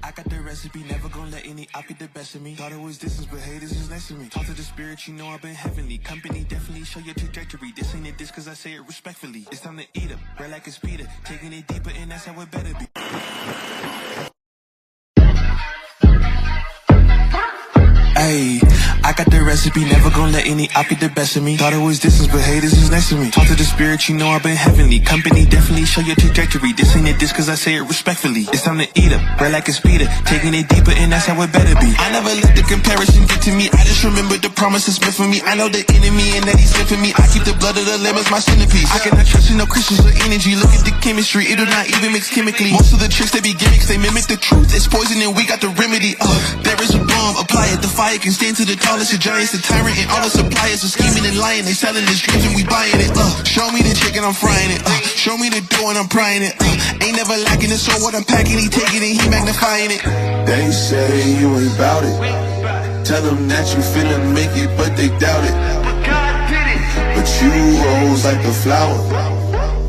I got the recipe, never gonna let any op get the best of me. Thought it was distance, but haters is next to me. Talk to the spirit, you know I've been heavenly. Company definitely show your trajectory. This ain't a diss cause I say it respectfully. It's time to eat up, bread like a speeder. Taking it deeper and that's how it better be. Ayy, I got the recipe, never gonna let any op get the best of me. Thought it was distance, but haters is next to me. Talk to the spirit, you know I've been heavenly. Company definitely show your trajectory. This ain't a diss cause I say it respectfully. It's time to eat up, bread like a speeder. Taking it deeper and that's how it better be. I never let the comparison get to me. I just remember the promises meant for me. I know the enemy and that he's sent for me. I keep the blood of the lamb as my centerpiece. I cannot trust in no Christians or energy. Look at the chemistry, it do not even mix chemically. Most of the tricks they be gimmicks, they mimic the truth. It's poison and we got the remedy. There is a bomb, apply it, the fire can stand to the tallest of giants, the tyrant and all the suppliers are scheming and lying. They selling this dreams and we buying it. Show me the chicken, I'm frying it. Show me the dough and I'm prying it. Ain't never lacking it, so what I'm packing, he taking it, he magnifying it. They say you ain't bout it. Tell them that you finna make it, but they doubt it. But you rose like a flower.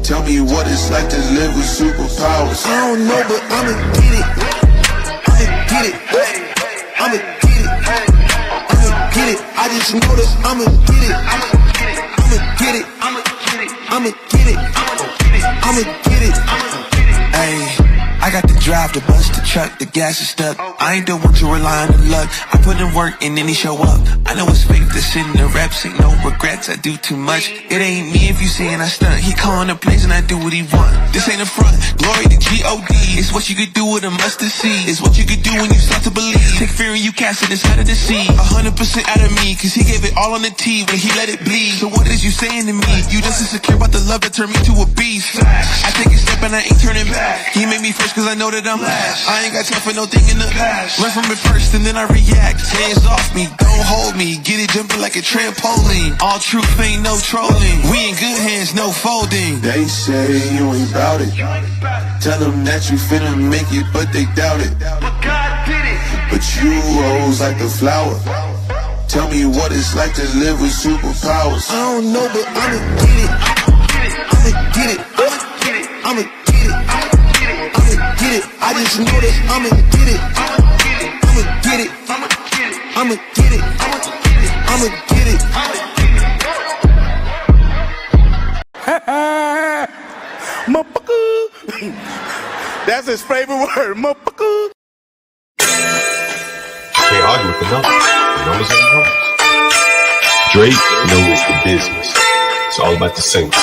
Tell me what it's like to live with superpowers. I don't know, but I'ma get it. I'ma get it. I'ma get it. Get it. I just know that I'ma get it. I'ma get it. I'ma get it. I'ma get it. I'ma get it. Ayy. I got the drive, the bus, the truck, the gas is stuck. I ain't the one to rely on the luck. I put in work and then he show up. I know it's fake to sit in the reps, ain't no regrets, I do too much. It ain't me if you saying I stunt. He calling the plays and I do what he want. This ain't a front, glory to G-O-D. It's what you could do with a mustard seed. It's what you could do when you start to believe. Take fear and you cast it inside of the sea. 100% out of me, cause he gave it all on the T when he let it bleed. So what is you saying to me? You just insecure about the love that turned me to a beast. I take a step and I ain't turning back. He made me first cause I know that I'm last. I ain't got time for no thing in the past. Learn from it first and then I react. Hands off me, don't hold me. Get it jumping like a trampoline. All truth ain't no trolling. We in good hands, no folding. They say you ain't bout it. Tell them that you finna make it, but they doubt it. But God did it. But you rose like a flower. Tell me what it's like to live with superpowers. I don't know, but I'ma get it. I'ma get it. I'ma get it. I'ma get it. I'ma get it. I just know that I'ma get it. I'ma get it. I'ma get it. I'ma get it. Motherfucker. That's his favorite word, motherfucker. Can't argue with the numbers. The numbers are the numbers. Drake knows the business. It's all about the singles.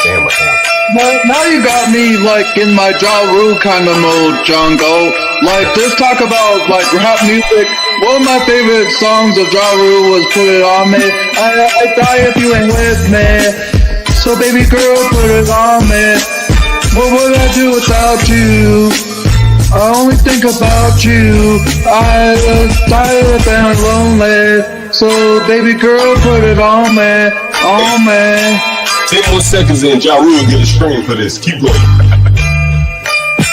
Damn, what happened? Well, now you got me, like, in my Ja Rule kind of mode, Jungle. Like, just talk about, like, rap music. One of my favorite songs of Ja Rule was Put It On Me. I die if you ain't with me. So, baby girl, put it on me. What would I do without you? I only think about you. I was tired and lonely. So, baby girl, put it on me. On me. 10 more seconds and Ja Rule get a stream for this. Keep going.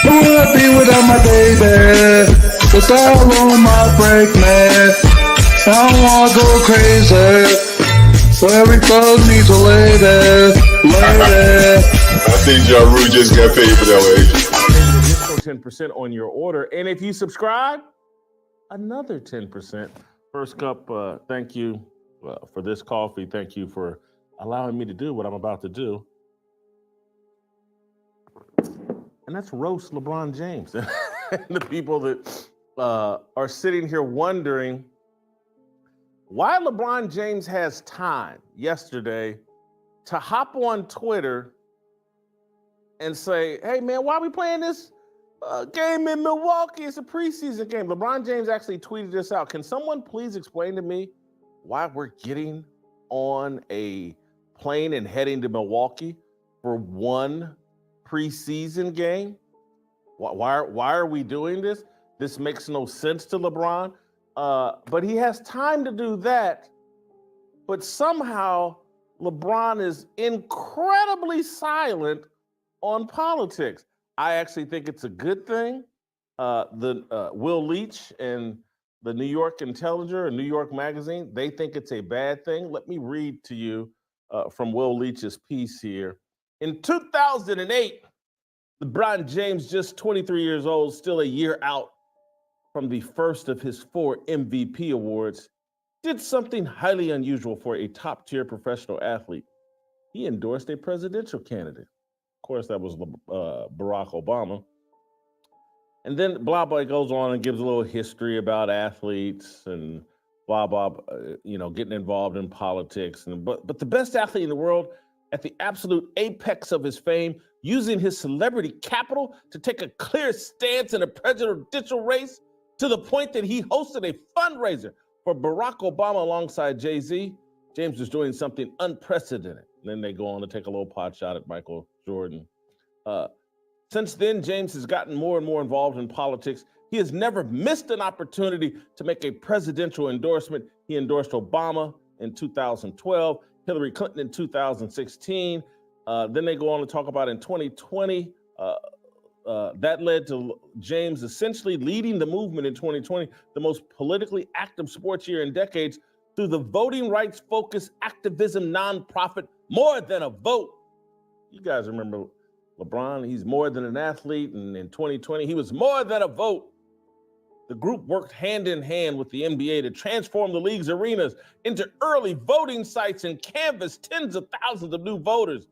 Who would I be without my baby? The style on my break, man. I don't wanna go crazy. So every thug needs a lady. I think Ja Rule just got paid for that way. 10% on your order. And if you subscribe, another 10%. First cup, thank you for this coffee. Thank you for allowing me to do what I'm about to do. And that's roast LeBron James. And the people that are sitting here wondering why LeBron James has time yesterday to hop on Twitter and say, hey, man, why are we playing this game in Milwaukee? It's a preseason game. LeBron James actually tweeted this out. Can someone please explain to me why we're getting on a plane and heading to Milwaukee for one preseason game? Why are we doing this? This makes no sense to LeBron. But he has time to do that. But somehow LeBron is incredibly silent on politics. I actually think it's a good thing. Will Leach and the New York Intelligencer and New York Magazine, they think it's a bad thing. Let me read to you from Will Leach's piece here. In 2008, LeBron James, just 23 years old, still a year out from the first of his 4 MVP awards, did something highly unusual for a top-tier professional athlete. He endorsed a presidential candidate. Of course, that was Barack Obama. And then blah, blah, goes on and gives a little history about athletes and blah, blah, getting involved in politics. But the best athlete in the world, at the absolute apex of his fame, using his celebrity capital to take a clear stance in a presidential race to the point that he hosted a fundraiser for Barack Obama alongside Jay-Z. James was doing something unprecedented. And then they go on to take a little pot shot at Michael Jordan. Since then, James has gotten more and more involved in politics. He has never missed an opportunity to make a presidential endorsement. He endorsed Obama in 2012, Hillary Clinton in 2016. Then they go on to talk about in 2020, that led to James essentially leading the movement in 2020, the most politically active sports year in decades, through the voting rights-focused activism nonprofit More Than a Vote. You guys remember LeBron? He's more than an athlete, and in 2020, he was more than a vote. The group worked hand in hand with the NBA to transform the league's arenas into early voting sites and canvass tens of thousands of new voters.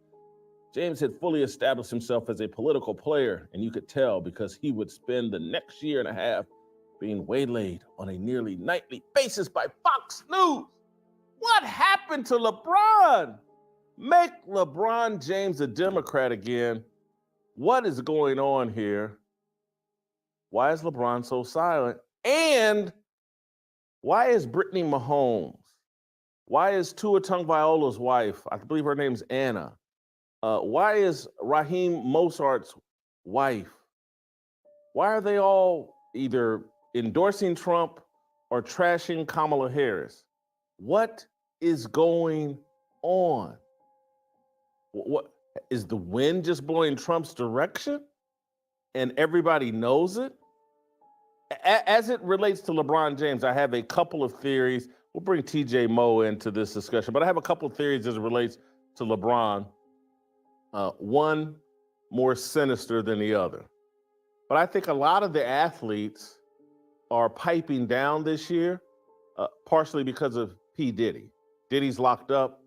James had fully established himself as a political player, and you could tell because he would spend the next year and a half being waylaid on a nearly nightly basis by Fox News. What happened to LeBron? Make LeBron James a Democrat again. What is going on here? Why is LeBron so silent? And why is Brittany Mahomes? Why is Tua Tagovailoa's wife, I believe her name's Anna, why is Raheem Mostard's wife? Why are they all either endorsing Trump or trashing Kamala Harris? What is going on? What is the wind just blowing Trump's direction and everybody knows it? As it relates to LeBron James, I have a couple of theories. We'll bring TJ Moe into this discussion, but I have a couple of theories as it relates to LeBron. One more sinister than the other. But I think a lot of the athletes are piping down this year, partially because of P. Diddy. Diddy's locked up.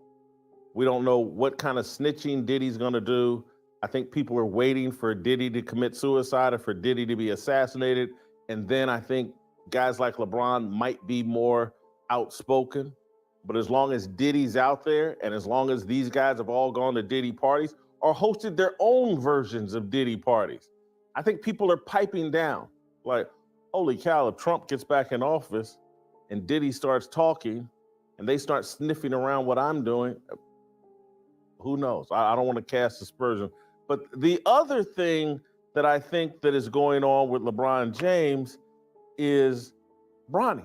We don't know what kind of snitching Diddy's gonna do. I think people are waiting for Diddy to commit suicide or for Diddy to be assassinated. And then I think guys like LeBron might be more outspoken. But as long as Diddy's out there, and as long as these guys have all gone to Diddy parties or hosted their own versions of Diddy parties, I think people are piping down. Like, holy cow, if Trump gets back in office and Diddy starts talking and they start sniffing around what I'm doing, who knows? I don't want to cast aspersion. But the other thing that I think that is going on with LeBron James is Bronny.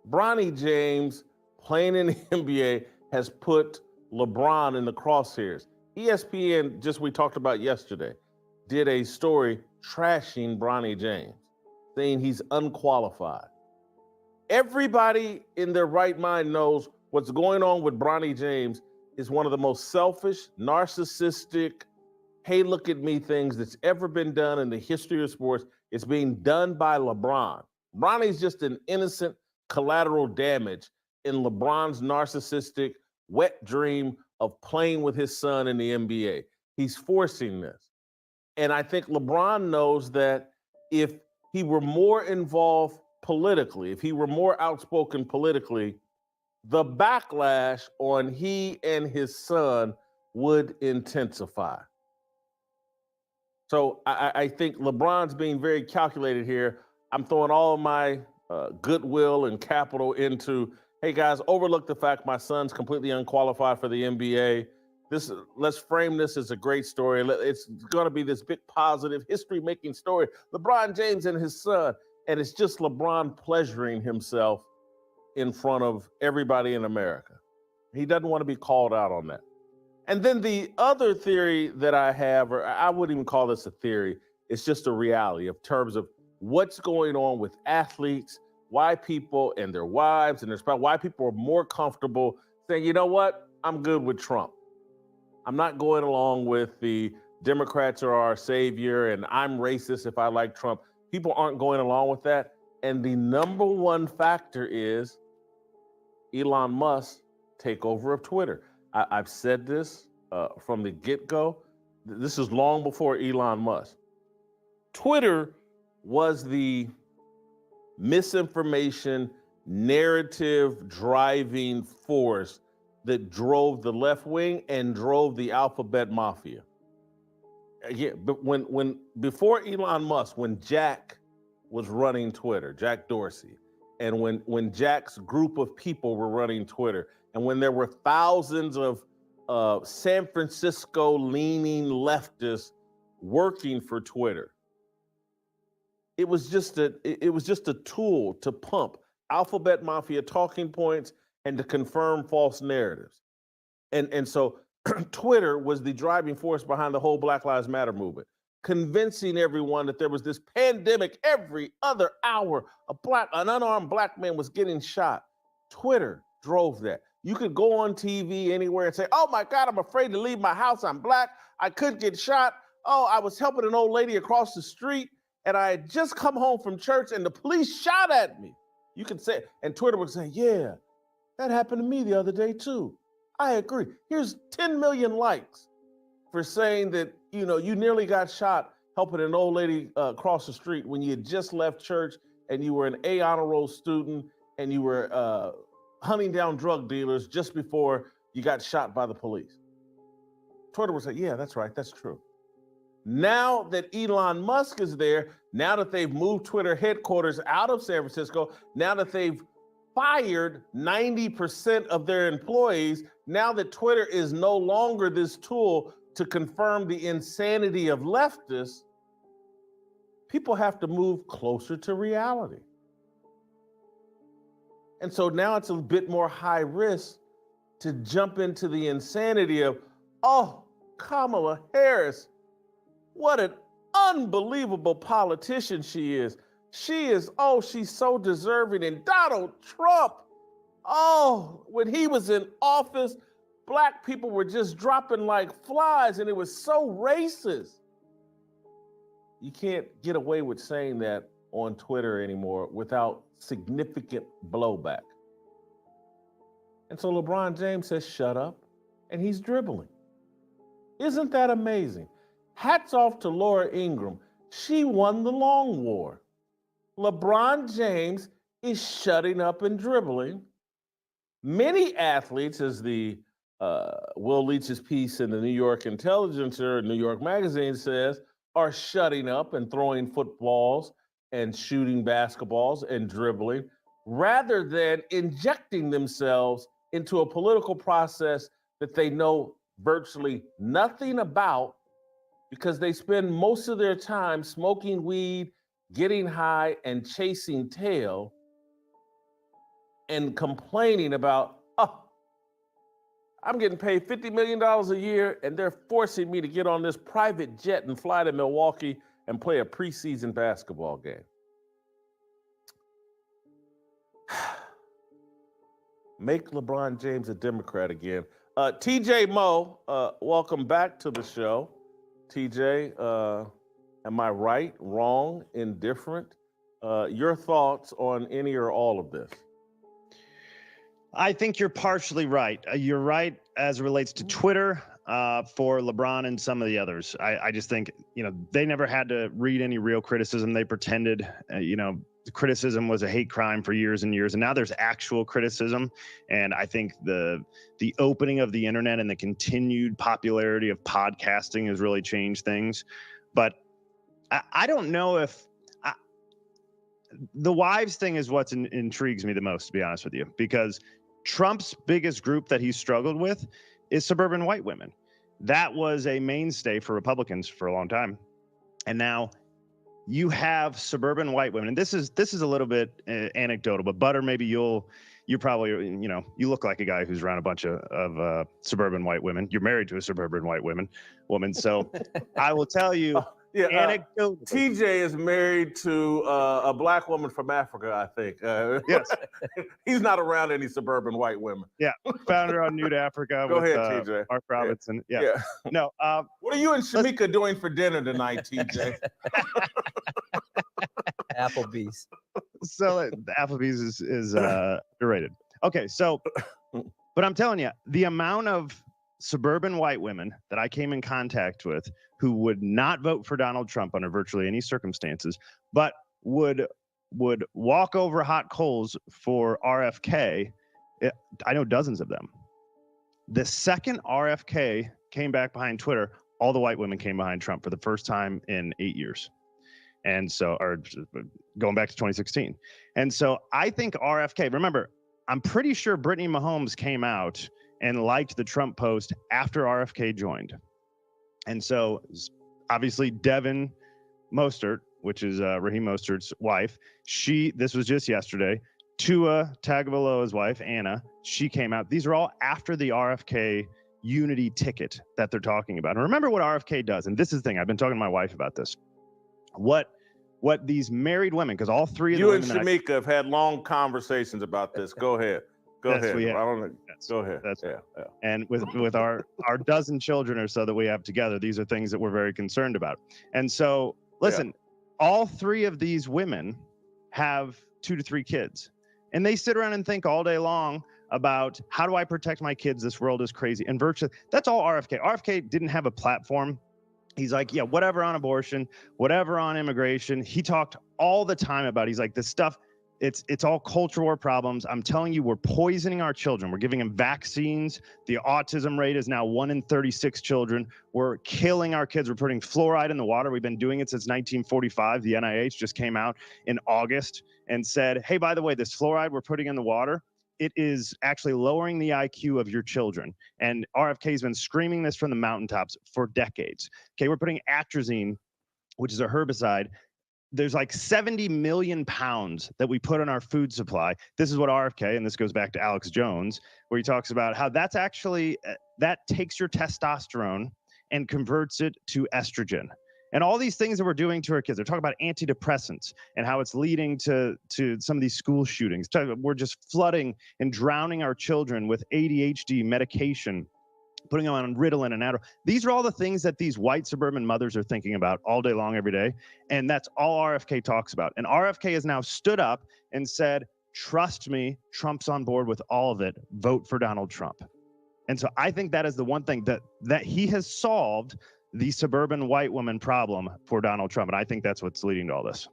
Bronny James, playing in the NBA, has put LeBron in the crosshairs. ESPN, just we talked about yesterday, did a story trashing Bronny James, saying he's unqualified. Everybody in their right mind knows what's going on with Bronny James is one of the most selfish, narcissistic, hey, look at me things that's ever been done in the history of sports. It's being done by LeBron. Bronny's just an innocent collateral damage in LeBron's narcissistic, wet dream of playing with his son in the NBA. He's forcing this. And I think LeBron knows that if he were more involved politically, if he were more outspoken politically, the backlash on he and his son would intensify. So I think LeBron's being very calculated here. I'm throwing all of my goodwill and capital into, hey guys, overlook the fact my son's completely unqualified for the NBA. Let's frame this as a great story. It's going to be this big positive history-making story. LeBron James and his son, and it's just LeBron pleasuring himself in front of everybody in America. He doesn't want to be called out on that. And then the other theory that I have, or I wouldn't even call this a theory, it's just a reality of terms of what's going on with athletes, why people and their wives and their spouse, why people are more comfortable saying, you know what, I'm good with Trump. I'm not going along with the Democrats are our savior and I'm racist if I like Trump. People aren't going along with that. And the number one factor is Elon Musk's takeover of Twitter. I've said this from the get-go. This is long before Elon Musk. Twitter was the misinformation narrative driving force that drove the left wing and drove the alphabet mafia. Yeah, but before Elon Musk, when Jack was running Twitter, Jack Dorsey, and when Jack's group of people were running Twitter, and when there were thousands of San Francisco-leaning leftists working for Twitter, it was just a tool to pump alphabet mafia talking points and to confirm false narratives. And so Twitter was the driving force behind the whole Black Lives Matter movement, convincing everyone that there was this pandemic every other hour. An unarmed black man was getting shot. Twitter drove that. You could go on TV anywhere and say, oh my God, I'm afraid to leave my house. I'm black. I could get shot. Oh, I was helping an old lady across the street and I had just come home from church and the police shot at me. You could say, and Twitter would say, yeah, that happened to me the other day too. I agree. Here's 10 million likes for saying that, you nearly got shot helping an old lady across the street when you had just left church and you were an A honor roll student and you were hunting down drug dealers just before you got shot by the police. Twitter would say, yeah, that's right. That's true. Now that Elon Musk is there, now that they've moved Twitter headquarters out of San Francisco, now that they've fired 90% of their employees, now that Twitter is no longer this tool to confirm the insanity of leftists, people have to move closer to reality. And so now it's a bit more high risk to jump into the insanity of, oh, Kamala Harris, what an unbelievable politician she is. She's so deserving. And Donald Trump, when he was in office, black people were just dropping like flies and it was so racist. You can't get away with saying that on Twitter anymore without significant blowback. And so LeBron James says, shut up, and he's dribbling. Isn't that amazing? Hats off to Laura Ingraham. She won the long war. LeBron James is shutting up and dribbling. Many athletes, as the Will Leach's piece in the New York Intelligencer, New York Magazine says, are shutting up and throwing footballs and shooting basketballs and dribbling, rather than injecting themselves into a political process that they know virtually nothing about, because they spend most of their time smoking weed, getting high, and chasing tail, and complaining about, I'm getting paid $50 million a year, and they're forcing me to get on this private jet and fly to Milwaukee and play a preseason basketball game. Make LeBron James a Democrat again. TJ Moe, welcome back to the show. TJ, am I right, wrong, indifferent? Your thoughts on any or all of this? I think you're partially right. You're right as it relates to Twitter for LeBron and some of the others. I just think, they never had to read any real criticism. They pretended, the criticism was a hate crime for years and years. And now there's actual criticism. And I think the opening of the internet and the continued popularity of podcasting has really changed things. But I don't know if the wives thing is what intrigues me the most, to be honest with you, because Trump's biggest group that he's struggled with is suburban white women. That was a mainstay for Republicans for a long time. And now you have suburban white women. And this is a little bit anecdotal, but Butter, maybe you probably, you look like a guy who's around a bunch of suburban white women. You're married to a suburban white woman. So I will tell you, anecdotal. TJ is married to a black woman from Africa, I think. Yes. He's not around any suburban white women. Yeah. Found her on New to Africa. Go with, ahead, TJ. Mark Robinson. Yeah. No. What are you and Shamika doing for dinner tonight, TJ? Applebee's. So the Applebee's is underrated. Okay, so, but I'm telling you, the amount of suburban white women that I came in contact with who would not vote for Donald Trump under virtually any circumstances, but would walk over hot coals for RFK, I know dozens of them. The second RFK came back behind Twitter, all the white women came behind Trump for the first time in 8 years. And so, or going back to 2016. And so I think RFK, remember, I'm pretty sure Brittany Mahomes came out and liked the Trump post after RFK joined. And so obviously Devin Mostert, which is Raheem Mostert's wife, this was just yesterday, Tua Tagovailoa's wife, Anna, she came out. These are all after the RFK unity ticket that they're talking about. And remember what RFK does. And this is the thing, I've been talking to my wife about this. What these married women, because all three of you and Shamika have had long conversations about this. Go ahead. Go ahead. I don't know. Go ahead. That's And with our dozen children or so that we have together, these are things that we're very concerned about. And so, listen, all three of these women have 2 to 3 kids, and they sit around and think all day long about how do I protect my kids? This world is crazy. And virtually, that's all RFK. RFK didn't have a platform. He's like, yeah, whatever on abortion, whatever on immigration. He talked all the time about, he's like, this stuff, it's all culture war problems. I'm telling you, we're poisoning our children. We're giving them vaccines. The autism rate is now 1 in 36 children. We're killing our kids. We're putting fluoride in the water. We've been doing it since 1945. The NIH just came out in August and said, hey, by the way, this fluoride we're putting in the water, it is actually lowering the IQ of your children. And RFK has been screaming this from the mountaintops for decades. Okay, we're putting atrazine, which is a herbicide. There's like 70 million pounds that we put on our food supply. This is what RFK, and this goes back to Alex Jones, where he talks about how that's actually, that takes your testosterone and converts it to estrogen. And all these things that we're doing to our kids, they're talking about antidepressants and how it's leading to some of these school shootings. We're just flooding and drowning our children with ADHD medication, putting them on Ritalin and Adderall. These are all the things that these white suburban mothers are thinking about all day long, every day. And that's all RFK talks about. And RFK has now stood up and said, trust me, Trump's on board with all of it. Vote for Donald Trump. And so I think that is the one thing that he has solved the suburban white woman problem for Donald Trump. And I think that's what's leading to all this.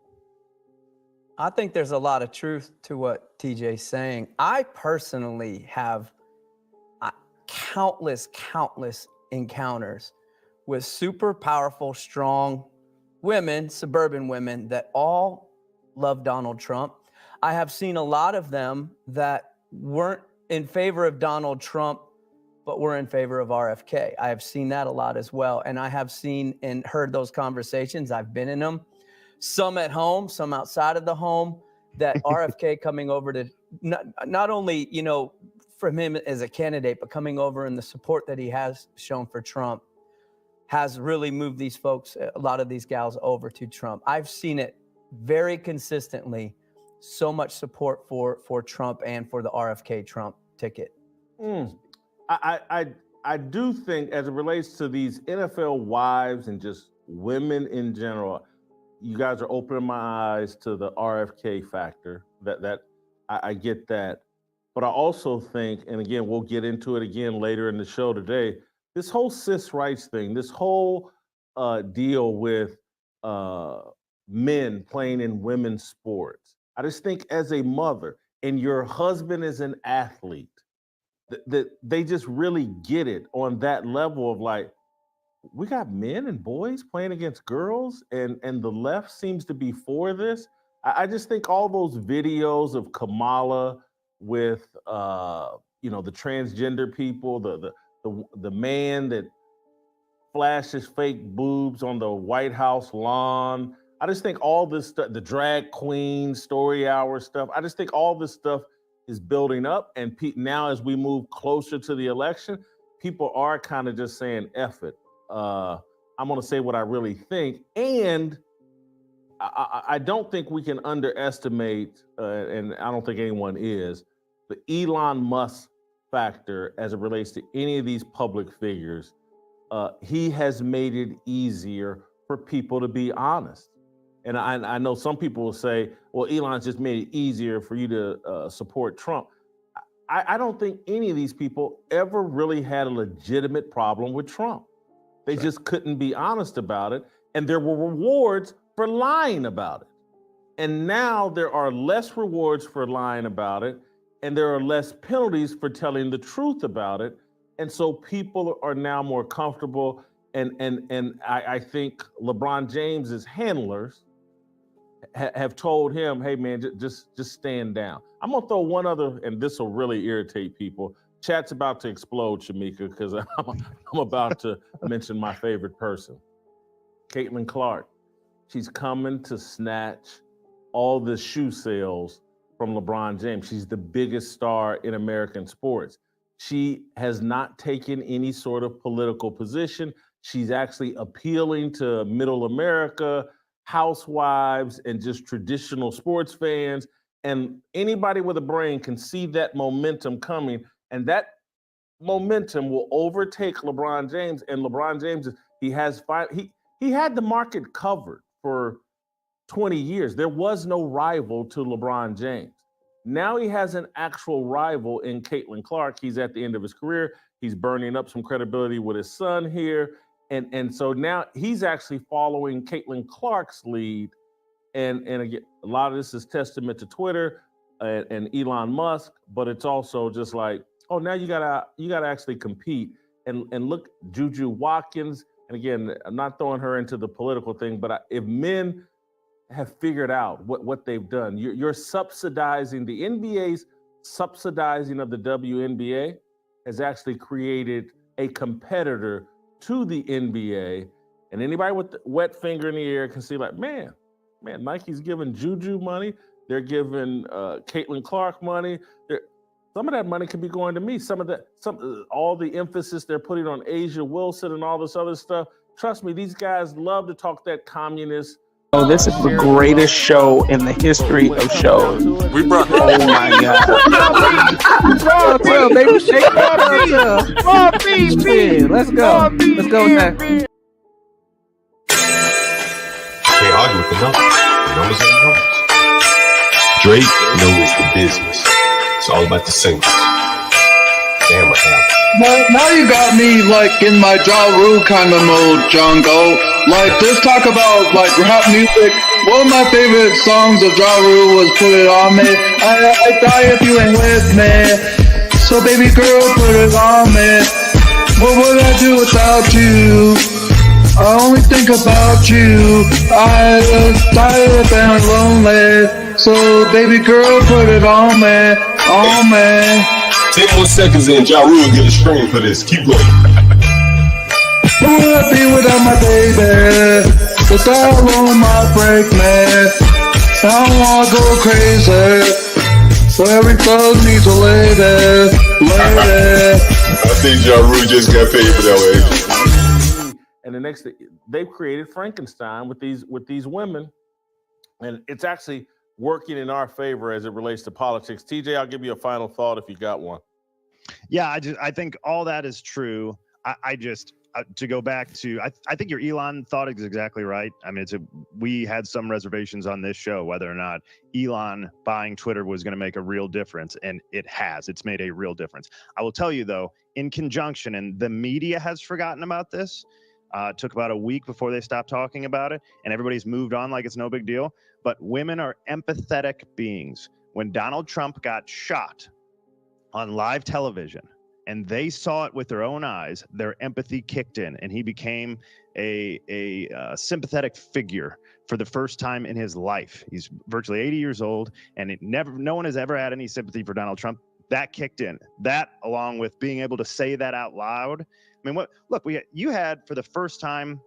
I think there's a lot of truth to what TJ's saying. I personally have countless encounters with super powerful, strong women, suburban women that all love Donald Trump. I have seen a lot of them that weren't in favor of Donald Trump, but were in favor of RFK. I have seen that a lot as well. And I have seen and heard those conversations. I've been in them, some at home, some outside of the home, that RFK coming over to not only, from him as a candidate, but coming over and the support that he has shown for Trump has really moved these folks, a lot of these gals, over to Trump. I've seen it very consistently, so much support for Trump and for the RFK Trump ticket. I do think, as it relates to these NFL wives and just women in general, you guys are opening my eyes to the RFK factor. That I get that. But I also think, and again, we'll get into it again later in the show today, this whole cis rights thing, this whole deal with men playing in women's sports. I just think as a mother, and your husband is an athlete, that they just really get it on that level of like, we got men and boys playing against girls, and the left seems to be for this. I just think all those videos of Kamala with the transgender people, the man that flashes fake boobs on the White House lawn. I just think all this stuff, the drag queen story hour stuff, I just think all this stuff is building up. And now as we move closer to the election, people are kind of just saying, F it. I'm going to say what I really think. And I don't think we can underestimate, and I don't think anyone is, the Elon Musk factor as it relates to any of these public figures. He has made it easier for people to be honest. And I know some people will say, well, Elon's just made it easier for you to support Trump. I don't think any of these people ever really had a legitimate problem with Trump. They just couldn't be honest about it. And there were rewards for lying about it. And now there are less rewards for lying about it. And there are less penalties for telling the truth about it. And so people are now more comfortable. And I think LeBron James's handlers have told him, hey man, just stand down. I'm gonna throw one other, and this will really irritate people. Chat's about to explode, Shamika, because I'm about to mention my favorite person, Caitlin Clark. She's coming to snatch all the shoe sales from LeBron James. She's the biggest star in American sports. She has not taken any sort of political position. She's actually appealing to middle America, housewives, and just traditional sports fans. And anybody with a brain can see that momentum coming. And that momentum will overtake LeBron James. And LeBron James, he had the market covered for 20 years. There was no rival to LeBron James. Now he has an actual rival in Caitlin Clark. He's at the end of his career. He's burning up some credibility with his son here. And so now he's actually following Caitlin Clark's lead. And again, a lot of this is testament to Twitter and Elon Musk, but it's also just like, oh, now you gotta actually compete. And look, Juju Watkins, and again, I'm not throwing her into the political thing, but if men have figured out what they've done, you're subsidizing, the NBA's subsidizing of the WNBA has actually created a competitor to the NBA. And anybody with the wet finger in the air can see like, man, Nike's giving Juju money. They're giving Caitlin Clark money. Some of that money could be going to me. All the emphasis they're putting on Asia Wilson and all this other stuff. Trust me, these guys love to talk that communist. Oh, this is the greatest show in the history of shows. We brought. Oh my God! Bro, baby, shake it. Let's go. Let's go next. Can't argue with the numbers. Numbers are numbers. Drake knows the business. It's all about the singles. Damn, what happened? Now you got me like in my Ja Rule kind of mode, Jungle. Like just talk about like rap music. One of my favorite songs of Ja Rule was Put It On Me. I die if you ain't with me. So baby girl, put it on me. What would I do without you? I only think about you. I was tired and lonely. So baby girl, put it on me, on me. 10 more seconds in, Ja Rule get a string for this. Keep going. Who would I be without my baby? The style on my break, man. I don't wanna go crazy. So every thug needs a lady, lady. I think Ja Rule just got paid for that way. And the next thing, they've created Frankenstein with these women, and it's actually working in our favor as it relates to politics. TJ, I'll give you a final thought if you got one. Yeah, I think all that is true. I just to go back to, I think your Elon thought is exactly right. I mean, we had some reservations on this show whether or not Elon buying Twitter was going to make a real difference, and it has. It's made a real difference. I will tell you though, in conjunction, and the media has forgotten about this. It took about a week before they stopped talking about it, and everybody's moved on like it's no big deal. But women are empathetic beings. When Donald Trump got shot on live television, and they saw it with their own eyes, their empathy kicked in, and he became a sympathetic figure for the first time in his life. He's virtually 80 years old, and no one has ever had any sympathy for Donald Trump. That kicked in. That, along with being able to say that out loud. I mean, you had, for the first time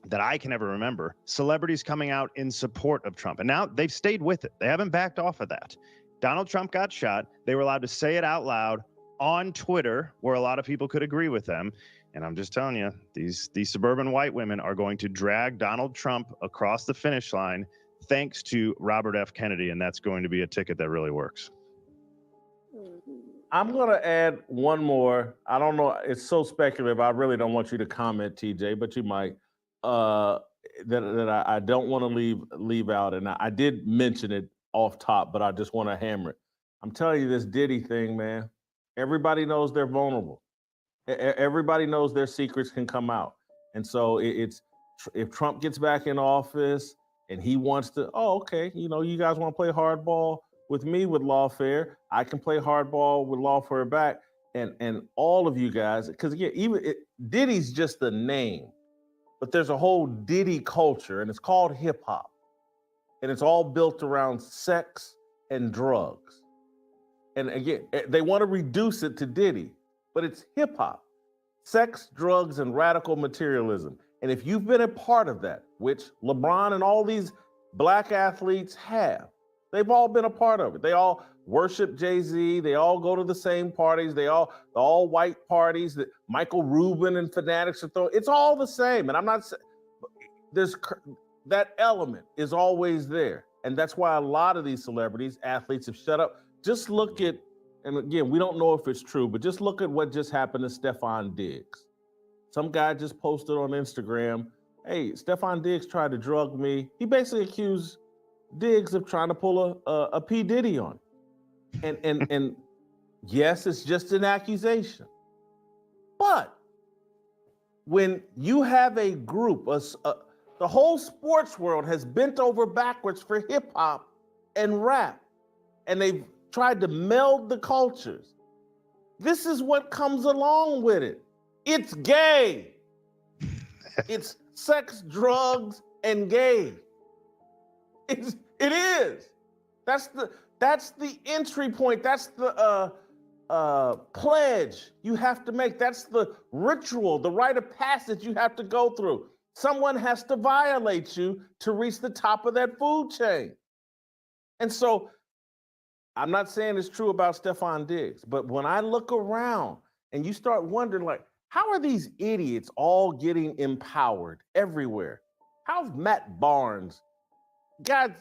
that I can ever remember, celebrities coming out in support of Trump, and now they've stayed with it. They haven't backed off of that. Donald Trump got shot. They were allowed to say it out loud on Twitter, where a lot of people could agree with them. And I'm just telling you, these suburban white women are going to drag Donald Trump across the finish line thanks to Robert F. Kennedy, and that's going to be a ticket that really works. I'm going to add one more. I don't know. It's so speculative. I really don't want you to comment, TJ, but you might. That I don't want to leave out. And I did mention it off top, but I just want to hammer it. I'm telling you, this Diddy thing, man, everybody knows they're vulnerable. Everybody knows their secrets can come out. And so it's if Trump gets back in office and he wants to, okay, you guys want to play hardball with me with lawfare, I can play hardball with lawfare back. And all of you guys, because again, Diddy's just the name, but there's a whole Diddy culture, and it's called hip hop. And it's all built around sex and drugs. And again, they want to reduce it to Diddy, but it's hip hop, sex, drugs, and radical materialism. And if you've been a part of that, which LeBron and all these black athletes have, they've all been a part of it. They all worship Jay-Z. They all go to the same parties. The all white parties that Michael Rubin and Fanatics are throwing. It's all the same. And I'm not saying that element is always there. And that's why a lot of these celebrities, athletes have shut up. Just look at, and again, we don't know if it's true, but just look at what just happened to Stefan Diggs. Some guy just posted on Instagram, hey, Stefan Diggs tried to drug me. He basically accused Diggs of trying to pull a P. Diddy on him. And yes, it's just an accusation. But when you have a group, the whole sports world has bent over backwards for hip hop and rap, and they've tried to meld the cultures. This is what comes along with it. It's gay. It's sex, drugs, and gay. It is. That's the entry point. That's the pledge you have to make. That's the ritual, the rite of passage you have to go through. Someone has to violate you to reach the top of that food chain. And so I'm not saying it's true about Stefan Diggs, but when I look around and you start wondering, like, how are these idiots all getting empowered everywhere? How's Matt Barnes got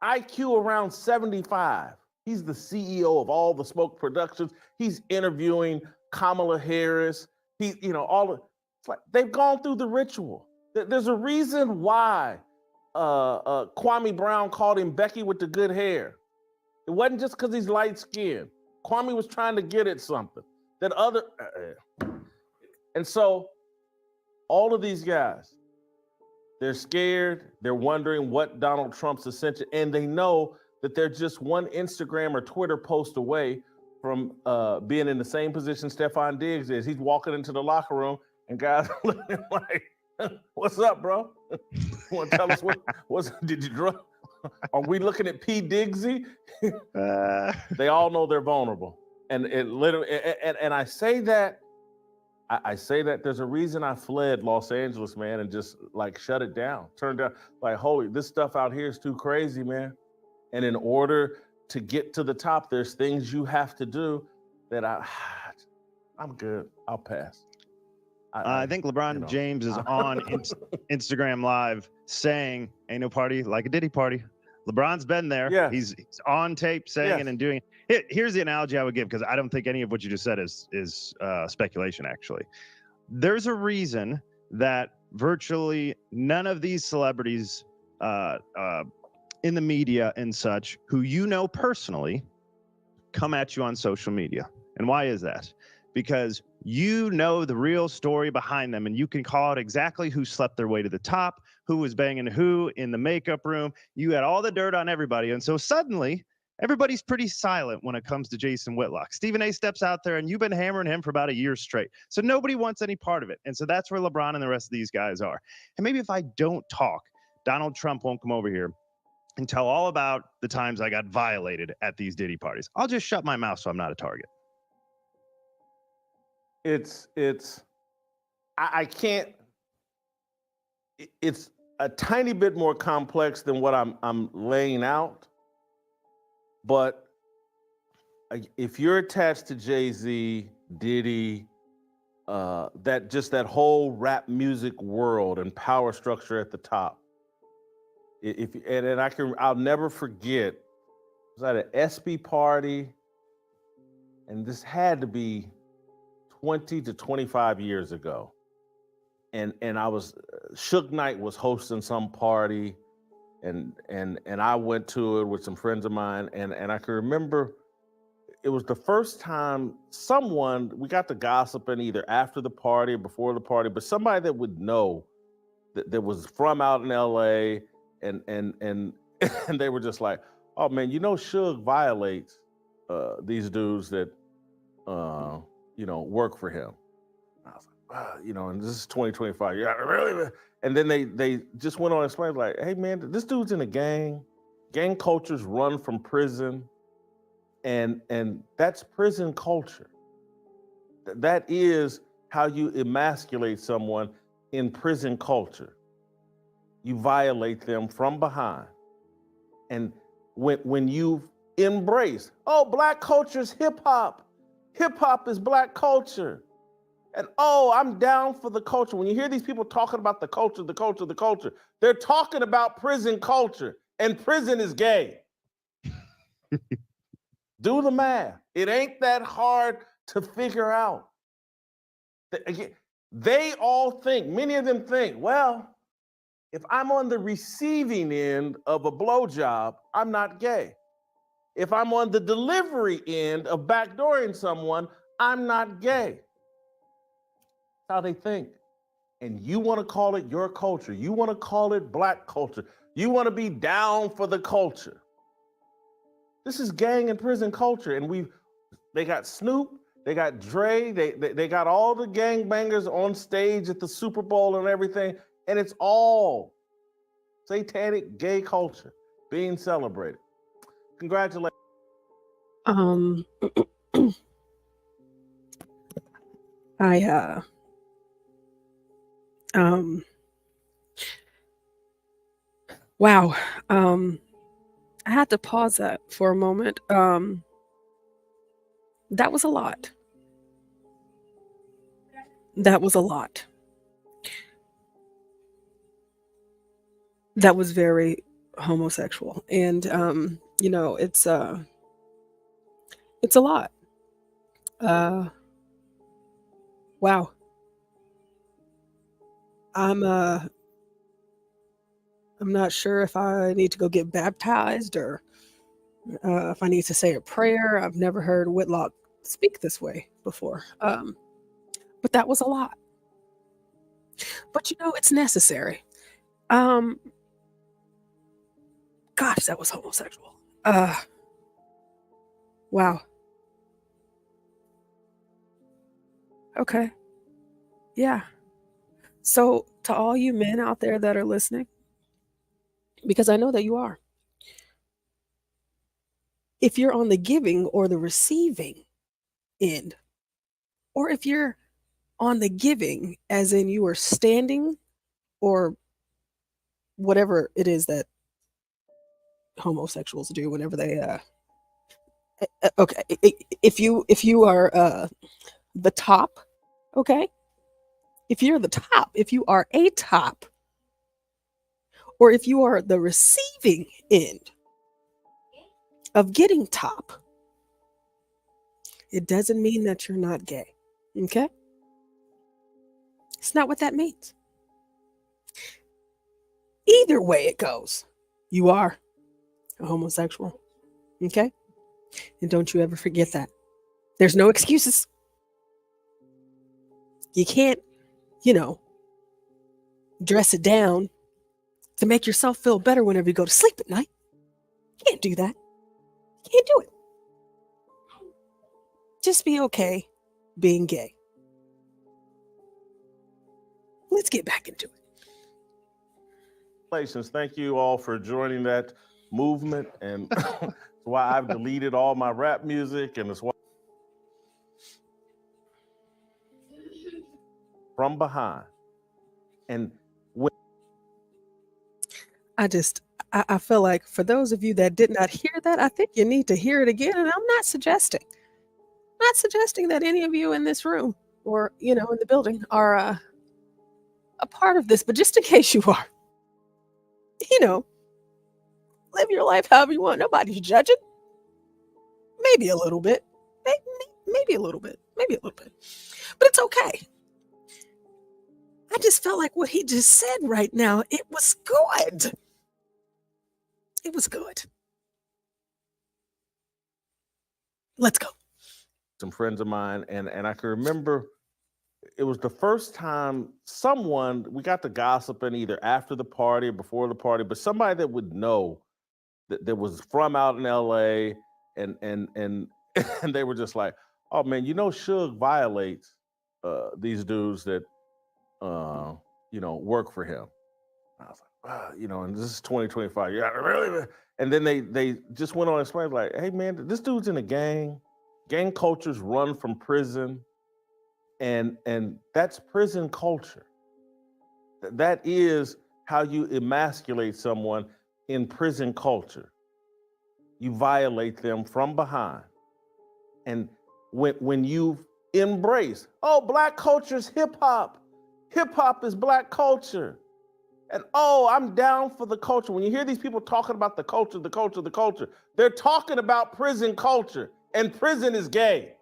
IQ around 75? He's the CEO of all the Smoke Productions. He's interviewing Kamala Harris. It's like they've gone through the ritual. There's a reason why Kwame Brown called him Becky with the good hair. It wasn't just because he's light skinned. Kwame was trying to get at something. And so all of these guys, they're scared. They're wondering what Donald Trump's ascension, and they know that they're just one Instagram or Twitter post away from being in the same position Stefan Diggs is. He's walking into the locker room, and guys are looking like, "What's up, bro? Want to tell us what's did you drug? Are we looking at P. Diggsy?" They all know they're vulnerable, and it literally. And I say that. I say that there's a reason I fled Los Angeles, man, and just like shut it down. Turned out like, holy, this stuff out here is too crazy, man. And in order to get to the top, there's things you have to do that I'm good. I'll pass. I think LeBron James is on Instagram Live saying, "Ain't no party like a Diddy party." LeBron's been there. Yeah. He's on tape saying it and doing it. Here's the analogy I would give, because I don't think any of what you just said is speculation, actually. There's a reason that virtually none of these celebrities in the media and such, who you know personally, come at you on social media. And why is that? Because you know the real story behind them, and you can call out exactly who slept their way to the top, who was banging who in the makeup room. You had all the dirt on everybody. And so suddenly Everybody's pretty silent when it comes to Jason Whitlock. Stephen A steps out there, and you've been hammering him for about a year straight. So nobody wants any part of it. And so that's where LeBron and the rest of these guys are. And maybe if I don't talk, Donald Trump won't come over here and tell all about the times I got violated at these Diddy parties. I'll just shut my mouth so I'm not a target. I can't, it's a tiny bit more complex than what I'm laying out. But if you're attached to Jay-Z, Diddy, that whole rap music world and power structure at the top, I'll never forget. I was at an SB party, and this had to be 20 to 25 years ago, and I was Suge Knight was hosting some party. And I went to it with some friends of mine, and I can remember it was the first time we got to gossiping either after the party or before the party, but somebody that would know that was from out in LA, and they were just like, oh man, Suge violates these dudes that work for him. And I was like, wow, and this is 2025. Yeah, really. And then they just went on and explained, like, hey, man, this dude's in a gang. Gang cultures run from prison. And that's prison culture. That is how you emasculate someone in prison culture. You violate them from behind. And when you embrace, Black culture is hip-hop. Hip-hop is Black culture. And I'm down for the culture. When you hear these people talking about the culture, they're talking about prison culture, and prison is gay. Do the math. It ain't that hard to figure out. They all think, many of them think, well, if I'm on the receiving end of a blowjob, I'm not gay. If I'm on the delivery end of backdooring someone, I'm not gay. How they think. And you want to call it your culture. You want to call it Black culture. You want to be down for the culture. This is gang and prison culture. And they got Snoop, they got Dre, they got all the gangbangers on stage at the Super Bowl and everything. And it's all satanic gay culture being celebrated. Congratulations. Wow. I had to pause that for a moment. That was a lot. That was a lot. That was very homosexual. And it's a lot. Wow. I'm not sure if I need to go get baptized or if I need to say a prayer. I've never heard Whitlock speak this way before. But that was a lot. But it's necessary. Gosh, that was homosexual. Wow. Okay. Yeah. So to all you men out there that are listening, because I know that you are, if you're on the giving or the receiving end, or if you're on the giving, as in you are standing or whatever it is that homosexuals do whenever they, okay, if you are the top, okay, if you're the top, if you are a top, or if you are the receiving end of getting top, it doesn't mean that you're not gay. Okay? It's not what that means. Either way it goes, you are a homosexual. Okay? And don't you ever forget that. There's no excuses. You can't, dress it down to make yourself feel better whenever you go to sleep at night. You can't do that. Can't do it. Just be okay being gay. Let's get back into it. Thank you all for joining that movement, and that's why I've deleted all my rap music, and it's why from behind. And I feel like for those of you that did not hear that, I think you need to hear it again. And I'm not suggesting that any of you in this room or, in the building are a part of this, but just in case you are, live your life however you want. Nobody's judging. Maybe a little bit. Maybe a little bit. Maybe a little bit. But it's okay. I just felt like what he just said right now, it was good. It was good. Let's go. Some friends of mine, and I can remember it was the first time we got to gossiping either after the party or before the party, but somebody that would know that was from out in LA, and and they were just like, oh man, Suge violates these dudes that work for him. I was like, and this is 2025. Yeah, really? And then they just went on and explained like, hey man, this dude's in a gang. Gang cultures run from prison, and that's prison culture. That is how you emasculate someone in prison culture. You violate them from behind. And when you embrace, Black culture's hip hop. Hip hop is Black culture. And I'm down for the culture. When you hear these people talking about the culture, they're talking about prison culture, and prison is gay.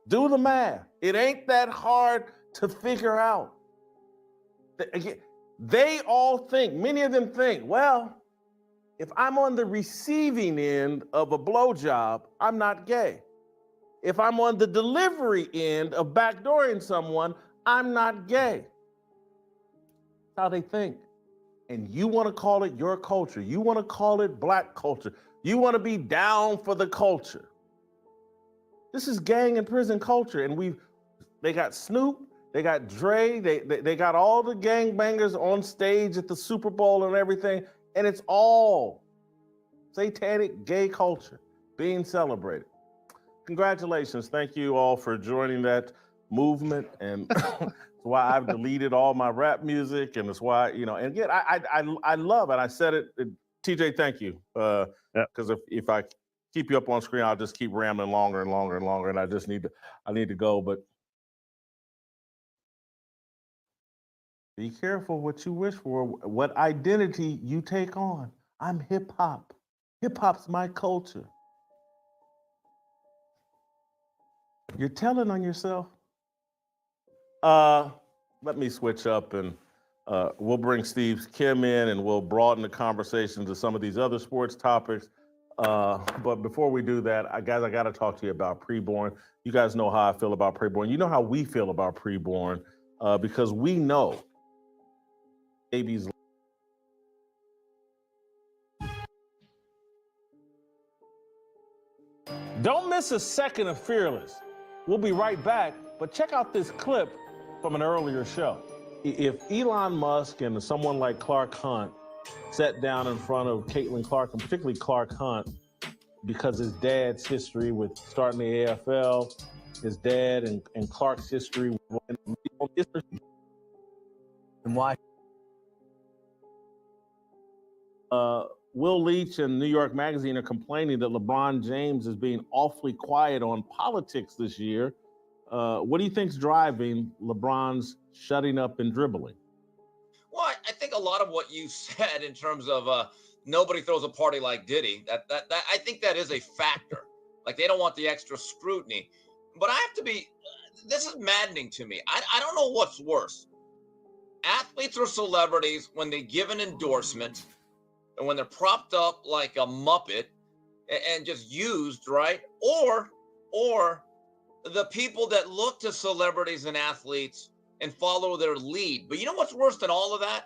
Do the math. It ain't that hard to figure out. Again, they all think, many of them think, well, if I'm on the receiving end of a blowjob, I'm not gay. If I'm on the delivery end of backdooring someone, I'm not gay. That's how they think. And you want to call it your culture. You want to call it Black culture. You want to be down for the culture. This is gang and prison culture. And they got Snoop, they got Dre, they got all the gangbangers on stage at the Super Bowl and everything. And it's all satanic gay culture being celebrated. Congratulations. Thank you all for joining that movement. And that's why I've deleted all my rap music. And that's why, and again, I love it. I said it, TJ, thank you. Because if I keep you up on screen, I'll just keep rambling longer and longer and longer. And I need to go. But be careful what you wish for, what identity you take on. I'm hip hop. Hip hop's my culture. You're telling on yourself. Let me switch up, and we'll bring Steve Kim in, and we'll broaden the conversation to some of these other sports topics. But before we do that, guys, I got to talk to you about preborn. You guys know how I feel about preborn. You know how we feel about preborn, because we know babies. Don't miss a second of Fearless. We'll be right back, but check out this clip from an earlier show. If Elon Musk and someone like Clark Hunt sat down in front of Caitlin Clark, and particularly Clark Hunt, because his dad's history with starting the AFL, his dad and Clark's history, and why Will Leach and New York Magazine are complaining that LeBron James is being awfully quiet on politics this year. What do you think's driving LeBron's shutting up and dribbling? Well, I think a lot of what you said in terms of nobody throws a party like Diddy, that I think that is a factor. Like, they don't want the extra scrutiny. But I have to be, this is maddening to me. I don't know what's worse. Athletes or celebrities, when they give an endorsement and when they're propped up like a Muppet and just used, right? Or the people that look to celebrities and athletes and follow their lead. But you know what's worse than all of that?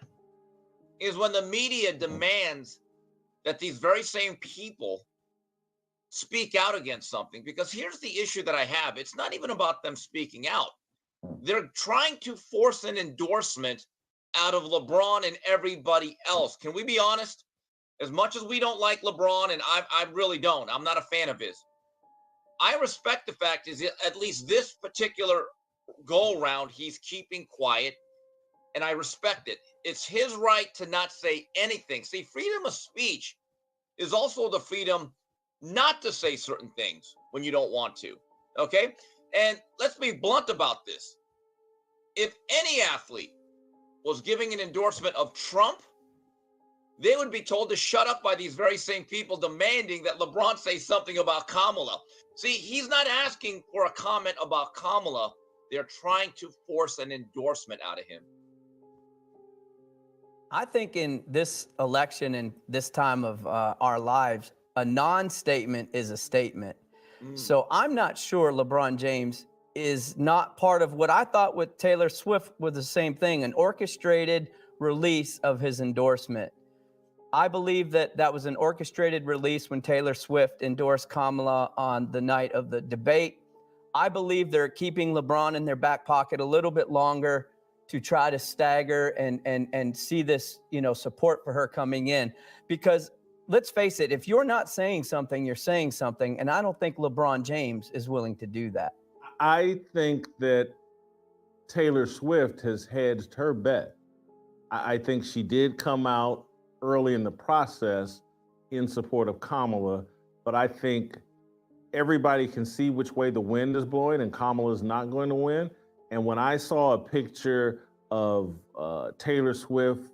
Is when the media demands that these very same people speak out against something. Because here's the issue that I have. It's not even about them speaking out. They're trying to force an endorsement out of LeBron and everybody else. Can we be honest? As much as we don't like LeBron, and I really don't, I'm not a fan of his. I respect the fact is at least this particular go round, he's keeping quiet, and I respect it. It's his right to not say anything. See, freedom of speech is also the freedom not to say certain things when you don't want to. Okay? And let's be blunt about this. If any athlete was giving an endorsement of Trump, they would be told to shut up by these very same people demanding that LeBron say something about Kamala. See, he's not asking for a comment about Kamala. They're trying to force an endorsement out of him. I think in this election and this time of our lives, a non-statement is a statement. So I'm not sure LeBron James is not part of what I thought with Taylor Swift was the same thing, an orchestrated release of his endorsement. I believe that that was an orchestrated release when Taylor Swift endorsed Kamala on the night of the debate. I believe they're keeping LeBron in their back pocket a little bit longer to try to stagger and see this, you know, support for her coming in. Because let's face it, if you're not saying something, you're saying something. And I don't think LeBron James is willing to do that. I think that Taylor Swift has hedged her bet. I think she did come out early in the process in support of Kamala, but I think everybody can see which way the wind is blowing, and Kamala is not going to win. And when I saw a picture of Taylor Swift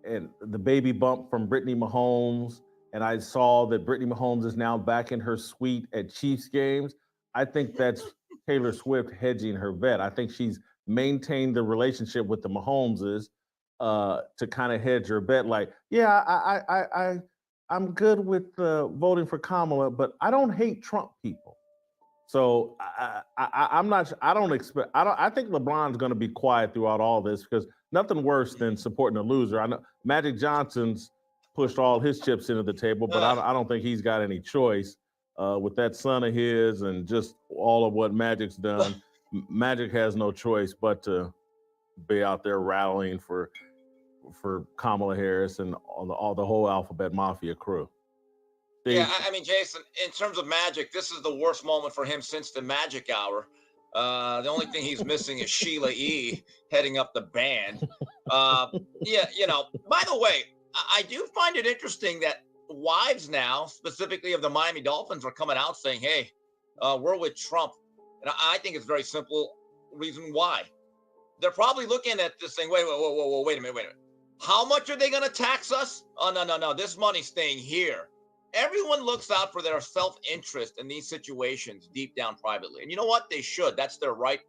and the baby bump from Brittany Mahomes, and I saw that Brittany Mahomes is now back in her suite at Chiefs games, I think that's Taylor Swift hedging her bet. I think she's maintained the relationship with the Mahomeses to kind of hedge her bet. Like, yeah, I'm good with voting for Kamala, but I don't hate Trump people. So I'm not. I think LeBron's going to be quiet throughout all this because nothing worse than supporting a loser. I know Magic Johnson's pushed all his chips into the table, but I don't think he's got any choice with that son of his and just all of what Magic's done. Magic has no choice but to be out there rallying for Kamala Harris and all the whole Alphabet Mafia crew. Yeah, I mean, Jason, in terms of Magic, this is the worst moment for him since the Magic Hour. The only thing he's missing is Sheila E. heading up the band. Yeah, you know, by the way, I do find it interesting that wives now, specifically of the Miami Dolphins, are coming out saying, hey, we're with Trump. And I think it's very simple reason why. They're probably looking at this thing, wait a minute. How much are they going to tax us? Oh, no, this money's staying here. Everyone looks out for their self-interest in these situations deep down privately. And you know what? They should. That's their right.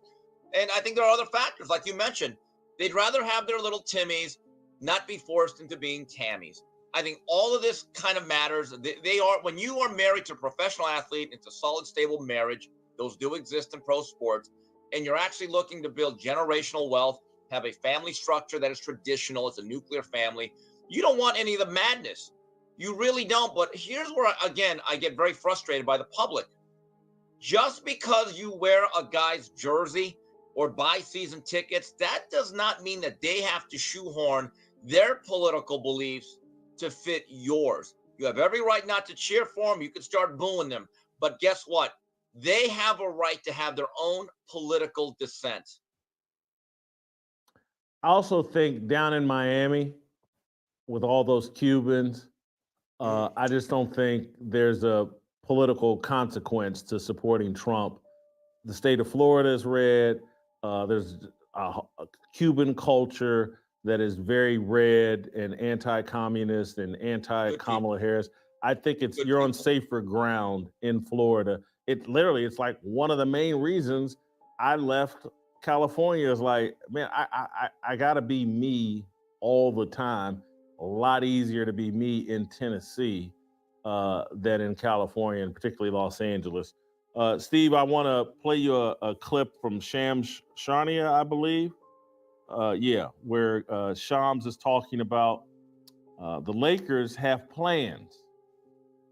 And I think there are other factors, like you mentioned. They'd rather have their little Timmies not be forced into being Tammies. I think all of this kind of matters. They are, when you are married to a professional athlete, it's a solid, stable marriage. Those do exist in pro sports. And you're actually looking to build generational wealth, have a family structure that is traditional. It's a nuclear family. You don't want any of the madness. You really don't. But here's where, again, I get very frustrated by the public. Just because you wear a guy's jersey or buy season tickets, that does not mean that they have to shoehorn their political beliefs to fit yours. You have every right not to cheer for them. You can start booing them. But guess what? They have a right to have their own political dissent. I also think down in Miami with all those Cubans, I just don't think there's a political consequence to supporting Trump. The state of Florida is red. There's a Cuban culture that is very red and anti-communist and anti-Kamala Harris. I think you're on safer ground in Florida. It's like one of the main reasons I left California is like, man, I gotta be me all the time. A lot easier to be me in Tennessee than in California, and particularly Los Angeles. Steve, I want to play you a clip from Shams Charania, I believe. Where Shams is talking about The Lakers have plans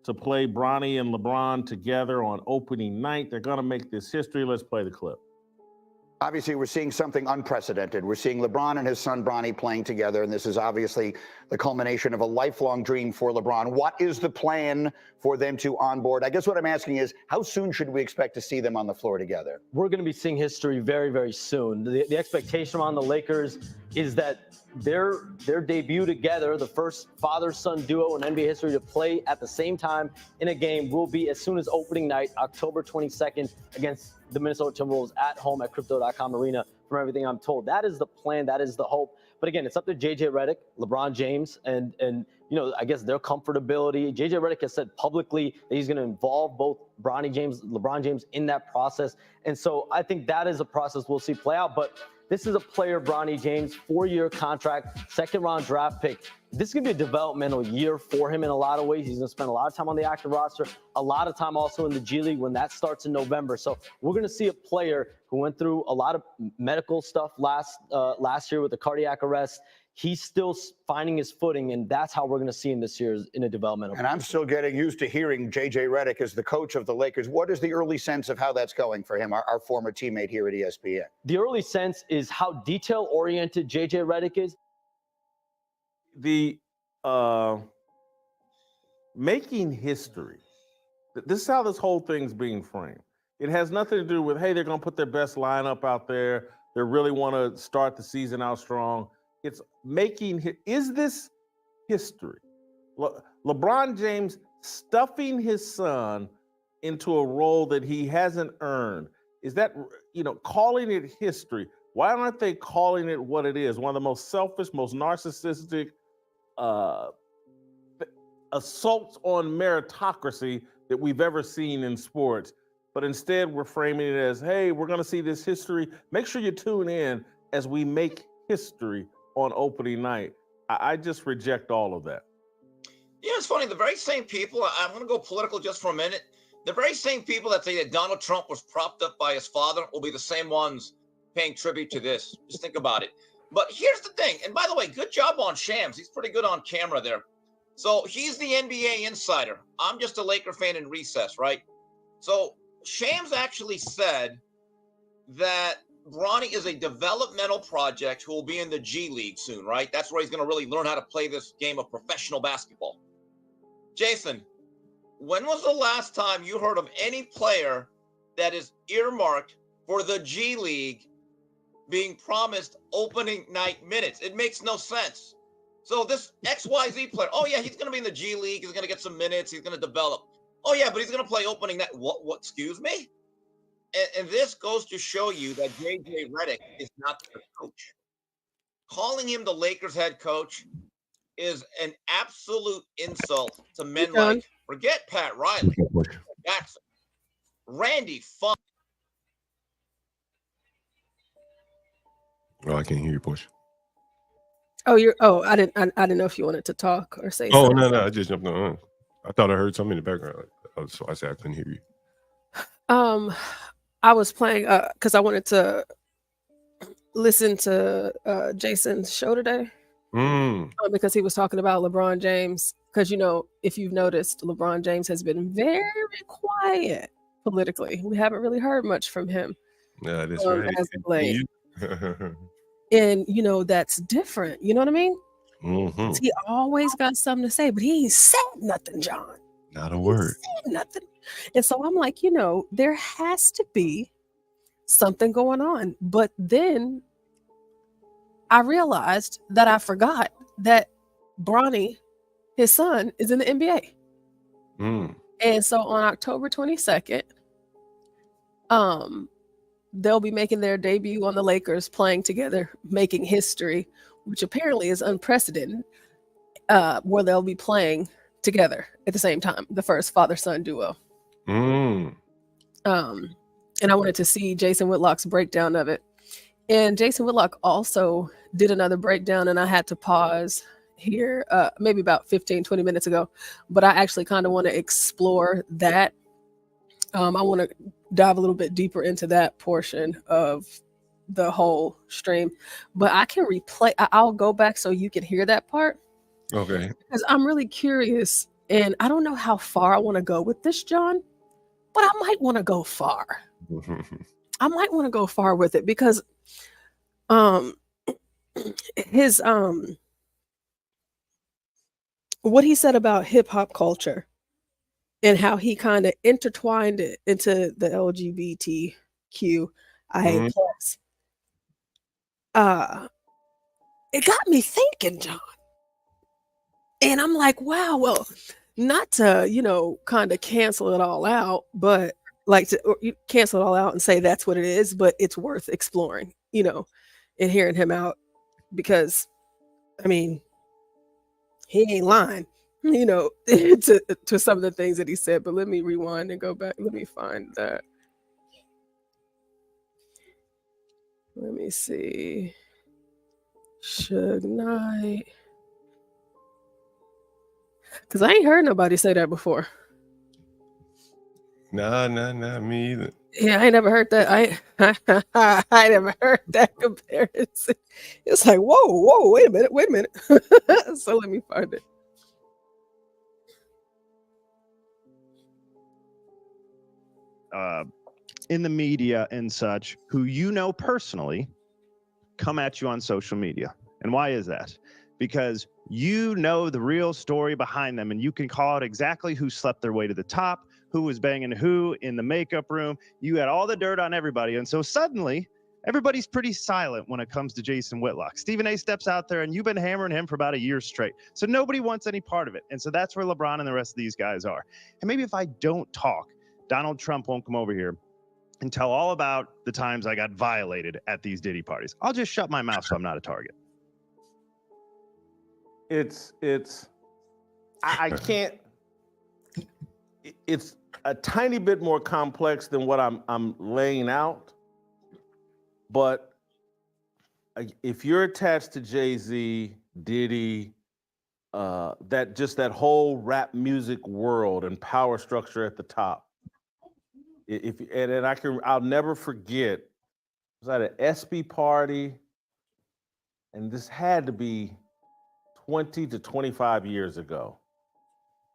to play Bronny and LeBron together on opening night. They're going to make this history. Let's play the clip. Obviously, we're seeing something unprecedented. We're seeing LeBron and his son Bronny playing together, and this is obviously the culmination of a lifelong dream for LeBron. What is the plan for them to onboard? I guess what I'm asking is, how soon should we expect to see them on the floor together? We're going to be seeing history very, very soon. The expectation on the Lakers is that their debut together, the first father-son duo in NBA history to play at the same time in a game, will be as soon as opening night, October 22nd, against the Minnesota Timberwolves at home at Crypto.com Arena, from everything I'm told. That is the plan. That is the hope. But again, it's up to JJ Redick, LeBron James, and I guess their comfortability. JJ Redick has said publicly that he's going to involve both LeBron James in that process. And so I think that is a process we'll see play out. But this is a player, Bronny James, 4-year contract, second-round draft pick. This is going to be a developmental year for him in a lot of ways. He's going to spend a lot of time on the active roster, a lot of time also in the G League when that starts in November. So we're going to see a player who went through a lot of medical stuff last year with a cardiac arrest. He's still finding his footing, and that's how we're going to see him this year in a developmental. And I'm still getting used to hearing JJ Redick as the coach of the Lakers. What is the early sense of how that's going for him, our former teammate here at ESPN? The early sense is how detail-oriented JJ Redick is. The making history. This is how this whole thing's being framed. It has nothing to do with, hey, they're going to put their best lineup out there. They really want to start the season out strong. It's is this history? LeBron James stuffing his son into a role that he hasn't earned. Is that, calling it history? Why aren't they calling it what it is? One of the most selfish, most narcissistic assaults on meritocracy that we've ever seen in sports. But instead, we're framing it as, hey, we're going to see this history. Make sure you tune in as we make history on opening night. I just reject all of that. Yeah, it's funny. The very same people, I'm going to go political just for a minute. The very same people that say that Donald Trump was propped up by his father will be the same ones paying tribute to this. Just think about it. But here's the thing. And by the way, good job on Shams. He's pretty good on camera there. So he's the NBA insider. I'm just a Laker fan in recess, right? So Shams actually said that Bronny is a developmental project who will be in the G League soon, right? That's where he's going to really learn how to play this game of professional basketball. Jason, when was the last time you heard of any player that is earmarked for the G League being promised opening night minutes? It makes no sense. So this XYZ player, oh yeah, he's going to be in the G League. He's going to get some minutes. He's going to develop. Oh yeah, but he's going to play opening night. What, excuse me? And this goes to show you that JJ Redick is not their coach. Calling him the Lakers head coach is an absolute insult to men like, forget Pat Riley, Jackson, Randy Funk. Oh, I can't hear you, Bush. I didn't know if you wanted to talk or say something. No, I just jumped on. I thought I heard something in the background. So I said I couldn't hear you. I was playing because I wanted to listen to Jason's show today because he was talking about LeBron James. Because if you've noticed, LeBron James has been very quiet politically. We haven't really heard much from him. Yeah, that's right. As of late. And that's different. You know what I mean? Mm-hmm. He always got something to say, but he ain't said nothing, John. Not a word. Nothing. And so I'm like, there has to be something going on. But then I realized that I forgot that Bronny, his son, is in the NBA. And so on October 22nd, they'll be making their debut on the Lakers, playing together, making history, which apparently is unprecedented, where they'll be playing together at the same time, the first father-son duo. And I wanted to see Jason Whitlock's breakdown of it. And Jason Whitlock also did another breakdown, and I had to pause here maybe about 15-20 minutes ago, but I actually kind of want to explore that. I want to dive a little bit deeper into that portion of the whole stream, but I can replay. I'll go back so you can hear that part, Okay. Because I'm really curious, and I don't know how far I want to go with this, John, but I might want to go far. I might want to go far with it because his what he said about hip hop culture and how he kind of intertwined it into the LGBTQ plus. It got me thinking, John. And I'm like, wow, well, not to, kind of cancel it all out, but like you cancel it all out and say that's what it is, but it's worth exploring, and hearing him out because, I mean, he ain't lying, to some of the things that he said. But let me rewind and go back. Let me find that. Let me see. Suge Knight. Because I ain't heard nobody say that before. Nah, me either. Yeah, I ain't never heard that. I never heard that comparison. It's like, whoa, wait a minute. So let me find it. In the media and such, who personally, come at you on social media. And why is that? Because you know the real story behind them, and you can call out exactly who slept their way to the top, who was banging who in the makeup room. You had all the dirt on everybody. And so suddenly, everybody's pretty silent when it comes to Jason Whitlock. Stephen A steps out there, and you've been hammering him for about a year straight. So nobody wants any part of it. And so that's where LeBron and the rest of these guys are. And maybe if I don't talk, Donald Trump won't come over here and tell all about the times I got violated at these Diddy parties. I'll just shut my mouth so I'm not a target. I can't. It's a tiny bit more complex than what I'm laying out. But if you're attached to Jay-Z, Diddy, that whole rap music world and power structure at the top, I'll never forget. I was at an SB party, and this had to be 20 to 25 years ago.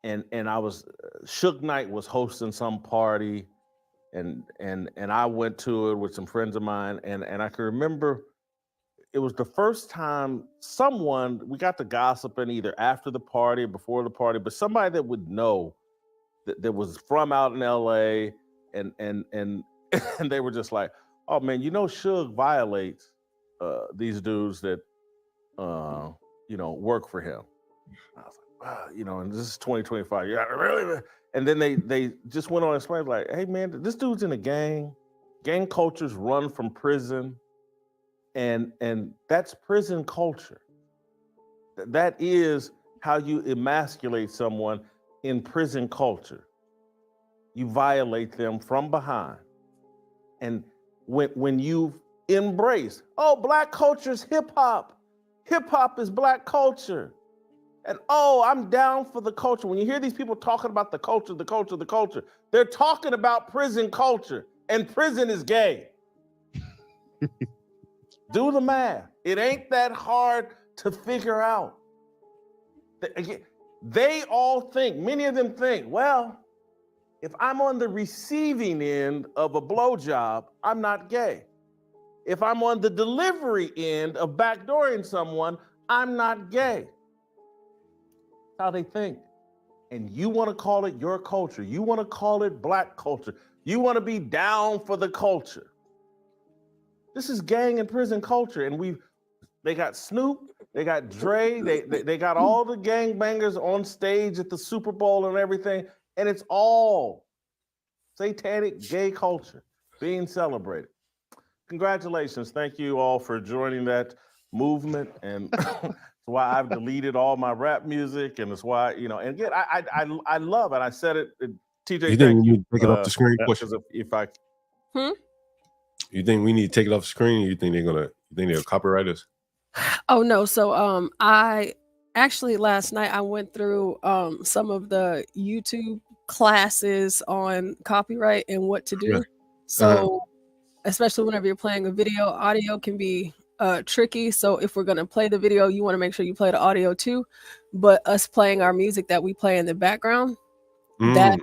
And I was Suge Knight was hosting some party, and I went to it with some friends of mine, and I can remember it was the first time we got to gossiping either after the party or before the party, but somebody that would know that was from out in LA, and they were just like, oh man, Suge violates these dudes that work for him. I was like, wow, and this is 2025. Yeah, really? And then they just went on and explained, like, hey man, this dude's in a gang. Gang cultures run from prison, and that's prison culture. That is how you emasculate someone in prison culture. You violate them from behind. And when you embrace, Black culture's hip hop. Hip hop is Black culture. And I'm down for the culture. When you hear these people talking about the culture, they're talking about prison culture, and prison is gay. Do the math. It ain't that hard to figure out. They all think, many of them think, well, if I'm on the receiving end of a blowjob, I'm not gay. If I'm on the delivery end of backdooring someone, I'm not gay. That's how they think. And you want to call it your culture. You want to call it Black culture. You want to be down for the culture. This is gang and prison culture. And they got Snoop, they got Dre, they got all the gangbangers on stage at the Super Bowl and everything. And it's all satanic gay culture being celebrated. Congratulations. Thank you all for joining that movement. And it's why I've deleted all my rap music. And it's why, and again, I love it. I said it, TJ. You think we need to take it off the screen? You think we need to take it off the screen? Or you think they'll copyright us? Oh no. So I actually last night I went through some of the YouTube classes on copyright and what to do. So especially whenever you're playing a video, audio can be tricky. So if we're gonna play the video, you want to make sure you play the audio too. But us playing our music that we play in the background, that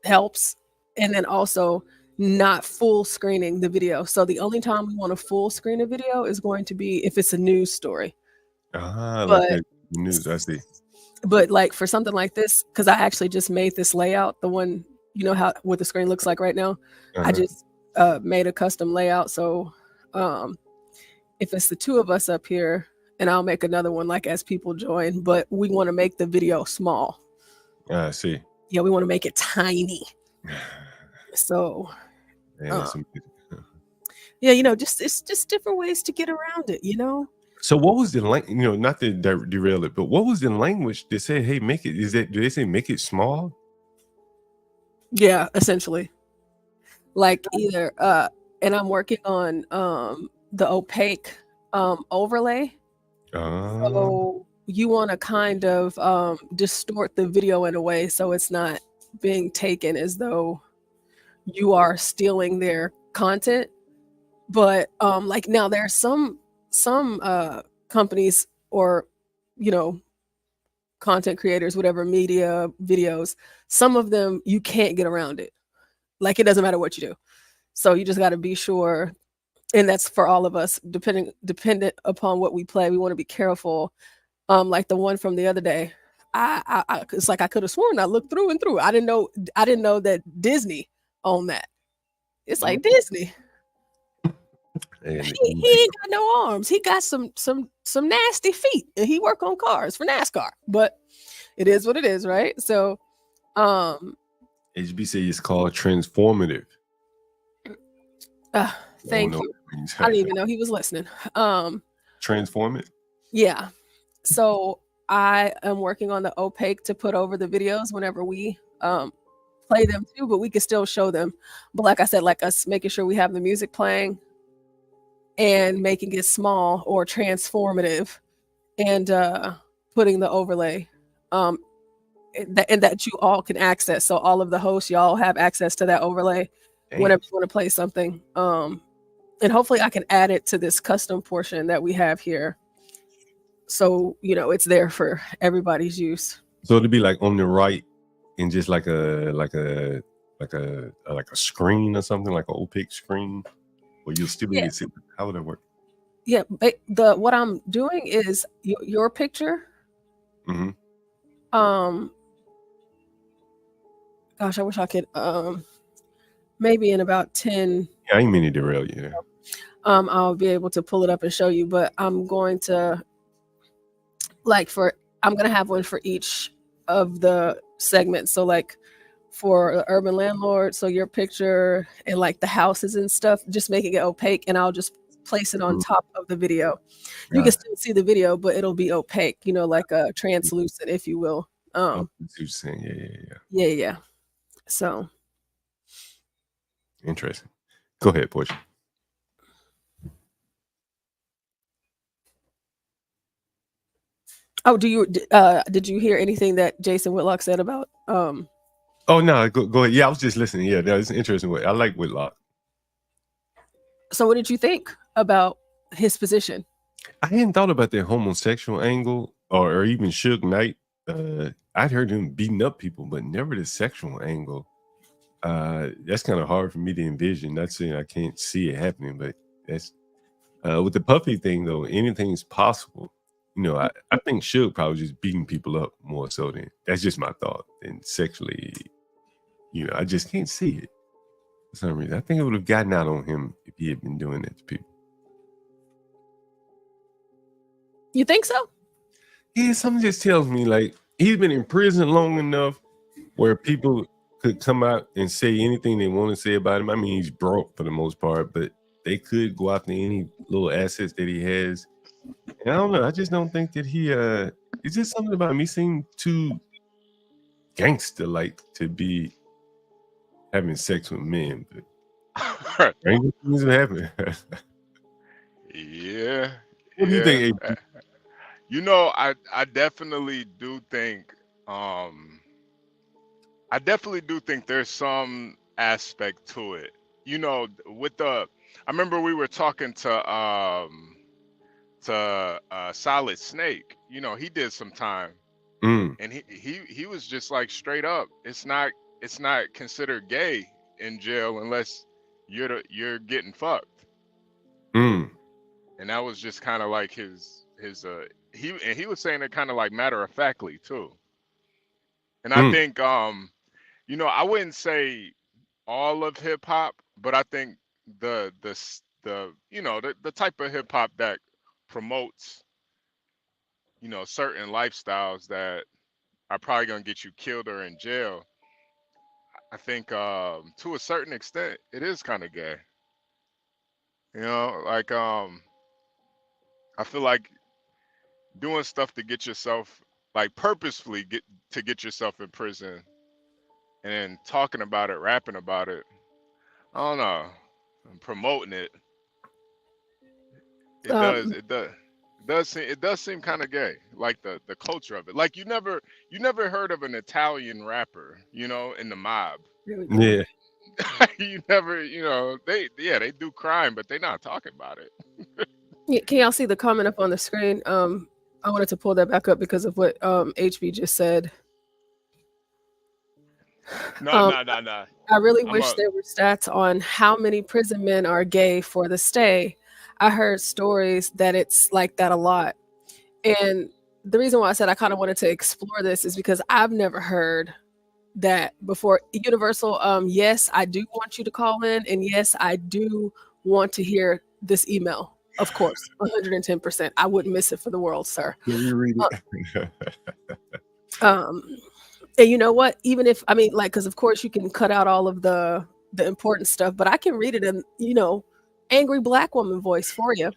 helps. And then also not full screening the video. So the only time we want to full screen a video is going to be if it's a news story. Like But the news, I see. but like for something like this, because I actually just made this layout, the one, you know how what the screen looks like right now. I just made a custom layout. So if it's the two of us up here, and I'll make another one like as people join, but we want to make the video small. I see. Yeah, we want to make it tiny. So yeah, you know, just it's just different ways to get around it, you know. So what was the you know, not to derail it, but what was the language that said, hey, make it, do they say make it small? Yeah, essentially. Like either and I'm working on the opaque overlay. So you want to kind of distort the video in a way so it's not being taken as though you are stealing their content. But like now there are some companies or, you know, content creators, whatever, media, videos, some of them you can't get around it. Like it doesn't matter what you do. So you just got to be sure, and that's for all of us, dependent upon what we play. We want to be careful. Like the one from the other day, I it's like I could have sworn I looked through and through. I didn't know that Disney owned that. It's like Disney. He ain't got no arms. He got some nasty feet, and he work on cars for NASCAR. But it is what it is, right? So, HB say it's called transformative. Thank you. I didn't even know he was listening. Transform it. Yeah. So I am working on the opaque to put over the videos whenever we play them too, but we can still show them. But like I said, like us making sure we have the music playing and making it small or transformative and putting the overlay and that you all can access. So all of the hosts, y'all have access to that overlay whenever you want to play something. And hopefully I can add it to this custom portion that we have here. So, you know, it's there for everybody's use. So it'd be like on the right and just like a screen or something, like an opaque screen, or you'll still be able to see. How would that work? Yeah, what I'm doing is your picture. Mm-hmm. Gosh, I wish I could maybe in about 10. Yeah, I ain't mean to derail you. I'll be able to pull it up and show you, but I'm going to I'm gonna have one for each of the segments. So like for the urban landlord, so your picture and like the houses and stuff, just making it opaque, and I'll just place it on top of the video. You can still see the video, but it'll be opaque, you know, like a translucent, if you will. Yeah. So interesting. Go ahead, Portia. Oh, did you hear anything that Jason Whitlock said about Oh no, go ahead. Yeah, I was just listening. Yeah, that was an interesting way. I like Whitlock. So what did you think about his position? I hadn't thought about the homosexual angle or even Suge Knight. I'd heard him beating up people, but never the sexual angle. That's kind of hard for me to envision. Not saying I can't see it happening, but that's with the Puffy thing though, anything's possible. You know, I think Suge probably just beating people up more so than that's just my thought. And sexually, you know, I just can't see it for some reason. I think it would have gotten out on him if he had been doing that to people. You think so? Yeah, something just tells me like he's been in prison long enough where people could come out and say anything they want to say about him. I mean, he's broke for the most part, but they could go after any little assets that he has. And I don't know. I just don't think that he it's just something about me seem too gangster like to be having sex with men, but things have happened. Yeah. What do you think, AB? You know, I definitely do think there's some aspect to it. You know, I remember we were talking to to Solid Snake. You know, he did some time, Mm. and he was just like straight up. It's not considered gay in jail unless you're getting fucked. Mm. And that was just kind of like his he was saying it kind of like matter of factly too. And I think you know, I wouldn't say all of hip hop, but I think the you know, the type of hip hop that promotes, you know, certain lifestyles that are probably gonna get you killed or in jail. I think to a certain extent it is kind of gay. You know, like I feel like doing stuff to get yourself, like purposefully get yourself in prison and then talking about it, rapping about it. I don't know, and promoting it. It does seem kind of gay, like the culture of it. Like you never heard of an Italian rapper, you know, in the mob. Yeah. You never, you know, they do crime, but they're not talking about it. Yeah, can y'all see the comment up on the screen? I wanted to pull that back up because of what HB just said. No. I really wish there were stats on how many prison men are gay for the stay. I heard stories that it's like that a lot. And the reason why I said I kind of wanted to explore this is because I've never heard that before. Universal, yes, I do want you to call in. And yes, I do want to hear this email. Of course, 110%. I wouldn't miss it for the world, sir. Can you read it? And you know what? Even if, I mean, like, because of course you can cut out all of the important stuff, but I can read it in, you know, angry Black woman voice for you.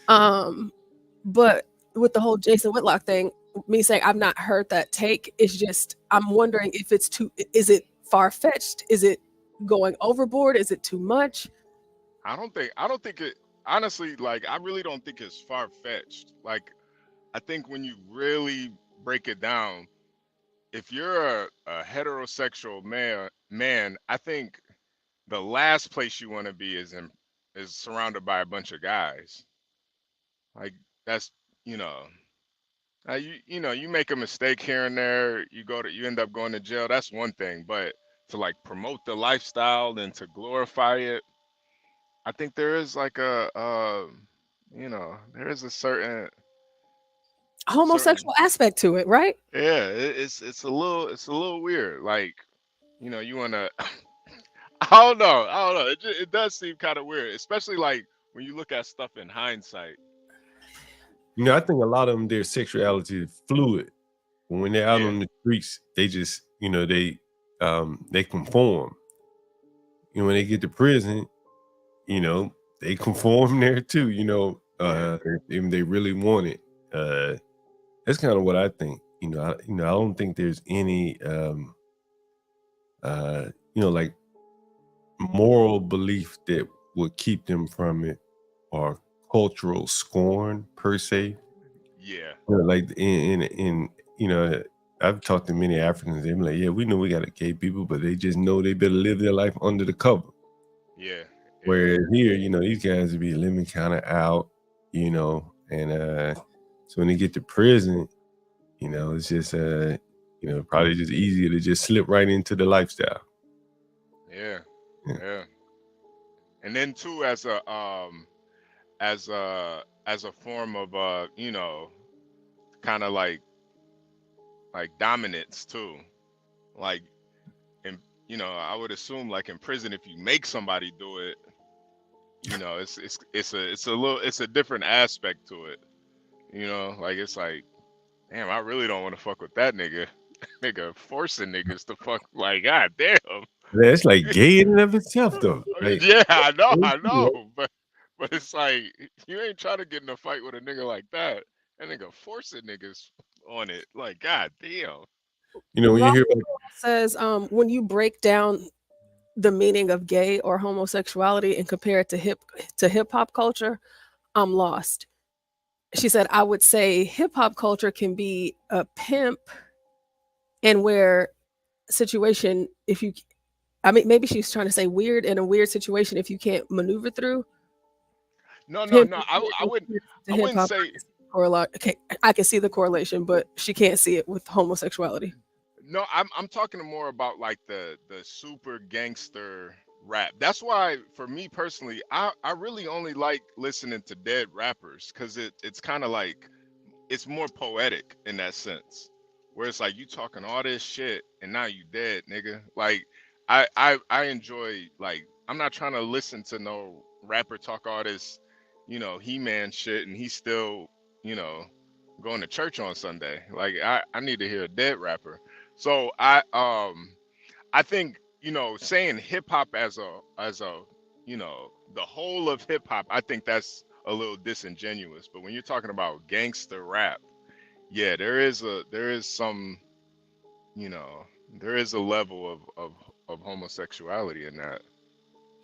But with the whole Jason Whitlock thing, me saying I've not heard that take, is just, I'm wondering if it's is it far-fetched? Is it going overboard? Is it too much? I don't think it, honestly, like, I really don't think it's far-fetched. Like, I think when you really break it down, if you're a heterosexual man, I think the last place you want to be is surrounded by a bunch of guys. Like, that's, you know, you know, you make a mistake here and there, you end up going to jail. That's one thing, but to like promote the lifestyle and to glorify it, I think there is like you know, there is a certain Homosexual aspect to it, right? yeah, it's a little weird. Like, you know, you wanna I don't know. It does seem kind of weird, especially like when you look at stuff in hindsight. You know, I think a lot of them, their sexuality is fluid. When they're out on the streets, they just, you know, they conform. You know, when they get to prison, you know, they conform there too. You know, if they really want it. That's kind of what I think. You know, I don't think there's any, you know, like moral belief that would keep them from it, or cultural scorn per se. Yeah. You know, like in you know, I've talked to many Africans. They're like, yeah, we know we got gay people, but they just know they better live their life under the cover. Yeah. Whereas here, you know, these guys would be living kind of out, you know, and so when they get to prison, you know, it's just you know, probably just easier to just slip right into the lifestyle. Yeah. And then too, as a form of you know, kind of like dominance too. Like, and you know, I would assume like in prison, if you make somebody do it, you know, it's a different aspect to it. You know, like it's like, damn, I really don't want to fuck with that nigga. Nigga forcing niggas to fuck, like, god damn. Yeah, it's like gay in and of itself though. Like, Yeah, I know, but it's like you ain't trying to get in a fight with a nigga like that. That nigga forcing niggas on it, like, god damn. You know, when you hear about says when you break down the meaning of gay or homosexuality and compare it to hip hop culture, I'm lost. She said, I would say hip hop culture can be a pimp and where situation, if you, I mean, maybe she's trying to say weird, in a weird situation if you can't maneuver through. No, him I wouldn't hip-hop, say okay, I can see the correlation, but she can't see it with homosexuality. no. I'm talking more about like the super gangster rap. That's why for me personally, I really only like listening to dead rappers because it's kind of like it's more poetic in that sense. Where it's like you talking all this shit and now you dead, nigga. Like I enjoy, like, I'm not trying to listen to no rapper talk all this, He-Man shit and he's still, going to church on Sunday. Like I need to hear a dead rapper. So I think, saying hip hop as a the whole of hip hop, I think that's a little disingenuous. But when you're talking about gangster rap, yeah, there is some, there is a level of homosexuality in that.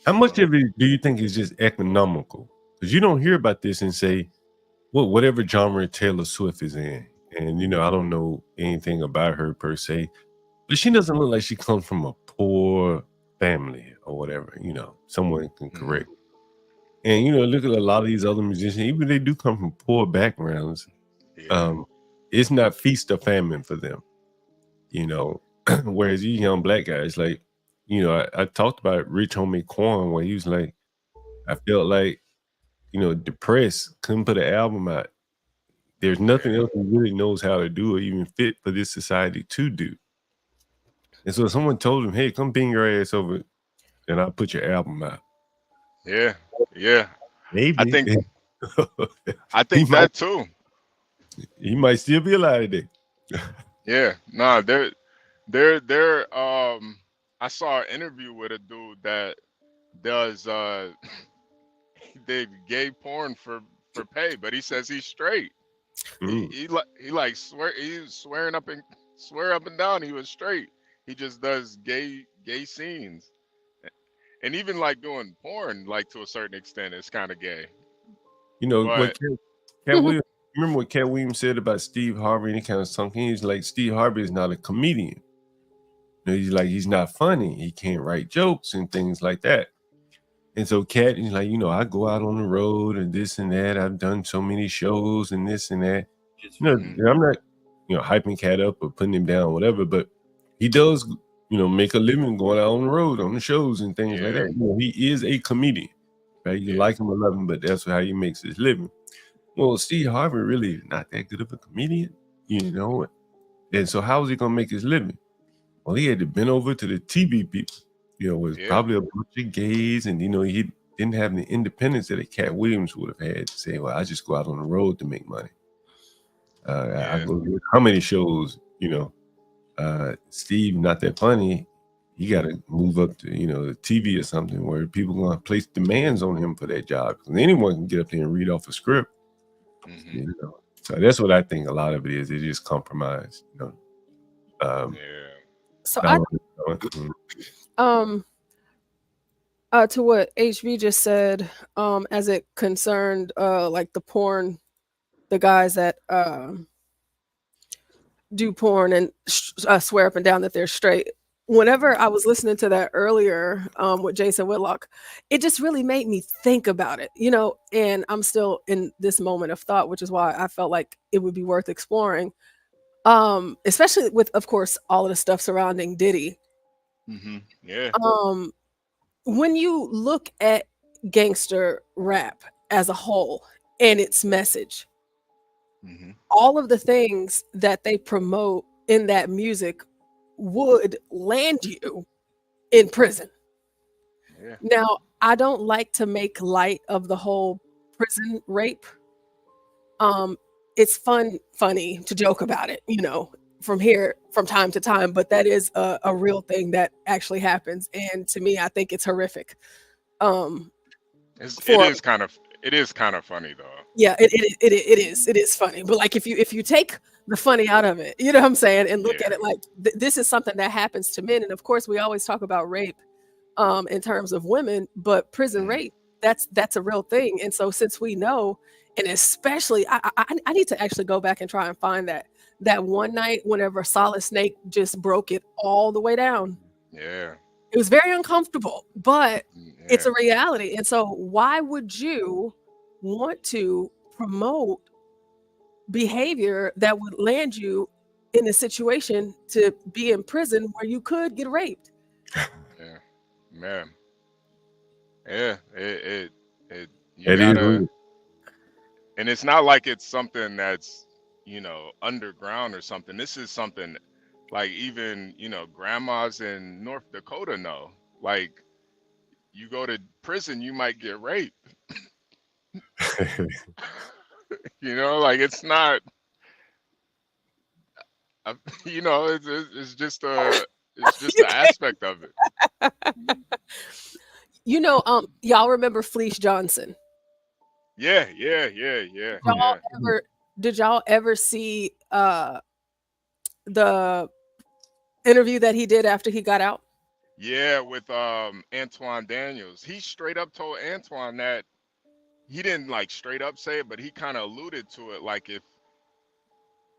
How much of it do you think is just economical? Because you don't hear about this and say, well, whatever genre Taylor Swift is in, and I don't know anything about her per se, but she doesn't look like she comes from a poor family or whatever. Someone can correct. And look at a lot of these other musicians, even if they do come from poor backgrounds. It's not feast or famine for them. Whereas you young black guys, like, I talked about Rich Homie Quan, where he was like, I felt like, depressed, couldn't put an album out. There's nothing else he really knows how to do or even fit for this society to do. And so someone told him, hey, come bring your ass over and I'll put your album out. Yeah. Maybe. I think that too. He might still be alive today. Yeah. Nah, they're I saw an interview with a dude that does they gay porn for pay, but he says he's straight. He swear up and down he was straight. He just does gay scenes. And even like doing porn, like to a certain extent, it's kind of gay. What Cat Williams, remember what Cat Williams said about Steve Harvey, and he kind of sunk in. He's like, Steve Harvey is not a comedian. He's not funny. He can't write jokes and things like that. And so Cat is like, I go out on the road and this and that. I've done so many shows and this and that. I'm not, hyping Cat up or putting him down, whatever, but he does, make a living going out on the road, on the shows and things like that. He is a comedian, right? You like him or love him, but that's how he makes his living. Well, Steve Harvey really is not that good of a comedian, And so how is he going to make his living? Well, he had to bend over to the TV people, was probably a bunch of gays, and, he didn't have the independence that a Cat Williams would have had to say, well, I just go out on the road to make money. I go to how many shows, Steve, not that funny. He got to move up to, the TV or something where people going to place demands on him for that job. Because anyone can get up there and read off a script. So that's what I think a lot of it is. It's just compromise, So to what HV just said, as it concerned like the guys that do porn and swear up and down that they're straight. Whenever I was listening to that earlier with Jason Whitlock, it just really made me think about it, and I'm still in this moment of thought, which is why I felt like it would be worth exploring, especially with, of course, all of the stuff surrounding Diddy. Yeah. When you look at gangster rap as a whole and its message, all of the things that they promote in that music would land you in prison. Now, I don't like to make light of the whole prison rape. It's funny to joke about it, from time to time, but that is a real thing that actually happens. And to me, I think it's horrific. It is kind of funny though. Yeah, it is funny. But like if you take the funny out of it, you know what I'm saying, and look at it like this is something that happens to men. And of course, we always talk about rape in terms of women, but prison rape, that's a real thing. And so since we know, and especially I need to actually go back and try and find that one night whenever Solid Snake just broke it all the way down. Yeah. It was very uncomfortable, but it's a reality. And so why would you want to promote behavior that would land you in a situation to be in prison where you could get raped. Yeah, man. Yeah, it you It is gotta, real. and it's not like it's something that's, underground or something. This is something like even, grandmas in North Dakota know. Like, you go to prison, you might get raped. Like it's not, it's just the aspect of it. Y'all remember Fleece Johnson? Yeah. Did y'all ever see the interview that he did after he got out? Yeah, with Antoine Daniels. He straight up told Antoine that he didn't like straight up say it, but he kind of alluded to it. Like if,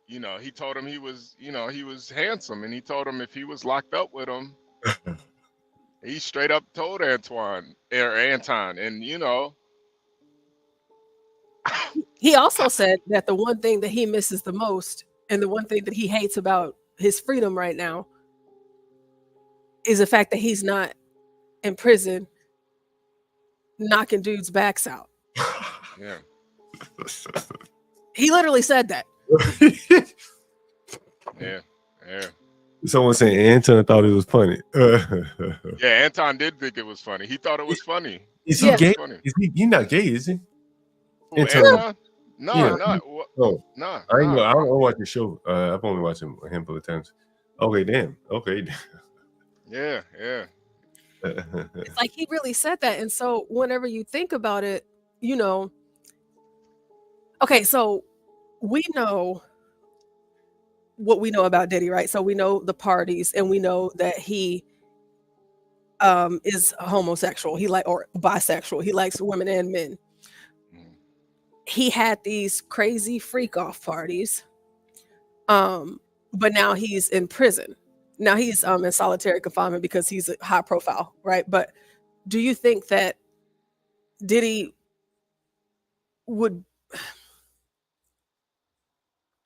he told him he was handsome, and he told him if he was locked up with him, he straight up told Anton, and He also said that the one thing that he misses the most and the one thing that he hates about his freedom right now is the fact that he's not in prison knocking dudes' backs out. Yeah. He literally said that. Yeah. Someone saying Anton thought it was funny. Yeah, Anton did think it was funny. He thought it was funny. Is he gay? He's not gay, is he? Who, Anton? No. I ain't know. I don't watch the show. I've only watched him a handful of times. Okay, damn. Yeah. It's like he really said that. And so whenever you think about it, okay, so we know what we know about Diddy, right? So we know the parties, and we know that he is homosexual. Or bisexual. He likes women and men. He had these crazy freak off parties. But now he's in prison. Now he's in solitary confinement because he's a high profile, right? But do you think that Diddy would,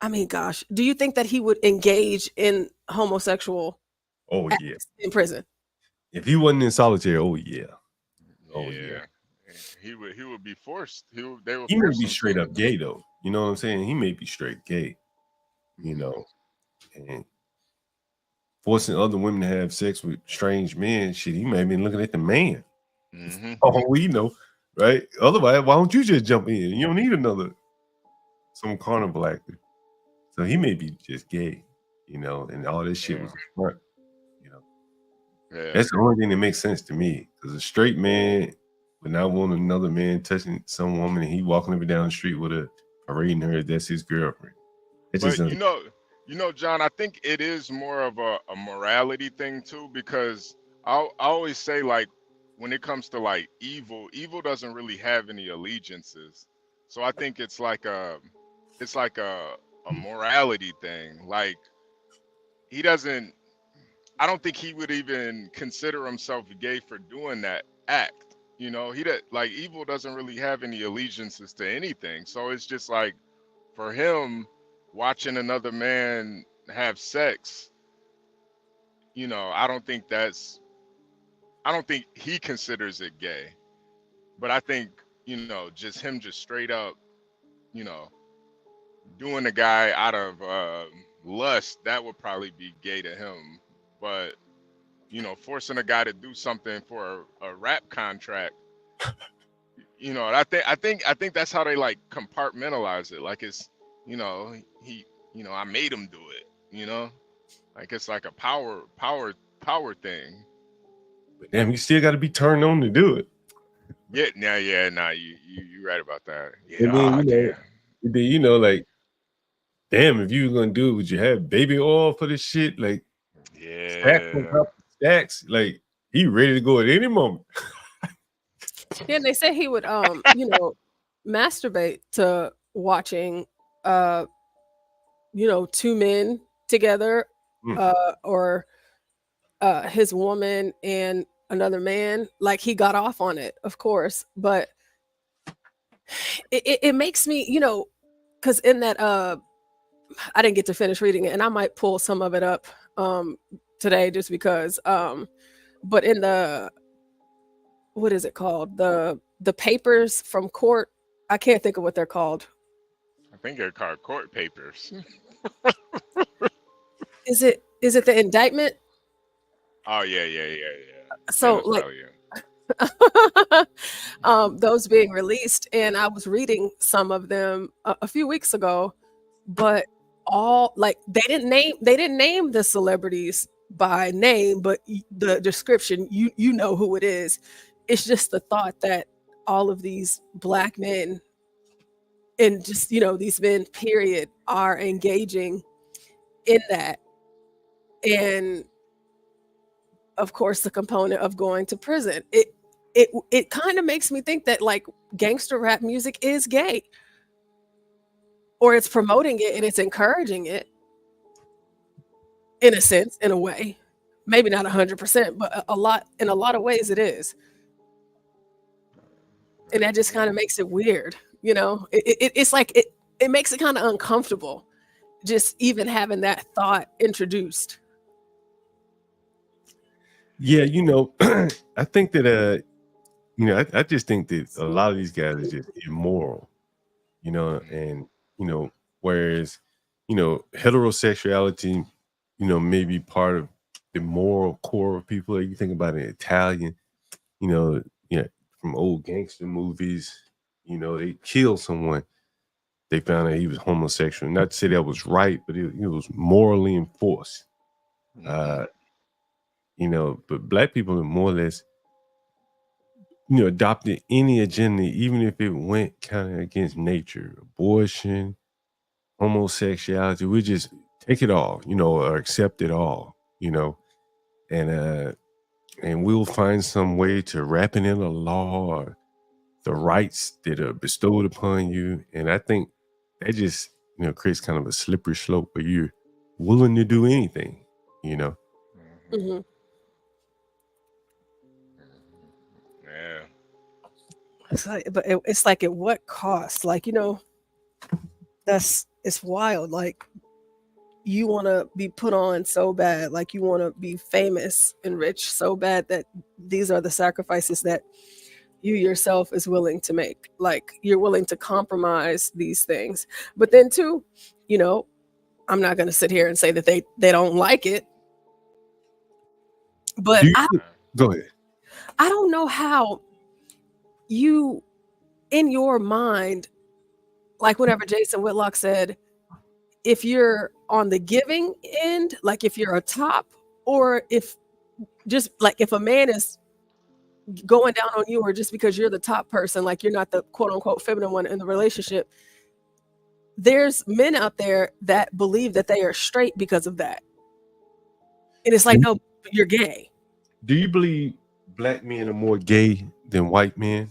do you think that he would engage in homosexual acts in prison? If he wasn't in solitary, yeah. He would be forced. He may be straight up gay though. You know what I'm saying? He may be straight gay. And forcing other women to have sex with strange men, shit, he may have been looking at the man. Mm-hmm. Oh, we know, right? Otherwise, why don't you just jump in? You don't need some carnival actor. So he may be just gay, and all this shit was smart. That's the only thing that makes sense to me. Because a straight man would not want another man touching some woman, and he walking up and down the street with her, parading her, that's his girlfriend. But John, I think it is more of a morality thing too, because I always say, like, when it comes to like evil doesn't really have any allegiances. So I think it's like a morality thing. Like, I don't think he would even consider himself gay for doing that act. Evil doesn't really have any allegiances to anything. So it's just like, for him, watching another man have sex, I don't think he considers it gay. But I think, just him just straight up, doing a guy out of lust, that would probably be gay to him. But, forcing a guy to do something for a rap contract, I think that's how they like compartmentalize it. Like it's, I made him do it, like it's like a power thing. But damn, you still got to be turned on to do it. Yeah, you right about that. Yeah, like, damn, if you were gonna do it, would you have baby oil for this shit? Like, stacks, like he ready to go at any moment. Yeah, and they say he would, masturbate to watching, two men together, or his woman and another man. Like, he got off on it, of course, but it makes me, because in that I didn't get to finish reading it, and I might pull some of it up today just because. But in the, what is it called? The papers from court. I can't think of what they're called. I think they're called court papers. Is it the indictment? Oh yeah. So those being released, and I was reading some of them a few weeks ago, but all they didn't name the celebrities by name, but the description, you know who it is. It's just the thought that all of these Black men, and just these men period, are engaging in that. And of course the component of going to prison, it kind of makes me think that gangster rap music is gay, or it's promoting it and it's encouraging it in a sense, in a way, maybe not 100%, but in a lot of ways it is. And that just kind of makes it weird. It's like it makes it kind of uncomfortable just even having that thought introduced. Yeah, I think that I just think that a lot of these guys are just immoral, and whereas heterosexuality, may be part of the moral core of people. Like you think about an Italian, from old gangster movies, they killed someone, they found out he was homosexual. Not to say that was right, but it was morally enforced. But Black people are more or less, adopted any agenda, even if it went kind of against nature, abortion, homosexuality. We just take it all, or accept it all, and we'll find some way to wrap it in a law or the rights that are bestowed upon you. And I think that just, creates kind of a slippery slope where you're willing to do anything, Mm-hmm. Yeah. It's like at what cost? It's wild. You want to be put on so bad, you want to be famous and rich so bad that these are the sacrifices that you yourself is willing to make. You're willing to compromise these things. But then too, I'm not going to sit here and say that they don't like it. But go ahead. I don't know how you, in your mind, whenever Jason Whitlock said, if you're on the giving end, if you're a top, or if a man is going down on you, or just because you're the top person, you're not the quote unquote feminine one in the relationship, there's men out there that believe that they are straight because of that. And it's no, you're gay. Do you believe Black men are more gay than white men?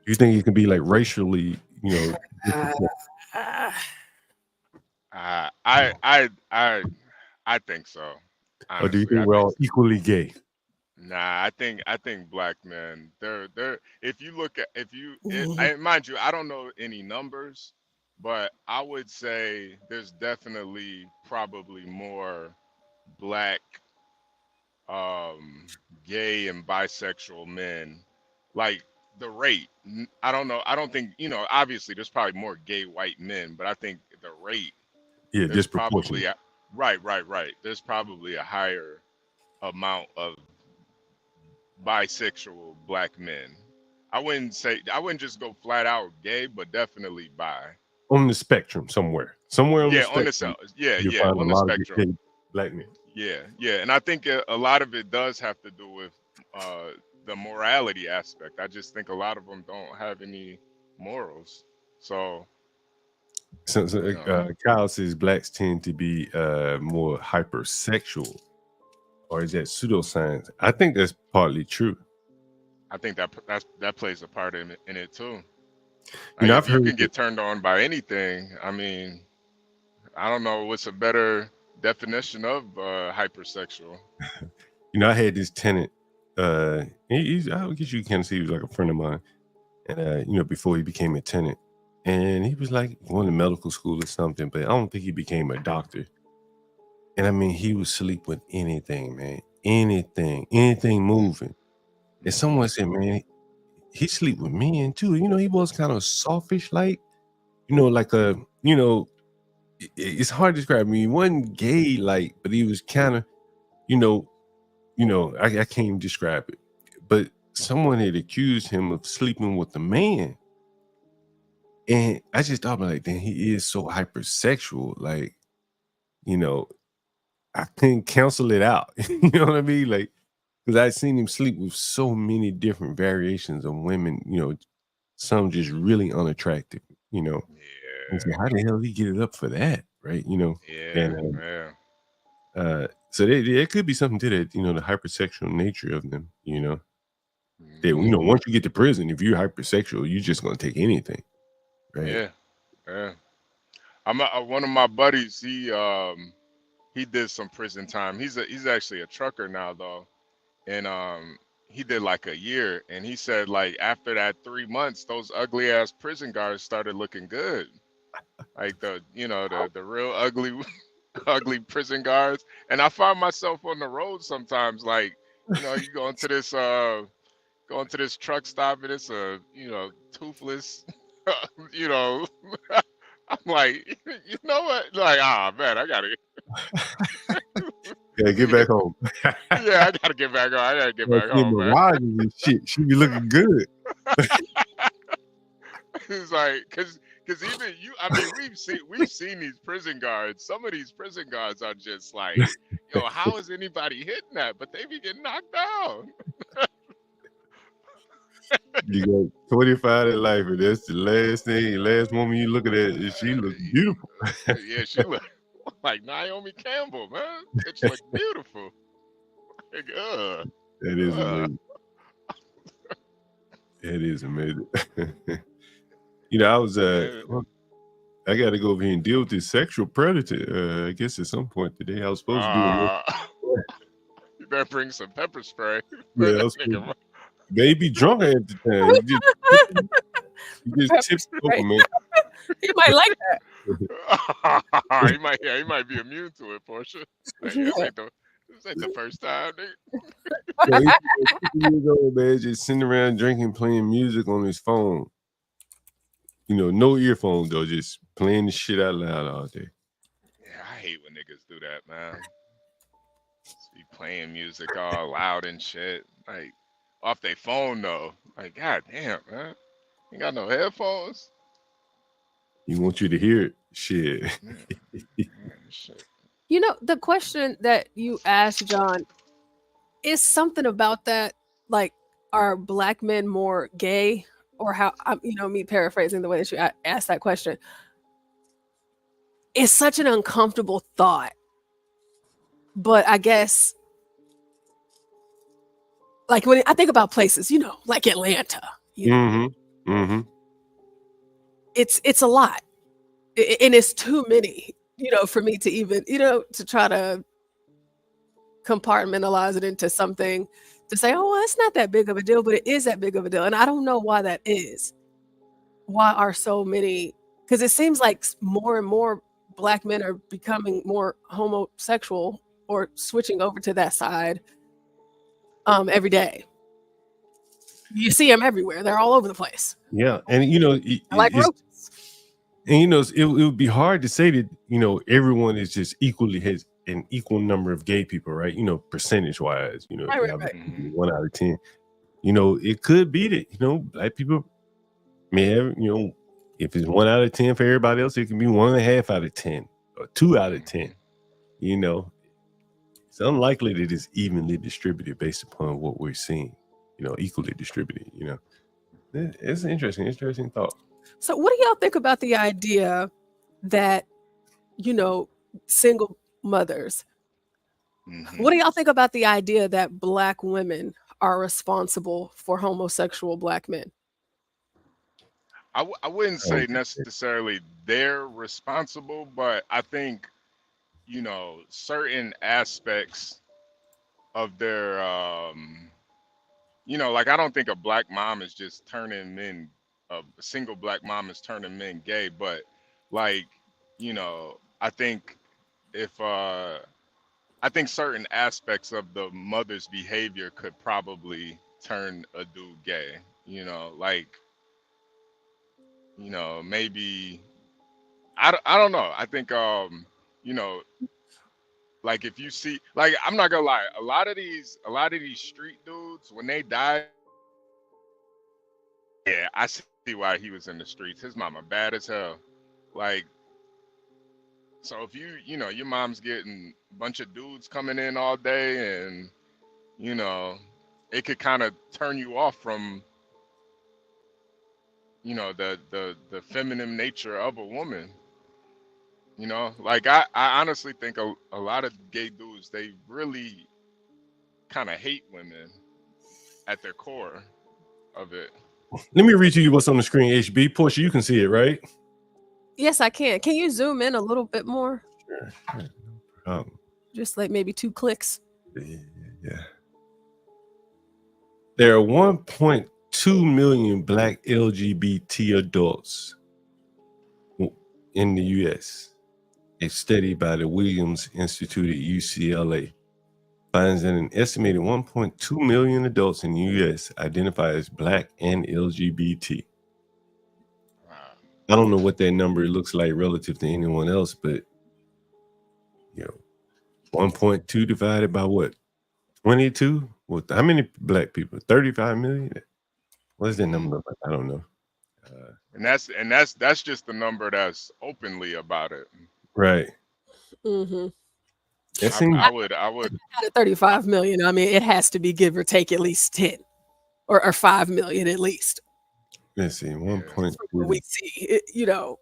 Do you think it can be racially, I think so. Honestly. Or do you think we're all equally gay? Nah, I think Black men, they're if you look at mind you, I don't know any numbers, but I would say there's definitely probably more Black gay and bisexual men. The rate, I don't know. I don't think, obviously there's probably more gay white men, but I think the rate, disproportionate. Right. There's probably a higher amount of bisexual Black men. I wouldn't just go flat out gay, but definitely bi. On the spectrum somewhere on the spectrum. On the spectrum. Black men. Yeah, and I think a lot of it does have to do with the morality aspect. I just think a lot of them don't have any morals. So Kyle says Blacks tend to be more hypersexual, or is that pseudoscience? I think that's partly true. I think that plays a part in it too. I've heard you can get turned on by anything. I mean, I don't know what's a better definition of hypersexual. I had this tenant. I guess you can see he was like a friend of mine, and before he became a tenant. And he was like going to medical school or something, but I don't think he became a doctor. And I mean, he would sleep with anything, man. Anything moving. And someone said, man, he sleep with men too. He was kind of softish, like, like it's hard to describe. I mean, he wasn't gay, like, but he was kind of, I can't even describe it. But someone had accused him of sleeping with a man. And I just thought, like, damn, he is so hypersexual. Like, I couldn't cancel it out. You know what I mean? Like, because I'd seen him sleep with so many different variations of women, some just really unattractive, Yeah. And so how the hell did he get it up for that? Right. Yeah. And so there could be something to that, the hypersexual nature of them, that, once you get to prison, if you're hypersexual, you're just going to take anything. Right. Yeah. I'm one of my buddies. He did some prison time. He's actually a trucker now though, and he did like a year. And he said like after that 3 months, those ugly ass prison guards started looking good, like the real ugly prison guards. And I find myself on the road sometimes, like you go into this truck stop and it's a toothless. I'm like, you know what? Like, man, I gotta get back home. Yeah, I gotta get back home. I gotta get back home, man. And shit, she be looking good. It's like, cause even you, I mean, we've seen these prison guards. Some of these prison guards are just like, yo, how is anybody hitting that? But they be getting knocked down. You got 25 in life, and that's the last woman you looking at, and she looks beautiful. Yeah, she look like Naomi Campbell, man. She look beautiful. Like, That is amazing. That is amazing. I was I got to go over here and deal with this sexual predator. I guess at some point today I was supposed to do it. You better bring some pepper spray. Yeah, I was maybe drunk at the time. You just tips over, man. He might like that. he might be immune to it, Portia. Like, this ain't the first time. Yeah, he's 50 years old, man, just sitting around drinking, playing music on his phone. No earphones though, just playing the shit out loud all day. Yeah, I hate when niggas do that, man. Just be playing music all loud and shit. Like, off their phone though. Like, god damn, man. You got no headphones? He wants you to hear it. Shit. Shit. The question that you asked, John, is something about that. Like, are black men more gay? Or how, me paraphrasing the way that you asked that question. It's such an uncomfortable thought. But I guess, like when I think about places, like Atlanta, it's a lot. And it's too many, for me to even, to try to compartmentalize it into something to say, oh, well, it's not that big of a deal, but it is that big of a deal. And I don't know why that is. Why are so many? Because it seems like more and more black men are becoming more homosexual or switching over to that side every day. You see them everywhere. They're all over the place. Yeah. And, like and, it would be hard to say that, everyone is just has an equal number of gay people, right? Percentage wise, right. 1 out of 10. It could be that, black people may have, if it's 1 out of 10 for everybody else, it can be 1.5 out of 10 or 2 out of 10. It's unlikely that it's evenly distributed based upon what we're seeing, equally distributed, It's an interesting thought. So what do y'all think about the idea that, single mothers, what do y'all think about the idea that black women are responsible for homosexual black men? I wouldn't say necessarily they're responsible, but I think, certain aspects of their, like, I don't think a black mom is just turning men a single black mom is turning men gay, but like, you know, I think I think certain aspects of the mother's behavior could probably turn a dude gay, you know, like, you know, maybe I don't know. I think you know, like if you see, like, I'm not gonna lie, a lot of these street dudes, when they die, yeah, I see why he was in the streets. His mama bad as hell. Like, so if you know, your mom's getting a bunch of dudes coming in all day, and you know, it could kind of turn you off from, you know, the feminine nature of a woman. You know, like I honestly think a lot of gay dudes, they really kind of hate women at their core of it. Let me read to you what's on the screen, HB. Portia, you can see it, right? Yes, I can. Can you zoom in a little bit more? Sure. Just like maybe 2 clicks. Yeah. There are 1.2 million black LGBT adults in the U.S. A study by the Williams Institute at UCLA finds that an estimated 1.2 million adults in the U.S. identify as black and LGBT. I don't know what that number looks like relative to anyone else, but you know, 1.2 divided by what? 22? Well, how many black people? 35 million? What's that number? I don't know. And that's just the number that's openly about it. Right. Mm-hmm. I would. Out of 35 million, I mean, it has to be give or take at least 10 or 5 million at least. Let's see, 1.2. We see, you know,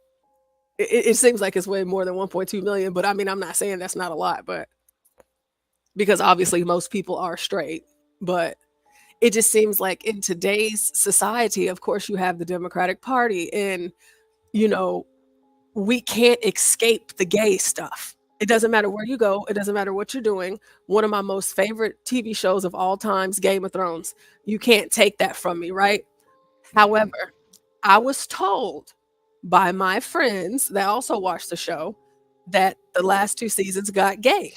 it seems like it's way more than 1.2 million, but I mean, I'm not saying that's not a lot, but because obviously most people are straight, but it just seems like in today's society, of course, you have the Democratic Party, and, you know, we can't escape the gay stuff. It doesn't matter where you go. It doesn't matter what you're doing. One of my most favorite TV shows of all times, Game of Thrones. You can't take that from me, right? However, I was told by my friends that also watched the show that the last 2 seasons got gay.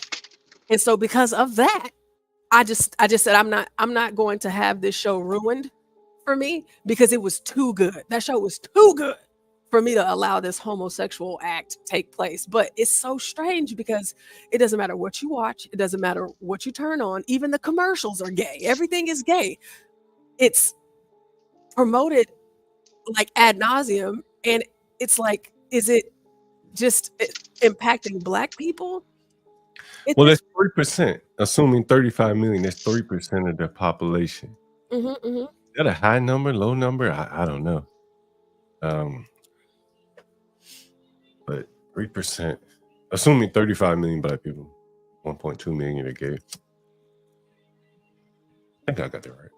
And so because of that, I just said I'm not going to have this show ruined for me because it was too good. That show was too good for me to allow this homosexual act take place. But it's so strange because it doesn't matter what you watch. It doesn't matter what you turn on. Even the commercials are gay. Everything is gay. It's promoted like ad nauseum. And it's like, is it just impacting black people? Well, that's 3%. Assuming 35 million, that's 3% of the population. Is that a high number, low number? I don't know. But 3%, assuming 35 million black people, 1.2 million are gay. I think I got that right.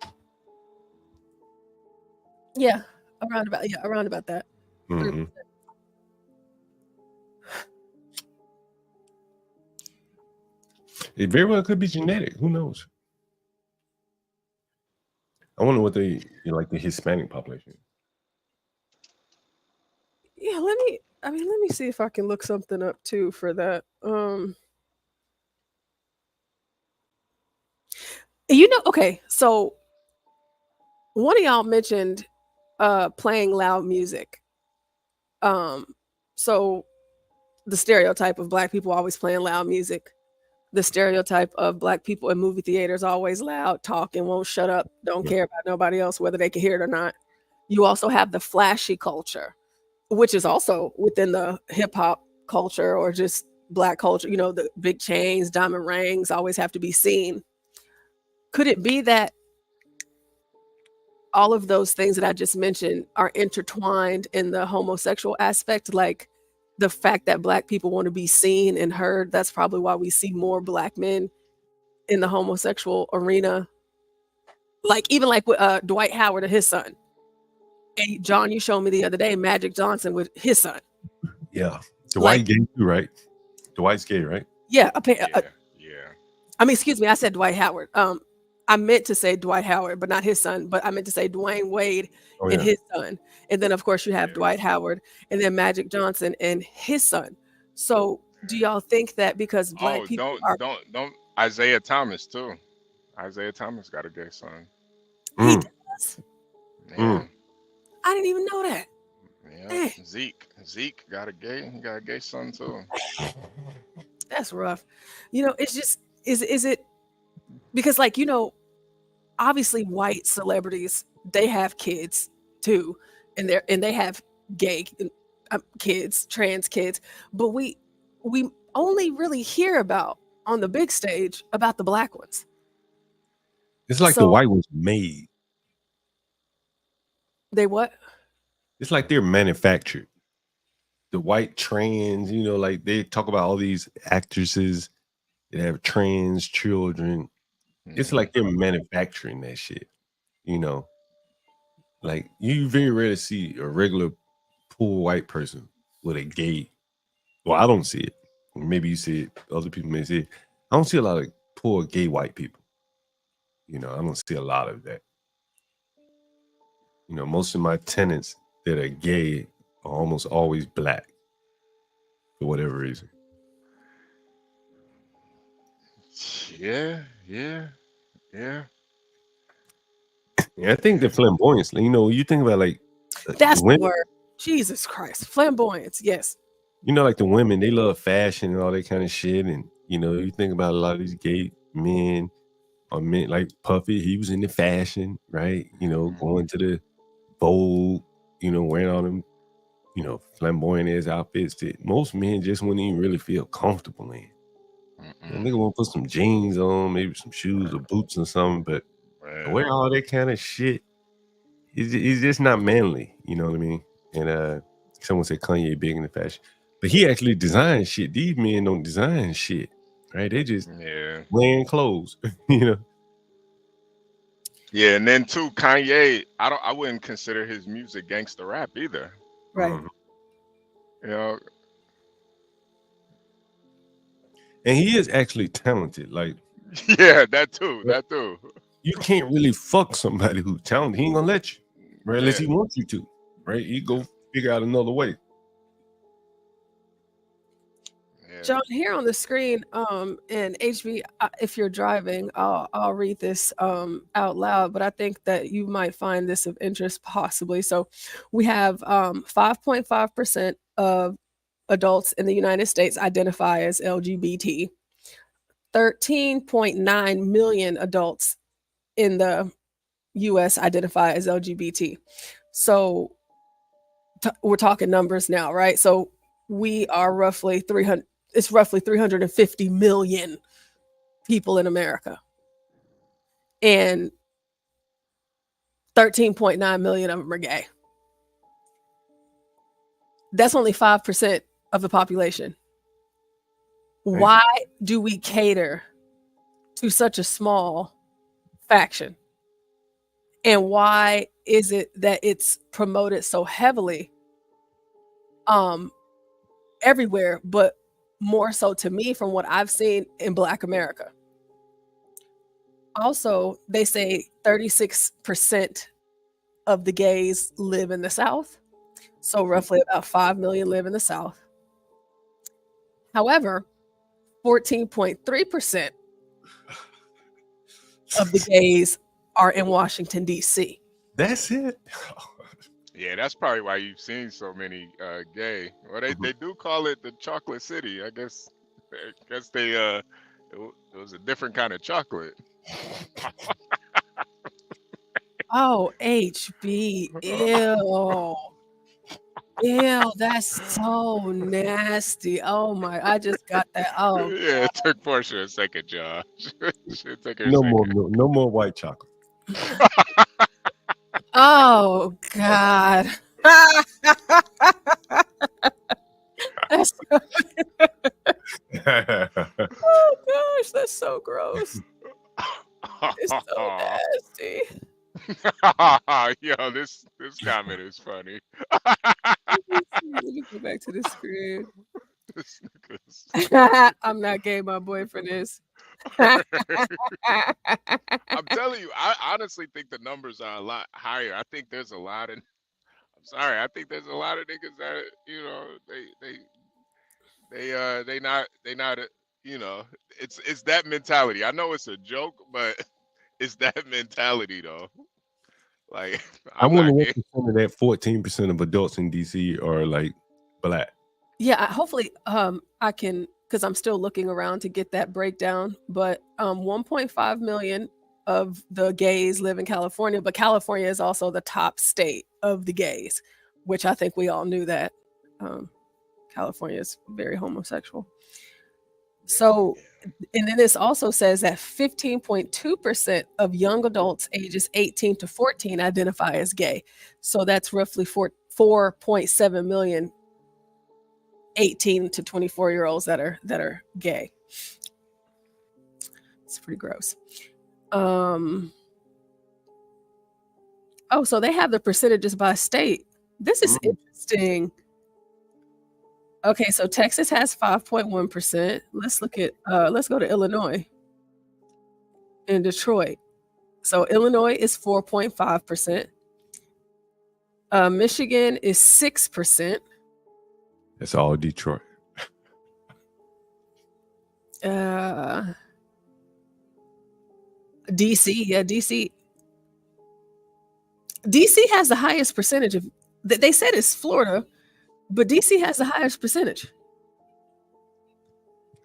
Yeah, around about that. Mm-hmm. It very well could be genetic. Who knows? I wonder what they like the Hispanic population. Yeah, let me see if I can look something up too for that. You know, okay, so one of y'all mentioned playing loud music. So the stereotype of black people always playing loud music. The stereotype of black people in movie theaters always loud, talk and won't shut up, don't care about nobody else, whether they can hear it or not. You also have the flashy culture, which is also within the hip hop culture or just black culture. You know, the big chains, diamond rings always have to be seen. Could it be that all of those things that I just mentioned are intertwined in the homosexual aspect? Like the fact that black people want to be seen and heard, that's probably why we see more black men in the homosexual arena. Like even like with Dwight Howard and his son. And John, you showed me the other day, Magic Johnson with his son. Yeah. Dwight gay too, right? Dwight's gay, right? Yeah. Yeah. I mean, excuse me, I said Dwight Howard. I I meant to say Dwight Howard, but not his son. But I meant to say Dwayne Wade and his son. And then, of course, you have Dwight Howard and then Magic Johnson and his son. So do y'all think that because black people don't Isaiah Thomas too. Isaiah Thomas got a gay son. He does? Yeah. I didn't even know that. Yeah. Zeke got a gay son too. That's rough. You know, it's just is it because, like, you know, obviously white celebrities, they have kids too, and they have gay kids, trans kids, but we only really hear about on the big stage about the black ones. It's like the white ones made. They what? It's like they're manufactured. The white trans, you know, like they talk about all these actresses that have trans children. It's like they're manufacturing that shit, you know. Like you very rarely see a regular poor white person with a gay. Well, I don't see it. Maybe you see it. Other people may see it. I don't see a lot of poor gay white people. You know, I don't see a lot of that. You know, most of my tenants that are gay are almost always black for whatever reason. Yeah. Yeah, I think the flamboyance, you know, you think about like that's the word. Jesus Christ. Flamboyance, yes. You know, like the women, they love fashion and all that kind of shit. And, you know, you think about a lot of these gay men or men like Puffy, he was into fashion, right? You know, going to the Vogue, you know, wearing all them, you know, flamboyant ass outfits that most men just wouldn't even really feel comfortable in. And nigga want to put some jeans on, maybe some shoes or boots or something, but wear all that kind of shit, he's just not manly, you know what I mean? And someone said Kanye big into fashion, but he actually designs shit. These men don't design shit, right? They just wearing clothes, you know. Yeah, and then too, Kanye, I wouldn't consider his music gangster rap either. Right. You know. And he is actually talented. Like, yeah, that too. You can't really fuck somebody who's talented. He ain't gonna let you, right? Unless he wants you to, right? You go figure out another way. John, here on the screen, and HB, if you're driving, I'll read this out loud, but I think that you might find this of interest possibly. So we have 5.5% of adults in the United States identify as LGBT. 13.9 million adults in the US identify as LGBT. So we're talking numbers now, right? So we are roughly 350 million people in America. And 13.9 million of them are gay. That's only 5% of the population. Why do we cater to such a small faction? And why is it that it's promoted so heavily everywhere, but more so to me from what I've seen in Black America? Also, they say 36% of the gays live in the South. So roughly about 5 million live in the South. However, 14.3% of the gays are in Washington, D.C. That's it? Yeah, that's probably why you've seen so many gay. Well, they do call it the chocolate city. I guess they it was a different kind of chocolate. Oh, HB. Ew. Ew, that's so nasty. Oh my, I just got that. Oh yeah, it took Portia a second, Josh. No more white chocolate. Oh God. That's so oh gosh, that's so gross. It's so nasty. Yo, this comment is funny. Let me go back to the screen. I'm not gay, my boyfriend is. I'm telling you, I honestly think the numbers are a lot higher. I think there's a lot of. I'm sorry, I think there's a lot of niggas that they not it's that mentality. I know it's a joke, but it's that mentality though. Like I I'm wonder not what gay. percent of that 14% of adults in DC are like black. Yeah, hopefully I can, because I'm still looking around to get that breakdown, but 1.5 million of the gays live in California, but California is also the top state of the gays, which I think we all knew that. California is very homosexual. So, and then this also says that 15.2% of young adults ages 18 to 14 identify as gay. So that's roughly 4.7 million 18 to 24-year-olds that are gay. It's pretty gross. Oh, so they have the percentages by state. This is interesting. Okay, so Texas has 5.1%. Let's look at let's go to Illinois and Detroit. So Illinois is 4.5%. Michigan is 6%. That's all Detroit. DC, yeah, DC has the highest percentage of. They said it's Florida, but DC has the highest percentage.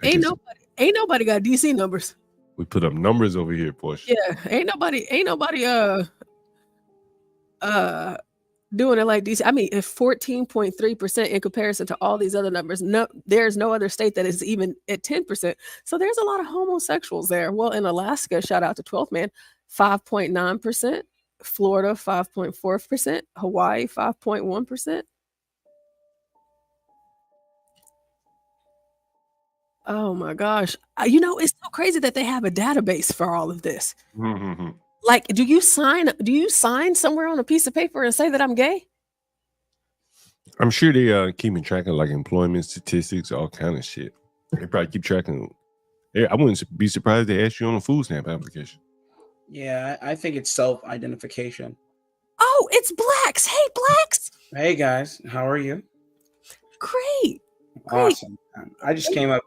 Ain't nobody got DC numbers. We put up numbers over here, Porsche. Yeah, ain't nobody doing it like DC. I mean, if 14.3% in comparison to all these other numbers, no, there's no other state that is even at 10%. So there's a lot of homosexuals there. Well, in Alaska, shout out to 12th Man, 5.9%, Florida 5.4%, Hawaii 5.1%. Oh my gosh. It's so crazy that they have a database for all of this. Mm-hmm. Like, do you sign somewhere on a piece of paper and say that I'm gay? I'm sure they keeping track of like employment statistics, all kind of shit. They probably keep tracking. I wouldn't be surprised they ask you on a food stamp application. Yeah, I think it's self-identification. Oh, it's blacks. Hey, blacks. Hey guys, how are you? Great. Awesome. I just came up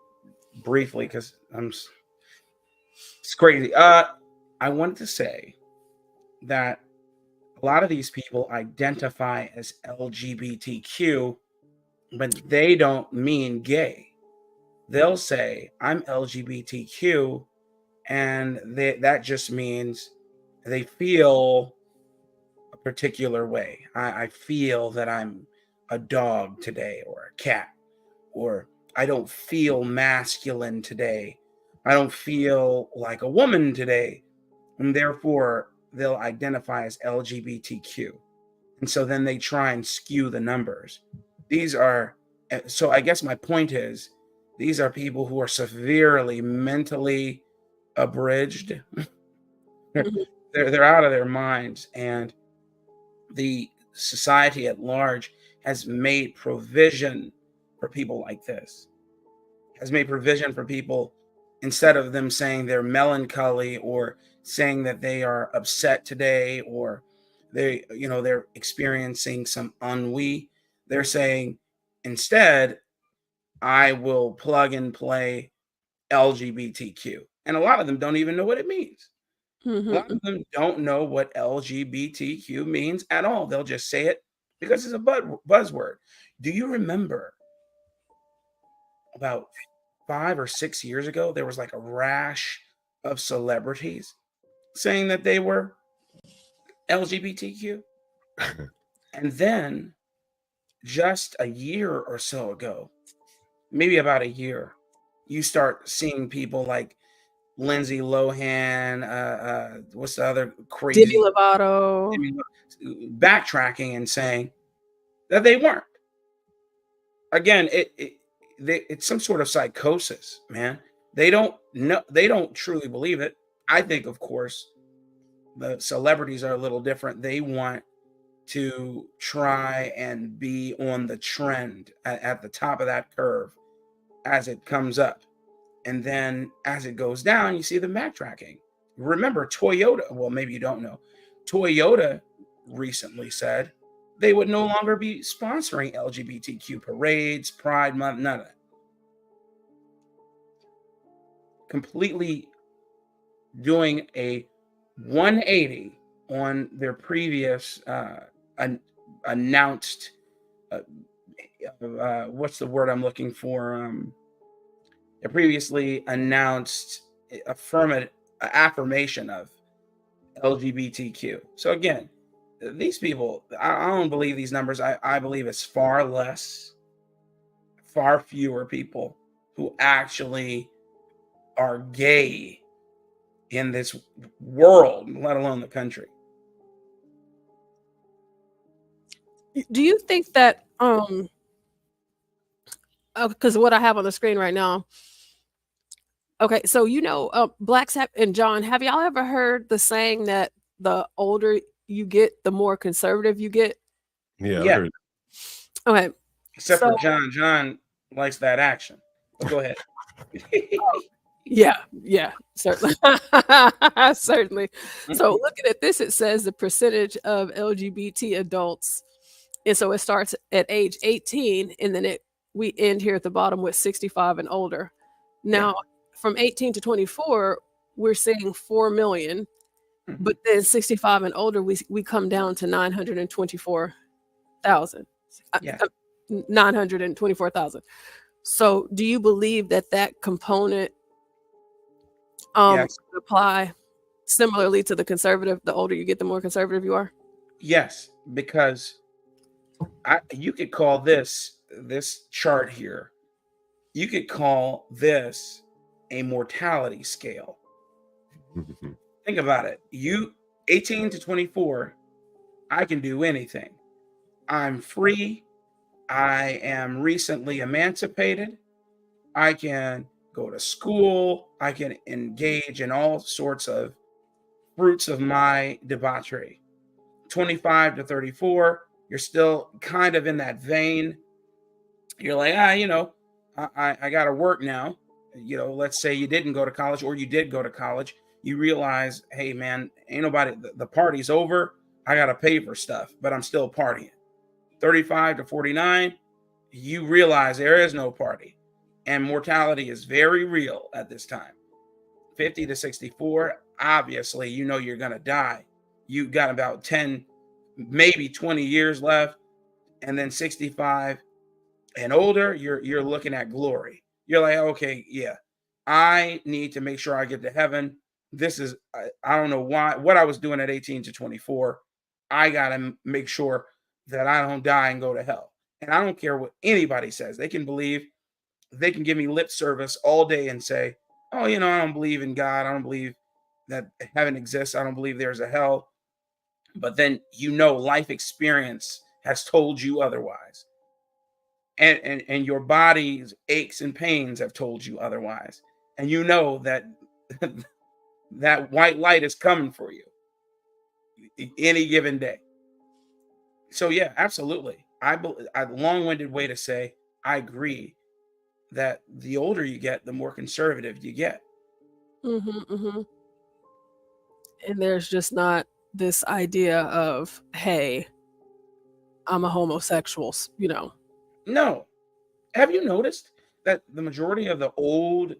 briefly because it's crazy. I wanted to say that a lot of these people identify as LGBTQ, but they don't mean gay. They'll say, I'm LGBTQ, and that just means they feel a particular way. I feel that I'm a dog today or a cat, or I don't feel masculine today. I don't feel like a woman today. And therefore, they'll identify as LGBTQ. And so then they try and skew the numbers. So I guess my point is, these are people who are severely mentally abridged. They're out of their minds. And the society at large has made provision for people like this. Has made provision for people, instead of them saying they're melancholy or saying that they are upset today, or they're experiencing some ennui, they're saying instead, I will plug and play LGBTQ. And a lot of them don't even know what it means. A lot of them don't know what LGBTQ means at all. They'll just say it because it's a buzzword. Do you remember about 5 or 6 years ago, there was like a rash of celebrities saying that they were LGBTQ? And then just a year or so ago, maybe about a year, you start seeing people like Lindsay Lohan, what's the other crazy? Demi Lovato. Backtracking and saying that they weren't. Again, it's some sort of psychosis, man. They don't know. They don't truly believe it. I think, of course, the celebrities are a little different. They want to try and be on the trend at the top of that curve as it comes up. And then as it goes down, you see the backtracking. Remember, Toyota, well, maybe you don't know, Toyota recently said they would no longer be sponsoring LGBTQ parades, Pride Month, none of that. Completely doing a 180 on their previous announced, what's the word I'm looking for? A previously announced affirmation of LGBTQ. So again, these people, I don't believe these numbers. I believe it's far fewer people who actually are gay in this world, let alone the country. Do you think that because what I have on the screen right now, okay, so blacks and John, have y'all ever heard the saying that the older you get, the more conservative you get? Yeah, Yeah. I heard. Okay. Except for John. John likes that action. But go ahead. Yeah, certainly. Certainly. So looking at this, it says the percentage of LGBT adults. And so it starts at age 18, and then we end here at the bottom with 65 and older. Now, from 18 to 24, we're seeing 4 million. But then 65 and older, we come down to 924,000. 924,000. So do you believe that component apply similarly to the conservative? The older you get, the more conservative you are? Yes, because you could call this chart here, you could call this a mortality scale. Think about it. You 18 to 24, I can do anything. I'm free. I am recently emancipated. I can go to school. I can engage in all sorts of fruits of my debauchery. 25 to 34, you're still kind of in that vein. You're like, I got to work now. Let's say you didn't go to college, or you did go to college. You realize, hey, man, ain't nobody, the party's over. I got to pay for stuff, but I'm still partying. 35 to 49, you realize there is no party, and mortality is very real at this time. 50 to 64, obviously, you're going to die. You got about 10, maybe 20 years left. And then 65 and older, you're looking at glory. You're like, okay, yeah, I need to make sure I get to heaven. This is, I don't know what I was doing at 18 to 24. I got to make sure that I don't die and go to hell. And I don't care what anybody says. They can give me lip service all day and say, oh, I don't believe in God. I don't believe that heaven exists. I don't believe there's a hell. But then, life experience has told you otherwise. And your body's aches and pains have told you otherwise. And that that white light is coming for you any given day. So yeah, absolutely. A long-winded way to say I agree that the older you get, the more conservative you get. And there's just not this idea of, hey, I'm a homosexual, No. Have you noticed that the majority of the old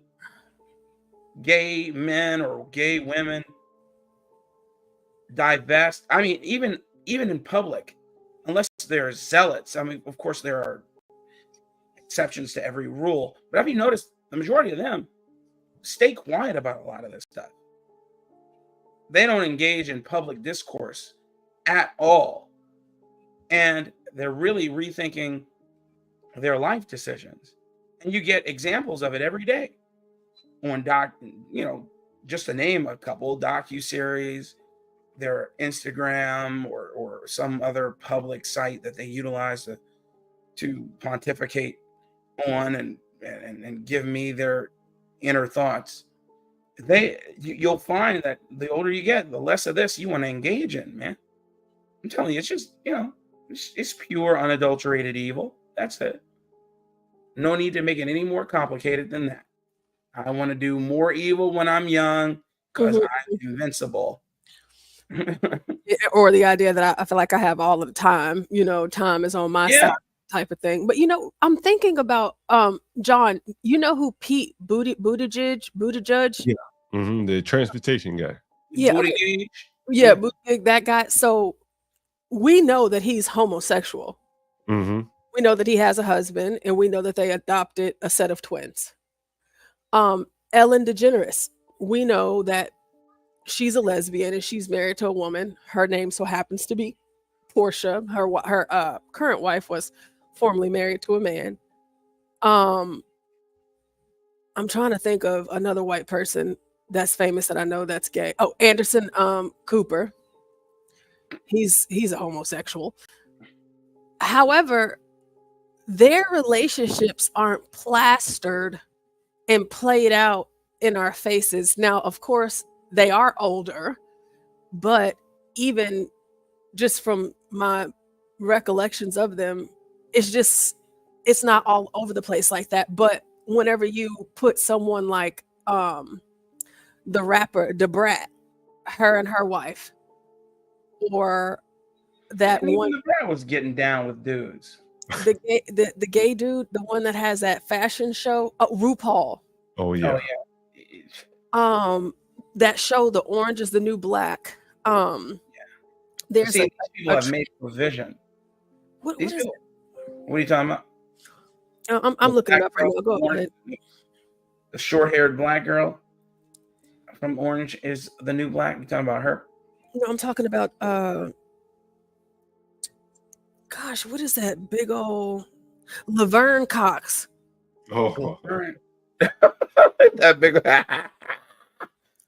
gay men or gay women divest? I mean, even in public, unless they're zealots. I mean, of course, there are exceptions to every rule. But have you noticed the majority of them stay quiet about a lot of this stuff? They don't engage in public discourse at all. And they're really rethinking their life decisions. And you get examples of it every day on just to name a couple, docuseries, their Instagram or some other public site that they utilize to pontificate on and give me their inner thoughts. You'll find that the older you get, the less of this you want to engage in, man. I'm telling you, it's just, it's pure unadulterated evil. That's it. No need to make it any more complicated than that. I want to do more evil when I'm young because I'm invincible. Or the idea that I feel like I have all of the time, time is on my side type of thing. But I'm thinking about John, you know who Pete Buttigieg? Yeah. The transportation guy. Yeah. Okay. Yeah, that guy. So we know that he's homosexual. We know that he has a husband, and we know that they adopted a set of twins. Ellen DeGeneres, we know that she's a lesbian and she's married to a woman. Her name so happens to be Portia. Her current wife was formerly married to a man. I'm trying to think of another white person that's famous that I know that's gay. Oh, Anderson Cooper. He's a homosexual. However, their relationships aren't plastered and played out in our faces. Now, of course, they are older, but even just from my recollections of them, it's not all over the place like that. But whenever you put someone like the rapper Da Brat, her and her wife, or that one, Da Brat was getting down with dudes. The gay dude, the one that has that fashion show, RuPaul. Oh yeah. That show, The Orange is the New Black. There's these people have made provision. What are you talking about? I'm looking it up right now. Go ahead. The short-haired black girl from Orange is the New Black. You talking about her? No, I'm talking about gosh, what is that big old Laverne Cox? Oh, that big.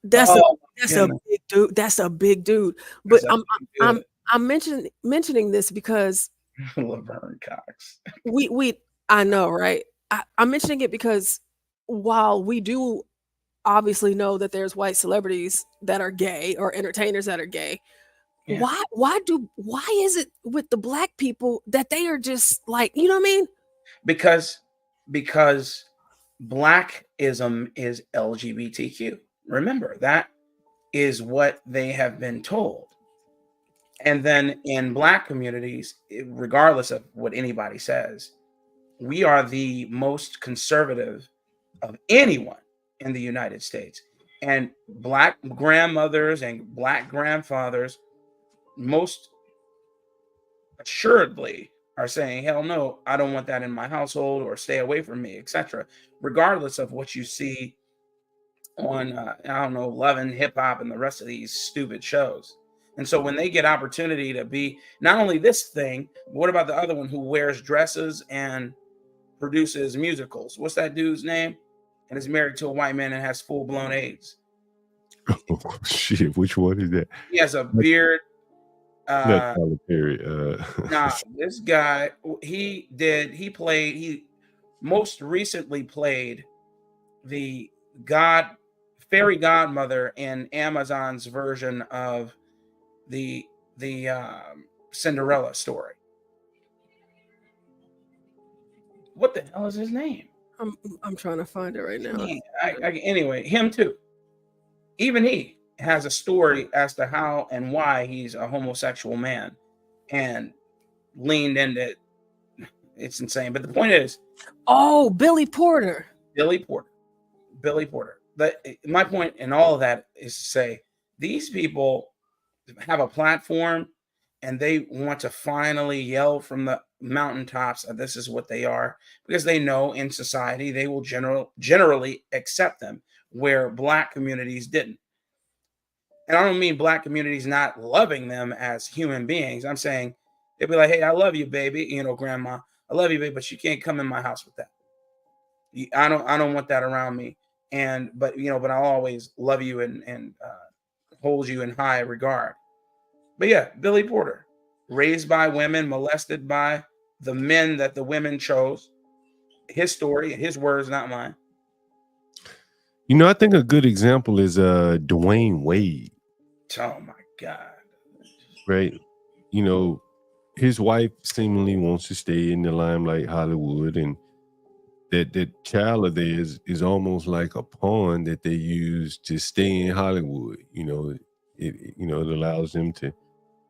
That's a big dude. That's a big dude. But I'm mentioning this because Laverne Cox. I know, right? I'm mentioning it because while we do obviously know that there's white celebrities that are gay or entertainers that are gay, why is it with the black people that they are just like, you know what I mean? Because blackism is LGBTQ. Remember, that is what they have been told. And then in black communities, regardless of what anybody says, we are the most conservative of anyone in the United States. And black grandmothers and black grandfathers most assuredly are saying, hell no, I don't want that in my household, or stay away from me, etc. Regardless of what you see on, Love and Hip Hop and the rest of these stupid shows. And so when they get opportunity to be not only this thing, but what about the other one who wears dresses and produces musicals? What's that dude's name? And is married to a white man and has full-blown AIDS. Oh, shit, which one is that? He has a beard. Not Tyler Perry. This guy, he most recently played the fairy godmother in Amazon's version of the Cinderella story. What the hell is his name? I'm trying to find it right now. Anyway, him too. Even he has a story as to how and why he's a homosexual man, and leaned into it. It's insane. But the point is, Billy Porter. My point in all of that is to say these people have a platform and they want to finally yell from the mountaintops that this is what they are, because they know in society they will generally accept them, where black communities didn't. And I don't mean black communities not loving them as human beings. I'm saying they'd be like, hey, I love you, baby. Grandma, I love you, baby, but you can't come in my house with that. I don't want that around me. But I'll always love you and hold you in high regard. But yeah, Billy Porter, raised by women, molested by the men that the women chose. His story, his words, not mine. I think a good example is Dwayne Wade. Oh my God. Right. His wife seemingly wants to stay in the limelight, Hollywood, and that child of theirs is almost like a pawn that they use to stay in Hollywood. You know, it allows them to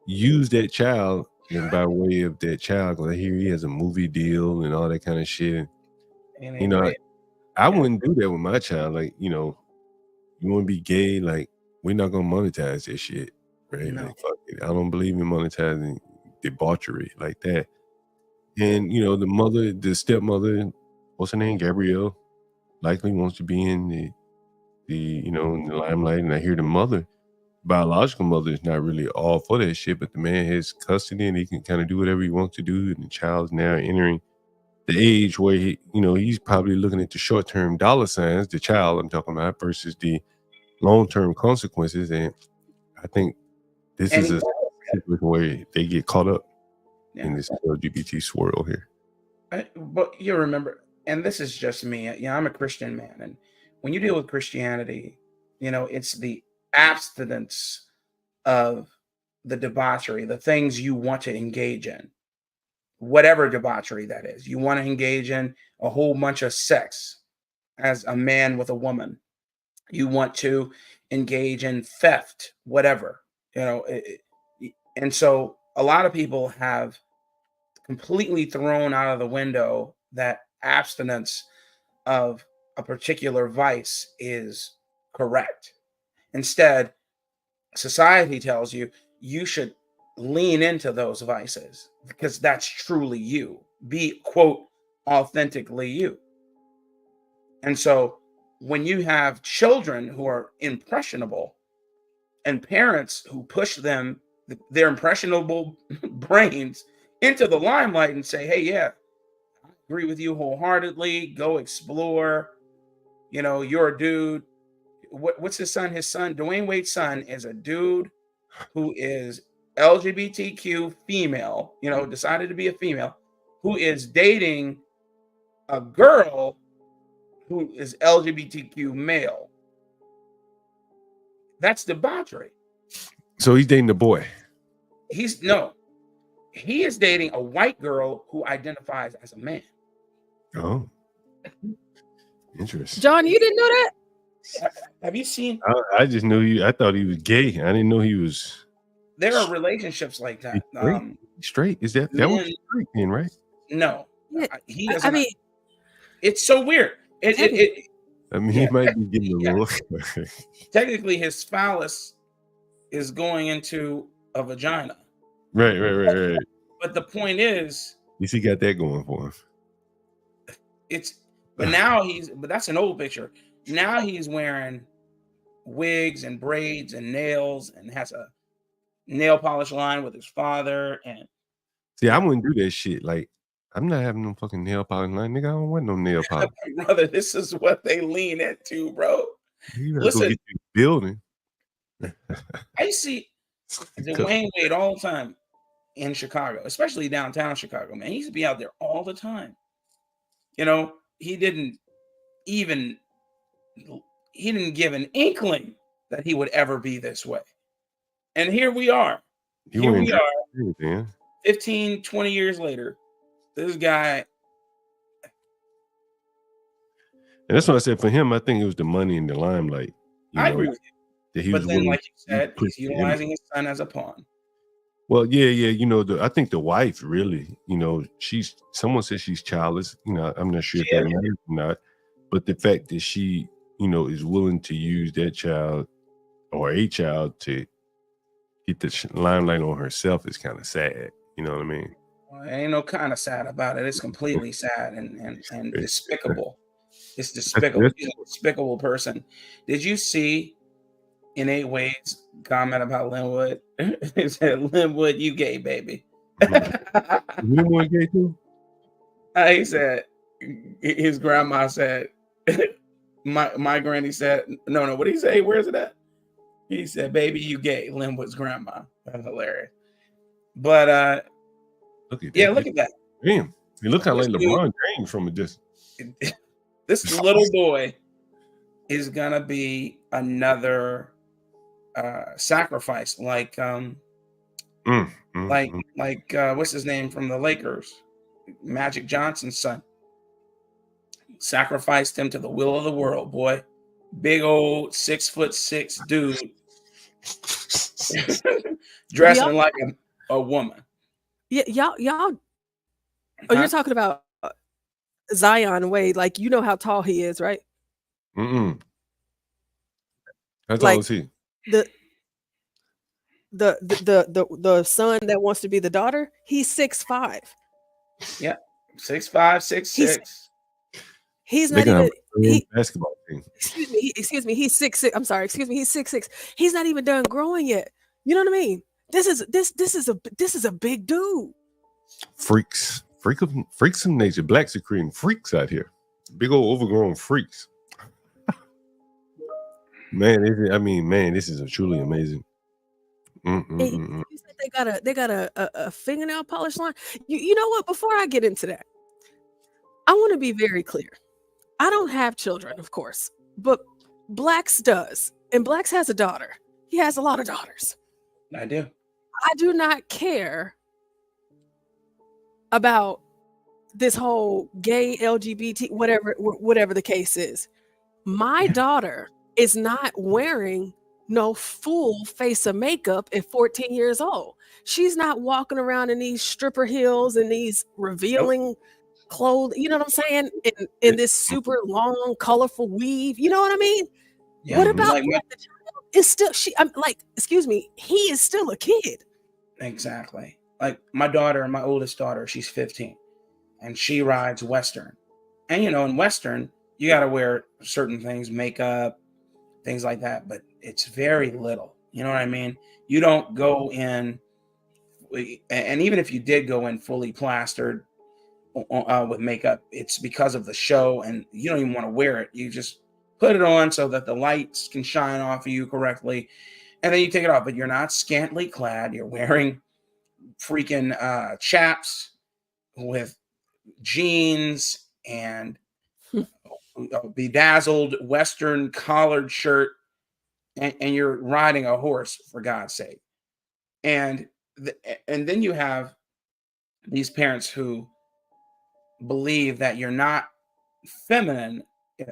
use that child, and by way of that child, because I hear he has a movie deal and all that kind of shit. You know, I wouldn't do that with my child. Like, you know, you want to be gay, like, we're not gonna monetize that shit, right? No. Like, fuck it. I don't believe in monetizing debauchery like that. And you know, the stepmother, what's her name, Gabrielle, likely wants to be in in the limelight. And I hear the mother, biological mother, is not really all for that shit, but the man has custody and he can kind of do whatever he wants to do. And the child's now entering the age where he's probably looking at the short-term dollar signs, the child I'm talking about, versus the long-term consequences. And I think this is a situation where they get caught up in this LGBT swirl here. But you remember, and this is just me, I'm a Christian man, and when you deal with Christianity, it's the abstinence of the debauchery, the things you want to engage in, whatever debauchery that is. You want to engage in a whole bunch of sex as a man with a woman. You want to engage in theft, whatever, and so a lot of people have completely thrown out of the window that abstinence of a particular vice is correct. Instead, society tells you you should lean into those vices because that's truly you. Be, quote, authentically you. And so when you have children who are impressionable and parents who push their impressionable brains into the limelight and say, hey, yeah, I agree with you wholeheartedly. Go explore. You're a dude. What's his son? His son, Dwayne Wade's son, is a dude who is LGBTQ female, decided to be a female, who is dating a girl who is LGBTQ male. That's debauchery. So he's dating the boy. He is dating a white girl who identifies as a man. Oh, interesting. John, you didn't know that? Have you seen? I just knew I thought he was gay. I didn't know he was. There are relationships like that. Straight? Is that what you're straight in, right? No, he doesn't. I mean, it's so weird. He might be getting a little. Technically, his phallus is going into a vagina. Right. But the point is, at least he got that going for him. But that's an old picture. Now he's wearing wigs and braids and nails and has a nail polish line with his father. And see, I wouldn't do that shit. Like, I'm not having no fucking nail polish line, nigga. I don't want no nail polish. Brother, this is what they lean into, bro. Listen, go get you building. I see Dwayne Wade all the time in Chicago, especially downtown Chicago, man. He used to be out there all the time. He didn't give an inkling that he would ever be this way. And here we are. 15, 20 years later. This guy. And that's what I said for him. I think it was the money and the limelight. I agree with you. But then, like you said, he's utilizing his son as a pawn. Well, yeah. I think the wife really, someone says she's childless. I'm not sure if that matters or not. But the fact that she, is willing to use that child or a child to get the limelight on herself is kind of sad. You know what I mean? Well, ain't no kind of sad about it. It's completely sad and despicable. It's despicable. He's a despicable person. Did you see in 8 Ways comment about Linwood? He said, Linwood, you gay, baby. Linwood gay too? He said, his grandma said, my granny said, no, what did he say? Where's it at? He said, baby, you gay, Linwood's grandma. That's hilarious. But look at that. Look at that. Damn. You look kind of like LeBron James from a distance. This little boy is gonna be another sacrifice, like what's his name from the Lakers, Magic Johnson's son. sacrificed him to the will of the world, boy. Big old 6'6" dude dressing like a woman. Yeah, y'all. Oh, you're talking about Zion Wade. Like, you know how tall he is, right? How tall Like is he? the son that wants to be the daughter, he's 6'5". Yeah, 6'5", 6'6". He's They not can have even a basketball team. excuse me, he's 6'6". I'm sorry, excuse me, he's 6'6". He's not even done growing yet. You know what I mean? This is a big dude. Freaks of nature. Blacks are creating freaks out here. Big old overgrown freaks. Man, this is truly amazing. Hey, you said they got a fingernail polish line. You know what? Before I get into that, I want to be very clear. I don't have children, of course, but Blacks does, and Blacks has a daughter. He has a lot of daughters. I do. I do not care about this whole gay LGBT, whatever the case is. My daughter is not wearing no full face of makeup at 14 years old. She's not walking around in these stripper heels and these revealing clothes, you know what I'm saying? In this super long, colorful weave. You know what I mean? Yeah, what about like the child? It's still I'm like, excuse me, he is still a kid. Exactly. Like my daughter, my oldest daughter, she's 15 and she rides Western. And in Western, you got to wear certain things, makeup, things like that, but it's very little. You know what I mean? You don't go in, and even if you did go in fully plastered with makeup, it's because of the show and you don't even want to wear it. You just put it on so that the lights can shine off of you correctly. And then you take it off, but you're not scantily clad. You're wearing freaking chaps with jeans and a bedazzled Western collared shirt, and you're riding a horse, for God's sake. And then you have these parents who believe that you're not feminine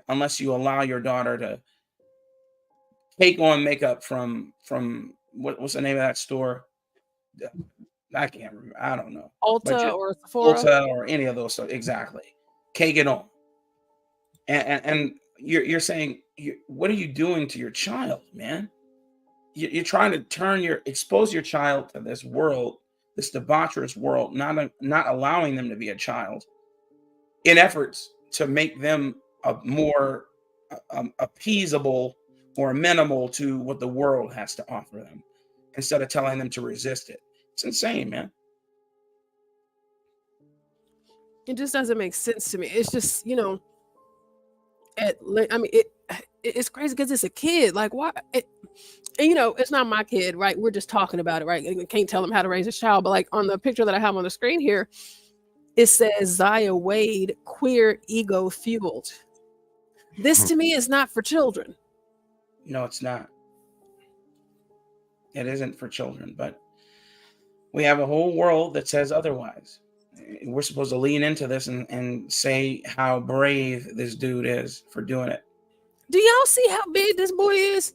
unless you allow your daughter to take on makeup from what's the name of that store? I can't remember. I don't know. Ulta or Sephora. Ulta or any of those. So exactly. Take it on. And you're saying, what are you doing to your child, man? You're trying to expose your child to this world, this debaucherous world, not allowing them to be a child, in efforts to make them a more appeasable or amenable to what the world has to offer them, instead of telling them to resist it. It's insane, man. It just doesn't make sense to me. It's just, it's crazy because it's a kid. Like, why? And it's not my kid, right? We're just talking about it, right? I can't tell him how to raise a child. But like on the picture that I have on the screen here, it says Zaya Wade, queer ego fueled. This to me is not for children. No, it's not. It isn't for children, but we have a whole world that says otherwise. We're supposed to lean into this and say how brave this dude is for doing it. Do y'all see how big this boy is?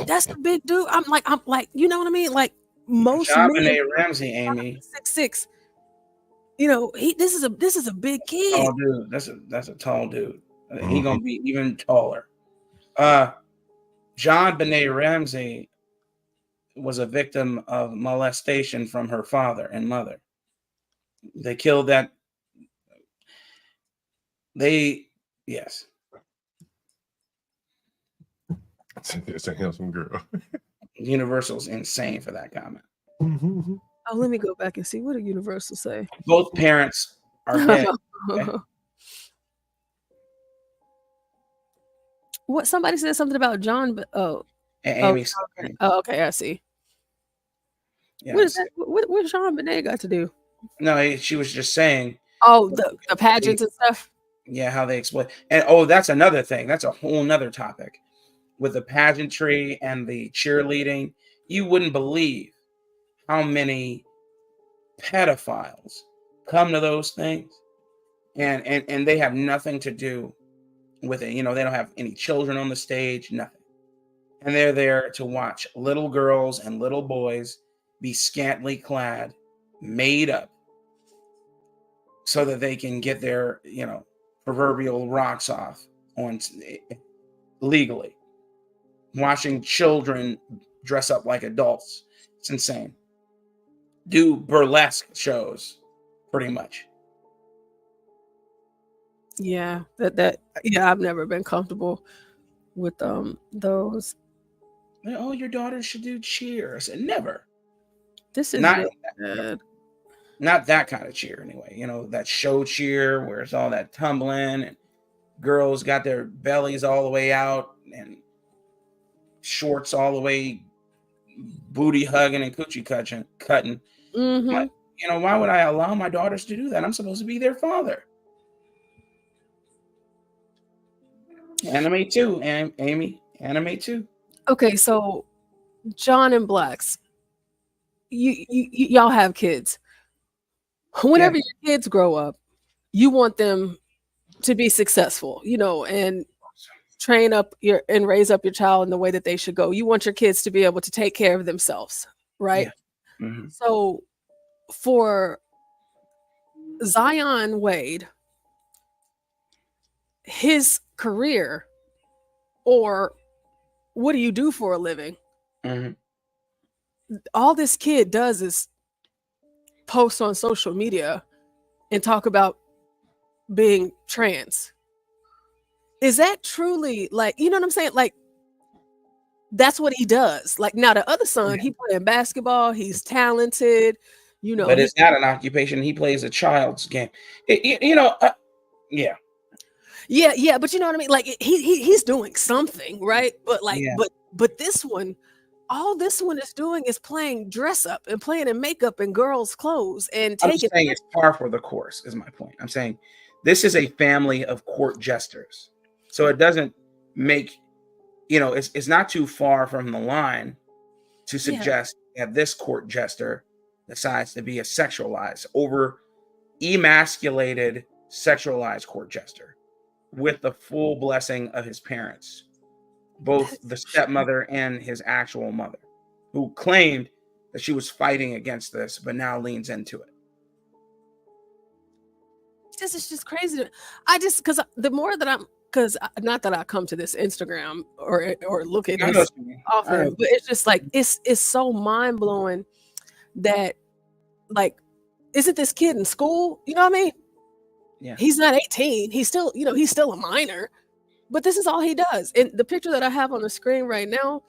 That's a big dude. I'm like, you know what I mean? Like most men, Ramsey, Amy, 6'6". This is a big kid. Tall dude. That's a tall dude. He gonna be even taller. John Benet Ramsey was a victim of molestation from her father and mother. They killed that. Yes. It's a handsome girl. Universal's insane for that comment. Oh, let me go back and see what did Universal say. Both parents are dead. Okay? What? Somebody said something about John, but Amy. Okay, I see. Yes. What is that? What Sean Benet got to do? No, she was just saying. Oh, the pageants and stuff. Yeah, how they exploit. And that's another thing. That's a whole nother topic. With the pageantry and the cheerleading, you wouldn't believe how many pedophiles come to those things, and they have nothing to do with it. You know, they don't have any children on the stage, nothing. And they're there to watch little girls and little boys be scantily clad, made up, so that they can get their, you know, proverbial rocks off on legally. Watching children dress up like adults. It's insane. Do burlesque shows, pretty much. Yeah, yeah, I've never been comfortable with those. Oh, your daughter should do cheer. I said, never. This is not, really bad. Not that kind of cheer, anyway. You know, that show cheer where it's all that tumbling and girls got their bellies all the way out and shorts all the way, booty hugging and coochie cutting. Mm-hmm. Like, you know, why would I allow my daughters to do that? I'm supposed to be their father. Anime too, Amy. Anime too. Okay, so John and Blacks, y'all have kids. Whenever your kids grow up, you want them to be successful, you know, and train up and raise up your child in the way that they should go. You want your kids to be able to take care of themselves, right? Yeah. Mm-hmm. So for Zion Wade, his career, or what do you do for a living? Mm-hmm. All this kid does is post on social media and talk about being trans. Is that truly, like, you know what I'm saying? Like, that's what he does. Like, now the other son, he playing basketball, he's talented, you know. But it's not an occupation. He plays a child's game. Yeah. Yeah, but you know what I mean? Like, he's doing something, right? But like, but this one, all this one is doing is playing dress up and playing in makeup and girls' clothes and I'm taking. saying it's par for the course, is my point. I'm saying this is a family of court jesters. So it doesn't make, you know, it's not too far from the line to suggest that this court jester decides to be a sexualized, over emasculated, sexualized court jester with the full blessing of his parents, both the stepmother and his actual mother, who claimed that she was fighting against this, but now leans into it. This is just crazy. Because the more that not that I come to this Instagram or look at this often, but it's just like, it's so mind blowing that, like, isn't this kid in school? You know what I mean? Yeah. He's not 18. He's still, you know, he's still a minor, but this is all he does. And the picture that I have on the screen right now,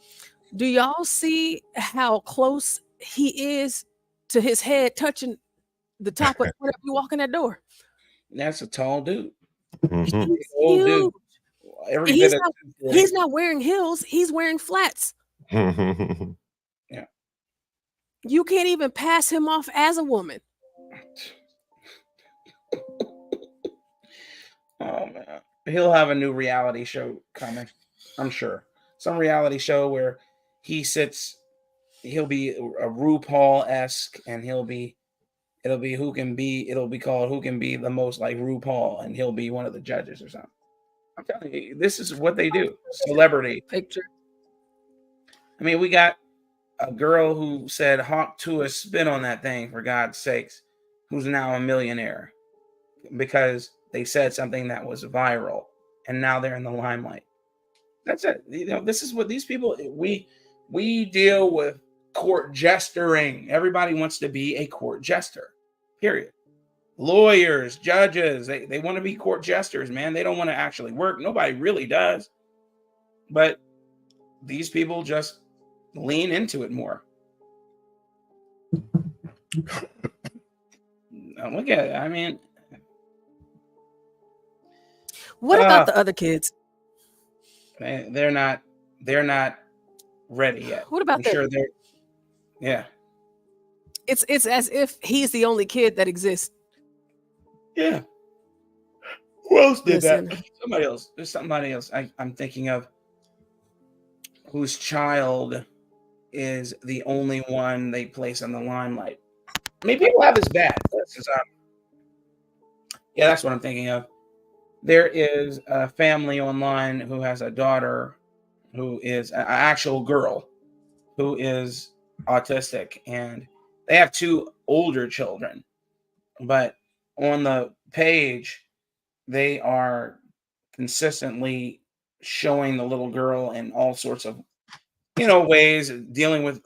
do y'all see how close he is to his head touching the top of whenever you walk in that door? That's a tall dude. Mm-hmm. Old dude. He's not wearing heels. He's wearing flats. Yeah. You can't even pass him off as a woman. Oh man, he'll have a new reality show coming, I'm sure. Some reality show where he'll be a RuPaul-esque, and it'll be called Who Can Be the Most Like RuPaul, and he'll be one of the judges or something. I'm telling you, this is what they do. Celebrity picture. I mean, we got a girl who said "honk to a spin on that thing," for God's sakes, who's now a millionaire because they said something that was viral, and now they're in the limelight. That's it. You know, this is what these people, we deal with court gesturing. Everybody wants to be a court jester, period. Lawyers, judges, they want to be court jesters, man. They don't want to actually work. Nobody really does. But these people just lean into it more. Look at it. I mean, what about the other kids? They're not ready yet. What about I'm sure they're. Yeah. It's as if he's the only kid that exists. Yeah. Who else did that? Somebody else. There's somebody else I'm thinking of whose child is the only one they place in the limelight. I mean, people have this bad. Yeah, that's what I'm thinking of. There is a family online who has a daughter who is an actual girl who is autistic, and they have 2 older children. But on the page, they are consistently showing the little girl in all sorts of, ways, dealing with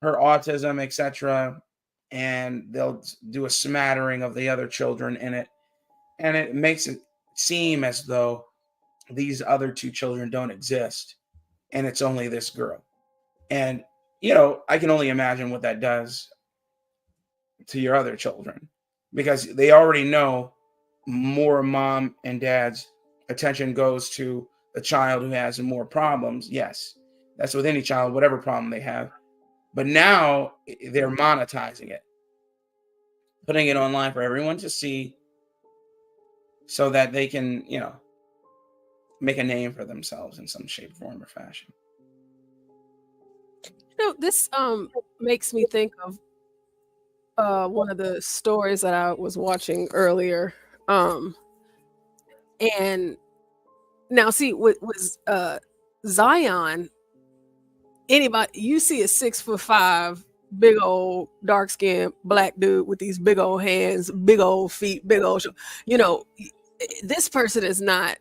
her autism, etc. And they'll do a smattering of the other children in it. And it makes it seem as though these other 2 children don't exist. And it's only this girl. And, I can only imagine what that does to your other children, because they already know more mom and dad's attention goes to the child who has more problems. Yes, that's with any child, whatever problem they have. But now they're monetizing it, putting it online for everyone to see so that they can, make a name for themselves in some shape, form, or fashion. This makes me think of one of the stories that I was watching earlier. And now see with Zion, anybody you see a 6'5", big old dark skinned black dude with these big old hands, big old feet, big old this person is not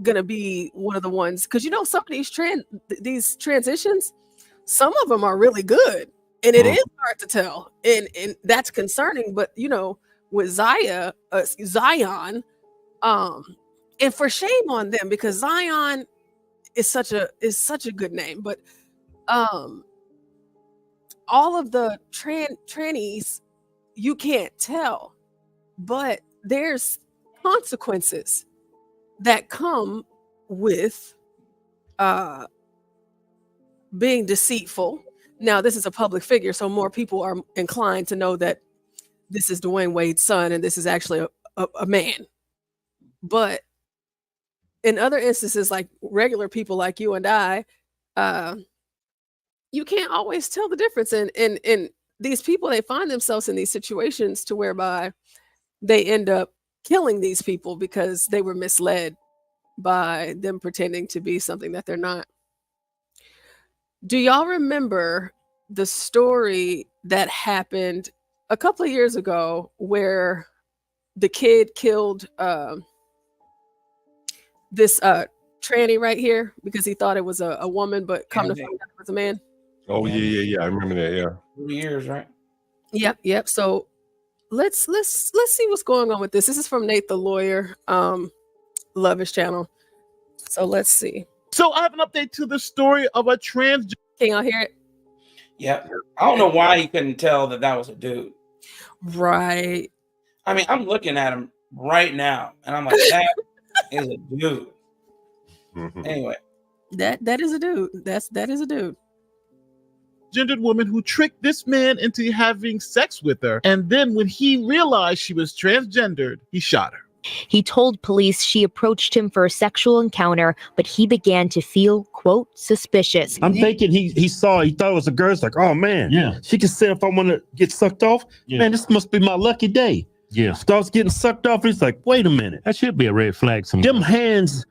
gonna be one of the ones, because some of these transitions, some of them are really good, and it is hard to tell, and that's concerning. But with Zion, and for shame on them, because Zion is such a good name, but all of the trannies, you can't tell, but there's consequences that come with being deceitful. Now, this is a public figure, so more people are inclined to know that this is Dwayne Wade's son and this is actually a man. But in other instances, like regular people like you and I, you can't always tell the difference. And these people, they find themselves in these situations to whereby they end up killing these people because they were misled by them pretending to be something that they're not. Do y'all remember the story that happened a couple of years ago where the kid killed this tranny right here because he thought it was a woman, but come to find out it was a man? Oh yeah. I remember that. Yeah. 3 years, right? Yep. So let's see what's going on with this. This is from Nate the Lawyer. Love his channel. So let's see. So I have an update to the story of a trans. Can y'all hear it? Yeah. I don't know why he couldn't tell that was a dude. Right. I mean, I'm looking at him right now, and I'm like, that is a dude. Anyway. That is a dude. That is a dude. Gendered woman who tricked this man into having sex with her, and then when he realized she was transgendered, he shot her. He told police she approached him for a sexual encounter, but he began to feel, quote, suspicious. I'm thinking he thought it was a girl. It's like, oh man, yeah, she can say if I want to get sucked off, man, this must be my lucky day. Yeah, starts getting sucked off. He's like, wait a minute, that should be a red flag. Them hands.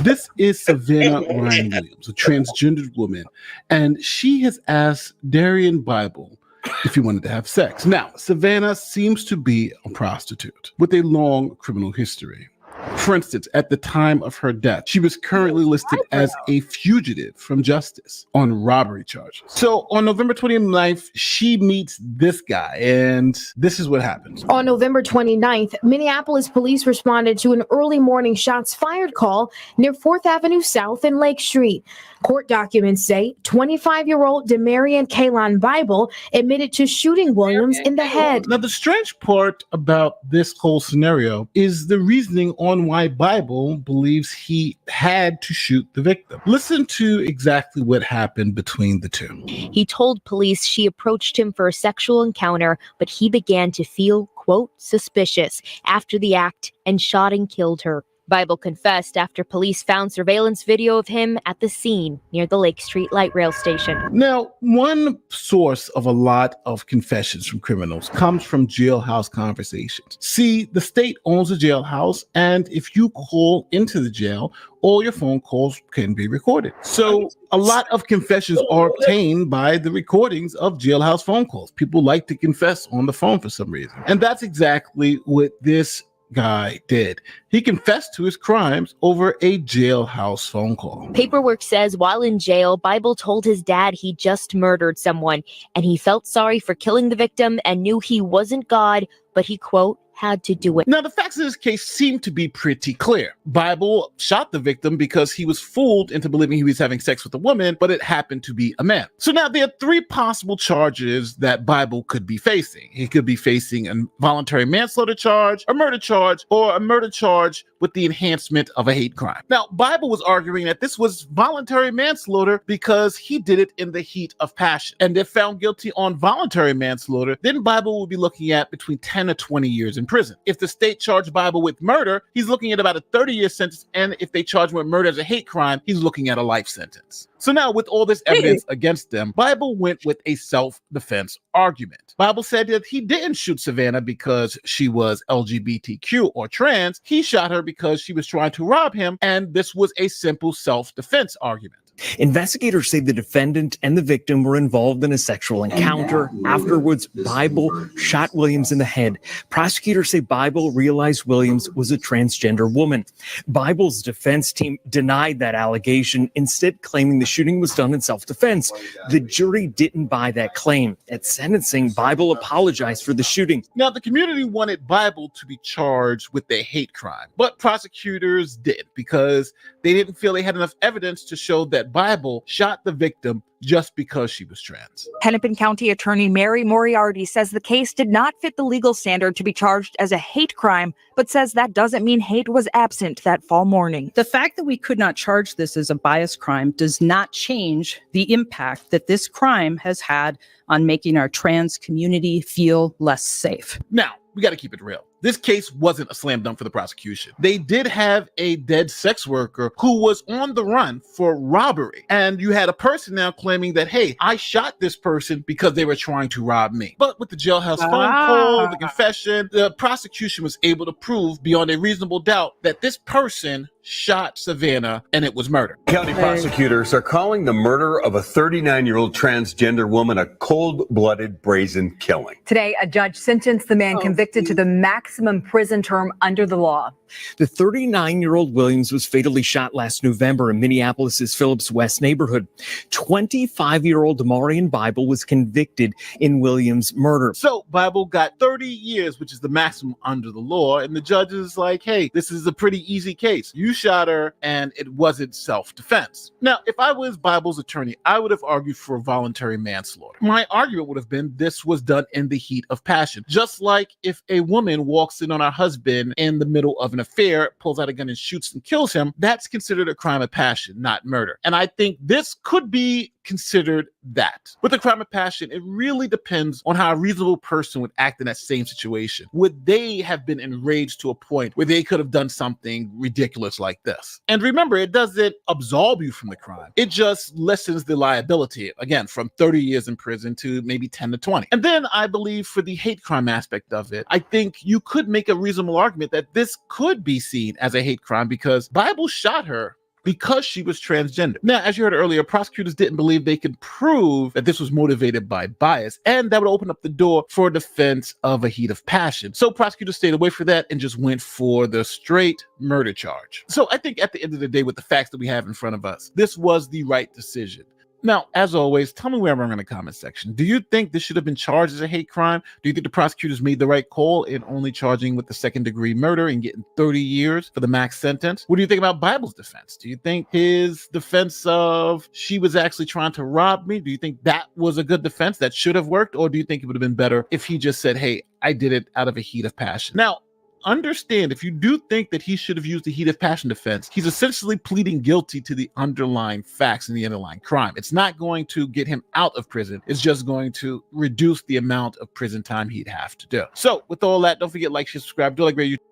This is Savannah Ryan Williams, a transgendered woman, and she has asked Darian Bible if he wanted to have sex. Now, Savannah seems to be a prostitute with a long criminal history. For instance, at the time of her death, she was currently listed as a fugitive from justice on robbery charges. So on November 29th, she meets this guy, and this is what happens. On November 29th, Minneapolis police responded to an early morning shots fired call near 4th Avenue South and Lake Street. Court documents say 25-year-old Demarion Kaylon Bible admitted to shooting Williams in the head. Now, the strange part about this whole scenario is the reasoning on why Bible believes he had to shoot the victim. Listen to exactly what happened between the two. He told police she approached him for a sexual encounter, but he began to feel, quote, suspicious after the act and shot and killed her. Bible confessed after police found surveillance video of him at the scene near the Lake Street light rail station. Now, one source of a lot of confessions from criminals comes from jailhouse conversations. See, the state owns a jailhouse, and if you call into the jail, all your phone calls can be recorded. So a lot of confessions are obtained by the recordings of jailhouse phone calls. People like to confess on the phone for some reason. And that's exactly what this guy did. He confessed to his crimes over a jailhouse phone call. Paperwork says while in jail, Bible told his dad he just murdered someone, and he felt sorry for killing the victim and knew he wasn't God, but he, quote, had to do it. Now, the facts of this case seem to be pretty clear. Bible shot the victim because he was fooled into believing he was having sex with a woman, but it happened to be a man. So now there are three possible charges that Bible could be facing. He could be facing a voluntary manslaughter charge, a murder charge, or a murder charge with the enhancement of a hate crime. Now, Bible was arguing that this was voluntary manslaughter because he did it in the heat of passion. And if found guilty on voluntary manslaughter, then Bible would be looking at between 10 to 20 years in prison. If the state charged Bible with murder, he's looking at about a 30-year sentence, and if they charge him with murder as a hate crime, he's looking at a life sentence. So now, with all this evidence against them, Bible went with a self-defense argument. Bible said that he didn't shoot Savannah because she was LGBTQ or trans. He shot her because she was trying to rob him, and this was a simple self-defense argument. Investigators say the defendant and the victim were involved in a sexual encounter. Afterwards, Bible shot Williams in the head. Prosecutors say Bible realized Williams was a transgender woman. Bible's defense team denied that allegation, instead claiming the shooting was done in self-defense. The jury didn't buy that claim. At sentencing, Bible apologized for the shooting. Now, the community wanted Bible to be charged with a hate crime, but prosecutors didn't because they didn't feel they had enough evidence to show that Bible shot the victim just because she was trans. Hennepin County Attorney Mary Moriarty says the case did not fit the legal standard to be charged as a hate crime, but says that doesn't mean hate was absent that fall morning. The fact that we could not charge this as a bias crime does not change the impact that this crime has had on making our trans community feel less safe. Now, we got to keep it real. This case wasn't a slam dunk for the prosecution. They did have a dead sex worker who was on the run for robbery. And you had a person now claiming that, hey, I shot this person because they were trying to rob me. But with the jailhouse phone call, the confession, the prosecution was able to prove beyond a reasonable doubt that this person shot Savannah and it was murder. County prosecutors are calling the murder of a 39-year-old transgender woman a cold-blooded, brazen killing. Today, a judge sentenced the man convicted to the maximum prison term under the law. The 39-year-old Williams was fatally shot last November in Minneapolis's Phillips West neighborhood. 25-year-old Damarian Bible was convicted in Williams' murder. So Bible got 30 years, which is the maximum under the law, and the judge is like, hey, this is a pretty easy case. You shot her and it wasn't self-defense. Now, if I was Bible's attorney, I would have argued for voluntary manslaughter. My argument would have been this was done in the heat of passion. Just like if a woman walks in on her husband in the middle of an affair, pulls out a gun and shoots and kills him, that's considered a crime of passion, not murder. And I think this could be considered that. With a crime of passion, it really depends on how a reasonable person would act in that same situation. Would they have been enraged to a point where they could have done something ridiculous like this? And remember, it doesn't absolve you from the crime. It just lessens the liability, again, from 30 years in prison to maybe 10 to 20. And then I believe for the hate crime aspect of it, I think you could make a reasonable argument that this could be seen as a hate crime because Bible shot her because she was transgender. Now, as you heard earlier, prosecutors didn't believe they could prove that this was motivated by bias, and that would open up the door for a defense of a heat of passion. So prosecutors stayed away from that and just went for the straight murder charge. So I think at the end of the day, with the facts that we have in front of us, this was the right decision. Now, as always, tell me where I'm wrong in the comment section. Do you think this should have been charged as a hate crime? Do you think the prosecutors made the right call in only charging with the second-degree murder and getting 30 years for the max sentence? What do you think about Bible's defense? Do you think his defense of she was actually trying to rob me, do you think that was a good defense that should have worked? Or do you think it would have been better if he just said, hey, I did it out of a heat of passion? Now, understand, if you do think that he should have used the heat of passion defense, he's essentially pleading guilty to the underlying facts and the underlying crime. It's not going to get him out of prison. It's just going to reduce the amount of prison time he'd have to do. So with all that, don't forget, like, share, subscribe, do like great YouTube.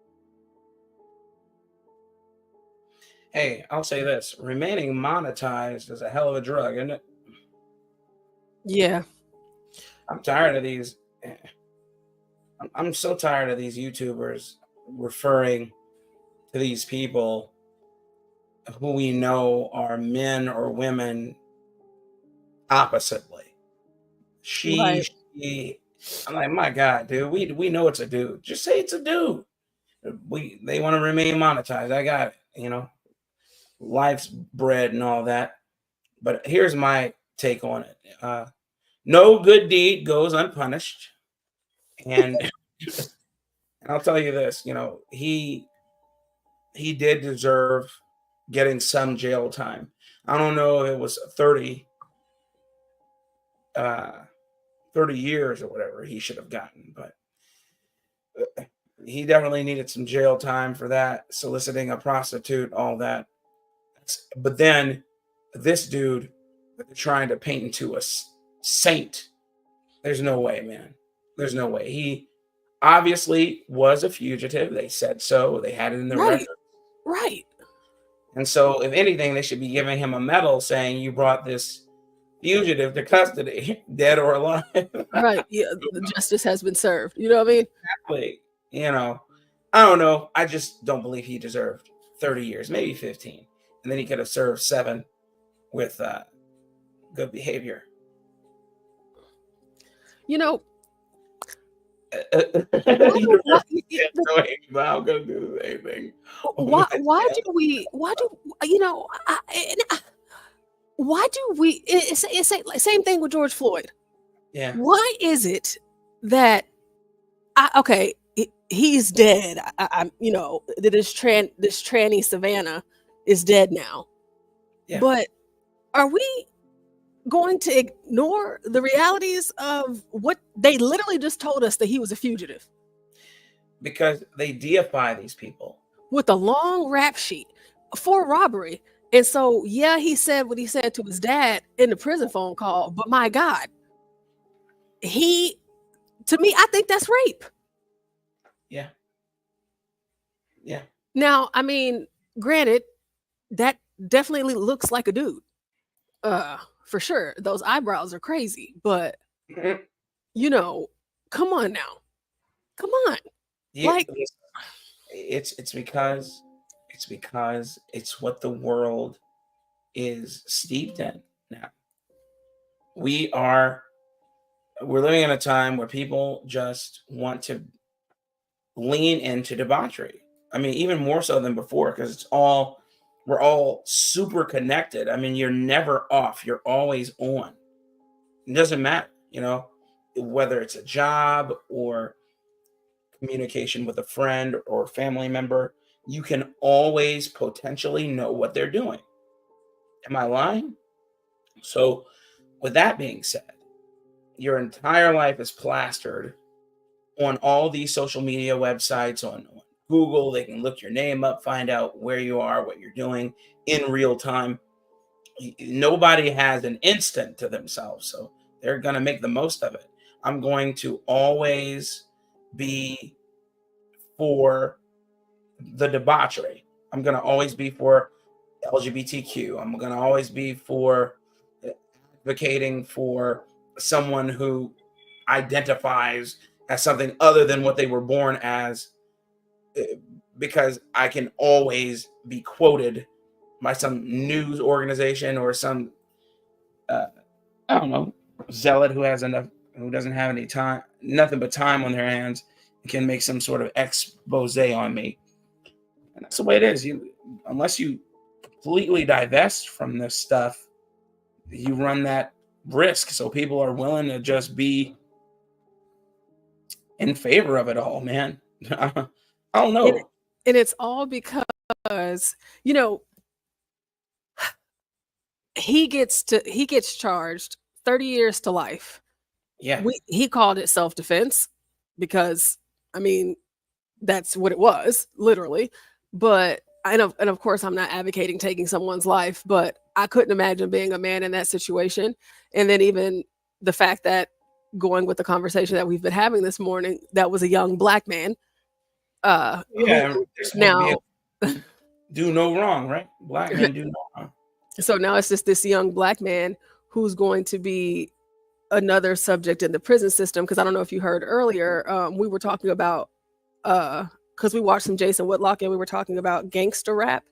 Hey, I'll say this: remaining monetized is a hell of a drug, isn't it? Yeah. I'm tired of these. I'm so tired of these YouTubers referring to these people who we know are men or women oppositely. Right. She. I'm like, my God, dude, we know it's a dude. Just say it's a dude. They want to remain monetized. I got it, you know, life's bread and all that. But here's my take on it. No good deed goes unpunished. And I'll tell you this, you know, he did deserve getting some jail time. I don't know if it was 30 years or whatever he should have gotten, but he definitely needed some jail time for that, soliciting a prostitute, all that. But then this dude trying to paint into a saint. There's no way, man. There's no way. He obviously was a fugitive. They said so. They had it in the record. Right. And so, if anything, they should be giving him a medal saying you brought this fugitive to custody, dead or alive. Right. Yeah. The justice has been served. You know what I mean? Exactly. You know, I don't know. I just don't believe he deserved 30 years, maybe 15. And then he could have served 7 with good behavior. You know, I'm gonna do the same thing. why do we it's same thing with George Floyd. Yeah. Why is it that he's dead? I'm you know that this tranny Savannah is dead now. Yeah. But are we going to ignore the realities of what they literally just told us, that he was a fugitive? Because they deify these people with a long rap sheet for robbery. And so, yeah, he said what he said to his dad in the prison phone call, but my God, to me, I think that's rape. Yeah. Yeah. Now, I mean, granted, that definitely looks like a dude. For sure. Those eyebrows are crazy, but you know, come on now. Come on. Yeah, Like, it's because it's what the world is steeped in now. We're living in a time where people just want to lean into debauchery. I mean, even more so than before, because we're all super connected. I mean, you're never off. You're always on. It doesn't matter, you know, whether it's a job or communication with a friend or family member, you can always potentially know what they're doing. Am I lying? So with that being said, your entire life is plastered on all these social media websites, on Google. They can look your name up, find out where you are, what you're doing in real time. Nobody has an instant to themselves, so they're going to make the most of it. I'm going to always be for the debauchery. I'm going to always be for LGBTQ. I'm going to always be for advocating for someone who identifies as something other than what they were born as, because I can always be quoted by some news organization or some I don't know, zealot who doesn't have any time, nothing but time on their hands, and can make some sort of expose on me. And that's the way it is. Unless you completely divest from this stuff, you run that risk. So people are willing to just be in favor of it all, man. I don't know. And it's all because, you know, he gets charged 30 years to life. Yeah. He called it self-defense because, I mean, that's what it was, literally. But and of course, I'm not advocating taking someone's life, but I couldn't imagine being a man in that situation. And then even the fact that, going with the conversation that we've been having this morning, that was a young black man. Yeah. Now, do no wrong, right? Black men do no wrong. So now it's just this young black man who's going to be another subject in the prison system. Because I don't know if you heard earlier, we were talking about because we watched some Jason Whitlock and we were talking about gangster rap.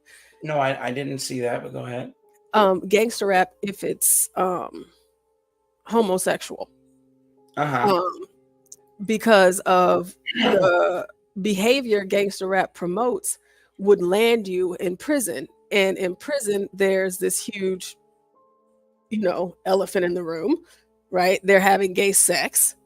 No, I didn't see that, but go ahead. Gangster rap, if it's homosexual, because of the behavior gangster rap promotes, would land you in prison. And in prison, there's this huge, elephant in the room, right? They're having gay sex.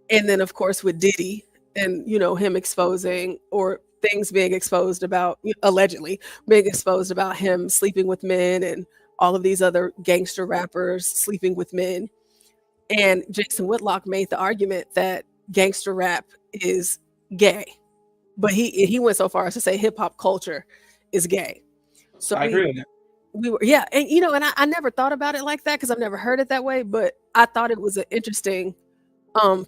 And then, of course, with Diddy and, him exposing, or things being exposed about, allegedly being exposed about him sleeping with men and all of these other gangster rappers sleeping with men. And Jason Whitlock made the argument that gangster rap is gay. But he went so far as to say hip hop culture is gay. So I agree with that. We were, yeah. And, and I never thought about it like that because I've never heard it that way. But I thought it was an interesting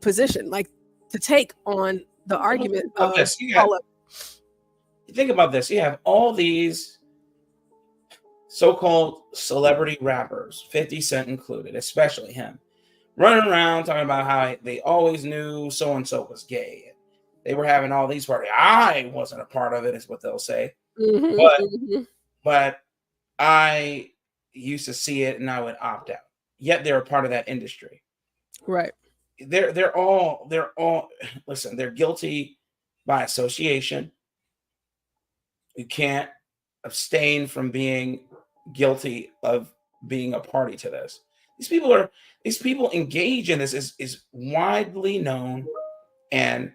position, like to take on the argument of think about this. You have all these so-called celebrity rappers, 50 Cent included, especially him, running around talking about how they always knew so-and-so was gay. They were having all these parties. I wasn't a part of it, is what they'll say. But I used to see it and I would opt out. Yet they're a part of that industry. Right. They're all listen, they're guilty by association. You can't abstain from being guilty of being a party to this. These people engage in this is widely known and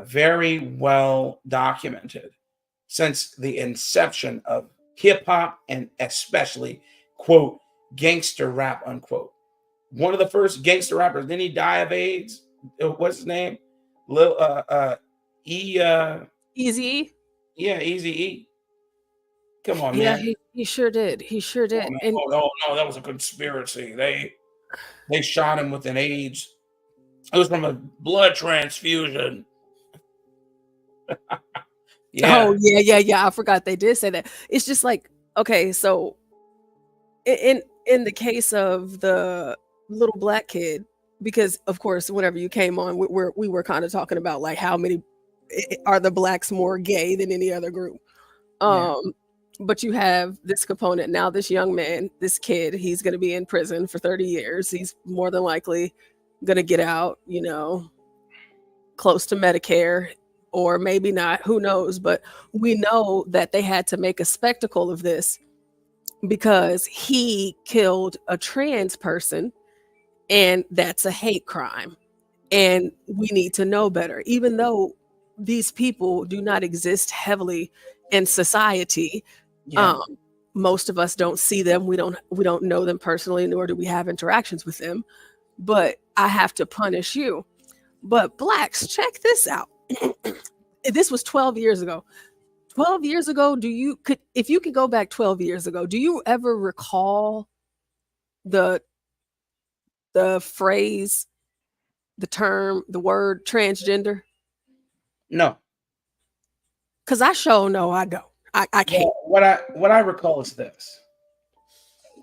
very well documented since the inception of hip hop and especially, quote, gangster rap, unquote. One of the first gangster rappers, didn't he die of AIDS? What's his name? Easy. Yeah, Easy. Come on, yeah, man. he sure did. He sure did. Oh, And no, that was a conspiracy. They shot him with an AIDS. It was from a blood transfusion. Oh yeah. I forgot they did say that. It's just like, okay, so in the case of the little black kid, because of course, whenever you came on, we were kind of talking about like how many are the blacks more gay than any other group. But you have this component now. This young man, this kid, he's going to be in prison for 30 years. He's more than likely going to get out, close to Medicare, or maybe not, who knows. But we know that they had to make a spectacle of this because he killed a trans person, and that's a hate crime. And we need to know better, even though these people do not exist heavily in society. Most of us don't see them. We don't know them personally, nor do we have interactions with them. But I have to punish you. But blacks, check this out. This was 12 years ago. 12 years ago, if you could go back 12 years ago, do you ever recall the phrase, the term, the word transgender? No. Because I sure know I don't. I can't. Well, what I recall is this.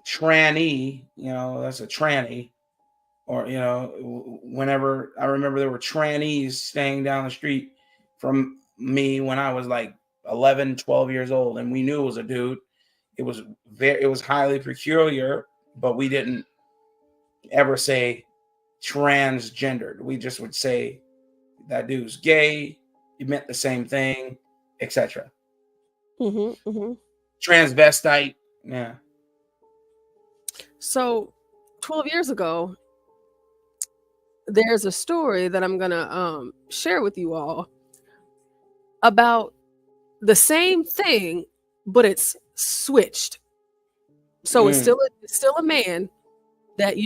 Tranny, that's a tranny. Or, whenever I remember there were trannies staying down the street from me when I was like 11, 12 years old, and we knew it was a dude. It was highly peculiar, but we didn't ever say transgendered. We just would say that dude's gay. It meant the same thing, etc. Transvestite, yeah. So 12 years ago, there's a story that I'm gonna share with you all about the same thing, but it's switched. So it's still a man that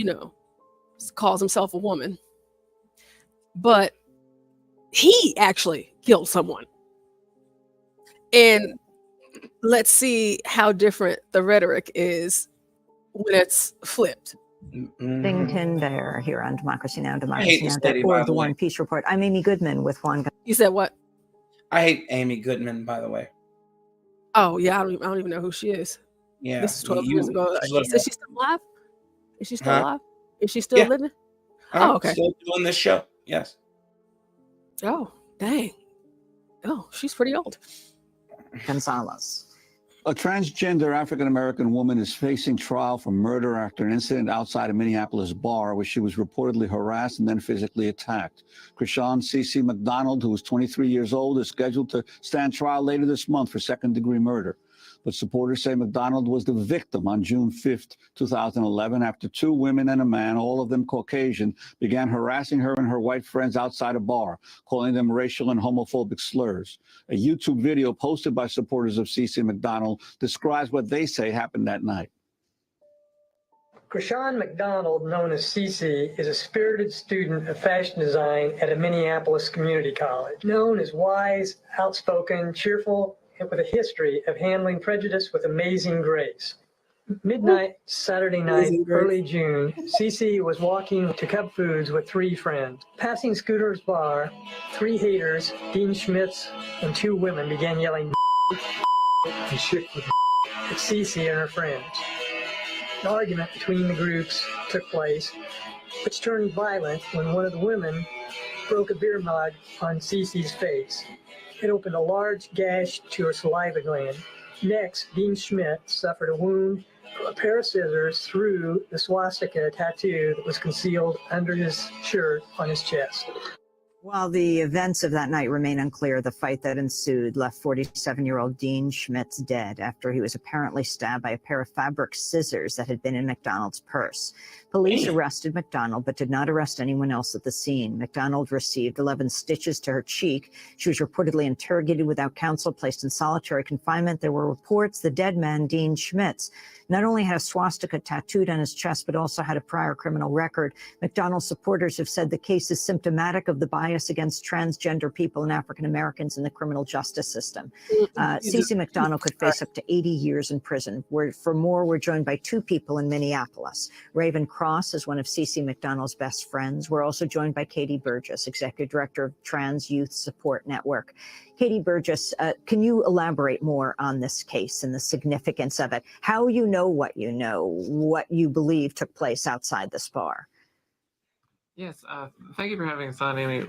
calls himself a woman, but he actually killed someone. And let's see how different the rhetoric is when it's flipped. Bington there here on Democracy Now! I hate Democracy this Now! lady, For by the the War way. and Peace Report. I'm Amy Goodman with Juan. You said what? I hate Amy Goodman, by the way. Oh yeah, I don't even know who she is. Yeah, This is 12 years ago. she's She living said up. she's still alive. Is she still Huh? alive? Is she still Yeah. living? Oh, okay. Still doing this show. Yes. Oh, dang. Oh, she's pretty old. Gonzalez. A transgender African-American woman is facing trial for murder after an incident outside a Minneapolis bar where she was reportedly harassed and then physically attacked. Krishan CeCe McDonald, who is 23 years old, is scheduled to stand trial later this month for second-degree murder. But supporters say McDonald was the victim on June 5th, 2011, after two women and a man, all of them Caucasian, began harassing her and her white friends outside a bar, calling them racial and homophobic slurs. A YouTube video posted by supporters of CeCe McDonald describes what they say happened that night. Krishan McDonald, known as CeCe, is a spirited student of fashion design at a Minneapolis community college. Known as wise, outspoken, cheerful, and with a history of handling prejudice with amazing grace. Midnight, Saturday night, early June, CeCe was walking to Cub Foods with three friends. Passing Scooter's bar, three haters, Dean Schmitz, and two women began yelling and shit with at CeCe and her friends. An argument between the groups took place, which turned violent when one of the women broke a beer mug on CeCe's face. It opened a large gash to her saliva gland. Next, Dean Schmidt suffered a wound from a pair of scissors through the swastika tattoo that was concealed under his shirt on his chest. While the events of that night remain unclear, the fight that ensued left 47-year-old Dean Schmitz dead after he was apparently stabbed by a pair of fabric scissors that had been in McDonald's purse. Police arrested McDonald, but did not arrest anyone else at the scene. McDonald received 11 stitches to her cheek. She was reportedly interrogated without counsel, placed in solitary confinement. There were reports the dead man, Dean Schmitz, not only had a swastika tattooed on his chest, but also had a prior criminal record. McDonald supporters have said the case is symptomatic of the bias against transgender people and African Americans in the criminal justice system. CeCe McDonald could face up to 80 years in prison. For more, we're joined by two people in Minneapolis. Raven Cross is one of CeCe McDonald's best friends. We're also joined by Katie Burgess, Executive Director of Trans Youth Support Network. Katie Burgess, can you elaborate more on this case and the significance of it? How you know, what you believe took place outside this bar? Yes, thank you for having us on, Amy.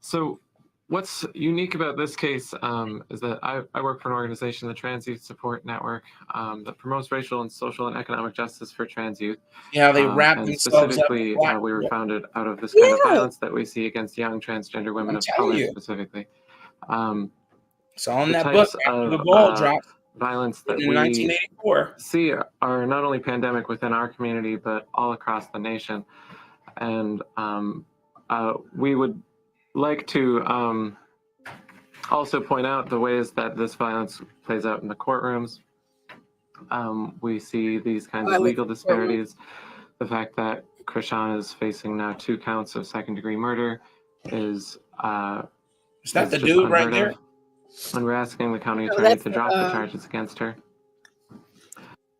So what's unique about this case is that I work for an organization, the Trans Youth Support Network, that promotes racial and social and economic justice for trans youth. Yeah, they wrap and themselves up. specifically, we were founded out of this kind of violence that we see against young transgender women of color specifically. So on the that book, types after of, the ball dropped violence that in we 1984. see are not only pandemic within our community, but all across the nation. And we would like to also point out the ways that this violence plays out in the courtrooms. We see these kinds of legal disparities. The fact that Krishan is facing now 2 counts of second-degree murder is that the dude right there? When we're asking the county No, attorney that's to drop the charges against her.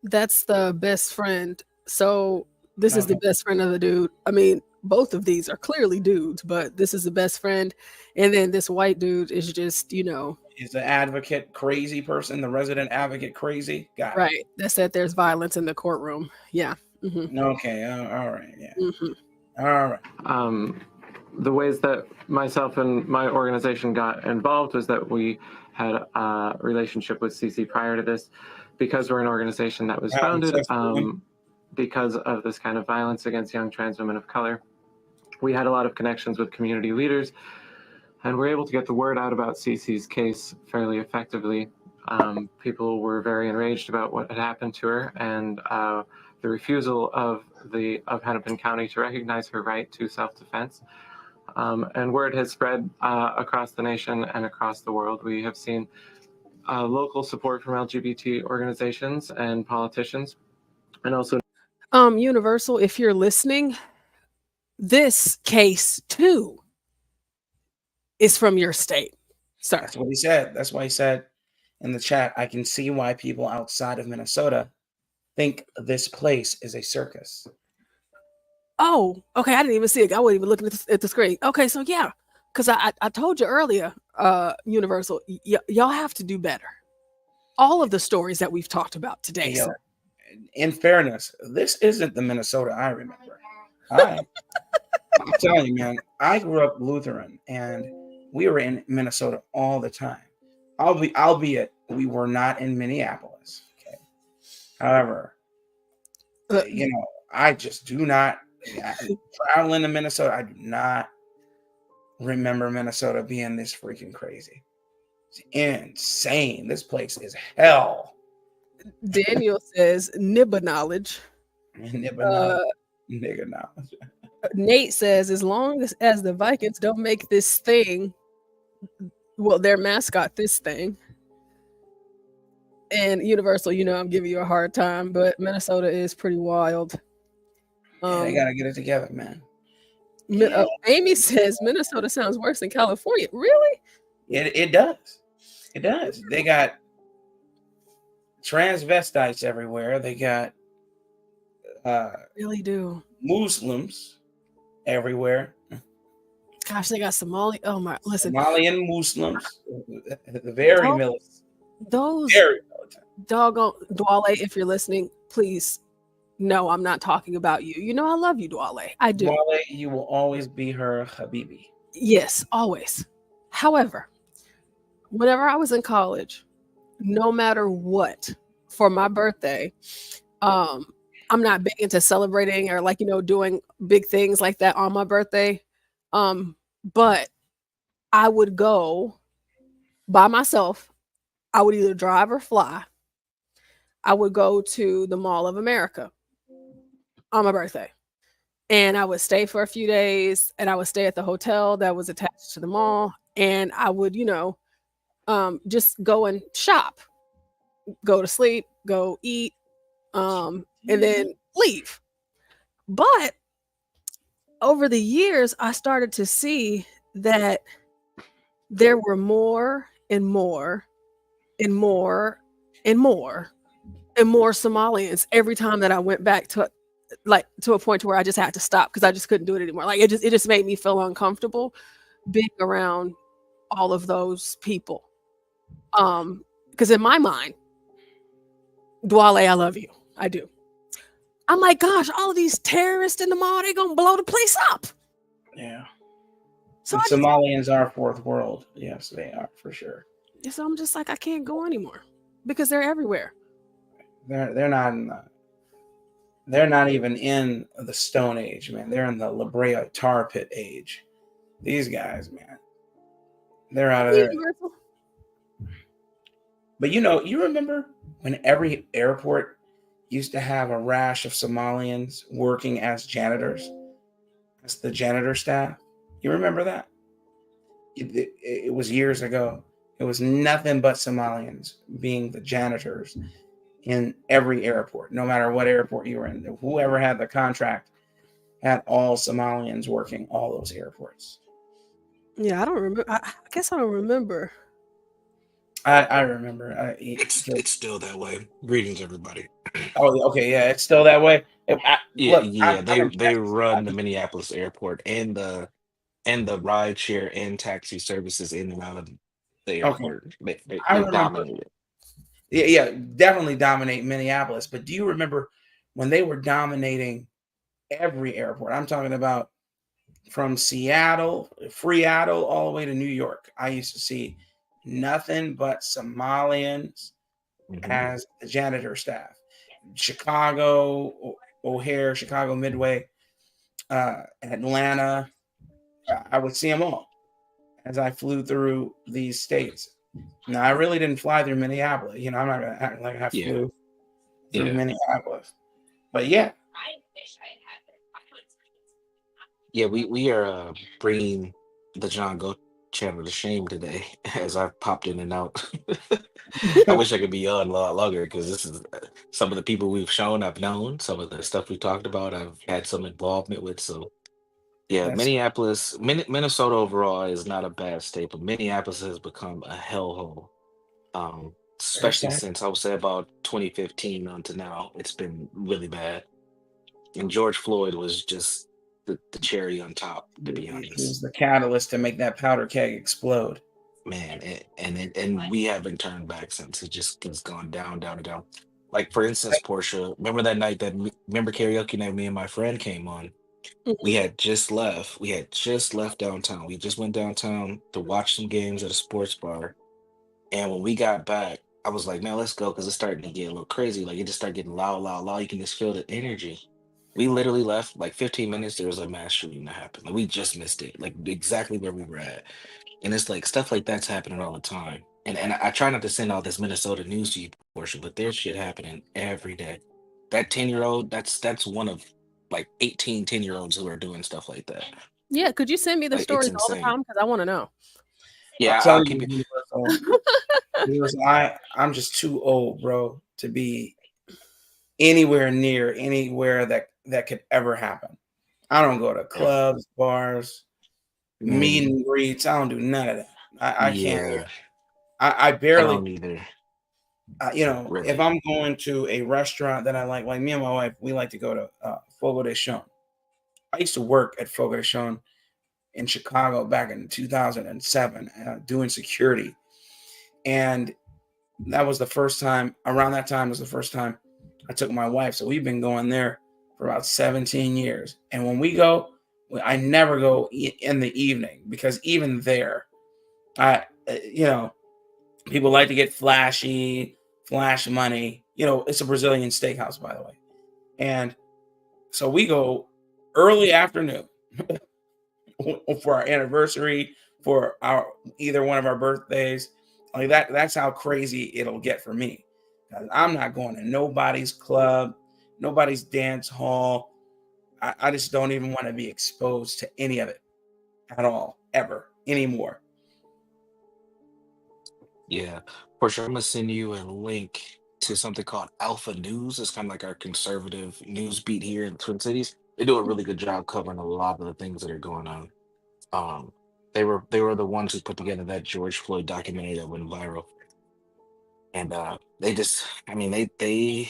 That's the best friend. So this is the best friend of the dude. I mean, both of these are clearly dudes, but this is the best friend. And then this white dude is just, Is the advocate crazy person, the resident advocate crazy guy? right. That said there's violence in the courtroom. Yeah. Okay. All right. Yeah. All right. The ways that myself and my organization got involved was that we had a relationship with CeCe prior to this, because we're an organization that was founded because of this kind of violence against young trans women of color. We had a lot of connections with community leaders, and we're able to get the word out about CeCe's case fairly effectively. People were very enraged about what had happened to her, and the refusal of Hennepin County to recognize her right to self-defense. And word has spread across the nation and across the world. We have seen local support from LGBT organizations and politicians, and also Universal, if you're listening, this case too is from your state, sir. That's what he said. That's why he said in the chat, I can see why people outside of Minnesota think this place is a circus. Oh, okay. I didn't even see it. I wasn't even looking at the screen. Okay, so yeah, because I told you earlier, Universal, y'all have to do better. all of the stories that we've talked about today. Yo, Sir. in fairness, this isn't the Minnesota I remember. I'm telling you, man, I grew up Lutheran and we were in Minnesota all the time. Albeit we were not in Minneapolis. Okay. However, I just do not traveling to Minnesota. I do not remember Minnesota being this freaking crazy. It's insane. This place is hell. Daniel says nibba knowledge. Nigga knowledge. Nate says, as long as the Vikings don't make this thing, well, their mascot this thing. And Universal, I'm giving you a hard time, but Minnesota is pretty wild. They gotta get it together, man. Amy says Minnesota sounds worse than California. Really? It does. It does. They got transvestites everywhere. They got really do Muslims everywhere. Gosh, they got Somali. Oh my! Listen, Somalian Muslims, very militant. Those very militant. Doggone Duale, if you're listening, please. No, I'm not talking about you. I love you, Duale. I do. Duale, you will always be her Habibi. Yes, always. However, whenever I was in college, no matter what, for my birthday, I'm not big into celebrating or doing big things like that on my birthday. But I would go by myself. I would either drive or fly. I would go to the Mall of America on my birthday. And I would stay for a few days and I would stay at the hotel that was attached to the mall. And I would, just go and shop, go to sleep, go eat, and then leave. But over the years, I started to see that there were more and more and more and more and more Somalians every time that I went back to a point where I just had to stop because I just couldn't do it anymore. It just made me feel uncomfortable being around all of those people. Because in my mind, Duale, I love you. I do. I'm like, gosh, all of these terrorists in the mall, they're gonna blow the place up. Yeah. So the Somalians are fourth world. Yes, they are for sure. So I'm just like, I can't go anymore because they're everywhere. They're not even in the Stone Age, man. They're in the La Brea tar pit age. These guys, man, they're out of there. But you remember when every airport used to have a rash of Somalians working as janitors, as the janitor staff? You remember that? It was years ago. It was nothing but Somalians being the janitors in every airport, no matter what airport you were in. Whoever had the contract had all Somalians working all those airports. Yeah, I don't remember. I guess I don't remember. I remember. It's still that way. Greetings, everybody. Oh, okay, yeah, it's still that way. They run the Minneapolis airport and the rideshare and taxi services in and out of the airport. Okay. They remember. dominate it. Yeah, definitely dominate Minneapolis. But do you remember when they were dominating every airport? I'm talking about from Seattle, Freattle, all the way to New York. I used to see nothing but Somalians as the janitor staff. Chicago, O'Hare, Chicago Midway, Atlanta. I would see them all as I flew through these states. Now, I really didn't fly through Minneapolis. I'm not going to act like I flew through Minneapolis. But yeah. Yeah, we are bringing the John Go channel to shame today as I've popped in and out. I wish I could be on a lot longer because this is some of the people we've shown, I've known, some of the stuff we talked about, I've had some involvement with. So yeah, Minneapolis, Minnesota overall is not a bad state, but Minneapolis has become a hellhole. Especially since I would say about 2015 on to now, it's been really bad. And George Floyd was just the cherry on top, to be honest. It was the catalyst to make that powder keg explode. man, and we haven't turned back since. It just has gone down, down, and down. Like for instance, Portia, remember that night remember karaoke night me and my friend came on? We had just left. We had just left downtown. We just went downtown to watch some games at a sports bar. And when we got back, I was like, man, let's go because it's starting to get a little crazy. Like it just started getting loud, loud, loud. You can just feel the energy. We literally left like 15 minutes. There was a mass shooting that happened. Like we just missed it, like exactly where we were at. And it's like stuff like that's happening all the time. And I try not to send all this Minnesota news to you, Portia, but there's shit happening every day. That 10-year-old, that's one of like 18 10-year-olds who are doing stuff like that. Yeah, could you send me the Like it's stories all the insane. time? Because I want to know. Yeah, I'll tell I'll you, keep it. Universal, I'm just too old, bro, to be anywhere near anywhere that could ever happen. I don't go to clubs, bars, meet and greets. I don't do none of that. I can't. Yeah, I I barely. don't either. You know, if Really. I'm going to a restaurant that I like me and my wife, we like to go to Fogo de Chão. I used to work at Fogo de Chão in Chicago back in 2007, doing security, and that was the first time. Around that time was the first time I took my wife. So we've been going there for about 17 years. And when we go, I never go in the evening because even there, you know, people like to get flashy, flash money. You know, it's a Brazilian steakhouse, by the way. And so we go early afternoon for our anniversary, for our either one of our birthdays. Like that's how crazy it'll get for me. I'm not going to nobody's club, nobody's dance hall. I just don't even want to be exposed to any of it at all, ever, anymore. Yeah. Portia, I'm gonna send you a link to something called Alpha News. It's kind of like our conservative news beat here in Twin Cities. They do a really good job covering a lot of the things that are going on. Um, they were the ones who put together that George Floyd documentary that went viral. And they just, I mean, they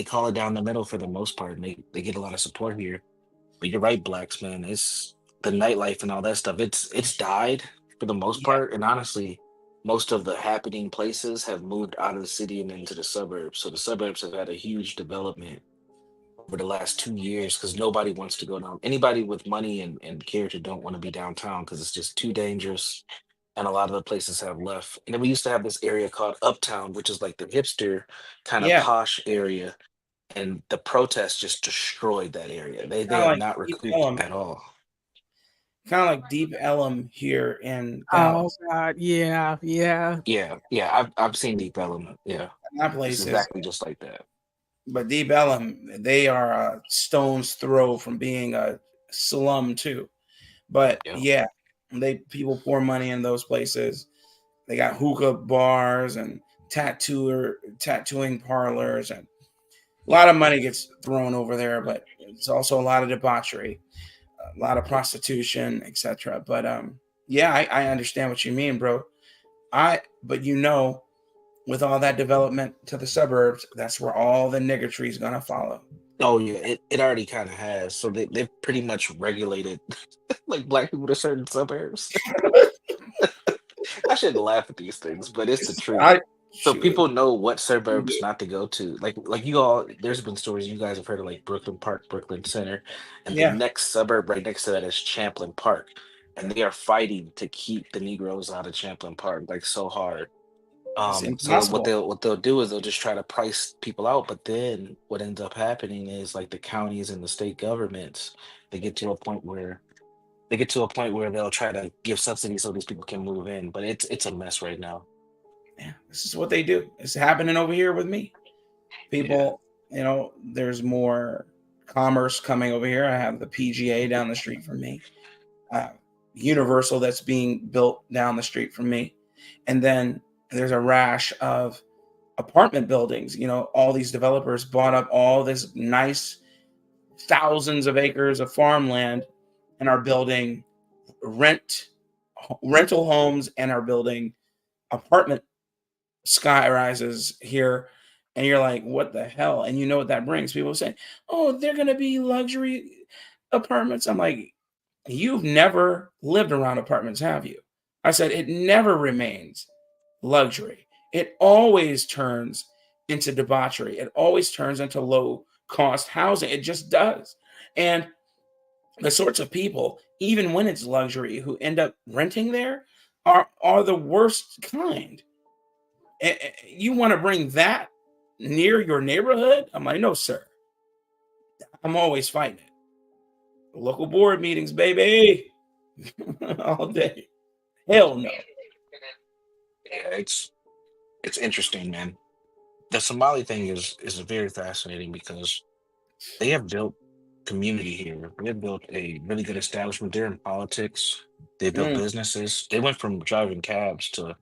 call it down the middle for the most part, and they get a lot of support here. But you're right, blacks, man. It's the nightlife and all that stuff. It's died for the most part, and honestly, most of the happening places have moved out of the city and into the suburbs. So the suburbs have had a huge development over the last 2 years because nobody wants to go down. Anybody with money and character don't want to be downtown because it's just too dangerous. And a lot of the places have left. And then we used to have this area called Uptown, which is like the hipster kind of Yeah, posh area. And the protests just destroyed that area. They kind of have like not Deep recouped Ellum, at all. here in Oh Dallas. God, yeah, yeah. Yeah, I've seen Deep Ellum. Yeah, That it's place is, exactly just like that. but Deep Ellum, they are a stone's throw from being a slum too. But Yeah. yeah, people pour money in those places. They got hookah bars and tattooing parlors, and a lot of money gets thrown over there. But it's also a lot of debauchery, a lot of prostitution, etc. But yeah, I understand what you mean, bro. But you know, with all that development to the suburbs, that's where all the niggertry is gonna follow. Oh yeah, it already kind of has. So they've pretty much regulated like black people to certain suburbs. I shouldn't laugh at these things, but it's the truth. So people know what suburbs not to go to. Like you all, there's been stories you guys have heard of like Brooklyn Park, Brooklyn Center, and the Yeah. next suburb right next to that is Champlain Park, and they are fighting to keep the Negroes out of Champlain Park like so hard. It's So impossible. what they'll do is they'll just try to price people out, but then what ends up happening is like the counties and the state governments, they get to a point where they'll try to give subsidies so these people can move in, but it's a mess right now. Yeah, this is what they do. It's happening over here with me. People, you know, there's more commerce coming over here. I have the PGA down the street from me, Universal that's being built down the street from me, and then there's a rash of apartment buildings. You know, all these developers bought up all this nice thousands of acres of farmland and are building rental homes and are building apartment sky rises here, and you're like, what the hell? And you know what that brings? People say, oh, they're going to be luxury apartments. I'm like, you've never lived around apartments, have you? I said it never remains luxury. It always turns into debauchery. It always turns into low cost housing. It just does. And the sorts of people, even when it's luxury, who end up renting there are the worst kind. You want to bring that near your neighborhood? I'm like, no, sir. I'm always fighting it. Local board meetings, baby. All day. Hell no. Yeah, it's interesting, man. The Somali thing is very fascinating because they have built community here. They've built a really good establishment there in politics. They built businesses. They went from driving cabs to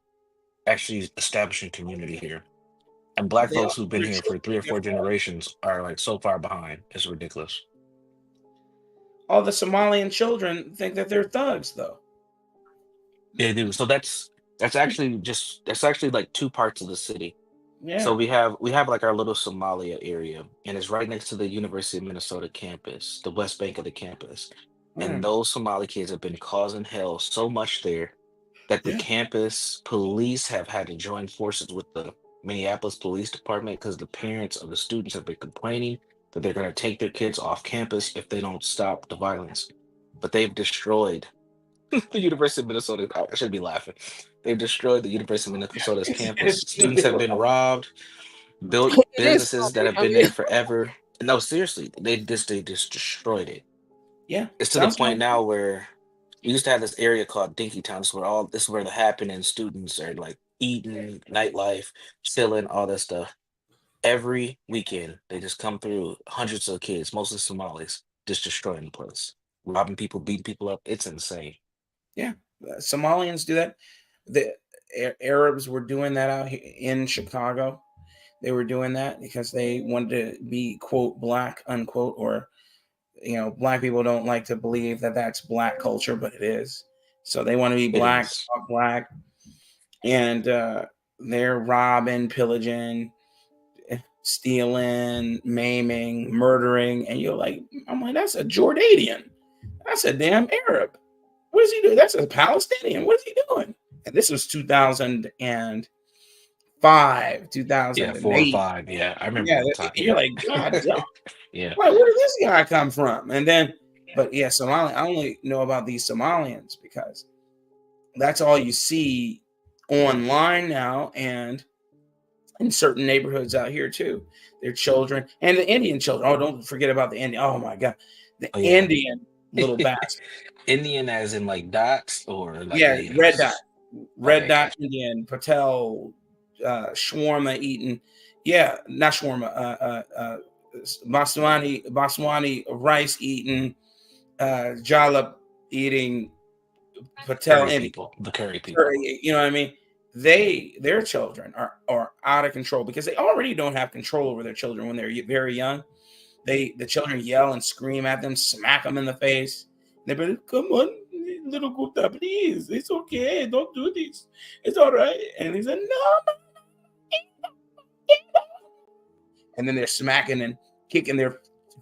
actually establishing community here. And black They folks who've been are here for 3 or 4 generations are like so far behind. It's ridiculous. all the Somalian children think that they're thugs, though. Yeah, dude. So that's actually like 2 parts of the city. So Yeah. we have like our little Somalia area, and it's right next to the University of Minnesota campus, the west bank of the campus. And Mm. those Somali kids have been causing hell so much there that the Yeah. campus police have had to join forces with the Minneapolis Police Department because the parents of the students have been complaining that they're going to take their kids off campus if they don't stop the violence. But they've destroyed the University of Minnesota. I should be laughing. They've destroyed the University of Minnesota's campus. It's Students have been robbed, built It is businesses that funny. have been there forever. No, seriously, they just destroyed it. Yeah. It's to the Sounds point fun. now where we used to have this area called Dinky Town. This is where the happening students are like eating, nightlife, chilling, all that stuff. Every weekend they just come through, hundreds of kids, mostly Somalis, just destroying the place, robbing people, beating people up. It's insane. Yeah. Somalians do that. The Arabs were doing that out here in Chicago. They were doing that because they wanted to be, quote, black, unquote, or, black people don't like to believe that that's black culture, but it is. So they want to be It black, is. talk black, and they're robbing, pillaging, stealing, maiming, murdering, and I'm like, that's a Jordanian. That's a damn Arab. What does he do? That's a Palestinian. What is he doing? And this was 2005, 2008. Yeah, 4 or 5. Yeah, I remember Yeah, that time. you're like, God, damn. Yeah. Like, where did this guy come from? And then, but yeah, Somali. I only know about these Somalians because that's all you see online now, and in certain neighborhoods out here too. Their children and the Indian children. Oh, don't forget about the Indian. Oh my God, the Oh, yeah. Indian little bastard. Indian as in like dots or like Yeah, red natives? dot, red Okay, dot Indian, Patel, shawarma eating. Yeah, not shawarma. Basmati rice eating, jalap eating, Patel curry Indian. people, the curry people. You know what I mean? Their children are out of control because they already don't have control over their children when they're very young. The children yell and scream at them, smack them in the face. They be like, come on, little Guta, please. It's okay. Don't do this. It's all right. And he said, no. And then they're smacking and kicking their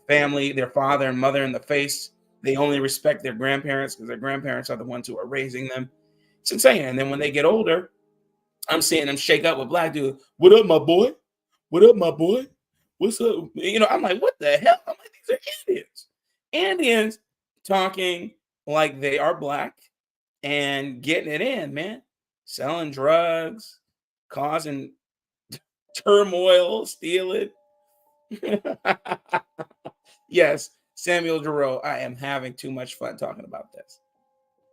family, their father and mother in the face. They only respect their grandparents because their grandparents are the ones who are raising them. It's insane. And then when they get older, I'm seeing them shake up with black dude. What up, my boy? What up, my boy? What's up? I'm like, what the hell? I'm like, these are Indians. Indians talking like they are black and getting it in, man. Selling drugs, causing turmoil, stealing. Yes, Samuel Giroux, I am having too much fun talking about this.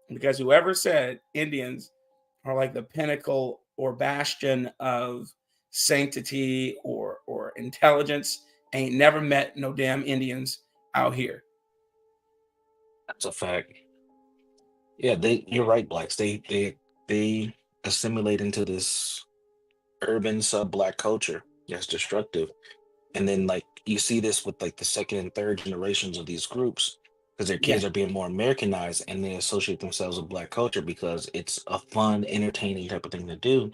Because whoever said Indians are like the pinnacle or bastion of sanctity or intelligence ain't never met no damn Indians out here. That's a fact. Yeah, you're right, blacks. They assimilate into this urban sub-black culture that's destructive. And then like you see this with like the second and third generations of these groups because their kids Yeah. are being more Americanized and they associate themselves with black culture because it's a fun, entertaining type of thing to do.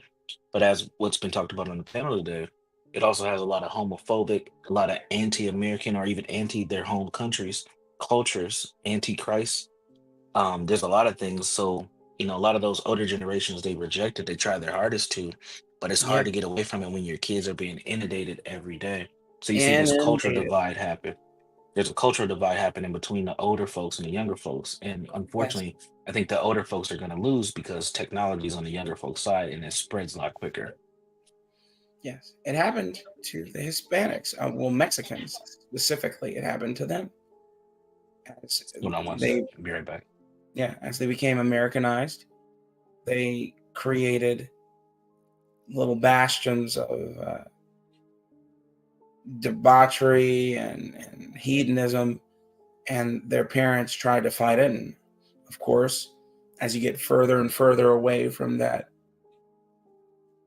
But as what's been talked about on the panel today, it also has a lot of homophobic, a lot of anti-American or even anti their home countries cultures, anti-Christ. There's a lot of things. So you know, a lot of those older generations, they reject it. They try their hardest to, but it's Yeah. hard to get away from it when your kids are being inundated every day. So you see this cultural Inundated. divide happen. There's a cultural divide happening between the older folks and the younger folks. And Yes. unfortunately, I think the older folks are going to lose because technology is on the younger folks' side and it spreads a lot quicker. Yes. It happened to the Hispanics. Well, Mexicans specifically. It happened to them. As Hold on one they, second. I'll be right back. yeah, as they became Americanized, they created little bastions of debauchery and hedonism, and their parents tried to fight it. And of course, as you get further and further away from that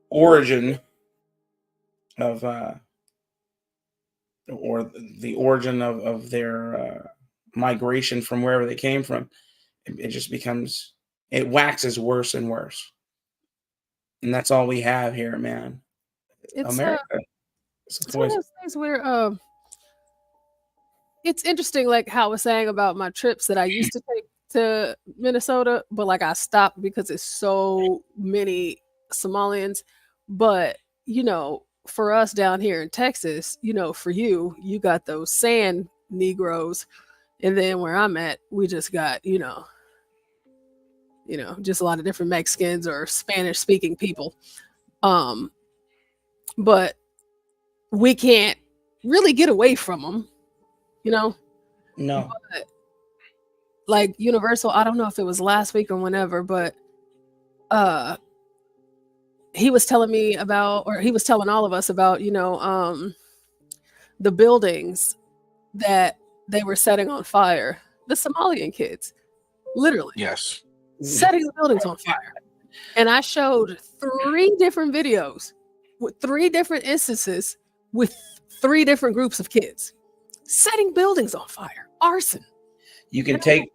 origin of or the origin of their migration from wherever they came from, it just becomes, it waxes worse and worse. And that's all we have here, man. It's America. it's one of those things where it's interesting, like how I was saying about my trips that I used to take to Minnesota, but like I stopped because it's so many Somalians. But you know, for us down here in Texas, you know, for you got those sand Negroes, and then where I'm at, we just got, you know, just a lot of different Mexicans or Spanish speaking people. But we can't really get away from them, you know? No. But, like Universal, I don't know if it was last week or whenever, but he was telling me about, or he was telling all of us about, you know, the buildings that they were setting on fire. The Somalian kids, literally. Yes. Setting the buildings on fire. And I showed 3 different videos with 3 different instances with 3 different groups of kids setting buildings on fire. Arson. You can take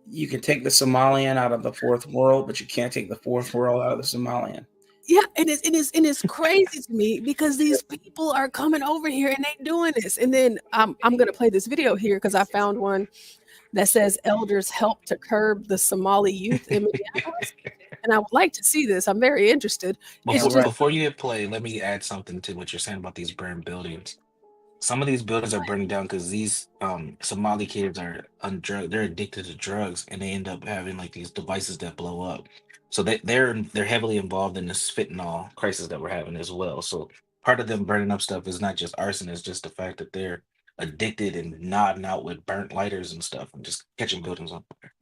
you can take the Somalian out of the fourth world, but you can't take the fourth world out of the Somalian. Yeah, and it's crazy to me because these people are coming over here and they doing this. And then I'm gonna play this video here because I found one that says elders help to curb the Somali youth in Minneapolis. And I would like to see this. I'm very interested. Before you hit play, let me add something to what you're saying about these burned buildings. Some of these buildings are burning down because these Somali kids are on drugs. They're addicted to drugs, and they end up having like these devices that blow up. So they're heavily involved in this fentanyl crisis that we're having as well. So part of them burning up stuff is not just arson; it's just the fact that they're addicted and nodding out with burnt lighters and stuff, and just catching buildings on fire.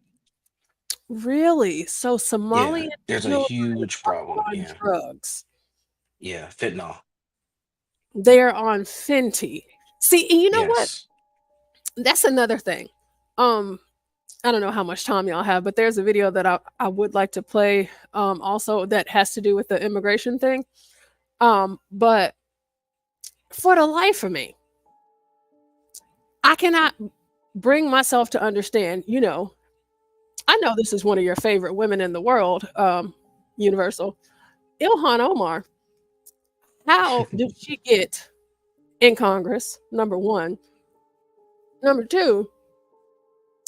Really? So Somalian There's a huge problem. Yeah, drugs. Yeah, fentanyl. They're on Fenty. See, and you know what? That's another thing. I don't know how much time y'all have, but there's a video that I would like to play also that has to do with the immigration thing. But for the life of me, I cannot bring myself to understand, you know, I know this is one of your favorite women in the world, Universal, Ilhan Omar. How did she get in Congress? Number one. Number two,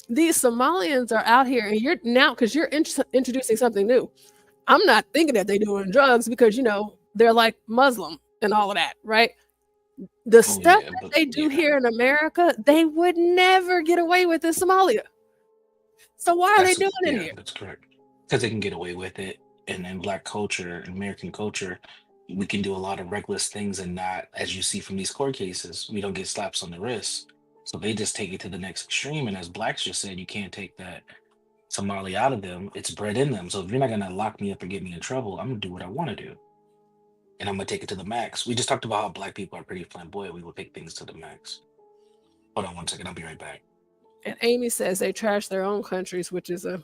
these Somalians are out here, and you're now, because you're introducing something new. I'm not thinking that they're doing drugs because, you know, they're like Muslim and all of that, right? The stuff that they do here in America, they would never get away with in Somalia. So why are they doing it here? That's correct. Because they can get away with it. And in Black culture, American culture, we can do a lot of reckless things and not, as you see from these court cases, we don't get slaps on the wrist. So they just take it to the next extreme. And as Blacks just said, you can't take that Somali out of them. It's bred in them. So if you're not going to lock me up and get me in trouble, I'm going to do what I want to do. And I'm going to take it to the max. We just talked about how Black people are pretty flamboyant. We will take things to the max. Hold on one second. I'll be right back. And Amy says they trash their own countries, which is a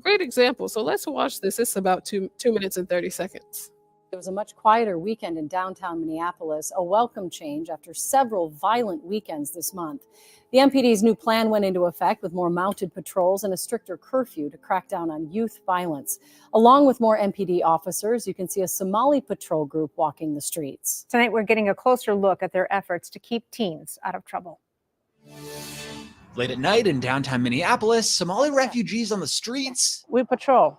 great example. So let's watch this. It's about 2 minutes and 30 seconds. It was a much quieter weekend in downtown Minneapolis, a welcome change after several violent weekends this month. The MPD's new plan went into effect with more mounted patrols and a stricter curfew to crack down on youth violence. Along with more MPD officers, you can see a Somali patrol group walking the streets. Tonight, we're getting a closer look at their efforts to keep teens out of trouble. Late at night in downtown Minneapolis, Somali refugees on the streets. We patrol.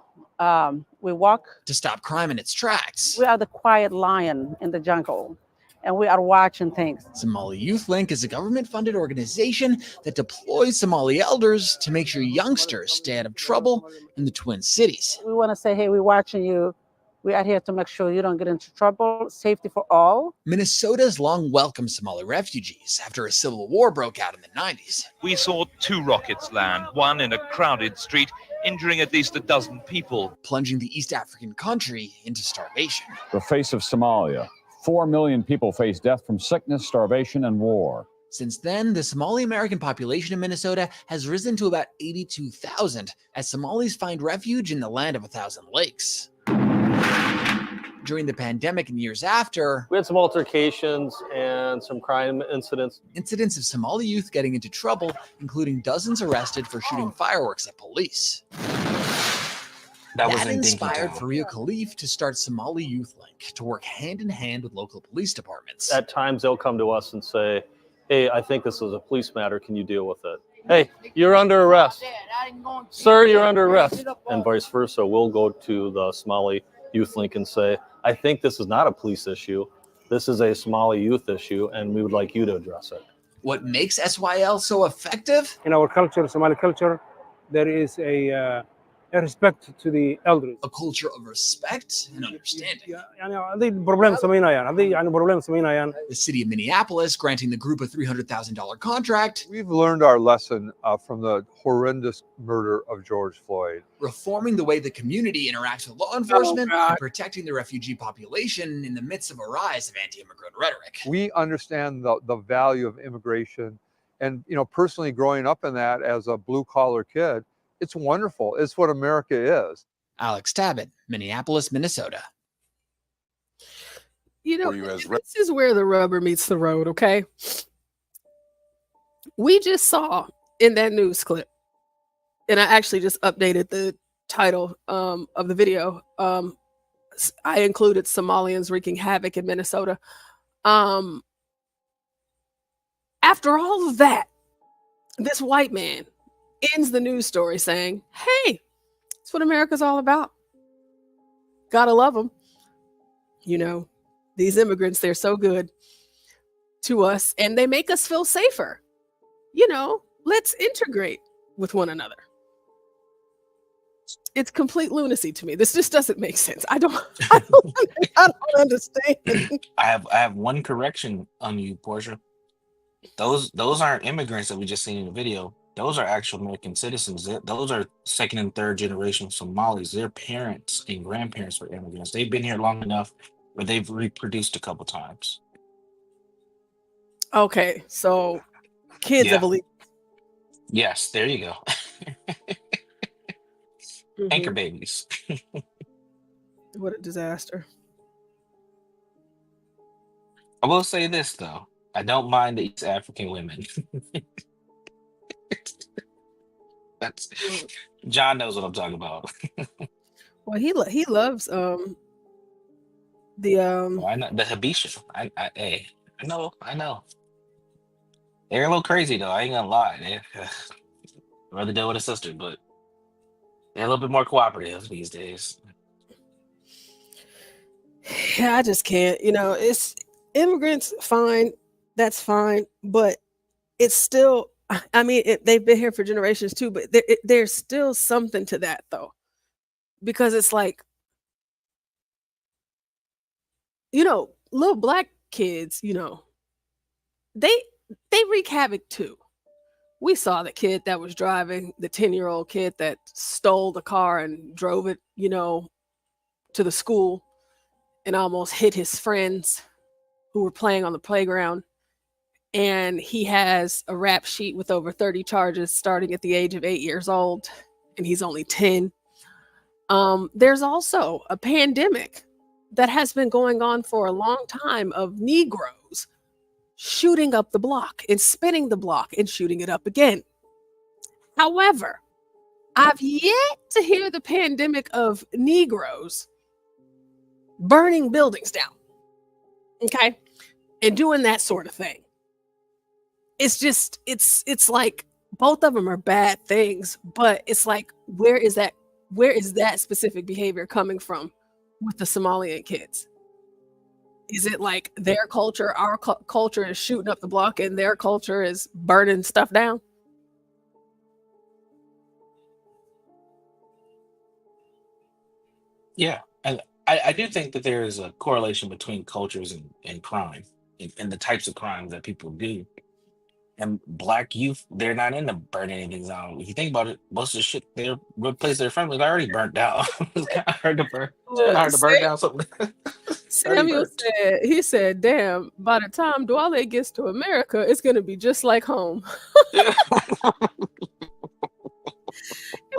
We walk. To stop crime in its tracks. We are the quiet lion in the jungle, and we are watching things. Somali Youth Link is a government-funded organization that deploys Somali elders to make sure youngsters stay out of trouble in the Twin Cities. We want to say, hey, we're watching you. We are here to make sure you don't get into trouble. Safety for all. Minnesota's long welcomed Somali refugees after a civil war broke out in the 90s. We saw 2 rockets land, one in a crowded street, injuring at least a dozen people. Plunging the East African country into starvation. The face of Somalia. 4 million people face death from sickness, starvation, and war. Since then, the Somali American population in Minnesota has risen to about 82,000 as Somalis find refuge in the land of 1,000 lakes. During the pandemic and years after, we had some altercations and some crime incidents. Incidents of Somali youth getting into trouble, including dozens arrested for shooting fireworks at police. That inspired Faria Khalif to start Somali Youth Link to work hand in hand with local police departments. At times they'll come to us and say, hey, I think this is a police matter. Can you deal with it? Hey, you're under arrest. Sir, you're under arrest. And vice versa. We'll go to the Somali Youth Link and say, I think this is not a police issue. This is a Somali youth issue, and we would like you to address it. What makes SYL so effective? In our culture, Somali culture, there is a respect to the elders. A culture of respect and understanding. The city of Minneapolis granting the group a $300,000 contract. We've learned our lesson from the horrendous murder of George Floyd. Reforming the way the community interacts with law enforcement and protecting the refugee population in the midst of a rise of anti-immigrant rhetoric. We understand the value of immigration, and personally growing up in that as a blue-collar kid, it's wonderful. It's what America is. Alex Tabbitt, Minneapolis, Minnesota. This is where the rubber meets the road, okay? We just saw in that news clip, and I actually just updated the title of the video. I included Somalians wreaking havoc in Minnesota. After all of that, this white man ends the news story saying, hey, that's what America's all about. Gotta love them. These immigrants, they're so good to us and they make us feel safer. Let's integrate with one another. It's complete lunacy to me. This just doesn't make sense. I don't understand. I have one correction on you, Portia. Those aren't immigrants that we just seen in the video. Those are actual American citizens. Those are second and third generation Somalis. Their parents and grandparents were immigrants. They've been here long enough where they've reproduced a couple times. Okay, so kids of elite. Yes, there you go. Anchor babies. What a disaster. I will say this, though. I don't mind the East African women. That's John knows what I'm talking about. Well, he loves I know the Habesha. I know. They're a little crazy though. I ain't gonna lie. I'd rather deal with a sister, but they're a little bit more cooperative these days. Yeah, I just can't. It's immigrants, fine. That's fine, but it's still. I mean, they've been here for generations too, but there's still something to that though, because it's like, little black kids, they wreak havoc too. We saw the kid that was driving, the 10-year-old kid that stole the car and drove it, to the school and almost hit his friends who were playing on the playground. And he has a rap sheet with over 30 charges starting at the age of 8 years old, and he's only 10. There's also a pandemic that has been going on for a long time of Negroes shooting up the block and spinning the block and shooting it up again. However, I've yet to hear the pandemic of Negroes burning buildings down, okay, and doing that sort of thing. It's just, it's like both of them are bad things, but it's like, where is that specific behavior coming from with the Somalian kids? Is it like their culture, our culture is shooting up the block and their culture is burning stuff down? Yeah, and I do think that there is a correlation between cultures and crime and the types of crimes that people do. And black youth, they're not into burning anything down. If you think about it, most of the shit they replace their families already burnt down. It's kind of hard to burn. It's kind of hard to burn down something. Already Samuel burnt. said, damn, by the time Duale gets to America, it's going to be just like home.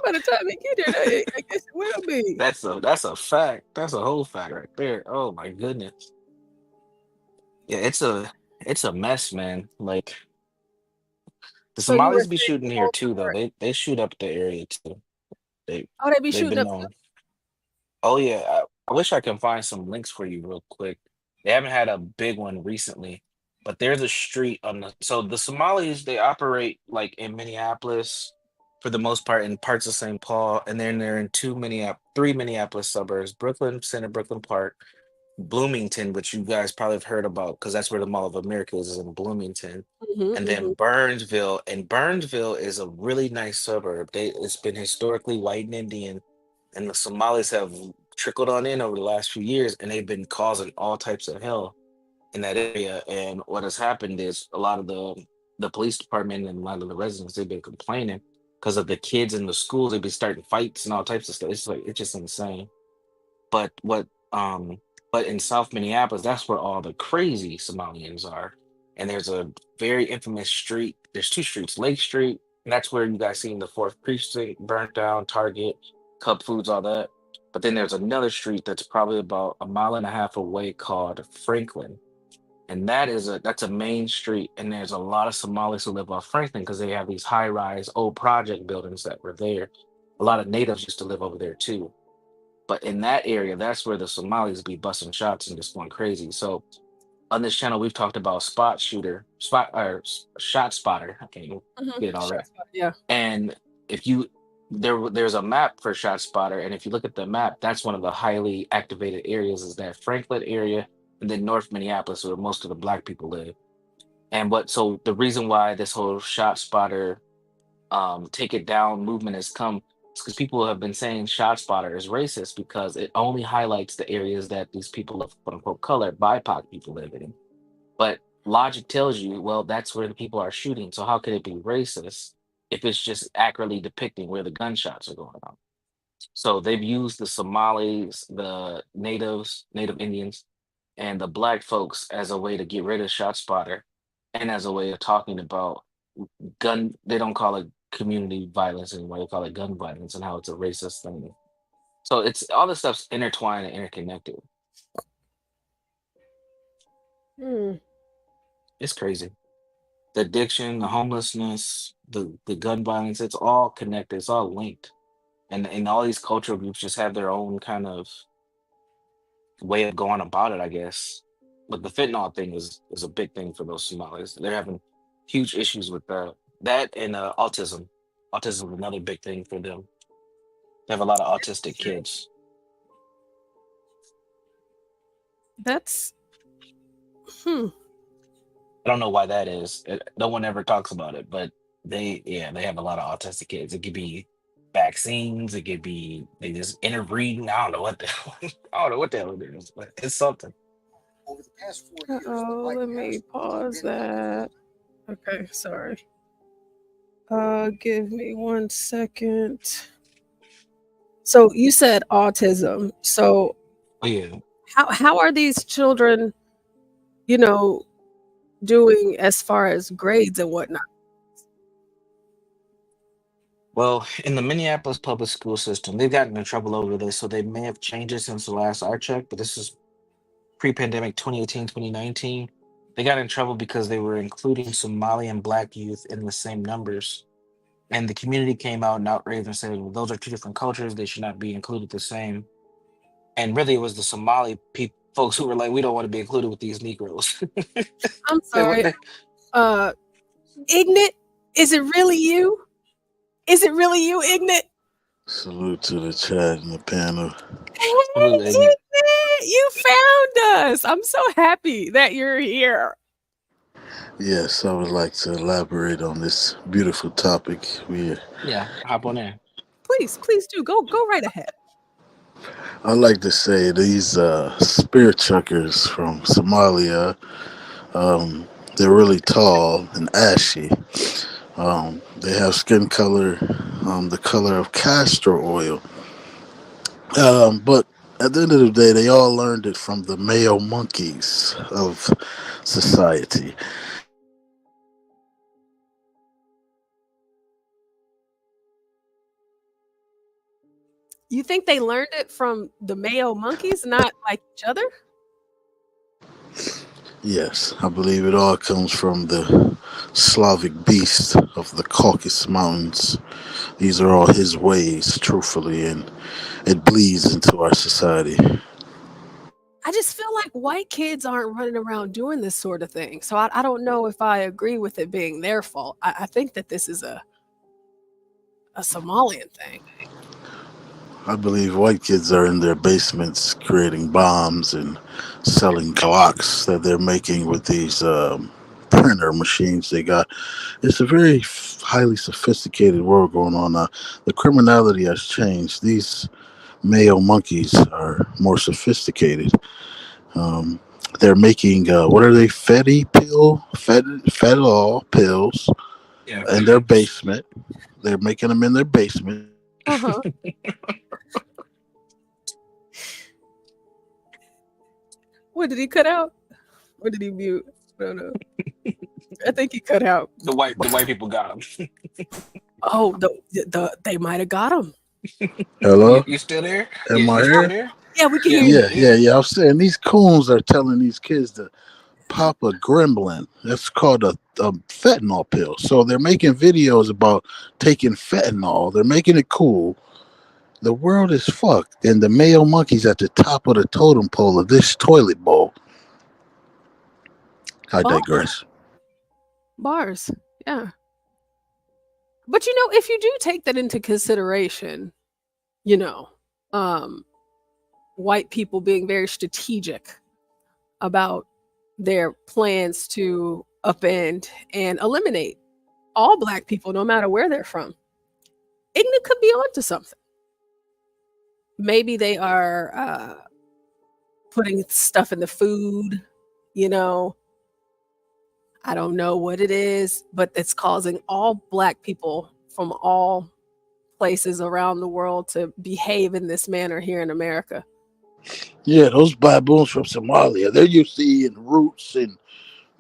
By the time he get there, I guess it will be. That's a fact. That's a whole fact right there. Oh my goodness. Yeah, it's a mess, man. Like the So you were Somalis be saying shooting here too, though. They shoot up the area too. They Oh, they be they've shooting been up. known. Oh yeah, I wish I can find some links for you real quick. They haven't had a big one recently, but there's a street on the Somalis, they operate like in Minneapolis for the most part, in parts of St. Paul, and then they're in three Minneapolis suburbs: Brooklyn Center, Brooklyn Park, Bloomington, which you guys probably have heard about because that's where the Mall of America is in Bloomington, and then Burnsville. And Burnsville is a really nice suburb. It's been historically white and Indian, and the Somalis have trickled on in over the last few years, and they've been causing all types of hell in that area. And what has happened is a lot of the police department and a lot of the residents, they've been complaining because of the kids in the schools. They've been starting fights and all types of stuff. It's just insane. But but in South Minneapolis, that's where all the crazy Somalians are. And there's a very infamous street. There's two streets, Lake Street, and that's where you guys seen the fourth precinct burnt down, Target, Cub Foods, all that. But then there's another street that's probably about a mile and a half away called Franklin. And that's a main street. And there's a lot of Somalis who live off Franklin because they have these high-rise old project buildings that were there. A lot of natives used to live over there too. But in that area, that's where the Somalis be busting shots and just going crazy. So on this channel, we've talked about shot spotter. I can't get it all right. Yeah. And if you there's a map for shot spotter, and if you look at the map, that's one of the highly activated areas is that Franklin area, and then North Minneapolis, where most of the black people live. And so the reason why this whole shot spotter take it down movement has come because people have been saying shot spotter is racist because it only highlights the areas that these people of quote unquote color, BIPOC people live in. But logic tells you, well, that's where the people are shooting. So how could it be racist if it's just accurately depicting where the gunshots are going on? So they've used the Somalis, the Native Indians, and the black folks as a way to get rid of shot spotter and as a way of talking about gun. They don't call it community violence anymore. They call it gun violence and how it's a racist thing. So it's all this stuff's intertwined and interconnected. It's crazy. The addiction, the homelessness, the gun violence, it's all connected. It's all linked. And all these cultural groups just have their own kind of way of going about it, I guess. But the fentanyl thing is a big thing for those Somalis. They're having huge issues with that and autism. Autism is another big thing for them. They have a lot of autistic kids. That's I don't know why that is. No one ever talks about it, but they have a lot of autistic kids. It could be vaccines. It could be they just interbreeding. I don't know what the hell. I don't know what the hell it is, but it's something. let me pause that. Okay, sorry. Give me 1 second. So you said autism. So Oh yeah. how are these children, doing as far as grades and whatnot? Well, in the Minneapolis public school system, they've gotten in trouble over this, so they may have changed it since the last I checked, but this is pre-pandemic 2018, 2019. They got in trouble because they were including Somali and black youth in the same numbers. And the community came out and outraged and said, well, those are two different cultures. They should not be included the same. And really, it was the Somali folks who were like, we don't want to be included with these Negroes. I'm sorry. Ignit Is it really you? Is it really you, Ignit? Salute to the chat and the panel. Hey, Ignit, you found us. I'm so happy that you're here. Yes, I would like to elaborate on this beautiful topic. Yeah, hop on in. Please do. Go right ahead. I like to say these spear chuckers from Somalia, they're really tall and ashy. They have skin color, the color of castor oil. But at the end of the day, they all learned it from the male monkeys of society. You think they learned it from the male monkeys, not like each other? Yes, I believe it all comes from the Slavic beast of the Caucasus Mountains. These are all his ways, truthfully, and it bleeds into our society. I just feel like white kids aren't running around doing this sort of thing. So I don't know if I agree with it being their fault. I think that this is a Somalian thing. I believe white kids are in their basements creating bombs and selling Glocks that they're making with these printer machines they got. It's a very highly sophisticated world going on now. The criminality has changed. These male monkeys are more sophisticated. They're making what are they? Fentanyl pills in their basement. They're making them in their basement. Uh-huh. What did he cut out? Or did he mute? I don't know. I think he cut out. The white people got him. Oh, they might have got him. Hello? You still there? Am I here? Yeah, we can hear you. Yeah. I'm saying these coons are telling these kids to pop a gremlin. That's called a fentanyl pill. So they're making videos about taking fentanyl. They're making it cool. The world is fucked, and the male monkey's at the top of the totem pole of this toilet bowl. I digress. Bars, yeah. But if you do take that into consideration, white people being very strategic about their plans to upend and eliminate all Black people, no matter where they're from, Ignit could be onto something. Maybe they are putting stuff in the food, I don't know what it is, but it's causing all Black people from all places around the world to behave in this manner here in America. Yeah, those baboons from Somalia, they're used to eating roots and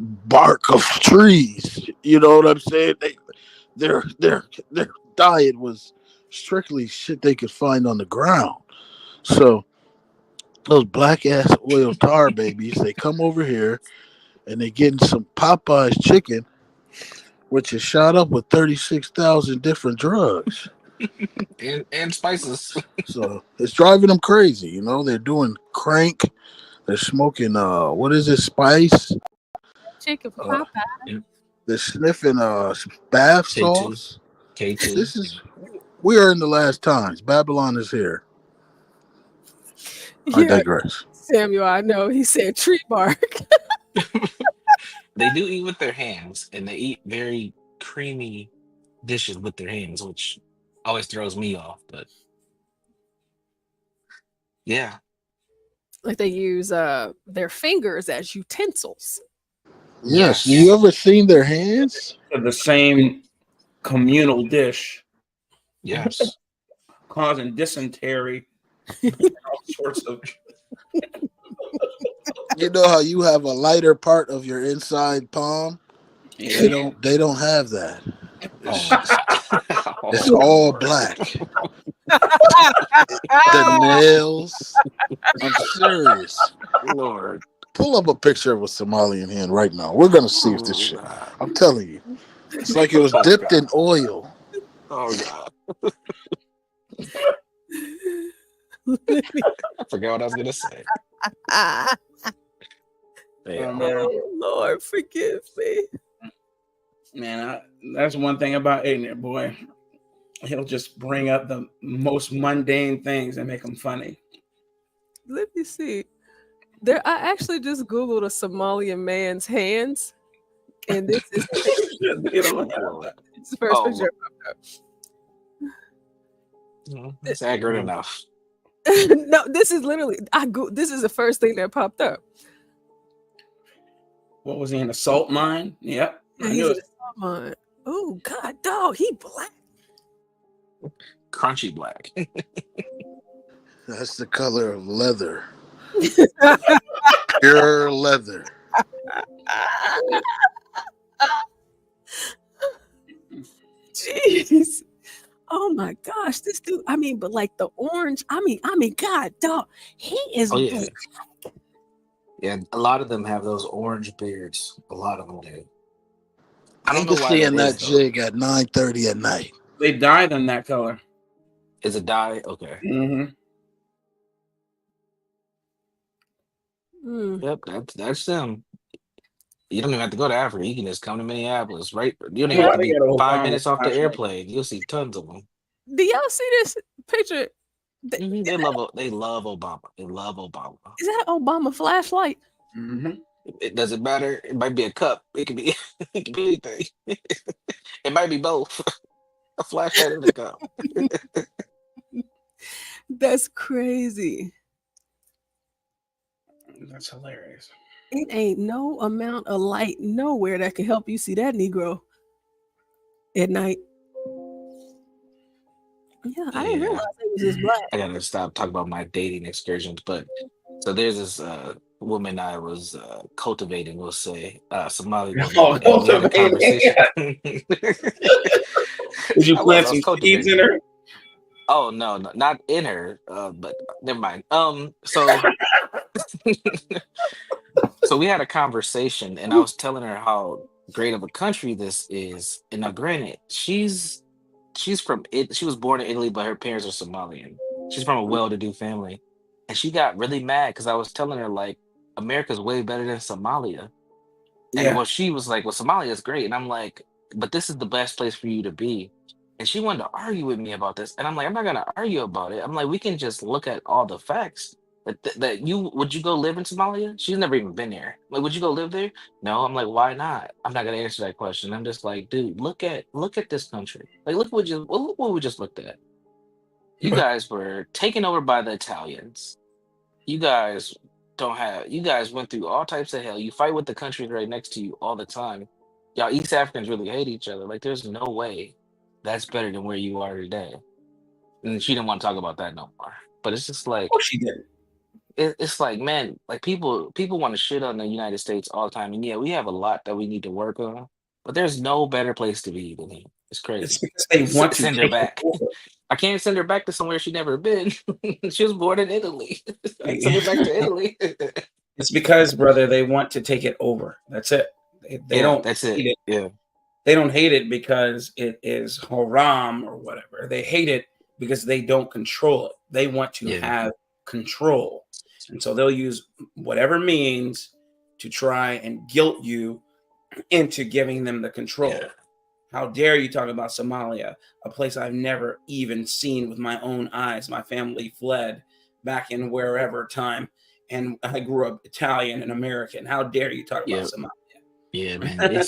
bark of trees. You know what I'm saying? Their diet was strictly shit they could find on the ground. So those black ass oil tar babies, they come over here and they getting some Popeye's chicken, which is shot up with 36,000 different drugs and spices. So it's driving them crazy. They're doing crank. They're smoking what is it? Spice. Chicken Popeye. They're sniffing bath sauce. K2. We are in the last times. Babylon is here. I digress. Samuel, I know. He said tree bark. They do eat with their hands, and they eat very creamy dishes with their hands, which always throws me off. But yeah, like they use their fingers as utensils. Yes. You ever seen their hands? The same communal dish. Yes. Causing dysentery. All sorts of. You know how you have a lighter part of your inside palm? They don't have that. It's all black. The nails. I'm serious. Lord. Pull up a picture of a Somalian hand right now. We're gonna see if this shit. I'm telling you. It's like it was dipped in oil. Oh God. I forgot what I was gonna say. Oh, Lord, forgive me. Man, that's one thing about Ignit, boy. He'll just bring up the most mundane things and make them funny. Let me see. I actually just Googled a Somalian man's hands, and this is it's the first picture I popped up. It's accurate enough. No, this is literally this is the first thing that popped up. What was he in a salt mine? Yep. Yeah, he's in a salt mine. Oh God, dog, he black. Crunchy black. That's the color of leather. Pure leather. Jeez. Oh my gosh, this dude. I mean, but like the orange. I mean, God, dog. He is. Oh yeah. Yeah, a lot of them have those orange beards. A lot of them do. I don't know why. Seeing that jig at 9:30 at night. They dyed in that color. Is it dye? Okay. Yep, that's them. You don't even have to go to Africa. You can just come to Minneapolis, right? You don't even have to be 5 minutes off the airplane. You'll see tons of them. Do y'all see this picture? They love Obama. They love Obama. Is that Obama flashlight? It doesn't matter. It might be a cup. It could be anything. It might be both. A flashlight and a cup. That's crazy. That's hilarious. It ain't no amount of light nowhere that can help you see that Negro at night. Yeah, I didn't realize it was this black. I gotta stop talking about my dating excursions, but so there's this woman I was cultivating, we'll say, Somali woman. Oh, cultivating. Did you plant some seeds in her? Oh no, not in her. But never mind. So we had a conversation, and I was telling her how great of a country this is. And now, granted, she's from it. She was born in Italy, but her parents are Somalian. She's from a well-to-do family, and she got really mad because I was telling her like America's way better than Somalia. And well, she was like, "Well, Somalia is great," and I'm like, "But this is the best place for you to be." And she wanted to argue with me about this, and I'm like, "I'm not gonna argue about it. I'm like, we can just look at all the facts." Would you go live in Somalia? She's never even been there. Like, would you go live there? No. I'm like, why not? I'm not gonna answer that question. I'm just like, dude, look at this country. Like, look what we just looked at. You guys were taken over by the Italians. You guys went through all types of hell. You fight with the country right next to you all the time. Y'all East Africans really hate each other. Like, there's no way that's better than where you are today. And she didn't want to talk about that no more. But it's just like, oh, she did. It's like, man, like people want to shit on the United States all the time, and yeah, we have a lot that we need to work on, but there's no better place to be than here. It's crazy. It's because they want to send her back. I can't send her back to somewhere she's never been. She was born in Italy. Send her back to Italy. It's because, brother, they want to take it over. That's it. They don't. That's it. Yeah. They don't hate it because it is haram or whatever. They hate it because they don't control it. They want to have control. And so they'll use whatever means to try and guilt you into giving them the control. Yeah. How dare you talk about Somalia, a place I've never even seen with my own eyes. My family fled back in wherever time, and I grew up Italian and American. How dare you talk about Somalia? Yeah, man.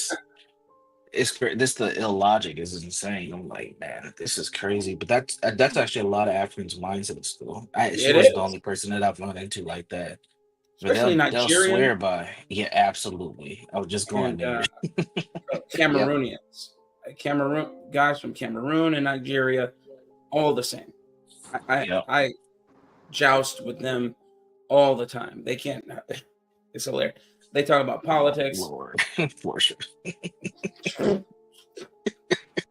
It's this the illogic is insane. I'm like, man, this is crazy. But that's actually a lot of Africans' mindset still. She was the only person that I've run into like that. Especially they'll swear by. Yeah, absolutely. I was just going there. Cameroonians, guys from Cameroon and Nigeria, all the same. I joust with them all the time. They can't. It's hilarious. They talk about politics. Lord, for sure.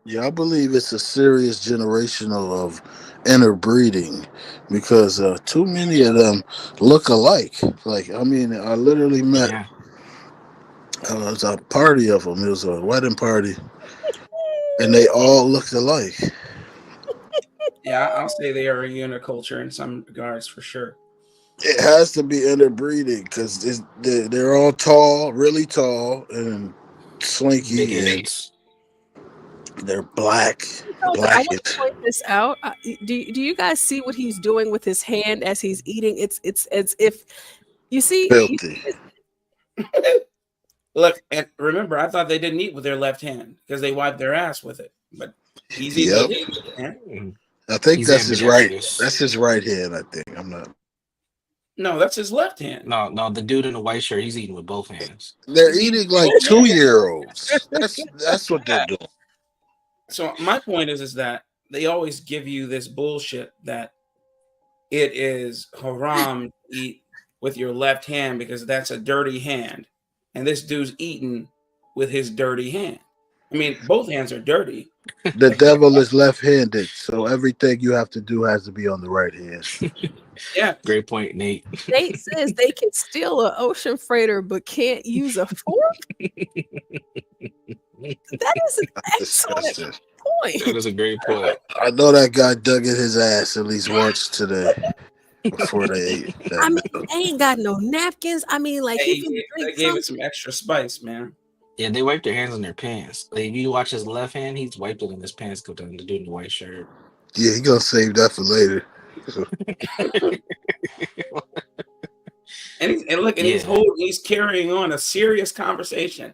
Yeah, I believe it's a serious generational of interbreeding because too many of them look alike. Like, I mean, I literally met it was a party of them. It was a wedding party, and they all looked alike. Yeah, I'll say they are a uniculture in some regards for sure. It has to be interbreeding because they're all tall, really tall, and slinky. They're black. I want Blackish. to point this out. Do you guys see what he's doing with his hand as he's eating? It's as if you see. Filthy. Look, and remember, I thought they didn't eat with their left hand because they wiped their ass with it. But he's eating with his left hand. I think He's that's his right. ambidextrous. That's his right hand. I think. I'm not. No, that's his left hand. No, the dude in the white shirt, he's eating with both hands. They're eating like 2-year-olds. That's what they're doing. So my point is that they always give you this bullshit that it is haram to eat with your left hand because that's a dirty hand, and this dude's eating with his dirty hand. I mean, both hands are dirty. The devil is left-handed, so everything you have to do has to be on the right hand. Yeah, great point, Nate. Nate says they can steal an ocean freighter but can't use a fork. That is an excellent point. That is a great point. I know that guy dug in his ass at least once today before they ate. I mean, they ain't got no napkins. I mean, like Hey, he can they drink gave some. it some extra spice, man. Yeah, they wiped their hands on their pants. Like, if you watch his left hand, he's wiped it in his pants. Go down the dude in the white shirt. Yeah, he gonna save that for later. And he's carrying on a serious conversation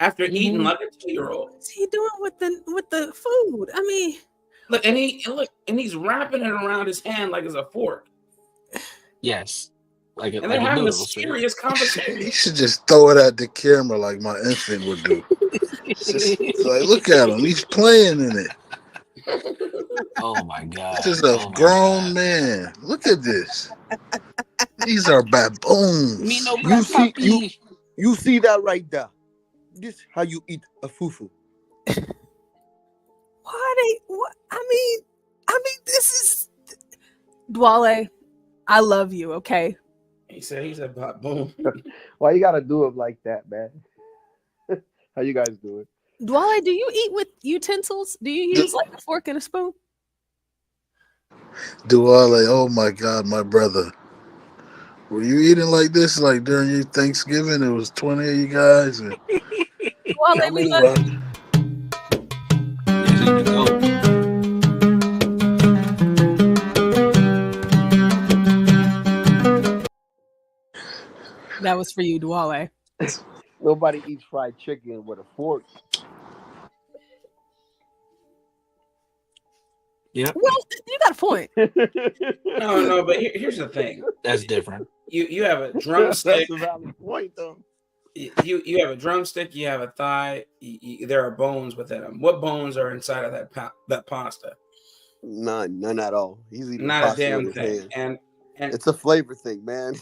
after eating like a 2-year-old. What's he doing with the food? I mean, Look, and he's wrapping it around his hand like it's a fork. Yes. Like And they're having a serious conversation. He should just throw it at the camera like my infant would do. It's like, look at him, he's playing in it. Oh my God. This is a grown man. Look at this. These are baboons. You see that right there. This how you eat a fufu. what? I mean, this is Duale. I love you. Okay. He said he's a baboon. Why you gotta do it like that, man? How you guys do it? Duale, do you eat with utensils? Do you use like a fork and a spoon? Duale, oh my God, my brother. Were you eating like this like during your Thanksgiving? It was 20 of you guys. And... Duale, we love you. That was for you, Duale. Nobody eats fried chicken with a fork. Yeah. Well, you got a point. No, but here's the thing. That's different. You have a drumstick. That's a valid point, though. You have a drumstick. You have a thigh. There are bones within them. What bones are inside of that pasta? None at all. He's eating Not a pasta damn with his thing. hand. And it's a flavor thing, man.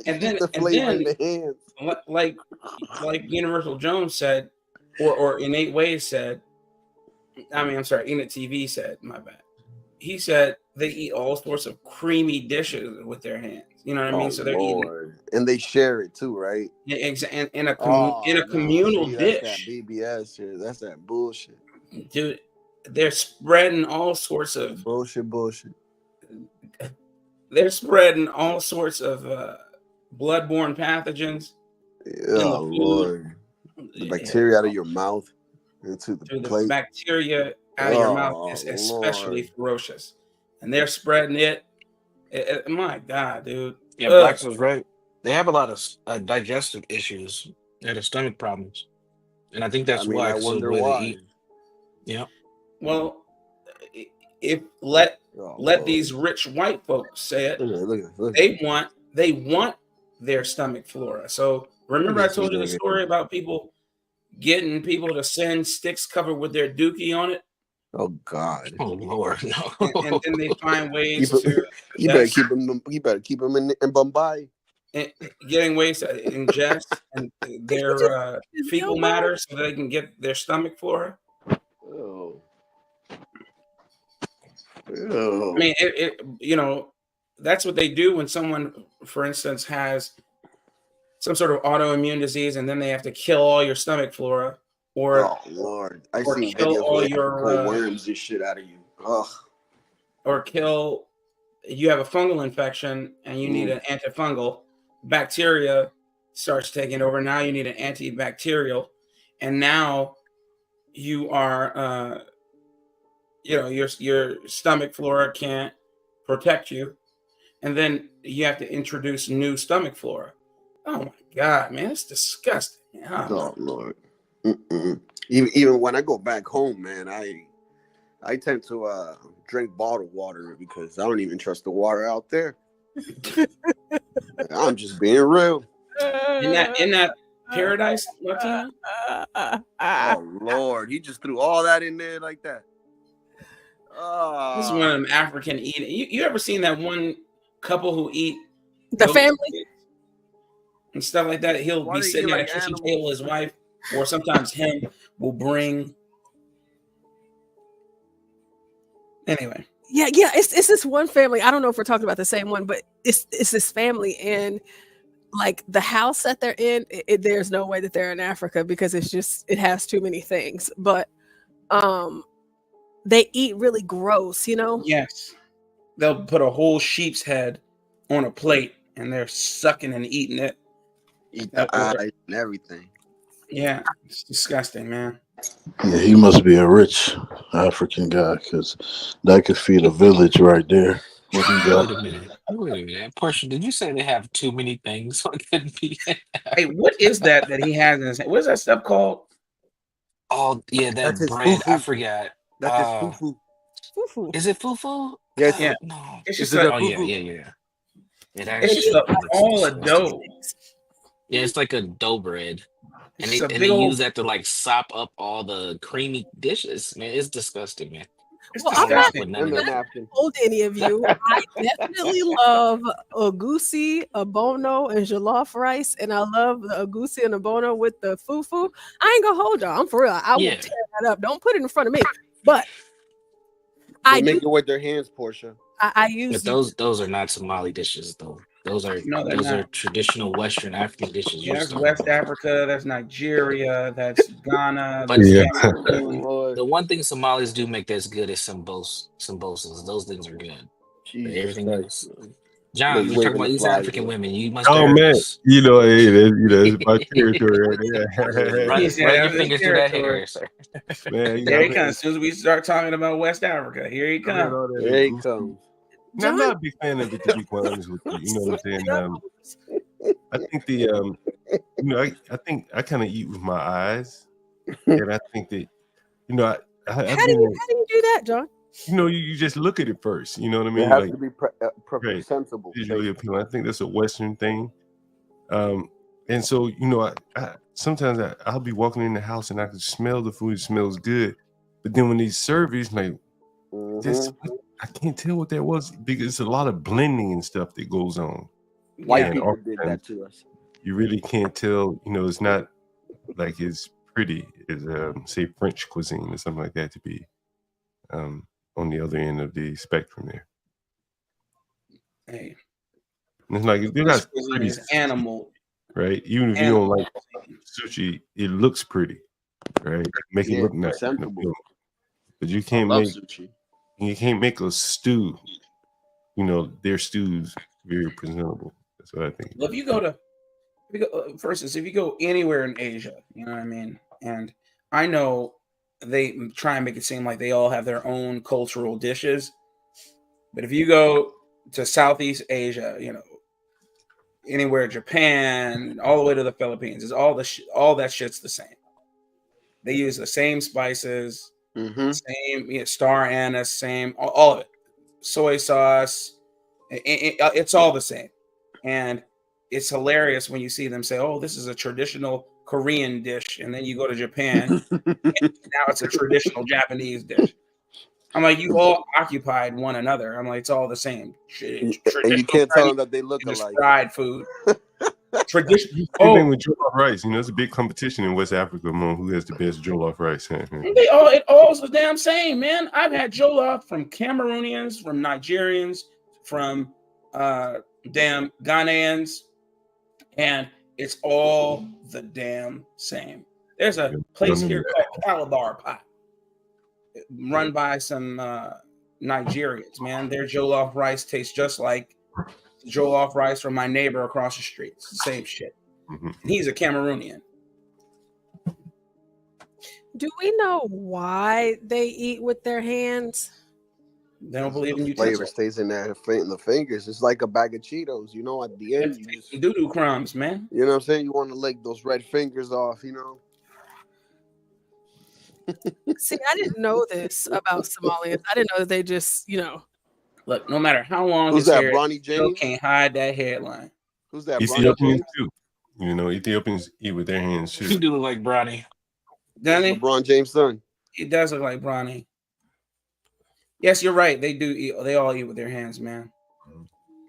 and then the flavor in the hands. like Universal Jones said, or Innate Ways said. Innate TV said. My bad. He said they eat all sorts of creamy dishes with their hands. You know what I mean? So they're eating, and they share it too, right? yeah, in a communal dish. That's that BBS shit. That's that bullshit, dude. They're spreading all sorts of bullshit. They're spreading all sorts of bloodborne pathogens. Oh Lord, the bacteria out of your mouth into the plate. The bacteria out of your mouth is especially ferocious, and they're spreading it. My God, dude. Yeah, Blacks was right. They have a lot of digestive issues. They have stomach problems, and I think that's why. I wonder why. why. They eat. Yeah. Well, if let these rich white folks say it, look. They want their stomach flora. So remember, I told you the story about people getting people to send sticks covered with their dookie on it. Oh God! Oh Lord! No. And then they find ways You better keep them. You better keep them in Bombay. Getting ways to ingest and their fecal matter so they can get their stomach flora. Oh. I mean, that's what they do when someone, for instance, has some sort of autoimmune disease, and then they have to kill all your stomach flora, or Lord, I or seen kill videos all where your they pull worms and shit out of you. Ugh. Or kill. You have a fungal infection, and you need an antifungal. Bacteria starts taking over. Now you need an antibacterial, and now you are, your stomach flora can't protect you, and then you have to introduce new stomach flora. Oh my God, man, it's disgusting. Oh Lord. Even when I go back home, man, I tend to drink bottled water because I don't even trust the water out there. I'm just being real. In that paradise, Latino? Oh Lord, he just threw all that in there like that. This is one of them African eating. You ever seen that one couple who eat the goat family and stuff like that? He'll Why be they sitting eat at like a kitchen animals? table, his wife, or sometimes him will bring. Anyway. Yeah, it's this one family. I don't know if we're talking about the same one, but it's this family, and like the house that they're in, there's no way that they're in Africa because it has too many things. But they eat really gross, Yes. They'll put a whole sheep's head on a plate and they're sucking and eating it. Eat the eyes and everything. Yeah, it's disgusting, man. Yeah, he must be a rich African guy because that could feed a village right there. What he got? Wait a minute. Portia, did you say they have too many things on NBA? Hey, what is that he has in his hand? What is that stuff called? Oh, yeah, that That's his bread. I fufu. forgot. That's his fufu. Fufu. Is it fufu? Yes. Yeah. No. It's Is just it a Oh, yeah, fufu? yeah. It it's actually just looks all a disgusting. dough. Yeah, it's like a dough bread. And It's they a and big they old. use that to like sop up all the creamy dishes. Man, it's disgusting, man. It's Well, I don't rock disgusting. with none And of the that. napkin. told any of you, I definitely love agusi, abono, and jollof rice, and I love the agusi and abono with the fufu. I ain't gonna hold y'all. I'm for real. I will Yeah. tear that up. Don't put it in front of me. But They I make do. it with their hands, Portia. I But use those are not Somali dishes though. Those are No, they're not. traditional Western African dishes Yeah, you're that's talking West about. Africa. That's Nigeria. That's Ghana. But That's Yeah. Cameroon. Lord. the one thing Somalis do make that's good is sambosas. Those things are good. But Jesus everything Christ. else. Man. John, They we're talking waving about the East flags. African women. You must have Oh heard man, this. it's my territory right there. Run, He said run that your was his fingers through that territory. hair, sir. Man, There he comes. As soon as we start talking about West Africa, here he I read comes. all that There he goofy. comes. Now, I'm not a big fan of it, to be quite honest with you. You know what I'm saying? I think I think I kind of eat with my eyes, and I think that I've how do been. you do that, John? You just look at it first. You know what I It mean? has Like to be right, presentable. visually appealing. I think that's a Western thing. And so I sometimes I'll be walking in the house and I can smell the food. It smells good, but then when they serve it, it's like I can't tell what that was because it's a lot of blending and stuff that goes on. White And people did that oftentimes to us. you really can't tell. It's not like as pretty as say French cuisine or something like that to be on the other end of the spectrum there. Hey, And it's like they're this not cuisine pretty, is animal. right? Even if you don't like sushi, it looks pretty, right? Make it look nice, presentable. but you I can't love make sushi. you can't make a stew. Their stews very presentable. That's what I think. Well, for instance, if you go anywhere in Asia, you know what I mean, and I know they try and make it seem like they all have their own cultural dishes, but if you go to Southeast Asia, anywhere Japan, all the way to the Philippines, is all that shit's the same. They use the same spices, same star anise, same all of it, soy sauce. It's all the same, and it's hilarious when you see them say, "Oh, this is a traditional Korean dish," and then you go to Japan, and now it's a traditional Japanese dish. I'm like, you all occupied one another. I'm like, it's all the same. And you can't tell them that they look alike. Fried food. Tradition. Same thing with jollof rice. It's a big competition in West Africa among who has the best jollof rice. It all is the damn same, man. I've had jollof from Cameroonians, from Nigerians, from damn Ghanaians, and it's all the damn same. There's a place here called Calabar Pot, run by some Nigerians, man. Their jollof rice tastes just like jollof rice from my neighbor across the street. It's the same shit. He's a Cameroonian. Do we know why they eat with their hands? They don't believe in The flavor utensils. stays in the fingers. It's like a bag of Cheetos. You know, at the end, you just doo-doo crumbs, man. You know what I'm saying? You want to lick those red fingers off, you know? See, I didn't know this about Somalians. I didn't know that they just, Look, no matter how long Who's his that, hair, Bronny you still James? can't hide that hairline. Who's that, Bronny Ethiopians James? too. You know, Ethiopians eat with their hands too. You do look like Bronny. Doesn't he? LeBron James' son. He does look like Bronny. Yes, you're right. They do eat. They all eat with their hands, man.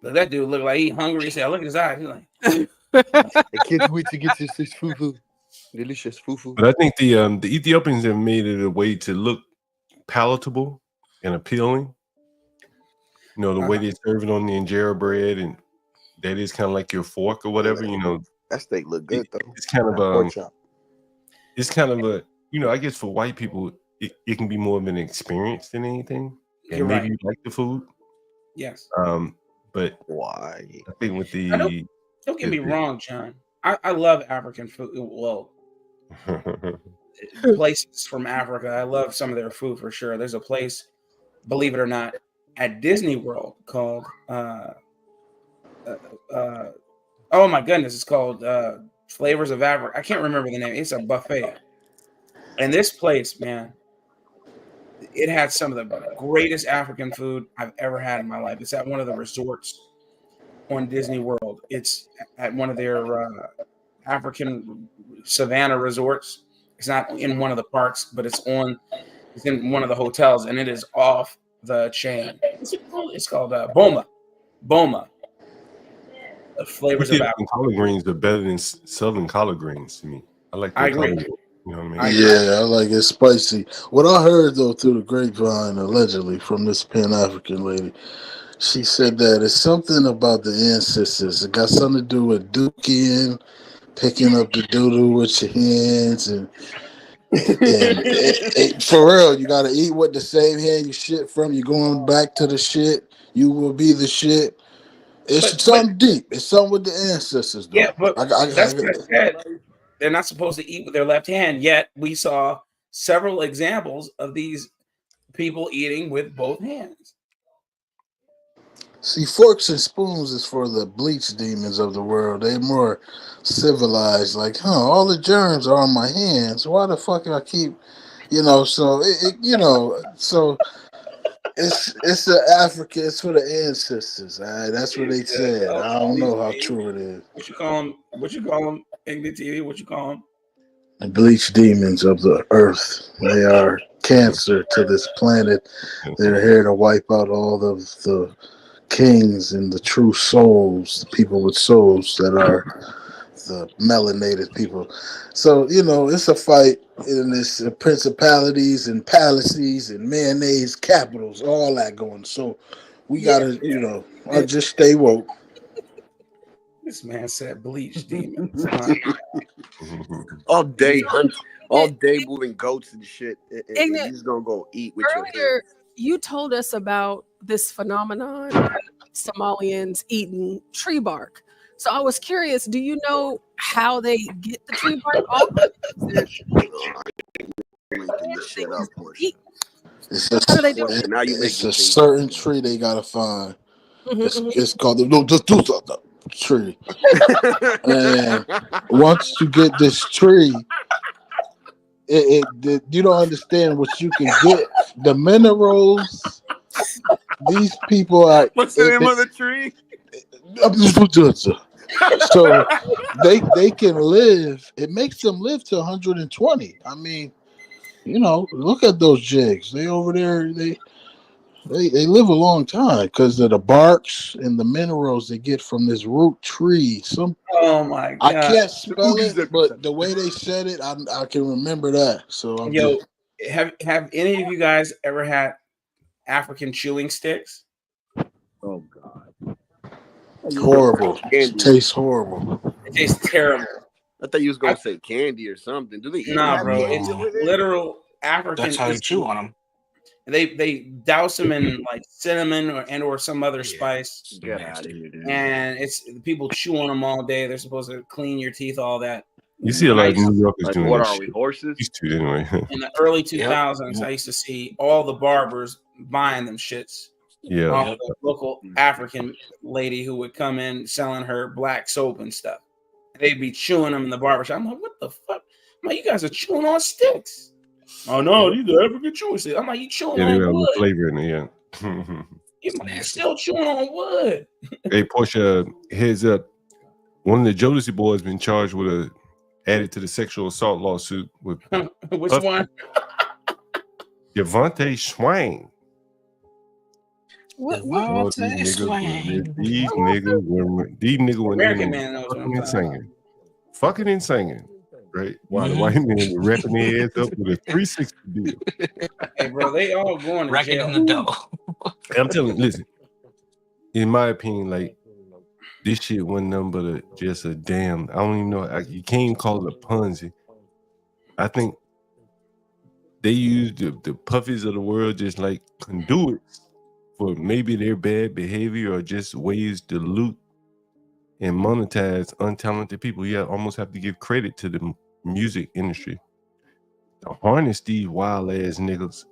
Look, that dude look like he hungry. He said, "Look at his eyes." He's like, I can't wait to get this fufu. Delicious fufu. But I think the Ethiopians have made it a way to look palatable and appealing. You know, the way they serve it on the injera bread, and that is kind of like your fork or whatever. You know, that steak look good though. It's kind of it's kind of a, you know, I guess for white people, it can be more of an experience than anything. And You're maybe right. you like the food. yes. But why? I think with the Don't get me wrong, John. I love African food. Well, places from Africa. I love some of their food for sure. There's a place, believe it or not, at Disney World called oh my goodness, it's called Flavors of Africa. I can't remember the name. It's a buffet. And this place, man, it had some of the greatest African food I've ever had in my life. It's at one of the resorts on Disney World. It's at one of their African savannah resorts. It's not in one of the parks, but it's in one of the hotels, and it is off the chain. It's called Boma. The Flavors of Africa. Collard greens are better than Southern collard greens to me. I like. I agree. Collard greens, you know what I mean? Yeah, I like it spicy. What I heard though through the grapevine, allegedly from this Pan African lady, she said that it's something about the ancestors. It got something to do with dookie, picking up the doo-doo with your hands, and for real, you gotta eat with the same hand you shit from. You're going back to the shit. You will be the shit. It's something deep. It's something with the ancestors, though. Yeah, but that's what I said. They're not supposed to eat with their left hand, yet we saw several examples of these people eating with both hands. See, forks and spoons is for the bleach demons of the world. They're more civilized. Like, all the germs are on my hands. Why the fuck do I keep, So so it's the Africa. It's for the ancestors. All right? That's what they said. I don't know how true it is. What you call them? Ignit TV. What you call them? The bleach demons of the earth. They are cancer to this planet. They're here to wipe out all of the kings and the true souls, the people with souls that are the melanated people. So, it's a fight in this principalities and palaces and mayonnaise capitals, all that going. So we gotta, I just stay woke. This man said bleach demons. all day moving goats and shit. And you're just gonna go eat with your Earlier, you told us about this phenomenon of Somalians eating tree bark. So I was curious, do you know how they get the tree bark off? It's a certain tree they gotta find. It's called the tree. And once you get this tree, you don't understand what you can get. The minerals. These people are. What's the name of the tree? So they can live. It makes them live to 120. I mean, look at those jigs. They over there. They live a long time because of the barks and the minerals they get from this root tree. Oh my god! I can't spell it, but the way they said it, I can remember that. So have any of you guys ever had African chewing sticks? Oh god! Horrible. It tastes horrible. It tastes terrible. I thought you was gonna say candy or something. Do they eat bro? candy It's with it? literal African. That's how you chew on them. They douse them in like cinnamon or some other spice. Get out of here, dude. And it's people chew on them all day. They're supposed to clean your teeth, all that. You see a lot of New Yorkers Like, doing what that are shit. we, horses? Used to anyway. In the early 2000s, I used to see all the barbers buying them shits Yeah. off the local African lady who would come in selling her black soap and stuff. They'd be chewing them in the barbershop. I'm like, what the fuck? I'm like, you guys are chewing on sticks. Oh no, these are African chewing sticks. I'm like, you chewing Yeah, they on have a wood. flavor in it. Yeah. You're still chewing on wood. Hey, Portia, heads up. One of the Jodeci boys been charged with a added to the sexual assault lawsuit with Which one? Devontae Swain. What? Oh, these niggas were American man knows what I'm fucking and talking singing. Fucking and singing. Right? While the white men were wrapping their ass up with a 360 deal. Hey, bro, they all going to Racking jail. in the dough. I'm telling you, listen, in my opinion, like, this shit wasn't nothing but just a damn, I don't even know, you can't even call it a Ponzi. I think they used the puffies of the world just like conduits for maybe their bad behavior or just ways to loot and monetize untalented people. You almost have to give credit to the music industry to harness these wild ass niggas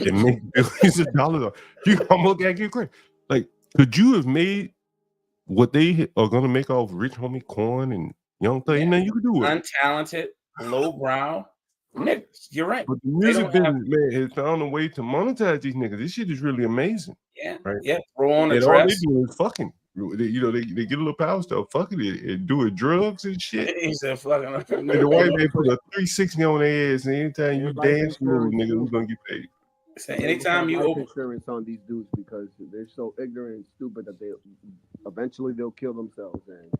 and make billions of dollars. You almost gotta give credit. Like, could you have made what they are gonna make off Rich Homie Corn and Young Thug? And then you could do it. Untalented, lowbrow niggas. You're right. But the music business, man, has found a way to monetize these niggas. This shit is really amazing. Yeah, right. yeah. Throw on a And all they dress. do is fucking. They get a little power stuff, fucking it, and doing drugs and shit. He said, "Fucking." And the white man put a 360 on their ass, and anytime you dance, nigga, we gonna get paid. So anytime you life open insurance on these dudes because they're so ignorant and stupid that they'll kill themselves, and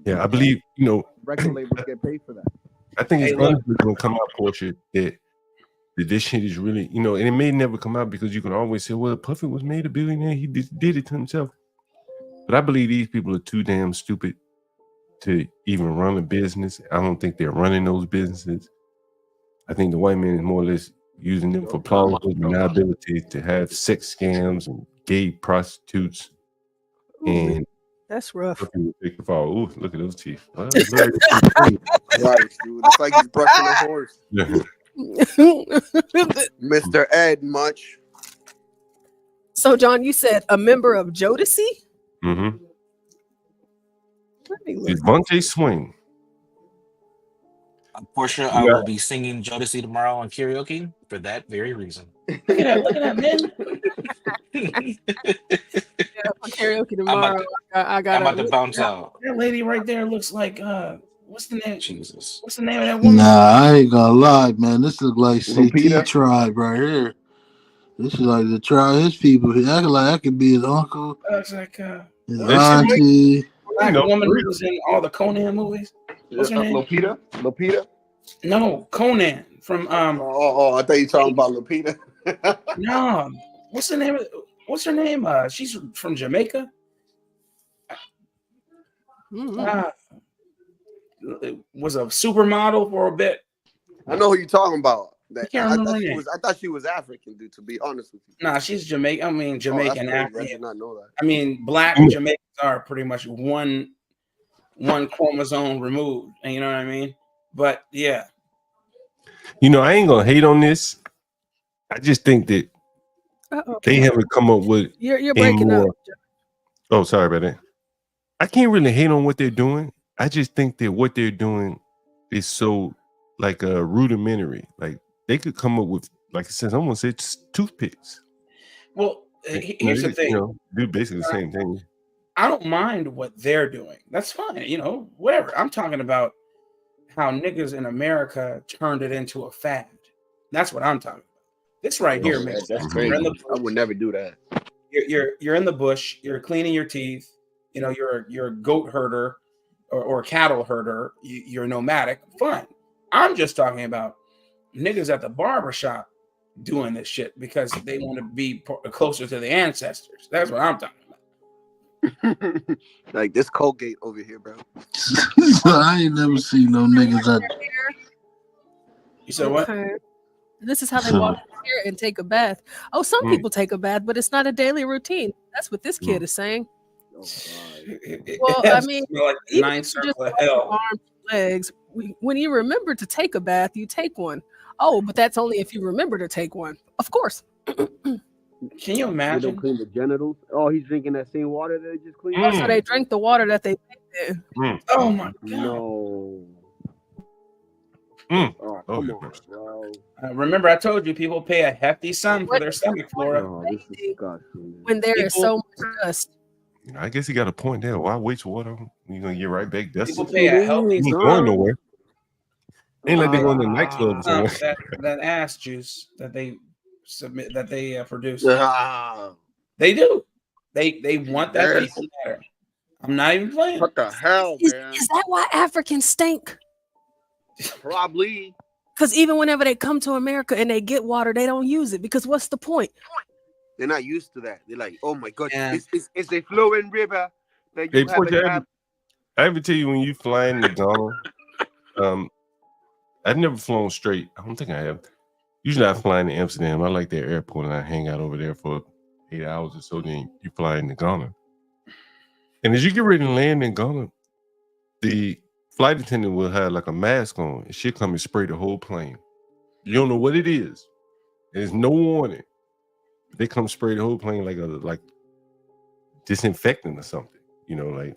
Yeah, I believe record labels get paid for that. I think it's Hey, look. honestly gonna come out, Portia, that this shit is really, and it may never come out because you can always say, well, Puffy was made a billionaire, he did it to himself. But I believe these people are too damn stupid to even run a business. I don't think they're running those businesses. I think the white man is more or less using them for plausible deniability to have sex scams and gay prostitutes. And That's rough. Puffy will take the fall. Ooh, look at those teeth. Well, Right, dude. It's like he's brushing a horse. Mr. Ed Much. So, John, you said a member of Jodeci? Mm-hmm. Let me look. Devontae Swing. Portia, I will be singing Jodeci tomorrow on karaoke for that very reason. Look at that, man. Yeah, for karaoke tomorrow. I got I'm about to bounce out. That lady right there looks like what's the name? Jesus. What's the name of that woman? Nah, I ain't gonna lie, man. This look like Lupita? CT tribe right here. This is like the tribe. His people. He acting like I could be his uncle, Looks like his auntie. black woman who was in all the Conan movies. What's her name? Lupita? Lupita? No, Conan from I thought you were talking about Lupita. No, what's the name? What's her name? She's from Jamaica. Was a supermodel for a bit. I know who you're talking about. I can't remember her name. I thought she was African, dude, to be honest with you. Nah, she's Jamaican. I mean, Jamaican that's crazy. I African. did not know that. I mean, black Jamaicans are pretty much one chromosome removed, and you know what I mean. But yeah, I ain't gonna hate on this. I just think that they haven't come up with You're breaking up. Oh, sorry about that. I can't really hate on what they're doing. I just think that what they're doing is so like rudimentary. Like they could come up with, like I said, I want to say toothpicks. well, here's the thing. Do basically the same thing. I don't mind what they're doing. That's fine. Whatever. I'm talking about how niggas in America turned it into a fad. That's what I'm talking about. This right here, man. That's crazy. I would never do that. You're in the bush. You're cleaning your teeth. You're a goat herder or a cattle herder. You're nomadic. Fine. I'm just talking about niggas at the barbershop doing this shit because they want to be closer to the ancestors. That's what I'm talking about. Like this Colgate over here, bro. I ain't never seen no niggas at. You said what? This is how they walk in here and take a bath. Oh, some people take a bath, but it's not a daily routine. That's what this kid is saying. Well, I mean, like even nine just circle of washing hell. arms, legs, when you remember to take a bath, you take one. Oh, but that's only if you remember to take one. Of course. Can you They imagine? don't clean the genitals. Oh, he's drinking that same water that they just cleaned. So they drink the water that they bathe in. Oh my god! No. Oh, Come on, bro. Remember, I told you people pay a hefty sum for their stomach flora. No, this is disgusting. When there is so much dust. I guess he got a point there. Why waste water? You're gonna get right back dusty. People pay a healthy He ain't sum. going nowhere. Ain't like they going to the nightclub or something. that ass juice that they submit, that they produce. They do. They want that piece of matter. I'm not even playing. What the hell, man? Is that why Africans stink? Probably. Because even whenever they come to America and they get water, they don't use it. Because what's the point? They're not used to that. They're like, oh my god, it's a flowing river that Hey, you have Portia, to have. I ever tell you when you fly in Ghana, I've never flown straight. I don't think I have. Usually I fly into Amsterdam. I like their airport and I hang out over there for 8 hours or so. Then you fly into Ghana. And as you get ready to land in Ghana, the flight attendant will have like a mask on and she'll come and spray the whole plane. You don't know what it is. There's no warning. They come spray the whole plane like disinfectant or something. You know, like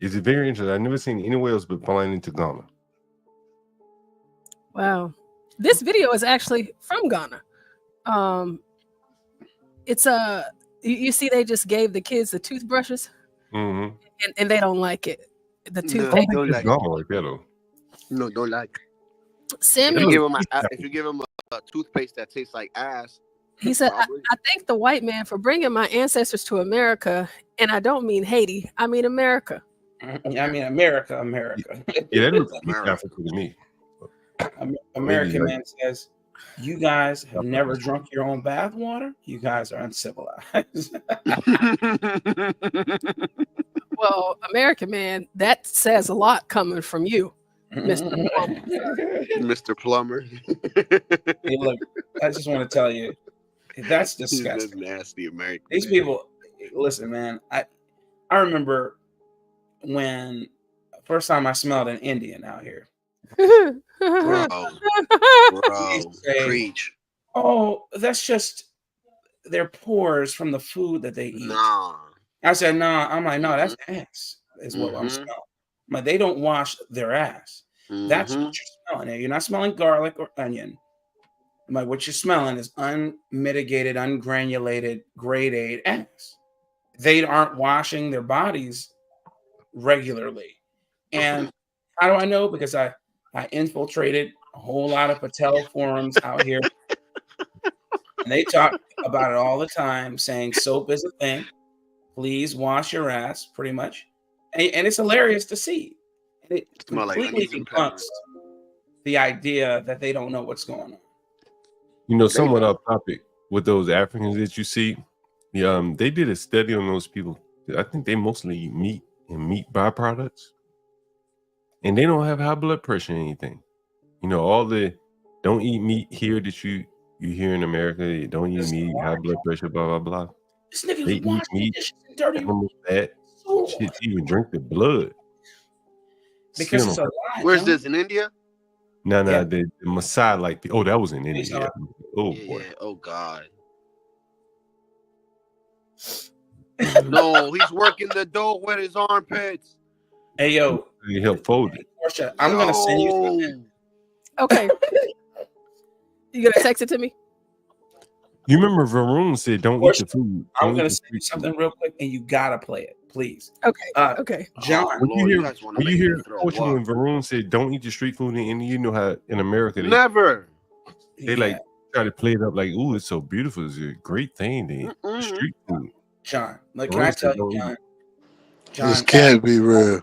it's very interesting. I've never seen it anywhere else but flying into Ghana. Wow. This video is actually from Ghana. It's you see they just gave the kids the toothbrushes and they don't like it. The toothpaste. Don't like like that, though. No, don't like. Sam, If you give them a toothpaste that tastes like ass, he said, I thank the white man for bringing my ancestors to America, and I don't mean Haiti, I mean America. I mean America. Yeah, that looks like Africa to me. American man says, you guys have never drunk your own bath water? You guys are uncivilized. Well, American man, that says a lot coming from you, Mr. Mr. Plumber. Hey, look, I just want to tell you, that's disgusting. Nasty American. These people, listen, man. I remember when first time I smelled an Indian out here. Bro, say, preach. Oh, that's just their pores from the food that they eat. Nah. I said, no. Nah. I'm like, no, that's ass. Is what I'm smelling. But they don't wash their ass. That's what you're smelling. You're not smelling garlic or onion. Like what you're smelling is unmitigated, ungranulated, grade A ass. They aren't washing their bodies regularly. And how do I know? Because I infiltrated a whole lot of Patel forums out here. And they talk about it all the time, saying soap is a thing. Please wash your ass, pretty much. And it's hilarious to see. And it completely debunks the idea that they don't know what's going on. You know, somewhat off topic with those Africans that you see. They did a study on those people. I think they mostly eat meat and meat byproducts. And they don't have high blood pressure or anything. You know, all the don't eat meat here that you hear in America, don't eat meat, high blood pressure, blah, blah, blah. This nigga They eat meat, animal fat, shit, even drink the blood. Because it's a lie. Where's this, in India? No, the Maasai, like, that was in India. Oh, boy. Yeah, oh, God. No, he's working the dough with his armpits. Hey, yo. He helped fold it. Portia, I'm going to send you something. Okay. You going to text it to me? You remember Varun said, don't eat the food. I'm going to send you something real quick, and you got to play it, please. Okay. Okay. John. When you hear when Varun said, don't eat the street food in India, you know how in America, they like try to play it up like, ooh, it's so beautiful. It's a great thing to eat street food. John, like, can I tell you, John? This can't be real.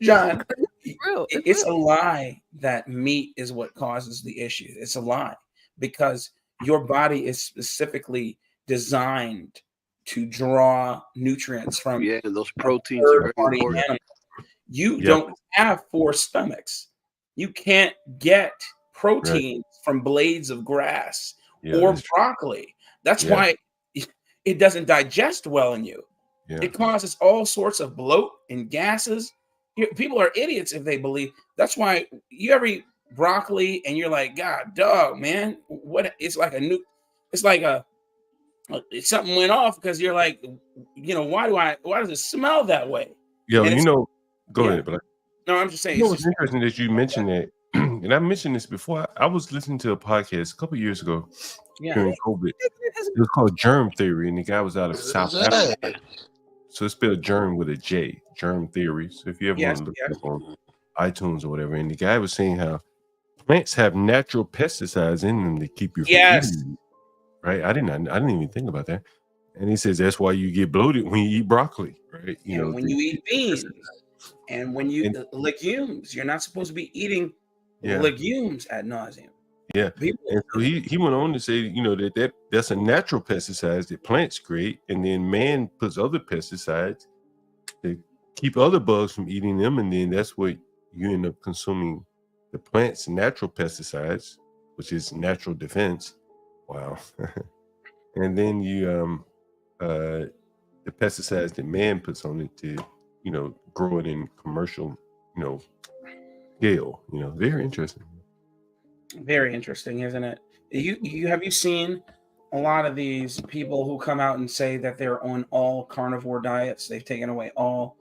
John, it's a lie that meat is what causes the issue. It's a lie because your body is specifically designed to draw nutrients from those proteins are very important. Animals. You don't have 4 stomachs. You can't get proteins from blades of grass or broccoli. That's why it doesn't digest well in you. It causes all sorts of bloat and gases People are idiots if they believe. That's why you ever eat broccoli and you're like, God, dog, man, what? It's like a new. It's like something went off because you're like, why does it smell that way? Yo, And go ahead, but no, I'm just saying. It's interesting that you mentioned that, and I mentioned this before. I was listening to a podcast a couple years ago during COVID. It was called Germ Theory, and the guy was out of South Africa. So it's spelled germ with a J, Germ Theory. So if you ever want to look it up on iTunes or whatever, and the guy was saying how plants have natural pesticides in them to keep you from eating. Right? I didn't even think about that. And he says that's why you get bloated when you eat broccoli, right? When you eat beans and when you legumes, you're not supposed to be eating legumes ad nauseum. Yeah. And so he went on to say, that's a natural pesticide that plants create, and then man puts other pesticides to keep other bugs from eating them, and then that's what you end up consuming the plant's natural pesticides, which is natural defense. Wow. And then you the pesticides that man puts on it to, grow it in commercial, scale. Very interesting. Very interesting, isn't it? Have you seen a lot of these people who come out and say that they're on all carnivore diets? They've taken away all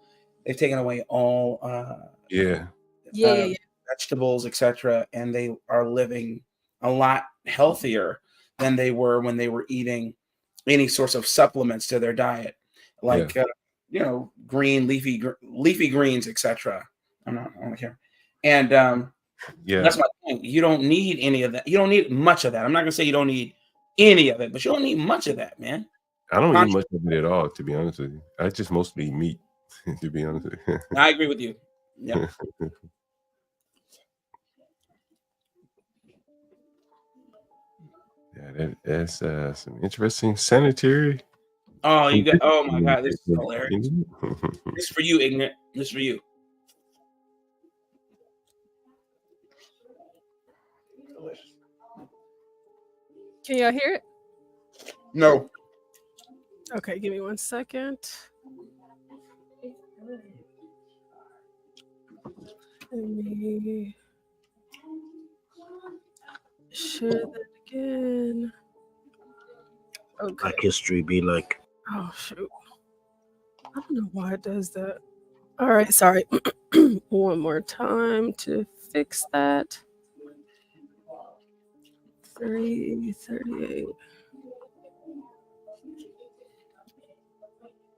vegetables, etc., and they are living a lot healthier than they were when they were eating any sorts of supplements to their diet, like green leafy greens, etc. I'm not on the camera, and that's my point. You don't need any of that. You don't need much of that. I'm not gonna say you don't need any of it, but you don't need much of that, man. I don't eat much of it at all, to be honest with you. I just mostly eat meat, to be honest with you. I agree with you. Yeah. Yeah, that's some interesting sanitary. Oh, you got! Oh my God, this is hilarious. This is for you, Ignit. This is for you. Can y'all hear it? No. Okay, give me 1 second. Let me share that again. Okay. Black history be like. Oh shoot. I don't know why it does that. All right, sorry. One more time to fix that. 338.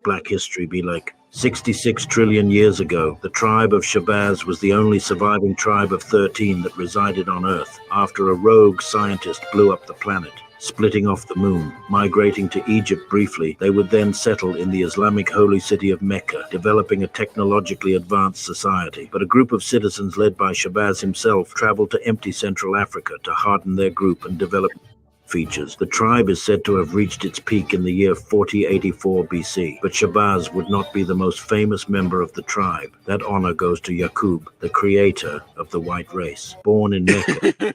Black history be like 66 trillion years ago. The tribe of Shabazz was the only surviving tribe of 13 that resided on Earth after a rogue scientist blew up the planet, splitting off the moon. Migrating to Egypt briefly, they would then settle in the Islamic holy city of Mecca, developing a technologically advanced society. But a group of citizens led by Shabazz himself traveled to empty Central Africa to harden their group and develop features. The tribe is said to have reached its peak in the year 4084 BC, but Shabazz would not be the most famous member of the tribe. That honor goes to Yaqub, the creator of the white race. Born in Mecca,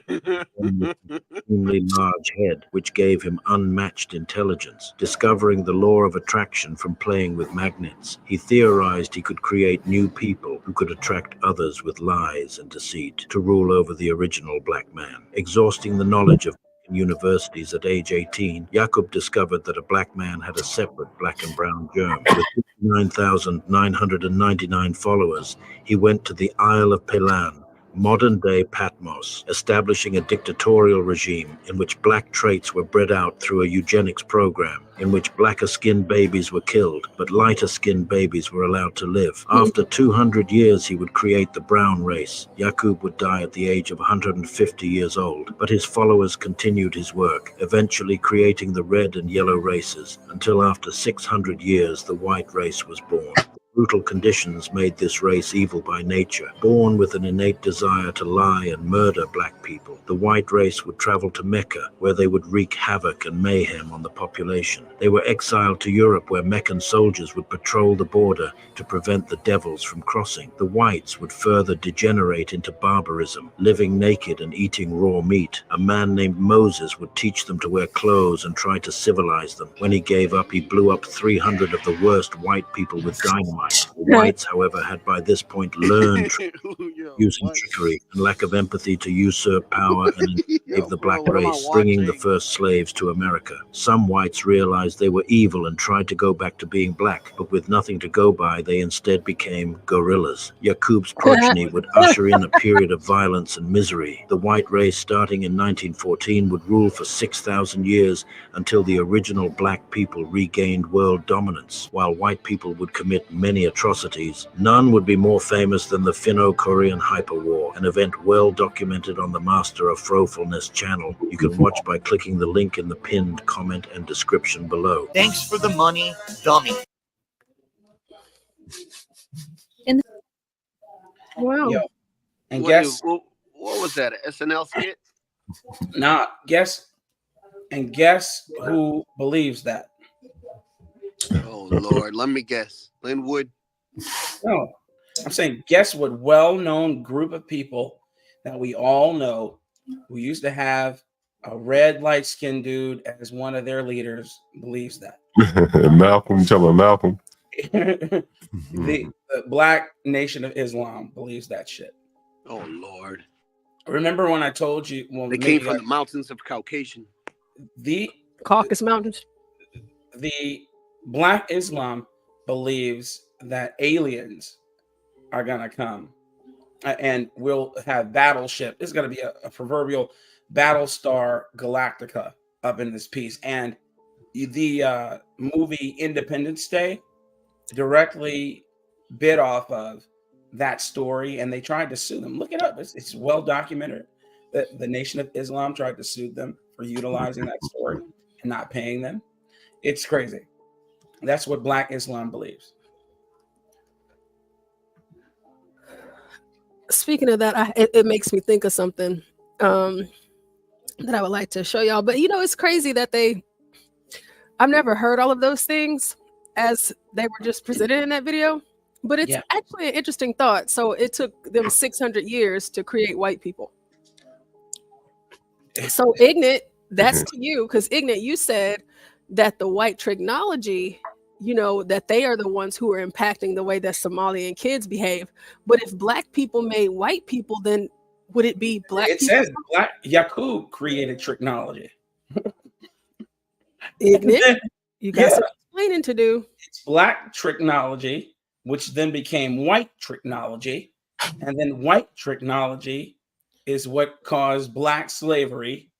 with an extremely large head, which gave him unmatched intelligence. Discovering the law of attraction from playing with magnets, he theorized he could create new people who could attract others with lies and deceit to rule over the original black man. Exhausting the knowledge of universities at age 18, Yaqub discovered that a black man had a separate black and brown germ. With 59,999 followers, he went to the Isle of Pelan, modern-day Patmos, establishing a dictatorial regime in which black traits were bred out through a eugenics program, in which blacker-skinned babies were killed, but lighter-skinned babies were allowed to live. After 200 years, he would create the brown race. Yaqub would die at the age of 150 years old, but his followers continued his work, eventually creating the red and yellow races, until after 600 years, the white race was born. Brutal conditions made this race evil by nature. Born with an innate desire to lie and murder black people, the white race would travel to Mecca, where they would wreak havoc and mayhem on the population. They were exiled to Europe, where Meccan soldiers would patrol the border to prevent the devils from crossing. The whites would further degenerate into barbarism, living naked and eating raw meat. A man named Moses would teach them to wear clothes and try to civilize them. When he gave up, he blew up 300 of the worst white people with dynamite. Whites, however, had by this point learned using trickery and lack of empathy to usurp power and enslave the black race, bringing the first slaves to America. Some whites realized they were evil and tried to go back to being black, but with nothing to go by, they instead became guerrillas. Yaqub's progeny would usher in a period of violence and misery. The white race, starting in 1914, would rule for 6,000 years until the original black people regained world dominance. While white people would commit many atrocities, none would be more famous than the Finno-Korean Hyperwar, an event well documented on the Master of Frofulness channel. You can watch by clicking the link in the pinned comment and description below. Thanks for the money, dummy. Wow. Yo, and What, guess what was that? An SNL skit? nah, guess who believes that? Oh Lord, let me guess. Linwood. No, I'm saying guess what well-known group of people that we all know who used to have a red light-skinned dude as one of their leaders believes that. Malcolm, you talking about Malcolm? the Black Nation of Islam believes that shit. Oh Lord. Remember when I told you? Well, They came from the mountains of Caucasian. The Caucasus Mountains. The Black Islam believes that aliens are gonna come and we'll have battleship. It's gonna be a proverbial Battlestar Galactica up in this piece. And the movie Independence Day directly bit off of that story, and they tried to sue them. Look it up. It's well documented that the Nation of Islam tried to sue them for utilizing that story and not paying them. It's crazy. That's what Black Islam believes. Speaking of that, it makes me think of something that I would like to show y'all. But you know, it's crazy that I've never heard all of those things as they were just presented in that video. But it's actually an interesting thought. So it took them 600 years to create white people. So Ignit, that's to you, because Ignit, you said that the white technology, you know, that they are the ones who are impacting the way that Somalian kids behave. But if black people made white people, then would it be black It people? says Black Yaqub created technology. Ignit, you got some explaining to do. It's black technology, which then became white technology. And then white technology is what caused black slavery.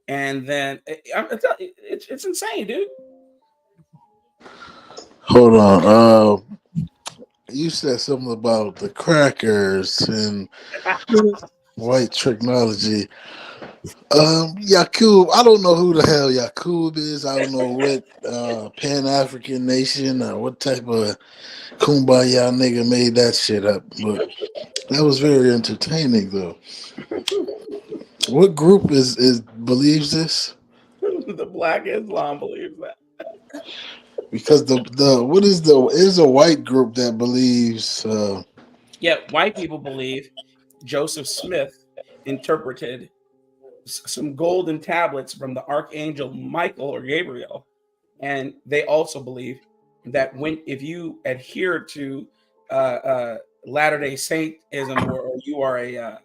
And then it's insane, dude. Hold on. You said something about the crackers and white technology. Yaqub, I don't know who the hell Yaqub is. I don't know what Pan-African nation or what type of kumbaya nigga made that shit up. But that was very entertaining though. What group is believes this? The Black Islam believes that. Because is a white group that believes White people believe Joseph Smith interpreted some golden tablets from the archangel Michael or Gabriel, and they also believe that if you adhere to Latter-day Saintism, or you are a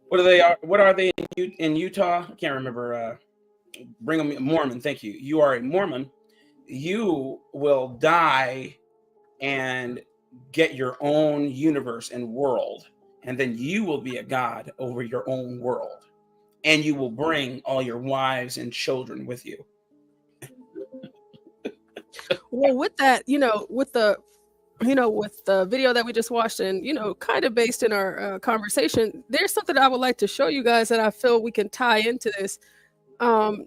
what are they in Utah? I can't remember. Bring them Mormon. Thank you. You are a Mormon. You will die and get your own universe and world, and then you will be a god over your own world, and you will bring all your wives and children with you. Well, with that, with the video that we just watched, and kind of based in our conversation, there's something I would like to show you guys that I feel we can tie into this.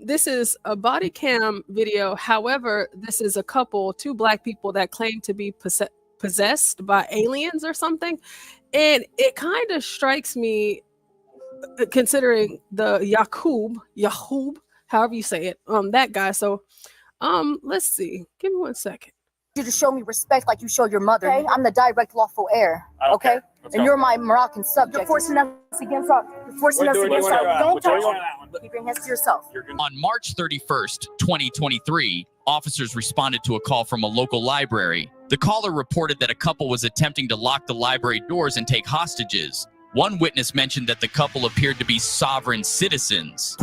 This is a body cam video. However, this is a couple, two black people that claim to be possessed by aliens or something. And it kind of strikes me, considering the Yaqub, however you say it, that guy. So, let's see. Give me 1 second. You to show me respect like you show your mother. Okay? I'm the direct lawful heir. Okay? And you're my Moroccan subject. You're forcing us against our. You're forcing us against our. Don't touch. Keep your hands to yourself. On March 31st, 2023, Officers responded to a call from a local library. The caller reported that a couple was attempting to lock the library doors and take hostages. One witness mentioned that the couple appeared to be sovereign citizens.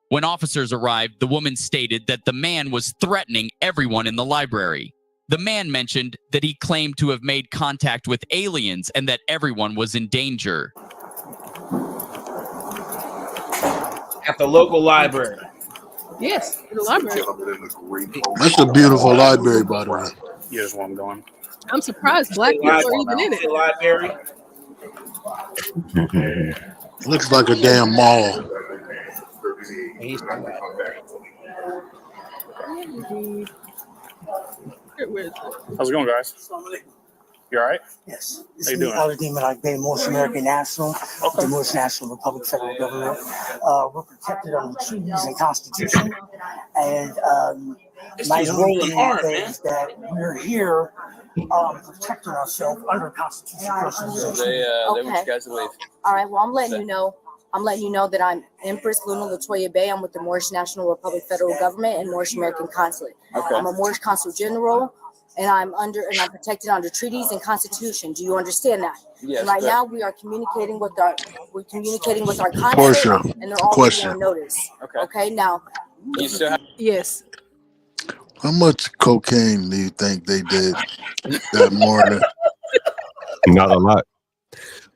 When officers arrived, the woman stated that the man was threatening everyone in the library. The man mentioned that he claimed to have made contact with aliens and that everyone was in danger. At the local library. Yes, in the library. That's a beautiful library, by the way. Here's where I'm going. I'm surprised black people are even in it. Library. Looks like a damn mall. How's it going, guys? You all right? Yes. How you doing? Allege Bay, Morse American National, the Morse National Republic Federal Government. We're protected under treaties and Constitution. And my only thing is that we're here protecting ourselves under Constitution. They want you guys to leave. All right. Well, I'm letting you know. That I'm Empress Luna Latoya Bay. I'm with the Moorish National Republic Federal Government and Moorish American Consulate. Okay. I'm a Moorish Consul General, and I'm protected under treaties and Constitution. Do you understand that? Yes. And right now we are communicating with our consulate, Portia, and they're all question. on notice. Okay. Now. You still have Yes. How much cocaine do you think they did that morning? Not a lot.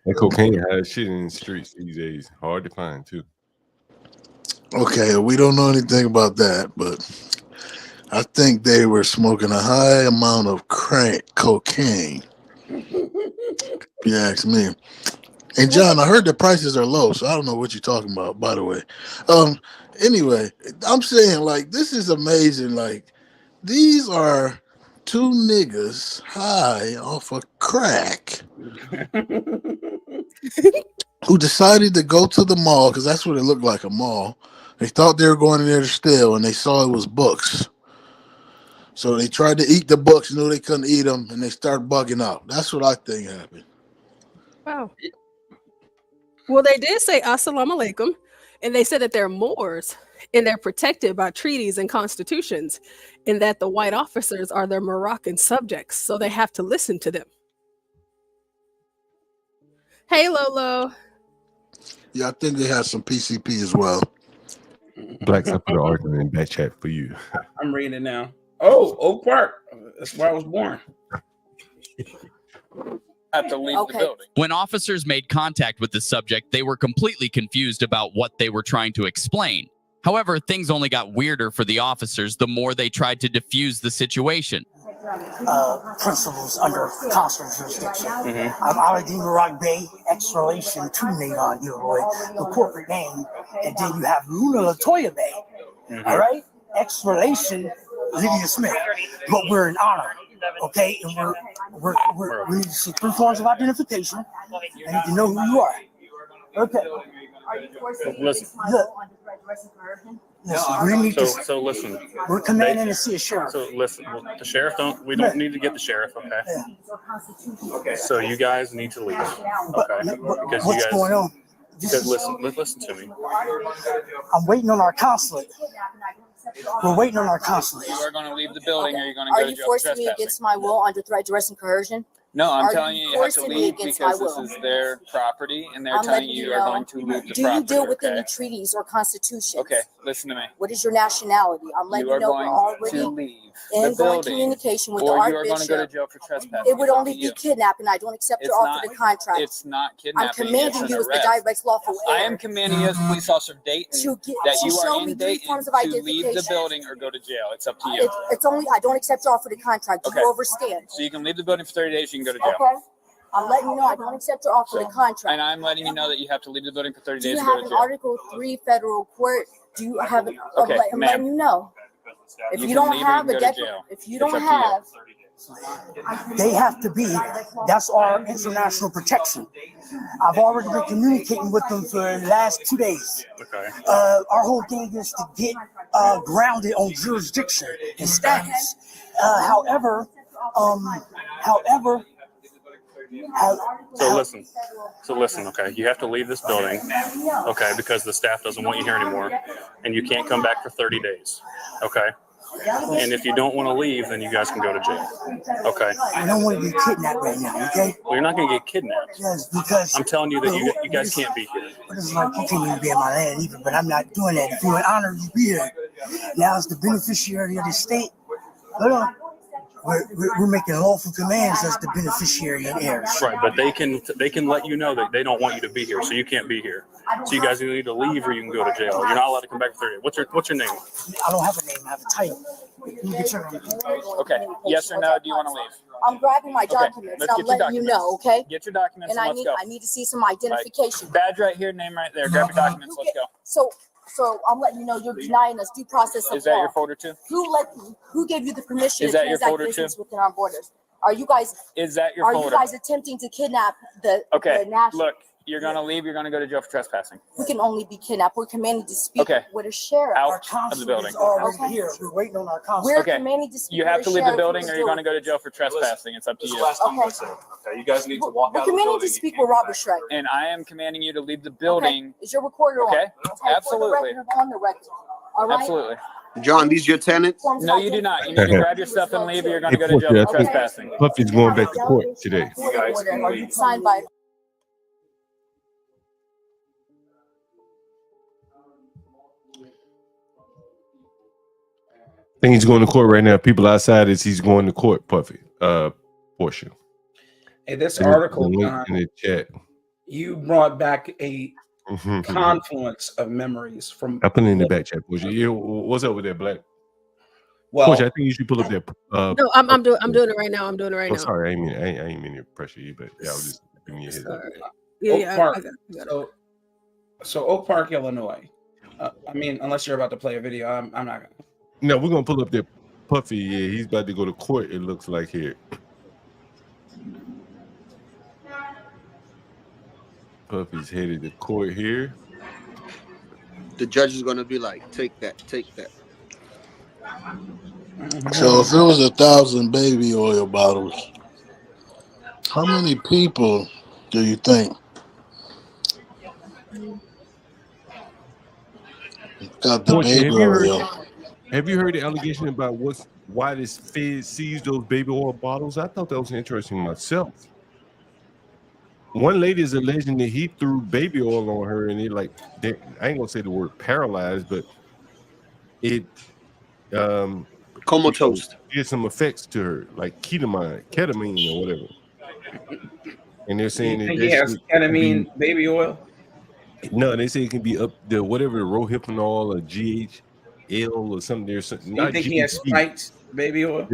That cocaine has shit in the streets these days. Hard to find too. Okay, we don't know anything about that, but I think they were smoking a high amount of cocaine. If you ask me. And John, I heard the prices are low, so I don't know what you're talking about, by the way. Anyway, I'm saying, like, this is amazing. Like, these are two niggas high off of crack who decided to go to the mall, because that's what it looked like, a mall. They thought they were going in there to steal, and they saw it was books. So they tried to eat the books, knew they couldn't eat them, and they started bugging out. That's what I think happened. Wow. Well, they did say assalamu alaikum, and they said that they're Moors, and they're protected by treaties and constitutions, and that the white officers are their Moroccan subjects, so they have to listen to them. Hey, Lolo. Yeah, I think they had some PCP as well. Blacks, I put an argument in that chat for you. I'm reading it now. Oh, Oak Park. That's where I was born. to leave the building. When officers made contact with the subject, they were completely confused about what they were trying to explain. However, things only got weirder for the officers the more they tried to defuse the situation. Principles under consular jurisdiction. I'm Aladdin Rock Bay, ex-relation to Navon Gilroy, the corporate name, and then you have Luna Latoya Bay, all right? Ex-relation Lydia Smith, but we're in honor, okay? And we need to see 3 forms of identification. I need to know who you are. Okay. Listen. So listen. We're commanding to see a sheriff. So listen, the sheriff we don't need to get the sheriff, okay? Okay. So you guys need to leave, okay? Because what's going on? Because listen to me. I'm waiting on our consulate. We're waiting on our consulate. You are going to leave the building, or you're going to go to jail for forcing me trespassing. against my will under threat, duress, and coercion? No, I'm Are telling you you, you have to forcing me leave against because my this will? is their property, and they're I'm telling letting you you you are know. going to leave the Do property. you deal with okay? any treaties or constitutions? Okay, listen to me. What is your nationality? I'm letting You you are know we're going already to leave in the going building, communication with or our you are going to go to bishop. jail for trespassing. It would It's up only to be you. kidnapping. I don't accept your It's offer not- to contract. It's not I'm kidnapping. commanding it's you an as the arrest. direct lawful heir. I am commanding you as a police officer of Dayton that to you show are me in 3 Dayton forms of to leave the identification. building or go to jail. It's up to you. It's only I don't accept your offer to contract. Okay. You overstand. So you can leave the building for 30 days. You can go to jail. Okay. I'm letting you know I don't accept your offer to contract. And I'm letting you know that you have to leave the building for 30 Do days you to go have to an jail. Article 3 federal court? Do you have an? Okay, I'm ma'am. letting you know. If You you can don't leave or you have can a go to jail. If you It's don't up to have, they have to be. That's our international protection. I've already been communicating with them for the last 2 days. Okay. Our whole thing is to get grounded on jurisdiction and status. However, So listen, okay? You have to leave this building, okay, because the staff doesn't want you here anymore, and you can't come back for 30 days, okay? And if you don't want to leave, then you guys can go to jail, okay? I don't want to get kidnapped right now, okay? Well, you're not going to get kidnapped. Yes, because I'm telling you that you guys can't be here. it's like you can't even be in my land either, but I'm not doing that. If you would honor, you be here. Now as the beneficiary of the state, hold on. We're making lawful commands as the beneficiary and heirs. Right, but they can let you know that they don't want you to be here, so you can't be here. So you guys either need to leave or you can go to jail. You're not allowed to come back for 30 days. What's your name? I don't have a name. I have a title. You get your name. Okay. Yes or no? Do you want to leave? I'm grabbing my documents and I'm letting you know, okay? Get your documents and let's go. I need to see some identification. Badge right here, name right there. Grab your documents. Let's go. So I'm letting you know you're denying us due process of law. Is that your folder too? Who gave you the permission Is to that your transact folder business too? within our borders? Are you guys? Is that your Are folder? you guys attempting to kidnap the national? Look, you're gonna leave. You're gonna go to jail for trespassing. We can only be kidnapped. We're commanded to speak with a sheriff. Out of the building. Already here. We're waiting on our consul. We're commanded to speak. You have with to a leave the sheriff building, who's or you're doing gonna go to jail for trespassing. It's up to you. Okay, you guys need to walk We're out of the commanded building. to speak with Robert Shrek. And I am commanding you to leave the building. Is your recorder on? Okay, absolutely. On the record. All right. Absolutely. John, these your tenants? No, you do not. You need to grab your stuff and leave, or you're gonna go to jail for trespassing. Puffy's going back to court today. Signed by. I think he's going to court right now. People outside is he's going to court, Puffy. Portia. Hey, this article in the chat. You brought back a confluence of memories from. I put it in the back chat, Portia. Yeah, what's up with that, Black? Well, Portia, I think you should pull up that. No, I'm doing it right now. I'm doing it right now. Sorry, I ain't mean to pressure you, but yeah, I was just giving you a heads up. Yeah, Oak Park. So Oak Park, Illinois. I mean, unless you're about to play a video, I'm not gonna. No, we're gonna pull up that Puffy. Yeah, he's about to go to court. It looks like here. Puffy's headed to court here. The judge is gonna be like, take that, take that. So if it was 1,000 baby oil bottles, how many people do you think got the Portia, baby oil? Have you heard the allegation about why this Fed seized those baby oil bottles? I thought that was interesting myself. One lady is alleging that he threw baby oil on her, and I ain't gonna say the word paralyzed, but it comatose. Did some effects to her, like ketamine or whatever. And they're saying that he has ketamine baby oil. No, they say it can be up the whatever rohypnol or GHL or something. There's something. You think he has spiked baby oil?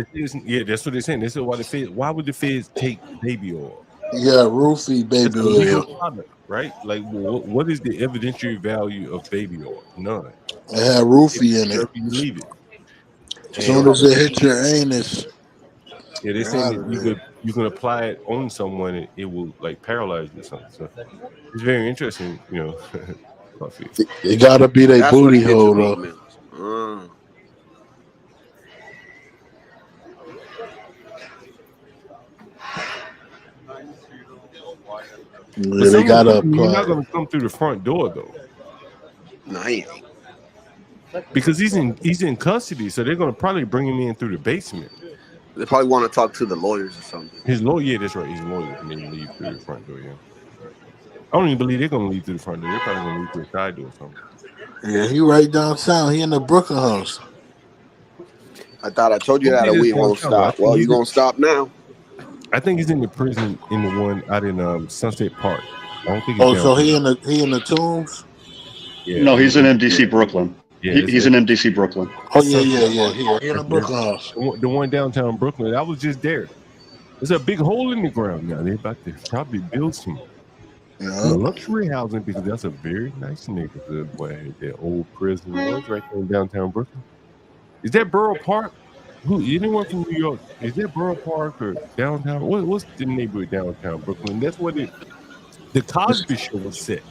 Yeah, that's what they're saying. They said why would the feds take baby oil? Yeah, roofie baby oil. Right? Like, what is the evidentiary value of baby oil? None. It had roofie in it. You leave it. As soon as it hit your anus. Yeah, they're saying that you can apply it on someone and it will like paralyze you or something. So it's very interesting, you know. It gotta be their booty hole though. But they gotta apply. You're not gonna come through the front door though. No, he ain't. Because he's in custody, so they're gonna probably bring him in through the basement. They probably want to talk to the lawyers or something. His lawyer, yeah, that's right. His lawyer, and then leave through the front door. Yeah, I don't even believe they're gonna leave through the front door. They're probably gonna leave through the side door or something. Yeah, he right downtown. He in the Brooklyn house. I thought I told you that we won't stop. Well, you gonna stop now? I think he's in the prison in the one out in Sunset Park. I don't think. So he in the Tombs? Yeah. No, he's in MDC Brooklyn. Yeah, he's in MDC Brooklyn. Oh yeah. He in the Brooklyn house. The one downtown Brooklyn. I was just there. There's a big hole in the ground now. They're about to probably build some luxury housing because that's a very nice neighborhood. Boy, that old prison was right there in downtown Brooklyn. Is that Borough Park? Anyone from New York? Is that Borough Park or downtown? What's the neighborhood downtown Brooklyn? That's what the Cosby Show was set.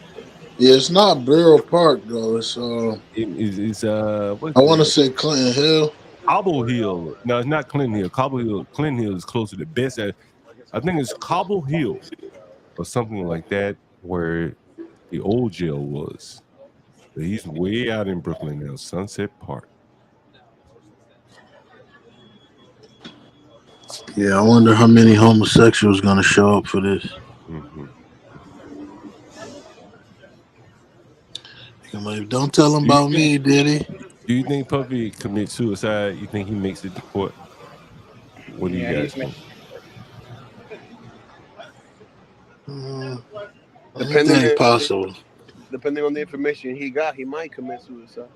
Yeah, it's not Borough Park though. It's I want to say Clinton Hill. Cobble Hill. No, it's not Clinton Hill. Cobble Hill. Clinton Hill is closer to Best. I think it's Cobble Hill or something like that, where the old jail was. But he's way out in Brooklyn now, Sunset Park. Yeah, I wonder how many homosexuals going to show up for this. Mm-hmm. Like, don't tell him about me, Diddy. Do you think Puffy commits suicide? You think he makes it to court? What do you guys think? Anything possible. Depending on the information he got, he might commit suicide.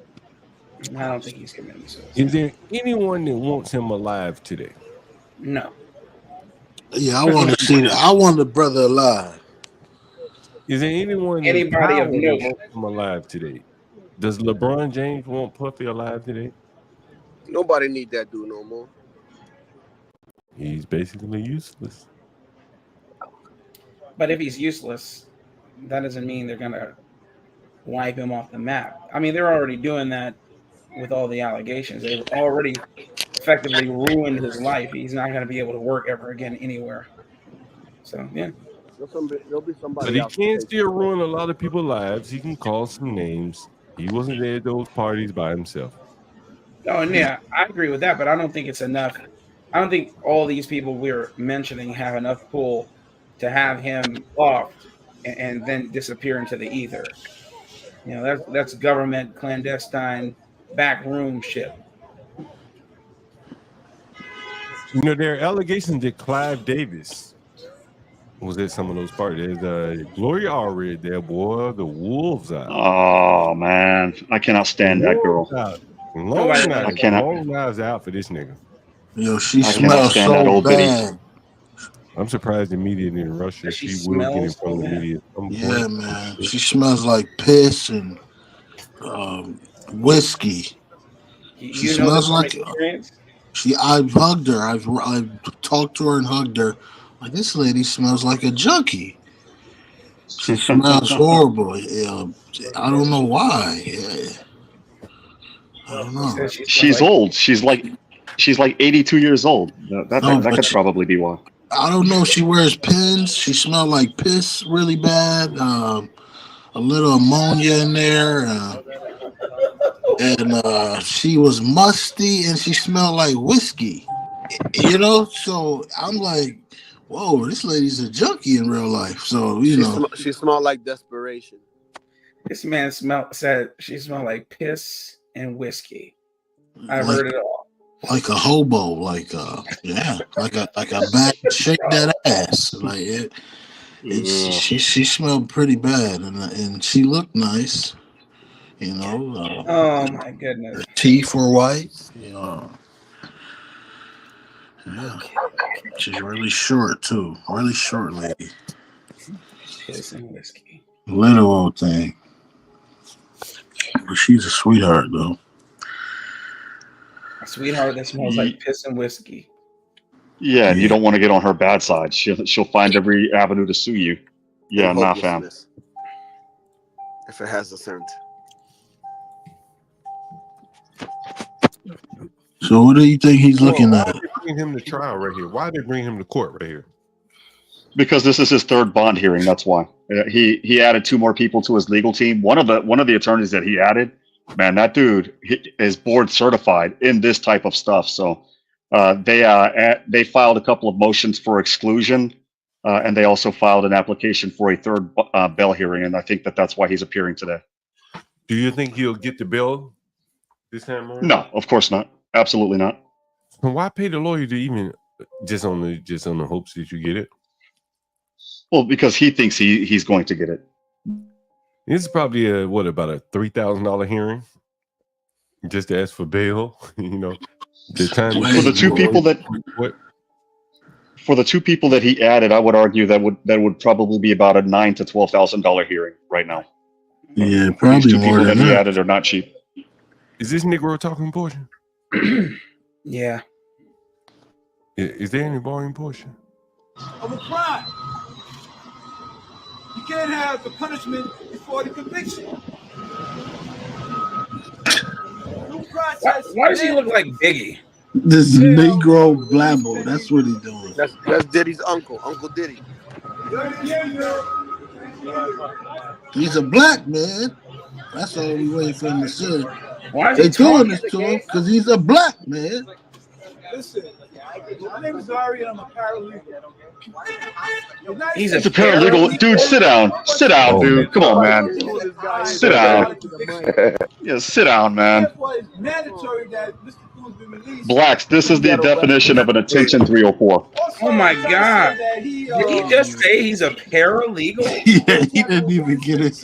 I don't think he's committing suicide. Is there anyone that wants him alive today? No. Yeah, I want to see that. I want the brother alive. Is there anybody of note wants him alive today? Does LeBron James want Puffy alive today? Nobody need that dude no more. He's basically useless. But if he's useless, that doesn't mean they're gonna wipe him off the map. I mean, they're already doing that with all the allegations. They've already effectively ruined his life. He's not going to be able to work ever again anywhere. So, yeah. There'll be somebody But he else can still ruin a lot of people's lives. He can call some names. He wasn't there at those parties by himself. Oh, and yeah, I agree with that, but I don't think it's enough. I don't think all these people we're mentioning have enough pull to have him off and then disappear into the ether. You know, that's government clandestine backroom shit. You know, there are allegations that Clive Davis was at some of those parties. There's Gloria Allred there, boy. The wolves out. Oh man, I cannot stand that girl. I cannot. Long knives out for this nigga. Yo, she smells so bad. I'm surprised the media didn't rush her. She will get in front of the media. Yeah, man. She smells like piss and whiskey. She smells like. I've hugged her. I've talked to her and hugged her. Like, this lady smells like a junkie. She smells horrible. I don't know why. I don't know. She's old. She's like 82 years old. That could probably be why. I don't know. She wears pins. She smelled like piss really bad. A little ammonia in there. And she was musty and she smelled like whiskey. You know? So I'm like, whoa, this lady's a junkie in real life. So, she smelled like desperation. This man said she smelled like piss and whiskey. I heard it all. Like a hobo, like a bad shake that ass. Like she smelled pretty bad, and she looked nice. You know. Oh my goodness. Her teeth were white. You know. Yeah. She's really short too. Really short lady. Piss and whiskey. Little old thing. But she's a sweetheart though. A sweetheart that smells like piss and whiskey. Yeah, and you don't want to get on her bad side. She'll find every avenue to sue you. Yeah, not fam. If it has a scent. So what do you think he's looking at? Why did they bring him to trial right here? Why did they bring him to court right here? Because this is his third bond hearing. That's why he added 2 more people to his legal team. One of the attorneys that he added, man, that dude is board certified in this type of stuff. So they filed a couple of motions for exclusion, and they also filed an application for a third bail hearing. And I think that's why he's appearing today. Do you think he'll get the bail this time around? No, of course not. Absolutely not. And why pay the lawyer to even just on the hopes that you get it? Well, because he thinks he's going to get it. This is probably about a $3,000 hearing, just to ask for bail. You know, the time for the 2 people for the 2 people that he added, I would argue that would probably be about a $9,000 to $12,000 hearing right now. Yeah, probably These 2 more people than that he that. added are not cheap. Is this Negro talking portion? Yeah. Is there any volume portion? Of a crime. You can't have the punishment before the conviction. Why does he look like Biggie? This Negro blabber. That's what he's doing. That's Diddy's uncle, Uncle Diddy. He's a black man. That's all we waiting for him to say. Why is they he doing talking this to him because he's a black man. Listen, my name is Ari and I'm a paralegal. He's a paralegal. Dude, sit down. Sit down, dude. Come on, man. Sit down. Yeah, sit down, man. Blacks, this is the definition of an attention 304. Oh my God. Did he just say he's a paralegal? Yeah, he didn't even get it.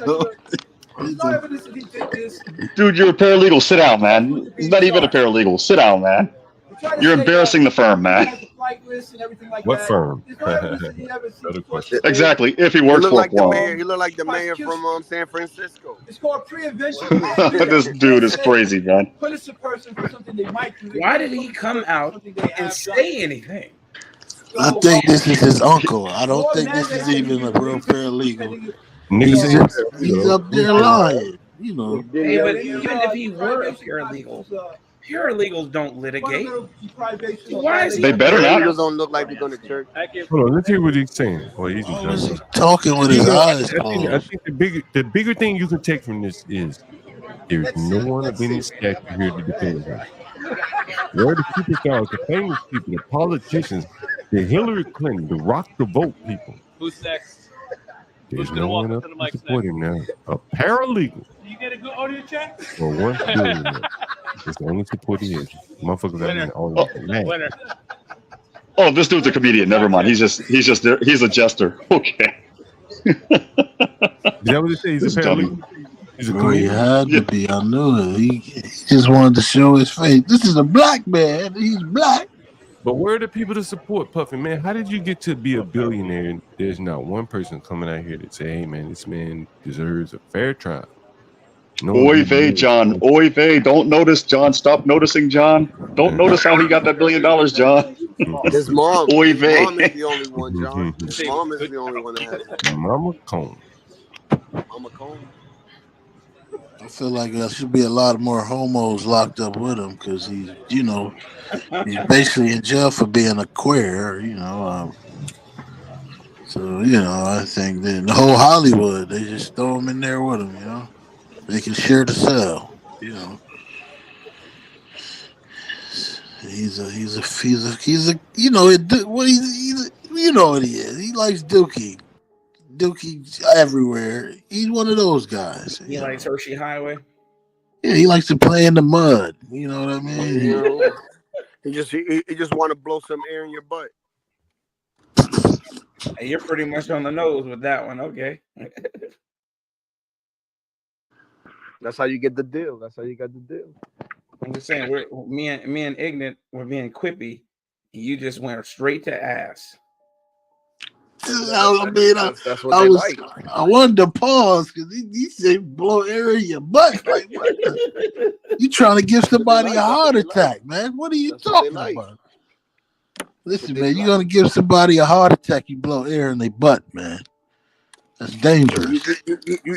Dude, you're a paralegal. Sit down, man. He's not even a paralegal. Sit down, man. You're embarrassing the firm, man. What firm? Exactly. If he works for one. He looked like the mayor from San Francisco. It's called pre-invention. This dude is crazy, man. Punish a person for something they might do. Why did he come out and say anything? I think this is his uncle. I don't think this is even a real paralegal. He's up there lying. You know. Hey, but even if he were a paralegal, paralegals don't litigate. Why is he? They better not. Paralegals don't look like they're going to church. Hold on, let's hear what he's saying. Well, he's talking with his eyes I think the bigger thing you can take from this is there's no one of any stature here to defend him. Where are the superstars, the famous people, the politicians, the Hillary Clinton, the rock the vote people? Who's next? There's no one else to support him now. A paralegal. You get a good audio check? For $1 billion. It's the only support he is. Motherfuckers out there all Winner. Oh, this dude's a comedian. Never mind. He's just there. He's a jester. Okay. Is that what it says? He's a paralegal. He's a he had to be. I knew it. He just wanted to show his face. This is a black man. He's black. But where are the people to support Puffy, man? How did you get to be a billionaire and there's not one person coming out here to say, hey, man, this man deserves a fair trial? No Oy vey, John. Oy vey. Don't notice, John. Stop noticing, John. Don't notice how he got that $1 billion, John. His mom. Oy His vey. mom is the only one, John. His mom is the only one that has it. Mama Cone. Mama Cone. I feel like there should be a lot more homos locked up with him because he's basically in jail for being a queer, so, I think that the whole Hollywood, they just throw him in there with him, They can share the cell, He's what he is. He likes Dookie. Dookie everywhere. He's one of those guys. He likes Hershey Highway. Yeah, he likes to play in the mud. You know what I mean? He just want to blow some air in your butt. Hey, you're pretty much on the nose with that one. Okay. That's how you get the deal. That's how you got the deal. I'm just saying, me and Ignit were being quippy, and you just went straight to ass. I wanted to pause because he said blow air in your butt. Like, you trying to give somebody a heart attack, man? What are you talking about? Listen, man, you're gonna give somebody a heart attack. You blow air in their butt, man. That's dangerous.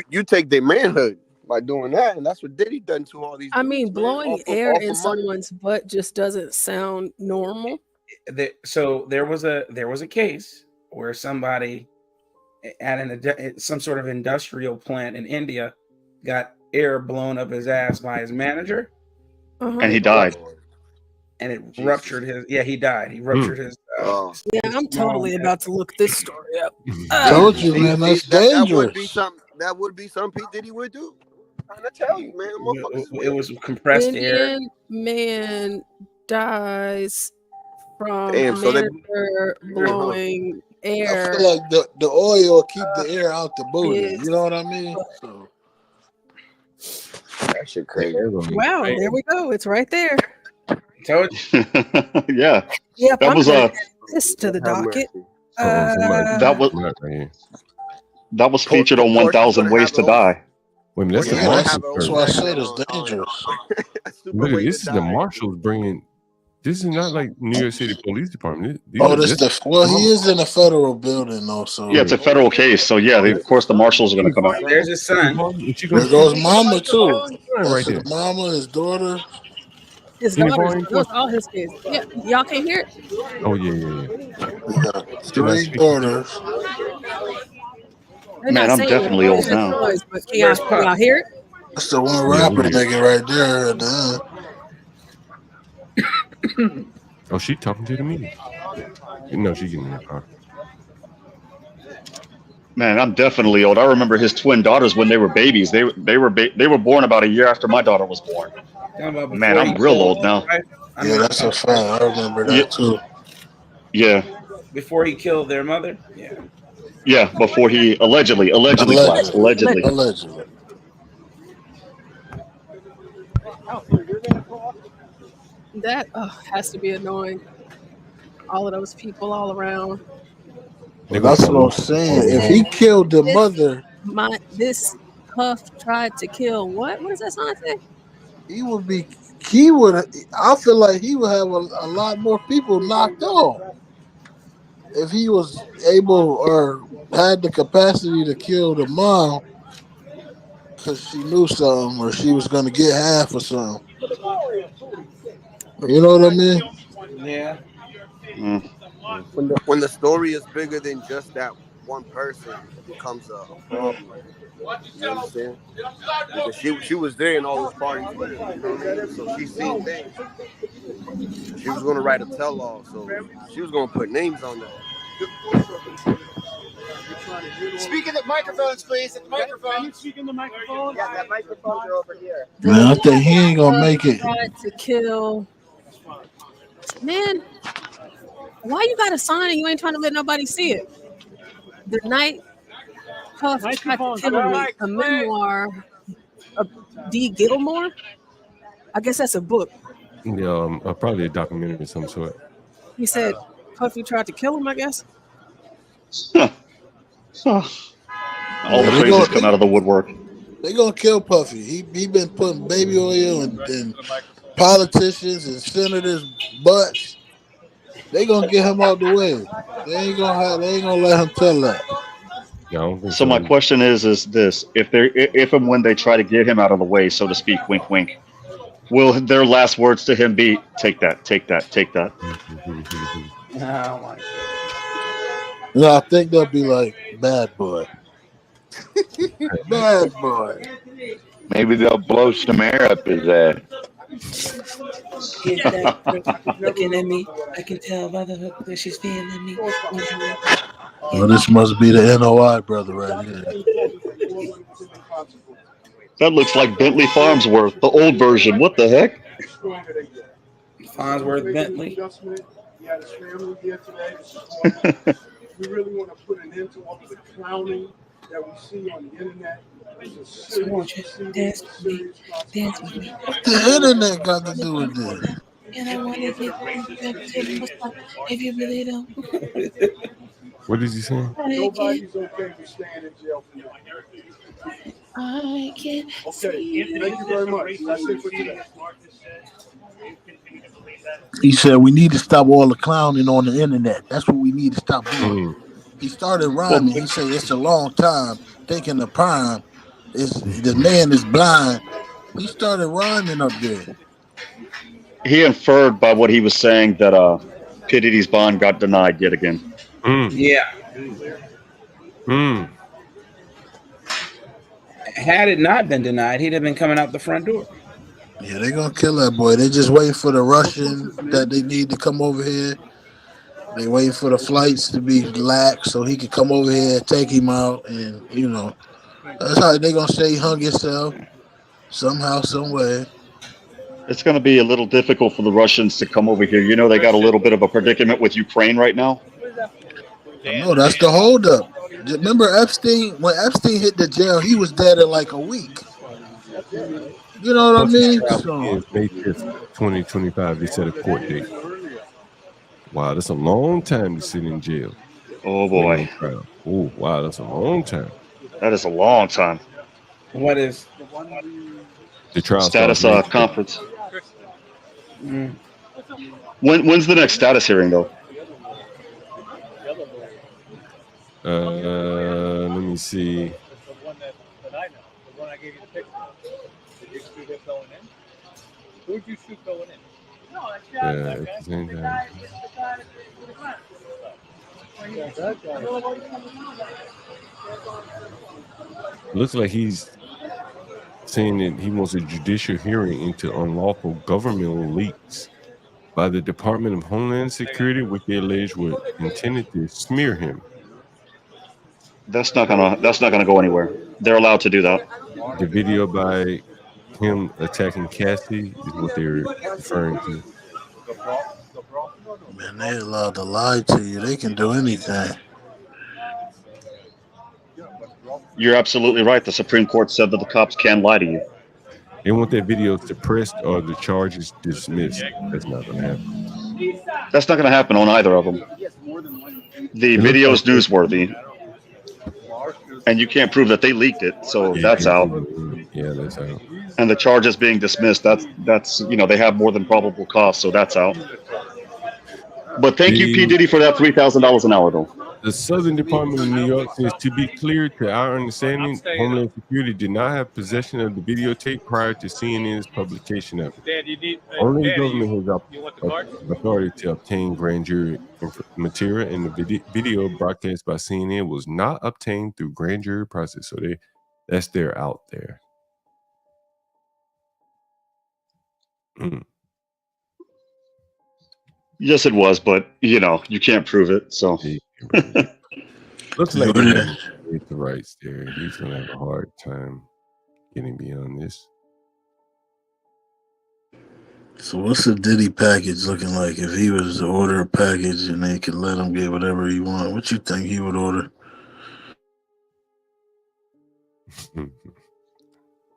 You take their manhood by doing that, and that's what Diddy done to all these. I mean, blowing air in someone's butt just doesn't sound normal. So there was a case where somebody at some sort of industrial plant in India got air blown up his ass by his manager, and he died. And it ruptured his. Yeah, he died. He ruptured his. Yeah, I'm totally about to look this story up. Told you, man, that's dangerous. That would be something P. Diddy would do. I'm gonna tell you, man. It was compressed air. Indian man dies from so manager blowing air. I feel like the oil will keep the air out the booty. You know what I mean? So. That shit crazy. Wow, there we go. It's right there. Told you. Yeah. Yep, that was this to the docket. That was featured on 1,000 Ways to Die. Wait a minute, that's the Marshals. That's why I said it's dangerous. Look, this is the Marshals bringing. This is not like New York City Police Department. He is in a federal building though. So yeah, it's a federal case. So yeah, of course the Marshals are going to come out. There's his son. There goes Mama too. Right there. Mama, his daughter. His Any daughters, volume those for- all his kids. Yeah, y'all can't hear it. Oh yeah. Three daughters. They're Man, not I'm saying it. definitely They old hear the now. noise, but can y'all hear it? That's the one Yeah, rapper we hear. nigga right there. At the end. Oh, she talking to the media. No, she getting in the car. Man, I'm definitely old. I remember his twin daughters when they were babies. They were born about a year after my daughter was born. Man, I'm real old now. Yeah, that's a fact. I remember that too. Yeah, Before he killed their mother. Yeah. yeah. Before he allegedly blast, allegedly. Allegedly. That has to be annoying. All of those people all around. That's what I'm saying. If he killed the mother, This Puff tried to kill what? What does that sign say? he would be. He would. I feel like he would have a lot more people knocked off if he was able or had the capacity to kill the mom because she knew something or she was going to get half or something. You know what I mean? Yeah. When the story is bigger than just that one person, it becomes a problem. You understand? Because she was there in all those parties with him, you know what I mean? So she seen things. She was gonna write a tell-all, so she was gonna put names on that. Speak in the microphones, please. At the microphone. Can you speak in the microphone? Yeah, that microphones are over here. Man, I think he ain't gonna make it. Tried to kill. Man, why you got a sign and you ain't trying to let nobody see it? The night Puff tried to kill me, a memoir of D. Gilmore. I guess that's a book. Yeah, probably a documentary of some sort. He said Puffy tried to kill him, I guess. All the crazies come out of the woodwork. They gonna kill Puffy. He been putting baby oil in politicians and senators' butts. They gonna get him out the way. They ain't gonna let him tell that. So my question is this: if and when they try to get him out of the way, so to speak, wink, wink, will their last words to him be "Take that, take that, take that"? Oh my God. No, I think they'll be like bad boy. Bad boy. Maybe they'll blow some air up his ass. Get that looking at me. I can tell by the hook that she's feeling me. Well, this must be the NOI brother right here. That looks like Bentley Farnsworth, the old version. What the heck? Farnsworth Bentley. Yeah, his family here today. We really want to put an end to all the clowning that we see on the internet. So I want you to dance with me. Dance with me. What the internet got to do with this? And I want to get if you really don't. What is he saying? Nobody's okay with staying in jail for now. I can Okay, thank you very much. That's it for today. He said we need to stop all the clowning on the internet. That's what we need to stop doing. He started rhyming. He said it's a long time thinking the prime is the man is blind. He started rhyming up there. He inferred by what he was saying that P. Diddy's bond got denied yet again. Yeah. Had it not been denied, he'd have been coming out the front door. Yeah, they're gonna kill that boy. They just waiting for the Russian that they need to come over here. They waiting for the flights to be lax so he can come over here, take him out, and that's how they gonna say he hung himself somehow, some way. It's going to be a little difficult for the Russians to come over here. You know, they got a little bit of a predicament with Ukraine right now. No, that's the holdup. Remember Epstein? When Epstein hit the jail, he was dead in like a week. You know what I mean? So, May 5th, 2025. They set a court date. Wow, that's a long time to sit in jail. Oh boy. Oh wow, that's a long time. That is a long time. What is the trial status conference? Mm. When's the next status hearing though? Let me see. Who'd you shoot going in? No, that at the same time. Looks like he's saying that he wants a judicial hearing into unlawful governmental leaks by the Department of Homeland Security, which they allege were intended to smear him. That's not gonna go anywhere. They're allowed to do that. The video by him attacking Cassie is what they're referring to. Man, they're allowed to lie to you. They can do anything. You're absolutely right. The Supreme Court said that the cops can lie to you. They want that video suppressed or the charges dismissed. That's not going to happen. That's not going to happen on either of them. The video is newsworthy, and you can't prove that they leaked it, so that's out. Yeah, that's out. And the charges being dismissed, that's they have more than probable cause, so that's out. But thank you, P. Diddy, for that $3,000 an hour, though. The Southern Department of New York says, to be clear, to our understanding, Homeland Security did not have possession of the videotape prior to CNN's publication of it. Only the government has authority to obtain grand jury material, and the video broadcast by CNN was not obtained through grand jury process. So that's there out there. Yes, it was, but you can't prove it. So looks like the rights there. He's gonna have a hard time getting beyond this. So what's the Diddy package looking like? If he was to order a package and they could let him get whatever he want, what you think he would order?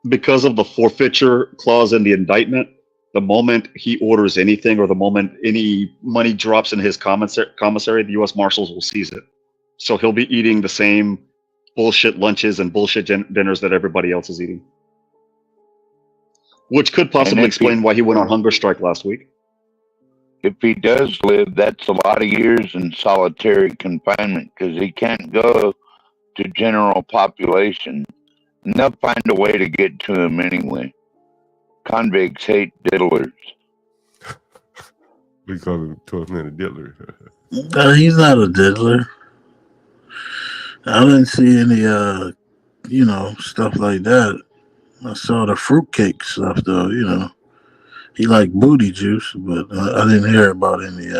Because of the forfeiture clause in the indictment, the moment he orders anything or the moment any money drops in his commissary, the U.S. Marshals will seize it. So he'll be eating the same bullshit lunches and bullshit dinners that everybody else is eating. Which could possibly explain why he went on hunger strike last week. If he does live, that's a lot of years in solitary confinement because he can't go to general population. And they'll find a way to get to him anyway. Convicts hate diddlers. We call him 12-minute diddler. No, he's not a diddler. I didn't see any, stuff like that. I saw the fruitcake stuff, though, He liked booty juice, but I didn't hear about any,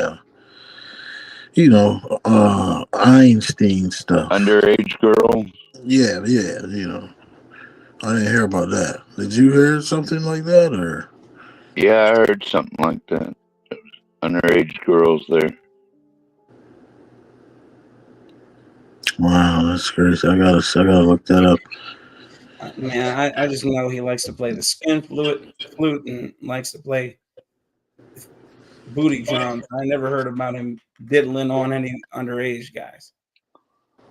Einstein stuff. Underage girl? Yeah, I didn't hear about that. Did you hear something like that, or? Yeah, I heard something like that. Underage girls there. Wow, that's crazy. I gotta look that up. Man, I just know he likes to play the spin flute and likes to play booty drums. I never heard about him diddling on any underage guys.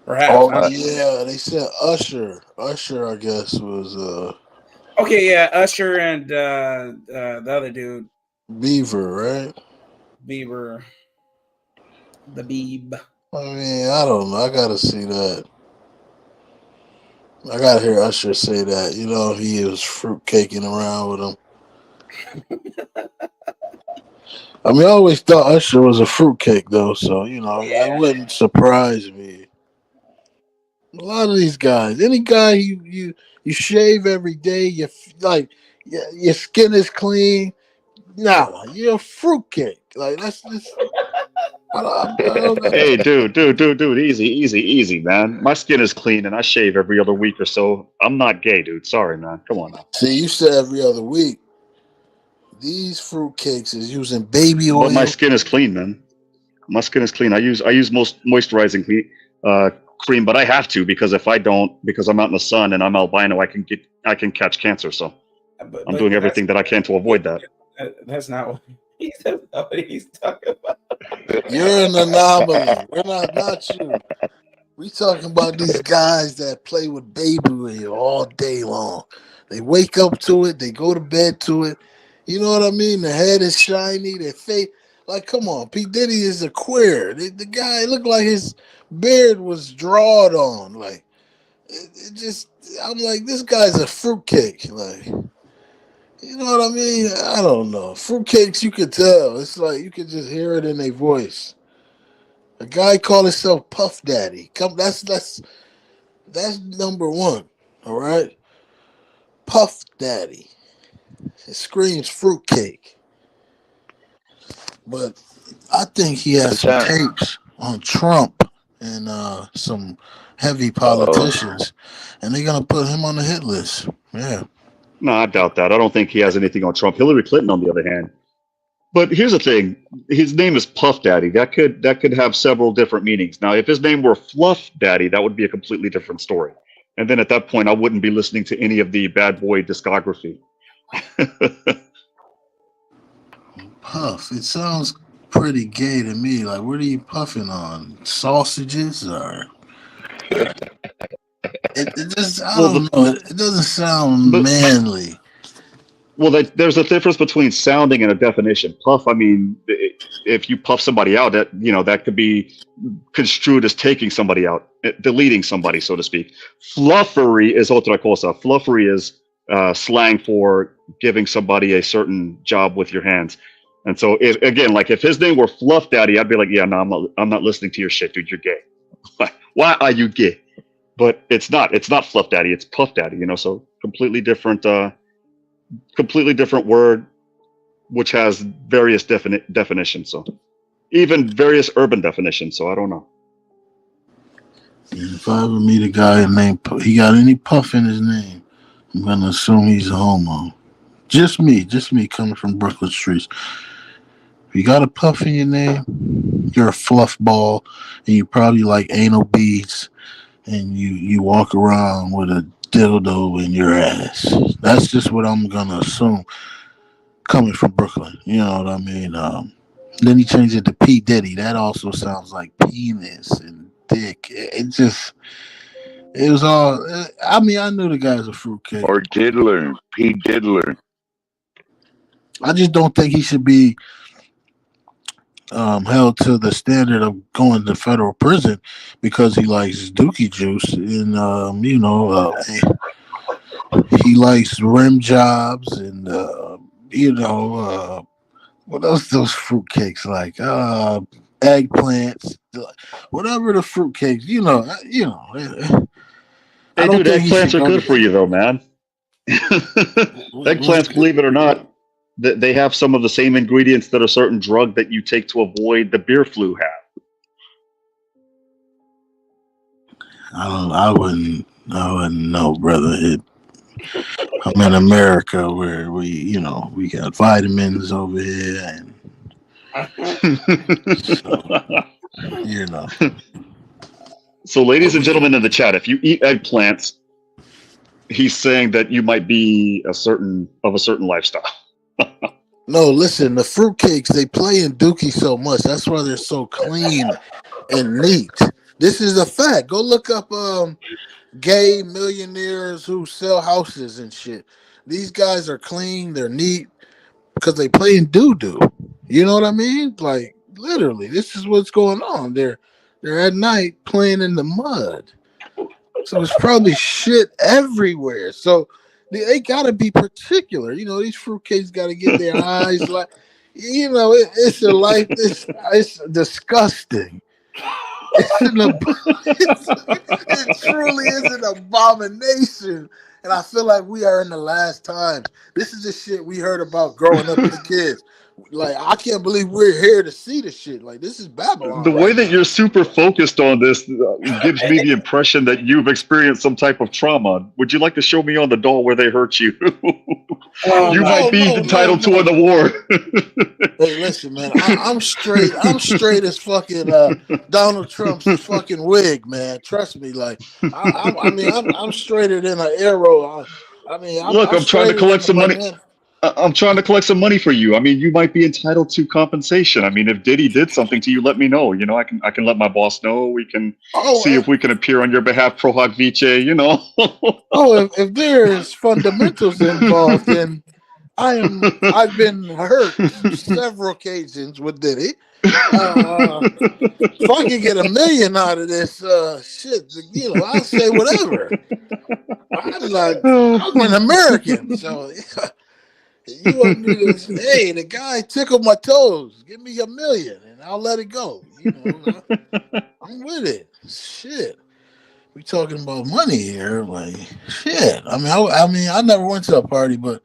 Perhaps. Yeah, they said Usher. Usher, I guess, was Okay, yeah, Usher and the other dude. Beaver, right? Beaver. The Beeb. I mean, I don't know. I gotta see that. I gotta hear Usher say that. He was fruitcaking around with him. I mean, I always thought Usher was a fruitcake, though, so, that wouldn't surprise me. A lot of these guys, any guy you shave every day, your skin is clean. Nah, you're a fruitcake. Like that's just. I don't know. Hey, dude, easy, man. My skin is clean, and I shave every other week or so. I'm not gay, dude. Sorry, man. Come on now. See, you said every other week. These fruitcakes is using baby oil. But my skin is clean, man. My skin is clean. I use most moisturizing cream, but I have to because if I don't, because I'm out in the sun and I'm albino, I can catch cancer. So I'm doing everything that I can to avoid that. That's not what he's talking about. You're an anomaly. We're not you. We talking about these guys that play with baby oil all day long. They wake up to it. They go to bed to it. You know what I mean? The head is shiny. Their face, like, come on. P. Diddy is a queer. The guy looked like his beard was drawed on. Like, it just, I'm like, this guy's a fruitcake. Like, You know what I mean? I don't know. Fruitcakes, you could tell. It's like you could just hear it in their voice. A guy called himself Puff Daddy. That's number one. All right, Puff Daddy. It screams fruitcake. But I think he has some tapes on Trump and some heavy politicians, and they're gonna put him on the hit list. Yeah. No, I doubt that. I don't think he has anything on Trump. Hillary Clinton, on the other hand. But here's the thing: his name is Puff Daddy. That could have several different meanings. Now, if his name were Fluff Daddy, that would be a completely different story. And then at that point, I wouldn't be listening to any of the Bad Boy discography. Puff. It sounds pretty gay to me. Like, what are you puffing on? Sausages or? It just, I don't know. It doesn't sound manly. Well, there's a difference between sounding and a definition. Puff, I mean, if you puff somebody out, that could be construed as taking somebody out, deleting somebody, so to speak. Fluffery is otra cosa. Fluffery is slang for giving somebody a certain job with your hands. And so, if his name were Fluff Daddy, I'd be like, yeah, no, I'm not listening to your shit, dude. You're gay. Why are you gay? But it's not Fluff Daddy. It's Puff Daddy. So completely different word, which has various definitions. So even various urban definitions. So I don't know. If I ever meet a guy named he got any puff in his name, I'm gonna assume he's a homo. Just me coming from Brooklyn streets. If you got a puff in your name, you're a fluff ball, and you probably like anal beads, and you walk around with a dildo in your ass. That's just what I'm gonna assume coming from Brooklyn. You know what I mean? Then he changed it to P. Diddy. That also sounds like penis and dick. It was all. I mean, I knew the guy's a fruitcake. Or diddler, P. Diddler. I just don't think he should be held to the standard of going to federal prison because he likes dookie juice and he likes rim jobs and what else those fruitcakes like eggplants, whatever the fruitcakes. Hey, dude, eggplants are good for you though, man. Eggplants, believe it or not, they have some of the same ingredients that a certain drug that you take to avoid the beer flu have. I wouldn't know, brother. I'm in America where we got vitamins over here, and So, ladies and gentlemen in the chat, if you eat eggplants, he's saying that you might be of a certain lifestyle. No, listen, the fruitcakes, they play in Dookie so much. That's why they're so clean and neat. This is a fact. Go look up gay millionaires who sell houses and shit. These guys are clean, they're neat because they play in doo-doo. You know what I mean? Like, literally, this is what's going on. They're at night playing in the mud. So it's probably shit everywhere. So they gotta be particular. These fruitcakes gotta get their eyes like, it's a life. It's disgusting. It truly is an abomination. And I feel like we are in the last times. This is the shit we heard about growing up as kids. Like, I can't believe we're here to see this shit. Like, this is Babylon. The way that you're super focused on this gives me the impression that you've experienced some type of trauma. Would you like to show me on the doll where they hurt you? You might be entitled to an award. Hey, listen, man. I'm straight. I'm straight as fucking Donald Trump's fucking wig, man. Trust me. Like, I'm straighter than an arrow. Look, I'm trying to collect some money. I'm trying to collect some money for you. I mean, you might be entitled to compensation. I mean, if Diddy did something to you, let me know. I can let my boss know. We can see if we can appear on your behalf, pro hoc vice. If there's fundamentals involved, then I've been hurt several occasions with Diddy. If I can get $1 million out of this shit, I'll say whatever. I'm an American, so. You want me to say, hey, the guy tickled my toes. Give me $1 million and I'll let it go. You know, I'm with it. Shit. We talking about money here. Like, shit. I mean, I never went to a party, but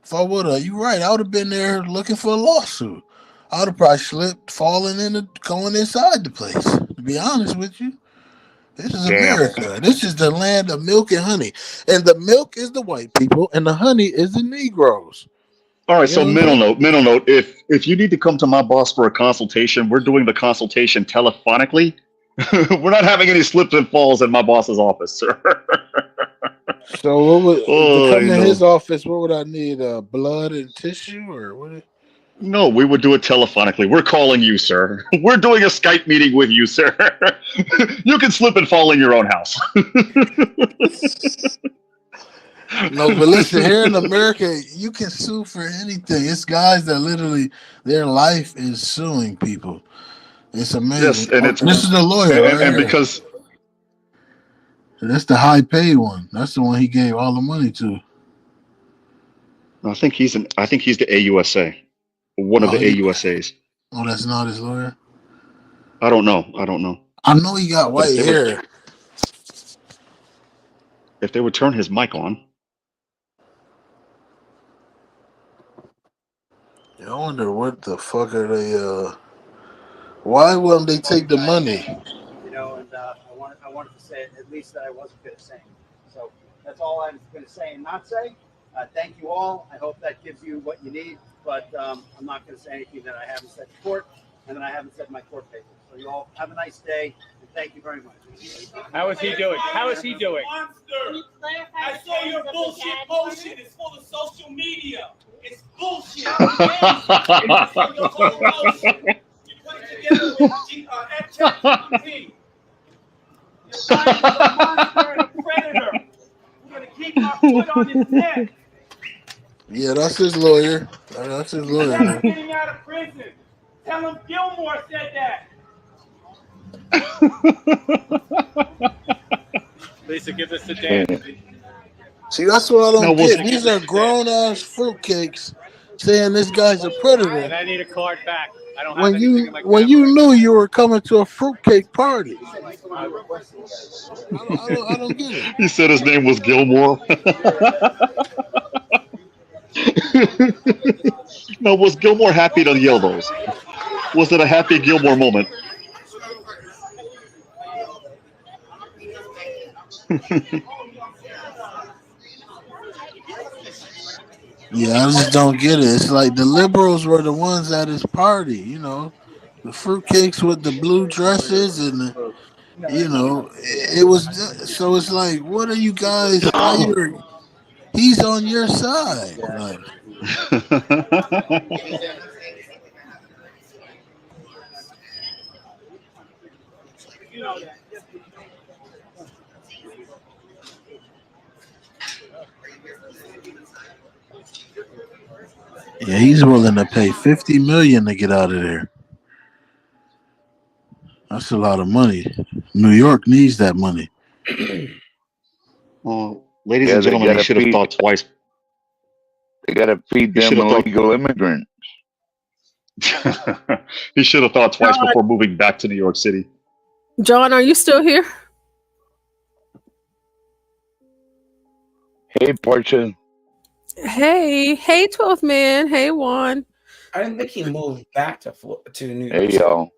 if I would have, you're right, I would have been there looking for a lawsuit. I would have probably slipped, fallen going inside the place. To be honest with you. This is America. This is the land of milk and honey. And the milk is the white people and the honey is the Negroes. All right, You so know middle note. If you need to come to my boss for a consultation, we're doing the consultation telephonically. We're not having any slips and falls in my boss's office, sir. So what would to come to his office, what would I need? Blood and tissue or what? No, we would do it telephonically. We're calling you, sir. We're doing a Skype meeting with you, sir. You can slip and fall in your own house. No, but listen, here in America, you can sue for anything. It's guys that literally their life is suing people. It's amazing. Yes, and this is the lawyer, and because that's the high paid one. That's the one he gave all the money to. I think he's the AUSA, one of the AUSAs. Oh, that's not his lawyer. I don't know. I know he got white hair. If they would turn his mic on. I wonder what the fuck are they? Why wouldn't they take the money? You know, and I wanted to say at least that I wasn't going to say. So that's all I was going to say and not say. Thank you all. I hope that gives you what you need. But I'm not going to say anything that I haven't said to court and that I haven't said in my court papers. So you all have a nice day and thank you very much. How is he doing? How is he doing? I saw your bullshit potion. It's full of social media. It's bullshit. You put it together with ChatGPT. You're lying to a monster and a predator. We're going to keep our foot on his neck. Yeah, that's his lawyer. That's his lawyer. He's getting out of prison. Tell him Gilmore said that. Lisa, give this to Dan. See, that's what I don't get. These are grown ass fruitcakes saying this guy's a predator. And I need a card back. I don't have When anything in my you knew you were coming to a fruitcake party. I don't get it. He said his name was Gilmore. Now, was Gilmore happy to yell those? Was it a happy Gilmore moment? Yeah, I just don't get it. It's like the liberals were the ones at his party, you know, the fruitcakes with the blue dresses and the, you know, it was so. It's like, what are you guys? He's on your side. Like, yeah, he's willing to pay $50 million to get out of there. That's a lot of money. New York needs that money. Well, ladies and gentlemen, they should have thought twice. They got to feed them illegal immigrants. He should have thought twice before moving back to New York City. John, are you still here? Hey, Portia. Hey, 12th man. Hey, Juan. I didn't think he moved back to New York. Hey, y'all.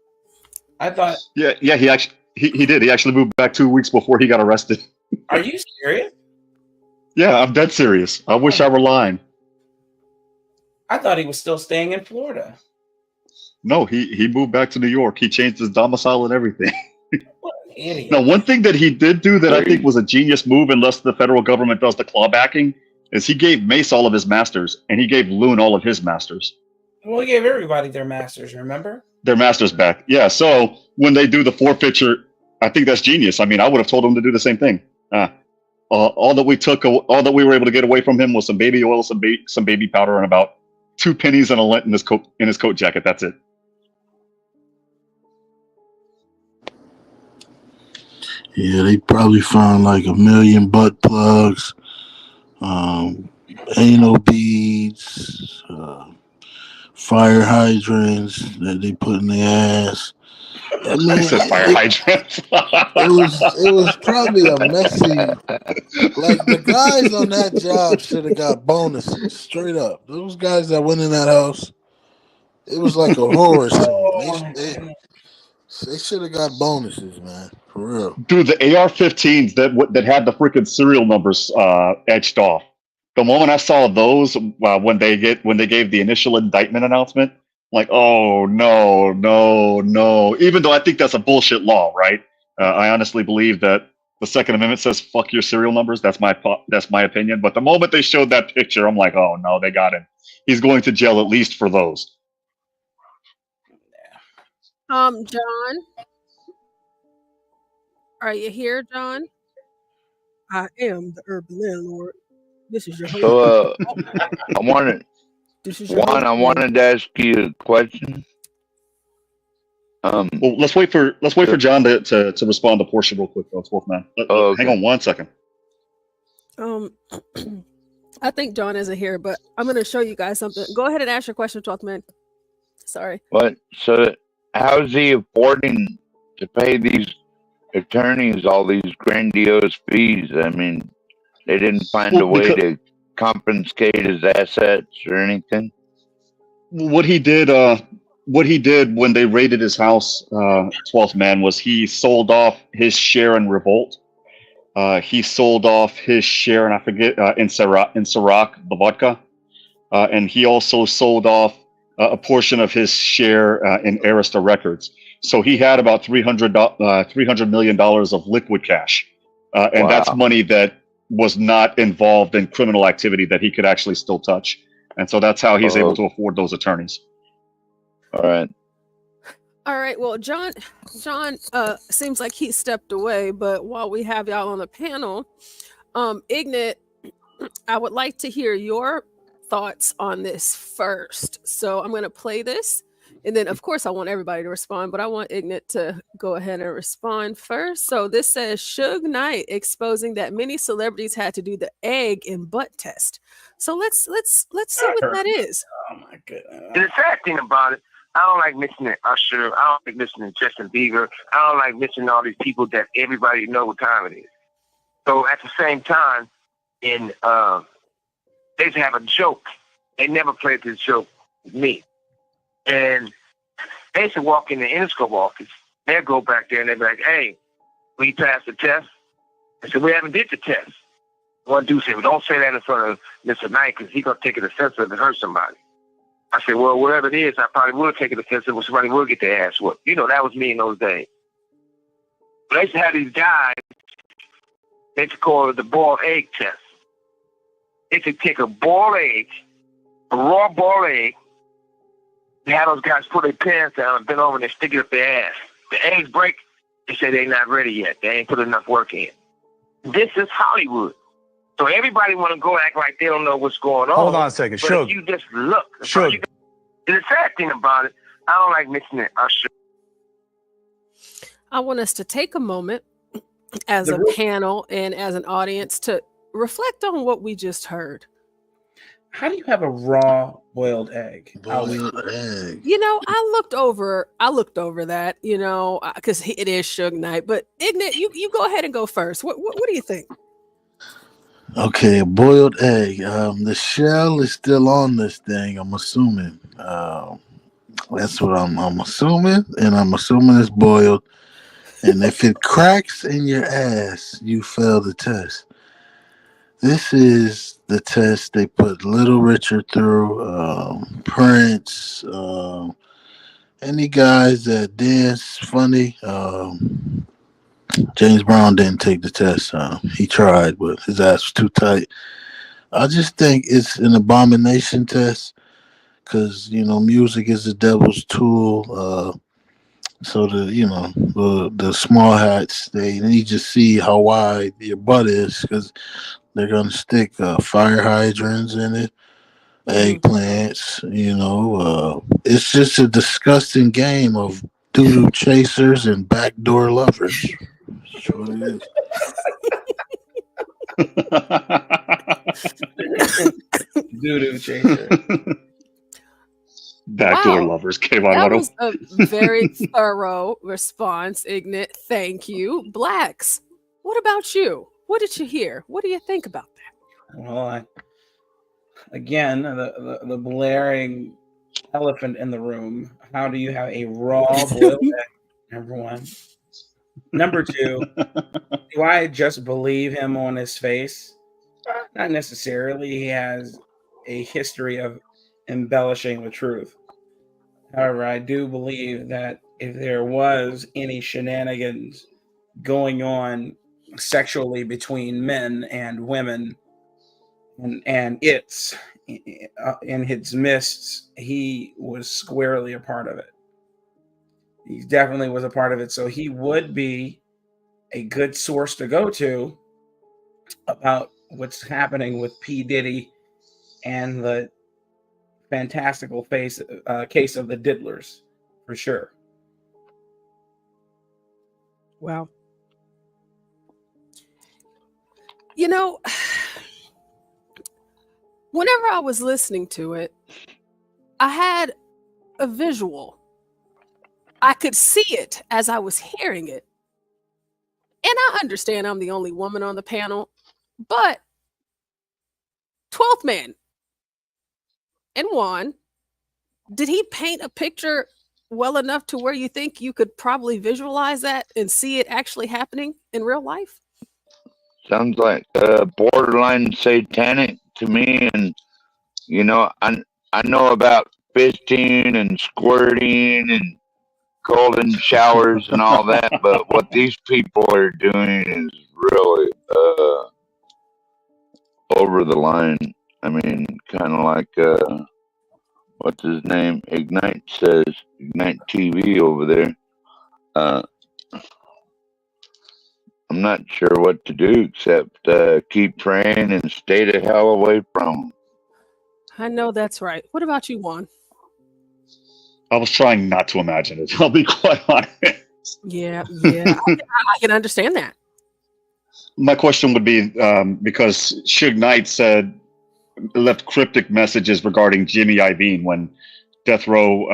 I thought. Yeah, he actually he did. He actually moved back 2 weeks before he got arrested. Are you serious? Yeah, I'm dead serious. I wish I were lying. I thought he was still staying in Florida. No, he moved back to New York. He changed his domicile and everything. What an idiot. Now, one thing that he did do that I think was a genius move, unless the federal government does the clawbacking, is he gave Mace all of his masters, and he gave Loon all of his masters. Well, he gave everybody their masters, remember? Their masters back. Yeah, so when they do the forfeiture, I think that's genius. I mean, I would have told him to do the same thing. All that we were able to get away from him was some baby oil, some baby powder, and about 2 pennies and a lint in his coat jacket. That's it. Yeah, they probably found like 1 million butt plugs, anal beads, fire hydrants that they put in their ass. I mean, He said fire hydrants. it was probably a messy. Like the guys on that job should have got bonuses straight up. Those guys that went in that house, it was like a horror scene. They should have got bonuses, man, for real. Dude, the AR-15s that had the freaking serial numbers etched off. The moment I saw those when they gave the initial indictment announcement, like, oh no. Even though I think that's a bullshit law, right? I honestly believe that the Second Amendment says fuck your serial numbers. That's my opinion. But the moment they showed that picture, I'm like, oh no, they got him. He's going to jail at least for those. John, are you here, John? I am the urban landlord. This is your host. So, I wanted to ask you a question. Well, let's wait for John to respond to Portia real quick, though. Wolfman. Hang on 1 second. I think John isn't here, but I'm going to show you guys something. Go ahead and ask your question, 12th man. Sorry. What? So, how is he affording to pay these attorneys all these grandiose fees? I mean, they didn't find a way to confiscate his assets or anything. What he did when they raided his house, 12th man, was he sold off his share in Revolt. He sold off his share, and I forget, in Ciroc, the vodka. And he also sold off a portion of his share in Arista Records. So he had about $300 million of liquid cash. And that's money that was not involved in criminal activity that he could actually still touch. And so that's how he's able to afford those attorneys. All right. Well, John seems like he stepped away, but while we have y'all on the panel, Ignit, I would like to hear your thoughts on this first. So I'm going to play this, and then of course I want everybody to respond, but I want Ignit to go ahead and respond first. So this says Suge Knight exposing that many celebrities had to do the egg and butt test. So let's see what that is. Oh my goodness. And the sad thing about it, I don't like mentioning Usher. I don't like mentioning Justin Bieber. I don't like mentioning all these people that everybody know what time it is. So at the same time, they used to have a joke. They never played this joke with me. And they used to walk in the Interscope office. They'd go back there and they'd be like, hey, we passed the test. I said, we haven't did the test. One dude said, well, don't say that in front of Mr. Knight because he's going to take it offensive and hurt somebody. I said, well, whatever it is, I probably would take it offensive when somebody will get their ass whooped. You know, that was me in those days. But they used to have these guys, they used to call it the boiled egg test. They used to take a boiled egg, a raw boiled egg, they had those guys put their pants down and bend over and they stick it up their ass. The eggs break, they say they're not ready yet. They ain't put enough work in. This is Hollywood. So everybody want to go act like they don't know what's going on. Hold on a second. But Suge. if you just look. Suge. The sad thing about it, I don't like mentioning Usher. I want us to take a moment as a panel and as an audience to reflect on what we just heard. How do you have a raw boiled egg? You know, I looked over that, you know, because it is Suge Knight. But Ignit, you go ahead and go first. What do you think? Okay, a boiled egg. The shell is still on this thing, I'm assuming. That's what I'm assuming, and I'm assuming it's boiled. And if it cracks in your ass, you fail the test. This is the test they put Little Richard through, Prince, any guys that dance funny. James Brown didn't take the test. He tried, but his ass was too tight. I just think it's an abomination test because, you know, music is the devil's tool. So the small hats, they need to see how wide your butt is because they're going to stick fire hydrants in it, eggplants, you know. It's just a disgusting game of doo-doo chasers and backdoor lovers. That's what it is. Doo-doo chaser. Backdoor lovers came on. That What was a very thorough response, Ignit. Thank you. Blacks, what about you? What did you hear? What do you think about that? Well, again, the blaring elephant in the room. How do you have a raw boiled egg? Number one. Number two, do I just believe him on his face? Not necessarily. He has a history of embellishing the truth. However, I do believe that if there was any shenanigans going on sexually between men and women, and it's in his midst, he was squarely a part of it. He definitely was a part of it. So he would be a good source to go to about what's happening with P. Diddy and the fantastical case of the diddlers, for sure. Wow. You know, whenever I was listening to it, I had a visual. I could see it as I was hearing it. And I understand I'm the only woman on the panel, but 12th man and Juan, did he paint a picture well enough to where you think you could probably visualize that and see it actually happening in real life? Sounds like borderline satanic to me. And you know, I know about fisting and squirting and golden showers and all that, but what these people are doing is really over the line. I mean, kind of like what's his name? Ignite says, Ignite TV over there. I'm not sure what to do except keep praying and stay the hell away from them. I know that's right. What about you, Juan? I was trying not to imagine it. I'll be quite honest. Yeah, I can understand that. My question would be, because Suge Knight left cryptic messages regarding Jimmy Iovine when Death Row,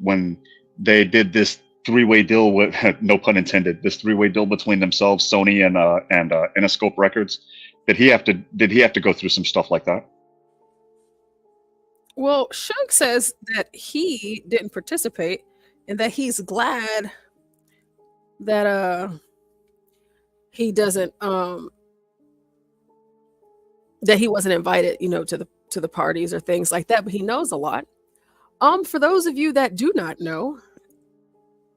when they did this three-way deal with, no pun intended, this three-way deal between themselves, Sony and Interscope Records. Did he have to go through some stuff like that? Well, Suge says that he didn't participate and that he's glad that he doesn't that he wasn't invited, you know, to the parties or things like that, but he knows a lot. For those of you that do not know,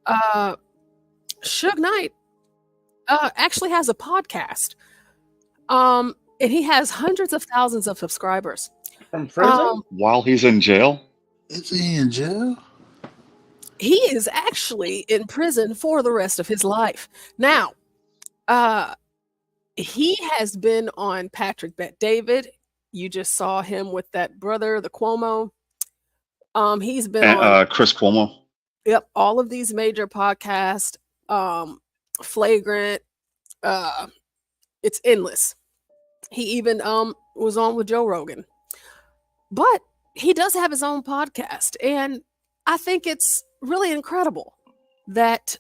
Suge Knight actually has a podcast. And he has hundreds of thousands of subscribers. From prison? While he's in jail? Is he in jail? He is actually in prison for the rest of his life. Now, he has been on Patrick Bet David. You just saw him with that brother, the Cuomo. He's been on Chris Cuomo. Yep, all of these major podcasts, Flagrant, it's endless. He even was on with Joe Rogan. But he does have his own podcast, and I think it's really incredible that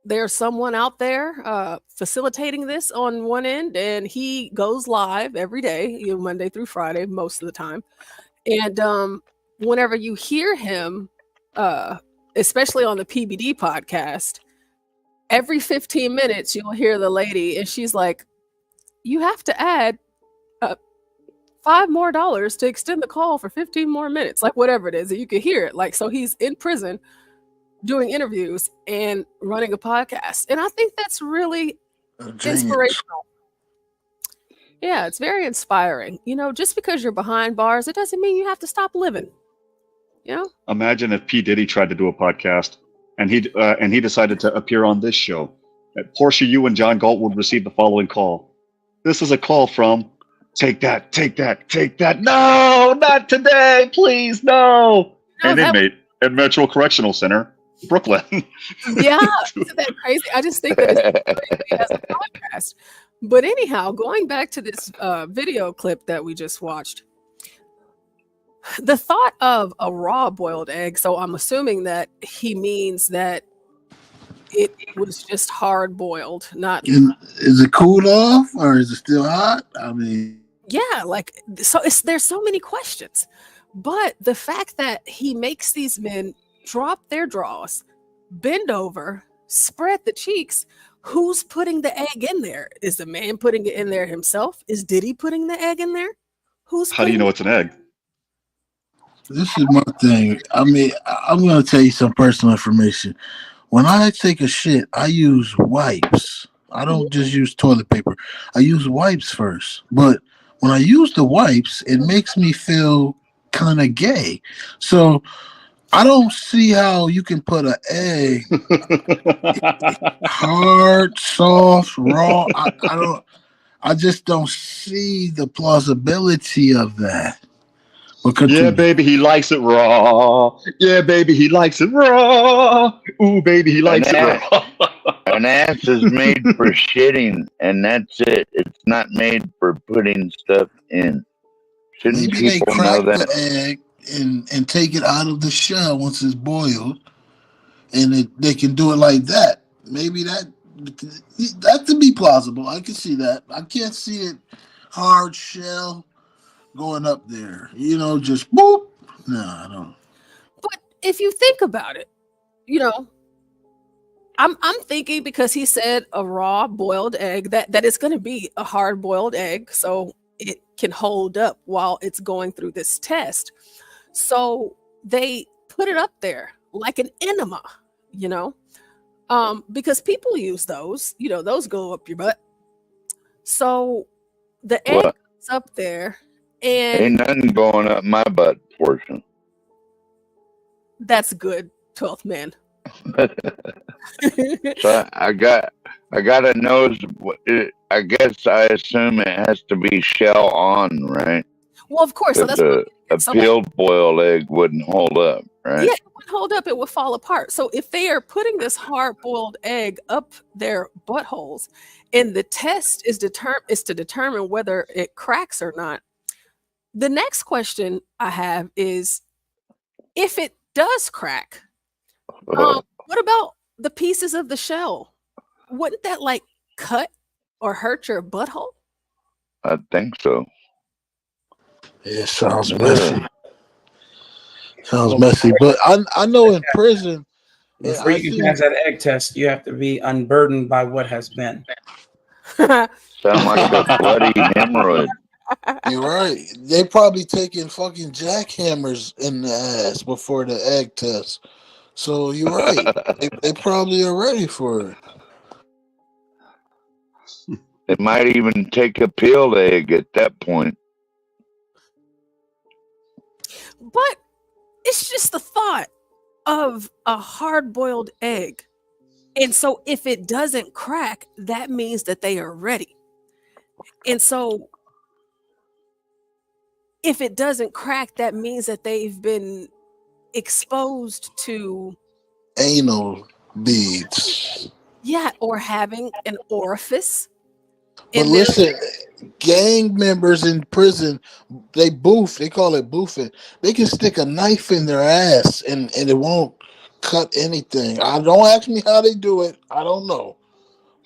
there's someone out there facilitating this on one end, and he goes live every day, you know, Monday through Friday, most of the time. And whenever you hear him, especially on the PBD podcast, every 15 minutes you'll hear the lady, and she's like, "You have to add $5 more to extend the call for 15 more minutes," like whatever it is. You can hear it. Like, so he's in prison doing interviews and running a podcast. And I think that's really inspirational. Yeah, it's very inspiring. You know, just because you're behind bars, it doesn't mean you have to stop living. You know? Imagine if P. Diddy tried to do a podcast and he decided to appear on this show. Portia Yu and John Galt would receive the following call. "This is a call from take that, take that, take that. No, not today, please, no." An inmate at Metro Correctional Center, Brooklyn. Yeah, isn't that crazy? I just think that he has a podcast. But anyhow, going back to this video clip that we just watched, The thought of a raw boiled egg, so I'm assuming that he means that it was just hard boiled, not Is it cooled off or is it still hot? I mean, yeah, like so there's so many questions. But the fact that he makes these men drop their drawers, bend over, spread the cheeks, who's putting the egg in there? Is the man putting it in there himself? Is Diddy putting the egg in there? Who's How do you know it's an egg? this is my thing. I mean, I'm going to tell you some personal information. When I take a shit, I use wipes. I don't just use toilet paper. I use wipes first. But when I use the wipes, it makes me feel kind of gay. So I don't see how you can put an egg hard, soft, raw. I just don't see the plausibility of that. Yeah, baby, he likes it raw. Yeah, baby, he likes it raw. Ooh, baby, he likes it raw. An ass is made for shitting, and that's it. It's not made for putting stuff in. Shouldn't Maybe they people crack know that? the egg and take it out of the shell once it's boiled, and they can do it like that. Maybe that could be plausible. I can see that. I can't see it hard shell going up there. You know, just boop. No, I don't. But if you think about it, you know, I'm thinking because he said a raw boiled egg that it's going to be a hard boiled egg, so it can hold up while it's going through this test. So they put it up there like an enema, you know, because people use those, you know, those go up your butt. So the egg is up there, and Ain't nothing going up my butt portion. that's good, 12th man. So I got a nose. I guess I assume it has to be shell on, right? Well, of course. So that's a peeled boiled egg wouldn't hold up, right? Yeah, it wouldn't hold up. It would fall apart. So if they are putting this hard-boiled egg up their buttholes, and the test is to determine whether it cracks or not, the next question I have is, if it does crack, what about the pieces of the shell? Wouldn't that like cut or hurt your butthole? I think so. Yeah, it sounds messy. Sounds messy, but I know in prison. Before you can pass that egg test, you have to be unburdened by what has been. Sound like a bloody hemorrhoid. You're right. They probably taking fucking jackhammers in the ass before the egg test. So you're right. they probably are ready for it. They might even take a peeled egg at that point. But it's just the thought of a hard-boiled egg. And so if it doesn't crack, that means that they are ready. And so if it doesn't crack, that means that they've been exposed to anal beads. Yeah, or having an orifice. But listen, gang members in prison, they boof. They call it boofing. They can stick a knife in their ass and it won't cut anything. Don't ask me how they do it. I don't know.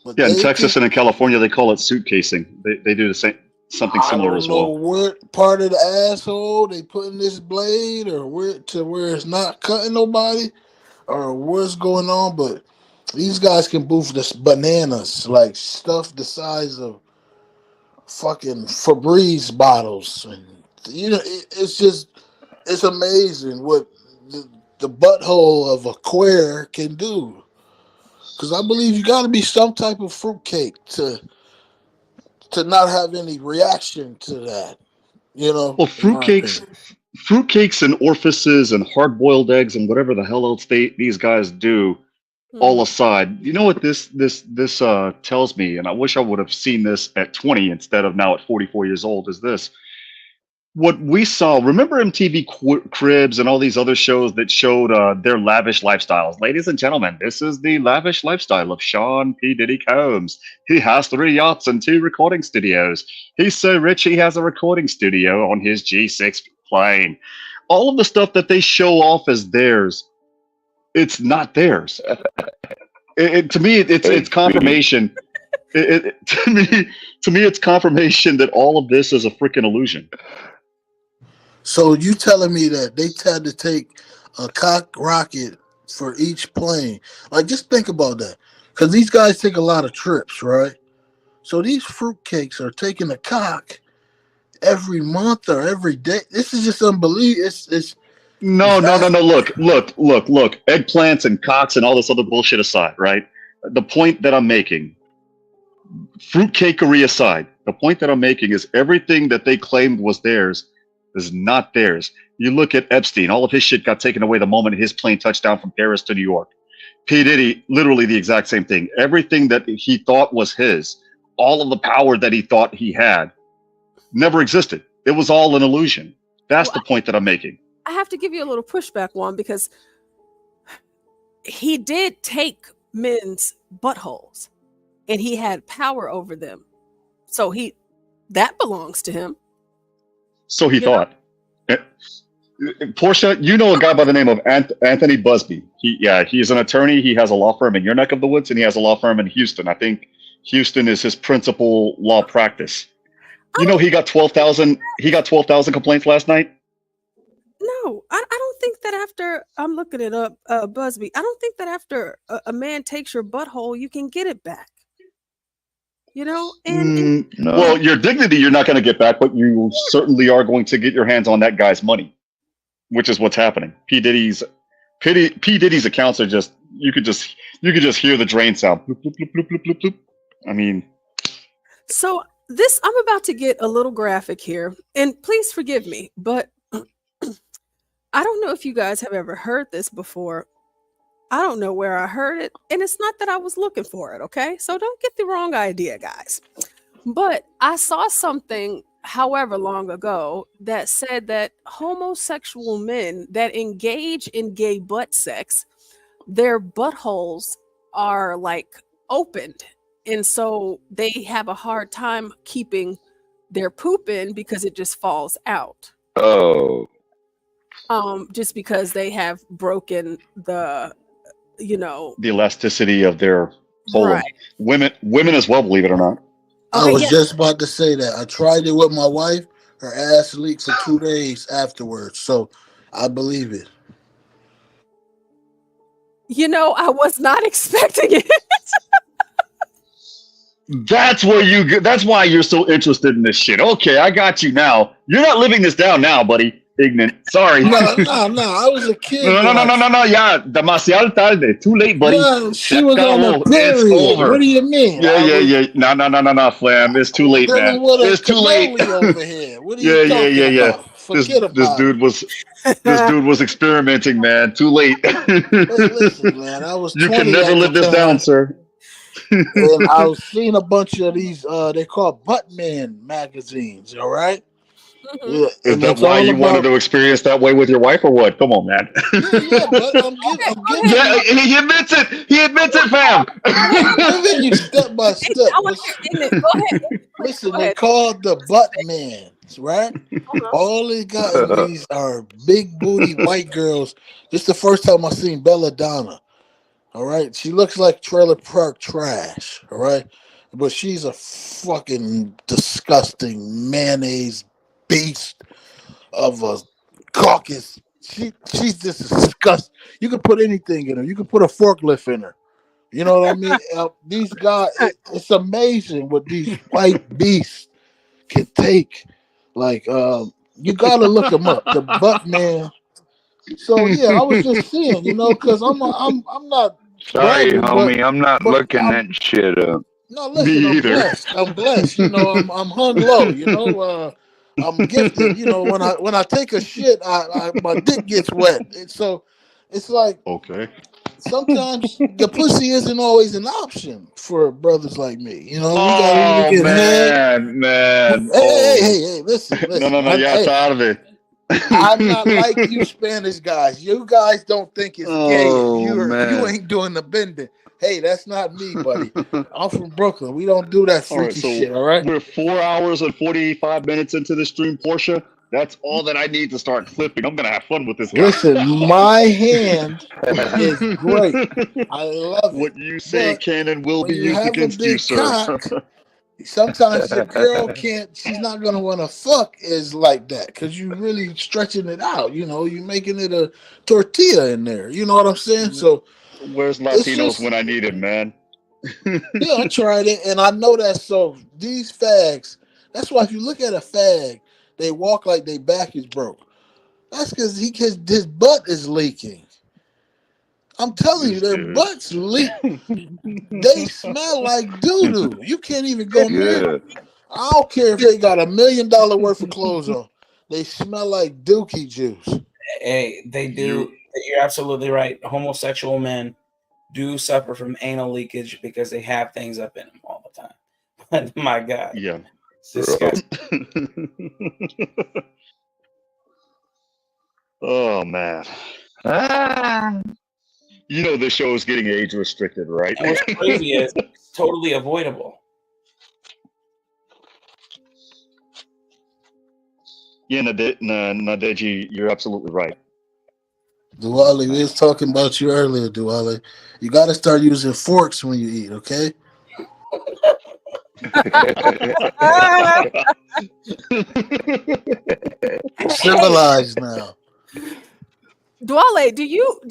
But yeah, in Texas and in California, they call it suitcasing. They do the same, something similar as well. I don't know what part of the asshole they put in this blade, or where it's not cutting nobody, or what's going on. But these guys can boof this bananas, like stuff the size of fucking Febreze bottles, and you know it's amazing what the butthole of a queer can do. Because I believe you got to be some type of fruitcake to not have any reaction to that, you know. Well, fruitcakes and orifices and hard-boiled eggs and whatever the hell else these guys do. All aside, you know what this tells me, and I wish I would have seen this at 20 instead of now at 44 years old. Is this what we saw? Remember MTV Cribs and all these other shows that showed their lavish lifestyles? Ladies and gentlemen, this is the lavish lifestyle of Sean P. Diddy Combs. He has 3 yachts and 2 recording studios. He's so rich he has a recording studio on his G6 plane. all of the stuff that they show off as theirs, it's not theirs. To me, it's confirmation. To me, it's confirmation that all of this is a freaking illusion. So you telling me that they had to take a cock rocket for each plane? Like, just think about that, because these guys take a lot of trips, right? So these fruitcakes are taking a cock every month or every day. This is just unbelievable. No. Look. Eggplants and cocks and all this other bullshit aside, right? The point that I'm making, fruitcakery aside, the point that I'm making is everything that they claimed was theirs is not theirs. You look at Epstein, all of his shit got taken away the moment his plane touched down from Paris to New York. P. Diddy, literally the exact same thing. Everything that he thought was his, all of the power that he thought he had, never existed. It was all an illusion. That's the point that I'm making. I have to give you a little pushback, Juan, because he did take men's buttholes and he had power over them. So that belongs to him. So he thought. Portia, you know a guy by the name of Anthony Buzbee. He's an attorney. He has a law firm in your neck of the woods, and he has a law firm in Houston. I think Houston is his principal law practice. You know, he got 12,000. He got 12,000 complaints last night. No, I don't think that after, I'm looking it up, Buzbee, I don't think that after a man takes your butthole, you can get it back. You know, and No. Well, your dignity you're not going to get back, but you certainly are going to get your hands on that guy's money, which is what's happening. P. Diddy's accounts are just you could just hear the drain sound. Bloop, bloop, bloop, bloop, bloop, bloop, bloop. I mean, so I'm about to get a little graphic here, and please forgive me, but I don't know if you guys have ever heard this before. I don't know where I heard it, and it's not that I was looking for it, okay? So don't get the wrong idea, guys. But I saw something, however long ago, that said that homosexual men that engage in gay butt sex, their buttholes are like opened, and so they have a hard time keeping their poop in because it just falls out. Oh. Just because they have broken the elasticity of their whole Right. women as well, believe it or not. I was just about to say that. I tried it with my wife. Her ass leaked for 2 days afterwards. So I believe it. You know, I was not expecting it. That's why you're so interested in this shit. Okay, I got you now. You're not living this down now, buddy. Ignit. Sorry. No. I was a kid. No. Yeah, demasiado tarde. Too late, buddy. No, she was on a period. It's over. What do you mean? Yeah. No, flam. It's too late, man. It's too late. Over here. What are you talking about? Forget about this dude was experimenting, man. Too late. Listen, man. I was. You can never live this down, sir. And I was seeing a bunch of these. They call Buttman magazines. All right. Yeah, is that why you wanted to experience that way with your wife, or what? Come on, man. Yeah, but I'm getting yeah, he admits it. He admits it, fam. I'm giving you step by step. Go ahead. Listen, they called the Buttmans, right? All they got in these are big booty white girls. This is the first time I've seen Belladonna. All right, she looks like trailer park trash. All right, but she's a fucking disgusting mayonnaise beast of a caucus. She's just disgusting. You could put anything in her. You could put a forklift in her. You know what I mean? These guys, it's amazing what these white beasts can take. Like, you gotta look them up. The Buttman. So yeah, I was just seeing, because I'm not. Sorry, bragging, homie, I'm not looking that shit up. No, listen, I'm blessed. I'm hung low. I'm gifted. When I take a shit, my dick gets wet. So it's like, okay, sometimes the pussy isn't always an option for brothers like me. We Oh gotta get man. Hey, listen. No, yeah, it's out of it. I'm not like you Spanish guys. You guys don't think it's gay. You ain't doing the bending. Hey, that's not me, buddy. I'm from Brooklyn. We don't do that freaky shit, all right? We're 4 hours and 45 minutes into the stream, Portia. That's all that I need to start clipping. I'm gonna have fun with this guy. Listen, my hand is great. I love it. What you say But can and will when be you used have a against you, big sir. cock, sometimes the girl can't. She's not gonna want to fuck is like that because you really stretching it out. You know, you making it a tortilla in there. You know what I'm saying? So Where's it's Latinos just when I need it, man? yeah. I tried it and I know that. So these fags. That's why if you look at a fag, they walk like their back is broke. That's because his butt is leaking. I'm telling you, their butts leak. They smell like doo doo. You can't even go near. I don't care if they got $1 million worth of clothes on. They smell like dookie juice. Hey, they do. You're absolutely right. Homosexual men do suffer from anal leakage because they have things up in them all the time. But my God, Yeah. it's disgusting. Oh man. You know this show is getting age restricted, right? And what's crazy is it's totally avoidable. Yeah, Nadeji, you're absolutely right. Duale, we was talking about you earlier, Duale. You got to start using forks when you eat, okay? Civilized now. Duale, do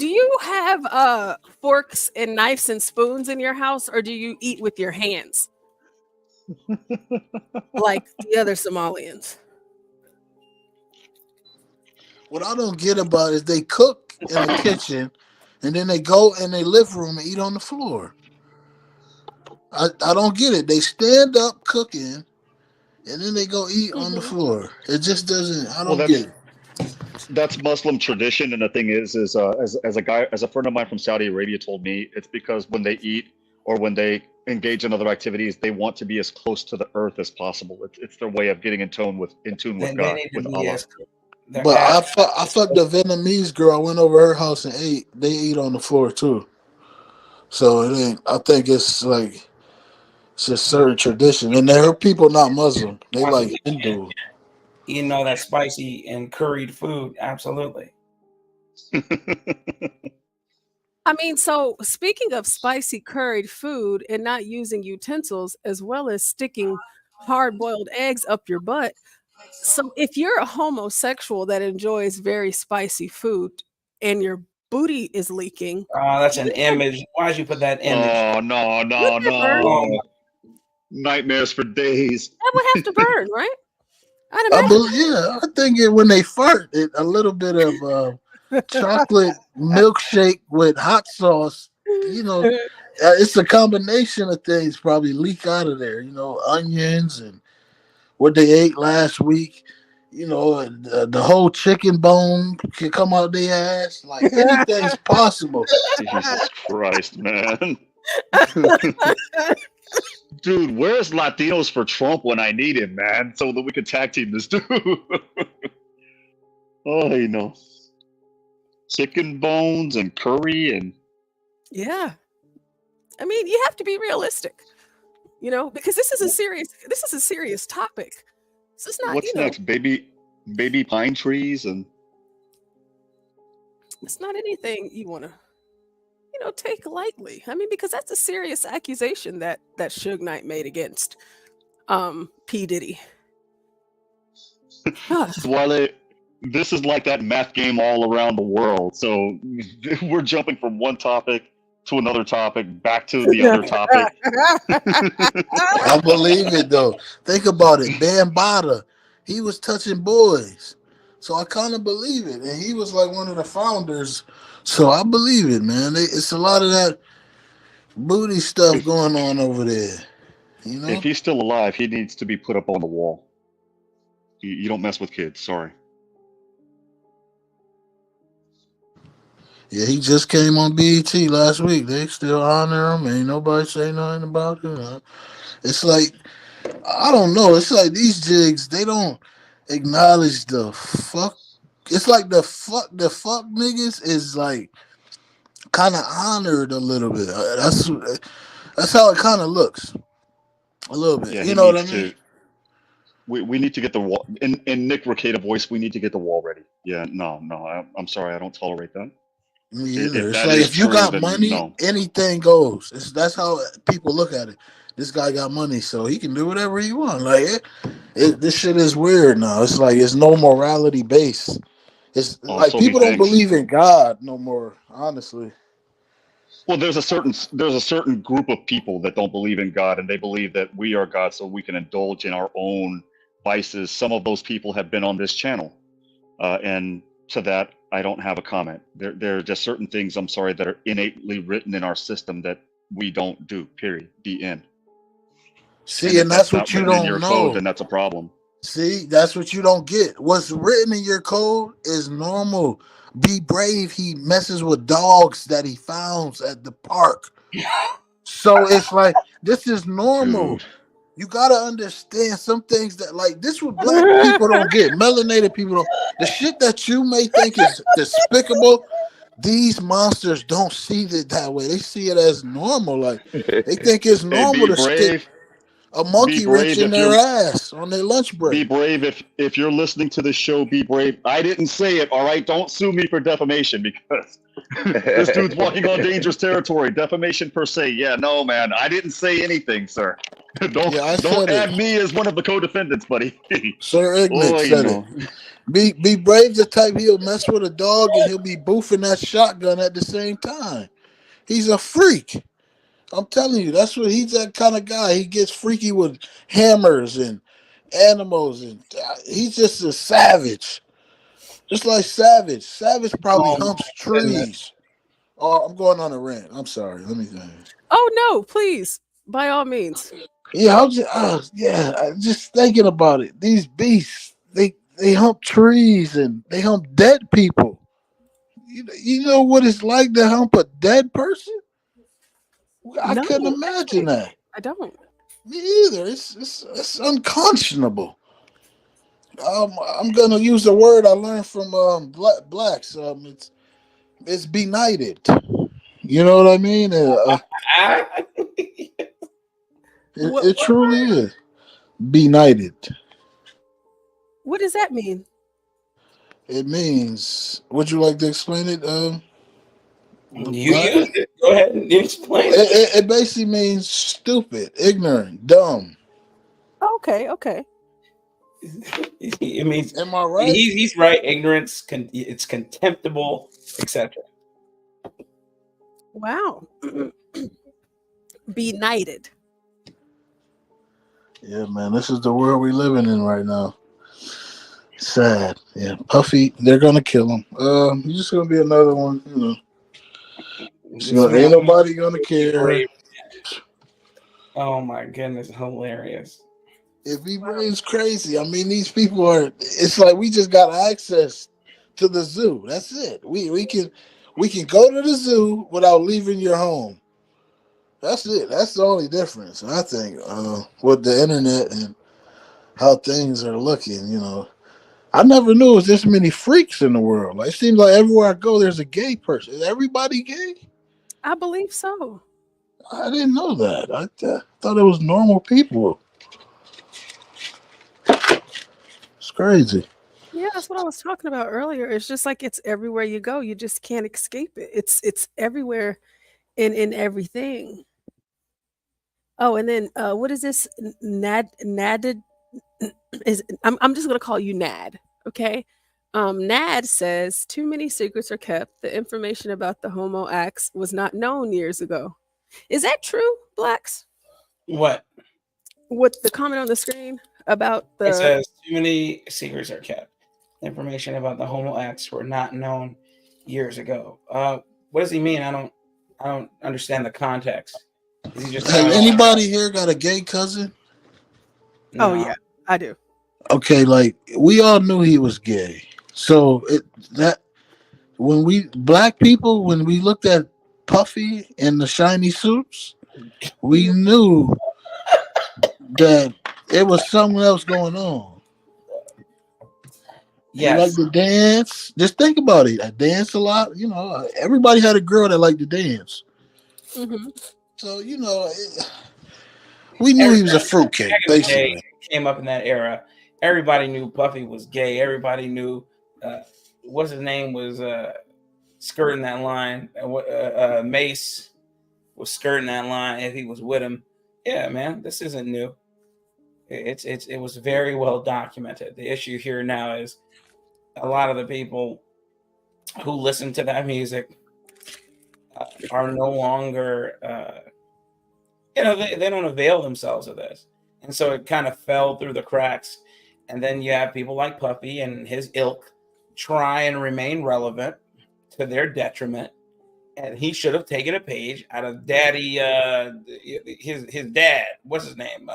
you have forks and knives and spoons in your house, or do you eat with your hands like the other Somalians? What I don't get about is they cook in the kitchen and then they go in their living room and eat on the floor. I don't get it. They stand up cooking and then they go eat on the floor. It just doesn't. I don't get it. That's Muslim tradition, and the thing is as a friend of mine from Saudi Arabia told me, it's because when they eat or when they engage in other activities, they want to be as close to the earth as possible. It's their way of getting in tune with God, with Allah. But I fucked a Vietnamese girl. I went over her house and ate. They eat on the floor too. So it ain't. I think it's like it's a certain tradition, and her people not Muslim. They like Hindu. Eating all that spicy and curried food, absolutely. I mean, so speaking of spicy curried food and not using utensils, as well as sticking hard-boiled eggs up your butt. So if you're a homosexual that enjoys very spicy food and your booty is leaking. Oh, that's an image. Why'd you put that image? Oh, no. Nightmares for days. That would have to burn, right? I think when they fart, a little bit of chocolate milkshake with hot sauce. You know, it's a combination of things probably leak out of there. You know, onions and what they ate last week. You know, the whole chicken bone can come out their ass. Like anything's possible. Jesus Christ, man. Dude, where's Latinos for Trump when I need him, man? So that we could tag team this dude. Oh, you know. Chicken bones and curry and yeah. I mean, you have to be realistic. You know, because this is a serious topic. This is not what's next? Baby pine trees and it's not anything you want to take lightly. I mean, because that's a serious accusation that Suge Knight made against P. Diddy. Duale, this is like that math game all around the world. So we're jumping from one topic to another topic, back to the other topic. I believe it though. Think about it. Bambaataa, he was touching boys. So I kind of believe it. And he was like one of the founders. So I believe it, man. It's a lot of that booty stuff going on over there. You know? If he's still alive, he needs to be put up on the wall. You don't mess with kids. Sorry. Yeah, he just came on BET last week. They still honor him. Ain't nobody say nothing about it. It's like, I don't know. It's like these jigs, they don't acknowledge the fuck. It's like the fuck niggas is like kind of honored a little bit. That's how it kind of looks. A little bit. Yeah, you know what I mean? We need to get the wall in Nick Rekieta voice. We need to get the wall ready. Yeah, no, I'm sorry, I don't tolerate that. Me either. If It's that like is if you true, got then money, no. anything goes. That's how people look at it. This guy got money, so he can do whatever he wants. Like this shit is weird now. It's like it's no morality base. It's Oh, like Sobe, people don't thanks. believe in God no more. Honestly, Well, there's a certain group of people that don't believe in God, and they believe that we are God, so we can indulge in our own vices. Some of those people have been on this channel, and to that, I don't have a comment. There are just certain things, I'm sorry, that are innately written in our system that we don't do. Period. The end. see, And if and that's that's not what you written in don't your know. code, then that's a problem. See, that's what you don't get. What's written in your code is normal. Be brave. He messes with dogs that he found at the park. So it's like this is normal. Dude. You gotta understand some things that like this what black people don't get. Melanated people don't. The shit that you may think is despicable, these monsters don't see it that way. They see it as normal. Like they think it's Hey, normal be to stick brave. a Be monkey wrench brave in if their you're. ass on their lunch Be break. brave if you're listening to this show. Be brave. I didn't say it. All right. Don't sue me for defamation because this dude's walking on dangerous territory. Defamation per se. Yeah. No, man. I didn't say anything, sir. Don't Yeah, I said add it. me as one of the co-defendants, buddy. Sir Ignit Oh, said no. it. Be brave the type he'll mess with a dog and he'll be boofing that shotgun at the same time. He's a freak. I'm telling you, that's what he's that kind of guy. He gets freaky with hammers and animals, and he's just a savage. Just like Savage. Savage probably Oh my humps goodness. trees. Oh, I'm going on a rant. I'm sorry. Let me think. Oh no, please, by all means. Yeah, I'm just thinking about it. These beasts, they hump trees and they hump dead people. You know what it's like to hump a dead person? I No, couldn't imagine that. I don't. Me either. It's unconscionable. I'm gonna use the word I learned from blacks. It's benighted. You know what I mean? It truly is benighted. What does that mean? It means. Would you like to explain it? You Black? use it. Go ahead and explain it. It basically means stupid, ignorant, dumb. Okay. It means. Am I right? He's right. Ignorance. It's contemptible, etc. Wow. Benighted. Yeah, man. This is the world we're living in right now. Sad. Yeah, Puffy. They're gonna kill him. He's just gonna be another one. You know. Ain't nobody gonna care. Oh my goodness, hilarious. If he is crazy, I mean, these people are. It's like we just got access to the zoo. That's it. We can go to the zoo without leaving your home. That's it. That's the only difference, I think, with the internet and how things are looking. You know, I never knew there was this many freaks in the world. Like, it seems like everywhere I go, there's a gay person. Is everybody gay? I believe so. I didn't know that. I thought it was normal people. It's crazy. Yeah, that's what I was talking about earlier. It's just like it's everywhere you go. You just can't escape it. It's everywhere in everything. Oh, and then what is this? Naded is I'm just gonna call you Nad, okay? Nad says too many secrets are kept. The information about the homo acts was not known years ago. Is that true, Blacks? What? What the comment on the screen about the It says too many secrets are kept. Information about the homo acts were not known years ago. What does he mean? I don't understand the context. Is he just Has anybody here got a gay cousin? Oh yeah, I do. Okay, like we all knew he was gay. So when we black people, when we looked at Puffy in the shiny suits, we knew that it was something else going on. Yes. He liked to dance. Just think about it. I dance a lot. You know, everybody had a girl that liked to dance. Mm-hmm. So, you know, we knew he was a fruitcake, basically. came up in that era, everybody knew Puffy was gay. Everybody knew what's his name was skirting that line. Mace was skirting that line if he was with him. Yeah, man, this isn't new. It was very well documented. The issue here now is a lot of the people who listen to that music are no longer, they don't avail themselves of this. And so it kind of fell through the cracks. And then you have people like Puffy and his ilk try and remain relevant to their detriment. And he should have taken a page out of Daddy, his dad. What's his name?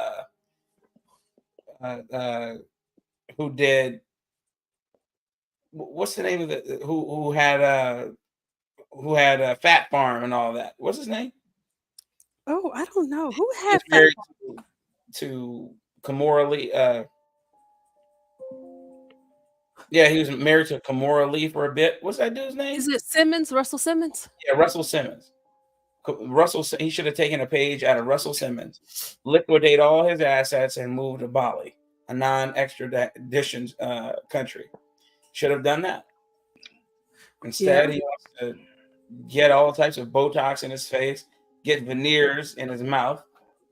Who did? What's the name of the who had a Fat Farm and all that? What's his name? Oh, I don't know. Who had married to Kimora Lee? Yeah, he was married to Kimora Lee for a bit. What's that dude's name? Is it Simmons? Russell Simmons? Yeah, Russell Simmons. He should have taken a page out of Russell Simmons, liquidate all his assets, and move to Bali, a non-extradition country. Should have done that. Instead, he wants to get all types of Botox in his face, get veneers in his mouth,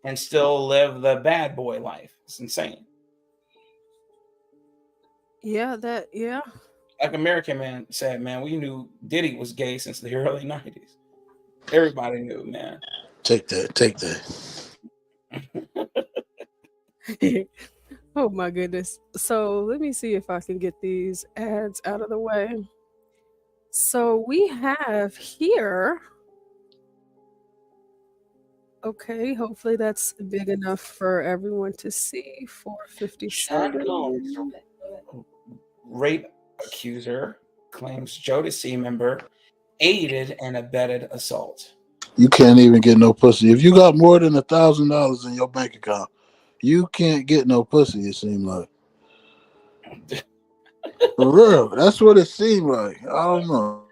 and still live the bad boy life. It's insane. Yeah, Like American Man said, man, we knew Diddy was gay since the early 90s. Everybody knew, man. Take that. Oh my goodness. So let me see if I can get these ads out of the way. So we have here. Okay, hopefully that's big enough for everyone to see. 457. Rape accuser claims Jodeci member aided and abetted assault. You can't even get no pussy. If you got more than $1,000 in your bank account, you can't get no pussy, it seemed like. For real. That's what it seemed like. I don't know.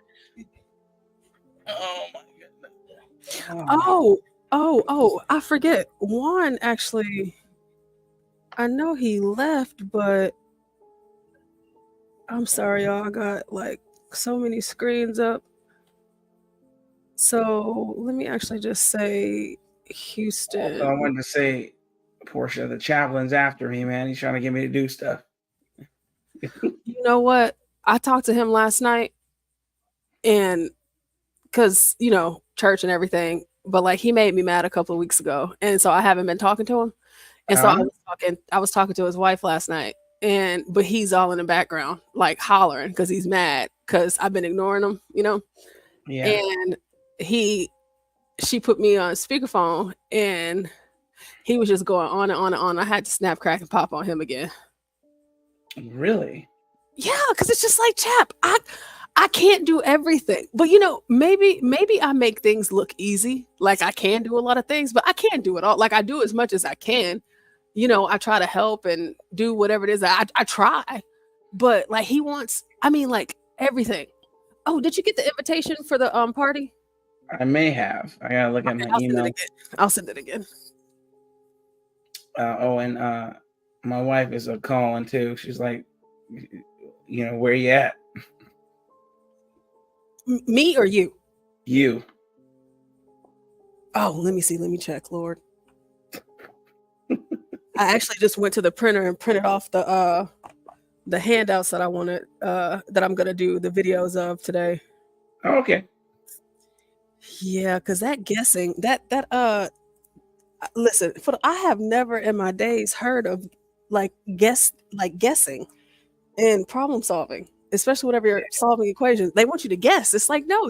Oh my goodness. Oh, I forget. Juan actually, I know he left, but I'm sorry, y'all. I got like so many screens up. So let me actually just say Houston. Also, I wanted to say, Portia, the chaplain's after me, man. He's trying to get me to do stuff. You know what? I talked to him last night, and because church and everything, but like he made me mad a couple of weeks ago, and so I haven't been talking to him. And so I was talking to his wife last night, but he's all in the background, like hollering because he's mad because I've been ignoring him, Yeah. And she put me on speakerphone, and he was just going on and on and on. I had to snap, crack, and pop on him again. Really? Yeah, because it's just like, chap, I can't do everything. But maybe I make things look easy. Like I can do a lot of things, but I can't do it all. Like I do as much as I can. I try to help and do whatever it is. I try. But like he wants, like everything. Oh, did you get the invitation for the party? I may have. I gotta look at my email. I'll send it again. And my wife is calling too. She's like, where you at? Me or you? You. Oh, let me see. Let me check, Lord. I actually just went to the printer and printed off the handouts that I wanted, that I'm gonna do the videos of today. Oh, okay. Yeah, because that guessing, listen, I have never in my days heard of guessing and problem solving, especially whenever you're solving equations. They want you to guess. It's like, no,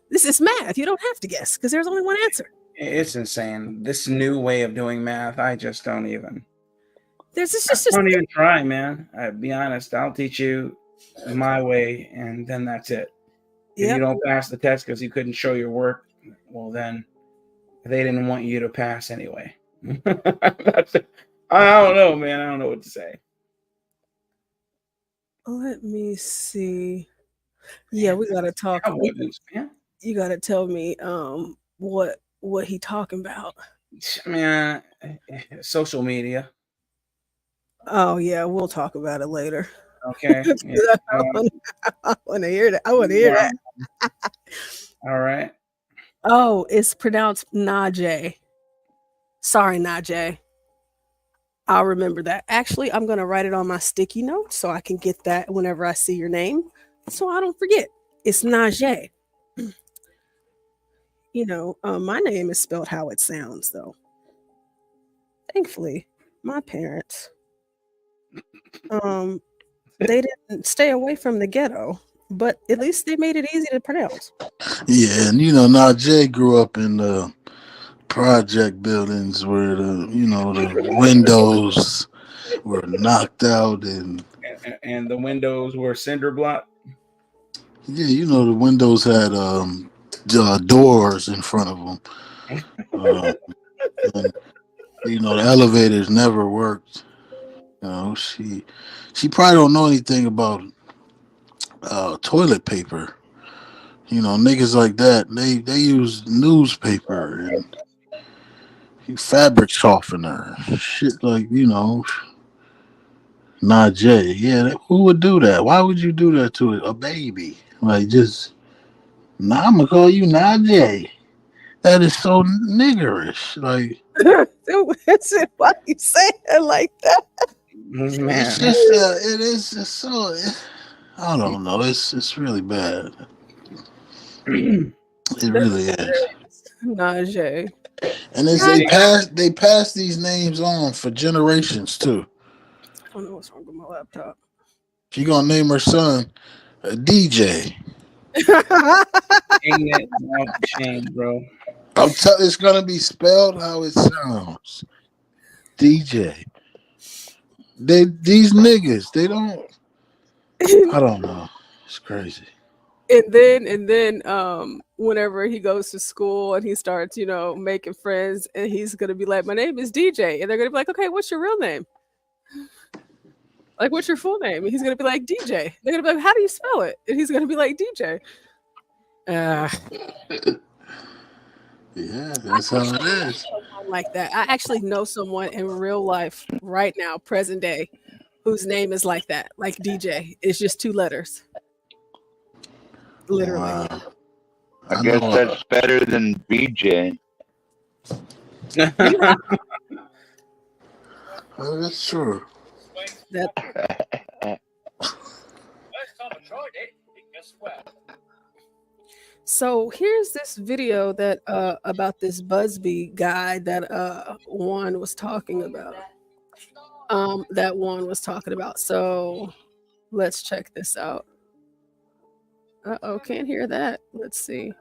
this is math. You don't have to guess because there's only one answer. It's insane. This new way of doing math, I just don't even. Don't even try, man. I'll be honest. I'll teach you my way, and then that's it. If you don't pass the test because you couldn't show your work, well, then they didn't want you to pass anyway. That's it. I don't know, man. I don't know what to say. Let me see. Yeah, we gotta talk. You gotta tell me what he talking about. Man, social media. Oh yeah, we'll talk about it later. Okay. Yeah. I want to hear that. I want to hear that. All right. Oh, it's pronounced Najee. Sorry, Najee. I'll remember that. Actually, I'm going to write it on my sticky note so I can get that whenever I see your name, so I don't forget. It's Najee. You know, my name is spelled how it sounds, though. Thankfully, my parents, they didn't stay away from the ghetto, but at least they made it easy to pronounce. Yeah, and you know, Najee grew up in the project buildings where the windows were knocked out and the windows were cinder block. yeah, you know, the windows had doors in front of them. And, you know, the elevators never worked. You know, she probably don't know anything about toilet paper. You know, niggas like that, they use newspaper and fabric softener, shit like, you know, Najee. Yeah, who would do that? Why would you do that to a baby? Like, just, I'm gonna call you Najee. That is so niggerish. Like, why you say it like that? Man. It's just, it is just so. I don't know. It's really bad. It really is. Najee. And they pass these names on for generations too. I don't know what's wrong with my laptop. She gonna name her son DJ. Ain't it not a shame, bro? It's gonna be spelled how it sounds. DJ. These niggas, they don't. I don't know. It's crazy. And then whenever he goes to school and he starts, you know, making friends, and he's gonna be like, my name is DJ, and they're gonna be like, okay, what's your real name? Like, what's your full name? And he's gonna be like, DJ. They're gonna be like, how do you spell it? And he's gonna be like, DJ. Yeah, that's how it is. Like that. I actually know someone in real life right now, present day, whose name is like that, like DJ. It's just 2 letters. Literally. Wow. I guess that's better than BJ. That's true. So here's this video that about this Buzbee guy that Juan was talking about. So let's check this out. Uh-oh, can't hear that. Let's see.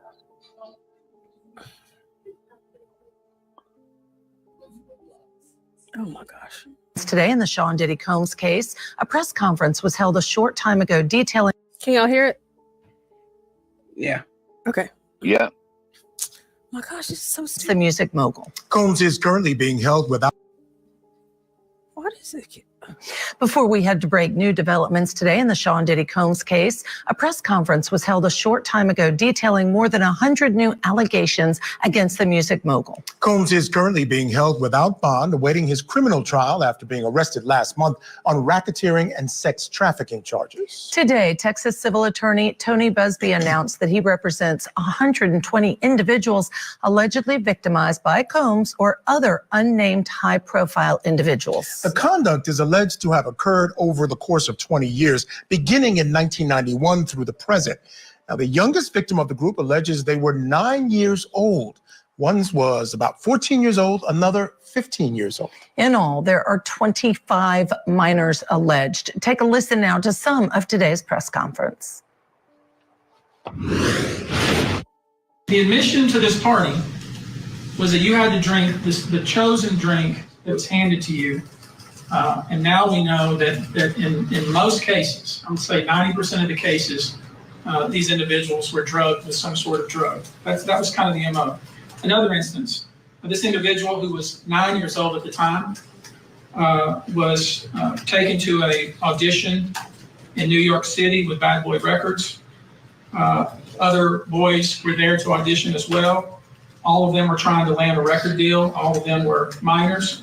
Oh my gosh. Today in the Sean Diddy Combs case, a press conference was held a short time ago detailing. Can y'all hear it? Yeah. Okay. Yeah. Oh my gosh, this is so stupid. The music mogul. Combs is currently being held without. What is it? Before we head to break, new developments today in the Sean Diddy Combs case. A press conference was held a short time ago detailing more than 100 new allegations against the music mogul. Combs is currently being held without bond, awaiting his criminal trial after being arrested last month on racketeering and sex trafficking charges. Today, Texas civil attorney Tony Buzbee announced that he represents 120 individuals allegedly victimized by Combs or other unnamed high-profile individuals. The conduct is alleged to have occurred over the course of 20 years, beginning in 1991 through the present. Now, the youngest victim of the group alleges they were 9 years old. One was about 14 years old, another 15 years old. In all, there are 25 minors alleged. Take a listen now to some of today's press conference. The admission to this party was that you had to drink the chosen drink that was handed to you. And now we know that in most cases, I would say 90% of the cases, these individuals were drugged with some sort of drug. That was kind of the MO. Another instance, this individual who was 9 years old at the time was taken to an audition in New York City with Bad Boy Records. Other boys were there to audition as well. All of them were trying to land a record deal. All of them were minors.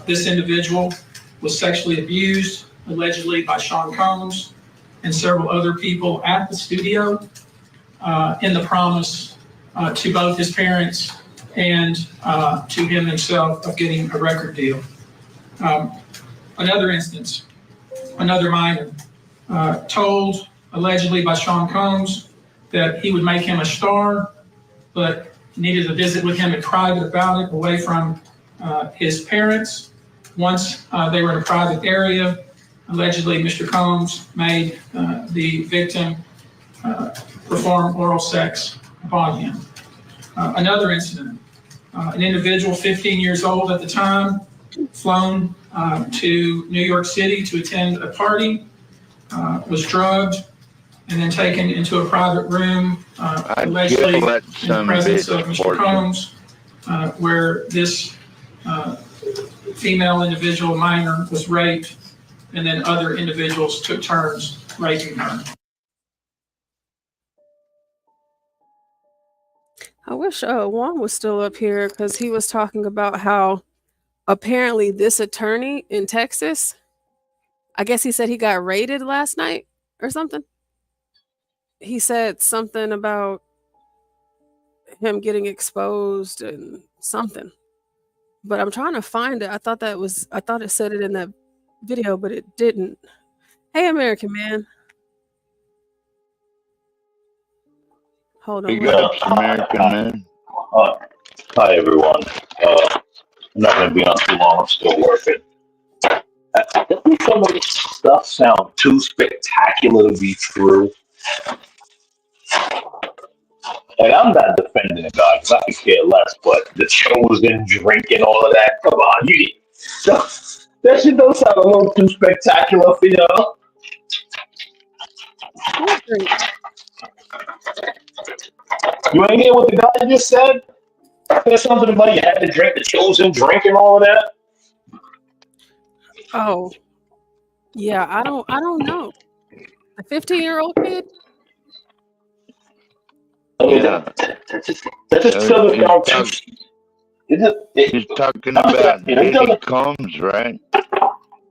This individual was sexually abused, allegedly by Sean Combs and several other people at the studio, in the promise to both his parents and to him himself of getting a record deal. Another instance, another minor, told allegedly by Sean Combs that he would make him a star, but needed to visit with him in private about it, away from his parents. Once they were in a private area, allegedly Mr. Combs made the victim perform oral sex upon him. Another incident, an individual 15 years old at the time, flown to New York City to attend a party, was drugged, and then taken into a private room, allegedly in the presence of Mr. Combs, where this female individual minor was raped, and then other individuals took turns raping her. I wish Juan was still up here, because he was talking about how apparently this attorney in Texas, I guess he said he got raided last night or something. He said something about him getting exposed and something, but I'm trying to find it. I thought it said it in that video, but it didn't. Hey, American Man. Hold on. Big ups, American Man. Hi, everyone. I'm not going to be on too long. I'm still working. Doesn't some of this stuff sound too spectacular to be true? And I'm not defending the guy because I could care less, but the chosen drink and all of that, come on. That shit don't sound a little too spectacular for y'all. You ain't hear what the guy just said? There's something about you had to drink the chosen drink and all of that. Oh, yeah. I don't know. A 15-year-old kid. I mean, that just doesn't sound too. He's talking about Diddy Combs, right?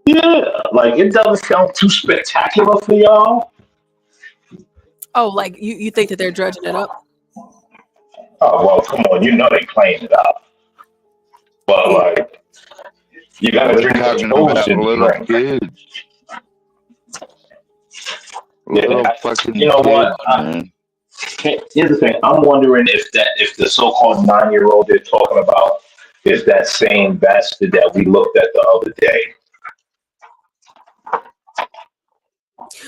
Yeah, like it doesn't sound too spectacular for y'all. Oh, like you think that they're dredging it up? Oh well, come on, you know they playing it out. But like, you gotta drink the chosen drink. Kids. You know what? Here's the thing. I'm wondering if the so-called 9-year-old they're talking about is that same bastard that we looked at the other day.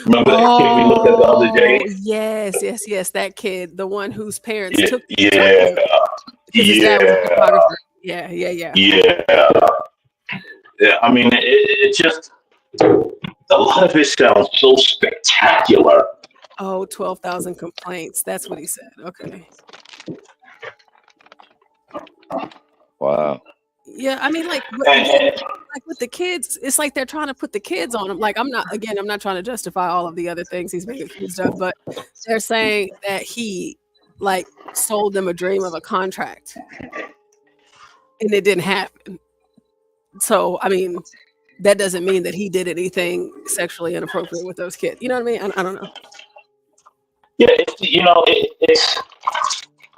Remember that kid we looked at the other day? Yes. That kid, the one whose parents took. Yeah. I mean, it just a lot of it sounds so spectacular. Oh, 12,000 complaints. That's what he said. Okay. Wow. Yeah, I mean, like with the kids, it's like they're trying to put the kids on him. Like I'm not trying to justify all of the other things he's being accused of, but they're saying that he like sold them a dream of a contract, and it didn't happen. So, I mean, that doesn't mean that he did anything sexually inappropriate with those kids. You know what I mean? I don't know. Yeah,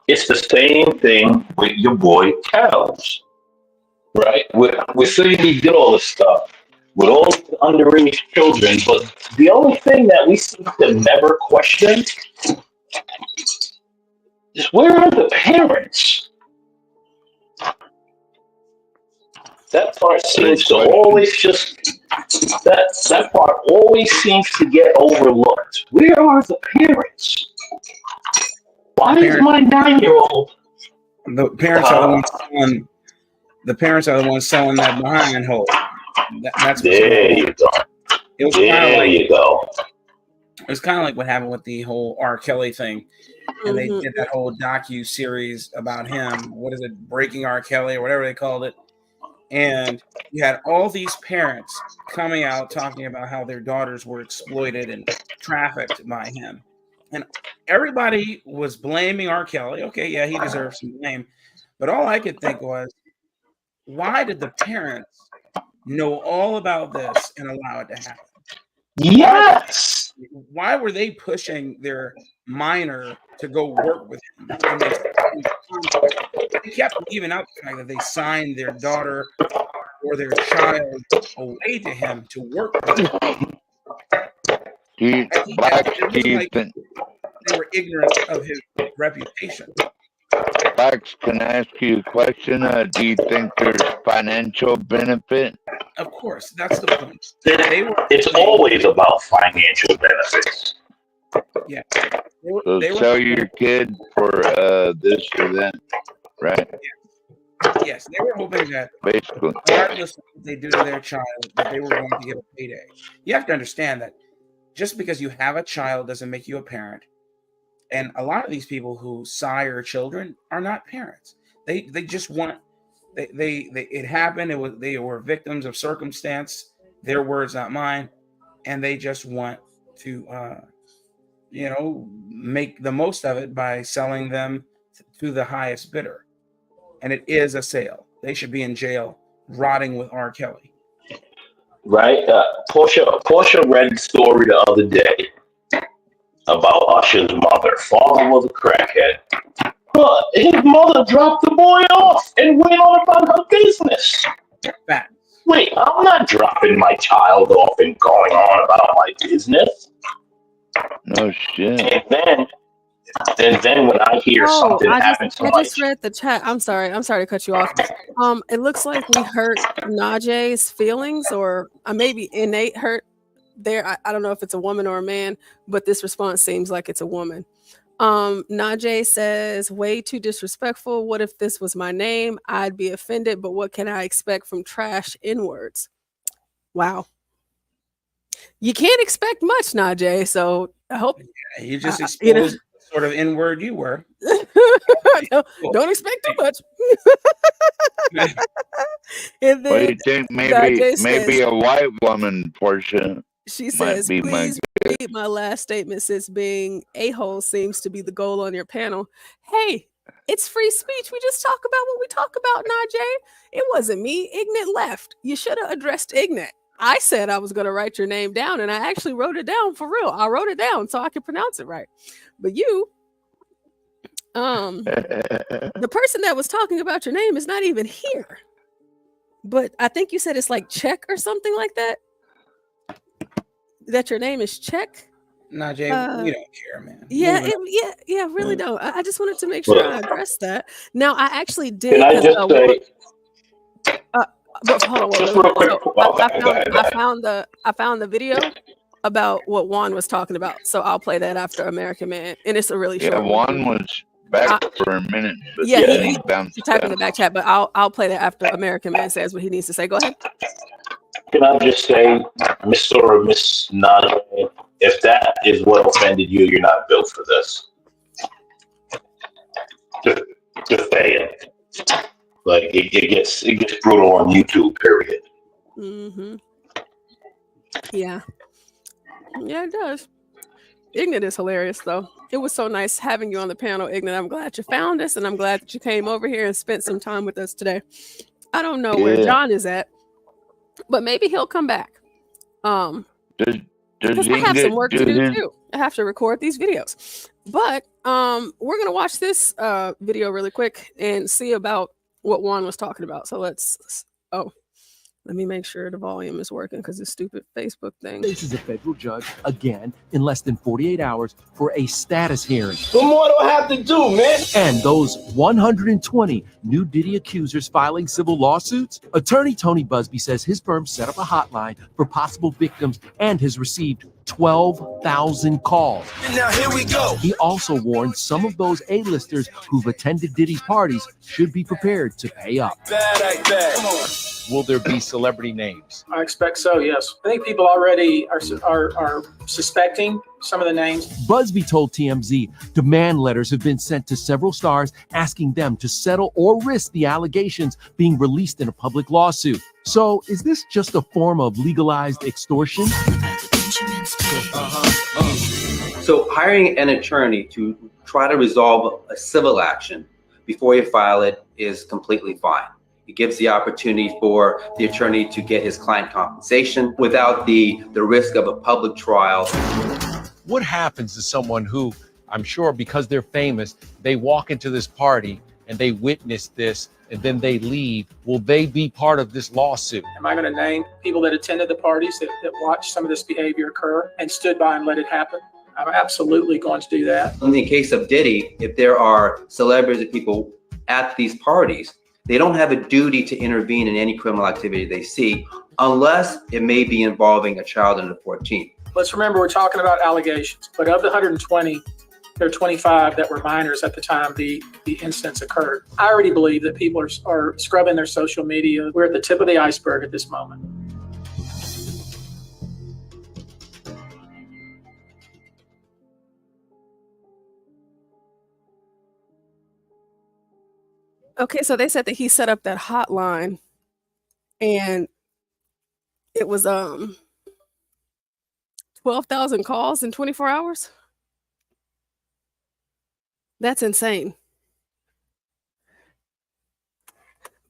it's the same thing with your boy Cows, right? We're saying he did all this stuff with all the underage children, but the only thing that we seem to never question is where are the parents? That part seems to always that part always seems to get overlooked. Where are the parents? Why is my 9-year-old? The parents are the ones selling. The parents are the ones selling that behind hole. That's there you go. You go. It was kind of like what happened with the whole R. Kelly thing, and they did that whole docu series about him. What is it, Breaking R. Kelly or whatever they called it? And you had all these parents coming out talking about how their daughters were exploited and trafficked by him. And everybody was blaming R. Kelly. Okay, yeah, he deserves some blame. But all I could think was, why did the parents know all about this and allow it to happen? Yes. Why were they pushing their minor to go work with him? And they kept leaving out the fact that they signed their daughter or their child away to him to work with him. They were ignorant of his reputation. Blacks, can I ask you a question? Do you think there's financial benefit? Of course, that's the point. It's always about financial benefits. Yeah. So sell your kid for this or that, right? Yes, they were hoping that basically, regardless of what they do to their child, that they were going to get a payday. You have to understand that just because you have a child doesn't make you a parent. And a lot of these people who sire children are not parents. They just want it happened. They were victims of circumstance. Their words, not mine. And they just want to make the most of it by selling them to the highest bidder. And it is a sale. They should be in jail, rotting with R. Kelly. Right? Portia read the story the other day about Usher's mother. Father was a crackhead, but his mother dropped the boy off and went on about her business. Wait, I'm not dropping my child off and going on about my business. No shit. And then when I hear something happen to I just read the chat. I'm sorry to cut you off. It looks like we hurt Najee's feelings, or maybe innate hurt there. I don't know if it's a woman or a man, but this response seems like it's a woman. Najee says, way too disrespectful. What if this was my name? I'd be offended, but what can I expect from trash N-words? Wow. You can't expect much, Najee, so I hope you just exposed sort of N-word you were. Don't expect too much. And then, what do you think? Maybe a white woman portion. She says, please read my last statement, since being a-hole seems to be the goal on your panel. Hey, it's free speech. We just talk about what we talk about, Najee. It wasn't me. Ignit left. You should have addressed Ignit. I said I was going to write your name down, and I actually wrote it down for real. I wrote it down so I could pronounce it right. But you, the person that was talking about your name is not even here. But I think you said it's like Czech or something like that. That your name is Czech. Najee, we don't care, man. Yeah, really don't. I just wanted to make sure I addressed that. Now, I actually did. Can I just say? But hold on, just real quick. I found the video about what Juan was talking about. So I'll play that after American Man, and it's a really short. Yeah, Juan was back for a minute. But he bounced typed in the back chat, but I'll play that after American Man says what he needs to say. Go ahead. Can I just say, Mr. or Miss Najee, if that is what offended you, you're not built for this. Just saying. Like it gets brutal on YouTube. Period. Mm-hmm. Yeah, it does. Ignit is hilarious, though. It was so nice having you on the panel, Ignit. I'm glad you found us, and I'm glad that you came over here and spent some time with us today. I don't know where John is at, but maybe he'll come back. Because I have some work to do too. I have to record these videos. But we're gonna watch this video really quick and see about what Juan was talking about. So let me make sure the volume is working because this stupid Facebook thing. This is a federal judge again in less than 48 hours for a status hearing. What more do I have to do, man? And those 120 new Diddy accusers filing civil lawsuits? Attorney Tony Buzbee says his firm set up a hotline for possible victims and has received 12,000 calls. And now here we go. He also warned some of those A-listers who've attended Diddy's parties should be prepared to pay up. Will there be celebrity names? I expect so, yes. I think people already are suspecting some of the names. Buzbee told TMZ demand letters have been sent to several stars asking them to settle or risk the allegations being released in a public lawsuit. So is this just a form of legalized extortion? So hiring an attorney to try to resolve a civil action before you file it is completely fine. It gives the opportunity for the attorney to get his client compensation without the risk of a public trial. What happens to someone who, I'm sure because they're famous, they walk into this party and they witness this and then they leave? Will they be part of this lawsuit? Am I going to name people that attended the parties that watched some of this behavior occur and stood by and let it happen? I'm absolutely going to do that. In the case of Diddy, if there are celebrities and people at these parties, they don't have a duty to intervene in any criminal activity they see unless it may be involving a child under 14. Let's remember, we're talking about allegations, but of the 120, there are 25 that were minors at the time the incidents occurred. I already believe that people are scrubbing their social media. We're at the tip of the iceberg at this moment. Okay, so they said that he set up that hotline and it was 12,000 calls in 24 hours. That's insane.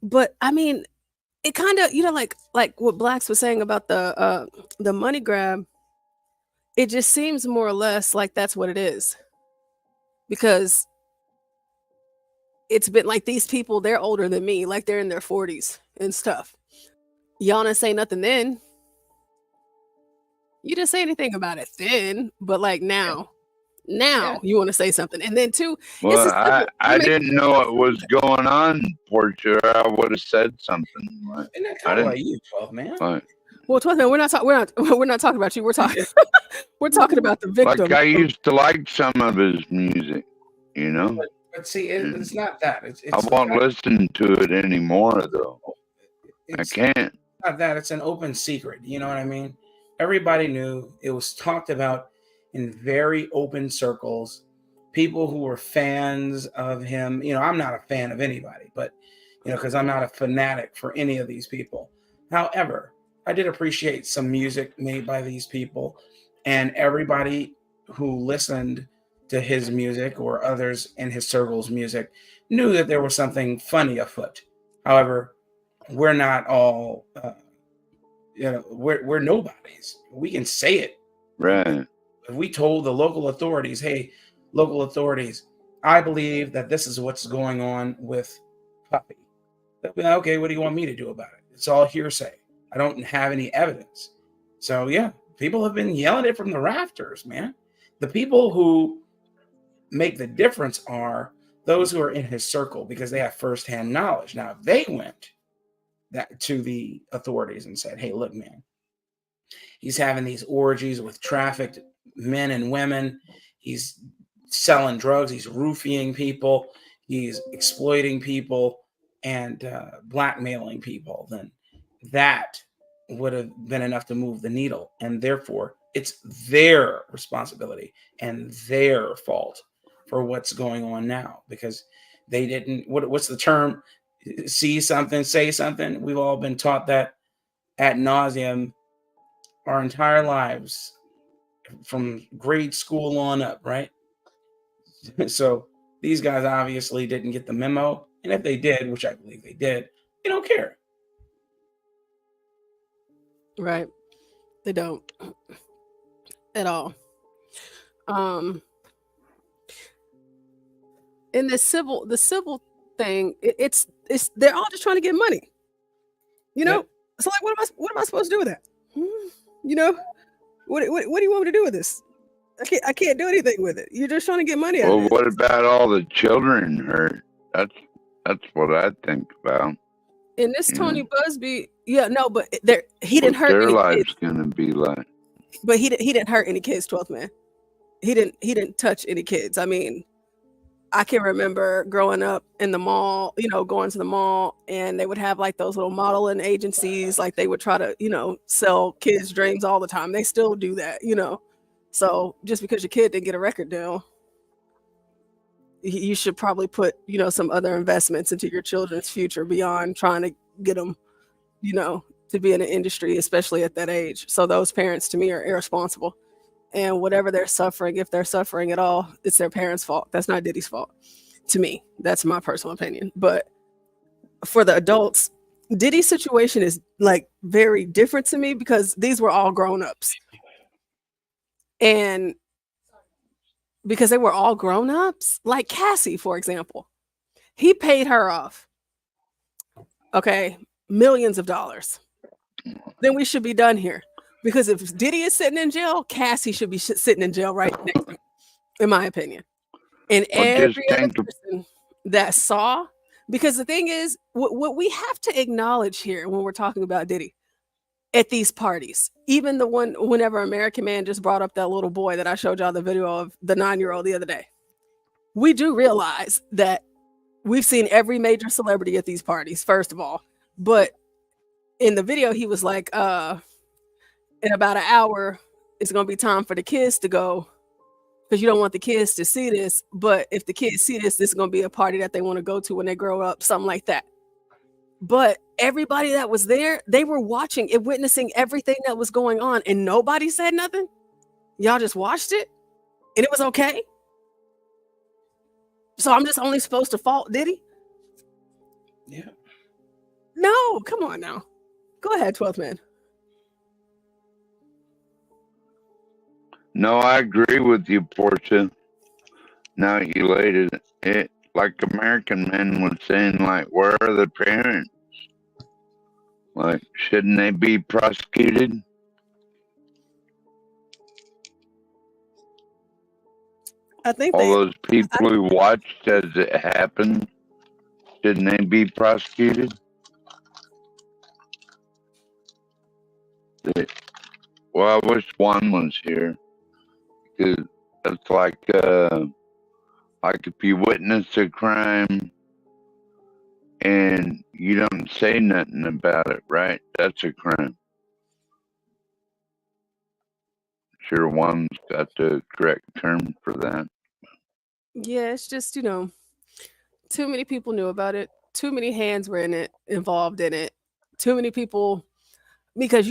But I mean, it kind of, like what Blacks was saying about the money grab, it just seems more or less like that's what it is. Because it's been like these people, they're older than me, like they're in their 40s and stuff. Y'all didn't say nothing then. You didn't say anything about it then, but like now you want to say something. And then too, well, I didn't know what was going on, Portia. I would have said something. Isn't that kind of like you, 12 man? Well, 12 man, we're not talking about you. We're talking about the victim. Like I used to like some of his music, you know. But see, it's not that. It's I won't listen to it anymore, though. I can't. Not that. It's an open secret. You know what I mean? Everybody knew. It was talked about in very open circles. People who were fans of him. I'm not a fan of anybody, but because I'm not a fanatic for any of these people. However, I did appreciate some music made by these people, and everybody who listened to his music or others in his circle's music knew that there was something funny afoot. However, we're not all, we're nobodies. We can say it. Right. If we told the local authorities, hey, local authorities, I believe that this is what's going on with Puppy. They'll be like, okay, what do you want me to do about it? It's all hearsay. I don't have any evidence. So yeah, people have been yelling it from the rafters, man. The people who make the difference are those who are in his circle because they have firsthand knowledge. Now, if they went to the authorities and said, hey, look, man, he's having these orgies with trafficked men and women. He's selling drugs. He's roofing people. He's exploiting people and blackmailing people. Then that would have been enough to move the needle. And therefore, it's their responsibility and their fault for what's going on now, because they didn't, what's the term? See something, say something. We've all been taught that ad nauseum our entire lives from grade school on up, right? So these guys obviously didn't get the memo. And if they did, which I believe they did, they don't care. Right. They don't at all. In the civil thing, it's they're all just trying to get money. So like, what am I supposed to do with that? What do you want me to do with this? I can't do anything with it. You're just trying to get money out of it. Well, what about all the children hurt? That's what I think about. And this Tony Buzbee, but he didn't hurt their any life's kids. gonna be like. But he didn't hurt any kids, 12th man. He didn't touch any kids. I mean, I can remember growing up in the mall, going to the mall, and they would have like those little modeling agencies, like they would try to, sell kids' dreams all the time. They still do that, So just because your kid didn't get a record deal, you should probably put, some other investments into your children's future beyond trying to get them, to be in the industry, especially at that age. So those parents, to me, are irresponsible. And whatever they're suffering, if they're suffering at all, it's their parents' fault. That's not Diddy's fault. To me, that's my personal opinion. But for the adults, Diddy's situation is like very different to me because these were all grown-ups. And because they were all grown-ups, like Cassie, for example, he paid her off. Okay, millions of dollars. Then we should be done here. Because if Diddy is sitting in jail, Cassie should be sitting in jail right next to him, in my opinion. And every other person that saw, because the thing is, what we have to acknowledge here when we're talking about Diddy at these parties, even the one whenever American Man just brought up that little boy that I showed y'all the video of, the 9-year-old the other day, we do realize that we've seen every major celebrity at these parties, first of all. But in the video, he was like, in about an hour, it's going to be time for the kids to go because you don't want the kids to see this. But if the kids see this, this is going to be a party that they want to go to when they grow up, something like that. But everybody that was there, they were watching and witnessing everything that was going on, and nobody said nothing. Y'all just watched it and it was okay. So I'm just only supposed to fault Diddy? Yeah. No, come on now. Go ahead, 12th man. No, I agree with you, Portia. Now you laid it like American Men was saying, like, where are the parents? Like, shouldn't they be prosecuted? I think all those people who watched as it happened, shouldn't they be prosecuted? Well, I wish Juan was here, because it's like if you witness a crime and you don't say nothing about it, right? That's a crime. Sure, Juan's got the correct term for that. Yeah, it's just, too many people knew about it. Too many hands were involved in it. Too many people, because,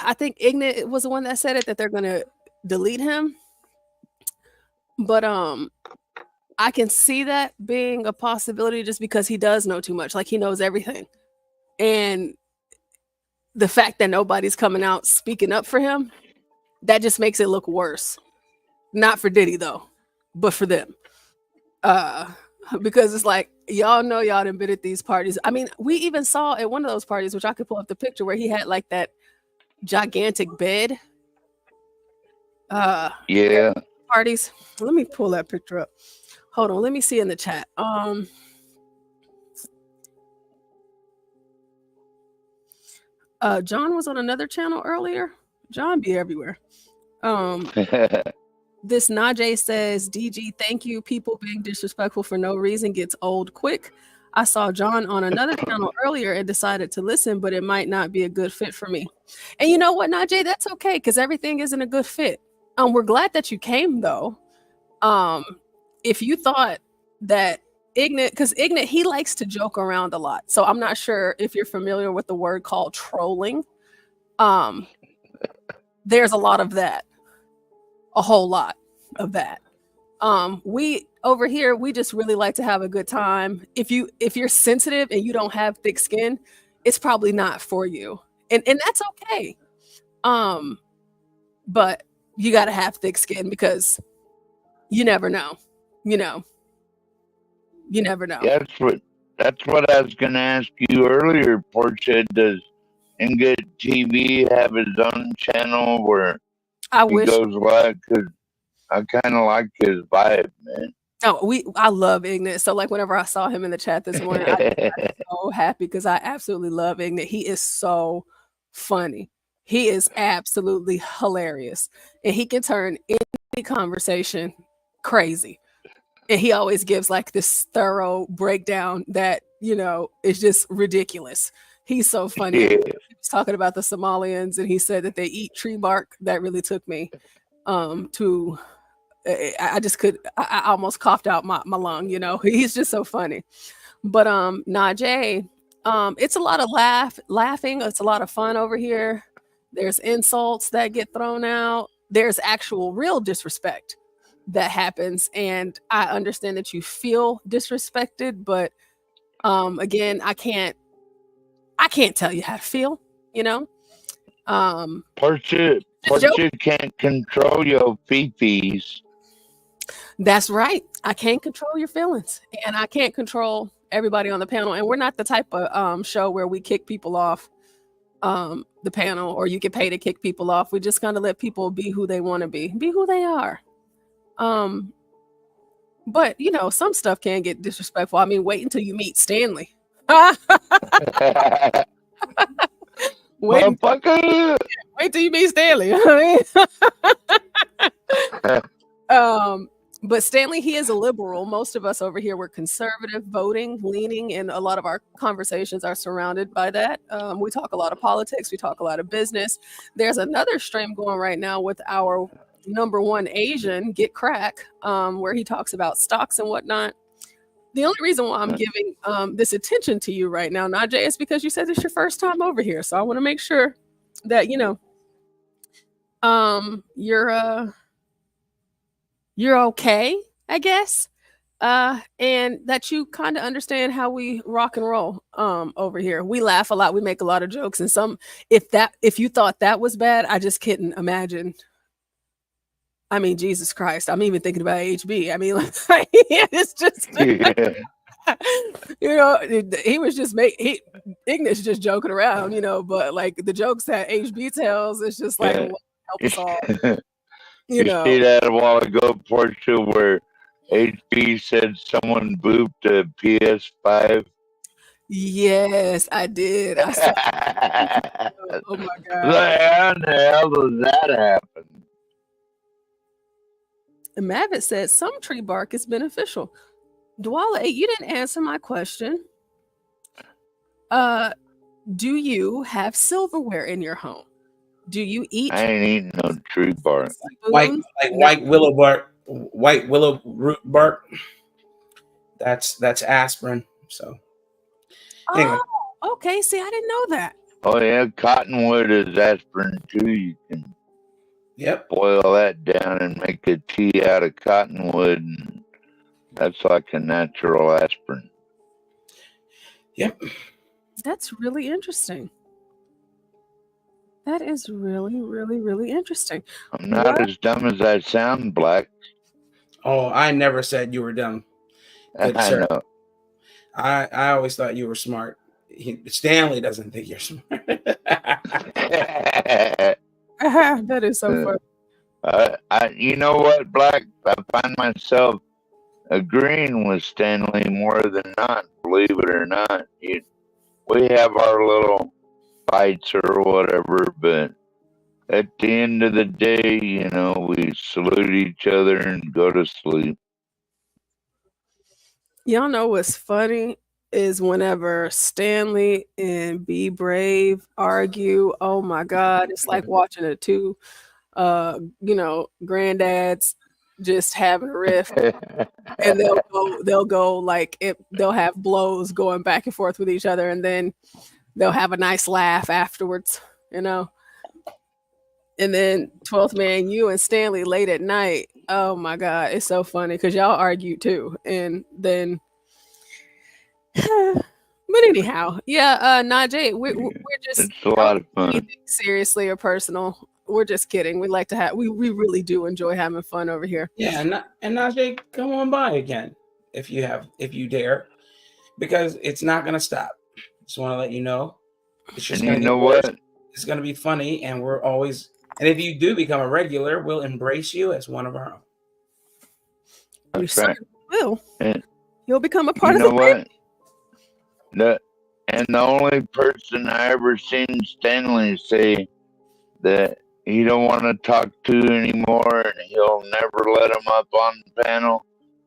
I think Ignit was the one that said it, that they're going to delete him. But I can see that being a possibility just because he does know too much. Like, he knows everything. And the fact that nobody's coming out speaking up for him, that just makes it look worse. Not for Diddy, though, but for them. Because it's like, y'all know y'all done been at these parties. I mean, we even saw at one of those parties, which I could pull up the picture, where he had like that gigantic bed. Yeah. Parties. Let me pull that picture up. Hold on. Let me see in the chat. John was on another channel earlier. John be everywhere. This Najee says, DG, thank you. People being disrespectful for no reason gets old quick. I saw John on another channel earlier and decided to listen, but it might not be a good fit for me. And you know what, Najee? That's okay, because everything isn't a good fit. We're glad that you came, though. If you thought that Ignit, because Ignit, he likes to joke around a lot. So I'm not sure if you're familiar with the word called trolling. There's a lot of that. A whole lot of that. We over here, we just really like to have a good time. If you're sensitive and you don't have thick skin, it's probably not for you. And that's okay. But you got to have thick skin, because you never know. You never know. That's what I was going to ask you earlier, Portia. Does Ignit TV have his own channel where he goes live? Because I kind of like his vibe, man. I love Ignit. So like whenever I saw him in the chat this morning, I was so happy, because I absolutely love Ignit. He is so funny. He is absolutely hilarious. And he can turn any conversation crazy. And he always gives like this thorough breakdown that, is just ridiculous. He's so funny. Yeah. He was talking about the Somalians, and he said that they eat tree bark. That really took me to... I almost coughed out my lung, He's just so funny. But Najee, it's a lot of laughing. It's a lot of fun over here. There's insults that get thrown out. There's actual real disrespect that happens. And I understand that you feel disrespected, but Again, I can't tell you how to feel, you know. Plus you can't control your fifis. That's right. I can't control your feelings, and I can't control everybody on the panel. And we're not the type of show where we kick people off the panel, or you get paid to kick people off. We just kind of let people be who they want to be who they are. But you know, some stuff can get disrespectful. I mean, wait until you meet Stanley. Wait till you meet Stanley. But Stanley, he is a liberal. Most of us over here were conservative voting, leaning, and a lot of our conversations are surrounded by that. We talk a lot of politics. We talk a lot of business. There's another stream going right now with our number one Asian, Get Crack, where he talks about stocks and whatnot. The only reason why I'm giving this attention to you right now, Najee, is because you said it's your first time over here. So I want to make sure that, you know, you're okay, I guess, and that you kind of understand how we rock and roll over here. We laugh a lot, we make a lot of jokes, and if you thought that was bad, I just couldn't imagine. I mean, Jesus Christ, I'm even thinking about HB. I mean, like, it's just, you know, he was just Ignit's just joking around, you know, but like the jokes that HB tells, it's just like, help us all. You know, see that a while ago, Portia, where HB said someone booped a PS5? Yes, I did. I saw oh my God. Like, how the hell does that happen? And Mavitt said some tree bark is beneficial. Duale, you didn't answer my question. Do you have silverware in your home? Do you eat? I ain't eating no tree bark. White willow root bark. That's aspirin. So anyway. Oh, okay. See, I didn't know that. Oh yeah, cottonwood is aspirin too. You can boil that down and make a tea out of cottonwood, and that's like a natural aspirin. Yep. That's really interesting. That is really, really, really interesting. I'm not as dumb as I sound, Black. Oh, I never said you were dumb. Good I sir. know. I always thought you were smart. Stanley doesn't think you're smart. That is so funny. You know what, Black? I find myself agreeing with Stanley more than not, believe it or not. We have our little fights or whatever, but at the end of the day, you know, we salute each other and go to sleep. Y'all know what's funny is whenever Stanley and Be Brave argue, oh my God, it's like watching the two you know, granddads just having a riff. And they'll go like they'll have blows going back and forth with each other, and then they'll have a nice laugh afterwards, you know. And then 12th Man, you and Stanley late at night. Oh my God, it's so funny because y'all argue too. And then, but anyhow, yeah, Najee, we're just it's a lot of fun. Seriously or personal, we're just kidding. We like to have, we really do enjoy having fun over here. Yeah, and Najee, come on by again if you dare, because it's not gonna stop. Just want to let you know. It's just and you know what? It's gonna be funny, and we're always. And if you do become a regular, we'll embrace you as one of our own. You certainly will. You'll become a part of the family. And the only person I ever seen Stanley say that he don't want to talk to anymore and he'll never let him up on the panel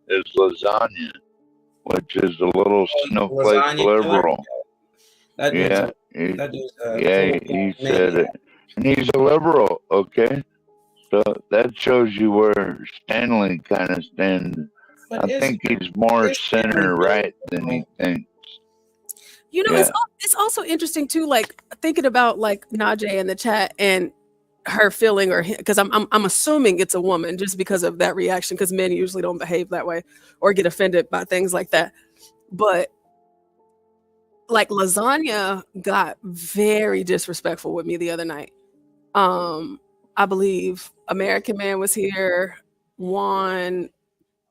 is Lasagna, which is a little snowflake liberal. He said it. And he's a liberal, okay? So that shows you where Stanley kind of stands. I think he's more center right than he thinks. You know, it's also interesting too, like thinking about like Najee in the chat and her feeling, or because I'm assuming it's a woman just because of that reaction, because men usually don't behave that way or get offended by things like that. But like Lasagna got very disrespectful with me the other night. I believe American Man was here, Juan,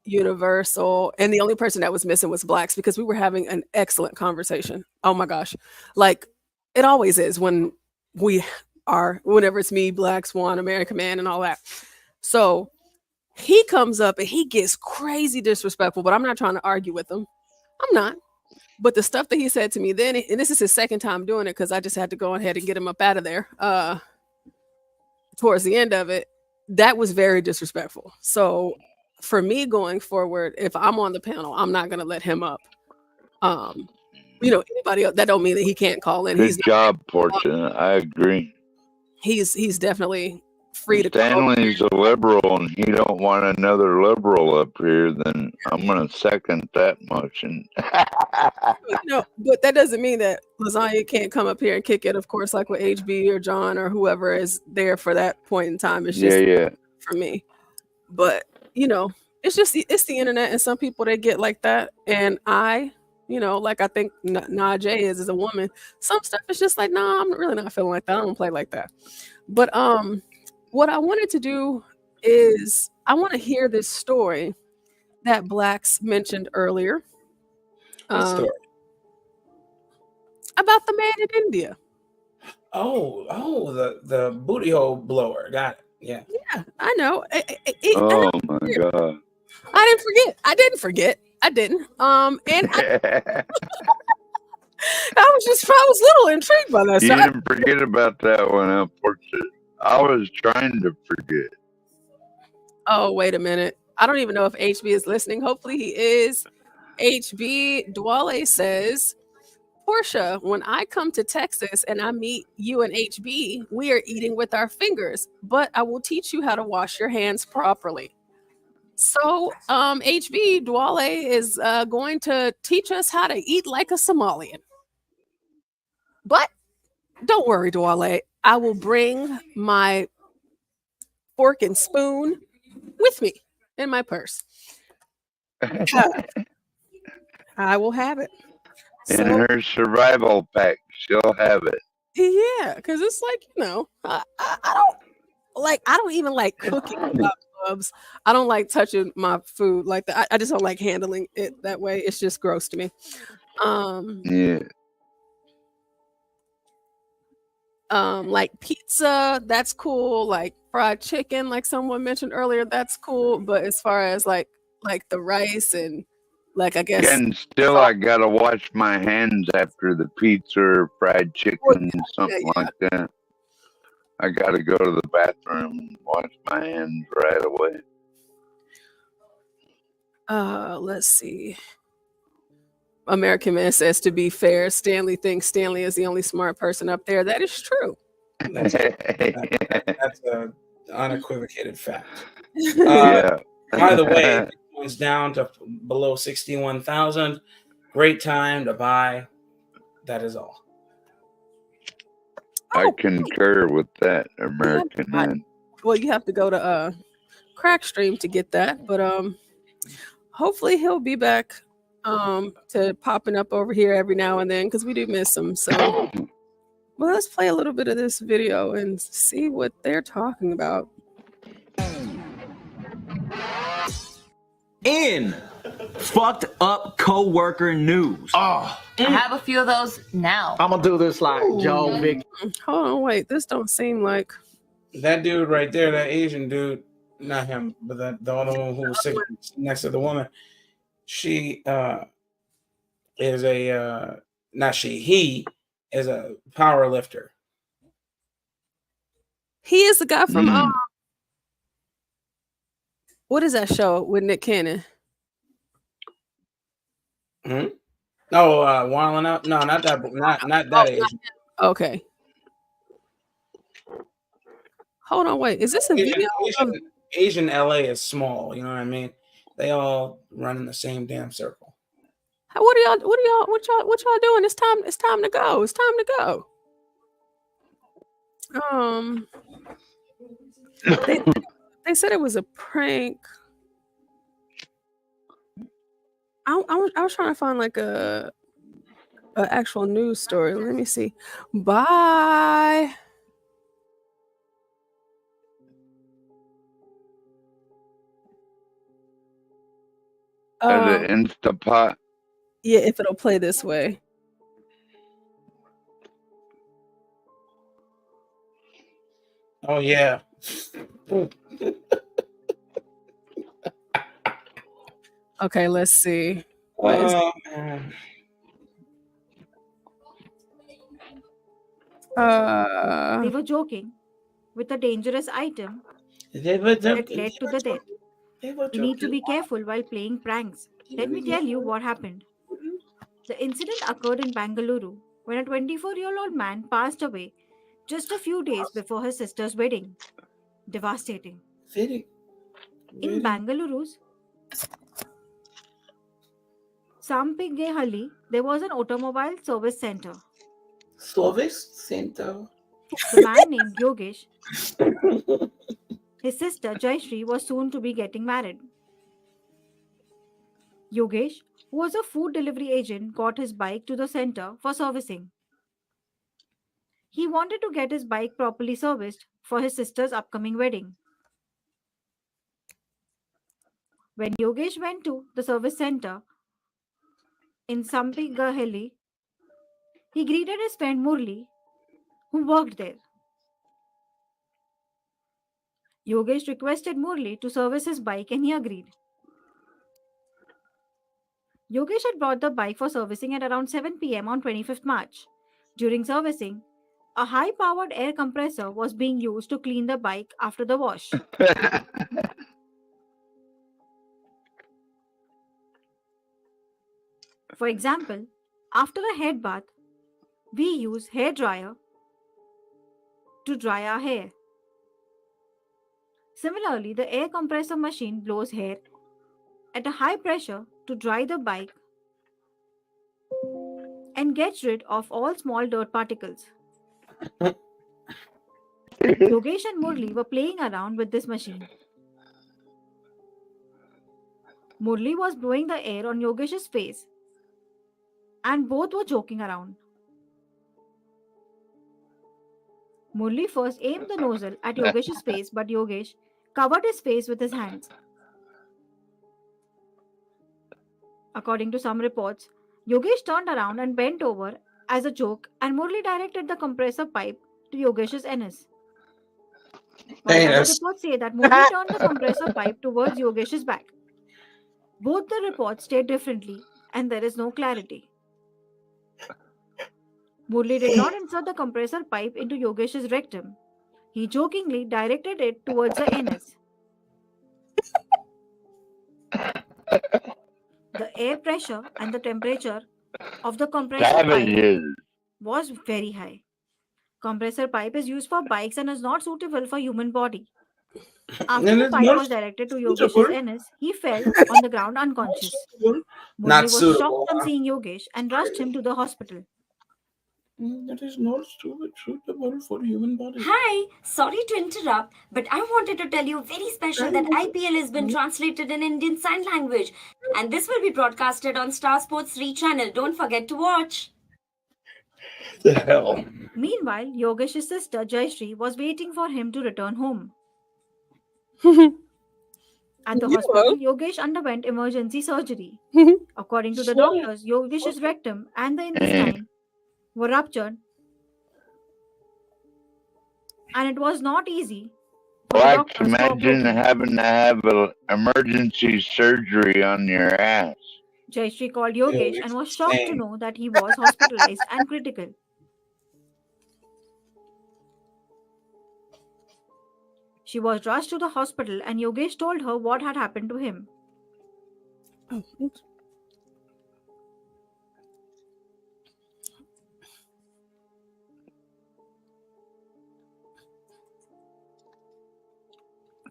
Universal, and the only person that was missing was Blacks because we were having an excellent conversation. Oh my gosh. Like it always is when whenever it's me, Blacks, Juan, American Man, and all that. So he comes up and he gets crazy disrespectful, but I'm not trying to argue with him. I'm not. But the stuff that he said to me then, and this is his second time doing it because I just had to go ahead and get him up out of there towards the end of it, that was very disrespectful. So for me going forward, if I'm on the panel, I'm not going to let him up. Anybody else, that don't mean that he can't call in. Good job, Portia. I agree. He's definitely free to Stanley's a liberal and he don't want another liberal up here, then I'm going to second that motion. But that doesn't mean that Lasagna can't come up here and kick it, of course, like with HB or John or whoever is there for that point in time. It's just for me. But, it's just it's the internet, and some people, they get like that. And I think Najee is as a woman, some stuff is just like, nah, I'm really not feeling like that. I don't play like that. But what I wanted to do is I want to hear this story that Blacks mentioned earlier about the man in India. The booty hole blower. Got it. Yeah. Yeah, I know. My God. I didn't forget. I didn't. And I was a little intrigued by that. You didn't forget about that one, unfortunately. I was trying to forget. Oh, wait a minute. I don't even know if HB is listening. Hopefully he is. HB Duale says, Portia, when I come to Texas and I meet you and HB, we are eating with our fingers, but I will teach you how to wash your hands properly. So HB Duale is going to teach us how to eat like a Somalian. But don't worry, Duale. I will bring my fork and spoon with me in my purse. I will have it. In her survival pack, she'll have it. Yeah, because it's like, I don't even like cooking without gloves. I don't like touching my food like that. I just don't like handling it that way. It's just gross to me. Like pizza, that's cool. Like fried chicken, like someone mentioned earlier, that's cool. But as far as like the rice and like, I guess. And still, I gotta wash my hands after the pizza or fried chicken, something like that. I gotta go to the bathroom and wash my hands right away. Let's see. American Man says, to be fair, Stanley thinks Stanley is the only smart person up there. That is true. That's an unequivocated fact. By the way, it's down to below 61,000. Great time to buy. That is all. I concur with that, American Man. Well, you have to go to Crackstream to get that, but hopefully he'll be back to popping up over here every now and then because we do miss him. So, well, let's play a little bit of this video and see what they're talking about. In fucked up co-worker news. I have a few of those now. I'm gonna do this like Joe Vic. Hold on, wait. This don't seem like that dude right there. That Asian dude, not him, but the other one who was sitting next to the woman. She is a he is a power lifter. He is the guy from what is that show with Nick Cannon? Oh, Wilding Up? No, not that. Not that Asian. Okay. Hold on, wait. Is this a video? Asian LA is small. You know what I mean? They all run in the same damn circle. What y'all doing? It's time to go. It's time to go. They said it was a prank. I was trying to find like a an actual news story. Let me see. Bye. The Instapot. Yeah, if it'll play this way. Oh yeah. Okay, let's see. Man. They were joking with a dangerous item that led to the death. We need to be careful while playing pranks. Let me tell you what happened. The incident occurred in Bangalore when a 24-year-old man passed away just a few days before his sister's wedding. Devastating. In Bangaluru's Sampigehalli, there was an automobile service center. The man named Yogesh, his sister Jayashree, was soon to be getting married. Yogesh, who was a food delivery agent, got his bike to the center for servicing. He wanted to get his bike properly serviced for his sister's upcoming wedding. When Yogesh went to the service center in Sampigehalli, he greeted his friend Murli, who worked there. Yogesh requested Murli to service his bike and he agreed. Yogesh had brought the bike for servicing at around 7 p.m. on 25th March. During servicing, a high-powered air compressor was being used to clean the bike after the wash. For example, after a head bath, we use hair dryer to dry our hair. Similarly, the air compressor machine blows hair at a high pressure to dry the bike and gets rid of all small dirt particles. Yogesh and Murli were playing around with this machine. Murli was blowing the air on Yogesh's face and both were joking around. Murli first aimed the nozzle at Yogesh's face, but Yogesh covered his face with his hands. According to some reports, Yogesh turned around and bent over as a joke, and Murli directed the compressor pipe to Yogesh's anus. While other reports say that Murli turned the compressor pipe towards Yogesh's back. Both the reports state differently, and there is no clarity. Murli did not insert the compressor pipe into Yogesh's rectum. He jokingly directed it towards the anus. The air pressure and the temperature of the compressor pipe was very high. Compressor pipe is used for bikes and is not suitable for human body. After the pipe was directed to Yogesh's anus, he fell on the ground unconscious. Murli was shocked on seeing Yogesh and rushed him to the hospital. That is not suitable for human body. Hi, sorry to interrupt, but I wanted to tell you very special that IPL has been translated in Indian Sign Language, and this will be broadcasted on Star Sports 3 channel. Don't forget to watch. The hell? Meanwhile, Yogesh's sister Jayashree was waiting for him to return home. At the hospital, Yogesh underwent emergency surgery. According to the doctors, Yogesh's rectum and the intestine were ruptured, and it was not easy. Like, imagine having to have an emergency surgery on your ass. Jayashree called Yogesh and was shocked to know that he was hospitalized and critical. She was rushed to the hospital and Yogesh told her what had happened to him.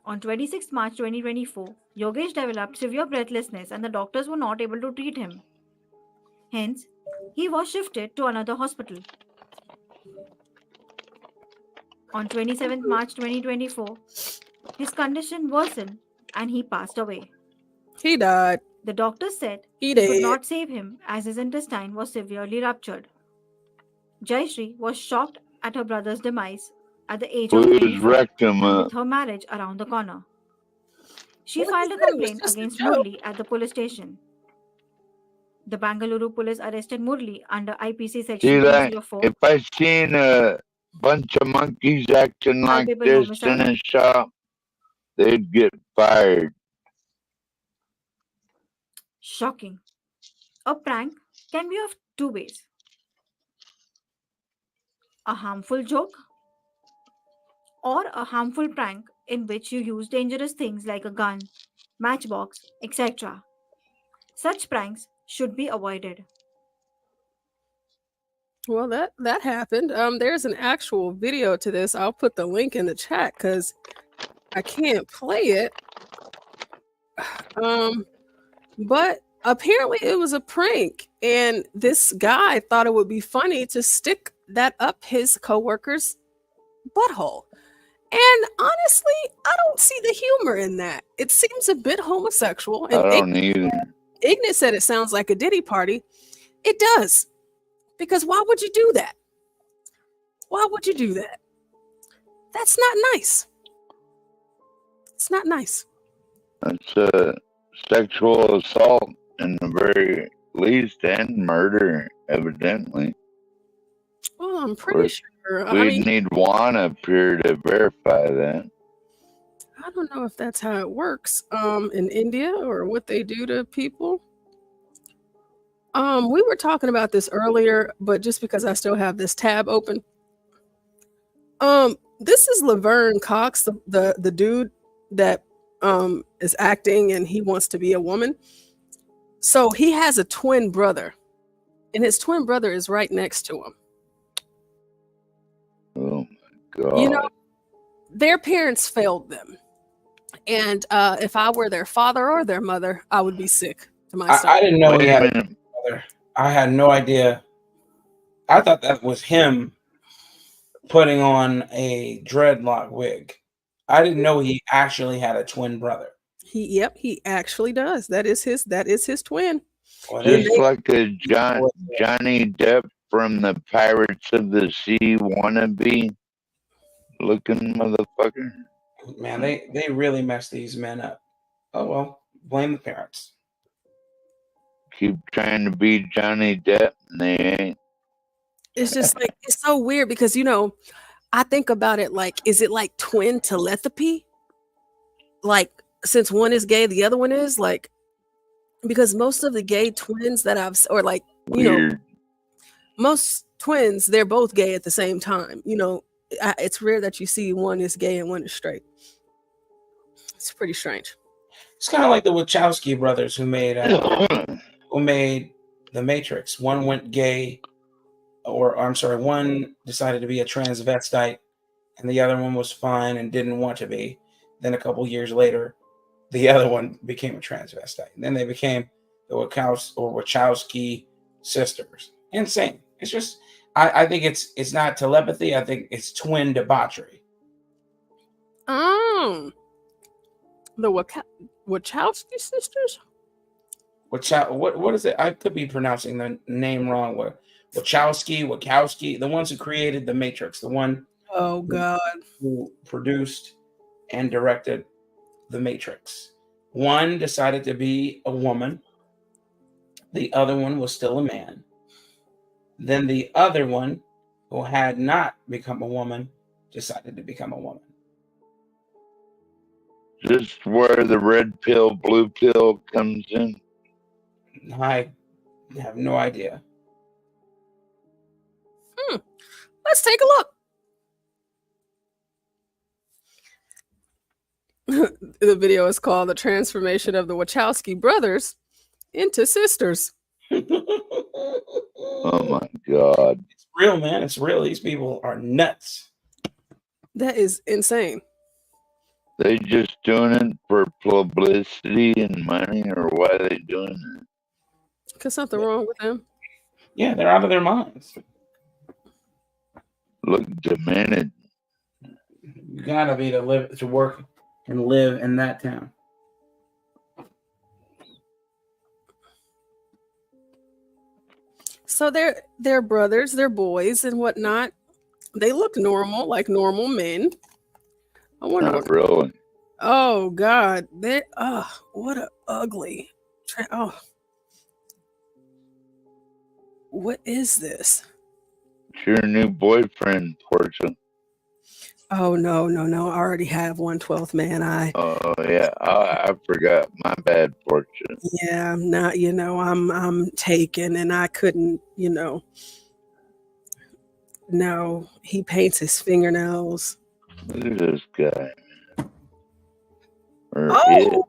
On 26 March 2024, Yogesh developed severe breathlessness and the doctors were not able to treat him. Hence, he was shifted to another hospital. On 27 March 2024, his condition worsened and he passed away. He died. The doctor said He it would did. not save him as his intestine was severely ruptured. Jaishree was shocked at her brother's demise at the age of Blew his 24 rectum and up. with her marriage around the corner. She Well, he filed a said it was complaint just a against joke. Murli at the police station. The Bangalore police arrested Murli under IPC See section that? 204, If I seen a bunch of monkeys acting like culpable this homicide. in a shop, they'd get fired. Shocking. A prank can be of two ways: a harmful joke or a harmful prank in which you use dangerous things like a gun, matchbox, etc. Such pranks should be avoided. Well, that happened. There's an actual video to this. I'll put the link in the chat because I can't play it. But apparently it was a prank, and this guy thought it would be funny to stick that up his coworker's butthole. And honestly, I don't see the humor in that. It seems a bit homosexual. I And don't either. Ignit said it sounds like a Diddy party. It does. Because why would you do that? Why would you do that? That's not nice. It's not nice. That's a sexual assault in the very least and murder, evidently. Well, I'm pretty sure. We'd need Juan up here to verify that. I don't know if that's how it works in India or what they do to people. We were talking about this earlier, but just because I still have this tab open. This is Laverne Cox, the dude that is acting and he wants to be a woman. So he has a twin brother, and his twin brother is right next to him. Oh my God. You know, their parents failed them. And if I were their father or their mother, I would be sick to my stomach. I didn't know he had a brother. I had no idea. I thought that was him putting on a dreadlock wig. I didn't know he actually had a twin brother. He actually does. That is his twin. Just like a Johnny Depp from the Pirates of the Sea wannabe looking motherfucker. Man, they really messed these men up. Oh well, blame the parents. Keep trying to be Johnny Depp and they ain't. It's just like, it's so weird because, you know, I think about it like, is it like twin telepathy? Like, since one is gay, the other one is like, because most of the gay twins that or like, you know, most twins, they're both gay at the same time. You know, it's rare that you see one is gay and one is straight. It's pretty strange. It's kind of like the Wachowski brothers who made The Matrix. One went gay, or I'm sorry, one decided to be a transvestite, and the other one was fine and didn't want to be. Then a couple years later, the other one became a transvestite. And then they became the Wachowski sisters. Insane. It's just, I think it's not telepathy. I think it's twin debauchery. The Wachowski sisters? What is it? I could be pronouncing the name wrong. Wachowski, the ones who created The Matrix, the one oh god, who produced and directed The Matrix. One decided to be a woman. The other one was still a man. Then the other one, who had not become a woman, decided to become a woman. Just where the red pill, blue pill comes in. I have no idea. Let's take a look. The video is called "The Transformation of the Wachowski Brothers into Sisters." Oh my God. It's real, man. It's real. These people are nuts. That is insane. They just doing it for publicity and money, or why are they doing it? Because something wrong with them. Yeah, they're out of their minds. Look demented. You gotta be to work and live in that town. So they're brothers, they're boys and whatnot. They look normal, like normal men. I wonder Not really. Oh God, they what a ugly. What is this? It's your new boyfriend, Portia. Oh no. I already have 1/12 man eye. Oh yeah, I forgot. My bad, Portia. Yeah, I'm not. I'm taken, and I couldn't. No, he paints his fingernails. Look at this guy. Oh.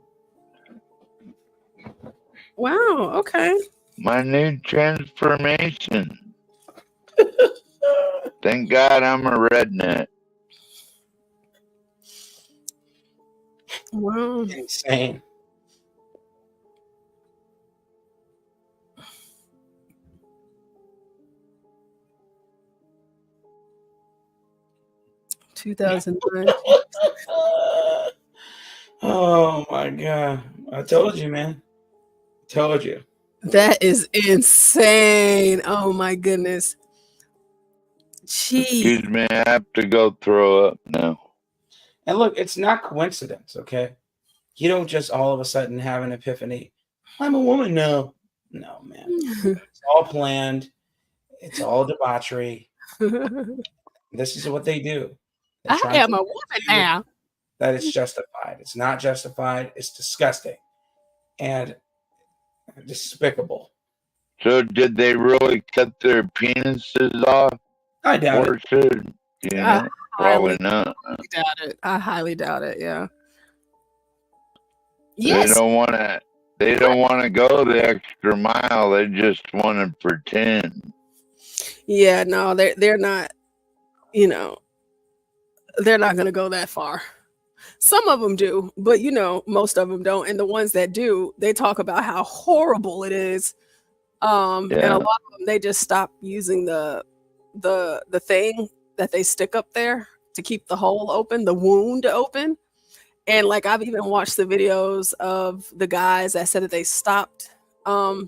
Wow. Okay. My new transformation. Thank God I'm a redneck. Wow. Insane. Oh my God. I told you, man. Told you. That is insane. Oh my goodness. Gee. Excuse me, I have to go throw up now. And look, it's not coincidence, okay? You don't just all of a sudden have an epiphany. I'm a woman now. No, man. It's all planned. It's all debauchery. This is what they do. I am a woman now. That it's justified. It's not justified. It's disgusting and despicable. So did they really cut their penises off? I doubt or it. Should, probably not. I highly doubt it. Yeah. They don't want to. They don't want to go the extra mile. They just want to pretend. Yeah. No, they're not. They're not going to go that far. Some of them do, but most of them don't. And the ones that do, they talk about how horrible it is. And a lot of them, they just stop using the thing that they stick up there to keep the hole open, the wound open. And like I've even watched the videos of the guys that said that they stopped. I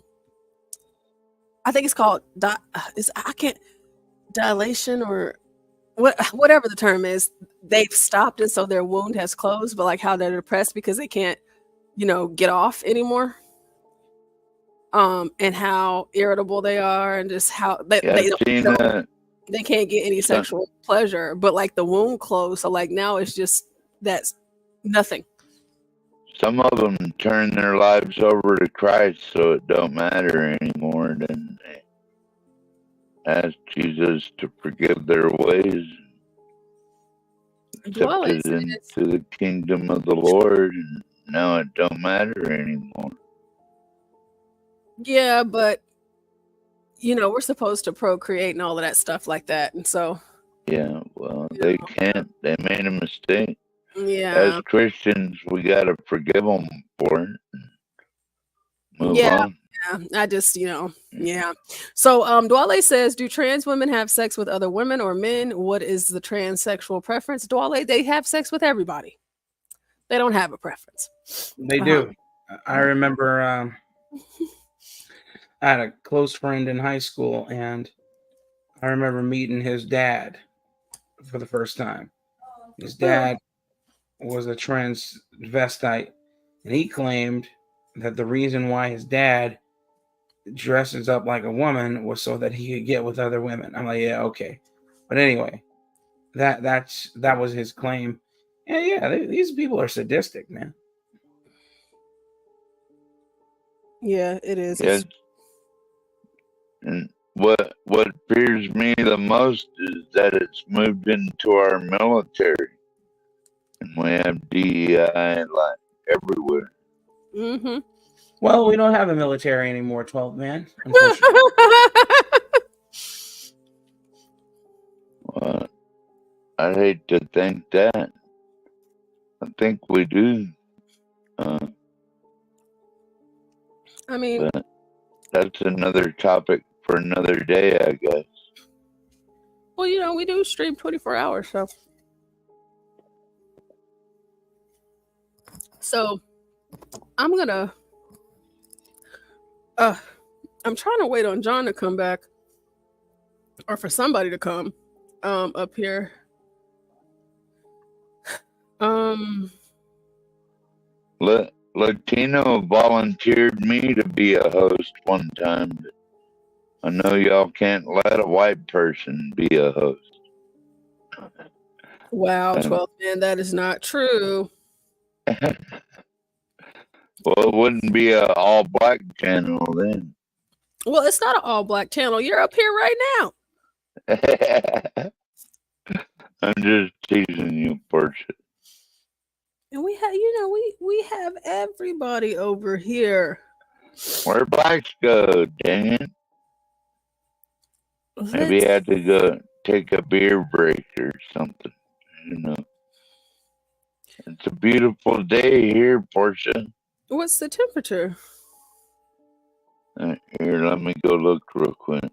think it's called dilation or whatever the term is. They've stopped it so their wound has closed, but like how they're depressed because they can't, get off anymore. And how irritable they are, and just how they can't get any sexual pleasure, but like the wound closed. So like now it's just that's nothing. Some of them turn their lives over to Christ, so it don't matter anymore. Then they ask Jesus to forgive their ways, accepted into the kingdom of the Lord, and now it don't matter anymore. Yeah, but we're supposed to procreate and all of that stuff like that, and so yeah, well, they can't. They made a mistake. Yeah. As Christians, we gotta forgive them for it. Move on. Yeah. I just, yeah. So, Duale says, do trans women have sex with other women or men? What is the transsexual preference? Duale, they have sex with everybody. They don't have a preference. They do. I remember I had a close friend in high school, and I remember meeting his dad for the first time. His dad was a transvestite, and he claimed that the reason why his dad dresses up like a woman was so that he could get with other women. I'm like, yeah, okay. But anyway, that was his claim. And yeah, these people are sadistic, man. Yeah, it is. Yes. And what fears me the most is that it's moved into our military, and we have DEI like everywhere. Mm-hmm. Well, we don't have a military anymore, 12 man. Well, I'd hate to think that. I think we do. I mean, but that's another topic for another day, I guess. Well, we do stream 24 hours, so I'm gonna I'm trying to wait on John to come back. or for somebody to come up here. Latino volunteered me to be a host one time. I know y'all can't let a white person be a host. Wow, 12th man, that is not true. Well, it wouldn't be an all-black channel then. Well, it's not an all-black channel. You're up here right now. I'm just teasing you, Portia. And we have, you know, we have everybody over here. Where blacks go, dang it. Maybe I had to go take a beer break or something. You know. It's a beautiful day here, Portia. What's the temperature? Here, let me go look real quick.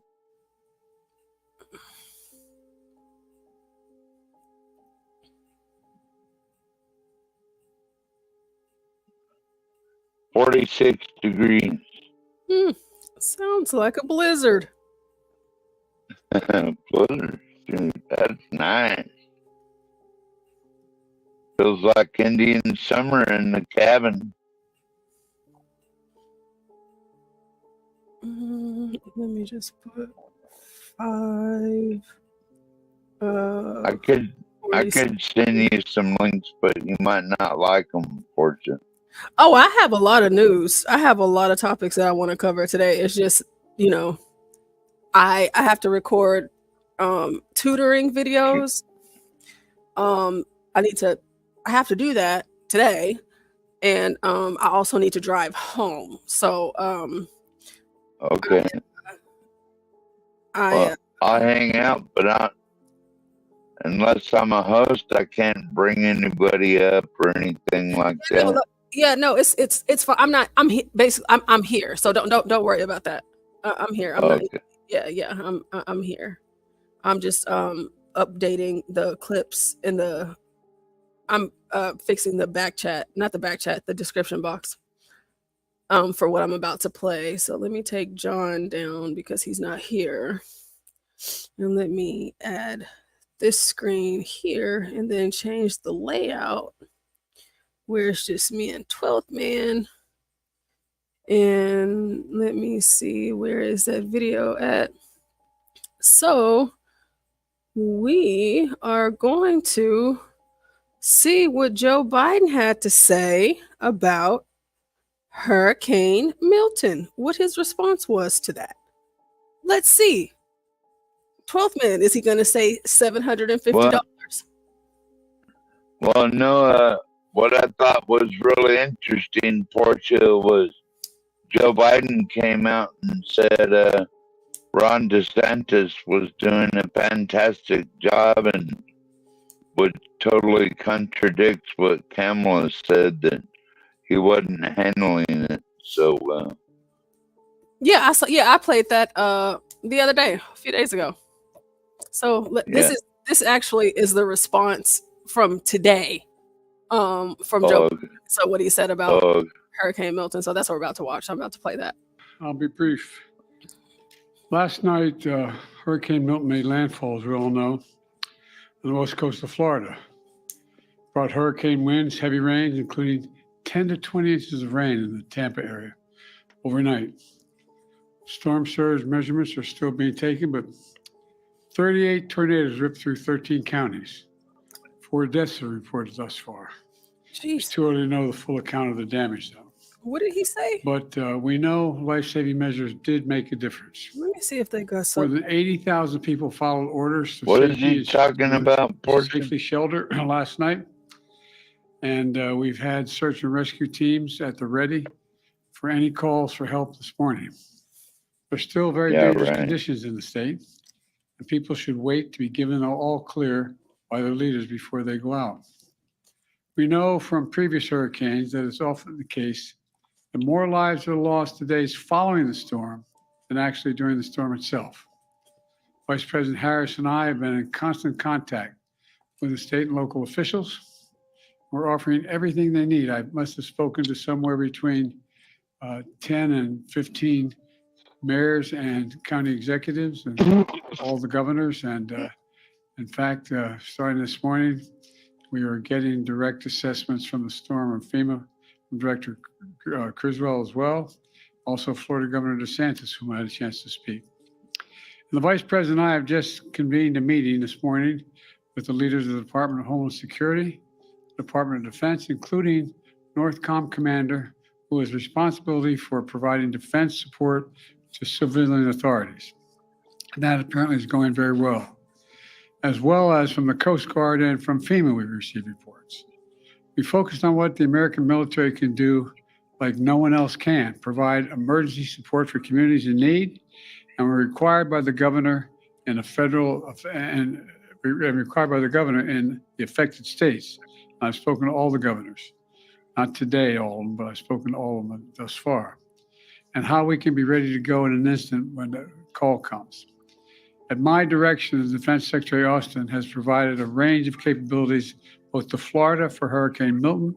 $46 degrees. Sounds like a blizzard. Blizzard, dude, that's nice. Feels like Indian summer in the cabin. Let me just put 5. I could send you some links, but you might not like them, Portia. Oh, I have a lot of news. I have a lot of topics that I want to cover today. It's just, you know, I have to record tutoring videos. I have to do that today, and I also need to drive home. So okay. I'll hang out, but unless I'm a host, I can't bring anybody up or anything like that. Yeah, no, it's fine. I'm here, so don't worry about that. I'm here. I'm here. I'm just updating the clips in the. I'm fixing the back chat, not the back chat, the description box. For what I'm about to play. So let me take John down because he's not here, and let me add this screen here, and then change the layout where it's just me and 12th man. And let me see, where is that video at? So we are going to see what Joe Biden had to say about Hurricane Milton, what his response was to that. Let's see. 12th man, is he going to say $750? Well, no, what I thought was really interesting, Portia, was Joe Biden came out and said Ron DeSantis was doing a fantastic job, and would totally contradict what Kamala said, that he wasn't handling it so well. Yeah, I played that the other day, a few days ago. So this actually is the response from today, from Joe. Okay. So what he said about Hurricane Milton. So that's what we're about to watch. I'm about to play that. I'll be brief. Last night, Hurricane Milton made landfall, as we all know, on the west coast of Florida. Brought hurricane winds, heavy rains, including 10 to 20 inches of rain in the Tampa area overnight. Storm surge measurements are still being taken, but 38 tornadoes ripped through 13 counties. 4 deaths are reported thus far. Jeez. It's too early to know the full account of the damage, though. What did he say? But we know life-saving measures did make a difference. Let me see if they got More something. than 80,000 people followed orders to What is he talking about, Portia? safely shelter last night. And we've had search and rescue teams at the ready for any calls for help this morning. There's still very dangerous conditions in the state, and people should wait to be given all clear by their leaders before they go out. We know from previous hurricanes that it's often the case that more lives are lost the days following the storm than actually during the storm itself. Vice President Harris and I have been in constant contact with the state and local officials. We're offering everything they need. I must have spoken to somewhere between 10 and 15 mayors and county executives and all the governors. And in fact, starting this morning, we are getting direct assessments from the storm of FEMA, from Director Criswell as well. Also, Florida Governor DeSantis, whom I had a chance to speak. And the Vice President and I have just convened a meeting this morning with the leaders of the Department of Homeland Security, Department of Defense, including NORTHCOM Commander, who has responsibility for providing defense support to civilian authorities. And that apparently is going very well as from the Coast Guard and from FEMA we've received reports. We focused on what the American military can do like no one else can, provide emergency support for communities in need, and we're required by the governor in the affected states. I've spoken to all the governors, not today all of them, but I've spoken to all of them thus far, and how we can be ready to go in an instant when the call comes. At my direction, the Defense Secretary Austin has provided a range of capabilities both to Florida for Hurricane Milton,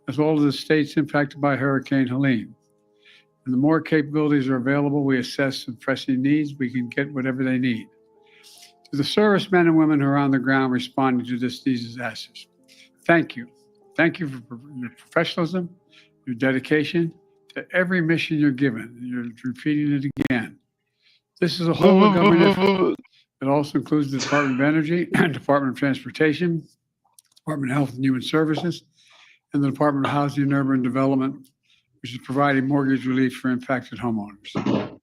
as well as the states impacted by Hurricane Helene. And the more capabilities are available, we assess the pressing needs, we can get whatever they need. To the servicemen and women who are on the ground responding to these disasters, thank you. Thank you for your professionalism, your dedication to every mission you're given. You're repeating it again. This is a whole of government effort. It also includes the Department of Energy, Department of Transportation, Department of Health and Human Services, and the Department of Housing and Urban Development, which is providing mortgage relief for impacted homeowners.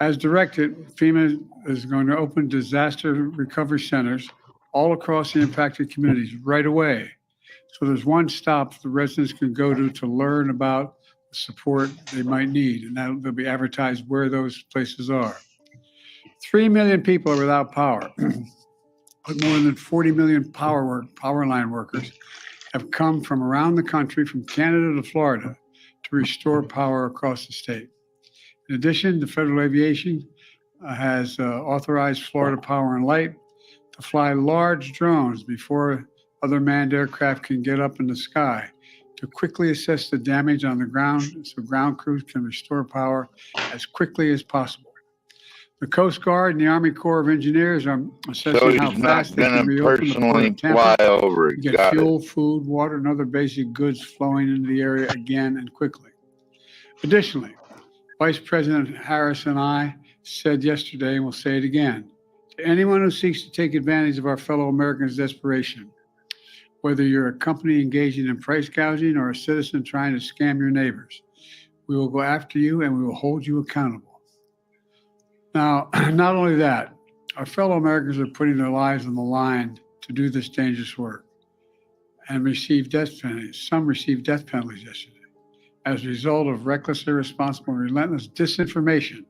As directed, FEMA is going to open disaster recovery centers all across the impacted communities right away. So there's one stop the residents can go to learn about the support they might need, and they'll be advertised where those places are. 3 million people are without power, but more than 40 million power line workers have come from around the country, from Canada to Florida, to restore power across the state. In addition, the Federal Aviation has authorized Florida Power and Light to fly large drones before other manned aircraft can get up in the sky to quickly assess the damage on the ground so ground crews can restore power as quickly as possible. The Coast Guard and the Army Corps of Engineers are assessing how fast they can reopen the port of Tampa to get fuel, food, water, and other basic goods flowing into the area again and quickly. Additionally, Vice President Harris and I said yesterday, and we'll say it again, to anyone who seeks to take advantage of our fellow Americans' desperation, whether you're a company engaging in price gouging or a citizen trying to scam your neighbors, we will go after you and we will hold you accountable. Now, not only that, our fellow Americans are putting their lives on the line to do this dangerous work and receive death penalties. Some received death penalties yesterday as a result of reckless, irresponsible, and relentless disinformation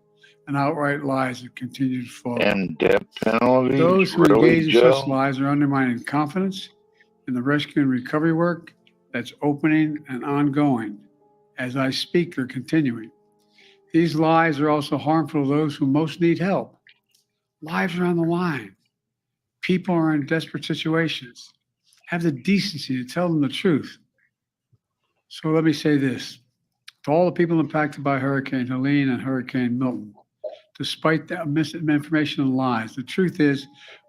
and outright lies that continue to flow. And death penalties? Those who really, engage in such lies are undermining confidence in the rescue and recovery work that's opening and ongoing. As I speak, they're continuing. These lies are also harmful to those who most need help. Lives are on the line. People are in desperate situations. Have the decency to tell them the truth. So let me say this. To all the people impacted by Hurricane Helene and Hurricane Milton, despite the misinformation and lies, the truth is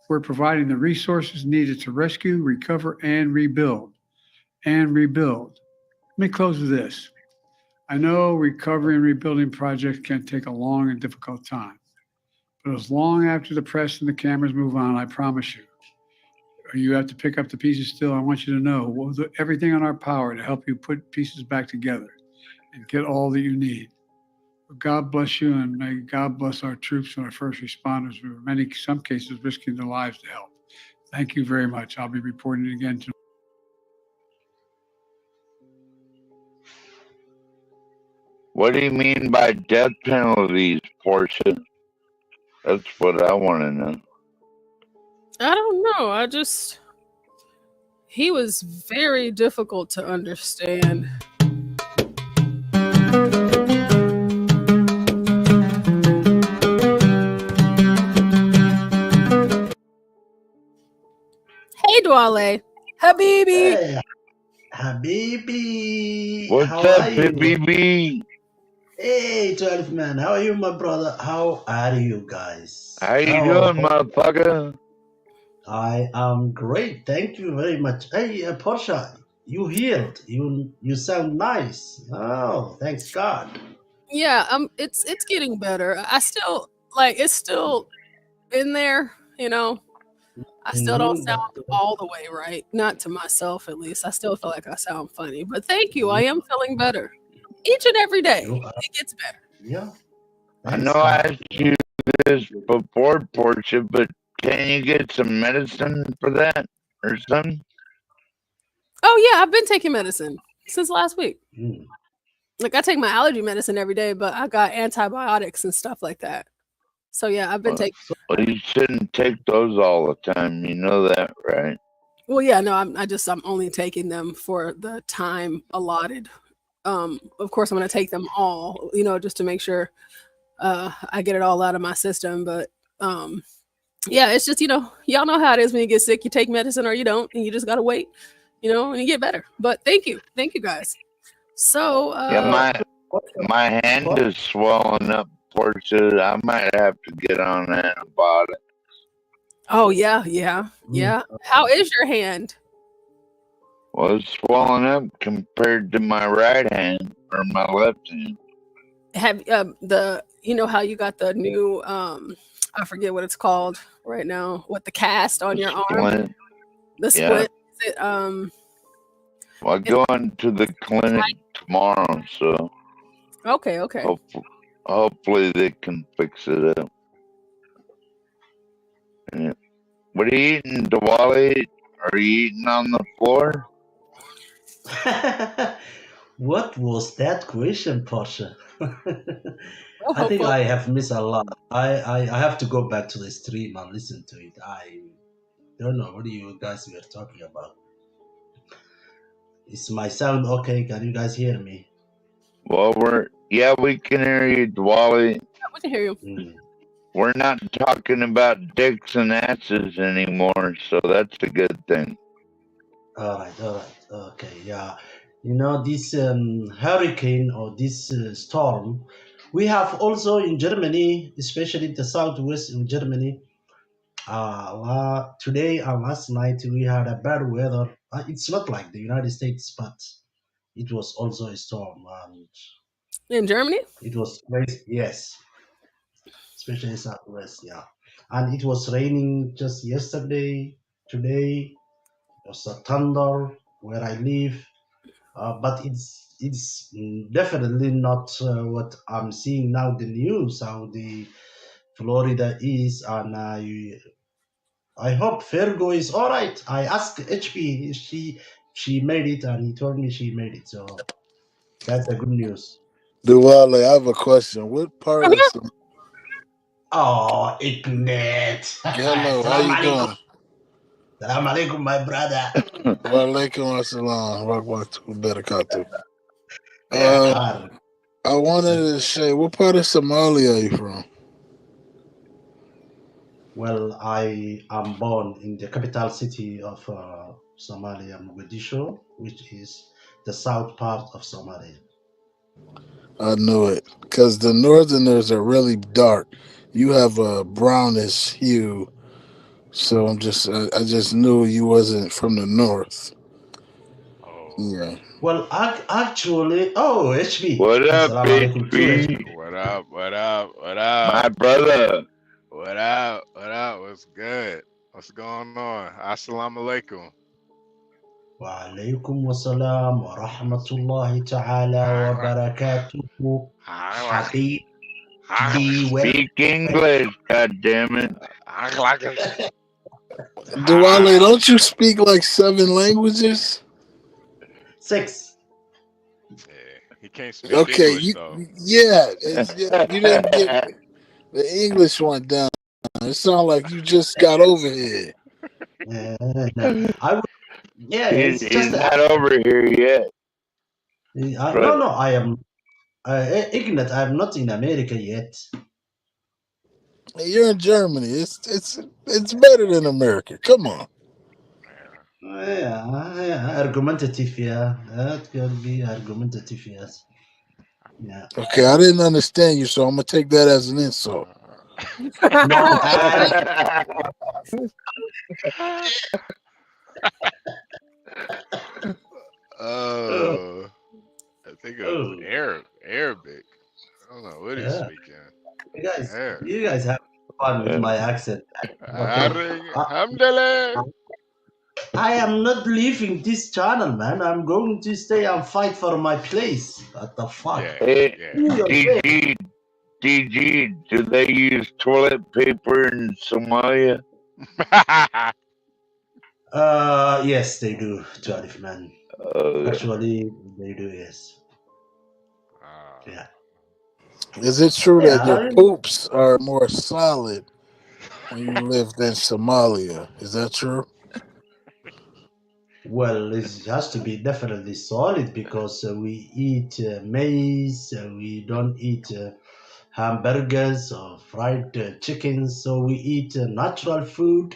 we're providing the resources needed to rescue, recover, and rebuild. And rebuild. Let me close with this. I know recovery and rebuilding projects can take a long and difficult time, but as long after the press and the cameras move on, I promise you, you have to pick up the pieces still. I want you to know we'll do everything in our power to help you put pieces back together and get all that you need. But God bless you, and may God bless our troops and our first responders who are in some cases risking their lives to help. Thank you very much. I'll be reporting again tomorrow. What do you mean by death penalties, Portia? That's what I want to know. I don't know. He was very difficult to understand. Hey, Duale. Habibi. Hey, Habibi. What's How up, are you? Habibi? Hey, 12 man, how are you, my brother? How are you guys? How you How? doing, motherfucker? I am great. Thank you very much. Hey, Porsche, you healed. You sound nice. Oh, thanks God. Yeah, it's getting better. I still it's still in there, you know. I still don't sound all the way right. Not to myself, at least. I still feel like I sound funny. But thank you. I am feeling better. Each and every day, it gets better. Yeah. I know I asked you this before, Portia, but can you get some medicine for that or something? Oh yeah, I've been taking medicine since last week. Like I take my allergy medicine every day, but I got antibiotics and stuff like that. So yeah, I've been taking. Well, you shouldn't take those all the time. You know that, right? Well, yeah, no, I'm only taking them for the time allotted. Of course, I'm going to take them all, you know, just to make sure I get it all out of my system. But yeah, it's just, you know, y'all know how it is when you get sick. You take medicine or you don't, and you just got to wait, you know, and you get better. But thank you guys. So yeah, my hand is swelling up, Portia. I might have to get on antibiotics. Oh yeah. How is your hand? Well, it's swollen up compared to my right hand or my left hand. Have you know how you got the new I forget what it's called right now, what the cast on your arm? The splint. Yeah. Well, I'm going to the clinic tomorrow, so okay. Hopefully they can fix it up. Yeah. What are you eating, Duale? Are you eating on the floor? What was that question, Porsche? I think I have missed a lot. I have to go back to the stream and listen to it. I don't know what you guys were talking about. Is my sound okay? Can you guys hear me? Well, we can hear you, Duale. Yeah, we can hear you. We're not talking about dicks and asses anymore, so that's a good thing. All right. Okay, yeah. You know, this hurricane or this storm, we have also in Germany, especially the southwest in Germany. Today and last night we had a bad weather. It's not like the United States, but it was also a storm. And in Germany? It was crazy, yes. Especially southwest, yeah. And it was raining just yesterday, today. There was a thunder where I live. But it's definitely not what I'm seeing now the news how the Florida is, and I hope Fergo is all right. I asked HP if she made it, and he told me she made it, so that's a good news. Duale, I have a question. What part of Oh, Ignit. Hello, how you doing? Salam alaikum, my brother. Wa alaikum assalam. Rahmatullahi barakatuh. I wanted to say, what part of Somalia are you from? Well, I am born in the capital city of Somalia, Mogadishu, which is the south part of Somalia. I knew it, because the northerners are really dark. You have a brownish hue, so I just knew you wasn't from the north. Yeah. Well, actually, HB. What up, Assalamu alaikum too, HB? What up? What up? What up? My brother. What up? What up? What's good? What's going on? Assalamu alaikum. Wa alaikum wassalam wa rahmatullahi ta'ala wa barakatuhu. Speak English, goddammit. Duale, don't you speak like 7 languages? 6. Yeah, he can't speak Okay, English, though. you didn't get the English one down. It sounds like you just got over here. It's He's just not over here yet. no, I am Ignit. I'm not in America yet. You're in Germany. It's better than America. Come on. Yeah, argumentative, yeah. That can be argumentative, yes. Yeah. Okay, I didn't understand you, so I'm gonna take that as an insult. No, Oh, I think it was Arabic. I don't know what he's yeah. speaking. You guys have fun with my accent. Alhamdulillah. I am not leaving this channel, man. I'm going to stay and fight for my place. What the fuck? Hey, DG, do they use toilet paper in Somalia? Yes, they do, 12 man. Actually, they do, yes. Yeah. Is it true that your poops are more solid when you lived in Somalia? Is that true? Well, it has to be definitely solid because we eat maize, we don't eat hamburgers or fried chickens, so we eat natural food,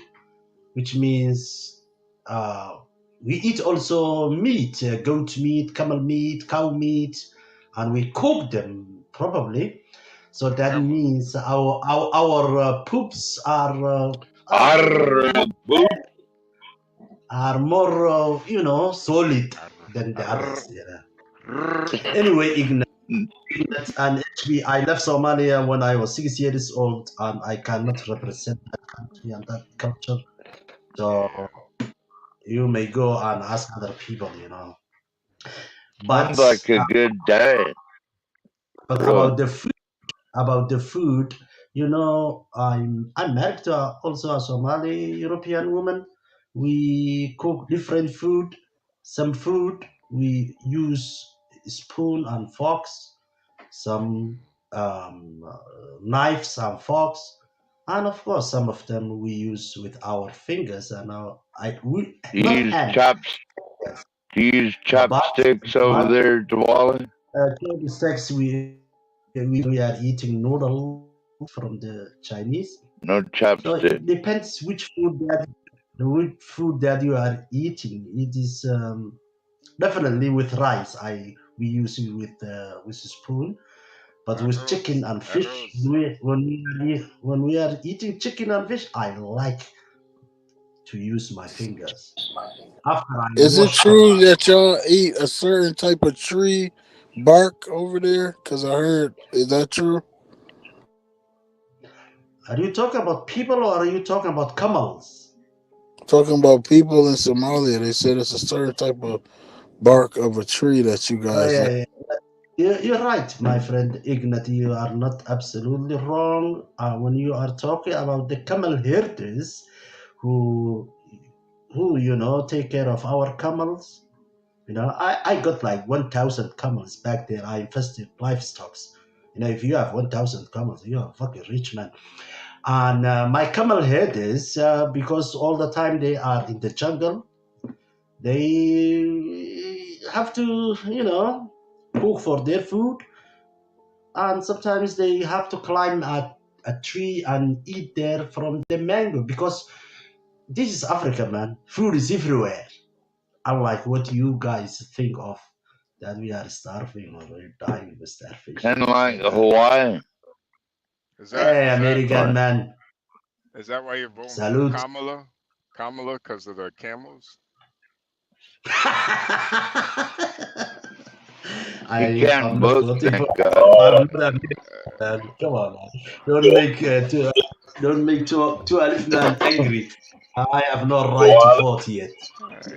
which means we eat also meat, goat meat, camel meat, cow meat, and we cook them probably. So that means our poops are more, solid than the others. Yeah. Anyway, Ignat and HB, I left Somalia when I was 6 years old, and I cannot represent that country and that culture. So you may go and ask other people, But Sounds like a good diet. But about the food, I'm married to also a Somali European woman. We cook different food. Some food we use spoon and forks. Some knives and forks, and of course some of them we use with our fingers and Do you use chopsticks over there, Duale? Chopsticks we are eating noodles from the Chinese. No So chopsticks. it depends which food that you are eating. It is definitely with rice. We use it with a spoon, but with chicken and fish. When we are eating chicken and fish, I like to use my fingers. After I Is it wash true that y'all eat a certain type of tree bark over there? Because I heard, is that true? Are you talking about people or are you talking about camels? Talking about people in Somalia, they said it's a certain type of bark of a tree that you guys like. You're right, my friend Ignat. You are not absolutely wrong when you are talking about the camel herders who take care of our camels. I got like 1,000 camels back there. I invested livestock. If you have 1,000 camels, you are a fucking rich man. And my camel herders, because all the time they are in the jungle, they have to, cook for their food, and sometimes they have to climb a tree and eat there from the mango, because this is Africa, man. Food is everywhere. Unlike what you guys think of, that we are starving or we're dying of starvation. Kind of like Hawaii. Hey, American man. Is that why you're voting Salute. for Kamala? Kamala because of the camels? You can't both thank God. Come on, man. Don't make two Alif man angry. I have no right to vote yet.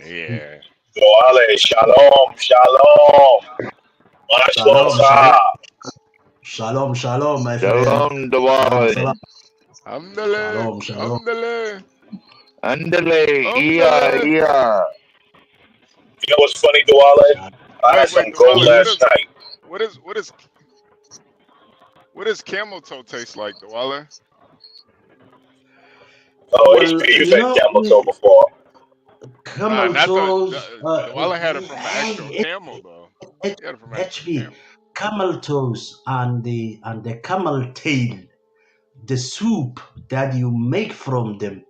Yeah. Duale, shalom, shalom. Shalom, my friend. Shalom, Duale. Shalom. Andale, iya. You know what's funny, Duale? I had some gold last night. What does camel toe taste like, Duale? Oh, you said camel toe before. Camel toes. Duale had it from an actual camel, though. HB, camel toes and the camel tail. The soup that you make from them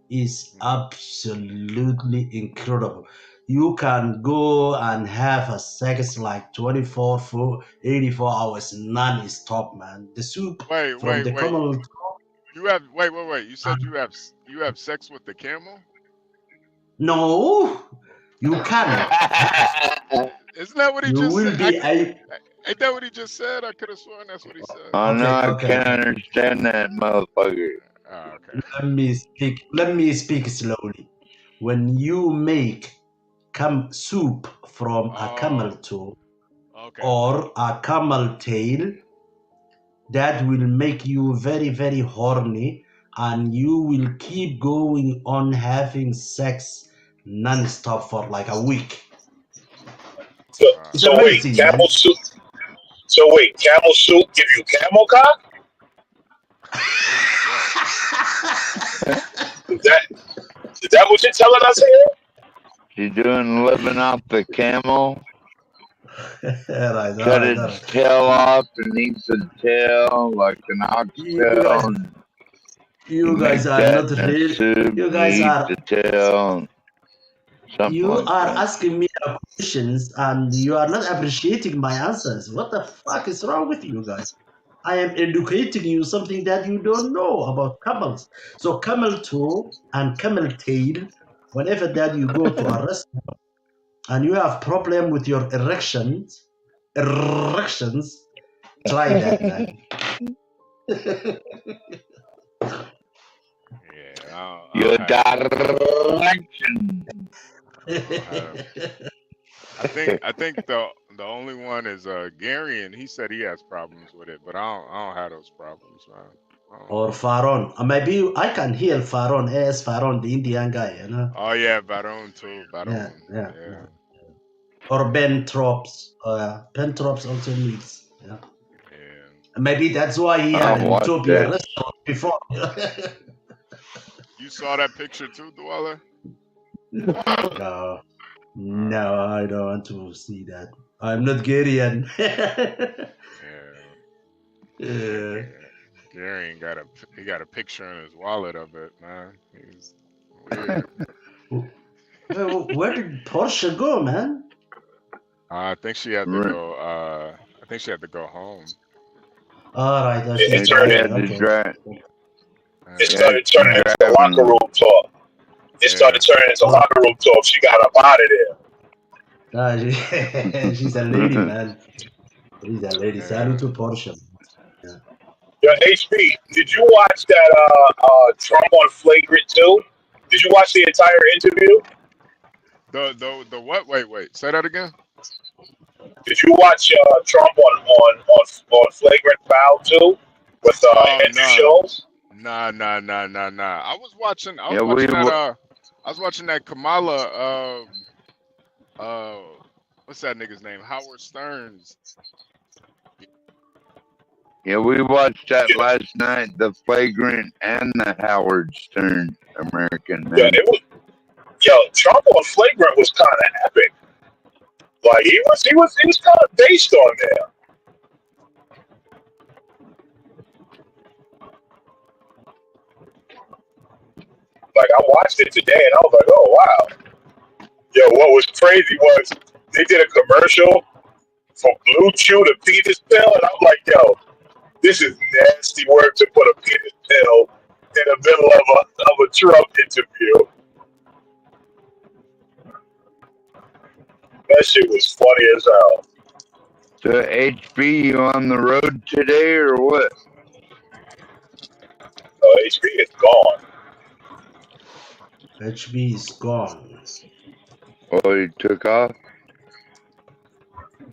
is absolutely incredible. you can go and have a sex like 84 hours non-stop, man. The soup from the common. You have wait. You said you have sex with the camel? No, you can't. Isn't that what he You just will said? be Ain't that what he just said? I could have sworn that's what he said. Oh no, I can't understand that motherfucker. Oh, okay. Let me speak slowly. When you make soup from a camel toe or a camel tail, that will make you very, very horny, and you will keep going on having sex non-stop for like a week. So wait, camel soup. So wait, camel soup give you camel cock? Is that what you're telling us here? She's doing living off the camel. Cut its tail off and eats the tail like an oxtail. You guys are not real. You guys are. The tail. You are asking me questions and you are not appreciating my answers. What the fuck is wrong with you guys? I am educating you something that you don't know about camels. So camel toe and camel tail, whenever that you go to a restaurant and you have problem with your erections, try that, man. Your direction. I think the only one is Gary, and he said he has problems with it, but I don't have those problems, man. Or Faron. Maybe I can heal Faron as Faron, the Indian guy, you know. Oh yeah, Baron too. Baron. Yeah. Or Ben Trops. Ben Trops also needs. Yeah. Maybe that's why he had a Utopia restaurant before. You saw that picture too, Duale? No, I don't want to see that. I'm not Garian. Yeah. Gary got a picture in his wallet of it, man. He's weird. Where did Portia go, man? I think she had to go. I think she had to go home. All right. It started turning into locker room talk. She got up out of there. She's a lady, man. She's a lady. Salute to Portia. Yo, HB, did you watch that Trump on Flagrant too? Did you watch the entire interview? The what? Wait. Say that again. Did you watch Trump on Flagrant Foul too with Andrew Schultz? Nah. I was watching that Kamala. What's that nigga's name? Howard Stern's. Yeah, we watched that last night, the Flagrant and the Howard Stern American Man. Trump on Flagrant was kind of epic. Like he was kind of based on there. Like I watched it today and I was like, oh wow. Yo, what was crazy was they did a commercial for Blue Chew to penis pill, and I'm like, yo, this is nasty work to put a penis pill in the middle of a Trump interview. That shit was funny as hell. So HB, you on the road today or what? HB is gone. HB is gone. Oh, he took off?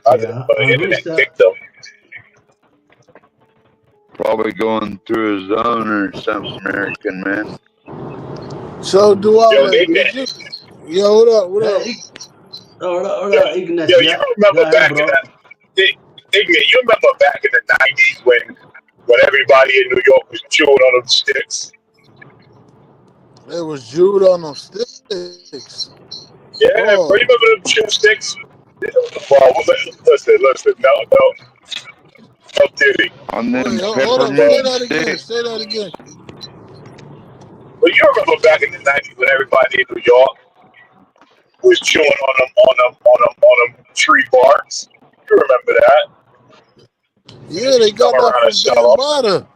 The internet kicked him. Probably going through a zone or something, American Man. So, Duale, yo, what up? Ignit. Yo, you remember back in the 90s when everybody in New York was chewing on them sticks? It was chewed on them sticks. Yeah, bro, you remember them chew sticks? Well, listen, no Diddy. On them Hold on, say that again. But you remember back in the 90s when everybody in New York was chewing on them tree barks. You remember that? Yeah, they got Come that around and from sell them. Bambaataa.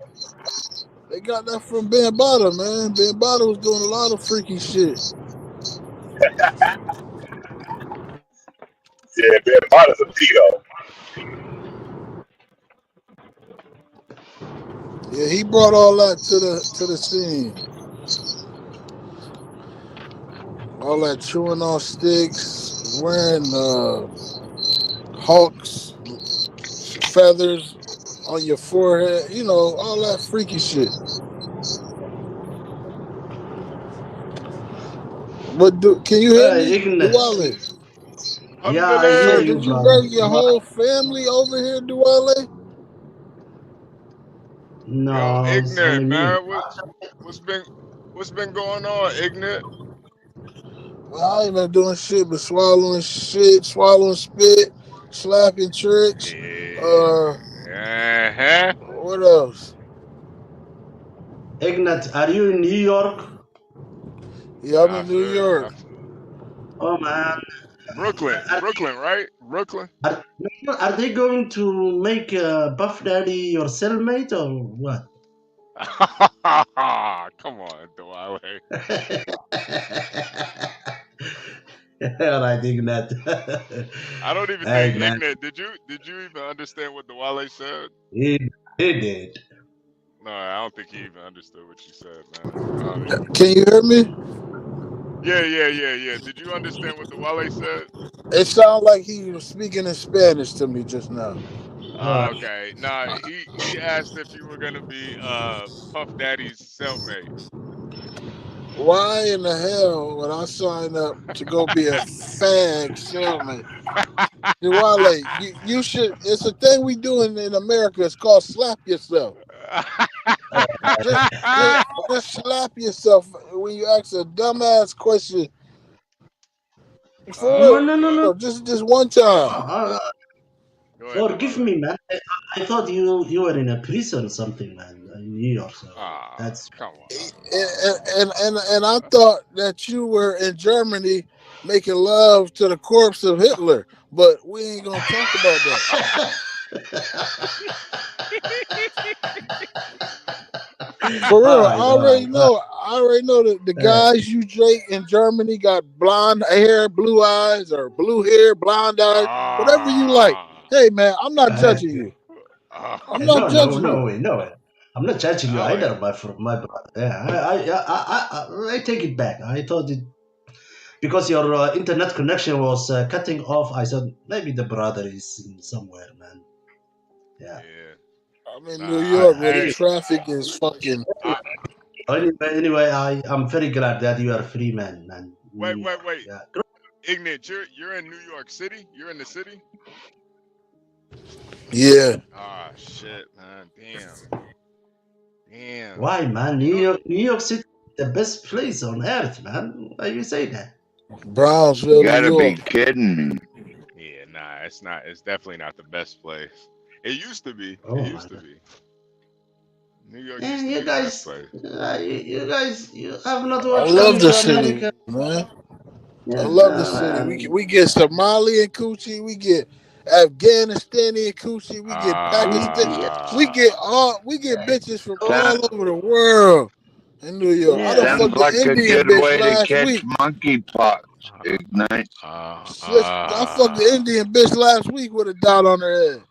They got that from Bambaataa, man. Bambaataa was doing a lot of freaky shit. Yeah, Bambaataa's a pedo. Yeah, he brought all that to the scene. All that chewing on sticks, wearing hawks feathers on your forehead, you know, all that freaky shit. But can you hear me, Ignit. Duale? Yeah, I hear So you, did you brother. bring your whole family over here, Duale? No, Yo, it's only Ignit, me. man, what's been going on, Ignit? Well, I ain't been doing shit but swallowing shit, swallowing spit, slapping tricks. Uh-huh. What else? Ignat, are you in New York? Yeah, I'm in New York. Oh man, Brooklyn, right? Brooklyn. are they going to make Buff Daddy your cellmate or what? Come on, Duale. All right, Ignat. I don't even Hey think man, Ignit. Did you even understand what Duale said? he did. No, I don't think he even understood what you said, man. I don't even. Can you hear me? Yeah. Did you understand what Duale said? It sounded like he was speaking in Spanish to me just now. Okay. Nah, he asked if you were gonna be Puff Daddy's cellmate. Why in the hell would I sign up to go be a fag cellmate? Duale, you should. It's a thing we do in America. It's called slap yourself. just slap yourself when you ask a dumbass question. For real, No. just one time. Forgive me, man. I thought you were in a prison or something, man, in New York. So that's come And I thought that you were in Germany making love to the corpse of Hitler, but we ain't gonna talk about that. For real, I already know that the guys you date in Germany got blonde hair, blue eyes, or blue hair, blonde eyes, whatever you like. Hey man, I'm not judging you. I'm not judging you. No way. I'm not judging you either, my brother. Yeah, I take it back. I thought it because your internet connection was cutting off. I thought maybe the brother is in somewhere, man. Yeah. I'm in New York where the traffic is fucking. Anyway, I'm very glad that you are free, man. Wait. Yeah. Ignit, you're in New York City? You're in the city? Yeah. Ah, shit, man. Damn. Why, man? New York City is the best place on earth, man. Why you say that? Brownsville, You gotta New be York. kidding me. Yeah, nah, it's not. It's definitely not the best place. It used to be. Oh, It used to be. New York used to you be the best guys, place. you have not I watched love Coming the to city, America. man. Yeah, I love the city. We get Somalian coochie, we get Afghanistani coochie, we get Pakistan, we get bitches from all over the world in New York. I done Sounds fucked the like a Indian good bitch way to last catch week. monkeypox, Ignite. I fucked the Indian bitch last week with a dot on her head.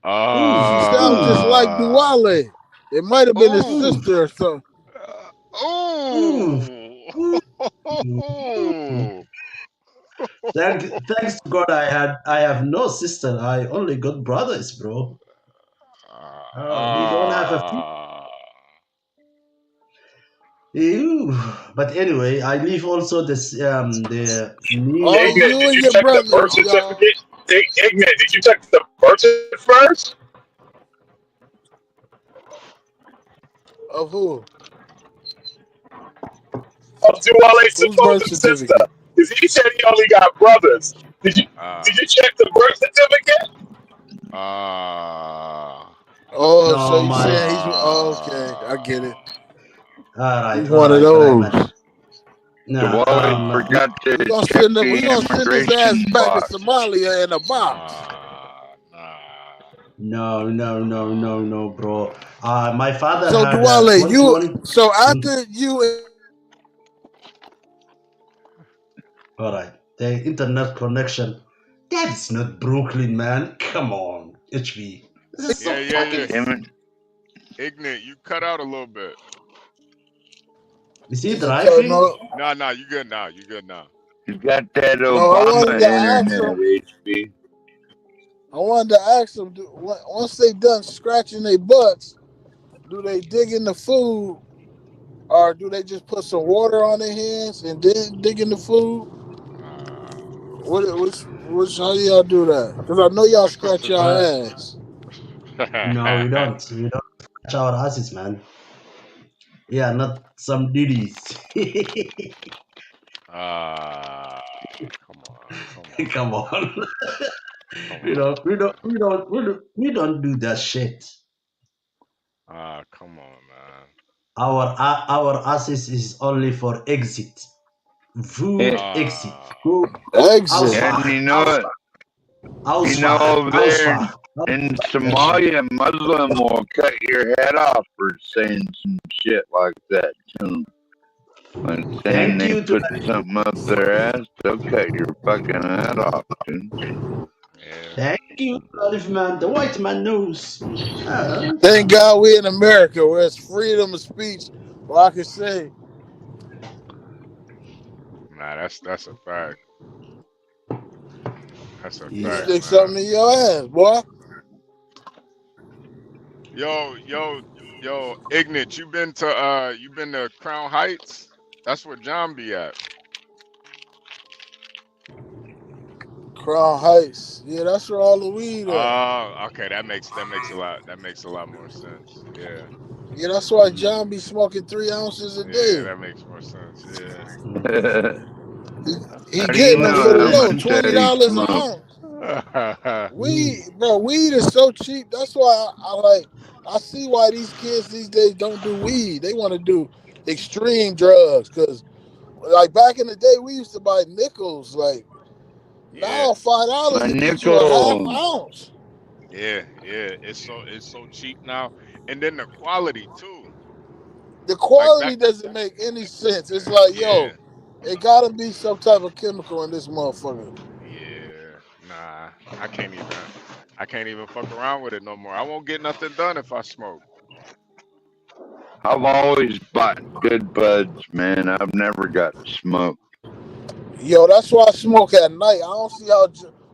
She sounds just like Duale. It might have been his sister or something. Thanks to God, I have no sister. I only got brothers, bro. We don't have a. Ew. But anyway, I leave also this the new. Ignit, did you check the birth certificate? Ignit, did you check the birth certificate first? Of who? Of Duale's Whose birth supposed sister. certificate? Because he said he only got brothers. Did you check the birth certificate? Oh, so No, you my. saying he's okay? I get it. All right, He's one of those. Nah, Duale forgot to We gonna check send him. the We gonna send his ass immigration back to box. Somalia in a box. no, bro. My father So had Duale, 21. so after you, All right, the internet connection. That's not Brooklyn, man. Come on, HB. This is so fucking. Ignit, you cut out a little bit. Is he so driving? No, you good now. You good now. You got that no, I Obama wanted to ask internet, him. HB. I wanted to ask them, once they done scratching their butts, do they dig in the food, or do they just put some water on their hands and then dig in the food? Which how do y'all do that? Because I know y'all scratch y'all ass. No, we don't. We don't scratch our asses, man. Yeah, not some diddies. Come on. We don't do that shit. Come on, man. Our asses is only for exit. Food exit. Go Exit. And you know what? You know, over there in Somalia, Muslim will cut your head off for saying some shit like that too. Like saying they put something up their ass, they'll cut your fucking head off, dude. Thank you, Olive man. The white man knows. Thank God we in America where it's freedom of speech. Well, I can say, Nah, that's a fact. That's a you fact, stick man. something in your ass, boy. Yo, Ignit, you been to Crown Heights? That's where John be at. Crown Heights. Yeah, that's where all the weed at. Oh, okay, that makes a lot more sense. Yeah. Yeah, that's why John be smoking 3 ounces a day. Yeah, that makes more sense. Yeah. He getting them for the low, $20 an ounce. Weed is so cheap. That's why I see why these kids these days don't do weed. They want to do extreme drugs. Cause like back in the day, we used to buy nickels. Like now, $5 to get you a half ounce. Yeah, it's so cheap now, and then the quality too. The quality doesn't make any sense. It's like, yo, it gotta be some type of chemical in this motherfucker. Yeah, nah, I can't even fuck around with it no more. I won't get nothing done if I smoke. I've always bought good buds, man. I've never got smoked. Yo, that's why I smoke at night. I don't see how.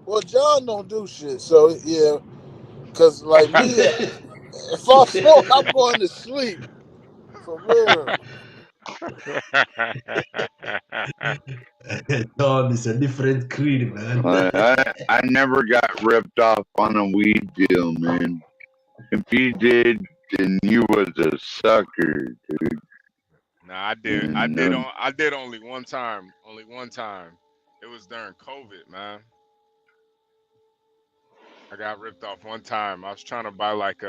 Well, John don't do shit, so yeah. Cause like me, if I smoke, I'm going to sleep. For real. John is a different creed, man. I never got ripped off on a weed deal, man. If you did, then you was a sucker, dude. Nah, I did. I did only one time. Only one time. It was during COVID, man. I got ripped off one time. I was trying to buy like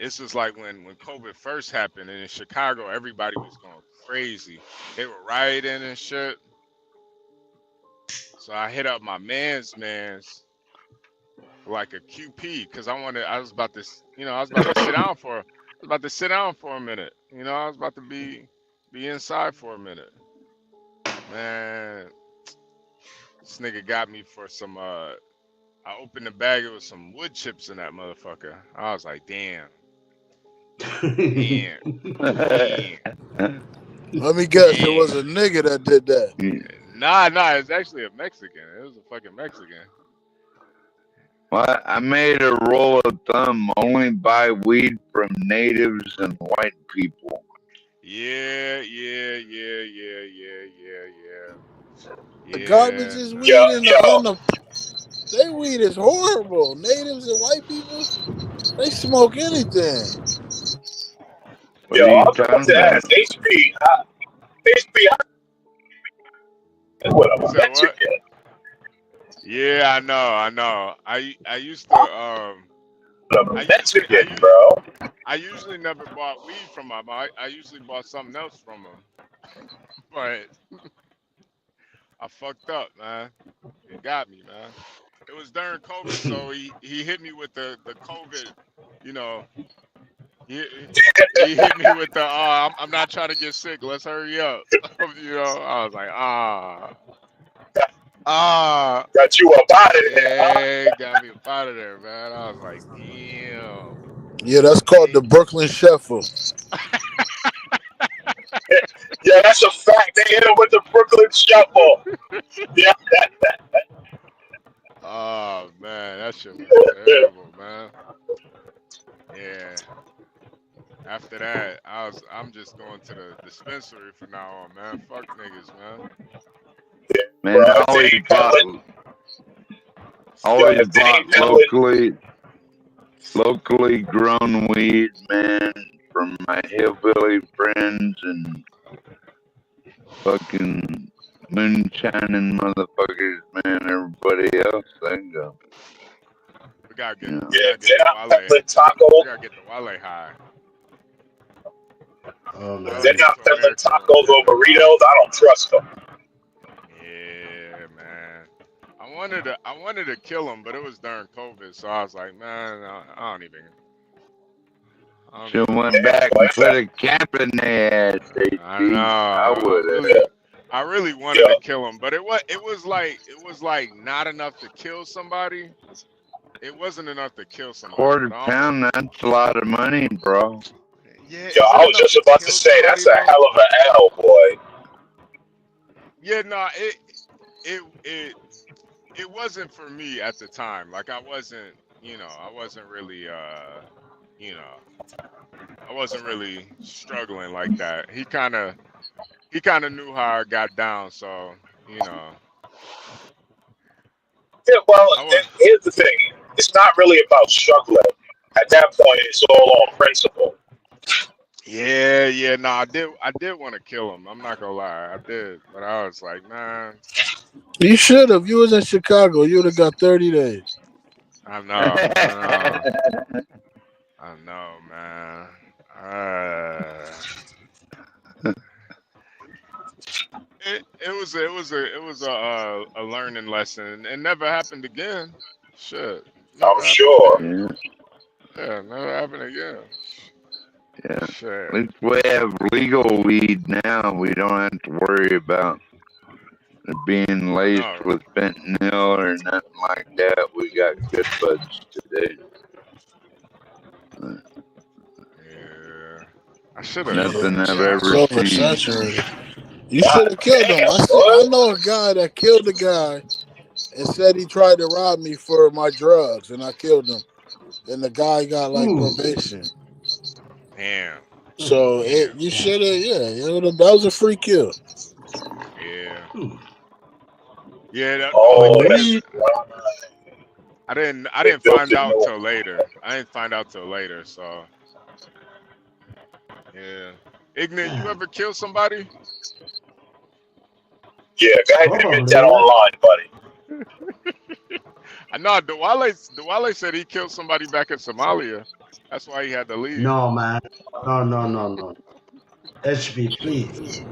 this was like when COVID first happened, and in Chicago, everybody was going crazy. They were rioting and shit. So I hit up my man's like a QP because I was about to sit down for a minute. You know, I was about to be inside for a minute. Man, this nigga got me for some I opened the bag, it was some wood chips in that motherfucker. I was like, damn. Damn. Let me guess, it was a nigga that did that. Nah, it's actually a Mexican. It was a fucking Mexican. Well, I made a rule of thumb: only buy weed from natives and white people. Yeah. The garbage is weed on the. They weed is horrible. Natives and white people, they smoke anything. Yo, I was about to ask HB. What a Mexican. Yeah, I know. I used to Mexican, bro. I usually never bought weed from him. I usually bought something else from him. but I fucked up, man. It got me, man. It was during COVID, so he hit me with the COVID, you know. He hit me with the I'm not trying to get sick. Let's hurry up. You know, I was like, got you up out of there. Yeah, got me up out of there, man. I was like, damn. Yeah, that's called the Brooklyn Shuffle. Yeah, that's a fact. They hit him with the Brooklyn Shuffle. Yeah. Oh man, that shit was terrible, man. Yeah. After that, I'm just going to the dispensary from now on, man. Fuck niggas, man. Man, I always bought locally grown weed, man, from my hillbilly friends and fucking moonshining motherfuckers, man. Everybody else, they go. We gotta get, peddling taco. We gotta get the Wale high. Oh man. They're not peddling tacos or burritos. I don't trust them. Yeah, man. I wanted to kill him, but it was during COVID, so I was like, man, I don't even. Should went back and put a cap in their ass. I know. I really wanted to kill him, but it was like not enough to kill somebody. It wasn't enough to kill somebody. £250, that's a lot of money, bro. Yeah, yo, I was just about to say that's a hell of an L, boy. Yeah, no, it wasn't for me at the time. Like I wasn't really I wasn't really struggling like that. He kind of knew how I got down, so Yeah, well, here's the thing. It's not really about struggling. At that point, it's all on principle. Yeah, no, I did want to kill him. I'm not gonna lie, I did, but I was like, man. You should have. You was in Chicago. You would have got 30 days. I know, man. It was a learning lesson. It never happened again. Shit. I'm sure. Yeah, never happened again. Yeah. Shit. At least we have legal weed now. We don't have to worry about it being laced with fentanyl or nothing like that. We got good buds today. Yeah. I should have. Nothing I've ever seen. You should have killed him. I know a guy that killed a guy and said he tried to rob me for my drugs, and I killed him. And the guy got like probation. Damn. So you should have. That was a free kill. Yeah. Yeah. I didn't find out till later. So. Yeah. Ignit, you ever kill somebody? Yeah, go ahead and admit that online, buddy. I know Duale said he killed somebody back in Somalia. That's why he had to leave. No, man. No. HB, please.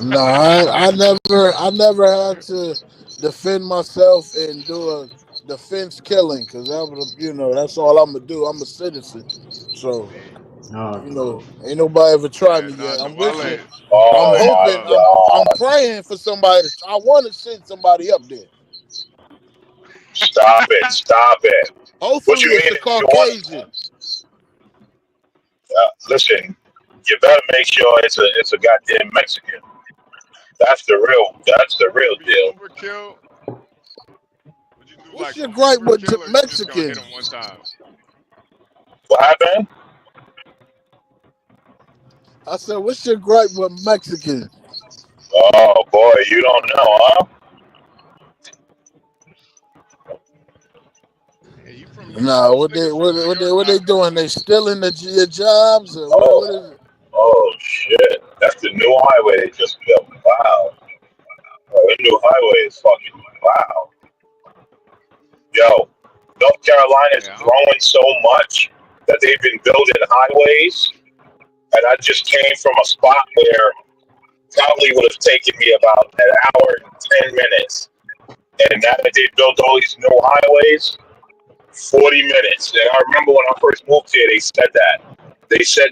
No, I never had to defend myself and do a defense killing because that's all I'm gonna do. I'm a citizen, so ain't nobody ever tried me yet. I'm wishing, I'm hoping, I'm praying for somebody. I want to send somebody up there. Stop it. Hopefully it's a Caucasian. Listen, you better make sure it's a goddamn Mexican. That's the real deal. Overkill. What's your gripe with Mexicans? What happened? I said, what's your gripe with Mexicans? Oh boy, you don't know, huh? No, what they doing? They stealing your jobs? Or what is it? Oh shit! That's the new highway they just built. Wow. The new highway is fucking wow. Yo, North Carolina is growing so much that they've been building highways, and I just came from a spot where probably would have taken me about an hour and 10 minutes. And now that they built all these new highways, 40 minutes. And I remember when I first moved here, they said that. They said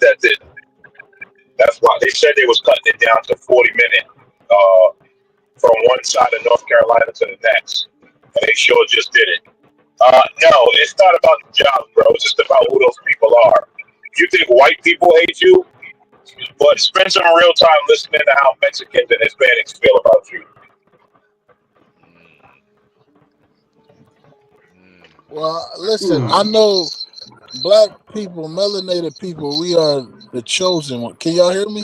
that's why they said they was cutting it down to 40 minutes from one side of North Carolina to the next. And they sure just did it. No, it's not about the jobs, bro. It's just about who those people are. You think white people hate you? But spend some real time listening to how Mexicans and Hispanics feel about you. Well, listen, I know black people, melanated people, we are the chosen one. Can y'all hear me?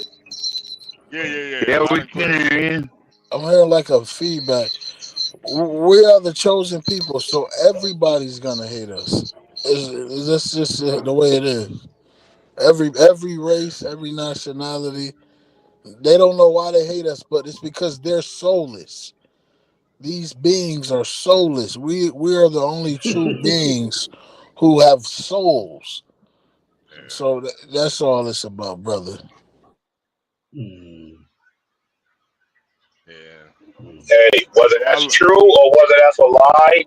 Yeah, we can hear you. I'm hearing like a feedback. We are the chosen people, so everybody's gonna hate us. That's just the way it is. Every race, every nationality, they don't know why they hate us, but it's because they're soulless. These beings are soulless. We are the only true beings who have souls. So that's all it's about, brother. Hey, whether that's true or whether that's a lie,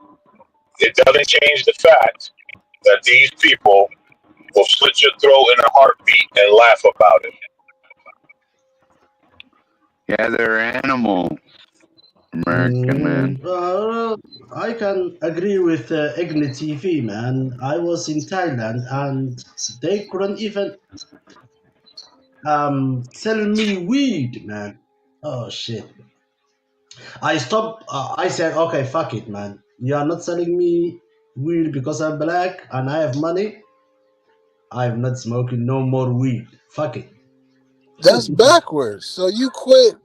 it doesn't change the fact that these people will slit your throat in a heartbeat and laugh about it. Yeah, they're animals. American man. I can agree with Ignit TV, man. I was in Thailand and they couldn't even sell me weed, man. Oh shit. I stopped. I said, okay, fuck it, man. You are not selling me weed because I'm black and I have money. I'm not smoking no more weed. Fuck it. That's backwards. So you quit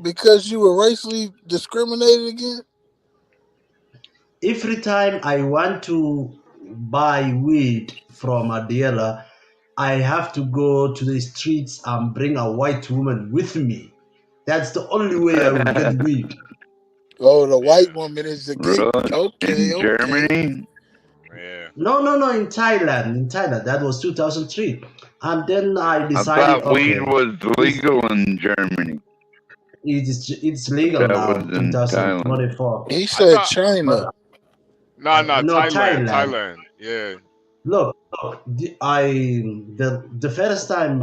because you were racially discriminated against? Every time I want to buy weed from a dealer, I have to go to the streets and bring a white woman with me. That's the only way I will get weed. Oh, the white woman is the gate. Okay, In Germany? No, in Thailand. In Thailand, that was 2003. And then I decided, I thought weed was legal in Germany. It's legal now, 2024. He said China. No, No, Thailand. Yeah. Look, the first time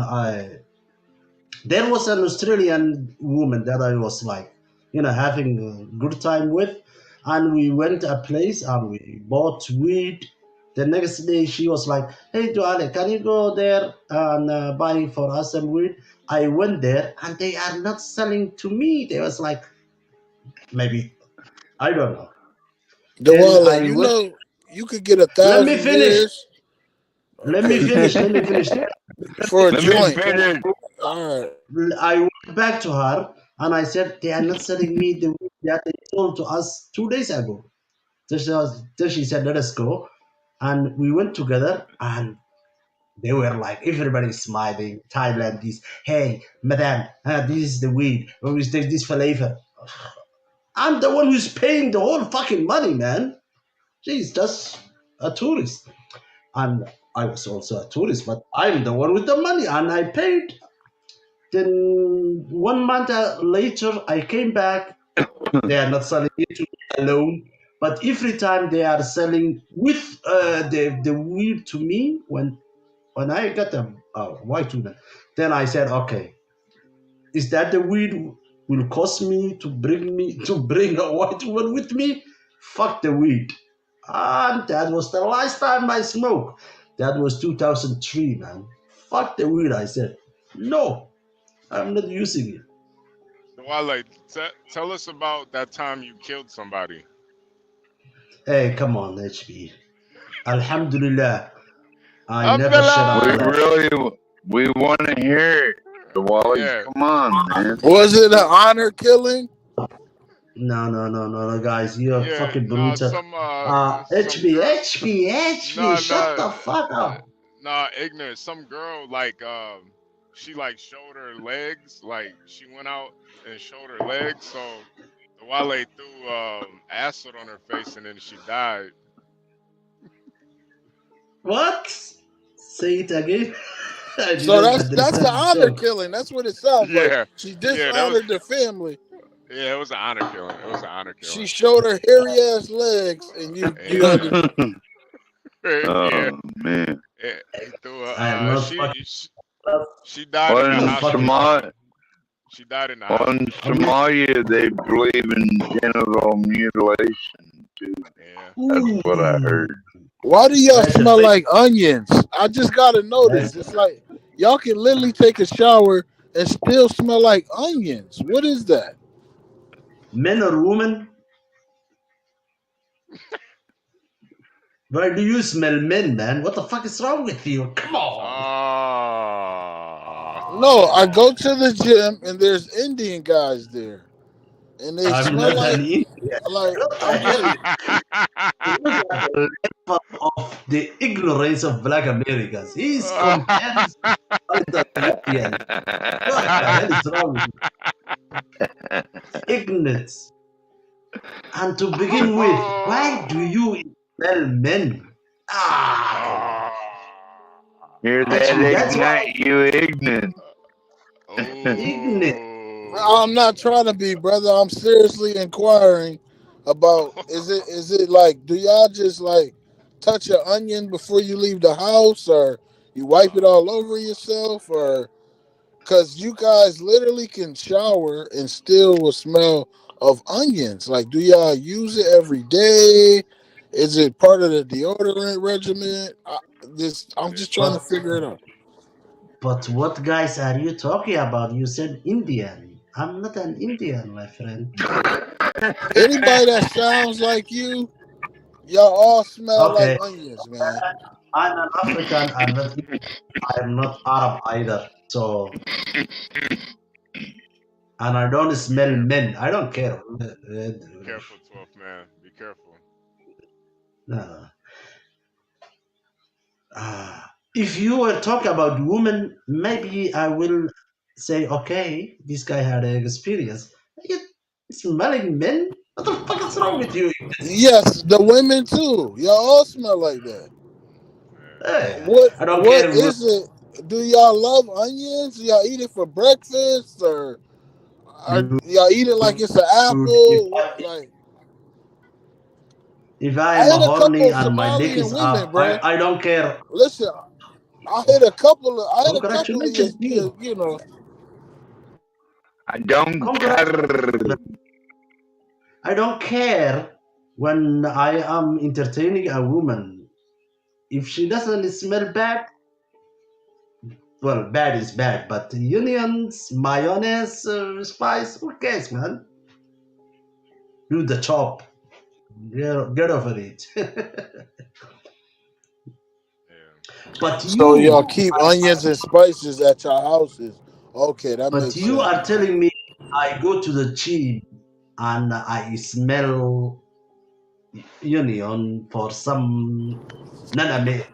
there was an Australian woman that I was like, having a good time with, and we went to a place and we bought weed. The next day she was like, "Hey, Duale, can you go there and buy for us some weed?" I went there and they are not selling to me. They was like, maybe, I don't know. Duale, you could get 1,000 Let me finish. years. Let me finish. For a joint. All right. I went back to her and I said, they are not selling me the weed that they sold to us 2 days ago. So she said, let us go. And we went together and they were like, everybody smiling. Thailand, hey, madam, this is the weed. Or is this flavor? I'm the one who's paying the whole fucking money, man. She's just a tourist. And I was also a tourist, but I'm the one with the money and I paid. Then 1 month later, I came back. They are not selling it to me alone, but every time they are selling with the weed to me. When I got a white woman, then I said, okay, is that the weed will cost me to bring a white woman with me? Fuck the weed. And that was the last time I smoked. That was 2003, man. Fuck the weed, I said. No, I'm not using it. Duale, tell us about that time you killed somebody. Hey, come on, HB. Alhamdulillah. I never shut up. We want to hear it. Duale, come on, man. Was it an honor killing? No, guys. You're fucking brutal. HB, shut the fuck up. Nah, ignorant. Some girl, she showed her legs. Like, she went out and showed her legs. So, Duale threw acid on her face and then she died. What? Say it again. I So didn't that's the understand honor joke. killing. That's what it sounds like. Yeah, She yeah, that was dishonored the family. yeah, it was an honor killing. It was an honor She killing. showed her hairy ass legs, and you had to. Yeah, man. yeah, he threw her. I am not fucking. She died in the On hospital. She died in the hospital. on Somalia, they believe in genital mutilation too. Yeah, That's what I heard. Why do y'all That's a smell fake. like onions? I just gotta know this. It's like y'all can literally take a shower and still smell like onions. What is that? Men or women? Why do you smell men, man? What the fuck is wrong with you? Come on. No, I go to the gym and there's Indian guys there, and they I'm smell not an like Indian. like What the I'm hell? just. Look at the level of the ignorance of black Americans. He's comparing other Indians. What the hell is wrong with you? Ignorance. And to begin with, why do you smell men? Hear that, That's why Ignite, you ignorant. ignorant. I'm not trying to be, brother. I'm seriously inquiring about is it like do y'all just like touch an onion before you leave the house, or you wipe it all over yourself, or because you guys literally can shower and still will smell of onions. Like, do y'all use it every day? Is it part of the deodorant regimen? I'm just trying to figure it out. But what guys are you talking about? You said Indian. I'm not an Indian, my friend. Anybody that sounds like you, y'all all smell Okay, like onions, man. I'm an African. I'm not Arab either. So, and I don't smell men. I don't care. Be careful, 12th man. Be careful. No. If you were talking about women, maybe I will say, okay, this guy had an experience. You smelling men? What the fuck is wrong with you? Yes, the women too. Y'all all smell like that. Hey, What I don't care. is it? Do y'all love onions? Do y'all eat it for breakfast, or y'all eat it like it's an apple? What, like If I I am hit a couple horny of and my dick Somalian is women, up, bro. I don't care. Listen, I hit a couple of Congratulations, you. you know. I don't care. I don't care when I am entertaining a woman. If she doesn't smell bad, well, bad is bad, but onions, mayonnaise, spice, who cares, man? Do the chop. Get over it. But So you, y'all keep onions and spices at your houses. Okay, that but makes you sense. are telling me I go to the gym and I smell onion for some non-American.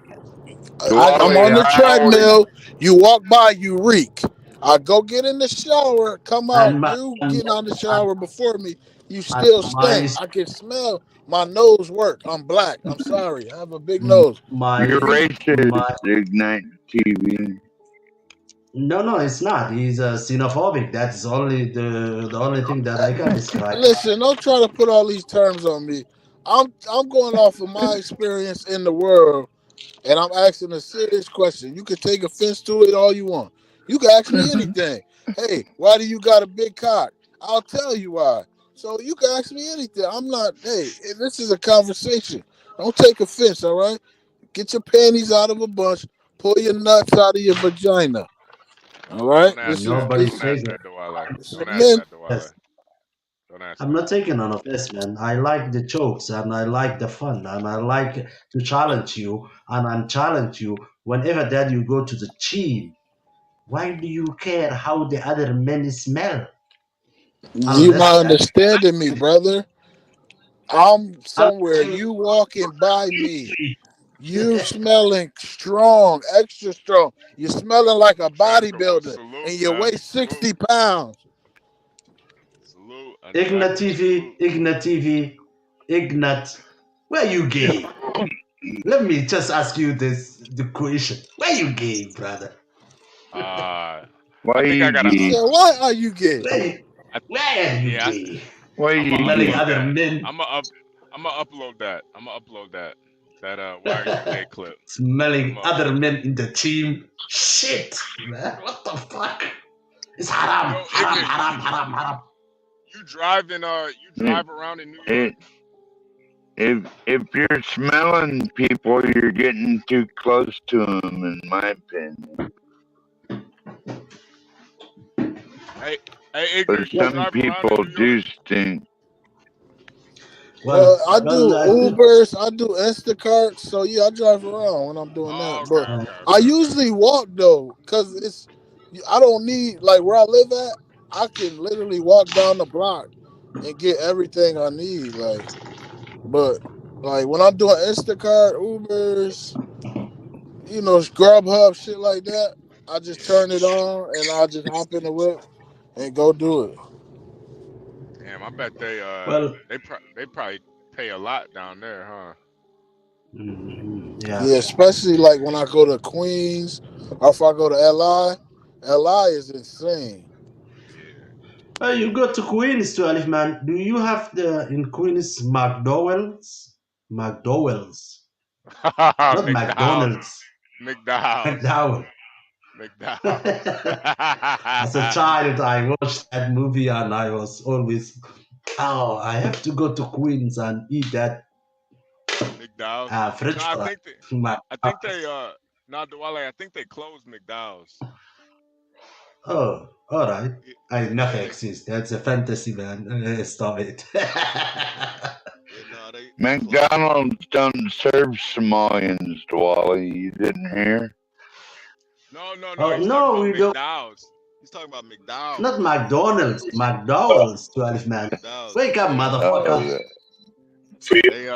I'm on the treadmill. You walk by, you reek. I go get in the shower, come out. And You get out the shower before me. You still stink. I can smell my nose work. I'm black. I'm sorry. I have a big nose. You're racist, Ignite TV. No, it's not. He's xenophobic. That's only the only thing that I can describe. Listen, don't try to put all these terms on me. I'm going off of my experience in the world, and I'm asking a serious question. You can take offense to it all you want. You can ask me anything. Hey, why do you got a big cock? I'll tell you why. So you can ask me anything. I'm not. Hey, this is a conversation. Don't take offense. All right. Get your panties out of a bunch. Pull your nuts out of your vagina. All right. Nobody says that. I'm not taking on offense, man. I like the jokes and I like the fun and I like to challenge you and I challenge you whenever that you go to the gym. Why do you care how the other men smell? You're not understanding me, brother. I'm somewhere. You walking by me. You smelling strong, extra strong. You're smelling like a bodybuilder, and you weigh 60 pounds. Ignat TV, Ignat. Where you gay? Let me just ask you the question. Where you gay, brother? I Why think I you got a. gay? said, "Why are you gay?" Why are you Yeah, gay? Why I'm gonna you Smelling gay? upload other that. men. I'm gonna upload that. I'm gonna upload that. That why are you gay clip? I'm Smelling gonna other upload men that. in the team. Shit, man. What the fuck? It's haram. Yo, Haram, Ignit, haram, haram, haram. you drive in you If, drive around in New York? if you're smelling people, you're getting too close to them, in my opinion. Hey, But Ignit, you some drive around in people New York? do stink. I do I think. Ubers, I do Instacarts, so yeah, I drive around when I'm doing that. But I usually walk though, cause I don't need, like, where I live at. I can literally walk down the block and get everything I need. But when I'm doing Instacart, Ubers, Grubhub, shit like that, I just turn it on and I just hop in the whip and go do it. Damn, I bet they Well, they probably pay a lot down there, huh? yeah. Yeah, especially like when I go to Queens or if I go to LI. LI is insane. Well, you go to Queens, 12 man. Do you have in Queens McDowell's? McDowell's, not McDowell's. McDonald's. McDowell's. McDowell. McDowell's. As a child, I watched that movie and I was always, I have to go to Queens and eat that McDowell's. French No, fry. I think they no, Duale, I think they closed McDowell's. Oh, all right. I never Yeah, exist. That's a fantasy, man. Stop it. McDonald's don't serve Somalians, Duale. You didn't hear? No, Oh, he's talking no, about we don't. McDowell's. He's talking about McDowell's. Not McDonald's. McDowell's, 12 man. Wake up, motherfucker. For you, They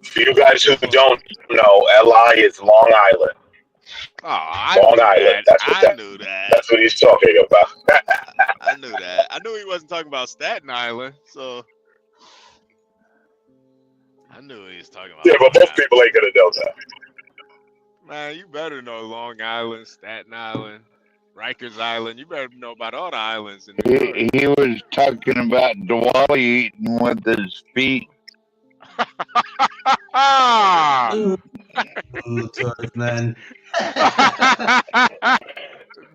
for you guys who don't know, LI is Long Island. Oh, I Long knew Island. that. I knew that. That's what he's talking about. I knew that. I knew he wasn't talking about Staten Island, so I knew he was talking about. Yeah, but most people ain't gonna know that. Man, you better know Long Island, Staten Island, Rikers Island. You better know about all the islands in New York. He was talking about Duale eating with his feet. Ooh, 12 man.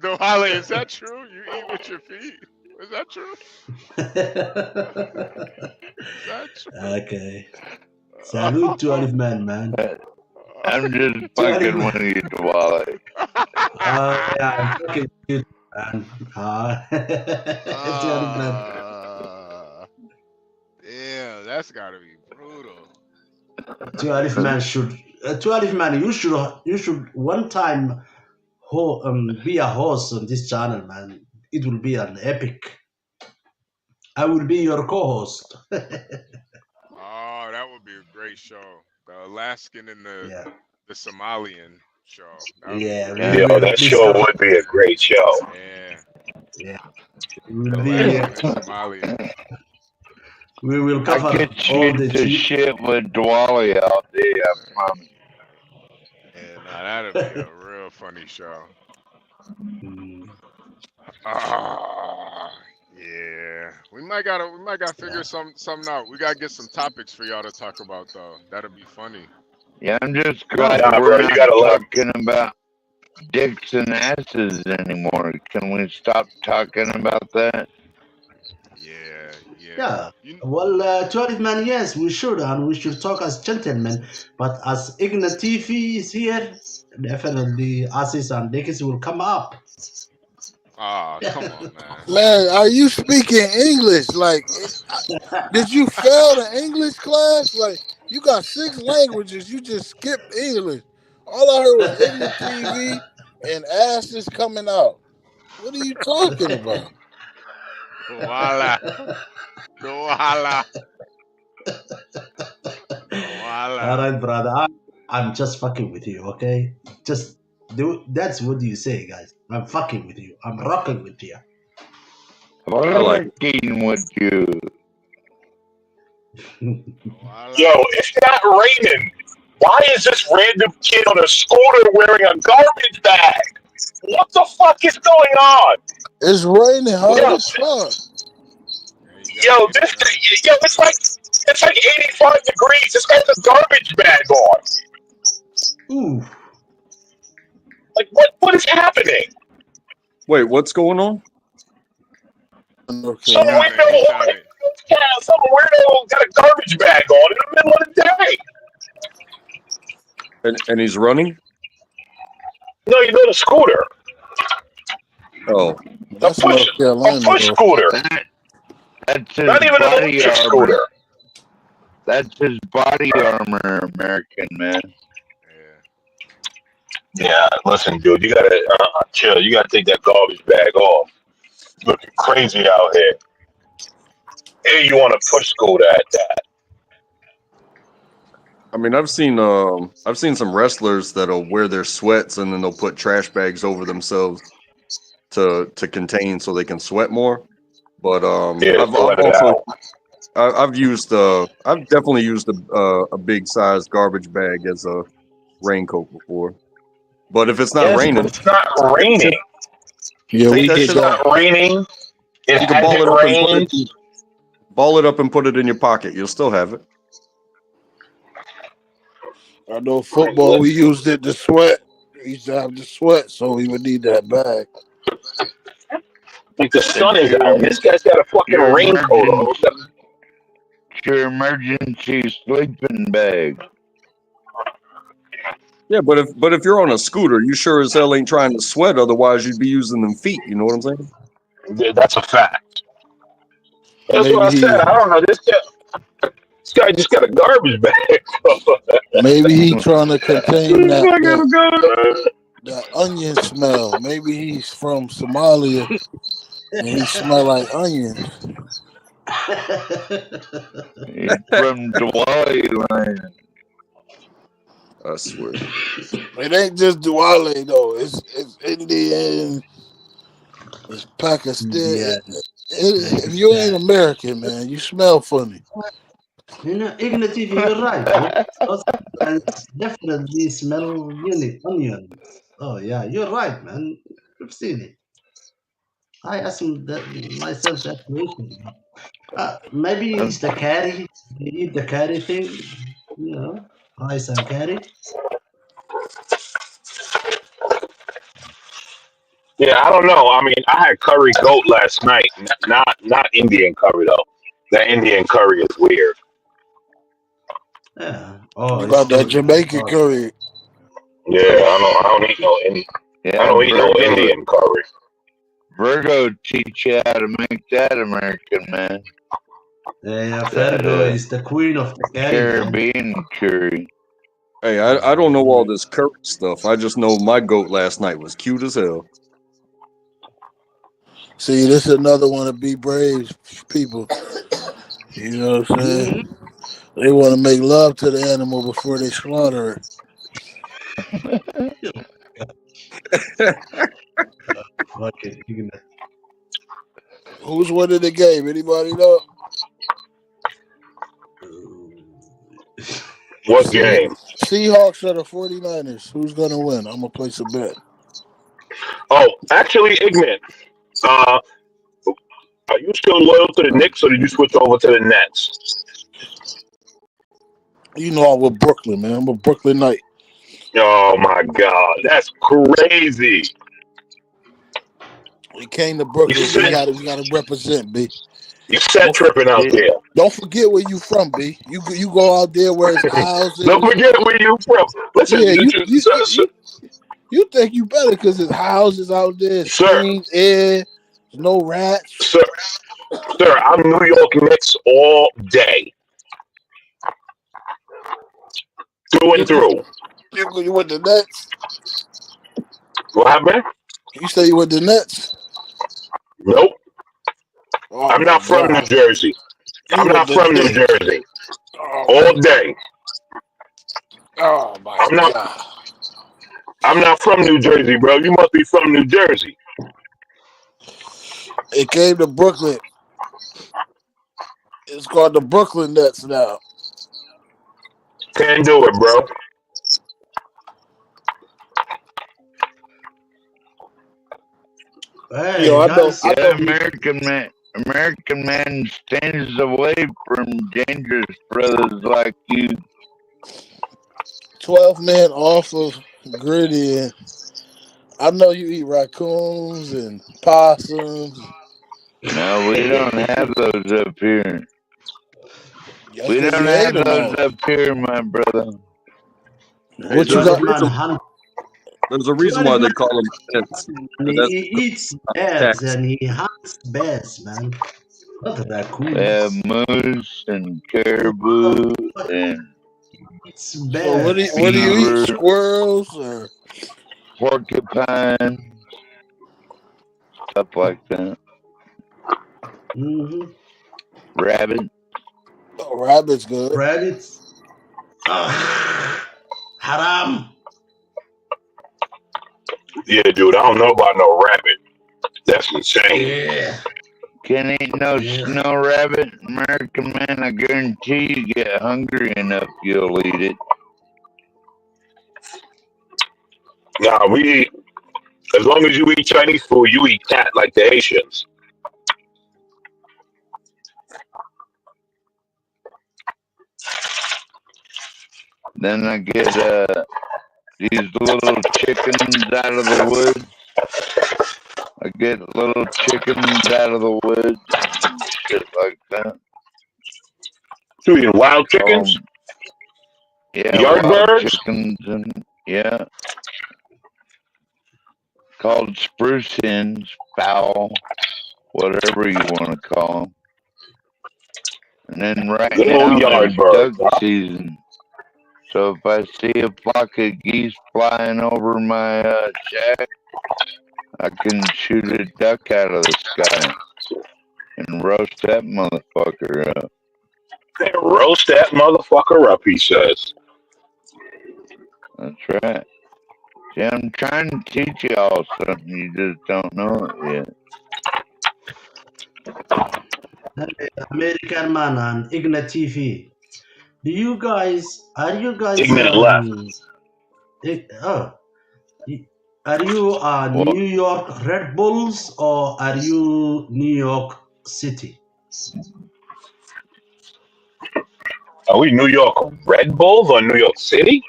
Duale, is that true? You eat with your feet? Is that true? Is that true? Okay. Salute 12 man. I'm just fucking with you, Duale. Yeah, I'm fucking with you, man. 12 man. Yeah, that's gotta be brutal. 12 man should. 12 man, you should one time be a host on this channel, man. It will be an epic. I will be your co-host. Oh, that would be a great show. The Alaskan and the Somalian show. Yeah, that show would be a great show. Yeah. We will cover I get all you the to shit with Duale all day, I promise. Yeah, that'd be a real funny show. Yeah. We might gotta figure something out. We gotta get some topics for y'all to talk about though. That'd be funny. Yeah, I'm just glad we're not talking about dicks and asses anymore. Can we stop talking about that? Yeah. Well, 12 man, yes, we should, and we should talk as gentlemen. But as Ignit TV is here, definitely asses and dicks will come up. Ah, come on, man. Man, are you speaking English? Like, did you fail the English class? Like, you got 6 languages. You just skipped English. All I heard was Ignit TV and asses coming out. What are you talking about? Voila. All right, brother. I'm just fucking with you, okay? Just that's what you say, guys. I'm fucking with you. I'm rocking with you. Rocking with you. Yo, it's not raining. Why is this random kid on a scooter wearing a garbage bag? What the fuck is going on? It's raining hard Yo, as fuck. It's like 85 degrees. This guy's a garbage bag on. Ooh. Like what is happening? Wait, what's going on? Okay. Some weirdo got a garbage bag on in the middle of the day. And he's running? No, you got a scooter. Oh. A push scooter. That's his Not even an body electric armor. scooter. That's his body armor, American man. Yeah, listen, dude, you gotta chill. You gotta take that garbage bag off. Looking crazy out here. Hey, you want to push scooter at that? I mean, I've seen some wrestlers that'll wear their sweats and then they'll put trash bags over themselves to contain so they can sweat more. But I've definitely used a big size garbage bag as a raincoat before. But if it's not raining, it's not raining. Yeah, we It's not raining. It you can hasn't ball it up and put it in your pocket. You'll still have it. I know football, we used it to sweat. We used to have the sweat, so we would need that bag. Like the sun is out. This guy's got a fucking raincoat on. It's your emergency sleeping bag. Yeah, but if you're on a scooter, you sure as hell ain't trying to sweat. Otherwise, you'd be using them feet. You know what I'm saying? Yeah, that's a fact. That's what I said. I don't know. This guy just got a garbage bag. Maybe he trying to contain that onion smell. Maybe he's from Somalia and he smell like onions. He's from Duale land. I swear. It ain't just Duale though. It's Indian. It's Pakistan. Yeah. If you ain't American, man, you smell funny. You know, Ignit, you're right. And definitely smell onion. Oh yeah, you're right, man. I've seen it. I asked myself that question. Maybe it's the carry. They eat the carry thing. You know, rice and carry. Yeah, I don't know. I mean, I had curry goat last night. Not Indian curry though. That Indian curry is weird. Yeah. Oh, You got that Jamaican curry. Yeah, I don't eat no Indian. Yeah, I don't eat no Indian curry. Virgo teach you how to make that, American man. Yeah, Virgo is the queen of the carry. Caribbean curry. Hey, I don't know all this curry stuff. I just know my goat last night was cute as hell. See, this is another one of Be Brave people. You know what I'm saying? They want to make love to the animal before they slaughter it. Who's winning the game? Anybody know? What game? Seahawks or the 49ers? Who's going to win? I'm going to place a bet. Oh, actually, Ignit. Are you still loyal to the Knicks, or did you switch over to the Nets? You know I'm with Brooklyn, man. I'm a Brooklyn Knight. Oh my God, that's crazy. We came to Brooklyn. We got to represent, B. You set tripping out there. Don't forget where you from, B. You go out there where it's houses. Don't forget where you from. Listen, yeah, you think you better because there's houses out there, clean air, no rats. Sir, I'm New York Knicks all day. Through and through. You went the Nets? What happened? You say you went the Nets? Nope. Oh, I'm not from New Jersey. I'm not from New Jersey. All day. Oh my God. I'm not from New Jersey, bro. You must be from New Jersey. It came to Brooklyn. It's called the Brooklyn Nets now. Can't do it, bro. Hey, Yo, I know. guys. Yeah, American man stands away from dangerous brothers like you. 12 men off of Gritty. And I know you eat raccoons and possums. No, we don't have those up here. We Yesterday don't you ate have them those all. up here, my brother. What you There's a got? reason. There's a reason why they call them pits. And That's he eats birds and he hunts bears, man. Not raccoons. Moose and caribou and It's So what do bears. you eat? beaver, Squirrels or porcupine, stuff like that. Mm-hmm. Rabbit. oh, rabbit's good. Rabbits. Haram. Yeah, dude, I don't know about no rabbit. That's insane. Yeah. Can't eat no snow rabbit, American man. I guarantee you get hungry enough, you'll eat it. Nah, we eat. As long as you eat Chinese food, you eat cat like the Haitians. Then I get these little chickens out of the woods. I get little chickens out of the woods and shit like that. So you eating wild chickens? Yeah, Yard wild birds? chickens and yeah. Called spruce hens, fowl, whatever you want to call them. And then right Good now old yard it's birds, duck huh? season. So if I see a flock of geese flying over my shack, I can shoot a duck out of the sky and roast that motherfucker up. And roast that motherfucker up, he says. That's right. See, I'm trying to teach you all something. You just don't know it yet. American man on Ignit TV. Are you guys Ignit left. Are you New York Red Bulls or are you New York City? Are we New York Red Bulls or New York City?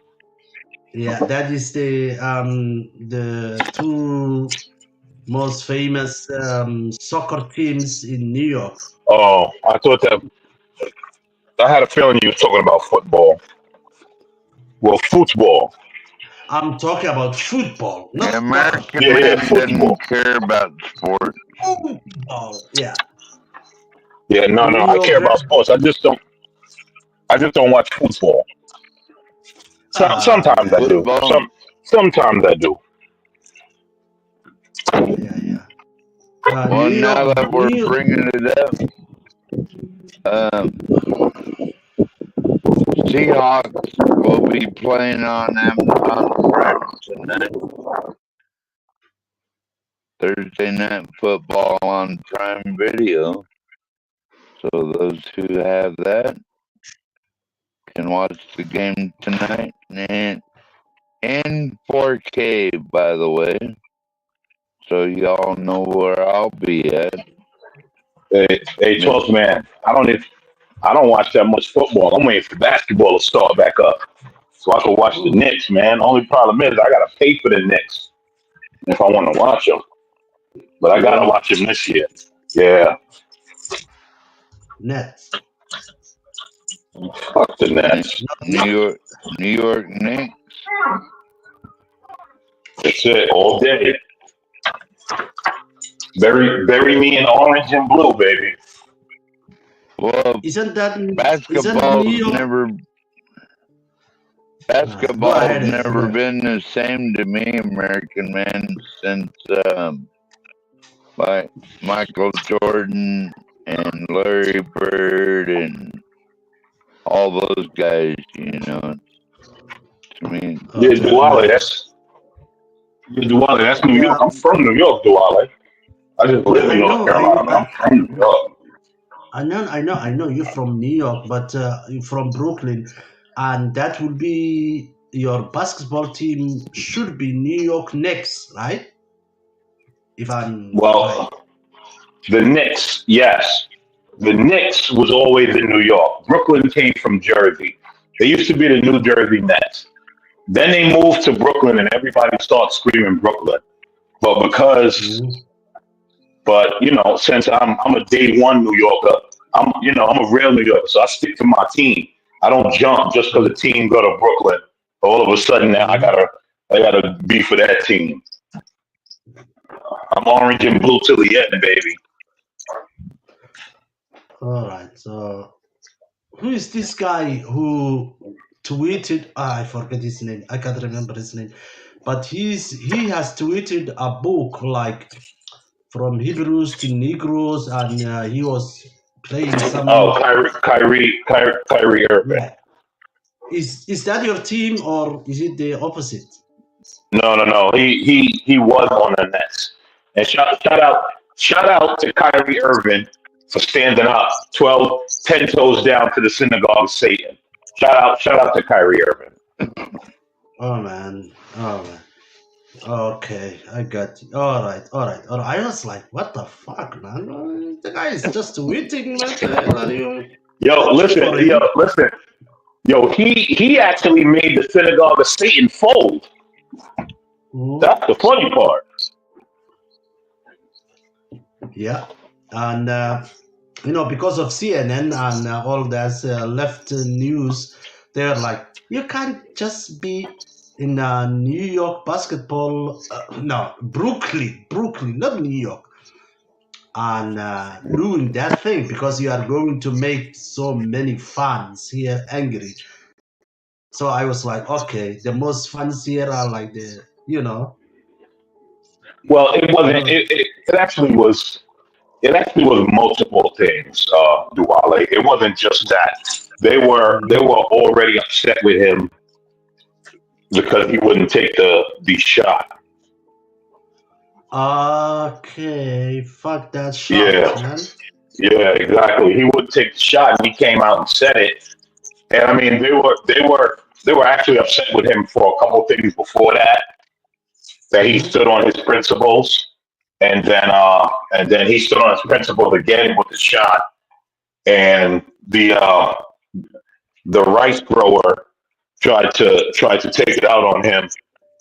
Yeah, that is the two most famous soccer teams in New York. Oh, I thought that. I had a feeling you were talking about football. Well, football. I'm talking about football, not American Yeah, man football. doesn't care about sport. football. Yeah. Yeah, no, I care about sports. I just don't watch football. Sometimes I do. Sometimes I do. Yeah. Well, now that we're bringing it up, Seahawks will be playing on Amazon Prime tonight. Thursday Night Football on Prime Video. So those who have that can watch the game tonight and in 4K, by the way. So y'all know where I'll be at. Hey, 12 man. I don't watch that much football. I'm waiting for basketball to start back up so I can watch the Knicks, man. Only problem is I gotta pay for the Knicks if I want to watch them. But I gotta watch them this year. Yeah. Nets. Fuck the Nets. New York Knicks. That's it, all day. Bury me in orange and blue, baby. Well, basketball's never been the same to me, American man, since like Michael Jordan and Larry Bird and all those guys, you know. To me, Yeah, Duale, that's New York. I'm from New York, Duale. I just live in North Carolina. I'm from New York. I know you're from New York, but you're from Brooklyn, and that would be your basketball team should be New York Knicks, right? If I'm Well, the Knicks, yes. The Knicks was always in New York. Brooklyn came from Jersey. They used to be the New Jersey Nets. Then they moved to Brooklyn, and everybody started screaming Brooklyn. But since I'm a day one New Yorker, I'm a real New Yorker, so I stick to my team. I don't jump just because the team go to Brooklyn. All of a sudden now I gotta be for that team. I'm orange and blue till the end, baby. all right. So who is this guy who tweeted? I forget his name. I can't remember his name. But he has tweeted a book like from Hebrews to Negroes, and he was playing some. Oh, Kyrie Irving. Yeah. Is that your team or is it the opposite? No. He was on the Nets. And shout out to Kyrie Irving for standing up 10 toes down to the synagogue of Satan. Shout out to Kyrie Irving. Oh man. Okay, I got you. All right. I was like, what the fuck, man? The guy is just tweeting, man. Listen. He actually made the synagogue of Satan fold. That's the funny part. Yeah, and because of CNN and all that left news, they're like, you can't just be in New York basketball, Brooklyn, not New York, and doing that thing because you are going to make so many fans here angry. So I was like, okay, the most fans here are like Well, it wasn't. It actually was. It actually was multiple things, Duale. It wasn't just that. They were already upset with him because he wouldn't take the shot. Okay, fuck that shot, man. Yeah, exactly. He wouldn't take the shot, and he came out and said it. And I mean, they were actually upset with him for a couple things before that he stood on his principles, and then he stood on his principles again with the shot, and the rice grower tried to take it out on him,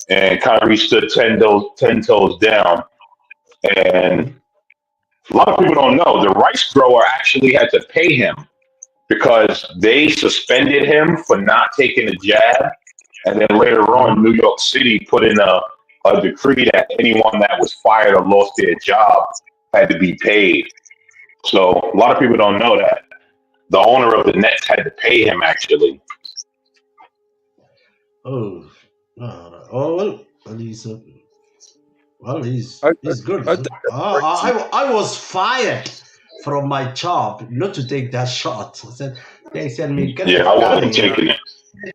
and Kyrie stood 10 toes down. And a lot of people don't know the rice grower actually had to pay him because they suspended him for not taking a jab, and then later on, New York City put in a decree that anyone that was fired or lost their job had to be paid. So a lot of people don't know that the owner of the Nets had to pay him actually. Well, he's good. I was fired from my job not to take that shot. I said, they sent me. I wasn't taking it. I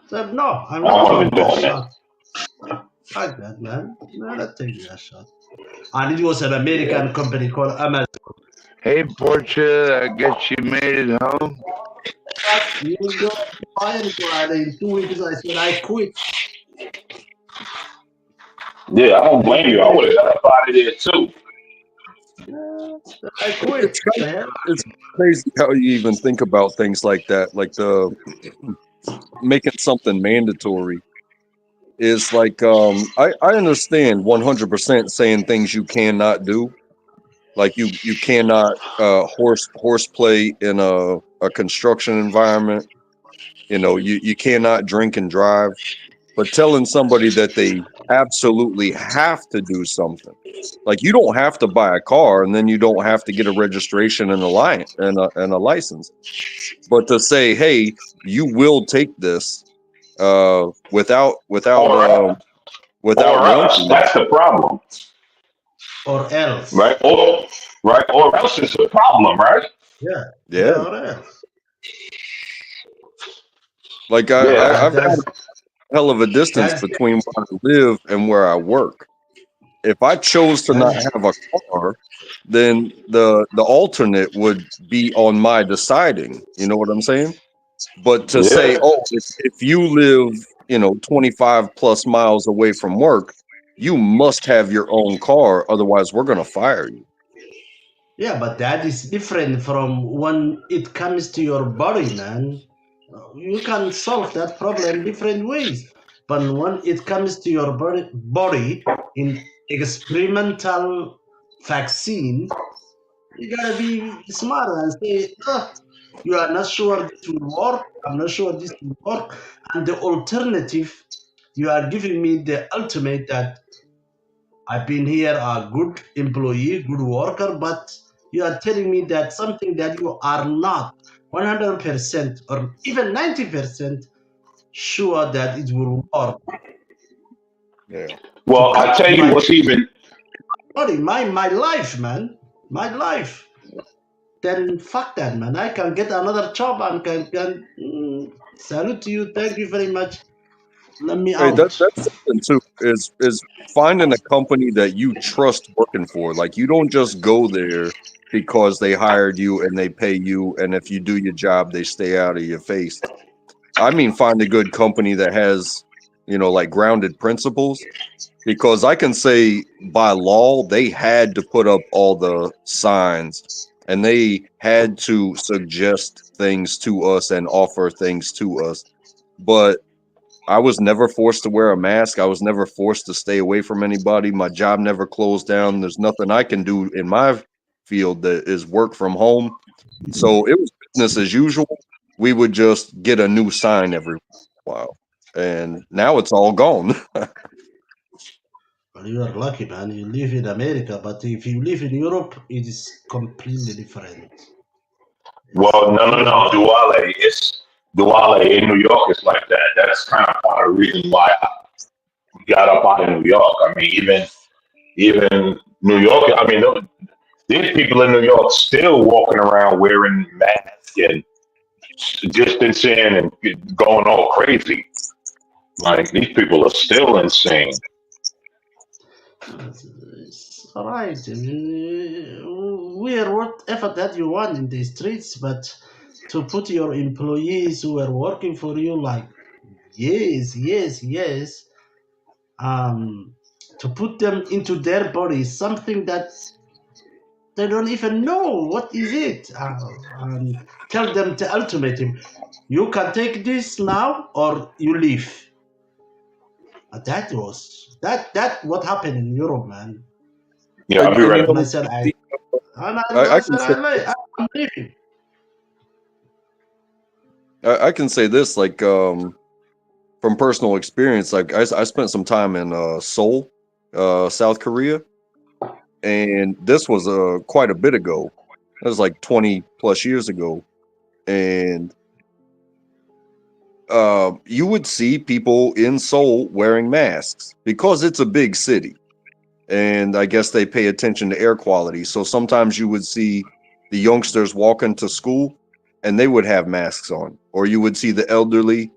said, no, I'm not taking that shot. Fuck that, man. No, I'm not taking that shot. And it was an American company called Amazon. Hey, Portia, I guess you made it home. You got fired in 2 weeks. I said, I quit. Yeah, I don't blame you. I would have got up out of there too. I quit. It's crazy how you even think about things like that, like the making something mandatory. Is like I understand 100% saying things you cannot do, like you cannot horseplay in a construction environment. You cannot drink and drive, but telling somebody that they absolutely have to do something, like you don't have to buy a car and then you don't have to get a registration and a license, but to say, hey, you will take this without else. That's the problem. Or else. Right? Or else it's a problem, right? Yeah. Or else. Like I've had a hell of a distance between where I live and where I work. If I chose to not have a car, then the alternate would be on my deciding. You know what I'm saying? But to say, oh, if you live, 25 plus miles away from work, you must have your own car, otherwise we're gonna fire you. Yeah, but that is different from when it comes to your body, man. You can solve that problem different ways. But when it comes to your body in experimental vaccine, you gotta be smart and say, you are not sure this will work. I'm not sure this will work. And the alternative, you are giving me the ultimate that I've been here a good employee, good worker, but you are telling me that something that you are not 100% or even 90% sure that it will work. Yeah. Well, I tell you what's even body, my life, man, my life. Then fuck that, man. I can get another job and can salute to you. Thank you very much. Let me Hey, out. that's something too. Is finding a company that you trust working for. Like you don't just go there because they hired you and they pay you, and if you do your job, they stay out of your face. I mean, find a good company that has, like grounded principles. Because I can say by law, they had to put up all the signs and they had to suggest things to us and offer things to us. But I was never forced to wear a mask. I was never forced to stay away from anybody. My job never closed down. There's nothing I can do in my field that is work from home. So it was business as usual. We would just get a new sign every while. And now it's all gone. Well, you are lucky, man. You live in America, but if you live in Europe, it is completely different. well, no. Duale in New York is like that. That's kind of part of the reason why I got up out of New York. I mean, even New York. I mean, there's people in New York still walking around wearing masks and distancing and going all crazy. Like these people are still insane. It's all right. Wear whatever that you want in the streets, but to put your employees who are working for you, like yes, to put them into their bodies, something that they don't even know what is it. Tell them the ultimatum: you can take this now, or you leave. That was that what happened in Europe, man. Yeah, I'll be right. And I said, I'm leaving. I can say this, like, from personal experience, like I spent some time in Seoul, South Korea, and this was quite a bit ago. It was like 20 plus years ago, and you would see people in Seoul wearing masks because it's a big city, and I guess they pay attention to air quality. So sometimes you would see the youngsters walking to school, and they would have masks on, or you would see the elderly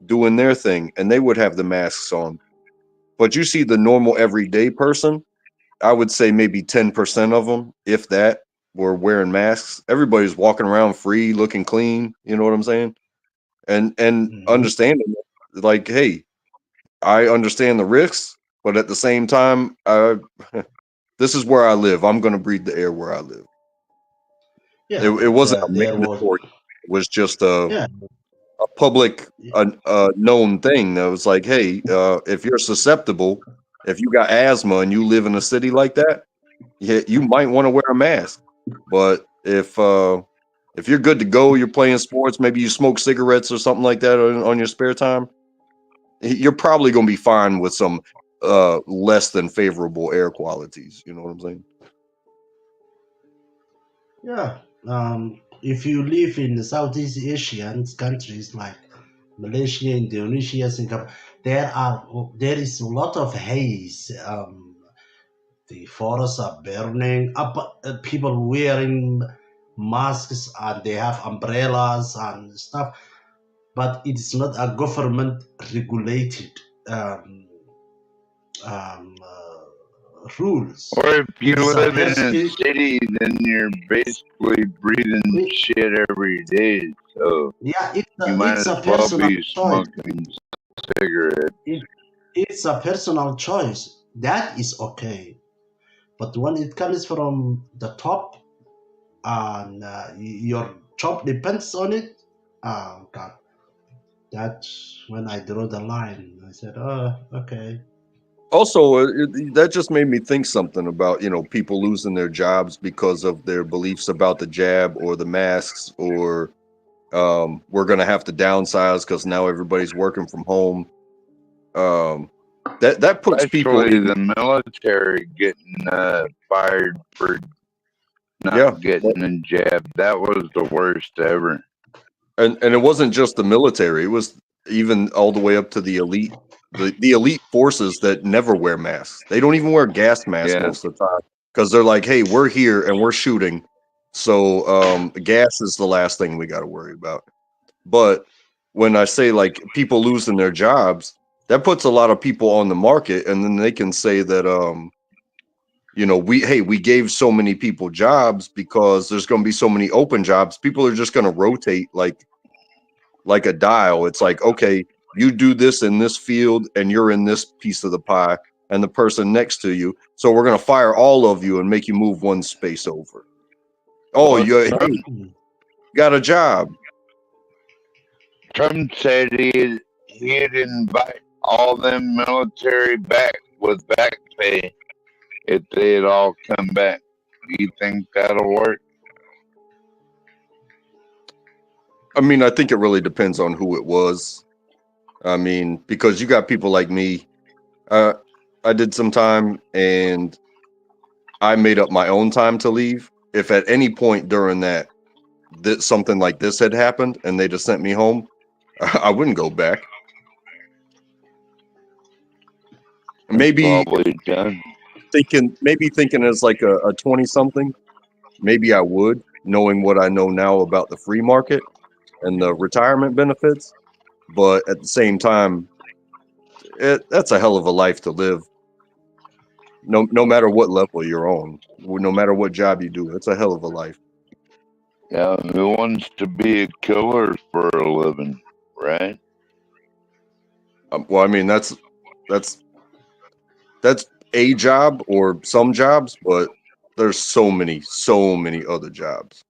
doing their thing and they would have the masks on. But you see the normal everyday person, I would say maybe 10% of them, if that, were wearing masks. Everybody's walking around free, looking clean, you know what I'm saying? And understanding, like, hey, I understand the risks, but at the same time, this is where I live. I'm going to breathe the air where I live. Yeah, it wasn't a mandatory. It was just a public known thing that was like, hey, if you're susceptible, if you got asthma and you live in a city like that, yeah, you might want to wear a mask. But if you're good to go, you're playing sports, maybe you smoke cigarettes or something like that on your spare time, you're probably going to be fine with some less than favorable air qualities. You know what I'm saying? Yeah. If you live in the Southeast Asian countries like Malaysia, Indonesia, Singapore, there is a lot of haze. The forests are burning up. People wearing masks and they have umbrellas and stuff, but it's not a government regulated rules. Or if you It's live in a city, then you're basically breathing shit every day. So yeah, you might it's a as well personal be choice. smoking cigarettes. It's a personal choice. that is okay. But when it comes from the top and your job depends on it, oh God, that's when I draw the line. I said, oh, okay. Also, that just made me think something about, people losing their jobs because of their beliefs about the jab or the masks, or we're going to have to downsize because now everybody's working from home. That puts people Especially in, the military getting fired for not yeah. getting a jab. That was the worst ever. And it wasn't just the military; it was even all the way up to the elite, the elite forces that never wear masks. They don't even wear gas masks Yeah. most of the time because they're like, "Hey, we're here and we're shooting, so gas is the last thing we got to worry about." But when I say like people losing their jobs, that puts a lot of people on the market, and then they can say that we gave so many people jobs because there's going to be so many open jobs. People are just going to rotate like a dial. It's like, okay, you do this in this field and you're in this piece of the pie and the person next to you. So we're going to fire all of you and make you move one space over. Oh, you got a job. Trump said he'd invite all them military back with back pay if they'd all come back. Do you think that'll work? I mean, I think it really depends on who it was. I mean, because you got people like me. I did some time and I made up my own time to leave. If at any point during that something like this had happened and they just sent me home, I wouldn't go back. Maybe thinking as like a 20-something, maybe I would, knowing what I know now about the free market and the retirement benefits. But at the same time, that's a hell of a life to live. No matter what level you're on, no matter what job you do, it's a hell of a life. Yeah, who wants to be a killer for a living, right? Well, I mean, that's a job or some jobs, but there's so many other jobs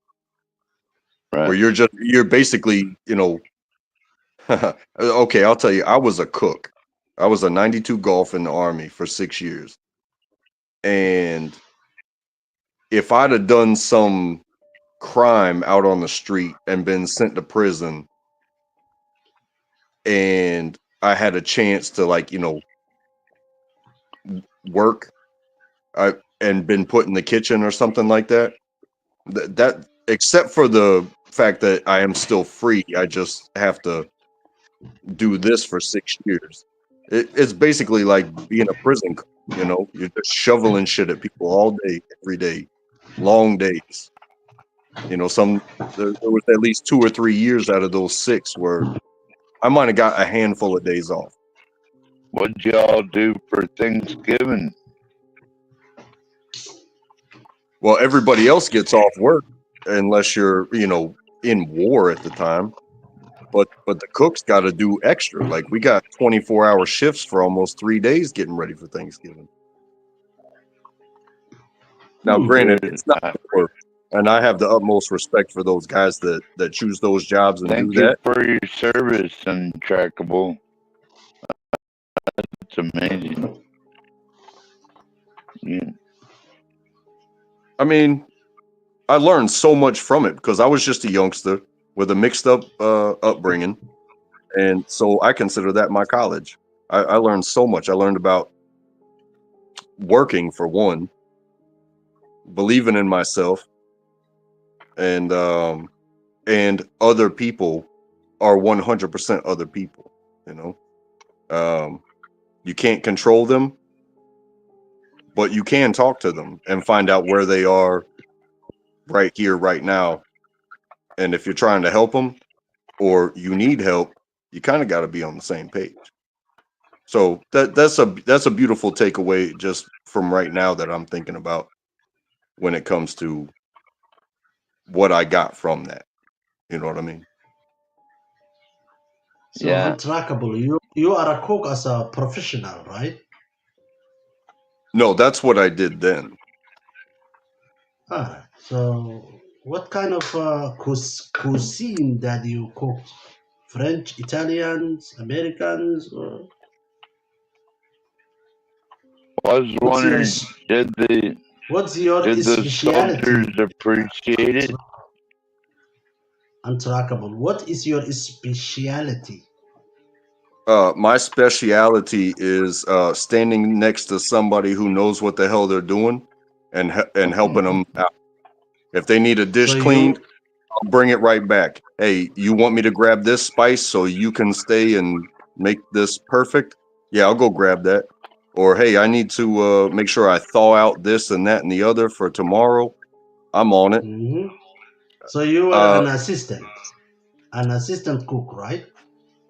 where you're basically, okay, I'll tell you, I was a cook. I was a 92 Golf in the Army for 6 years. And if I'd have done some crime out on the street and been sent to prison and I had a chance to work and been put in the kitchen or something like that, that except for the fact that I am still free, I just have to do this for 6 years. It's basically like being a prison cook, you're just shoveling shit at people all day, every day, long days. There was at least 2 or 3 years out of those 6 where I might have got a handful of days off. What'd y'all do for Thanksgiving? Well, everybody else gets off work unless you're, in war at the time. But the cooks got to do extra. Like we got 24-hour shifts for almost 3 days getting ready for Thanksgiving. Now, granted, it's not work, and I have the utmost respect for those guys that choose those jobs and Thank do that. you for your service, Untrackable. That's amazing. Yeah. I mean, I learned so much from it because I was just a youngster with a mixed up upbringing. And so I consider that my college. I learned so much. I learned about working, for one, believing in myself, and other people are 100% other people. You can't control them, but you can talk to them and find out where they are right here, right now. And if you're trying to help them or you need help, you kind of got to be on the same page. So that's a beautiful takeaway just from right now that I'm thinking about when it comes to what I got from that. You know what I mean? So Untrackable, you are a cook as a professional, right? No, that's what I did then. So what kind of cuisine that you cooked? French, Italians, Americans? Or I was wondering, what's your did the specialty? soldiers appreciate it? Untrackable. What is your specialty? My speciality is standing next to somebody who knows what the hell they're doing and helping them out. If they need a dish cleaned, I'll bring it right back. Hey, you want me to grab this spice so you can stay and make this perfect? Yeah, I'll go grab that. Or, hey, I need to make sure I thaw out this and that and the other for tomorrow. I'm on it. So you were an assistant cook, right?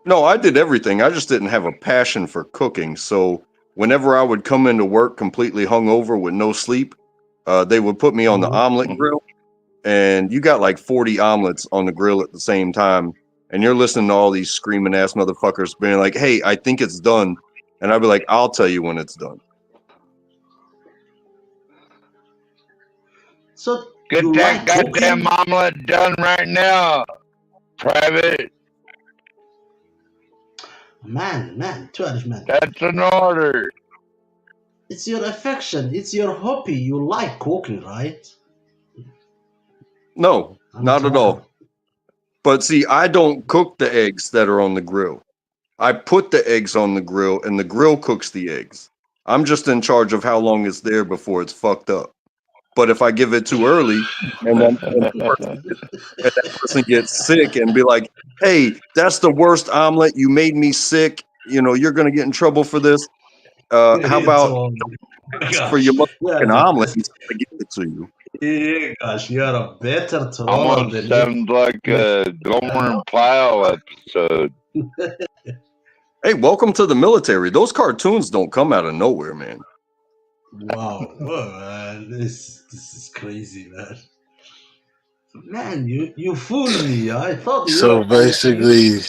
No, I did everything. I just didn't have a passion for cooking. So whenever I would come into work completely hungover with no sleep, they would put me on the omelet grill, and you got like 40 omelets on the grill at the same time, and you're listening to all these screaming ass motherfuckers being like, "Hey, I think it's done," and I'd be like, "I'll tell you when it's done." So get that goddamn omelet done right now, Private. Man, 12 man. That's an order. It's your affection. It's your hobby. You like cooking, right? No, not at all. But see, I don't cook the eggs that are on the grill. I put the eggs on the grill, and the grill cooks the eggs. I'm just in charge of how long it's there before it's fucked up. But if I give it too early, and then that person gets sick and be like, "Hey, that's the worst omelet. You made me sick. You know, you're gonna get in trouble for this. How about for your motherfucking omelet? He's gonna give it to you." Yeah, gosh, you're a better troller Almost than sounds like a Gomer and Pyle episode. Hey, welcome to the military. Those cartoons don't come out of nowhere, man. Wow, man, this is crazy, man. Man, you fooled me. I thought you So were basically,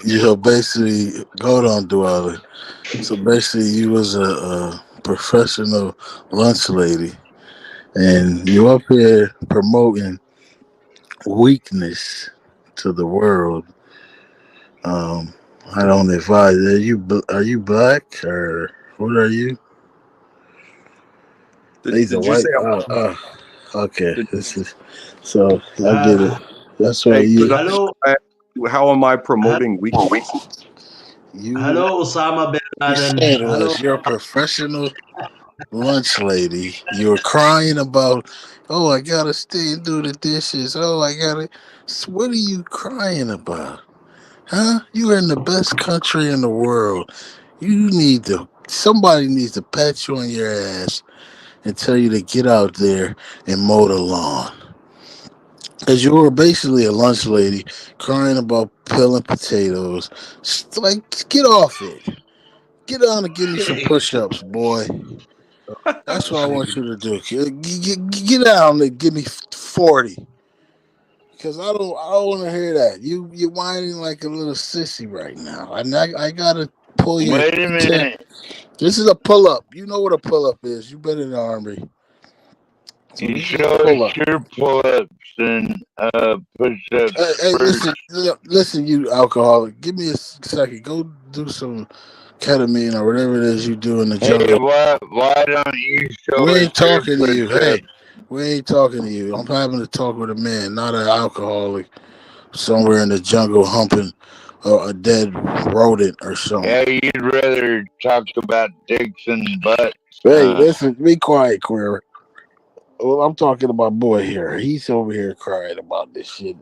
hold on, Duale. So basically, you was a professional lunch lady, and you up here promoting weakness to the world. I don't advise. Are you black or what are you? He's a Did you white. say Okay. This is so. I get it. That's why Hey, you. how am I promoting weakness? Hello, Osama bin You Laden. said Hello. was you're a professional lunch lady. You were crying about, oh, I gotta stay and do the dishes. Oh, I gotta. So what are you crying about? Huh? You are in the best country in the world. You need to. Somebody needs to pat you on your ass and tell you to get out there and mow the lawn. Because you were basically a lunch lady crying about peeling potatoes. Like, get off it. Get down and give me some push-ups, boy. That's what I want you to do. Get down and give me 40. Because I don't want to hear that. You're whining like a little sissy right now. And I gotta pull you. Wait a minute. This is a pull-up. You know what a pull-up is. You've been in the Army. So You show us your pull-ups and push-ups. Hey, listen, you alcoholic. Give me a second. Go do some ketamine or whatever it is you do in the jungle. Hey, why don't you show We us ain't talking your to you. push-ups? Hey, we ain't talking to you. I'm having to talk with a man, not an alcoholic somewhere in the jungle humping a dead rodent or something. Yeah, you'd rather talk about dicks and butts. Hey, listen, be quiet, Queer. Well, I'm talking about boy here. He's over here crying about this shit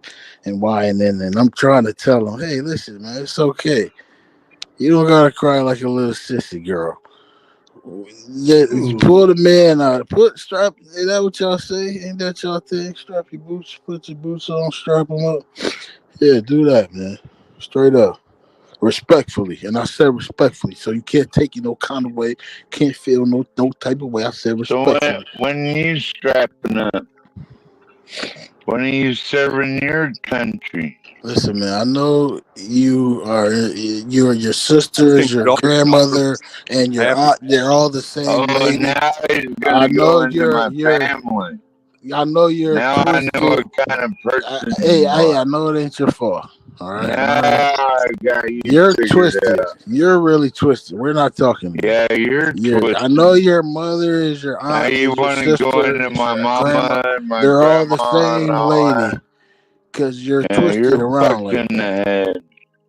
and whining, and I'm trying to tell him, hey, listen, man, it's okay. You don't gotta cry like a little sissy girl. Yeah, you pull the man out. Strap. Is that what y'all say? Ain't that y'all thing? Strap your boots. Put your boots on. Strap them up. Yeah, do that, man. Straight up, respectfully, and I said respectfully. So you can't take it no kind of way. Can't feel no type of way. I said So respectfully. when you strapping up? When are you serving your country? Listen, man, I know you and your sisters, your grandmother, and your aunt. They're all the same lady. Now he's I gonna know go into my family. I know you're Now twisted. I know what kind of person Hey, you are. I know it ain't your fault. All right. Now I got you You're figured twisted. out. You're really twisted. We're not talking. Yeah, you're twisted. I know your mother is your Now aunt. you want to go into my mama and my They're all the grandma and same all lady. that. Because you're Yeah, twisted you're around like fucked in the that. head.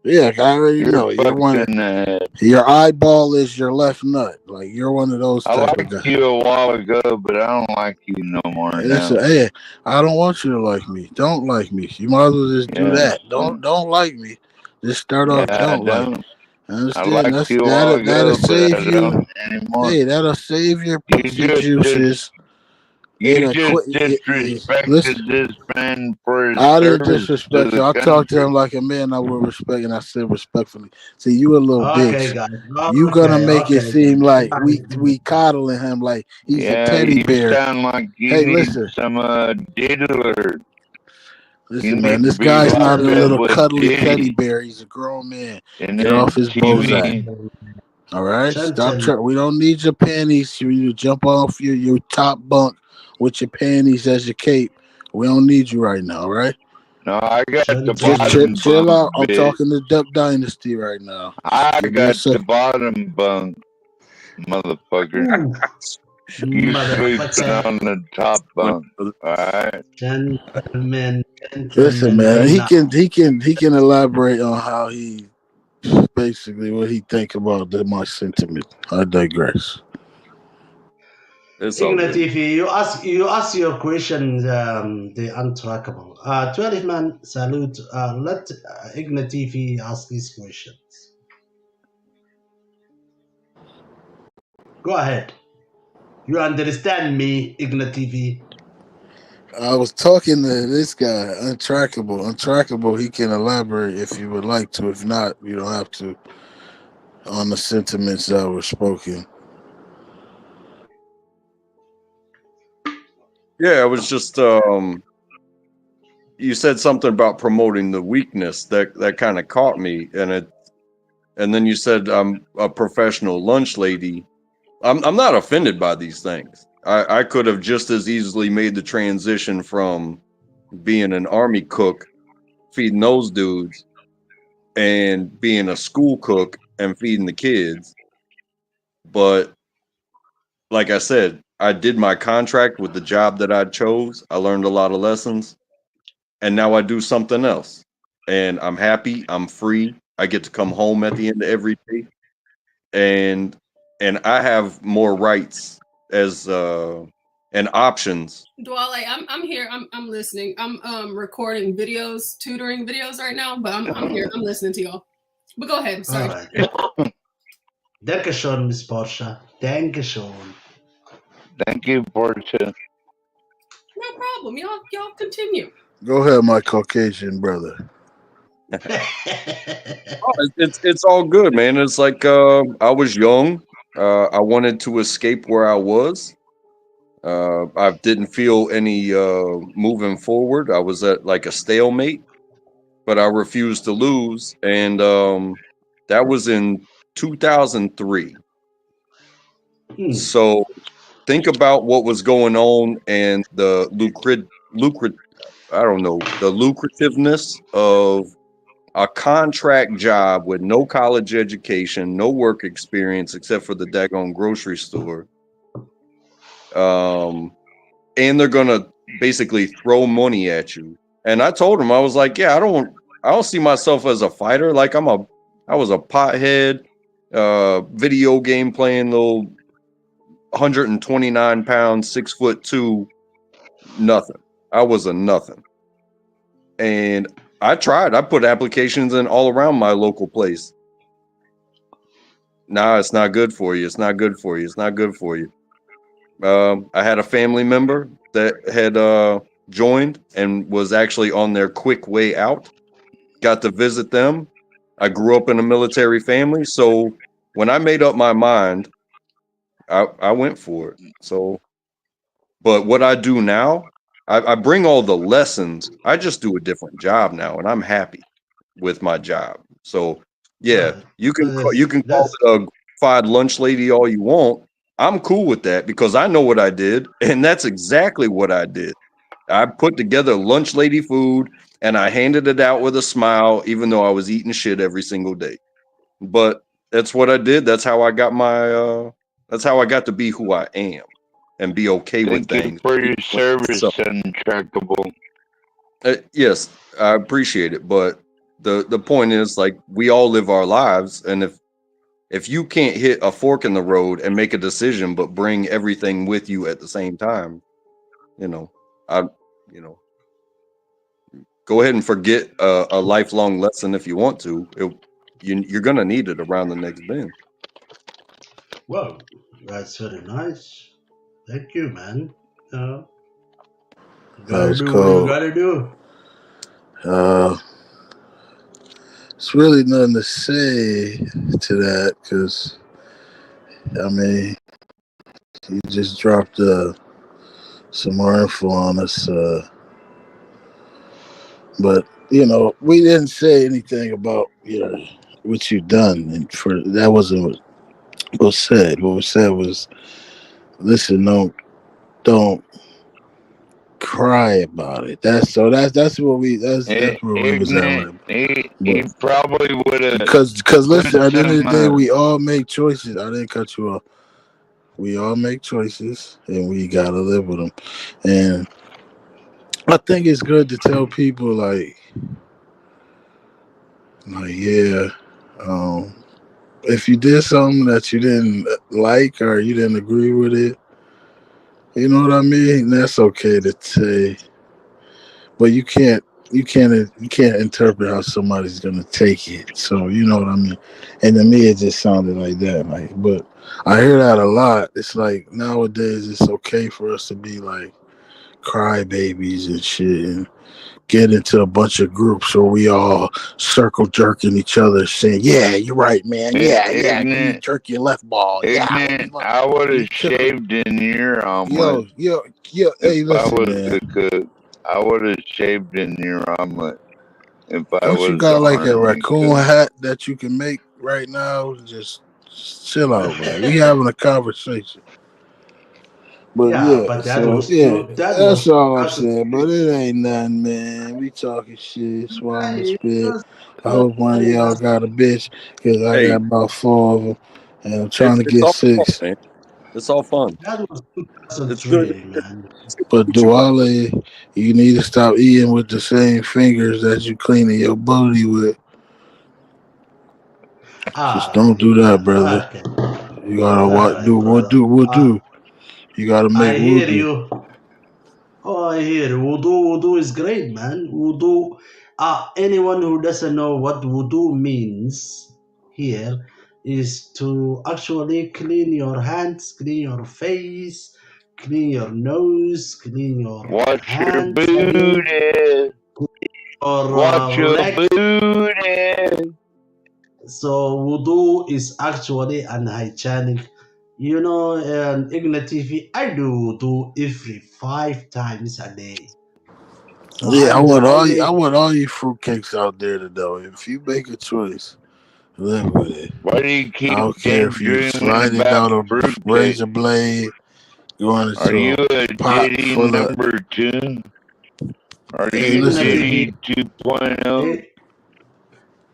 Yeah, I already You're know. You're fucked one. in the head. Your eyeball is your left nut. Like you're one of those I type of guys. liked you a while ago, but I don't like you no more now. Hey, I don't want you to like me. Don't like me. You might as well just do Yeah. that. Don't like me. Just start off. Yeah, Don't I like. don't. I understand. I liked you a while ago, That'll but save I you. don't anymore. Hey, that'll save your pussy juices. You just disrespected this man for his I didn't service disrespect to you. the I talked to him like a man. I would respect, and I said respectfully. See, you a little Okay, bitch. guys. You gonna make it seem like guys. we coddling him like he's a Yeah, teddy you bear. sound like you Hey, need listen. some diddler. Listen, man, this guy's not a little cuddly teddy bear. He's a grown man. Get off his bozak. All right? Stop trying. We don't need your panties. You jump off your top bunk with your panties as your cape. We don't need you right now, all right? No, I got the Just bottom chill out. I'm bitch. talking to Duck Dynasty right now. I got the bottom bunk, motherfucker. You sleeping on the top bunk, alright? Gentlemen, Listen, man, he can elaborate on how he basically what he think about my sentiment. I digress. Ignit, if you ask your question, the untrackable. 12 man salute. Let Ignit TV ask his questions. Go ahead. You understand me, Ignit TV? I was talking to this guy, Untrackable. Untrackable, he can elaborate if you would like to. If not, you don't have to on the sentiments that were spoken. Yeah, I was just you said something about promoting the weakness that kind of caught me, and then you said I'm a professional lunch lady. I'm not offended by these things. I could have just as easily made the transition from being an army cook, feeding those dudes, and being a school cook and feeding the kids. But like I said, I did my contract with the job that I chose. I learned a lot of lessons, and now I do something else. And I'm happy. I'm free. I get to come home at the end of every day, and I have more rights as and options. Duale, I'm here. I'm listening. I'm recording videos, tutoring videos right now, but I'm here. I'm listening to y'all. But go ahead. Sorry. Alright. Dankeschön, Miss Porsche. Dankeschön. Thank you, Porsche. No problem. Y'all continue. Go ahead, my Caucasian brother. It's all good, man. It's like I was young. I wanted to escape where I was. I didn't feel any moving forward. I was at like a stalemate, but I refused to lose. And that was in 2003. So think about what was going on and the lucrativeness of a contract job with no college education, no work experience except for the daggone grocery store. And they're gonna basically throw money at you. And I told him, I was like, yeah, I don't see myself as a fighter. Like I was a pothead, video game playing little 129 pounds, 6'2", nothing. I was a nothing. And I tried. I put applications in all around my local place. Nah, it's not good for you. It's not good for you. It's not good for you. I had a family member that had joined and was actually on their quick way out. Got to visit them. I grew up in a military family. So when I made up my mind, I went for it. So, but what I do now I bring all the lessons. I just do a different job now, and I'm happy with my job. So yeah, you can call it a glorified lunch lady all you want. I'm cool with that because I know what I did, and that's exactly what I did. I put together lunch lady food and I handed it out with a smile, even though I was eating shit every single day. But that's what I did. That's how I got my that's how I got to be who I am and be okay with Thank you things. for your service, Untrackable. Yes, I appreciate it, but the point is, like, we all live our lives, and if you can't hit a fork in the road and make a decision but bring everything with you at the same time, you know, go ahead and forget a lifelong lesson if you want to. You're gonna need it around the next bend. Well, that's very nice. Thank you, man. You That gotta was do what you cold. gotta do. It's really nothing to say to that because, I mean, you just dropped some more info on us. But, you know, we didn't say anything about, you know, what you've done. And that wasn't what was said. What was said was, listen, don't cry about it. That's where we was at with it. He probably would have. Because listen, at the end of the day, we all make choices. I didn't cut you off. We all make choices, and we gotta live with them. And I think it's good to tell people, like yeah, if you did something that you didn't like or you didn't agree with it, you know what I mean. That's okay to say, but you can't interpret how somebody's gonna take it. So you know what I mean. And to me, it just sounded like that. Like, but I hear that a lot. It's like nowadays, it's okay for us to be like crybabies and shit, and get into a bunch of groups where we all circle jerking each other, saying, "Yeah, you're right, man. Yeah, you jerk your left ball. Ignit, I would have shaved in your omelet. Yo. Hey, listen, I was man. the cook, I would have shaved in your omelet if I Don't was you got the like a army raccoon cook. hat that you can make right now? Just chill out, man. We having a conversation. But Yeah, but that was that's all I'm saying. But it ain't nothing, man. We talking shit, swallowing spit. I hope one of y'all got a bitch, because I got about 4 of them, and I'm trying to It's get all 6. fun, man. It's all fun. That was It's good. 2020, man. But Duale, you need to stop eating with the same fingers that you cleaning your booty with. Just don't do that, brother. Okay. You gotta Alright, do what brother. do. You gotta make I hear voodoo. you. Oh, I hear you. Wudu is great, man. Wudu. Anyone who doesn't know what wudu means here is to actually clean your hands, clean your face, clean your nose, clean your Watch hands your again, booty. or Watch your leg. booty. So wudu is actually unhygienic. You know, Ignit TV, I do wudu every 5 times a day. So Yeah, I want make all you fruitcakes out there to know. If you make a choice, live with it. Why do you I keep don't care if you slide daydreaming it down about a fruitcake? razor blade, going Are you into a a pot Diddy full of. number 2? Are Hey, you listen. Diddy 2.0?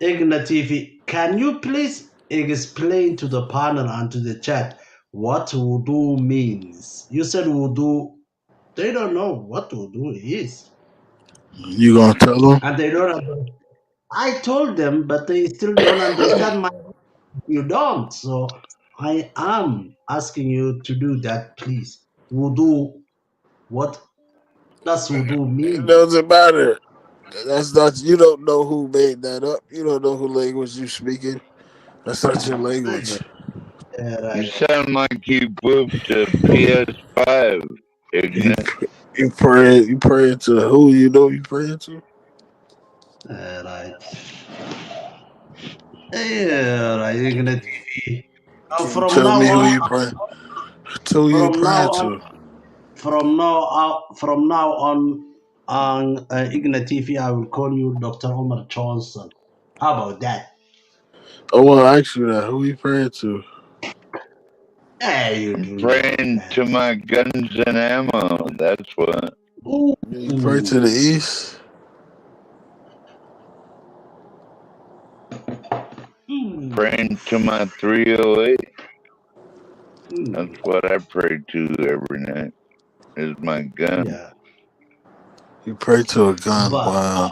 Ignit TV, can you please explain to the panel and to the chat what wudu means? You said wudu. They don't know what wudu is. You gonna tell them? And they don't understand. I told them, but they still don't understand my. You don't. So I am asking you to do that, please. Wudu. What does wudu It mean? doesn't matter. That's not. You don't know who made that up. You don't know who language you speaking. That's not your language. You sound like you pooped a PS5, Ignit. You pray to who you know you praying to? Right. Yeah, right. Ignit TV. Can you From tell now me who on, you praying? Tell who you from now praying on, to. from now on Ignit TV, I will call you Dr. Umar Johnson. How about that? Oh, well, I ask you that. Who you praying to? Hey, you I'm do praying to my guns and ammo. That's what. You pray to the east? Praying to my 308. That's what I pray to every night. Is my gun. Yeah. You pray to a gun. But Wow.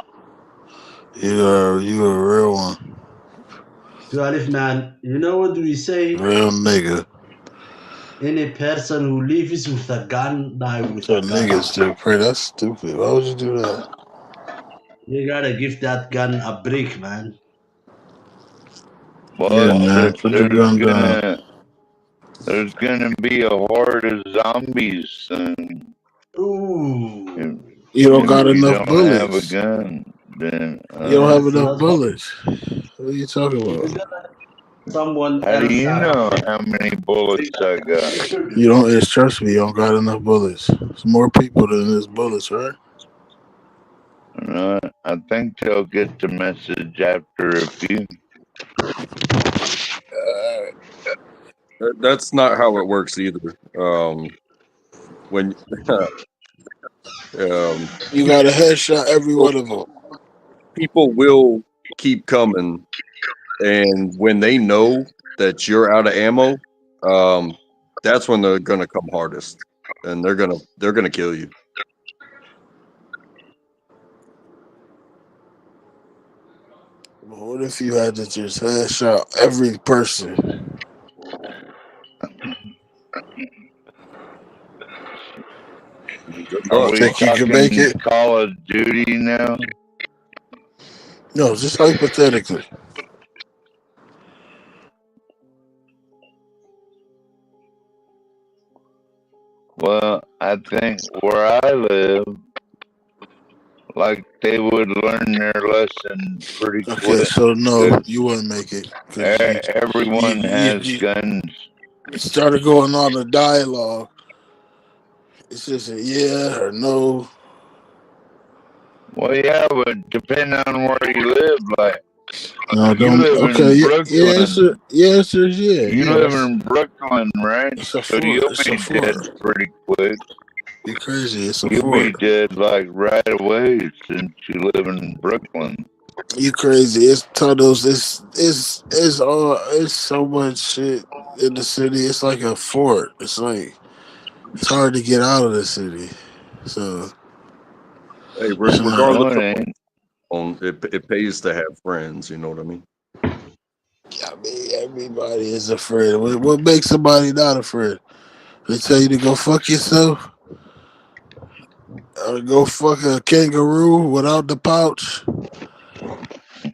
You a real one. Duale, man, you know what we say? Real nigga. Any person who lives with a gun die with So a gun. niggas still pray. That's stupid. Why would you do that? You gotta give that gun a break, man. Well, Yeah, man. Put the gun down. there's gonna be a horde of zombies soon. Ooh. You don't If got you enough don't have a bullets. gun, then You don't have That's enough not bullets. What are you talking you about? gotta someone how do else you know around. how many bullets I got? You don't. Trust me. You don't got enough bullets. There's more people than there's bullets, right? I think they'll get the message after a few. That's not how it works either. When You got a headshot every one of them. people will keep coming, and when they know that you're out of ammo, that's when they're gonna come hardest, and they're gonna kill you. But what if you had to just headshot every person? Are we Think you can make talking it? Call of Duty now? No, just hypothetically. Well, I think where I live, like they would learn their lesson pretty Okay, quick. so no, you wouldn't make it. Everyone has guns. You started going on a dialogue. It's just a yeah or no. Well, yeah, but depending on where you live, like No, you don't. live Okay, in yeah, Brooklyn. answer is yeah. You live in Brooklyn, right? It's a So fort. you'll It's a be fort. dead pretty quick. You crazy? It's a You'll be fort. dead like right away since you live in Brooklyn. You crazy? It's tunnels. It's all. It's so much shit in the city. It's like a fort. It's hard to get out of the city. So Hey, it's not. regardless of it pays to have friends. You know what I mean? I mean, everybody is a friend. What makes somebody not a friend? They tell you to go fuck yourself, or go fuck a kangaroo without the pouch.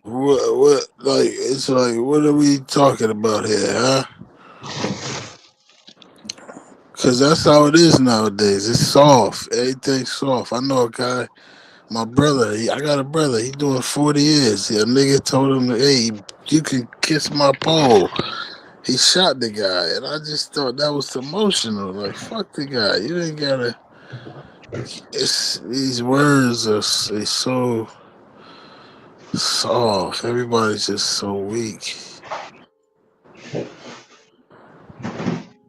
What? Like it's like, what are we talking about here, huh? Because that's how it is nowadays. It's soft. Everything's soft. I know a guy, my brother. I got a brother. He doing 40 years. A nigga told him, "Hey, you can kiss my pole." He shot the guy, and I just thought that was emotional. Like, fuck the guy. You ain't gotta. These words are so soft. Everybody's just so weak.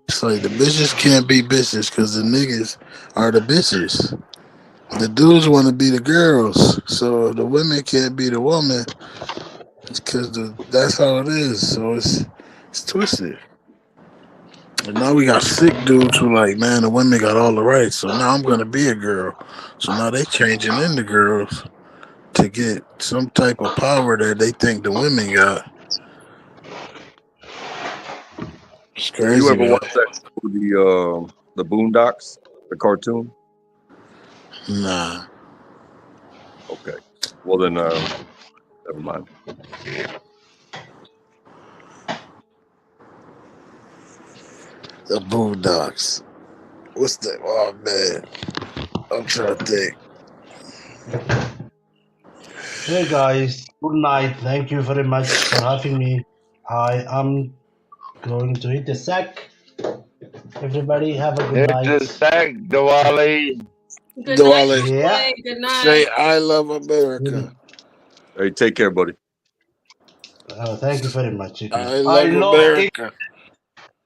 It's like the bitches can't be bitches because the niggas are the bitches. The dudes want to be the girls, so the women can't be the woman because that's how it is. So it's twisted. And now we got sick dudes who like, man, the women got all the rights, so now I'm gonna be a girl. So now they changing into girls to get some type of power that they think the women got. It's crazy. You ever Man. watch that the Boondocks, the cartoon? Nah. Okay. Well then, never mind. The Boondocks. What's that? Oh man, I'm trying to think. Hey guys, good night. Thank you very much for having me. I am going to hit the sack. Everybody have a good night. It's a sack, Duale. Good Duale. night, Yeah. Boy. Good night. Say I love America. Hey, take care, buddy. Thank you very much. I love America.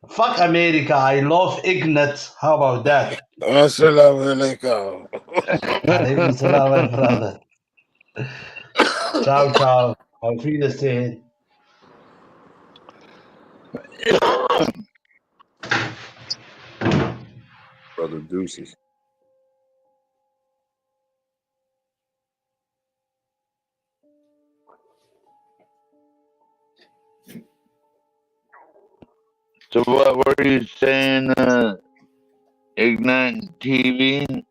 Fuck America. I love Ignit. How about that? Assalamu alaikum. Alaikum salam, my brother. Ciao, ciao. Auf Wiedersehen. Brother Deuces. So what were you saying, Ignite TV?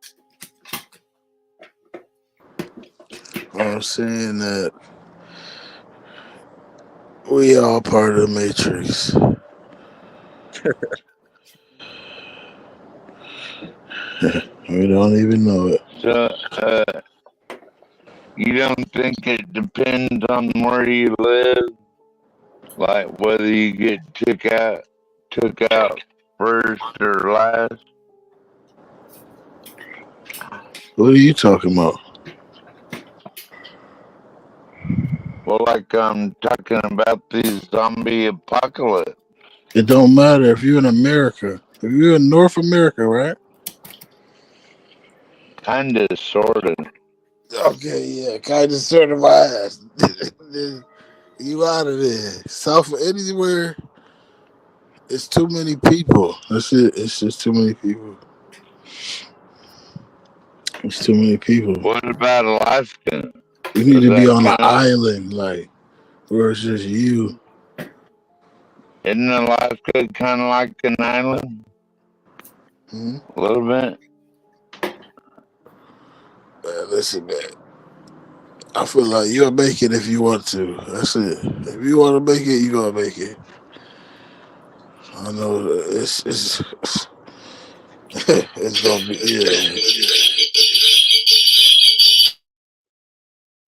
I'm saying that we all part of the Matrix. We don't even know it. So, you don't think it depends on where you live? Like whether you get took out first or last? What are you talking about? Well, like I'm talking about the zombie apocalypse. It don't matter if you're in America. If you're in North America, right? Kinda, sorta. Okay, yeah, kind of sort of my ass. You out of there. South anywhere, it's too many people. That's it. It's just too many people. It's too many people. What about Alaska? You need to be that on an kinda- island, like, where it's just you. Isn't Alaska kind of like an island? Hmm? A little bit. Man, listen, man. I feel like you'll make it if you want to. That's it. If you want to make it, you're going to make it. I know it's it's going to be, yeah.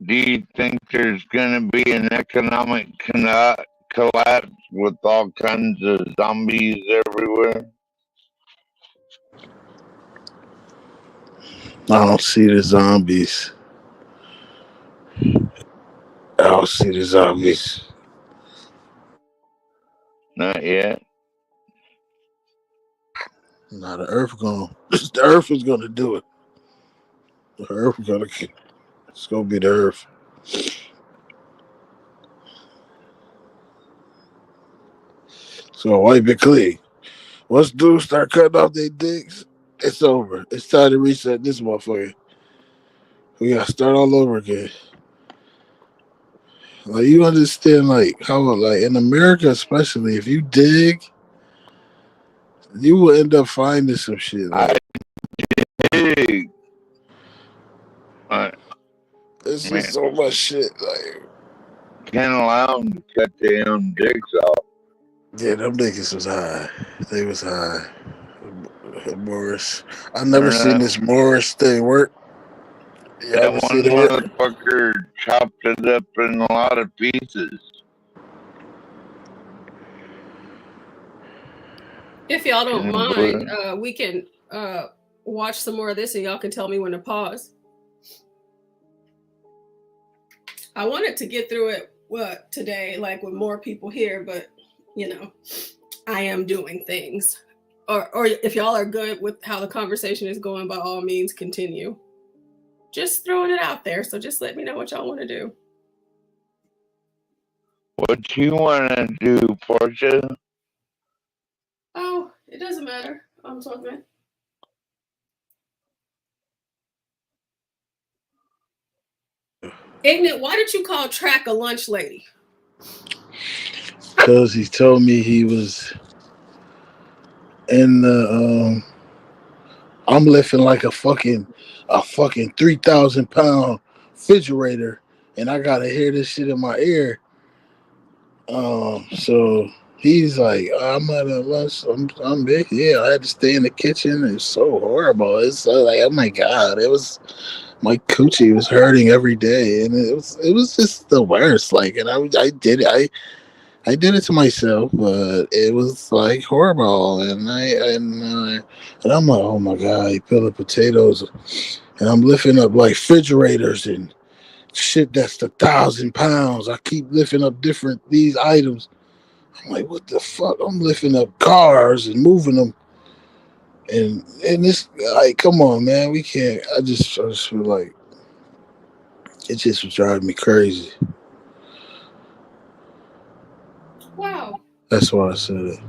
Do you think there's going to be an economic collapse with all kinds of zombies everywhere? I don't see the zombies. I don't see the zombies. Not yet. Nah, the Earth the Earth is gonna do it. The Earth is gonna. It's gonna be the Earth. So wipe it clean. Once dudes start cutting off their dicks, it's over. It's time to reset this motherfucker. We gotta start all over again. Like, you understand, like, how, like, in America especially, if you dig, you will end up finding some shit. Like, Dig. it's just so much shit. Like, Can't allow them to cut their own dicks off. yeah, them niggas was high. They was high. Morris. I never seen this Morris thing work. Yeah, That ever one seen it work? motherfucker chopped it up in a lot of pieces. If y'all don't Yeah, mind, we can watch some more of this and y'all can tell me when to pause. I wanted to get through it today, like with more people here, but you know, I am doing things. Or if y'all are good with how the conversation is going, by all means, continue. Just throwing it out there. So just let me know what y'all want to do. What you want to do, Portia? Oh, it doesn't matter. I'm talking. Ignit, why did you call Track a lunch lady? Because he told me he was in the I'm lifting like a fucking 3,000-pound refrigerator, and I gotta hear this shit in my ear. So he's like, I'm at a lunch. I'm big. Yeah, I had to stay in the kitchen. It's so horrible. It's like, oh my god, it was, my coochie was hurting every day, and it was just the worst. Like, and I did it. I I did it to myself, but it was like horrible. And I'm like, oh my god, he peeling potatoes, and I'm lifting up like refrigerators and shit that's 1,000 pounds. I keep lifting up these items. I'm like, what the fuck? I'm lifting up cars and moving them, and this like, come on, man, we can't. I just feel like it just was driving me crazy. Wow. That's why I said it.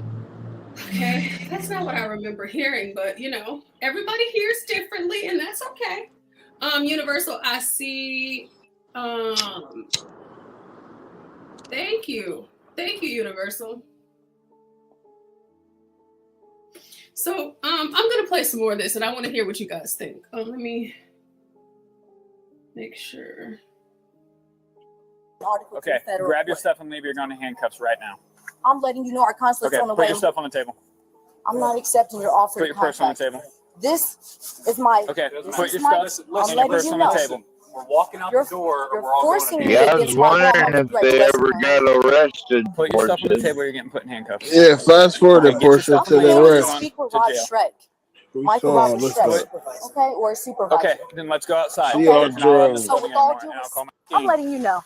Okay, that's not what I remember hearing, but you know, everybody hears differently, and that's okay. Universal, I see. Thank you, Universal. So, I'm gonna play some more of this, and I want to hear what you guys think. Let me make sure. Okay, grab your stuff and leave. You're going to handcuffs right now. I'm letting you know our consulate's Okay, on the way. put your stuff on the table. I'm not accepting your offer. Put your purse on the table. This is my. Okay, this put is your my- stuff I'm and your letting purse you on know. the table. We're walking out the door. You're We're all forcing going me Yeah, I to was get my wondering if they ever got arrested Put for your stuff on the this. table. You're getting put in handcuffs. Yeah, fast forward Okay, the get your Portia stuff to and the let's Let's arrest. speak with to Rod jail. Shrek. We Michael saw Rod him, look Shrek. at Okay, or a supervisor. Okay, then let's go outside. She on There's not a lot of drugs. So building with all anymore, due and I'll call respect, my I'm team. letting you know.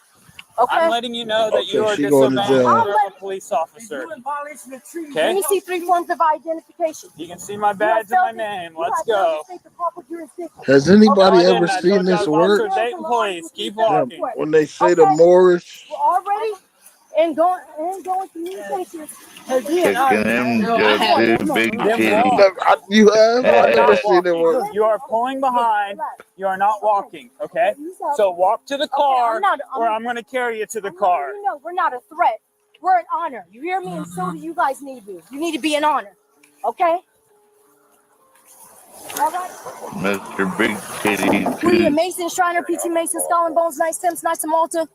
Okay. I'm letting you know that you Okay, are she going to disobeying jail. order of a police officer. Let Okay? me see 3 forms of identification. You can see my badge and my name. Let's go. Has No, anybody I ever didn't. I seen told you I this was work? Officer Dayton Police. Keep Yeah, walking. when they say the Moorish, We're already and going communications. Taking them to two big titties. you have? You are I've never not seen it work. walking. You are pulling behind. You are not walking. Okay? So walk to the car, or I'm going to carry you to the car. You know, we're not a threat. We're an honor. You hear me? And so do you guys need to be. You need to be an honor. Okay? All right. Mr. Big Titties. Who are you? Mason, Shriner, PT Mason, Skull and Bones, Nice Sims, Nice and Malta.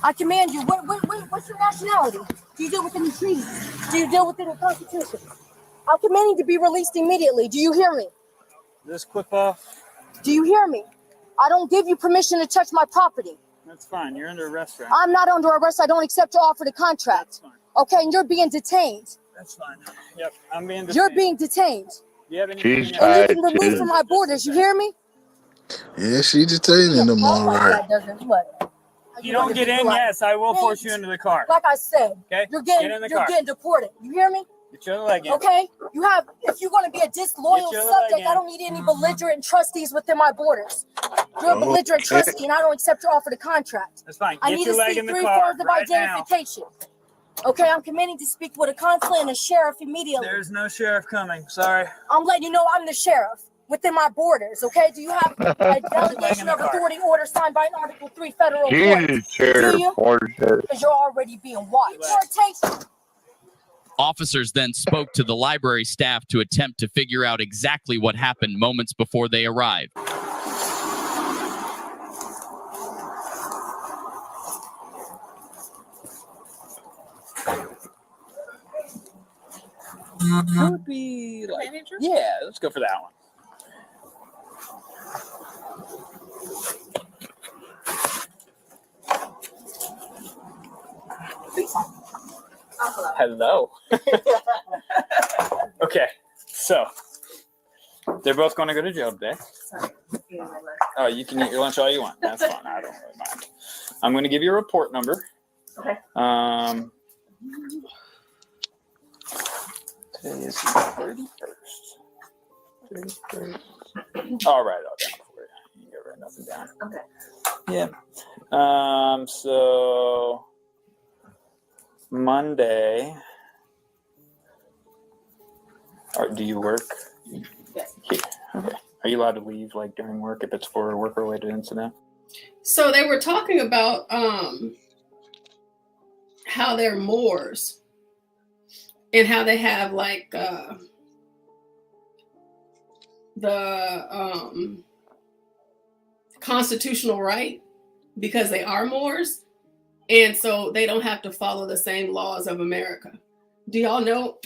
I command you. What's your nationality? Do you deal within the treaties? Do you deal within the Constitution? I'm commanding to be released immediately. Do you hear me? This clip off. Do you hear me? I don't give you permission to touch my property. That's fine. You're under arrest, right? I'm not under arrest. I don't accept your offer to contract. Okay, and you're being detained. That's fine. Yep, I'm being detained. You're being detained. Do you have any? She's And tied you've been removed too. from my borders. You hear me? yeah, she detaining them all right. You don't get in, yes, I will force you into the car. Like I said, Okay, you're get in the car. getting deported. You hear me? Get your leg in. Okay? If you're going to be a disloyal Get your subject, leg in. I don't need any belligerent trustees within my borders. You're a belligerent Okay. trustee, and I don't accept your offer to contract. That's fine. I Get need your to leg see in the 3 car forms of right now. identification. Okay, I'm committing to speak with a consulate and a sheriff immediately. There's no sheriff coming. Sorry. I'm letting you know I'm the sheriff within my borders, okay? Do you have a delegation of authority order signed by an Article 3 federal court? Jesus, Sheriff Do you? Portia. Because you're already being watched. Deportation. Officers then spoke to the library staff to attempt to figure out exactly what happened moments before they arrived. Would be like, yeah, let's go for that one. Hello. Okay, so they're both going to go to jail today. Oh, you can eat your lunch all you want. That's fine. I don't really mind. I'm going to give you a report number. Okay. Today is the 31st. I'll write it all down for you. You can write nothing down. Okay. Yeah. So Monday. Do you work? Yes. Yeah. Okay. Are you allowed to leave like during work if it's for a work-related incident? So they were talking about how they're Moors and how they have like the constitutional right because they are Moors, and so they don't have to follow the same laws of America. Do y'all know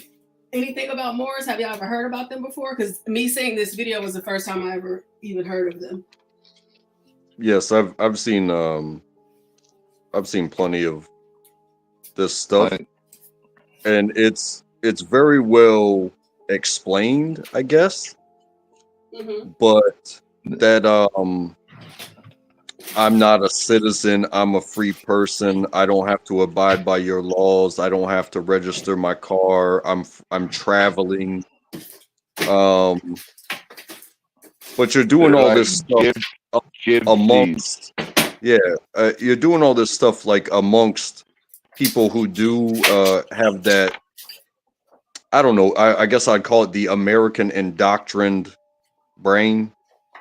anything about Moors? Have y'all ever heard about them before? Because me seeing this video was the first time I ever even heard of them. Yes, I've seen plenty of this stuff, and it's very well explained, I guess. But that I'm not a citizen, I'm a free person, I don't have to abide by your laws, I don't have to register my car, I'm traveling. But you're doing all this stuff amongst, you're doing all this stuff like amongst people who do have that, I don't know, I guess I'd call it the American indoctrined brain.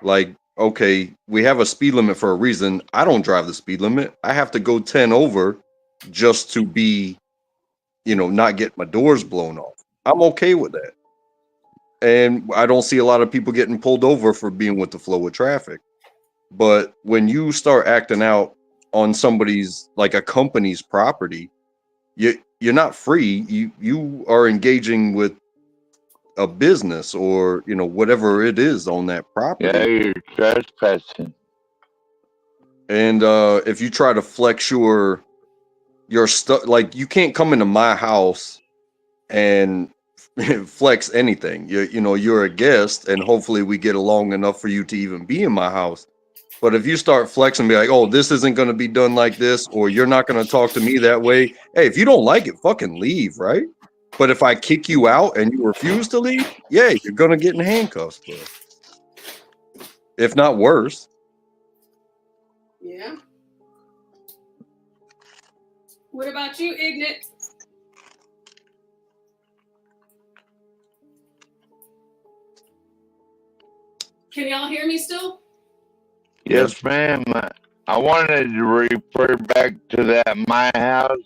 Like, okay, we have a speed limit for a reason. I don't drive the speed limit. I have to go 10 over just to be, not get my doors blown off. I'm okay with that. And I don't see a lot of people getting pulled over for being with the flow of traffic. But when you start acting out on somebody's, like a company's property, you're not free. You are engaging with a business or whatever it is on that property. Yeah, you're trespassing. And if you try to flex your stuff, like you can't come into my house and flex anything. You're a guest, and hopefully we get along enough for you to even be in my house. But if you start flexing, be like, oh, this isn't going to be done like this, or you're not going to talk to me that way. Hey, if you don't like it, fucking leave, right? But if I kick you out and you refuse to leave, yeah, you're going to get in handcuffs, bro. If not worse. Yeah. What about you, Ignit? Can y'all hear me still? Yes, ma'am. I wanted to refer back to that My House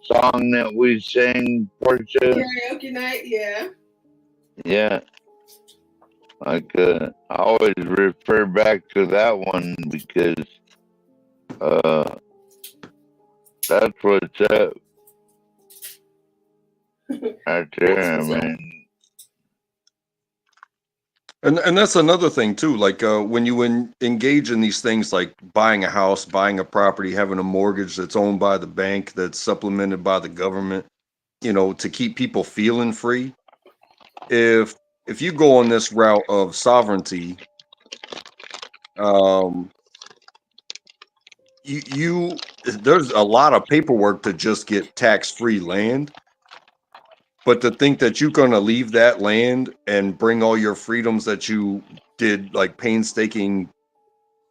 song that we sang, Portia. Karaoke night, yeah. Yeah. I always refer back to that one because that's what's up. Right there, I mean. And that's another thing too. Like when you engage in these things, like buying a house, buying a property, having a mortgage that's owned by the bank, that's supplemented by the government, to keep people feeling free. If you go on this route of sovereignty, there's a lot of paperwork to just get tax-free land. But to think that you're going to leave that land and bring all your freedoms that you did, like painstaking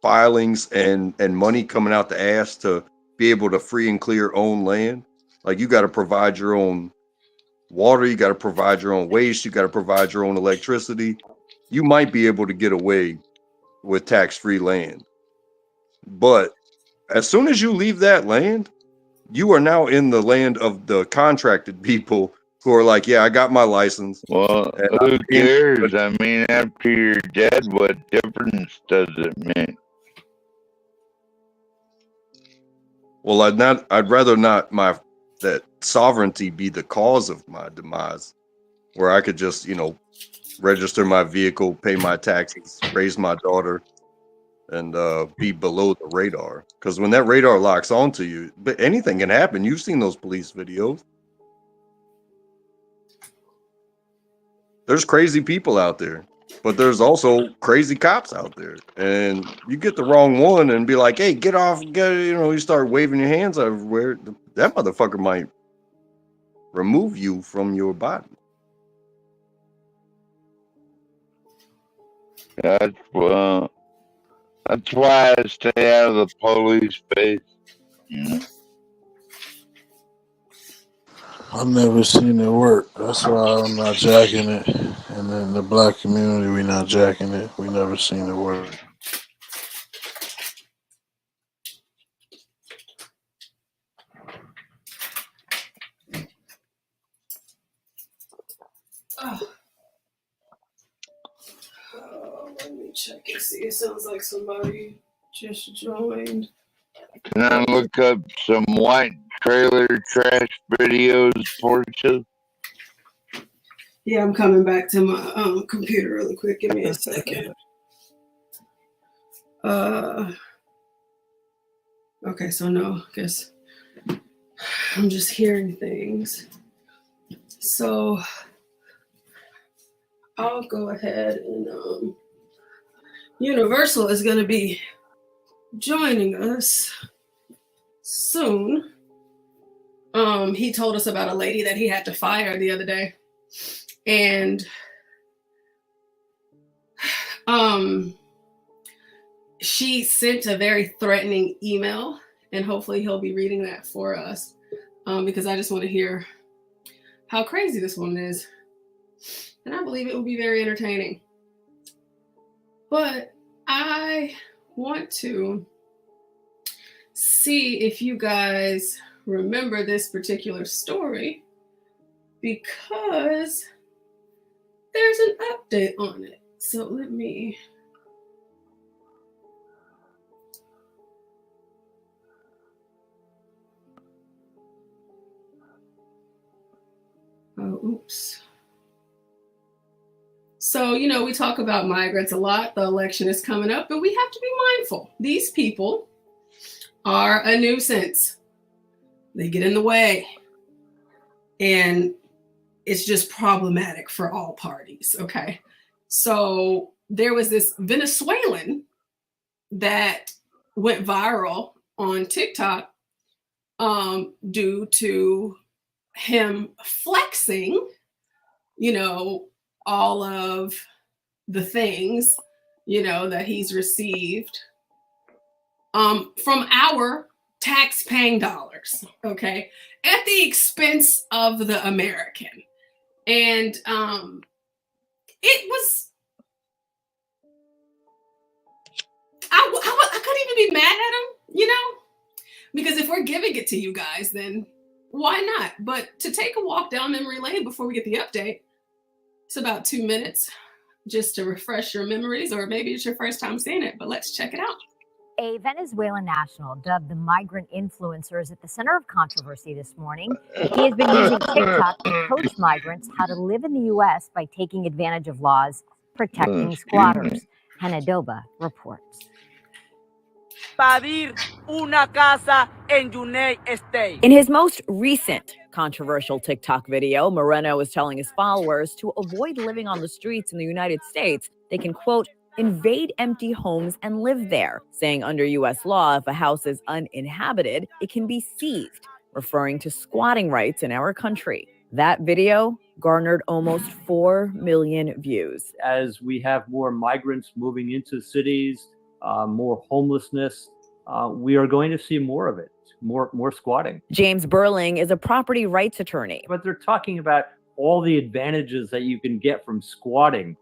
filings and money coming out the ass to be able to free and clear own land, like you got to provide your own water, you got to provide your own waste, you got to provide your own electricity. You might be able to get away with tax-free land. But as soon as you leave that land, you are now in the land of the contracted people who are like, yeah, I got my license. Well, who cares? I mean, after you're dead, what difference does it make? Well, I'd rather not that sovereignty be the cause of my demise, where I could just, register my vehicle, pay my taxes, raise my daughter, and be below the radar. Because when that radar locks onto you, but anything can happen. You've seen those police videos. There's crazy people out there, but there's also crazy cops out there. And you get the wrong one and be like, hey, get off, you start waving your hands everywhere. That motherfucker might remove you from your body. That's why I stay out of the police face. I've never seen it work. That's why I'm not jacking it. And in the black community, we not jacking it. We never seen it work. Let me check and see. It sounds like somebody just joined. Can I look up some white trailer trash videos, Portia? Yeah, I'm coming back to my computer really quick. Give me a second. Okay, so no, I guess I'm just hearing things. So I'll go ahead and Universal is going to be joining us soon. He told us about a lady that he had to fire the other day. And she sent a very threatening email, and hopefully he'll be reading that for us, because I just want to hear how crazy this woman is. And I believe it will be very entertaining. But I want to see if you guys remember this particular story, because there's an update on it. So let me... Oh, oops. So, you know, we talk about migrants a lot. The election is coming up, but we have to be mindful. These people are a nuisance. They get in the way. And it's just problematic for all parties, okay? So there was this Venezuelan that went viral on TikTok due to him flexing, you know, all of the things, you know, that he's received from our tax-paying dollars, okay, at the expense of the American. And it was, I couldn't even be mad at him, you know, because if we're giving it to you guys, then why not? But to take a walk down memory lane before we get the update, it's about 2 minutes just to refresh your memories, or maybe it's your first time seeing it, but let's check it out. A Venezuelan national dubbed the migrant influencer is at the center of controversy this morning. He has been using TikTok to coach migrants how to live in the U.S. by taking advantage of laws protecting squatters. Hanadoba reports. In his most recent controversial TikTok video, Moreno is telling his followers to avoid living on the streets in the United States. They can, quote, invade empty homes and live there, saying under U.S. law, if a house is uninhabited, it can be seized, referring to squatting rights in our country. That video garnered almost 4 million views. As we have more migrants moving into cities, more homelessness, we are going to see more of it, more squatting. James Burling is a property rights attorney. But they're talking about all the advantages that you can get from squatting.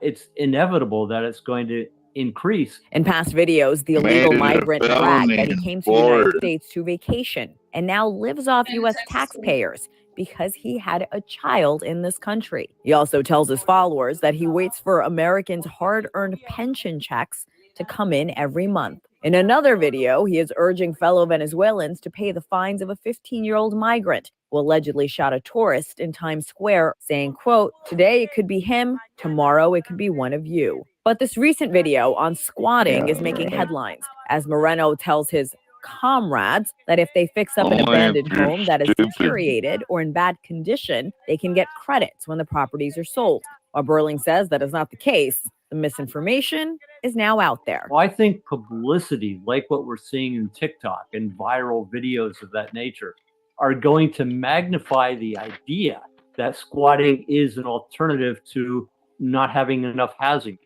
It's inevitable that it's going to increase. In past videos, the illegal migrant bragged that he came to the United States to vacation and now lives off U.S. taxpayers because he had a child in this country. He also tells his followers that he waits for Americans' hard-earned pension checks to come in every month. In another video, he is urging fellow Venezuelans to pay the fines of a 15-year-old migrant who allegedly shot a tourist in Times Square, saying, quote, today it could be him, tomorrow it could be one of you. But this recent video on squatting is making headlines, as Moreno tells his comrades that if they fix up an abandoned home that is deteriorated or in bad condition, they can get credits when the properties are sold. While Burling says that is not the case, the misinformation is now out there. Well, I think publicity, like what we're seeing in TikTok and viral videos of that nature, are going to magnify the idea that squatting is an alternative to not having enough housing.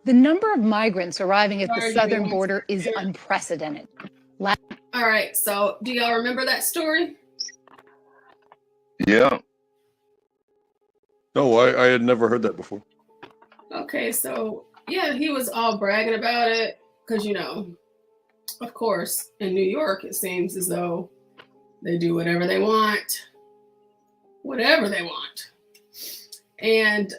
The number of migrants arriving at the southern border is unprecedented. All right, so do y'all remember that story? Yeah. No, I had never heard that before. Okay, so yeah, he was all bragging about it because, you know, of course, in New York, it seems as though they do whatever they want. Whatever they want. And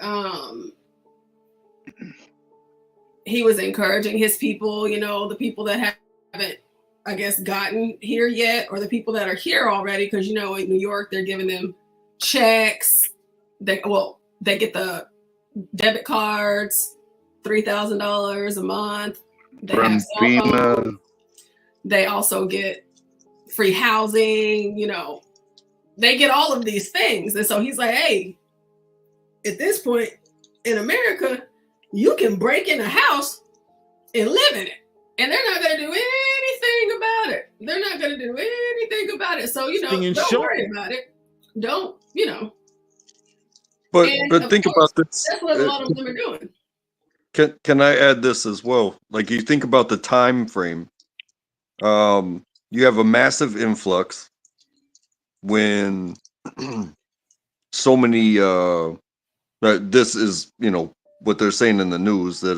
he was encouraging his people, you know, the people that haven't, I guess, gotten here yet, or the people that are here already, because, you know, in New York, they're giving them checks. They get the debit cards, $3,000 a month, They have cell phones. They also get free housing, you know, they get all of these things. And so he's like, hey, at this point in America, you can break in a house and live in it. And they're not going to do anything about it. They're not going to do anything about it. So, you know, don't worry about it. Don't, you know. But think about this. That's what a lot of them are doing. Can I add this as well? Like, you think about the time frame. You have a massive influx when so many this is, you know, what they're saying in the news, that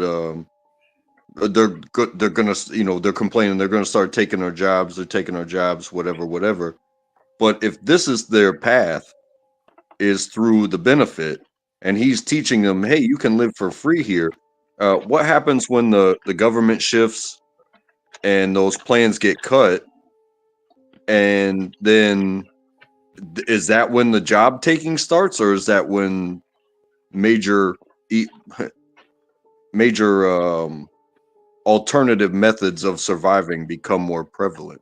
they're gonna, you know, they're complaining they're gonna start taking our jobs, they're taking our jobs, whatever. But if this is their path, is through the benefit, and he's teaching them, hey, you can live for free here. What happens when the government shifts and those plans get cut? And then is that when the job taking starts, or is that when major alternative methods of surviving become more prevalent?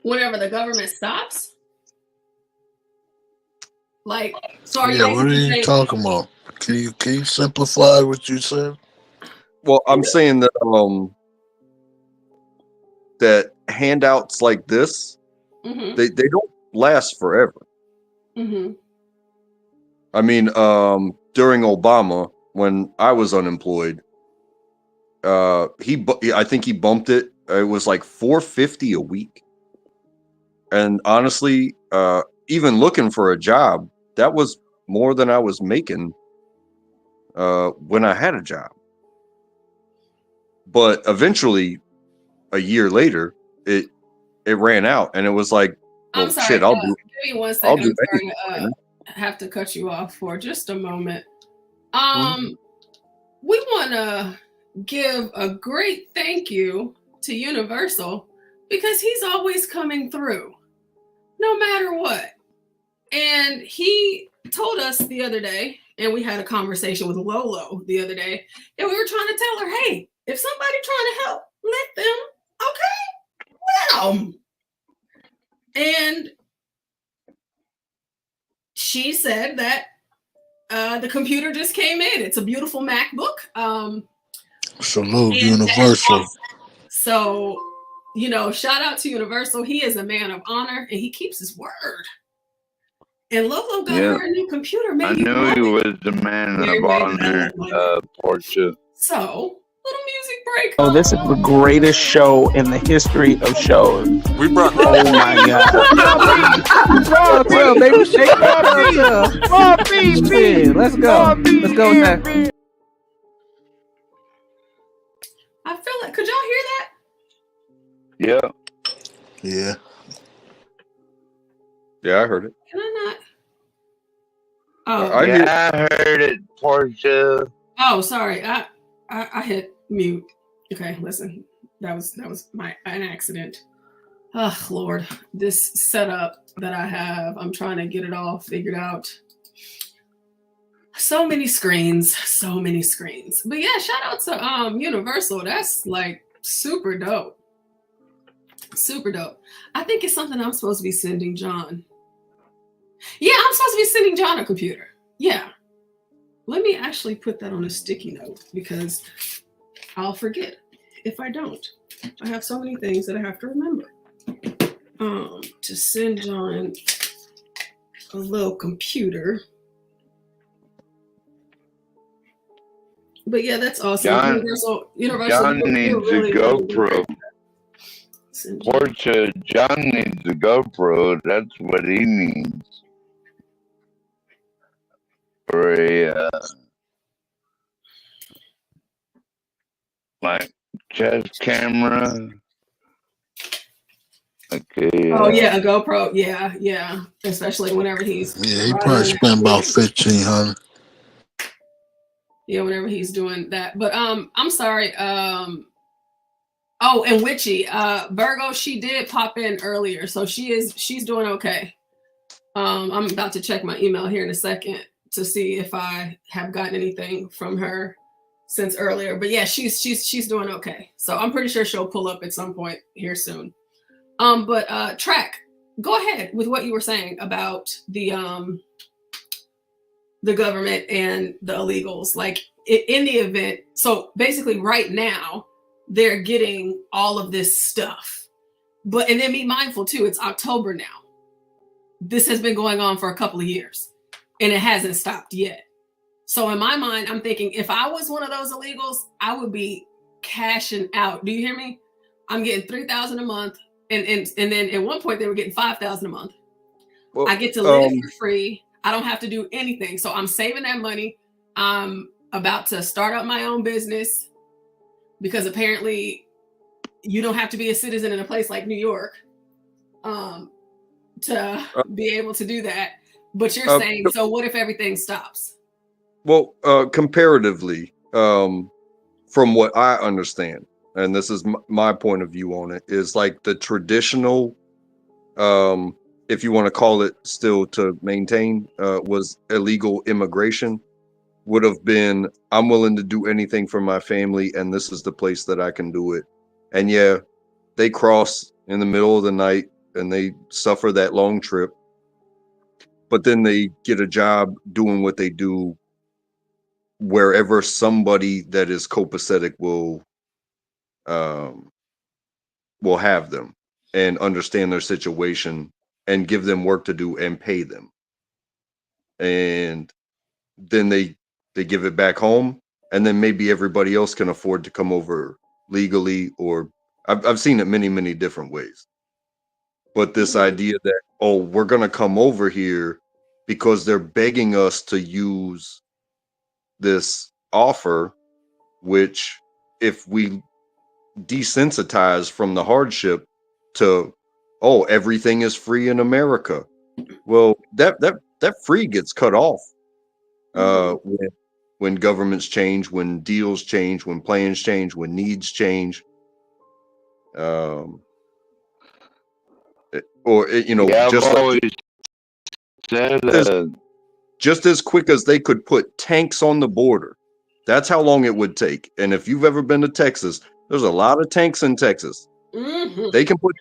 Whenever the government stops? Like, so are Yeah, what are you talking about? Can you simplify what you said? Well, I'm saying that that handouts like this, they don't last forever. I mean, during Obama, when I was unemployed, I think he bumped it. It was like $450 a week. And honestly, even looking for a job, that was more than I was making when I had a job. But eventually, a year later, it ran out, and it was like, well, I'm sorry, shit, give me 1 second. I'll do I'm anything. sorry to have to cut you off for just a moment. We want to give a great thank you to Universal, because he's always coming through, no matter what. And he told us the other day, and we had a conversation with Lolo the other day, and we were trying to tell her, hey, if somebody trying to help, let them, okay? Let them. And she said that the computer just came in. It's a beautiful MacBook. Salute Universal. So, you know, shout out to Universal. He is a man of honor, and he keeps his word. And Lolo got her a new computer. I knew he was the man of honor, Portia. So, little music break. Oh, this is the greatest show in the history of shows. We brought. Oh my God! Bro, baby, shake it. Let's go. Let's go with that. I feel like, could y'all hear that? Yeah. Yeah, I heard it. Can I not? Oh, I heard it, Portia. Oh, sorry. I hit mute. Okay, listen. That was an accident. Oh, Lord. This setup that I have, I'm trying to get it all figured out. So many screens. But yeah, shout out to Universal. That's like super dope. I think it's something I'm supposed to be sending John. Yeah, I'm supposed to be sending John a computer. Yeah. Let me actually put that on a sticky note, because I'll forget if I don't. I have so many things that I have to remember. To send John a little computer. But yeah, that's awesome. Universal John needs a GoPro. Portia, John needs a GoPro. That's what he needs. For a like chest camera. Okay. Oh yeah, a GoPro. Yeah. Especially whenever he's he probably spent about $1,500. Yeah, whenever he's doing that. But I'm sorry. Oh, and Witchy, Virgo, she did pop in earlier, so she's doing okay. I'm about to check my email here in a second to see if I have gotten anything from her since earlier. But yeah, she's doing okay. So I'm pretty sure she'll pull up at some point here soon. But Track, go ahead with what you were saying about the government and the illegals. Like in the event, so basically right now they're getting all of this stuff. And then be mindful too, it's October now. This has been going on for a couple of years and it hasn't stopped yet. So in my mind, I'm thinking if I was one of those illegals, I would be cashing out. Do you hear me? I'm getting $3,000 a month. And then at one point they were getting $5,000 a month. Well, I get to live for free. I don't have to do anything. So I'm saving that money. I'm about to start up my own business because apparently you don't have to be a citizen in a place like New York to be able to do that. But you're saying, so what if everything stops? Well, comparatively, from what I understand, and this is my point of view on it, is like the traditional, if you want to call it still to maintain, was illegal immigration would have been, I'm willing to do anything for my family, and this is the place that I can do it. And yeah, they cross in the middle of the night and they suffer that long trip, but then they get a job doing what they do wherever somebody that is copacetic will have them and understand their situation and give them work to do and pay them. And then they give it back home, and then maybe everybody else can afford to come over legally, or I've seen it many, many different ways. But this idea that, oh, we're going to come over here because they're begging us to use this offer, which if we desensitize from the hardship to, oh, everything is free in America. Well, that free gets cut off when governments change, when deals change, when plans change, when needs change. Just as quick as they could put tanks on the border, that's how long it would take. And if you've ever been to Texas, there's a lot of tanks in Texas. Mm-hmm. They can put,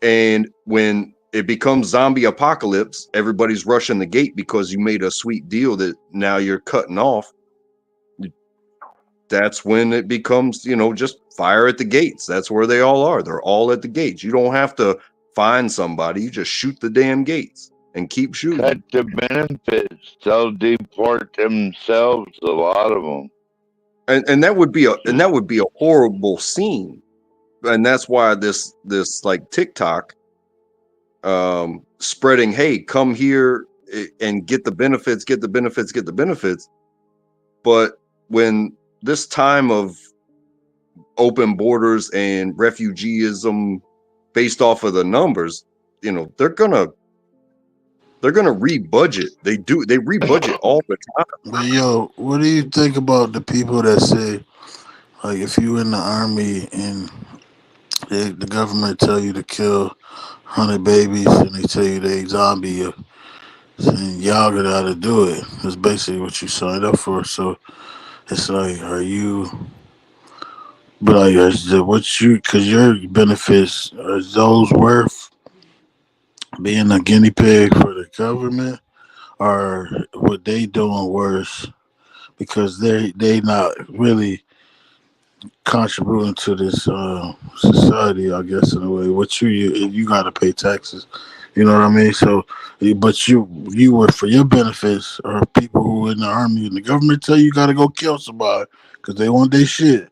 and when it becomes zombie apocalypse, everybody's rushing the gate because you made a sweet deal that now you're cutting off. That's when it becomes, just fire at the gates. That's where they all are. They're all at the gates. You don't have to find somebody. You just shoot the damn gates and keep shooting. Cut the benefits. They'll deport themselves, a lot of them. And that would be a horrible scene. And that's why this like TikTok spreading, hey, come here and get the benefits. But when this time of open borders and refugeeism based off of the numbers, they're gonna re-budget. They re-budget all the time. But yo, what do you think about the people that say, like, if you in the army and the government tell you to kill 100 babies and they tell you they zombie you, and y'all gotta do it. That's basically what you signed up for. So it's like, are you? But like, because your benefits, are those worth being a guinea pig for the government, or what they doing worse because they not really contributing to this society, I guess, in a way. What you got to pay taxes, you know what I mean? So, but you were, for your benefits, or people who are in the army and the government tell you got to go kill somebody because they want their shit.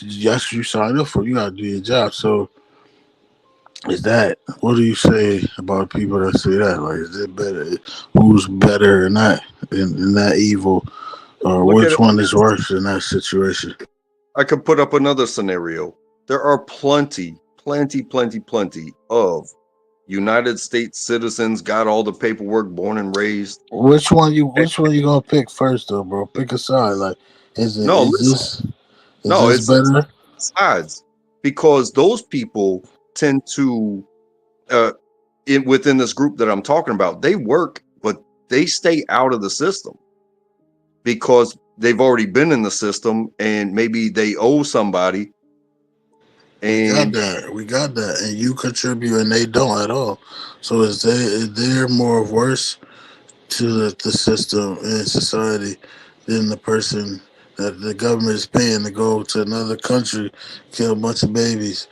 Yes, you signed up for. You got to do your job. So, what do you say about people that say that? Like, is it better? Who's better in that evil, or which one is worse in that situation? I could put up another scenario. There are plenty of United States citizens, got all the paperwork, born and raised. Which one you gonna pick first, though, bro? Pick a side. Like, is this better? Sides, because those people tend to, within this group that I'm talking about, they work, but they stay out of the system because they've already been in the system and maybe they owe somebody. And we got that, and you contribute, and they don't at all. So they're more worse to the system and society than the person that the government is paying to go to another country, kill a bunch of babies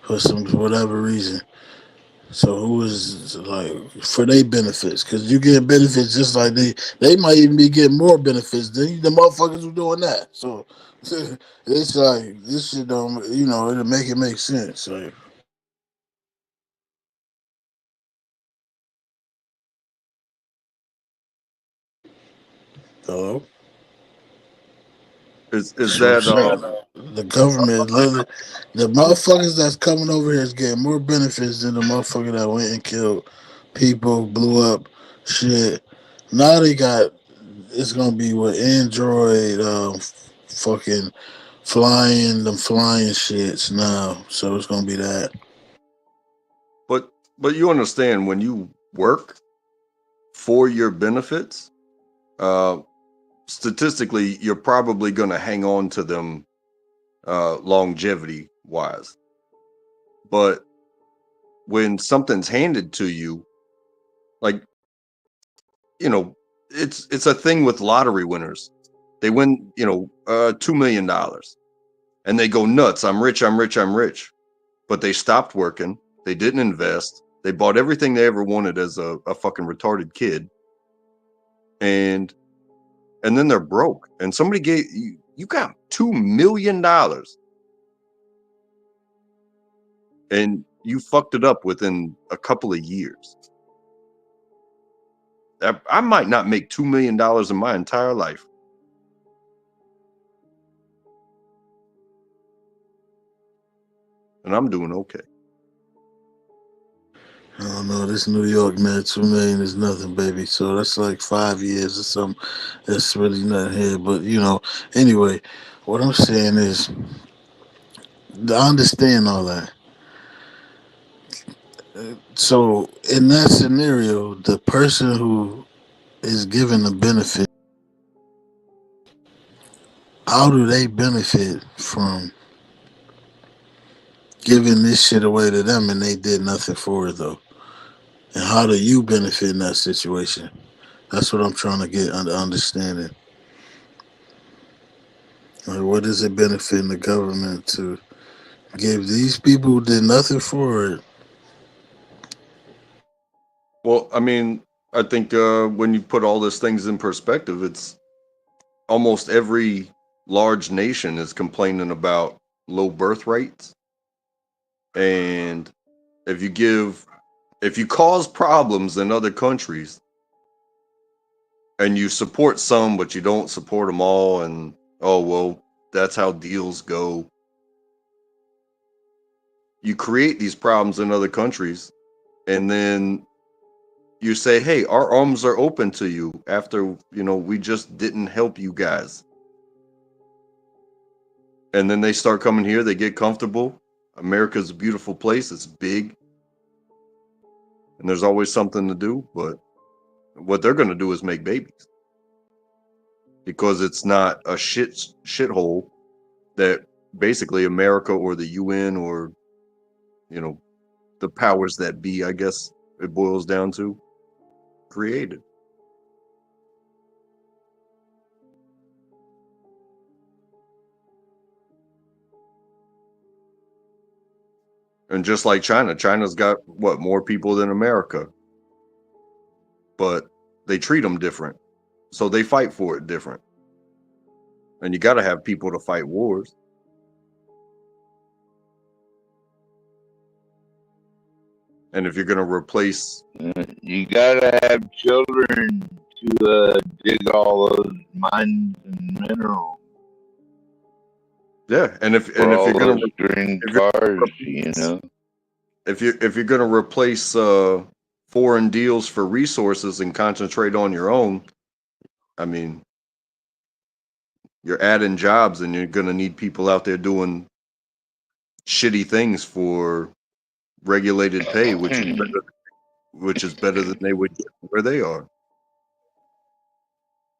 for whatever reason. So who is like for their benefits? Because you get benefits just like they might even be getting more benefits than the motherfuckers who doing that. So it's like this shit don't it'll make it make sense. Like hello. Is So the government, the motherfuckers that's coming over here is getting more benefits than the motherfucker that went and killed people, blew up shit. Now it's gonna be with Android, fucking flying shits now. So it's gonna be that. But you understand when you work for your benefits, statistically, you're probably going to hang on to them longevity wise. But when something's handed to you, like, it's a thing with lottery winners. They win, $2 million and they go nuts. I'm rich. But they stopped working. They didn't invest. They bought everything they ever wanted as a fucking retarded kid. And then they're broke. And somebody gave you got $2 million. And you fucked it up within a couple of years. I might not make $2 million in my entire life. And I'm doing okay. I don't know. This New York man, 2 million is nothing, baby. So that's like 5 years or something. That's really not here. But anyway, what I'm saying is, I understand all that. So in that scenario, the person who is given the benefit, how do they benefit from giving this shit away to them and they did nothing for it though? And how do you benefit in that situation? That's what I'm trying to get under understanding. Like, what is it benefiting the government to give these people who did nothing for it? Well, I mean, I think when you put all these things in perspective, it's almost every large nation is complaining about low birth rates. And if you cause problems in other countries and you support some, but you don't support them all, and that's how deals go. You create these problems in other countries, and then you say, hey, our arms are open to you after, we just didn't help you guys. And then they start coming here, they get comfortable. America's a beautiful place, it's big. And there's always something to do, but what they're going to do is make babies. Because it's not a shithole that basically America or the UN or, the powers that be, I guess it boils down to, created. And just like China's got more people than America, but they treat them different. So they fight for it different. And you got to have people to fight wars. And if you're going to replace... You got to have children to dig all those mines and minerals. Yeah, and if you're going to green cars, if you're going to replace foreign deals for resources and concentrate on your own, I mean, you're adding jobs and you're going to need people out there doing shitty things for regulated pay, which is better than they would get where they are.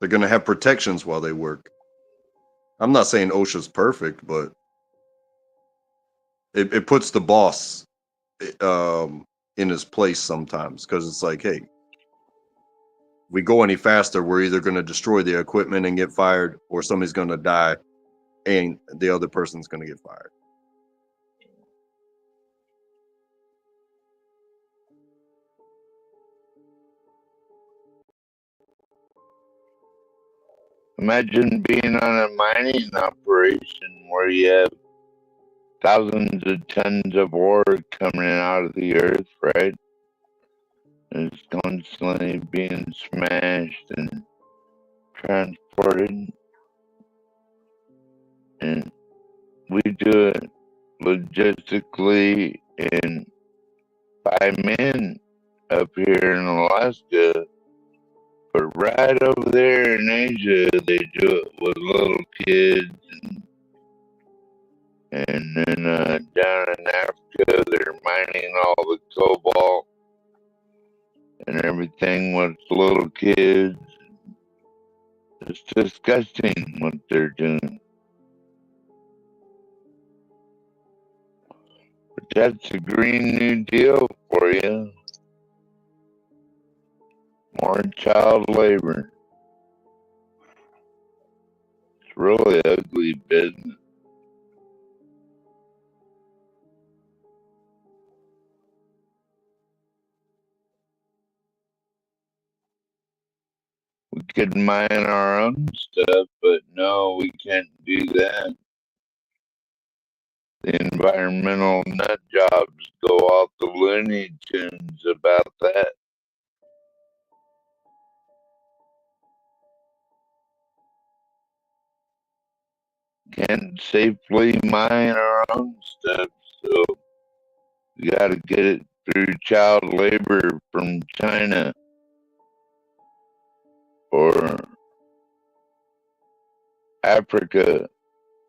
They're going to have protections while they work. I'm not saying OSHA's perfect, but it puts the boss in his place sometimes, because it's like, hey, we go any faster, we're either going to destroy the equipment and get fired, or somebody's going to die and the other person's going to get fired. Imagine being on a mining operation where you have thousands of tons of ore coming out of the earth, right? And it's constantly being smashed and transported. And we do it logistically in 5 men up here in Alaska. But right over there in Asia, they do it with little kids. And then down in Africa, they're mining all the cobalt and everything with little kids. It's disgusting what they're doing. But that's a Green New Deal for you. More child labor. It's really ugly business. We could mine our own stuff, but no, we can't do that. The environmental nut jobs go off the Looney Tunes about that. Can't safely mine our own stuff, so we gotta get it through child labor from China or Africa,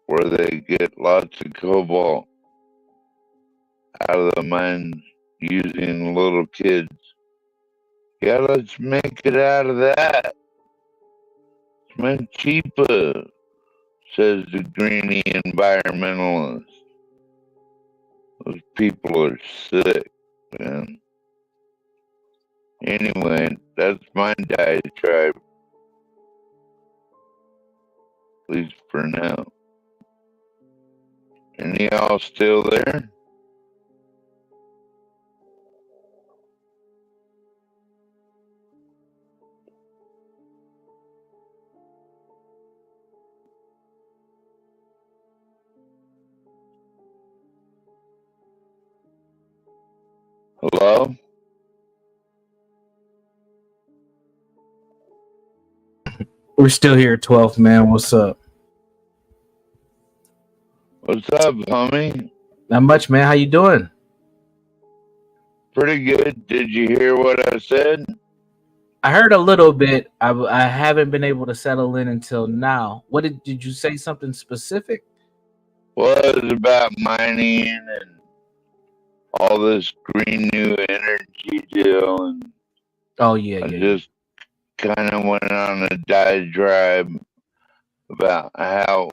where they get lots of cobalt out of the mines using little kids. Yeah, let's make it out of that. It's much cheaper, says the greenie environmentalist. Those people are sick, man. Anyway, that's my diatribe. At least for now. And y'all still there? Hello? We're still here, 12th man. What's up? What's up, homie? Not much, man. How you doing? Pretty good. Did you hear what I said? I heard a little bit. I haven't been able to settle in until now. What did you say something specific? Well, it was about mining and all this green new energy deal, and oh yeah, I just kind of went on a diatribe about how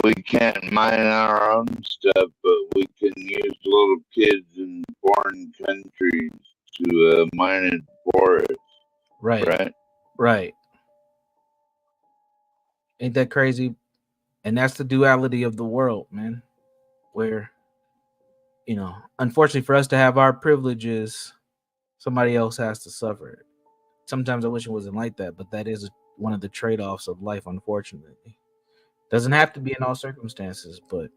we can't mine our own stuff, but we can use little kids in foreign countries to mine it for us. Right. Ain't that crazy? And that's the duality of the world, man. Where, unfortunately for us to have our privileges, somebody else has to suffer it. Sometimes I wish it wasn't like that, but that is one of the trade-offs of life, unfortunately. Doesn't have to be in all circumstances, but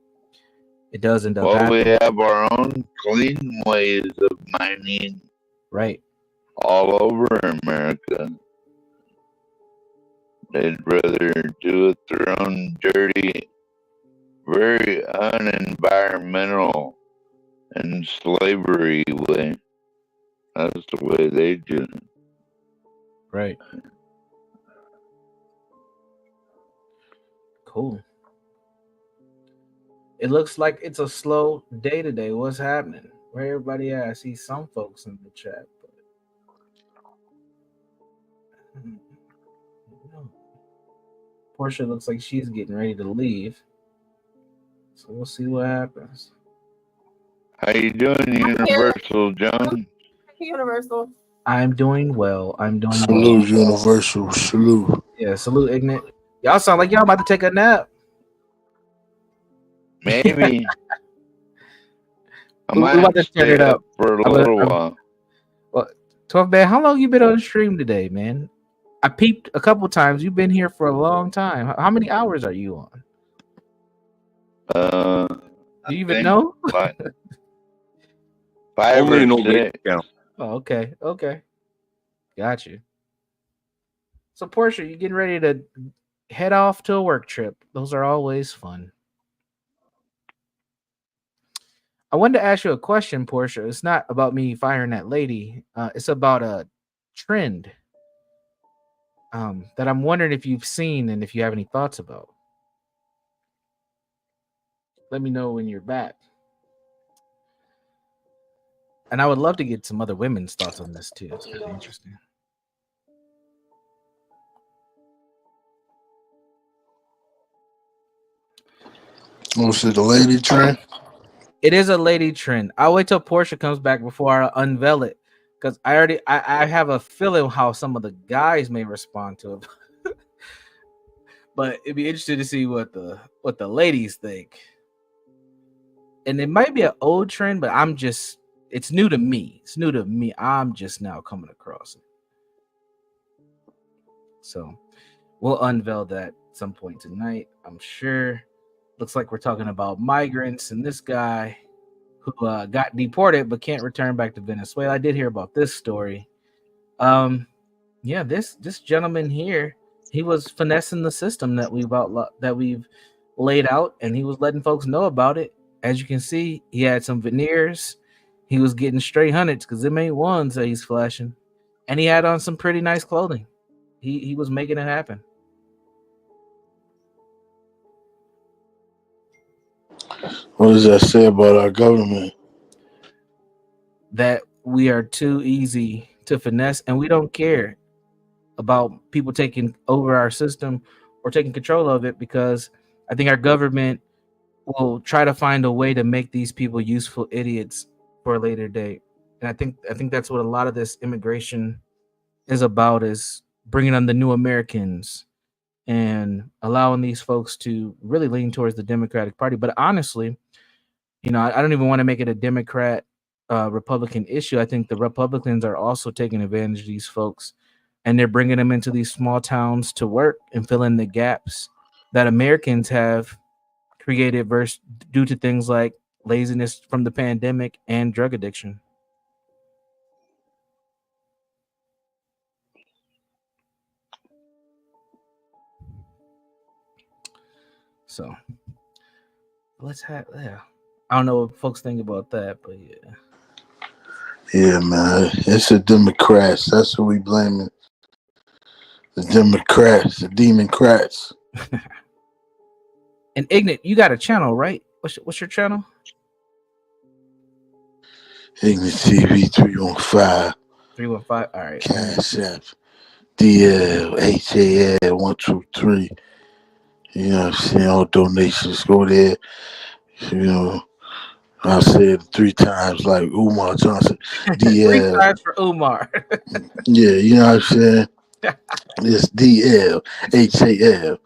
it does end up happening. We have our own clean ways of mining. Right. All over America. They'd rather do it their own dirty, very unenvironmental and slavery way. That's the way they do it. Right. Cool. It looks like it's a slow day today. What's happening? Where everybody at? I see some folks in the chat. Portia looks like she's getting ready to leave. So we'll see what happens. How you doing, Universal John? Universal. I'm doing well. I'm doing Salute, well. Universal. Salute. Yeah, salute, Ignit. Y'all sound like y'all about to take a nap. Maybe. I We might about to have to turn stay it up. for a little while. Well, 12 man, how long you been on the stream today, man? I peeped a couple times. You've been here for a long time. How many hours are you on? Do you even know? Like 5 Only an or old lady 6. count. Oh, okay. Okay. Got you. So, Portia, you getting ready to head off to a work trip. Those are always fun. I wanted to ask you a question, Portia. It's not about me firing that lady. It's about a trend that I'm wondering if you've seen and if you have any thoughts about. Let me know when you're back. And I would love to get some other women's thoughts on this too. It's kind of interesting. What's it, the lady trend? It is a lady trend. I'll wait till Portia comes back before I unveil it, because I have a feeling how some of the guys may respond to it. But it'd be interesting to see what the ladies think. And it might be an old trend, but it's new to me. It's new to me. I'm just now coming across it. So we'll unveil that at some point tonight, I'm sure. Looks like we're talking about migrants and this guy who got deported but can't return back to Venezuela. I did hear about this story. Yeah, this gentleman here, he was finessing the system that we've laid out, and he was letting folks know about it. As you can see, he had some veneers. He was getting straight hundreds because them ain't ones that he's flashing, and he had on some pretty nice clothing. He was making it happen. What does that say about our government? That we are too easy to finesse, and we don't care about people taking over our system or taking control of it, because I think our government will try to find a way to make these people useful idiots for a later date. And I think that's what a lot of this immigration is about, is bringing on the new Americans and allowing these folks to really lean towards the Democratic Party. But honestly, I don't even want to make it a Democrat Republican issue. I think the Republicans are also taking advantage of these folks, and they're bringing them into these small towns to work and fill in the gaps that Americans have created due to things like laziness from the pandemic and drug addiction. So I don't know what folks think about that, but yeah. Yeah, man. It's the Democrats. That's who we blaming. The Democrats, the Democrats. And Ignit, you got a channel, right? What's your channel? Ignit TV 315. 315. All right. Cash App. DL HAL 123. You know what I'm saying? All donations go there. I said 3 times like Umar Johnson. DL. 3 times for Umar. Yeah, you know what I'm saying? It's DL HAL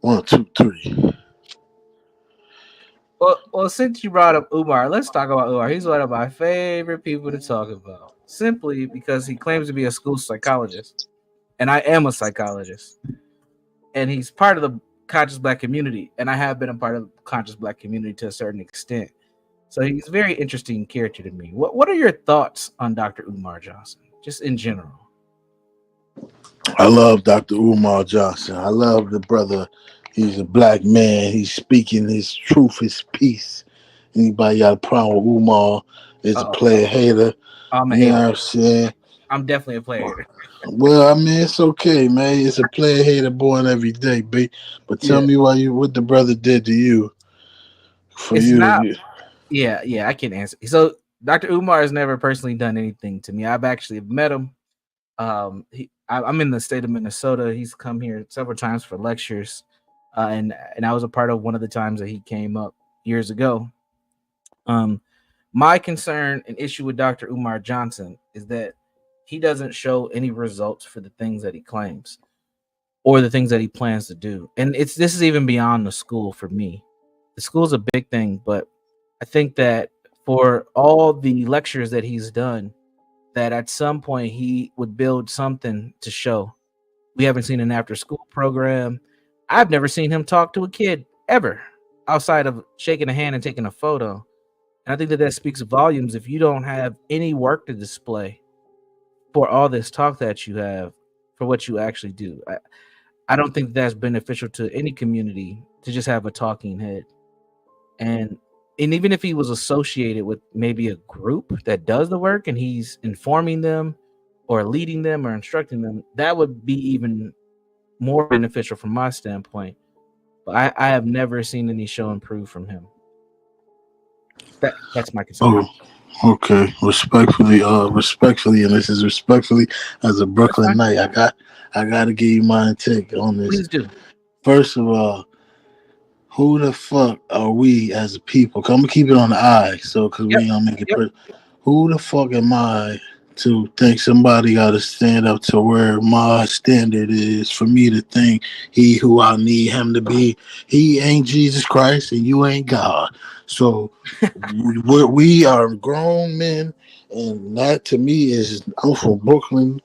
123. Well, since you brought up Umar, let's talk about Umar. He's one of my favorite people to talk about, simply because he claims to be a school psychologist, and I am a psychologist, and he's part of the conscious Black community, and I have been a part of the conscious Black community to a certain extent. So he's a very interesting character to me. What are your thoughts on Dr. Umar Johnson, just in general? I love Dr. Umar Johnson. I love the brother. He's a Black man. He's speaking his truth, his peace. Anybody got a problem with Umar is a player hater. I'm a you hater. know what I'm saying? I'm definitely a player hater. Well, I mean, it's okay, man. It's a player hater born every day, babe. But tell me what the brother did to you. Yeah, I can answer. So Dr. Umar has never personally done anything to me. I've actually met him. I'm in the state of Minnesota. He's come here several times for lectures, and I was a part of one of the times that he came up years ago. My concern and issue with Dr. Umar Johnson is that he doesn't show any results for the things that he claims or the things that he plans to do. And this is even beyond the school for me. The school's a big thing, but I think that for all the lectures that he's done, that at some point he would build something to show. We haven't seen an after school program. I've never seen him talk to a kid ever outside of shaking a hand and taking a photo. And I think that speaks volumes if you don't have any work to display for all this talk that you have for what you actually do. I don't think that's beneficial to any community to just have a talking head. And even if he was associated with maybe a group that does the work and he's informing them or leading them or instructing them, that would be even more beneficial from my standpoint. But I have never seen any show and prove from him. That's my concern. Oh, okay. Respectfully, and this is respectfully as a Brooklynite, I gotta give you my take on this. Please do. First of all, who the fuck are we as a people? 'Cause I'm gonna keep it on the eye, so because we ain't gonna make it. Who the fuck am I to think somebody got to stand up to where my standard is for me to think he who I need him to be? He ain't Jesus Christ, and you ain't God. So we are grown men, and that to me is, I'm from Brooklyn,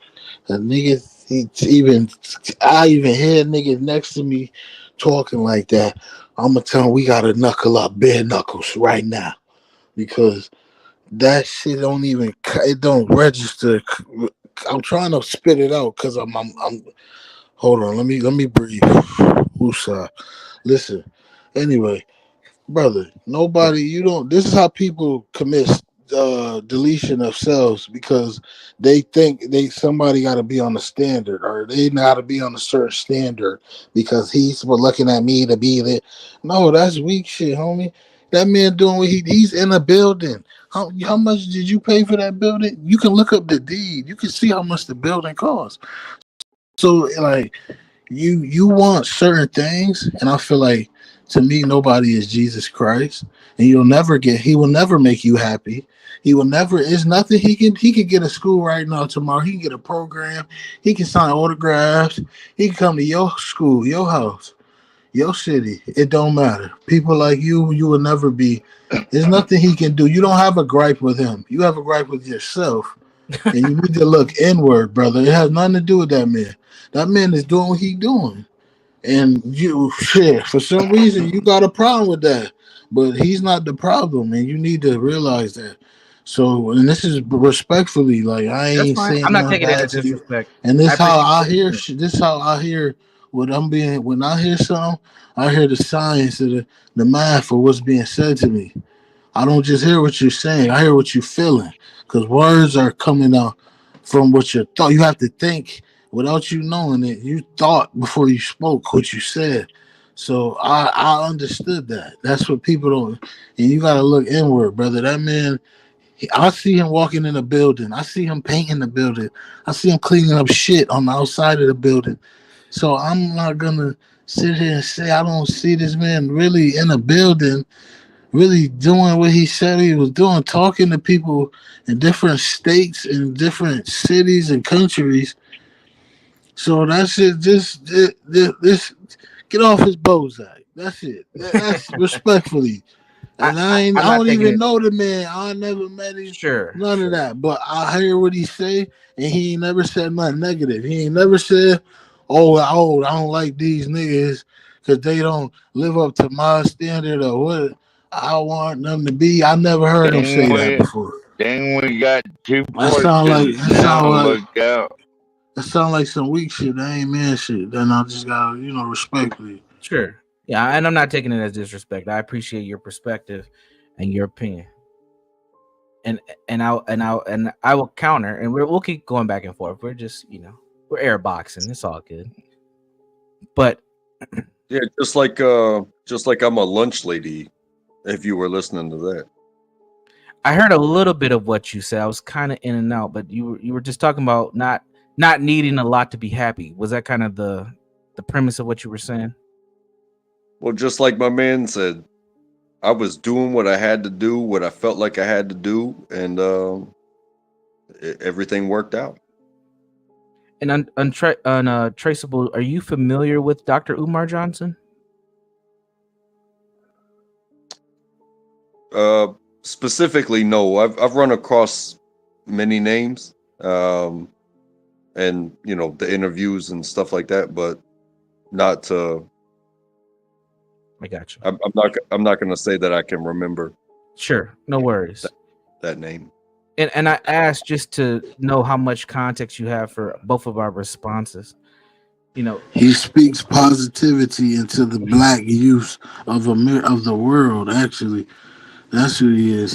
and niggas. I even hear niggas next to me talking like that. I'm gonna tell them we gotta knuckle up, bare knuckles right now, because that shit it don't register. I'm trying to spit it out because I'm hold on, let me breathe. Woosah. Listen. Anyway, brother, this is how people commit deletion of selves, because they think somebody got to be on a standard, or they got to be on a certain standard because he's looking at me to be there. No, that's weak shit, homie. That man doing what he's in a building. How much did you pay for that building? You can look up the deed. You can see how much the building costs. So like you want certain things, and I feel like, to me, nobody is Jesus Christ, and he will never make you happy. He will never. It's nothing he can get a school right now. Tomorrow he can get a program. He can sign autographs. He can come to your school, your house, your city. It don't matter. People like you will never be. There's nothing he can do. You don't have a gripe with him. You have a gripe with yourself, and you need to look inward, brother. It has nothing to do with that man. That man is doing what he's doing. And for some reason, you got a problem with that. But he's not the problem, and you need to realize that. So, and this is respectfully, like, I ain't saying I'm not taking it bad as to you. disrespect. And this how I hear. This how I hear what I'm being. When I hear something, I hear the science of the math of what's being said to me. I don't just hear what you're saying. I hear what you're feeling, because words are coming out from what you thought. You have to think. Without you knowing it, you thought before you spoke what you said. So I understood that. That's what people don't. And you got to look inward, brother. That man, I see him walking in a building. I see him painting the building. I see him cleaning up shit on the outside of the building. So I'm not going to sit here and say I don't see this man really in a building, really doing what he said he was doing, talking to people in different states, in different cities and countries. So that's it. This get off his Bozak. That's it. That's respectfully. And I don't even know the man. I never met him. None of that. But I hear what he say, and he ain't never said nothing negative. He ain't never said, "Oh, I don't like these niggas because they don't live up to my standard or what I want them to be." I never heard him say that before. Then we got two That sound like look out. That sound like some weak shit. That ain't man shit. Then I just gotta, respectfully. Sure. Yeah, and I'm not taking it as disrespect. I appreciate your perspective and your opinion. And I will counter, and we'll keep going back and forth. We're just, we're air boxing. It's all good. But yeah, just like I'm a lunch lady, if you were listening to that. I heard a little bit of what you said. I was kind of in and out, but you were just talking about not not needing a lot to be happy. Was that kind of the premise of what you were saying? Well, just like my man said, I was doing what I had to do, what I felt like I had to do, and everything worked out. And Traceable, are you familiar with Dr. Umar Johnson? Specifically, no. I've run across many names, and the interviews and stuff like that, but not to. I got you. I'm not going to say that I can remember. Sure, no worries. That name. And I asked just to know how much context you have for both of our responses. He speaks positivity into the black youth of the world. Actually, that's who he is.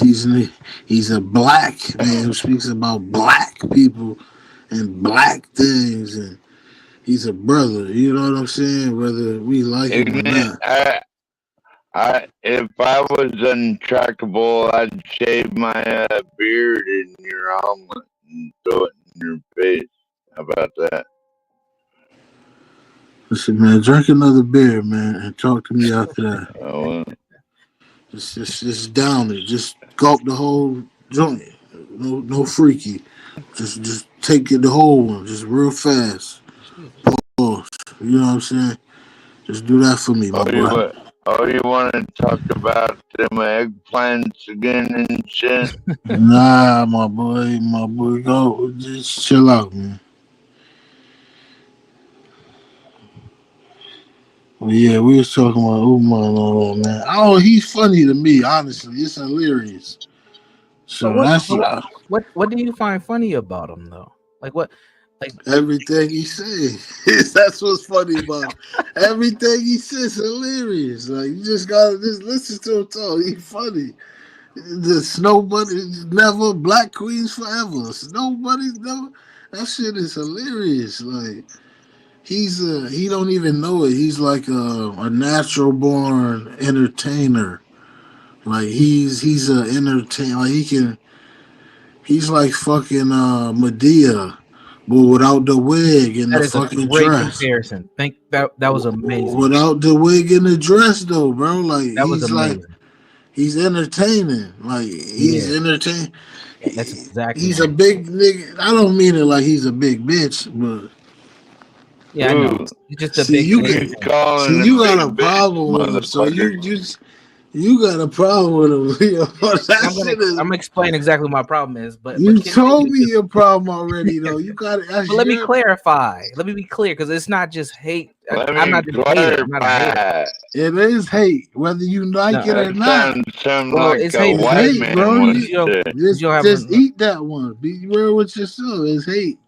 He's a black man who speaks about black people and black things, and he's a brother. You know what I'm saying? Whether we like him or not. If I was untrackable, I'd shave my beard in your omelet and throw it in your face. How about that? Listen, man, drink another beer, man, and talk to me after that. Oh, Just down it. Just gulp the whole joint. No freaky. Just take it the whole one, just real fast. Pause. You know what I'm saying? Just do that for me, my boy. You want to talk about them eggplants again and shit? Nah, my boy, go just chill out, man. Well, yeah, we was talking about Umar and all that, man. Oh, he's funny to me, honestly. It's hilarious. So what do you find funny about him though? Like what? Like everything he says. That's what's funny about him. Everything he says hilarious. Like you just gotta just listen to him talk. He's funny. The snow bunnies never, black queens forever. Snow bunnies never. That shit is hilarious. Like he don't even know it. He's like a natural born entertainer. Like he's an entertainer. Like he's like fucking Medea. But without the wig and the fucking great dress. Comparison. Think that was amazing. Without the wig and the dress, though, bro. Like that was he's amazing. like he's entertaining. Like he's entertaining. That's exactly. He's a big nigga. I don't mean it like he's a big bitch, but yeah, I know. He's just a big. You got a problem with him, so you got a problem with him. I'm gonna explain exactly what my problem is, but you told me your problem already, though. You got it. Let me clarify. Let me be clear, because it's not just hate. I'm not just hater. I'm not a hater. It is hate, whether you like it or not. Bro, it's hate, bro. Just eat that one. Be real with yourself. It's hate.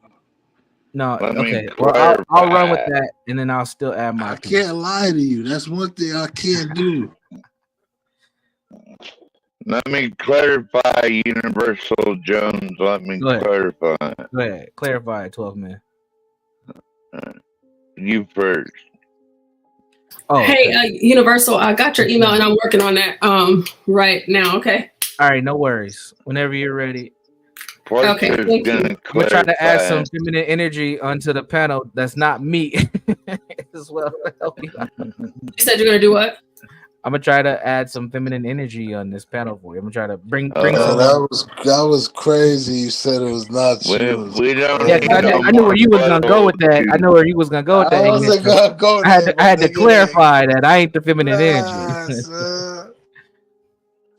No, okay. Well, I'll run with that, and then I'll still add my. I can't lie to you. That's one thing I can't do. Let me clarify, Universal Jones. Let me clarify. Go ahead. Clarify, 12 man. You first. Oh, hey, Universal, I got your email and I'm working on that right now. Okay. All right, no worries. Whenever you're ready. Okay. Thank you. We're trying to add some feminine energy onto the panel. That's not me as well. You said you're gonna do what? I'm gonna try to add some feminine energy on this panel for you. I'm gonna try to bring some. That was crazy. You said it was not you. We don't. Yeah, I knew where you was gonna go with that. I know where you was gonna go with that. I wasn't gonna go I had to clarify that I ain't the feminine energy.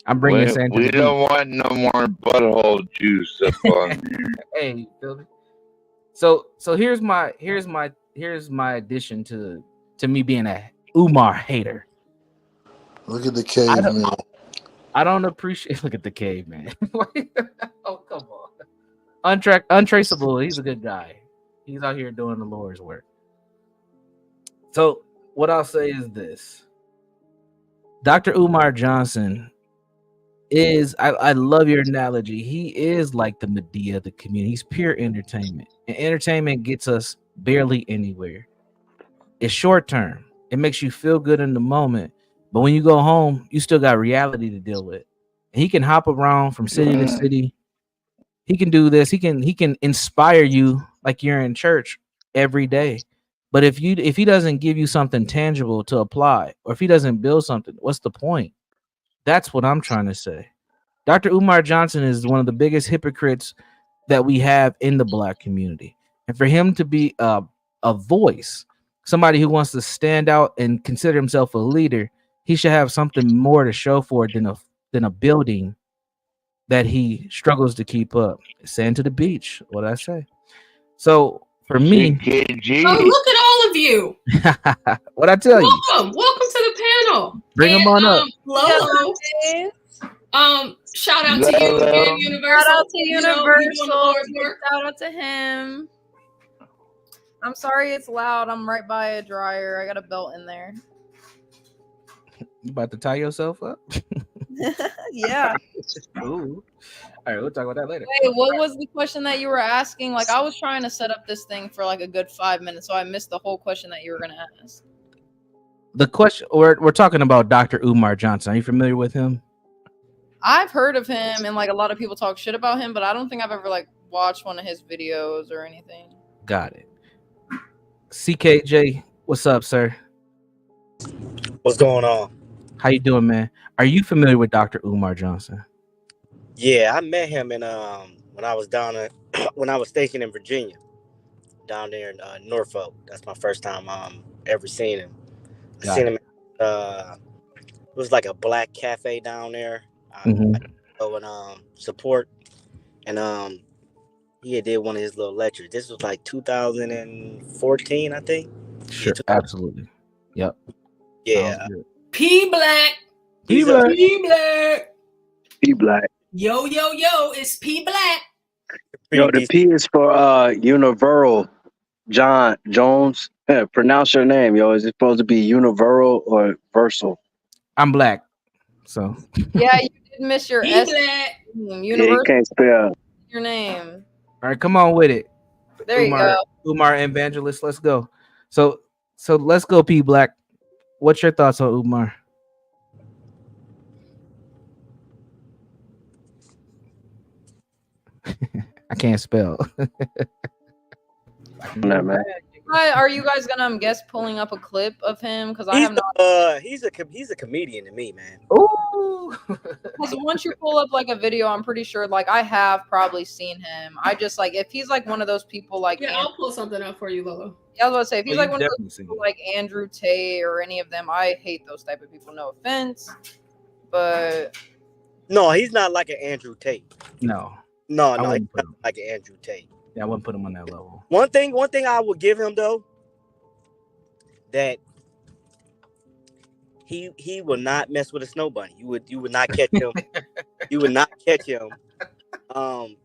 I'm bringing Santa. We don't want no more butthole juice up on you. Hey, so here's my addition to me being a Umar hater. Look at the caveman. I don't appreciate. Look at the caveman. Oh, come on. Untraceable. He's a good guy. He's out here doing the Lord's work. So what I'll say is this: Dr. Umar Johnson is. I love your analogy. He is like the Medea of the community. He's pure entertainment, and entertainment gets us barely anywhere. It's short term. It makes you feel good in the moment. But when you go home, you still got reality to deal with. And he can hop around from city to city He can do this. He can inspire you like you're in church every day. But if he doesn't give you something tangible to apply, or if he doesn't build something, what's the point? That's what I'm trying to say. Dr. Umar Johnson is one of the biggest hypocrites that we have in the Black community. And for him to be a voice, somebody who wants to stand out and consider himself a leader, he should have something more to show for it than a building that he struggles to keep up. Sand to the beach, what I say. So for me, Oh, look at all of you. what I tell you, Welcome to the panel. Bring them on up. Lolo. Shout out to you again, Universal. Shout out to You know, you doing the Lord's Universal. work. Shout out to him. I'm sorry it's loud. I'm right by a dryer. I got a belt in there. you about to tie yourself up? Yeah. Ooh. All right, we'll talk about that later. Wait, what was the question that you were asking? Like, I was trying to set up this thing for like a good 5 minutes, so I missed the whole question that you were gonna ask. The question we're talking about Dr. Umar Johnson. Are you familiar with him? I've heard of him, and like a lot of people talk shit about him, but I don't think I've ever like watched one of his videos or anything. Got it. CKJ, what's up, sir? What's going on? How you doing, man? Are you familiar with Dr. Umar Johnson? Yeah, I met him in when I was when I was stationed in Virginia, down there in Norfolk. That's my first time ever seen him. I seen him. It was like a black cafe down there. I go and support, and he had did one of his little lectures. This was like 2014, I think. Sure, absolutely. Yep. Yeah. P Black. P Black. P Black. P Black. Yo, it's P Black. Yo, the P is for Universal Jones. Pronounce your name, yo. Is it supposed to be Universal or Versal? I'm black, so. Yeah, you did miss your S name. Yeah, you can't spell. Your name. All right, come on with it. There you go. Umar Evangelist, let's go. So let's go, P Black. What's your thoughts on Umar? I can't spell. No, man. Are you guys gonna guess pulling up a clip of him? Because I have not. He's a comedian to me, man. Ooh. Because once you pull up like a video, I'm pretty sure like I have probably seen him. I just like if he's like one of those people like Yeah, I'll pull something up for you, Lolo. Yeah, I was about to say if he's Oh, like you've one of definitely those seen people like Andrew Tate or any of them, I hate those type of people. No offense, but No, he's not like an Andrew Tate. No. No, I he's wouldn't not like an Andrew Tate. Yeah, I wouldn't put him on that level. One thing I would give him though, that he will not mess with a snow bunny. You would not catch him. You would not catch him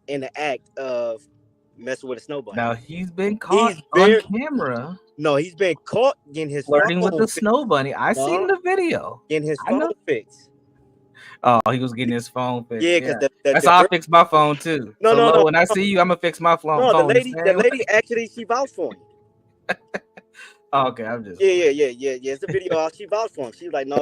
in the act of messing with a snow bunny. Now he's been caught on camera. No, he's been caught getting his flirting with phone the fixed. snow bunny. I seen the video. Getting his I know. phone fixed. Oh, he was getting his phone fixed. Yeah, 'cause the that's how I fix my phone too. No, So, no, Lo, no, when I no. see you, I'm gonna fix my phone. No, the same lady way. actually she vouched for him. Oh, okay, I'm just. Yeah. It's the video. She vouched for him. She was like, no.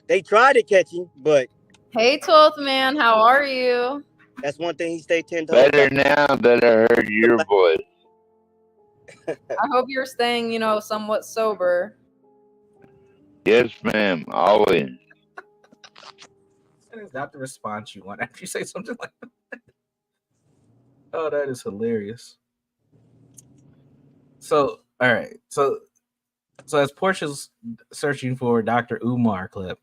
They tried to catch him, but hey, 12th man, how are you? that's one thing he stayed 10 toes. Better now that I heard your voice. I hope you're staying, somewhat sober. Yes, ma'am. Always. That is not the response you want after you say something like that. Oh, that is hilarious. So, all right. So as Portia's searching for Dr. Umar clip,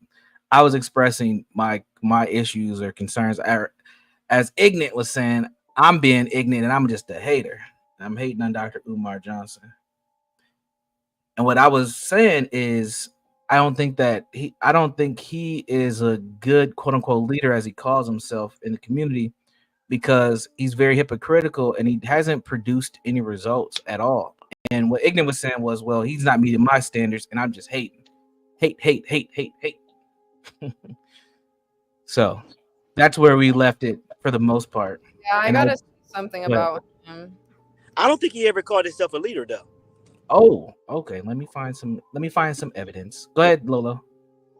I was expressing my issues or concerns. As Ignit was saying, I'm being ignorant and I'm just a hater. I'm hating on Dr. Umar Johnson. And what I was saying is, I don't think he is a good quote unquote leader as he calls himself in the community, because he's very hypocritical and he hasn't produced any results at all. And what Ignit was saying was, well, he's not meeting my standards and I'm just hating. Hate. So that's where we left it for the most part. Yeah, I And gotta say something What? about him. I don't think he ever called himself a leader though. Oh, okay. Let me find some evidence. Go ahead, Lolo.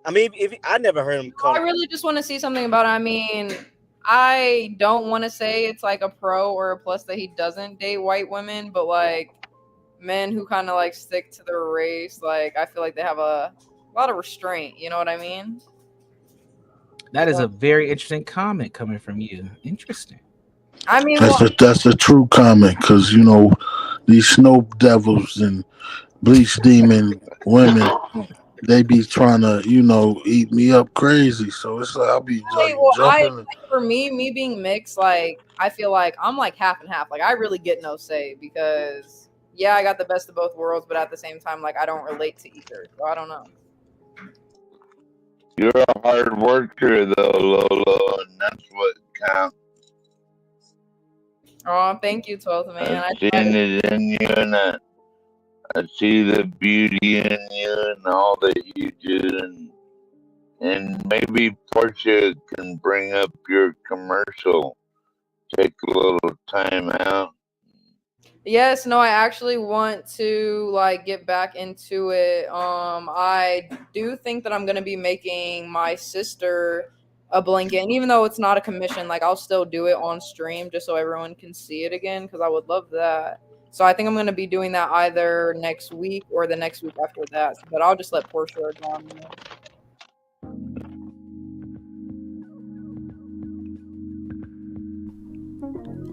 I mean, I never heard him call. I really just want to see something about it. I mean, I don't want to say it's like a pro or a plus that he doesn't date white women, but like men who kind of like stick to their race, like I feel like they have a lot of restraint. You know what I mean? That is a very interesting comment coming from you. Interesting. I mean, That's a true comment, because you know these snow devils and bleach demon women, they be trying to eat me up crazy. So it's like I'll be like jumping. like, for me being mixed, like I feel like I'm like half and half. Like I really get no say because yeah, I got the best of both worlds, but at the same time, like I don't relate to either. So I don't know. You're a hard worker, though, Lolo, and that's what counts. Oh, thank you, 12th man. I've seen it in you, and I see the beauty in you and all that you do, and maybe Portia can bring up your commercial. Take a little time out. Yes, no, I actually want to like get back into it. I do think that I'm gonna be making my sister a blanket, and even though it's not a commission, like I'll still do it on stream just so everyone can see it again because I would love that. So I think I'm gonna be doing that either next week or the next week after that. But I'll just let Portia or John know.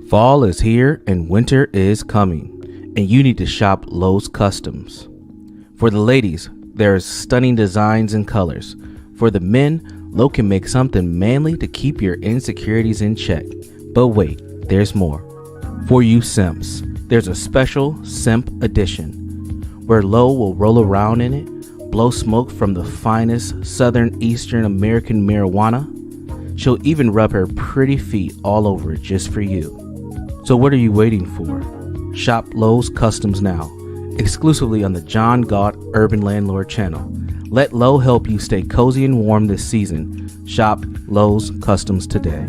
Fall is here and winter is coming, and you need to shop Lowe's Customs. For the ladies, there's stunning designs and colors. For the men, Lowe can make something manly to keep your insecurities in check. But wait, there's more. For you simps, there's a special simp edition, where Lowe will roll around in it, blow smoke from the finest Southern Eastern American marijuana. She'll even rub her pretty feet all over it just for you. So what are you waiting for? Shop Lowe's Customs now, exclusively on the John Gott Urban Landlord channel. Let Lowe help you stay cozy and warm this season. Shop Lowe's Customs today.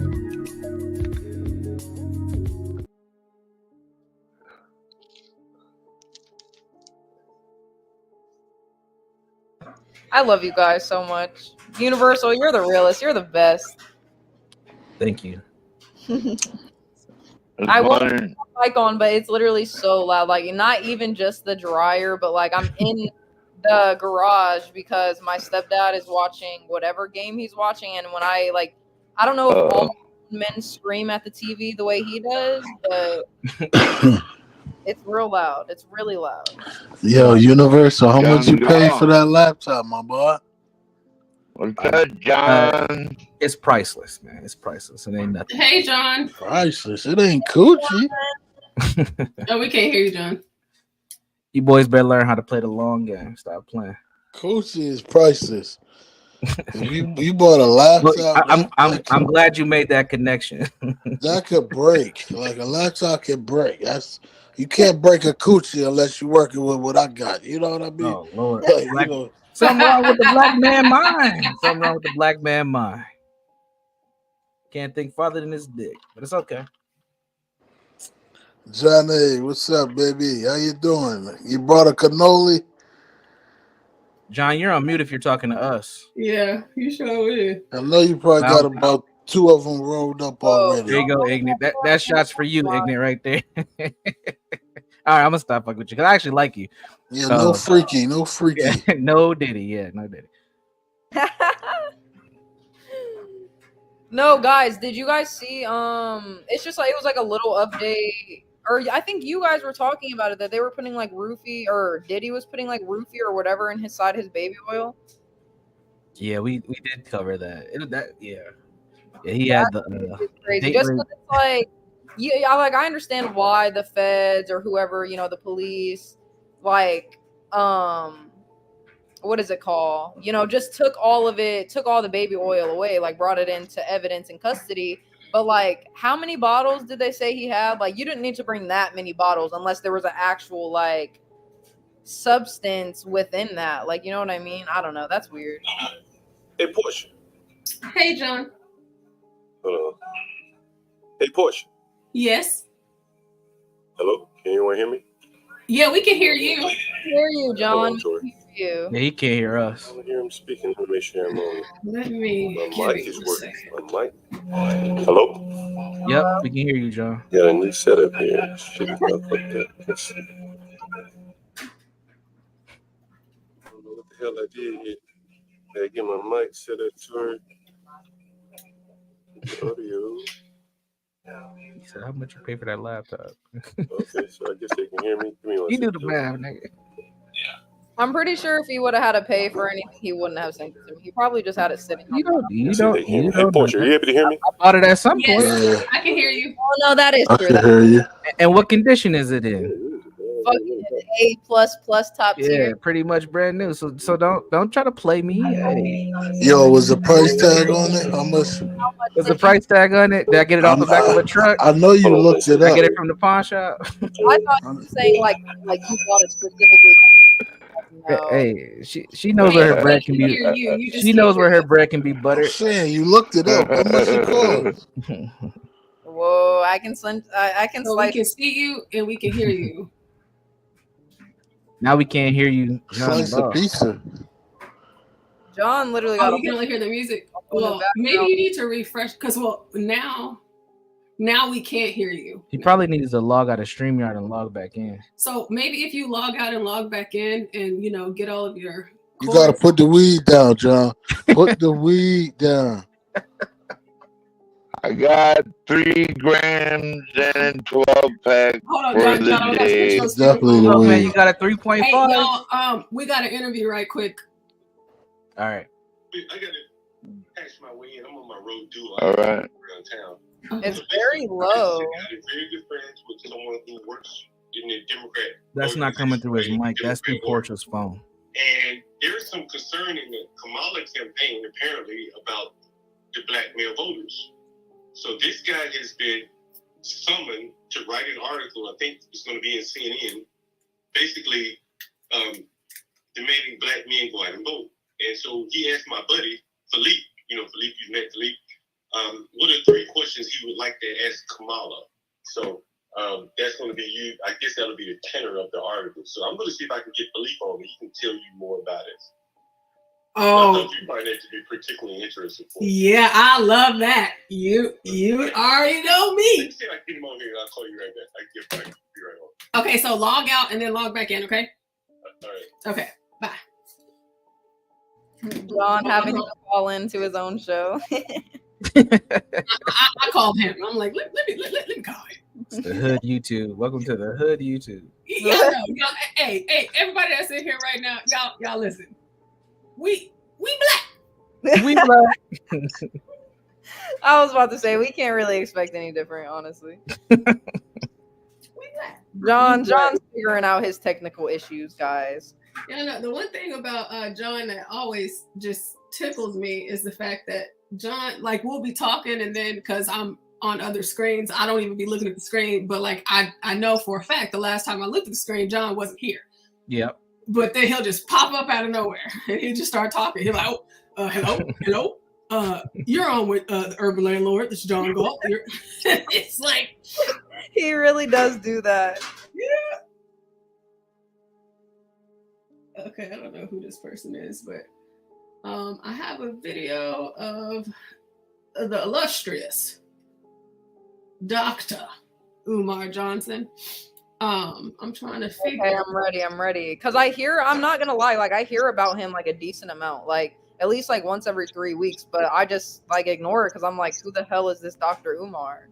I love you guys so much. Universal, you're the realest. You're the best. Thank you. I want to put the mic on, but it's literally so loud. Like, not even just the dryer, but like I'm in the garage because my stepdad is watching whatever game he's watching. And when I don't know if all men scream at the TV the way he does, but it's real loud. It's really loud. Yo, Universal, how much you pay for that laptop, my boy? What's up, John? It's priceless, man. It's priceless. It ain't nothing. Hey, John. Priceless. It ain't coochie. Oh, we can't hear you, John. You boys better learn how to play the long game. Stop playing. Coochie is priceless. you bought a laptop. Look, I'm glad you made that connection. That could break. Like a laptop can break. You can't break a coochie unless you're working with what I got. You know what I mean? Oh Lord. Like, Something wrong with the black man mind. Something wrong with the black man mind. Can't think farther than his dick, but it's okay. Johnny, what's up, baby? How you doing? You brought a cannoli? John, you're on mute if you're talking to us. Yeah, you sure is. I know you probably got about 2 of them rolled up already. There you go, Ignit. That shot's for you, Ignit, right there. All right, I'm gonna stop fucking with you because I actually like you. Yeah, no freaky. Yeah, no Diddy. Yeah, no Diddy. No, guys, did you guys see? It's just like it was like a little update, or I think you guys were talking about it that they were putting like roofie, or Diddy was putting like roofie or whatever in his baby oil. Yeah, we did cover that. Yeah, he had the crazy. Just 'cause it's like, yeah, like I understand why the feds or whoever, the police, like, what is it called? Just took all the baby oil away, like brought it into evidence in custody. But like, how many bottles did they say he had? Like, you didn't need to bring that many bottles unless there was an actual like substance within that. Like, you know what I mean? I don't know. That's weird. Hey, Portia. Hey, John. Hello. Hey, Portia. Yes. Hello. Can anyone hear me? Yeah, we can hear you. Hear you, John. Hold on, Tori. you. Yeah, he can't hear us. I don't hear him speaking. Let me make sure I'm on. Let me. My mic is working. My mic. Hello? Yep, we can hear you, John. Got a new setup here. Shit, fuck that. Let's see. I don't know what the hell I did here. Gotta get my mic set up to her. Audio. He said, "How much you pay for that laptop?" Okay, so I guess they can hear me. Give me one You do second. the math, nigga. I'm pretty sure if he would have had to pay for anything, he wouldn't have sent it to me. He probably just had it sitting. You don't. Hey, Portia, you able to hear me? I bought it at some point. Yes, I can hear you. Oh no, that is I true. can hear you. And what condition is it in? Fucking A++ top Yeah, tier. pretty much brand new. So don't try to play me. Hey. Yo, was the price tag on it? How much? Was the price tag on it? Did I get it off the back of a truck? I know you looked it Did I up. get it from the pawn shop? I thought you were saying like you bought it specifically. No. Hey, she knows where her bread can be. hear you. You just She knows where her bread can be buttered. I'm saying you looked it up. How much it cost? Whoa, I can slice. So we can see you and we can hear you. Now we can't hear you. Slice the pizza. John literally Oh, got. you can only hear the music. on the Well, background. maybe you need to refresh because now we can't hear you. He probably needs to log out of StreamYard and log back in. So maybe if you log out and log back in and get all of your You gotta put the weed down, John. Put the weed down. I got 3 grams and 12 pack Hold on, for John, the John, day. that's Definitely the Oh man, weed. you got a 3.5. Hey, y'all, we got an interview right quick. All right. I gotta patch my way in. I'm on my road due. All right. Around town. It's very low. I'm very good friends with someone who works in the Democrat. That's not coming through his mic. That's through Portia's phone. And there is some concern in the Kamala campaign, apparently, about the black male voters. So this guy has been summoned to write an article. I think it's going to be in CNN, basically demanding black men go out and vote. And so he asked my buddy Philippe. Philippe, you met Philippe. What are 3 questions he would like to ask Kamala? So that's going to be you. I guess that'll be the tenor of the article. So I'm going to see if I can get Philippe on. He can tell you more about it. Oh. I thought you find that to be particularly interesting for you. Yeah, I love that. You already know me. Let me see if I can get him on here and I'll call you right back. I'll be right on. Okay, so log out and then log back in, okay? All right. Okay, bye. John having to call into his own show. I called him. I'm like, let me call him. It's the Hood YouTube. Welcome to the Hood YouTube. Y'all, hey, everybody that's in here right now, y'all listen. We black. We black. I was about to say we can't really expect any different, honestly. John's figuring out his technical issues, guys. Yeah, no, the one thing about John that always just tickles me is the fact that John, like, we'll be talking and then because I'm on other screens, I don't even be looking at the screen, but like I know for a fact the last time I looked at the screen, John wasn't here. Yep. But then he'll just pop up out of nowhere and he'll just start talking. He's like, hello. You're on with the urban landlord. This is John Galt. It's like he really does do that. Yeah. Okay, I don't know who this person is, but I have a video of the illustrious Dr. Umar Johnson. I'm trying to figure. Okay, I'm ready. Cause I'm not gonna lie, like I hear about him like a decent amount, like at least like once every 3 weeks, but I just like ignore it because I'm like, who the hell is this Dr. Umar?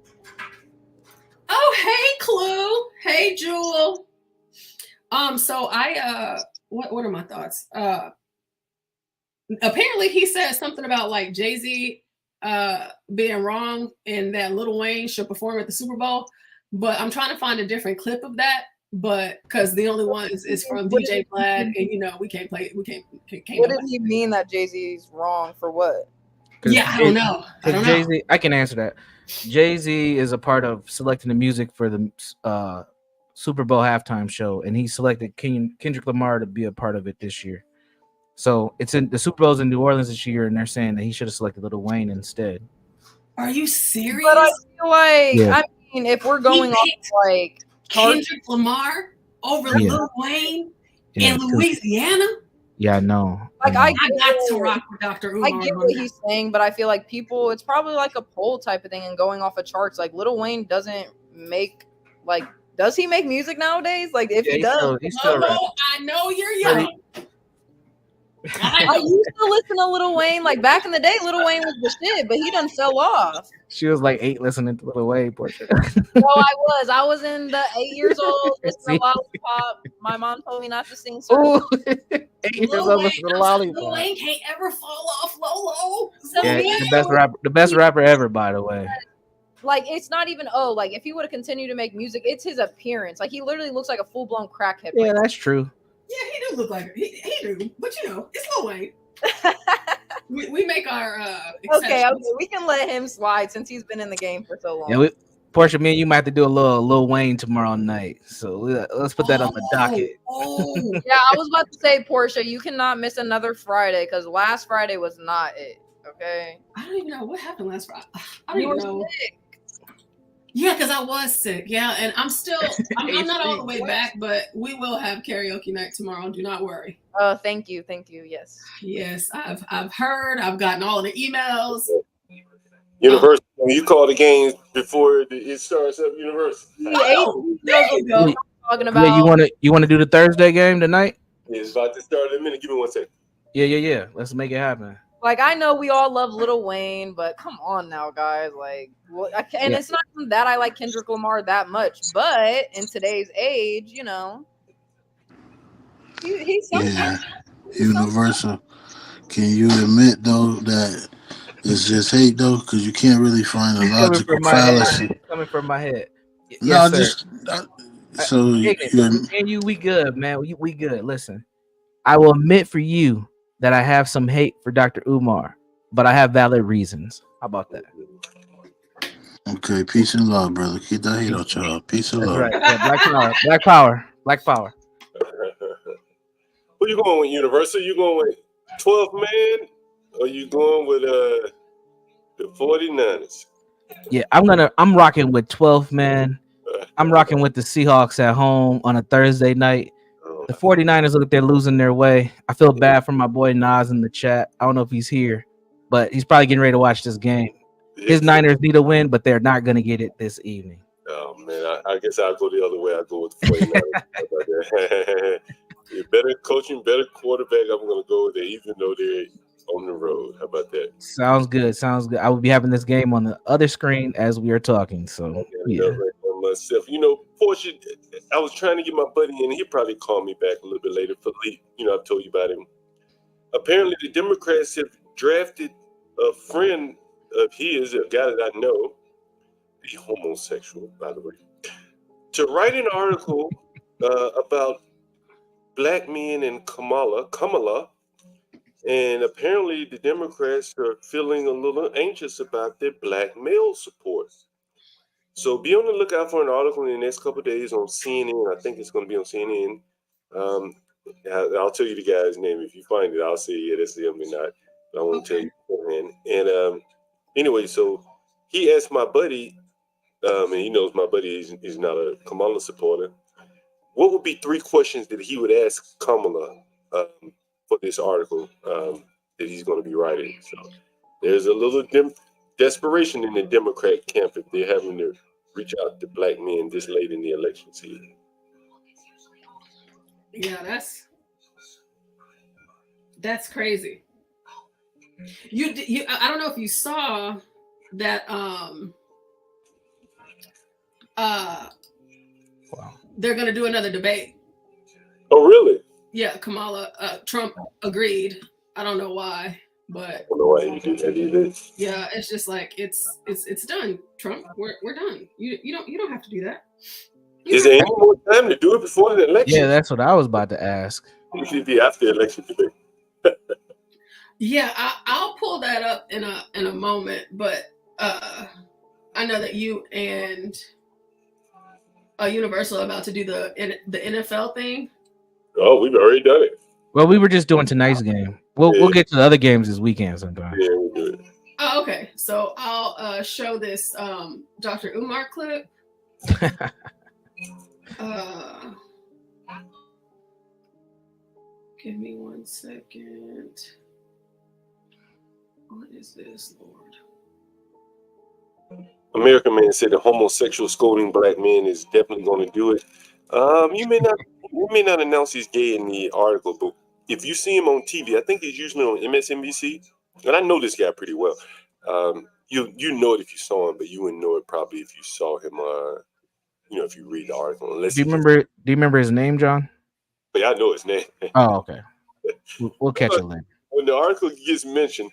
Oh, hey, Clue. Hey, Jewel. So I what are my thoughts? Apparently he said something about like Jay-Z being wrong and that Lil Wayne should perform at the Super Bowl. But I'm trying to find a different clip of that. But because the only one is from DJ Vlad, and we can't play it. We can't What does he mean that Jay-Z's wrong for what? Yeah, I don't know. Jay-Z, I can answer that. Jay-Z is a part of selecting the music for the Super Bowl halftime show, and he selected Kendrick Lamar to be a part of it this year. So it's in the Super Bowl's in New Orleans this year, and they're saying that he should have selected Lil Wayne instead. Are you serious? But I feel like, Yeah. I mean, if we're going off like Kendrick Lamar over Lil Wayne in Louisiana. Yeah, I know. Like I I know. got to rock with Dr. Umar. I get what he's saying, but I feel like people, it's probably like a poll type of thing and going off of charts. Like Lil Wayne doesn't make like, does he make music nowadays? Like if he does, I know you're young. I used to listen to Lil Wayne. Like back in the day, Lil Wayne was the shit, but he done fell off. She was like 8 listening to Lil Wayne. Portia. No, I was in the 8 years old listening to Lollipop. My mom told me not to sing. Ooh, 8 years old listening to Lollipop. Lil Wayne can't ever fall off Lolo. Yeah, the best rapper ever, by the way. Like it's not even like if he would have continued to make music, it's his appearance. Like he literally looks like a full blown crackhead. Yeah, that's true. Yeah, he do look like he do, but you know, it's Lil Wayne. we make our okay, we can let him slide since he's been in the game for so long. Yeah, Portia, me and you might have to do a little Lil Wayne tomorrow night. So let's put that on the docket. Yeah, I was about to say, Portia, you cannot miss another Friday because last Friday was not it. Okay. I don't even know what happened last Friday. I don't even know. Sick. Yeah, because I was sick. Yeah, and I'm not all the way back, but we will have karaoke night tomorrow. Do not worry. Thank you. Yes. Yes, I've heard. I've gotten all the emails. University. You call the games before it starts up. University. There you go. Talking about. Yeah, you want to do the Thursday game tonight? It's about to start in a minute. Give me 1 second. Yeah. Let's make it happen. Like I know we all love Lil Wayne, but come on now, guys. Like, it's not even that I like Kendrick Lamar that much, but in today's age, you know, he's something. Yeah, Universal. Can you admit though that it's just hate though, because you can't really find a logical fallacy. Coming from my head. No, Yes, so and you, we good, man. We good. Listen, I will admit for you that I have some hate for Dr. Umar, but I have valid reasons. How about that? Okay, peace and love, brother. Keep that hate out y'all. Peace and love. Right. Yeah, Black power. Who you going with, Universal? You going with 12 man, or you going with the 49ers? Yeah, I'm rocking with 12 man. I'm rocking with the Seahawks at home on a Thursday night. The 49ers look like they're losing their way. I feel bad for my boy Nas in the chat. I don't know if he's here, but he's probably getting ready to watch this game. His Niners need a win, but they're not going to get it this evening. Oh, man, I guess I'll go the other way. I'll go with the 49ers. Better coaching, better quarterback. I'm going to go with it, even though they're on the road. How about that? Sounds good. I will be having this game on the other screen as we are talking. So, yeah. Myself, Portia, I was trying to get my buddy in. He'll probably call me back a little bit later. I've told you about him. Apparently, the Democrats have drafted a friend of his, a guy that I know, the homosexual, by the way, to write an article about black men and Kamala. And apparently, the Democrats are feeling a little anxious about their black male support. So be on the lookout for an article in the next couple of days on CNN. I think it's going to be on CNN. I'll tell you the guy's name. If you find it, I'll say, yeah, that's him or not. But I won't tell you beforehand. And anyway, so he asked my buddy, and he knows my buddy is not a Kamala supporter, what would be 3 questions that he would ask Kamala for this article that he's going to be writing. So there's a little desperation in the Democrat camp if they're having to reach out to black men this late in the election season. Yeah, that's crazy. You I don't know if you saw that they're gonna do another debate. Oh really? Yeah, Kamala Trump agreed. I don't know why. But I don't know why you did that either. Yeah, it's just like it's done, Trump. We're done. You don't have to do that. Is there any more time to do it before the election? Yeah, that's what I was about to ask. It should be after the election debate. Yeah, I'll pull that up in a moment. But I know that you and Universal are about to do the NFL thing. Oh, we've already done it. Well, we were just doing tonight's game. We'll get to the other games this weekend sometime. Yeah, we'll do it. Oh, okay. So I'll show this Dr. Umar clip. Give me 1 second. What is this, Lord? American Man said the homosexual scolding black men is definitely going to do it. You may not announce he's gay in the article, but if you see him on TV, I think he's usually on MSNBC, and I know this guy pretty well. You know it if you saw him, but you wouldn't know it probably if you saw him. If you read the article, unless Do you remember his name, John? But I know his name. Oh, okay. We'll catch it later. When the article gets mentioned,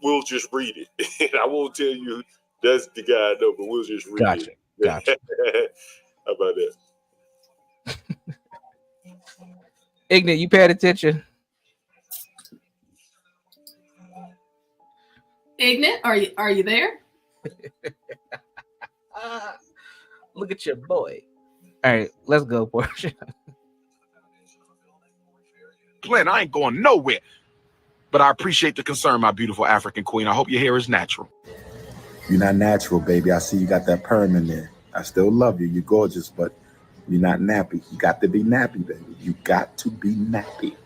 we'll just read it. And I won't tell you that's the guy I know, but we'll just read it. Gotcha. How about that? Ignit, you paid attention? Ignit, are you there? Look at your boy. All right, let's go, Portia. Glenn, I ain't going nowhere. But I appreciate the concern, my beautiful African queen. I hope your hair is natural. You're not natural, baby. I see you got that perm in there. I still love you. You're gorgeous, but you're not nappy. You got to be nappy, baby. You got to be nappy.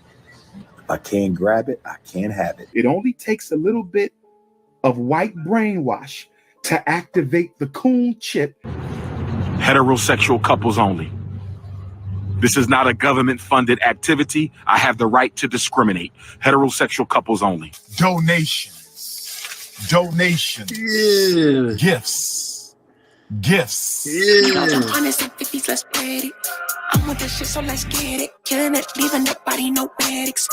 If I can't grab it, I can't have it. It only takes a little bit of white brainwash to activate the coon chip. Heterosexual couples only. This is not a government-funded activity. I have the right to discriminate. Heterosexual couples only. Donations. Yeah. Gifts. Yeah. Honest and 50s, let's get it. I'm with that shit, so let's get it. Killing it, leaving that body, no medics.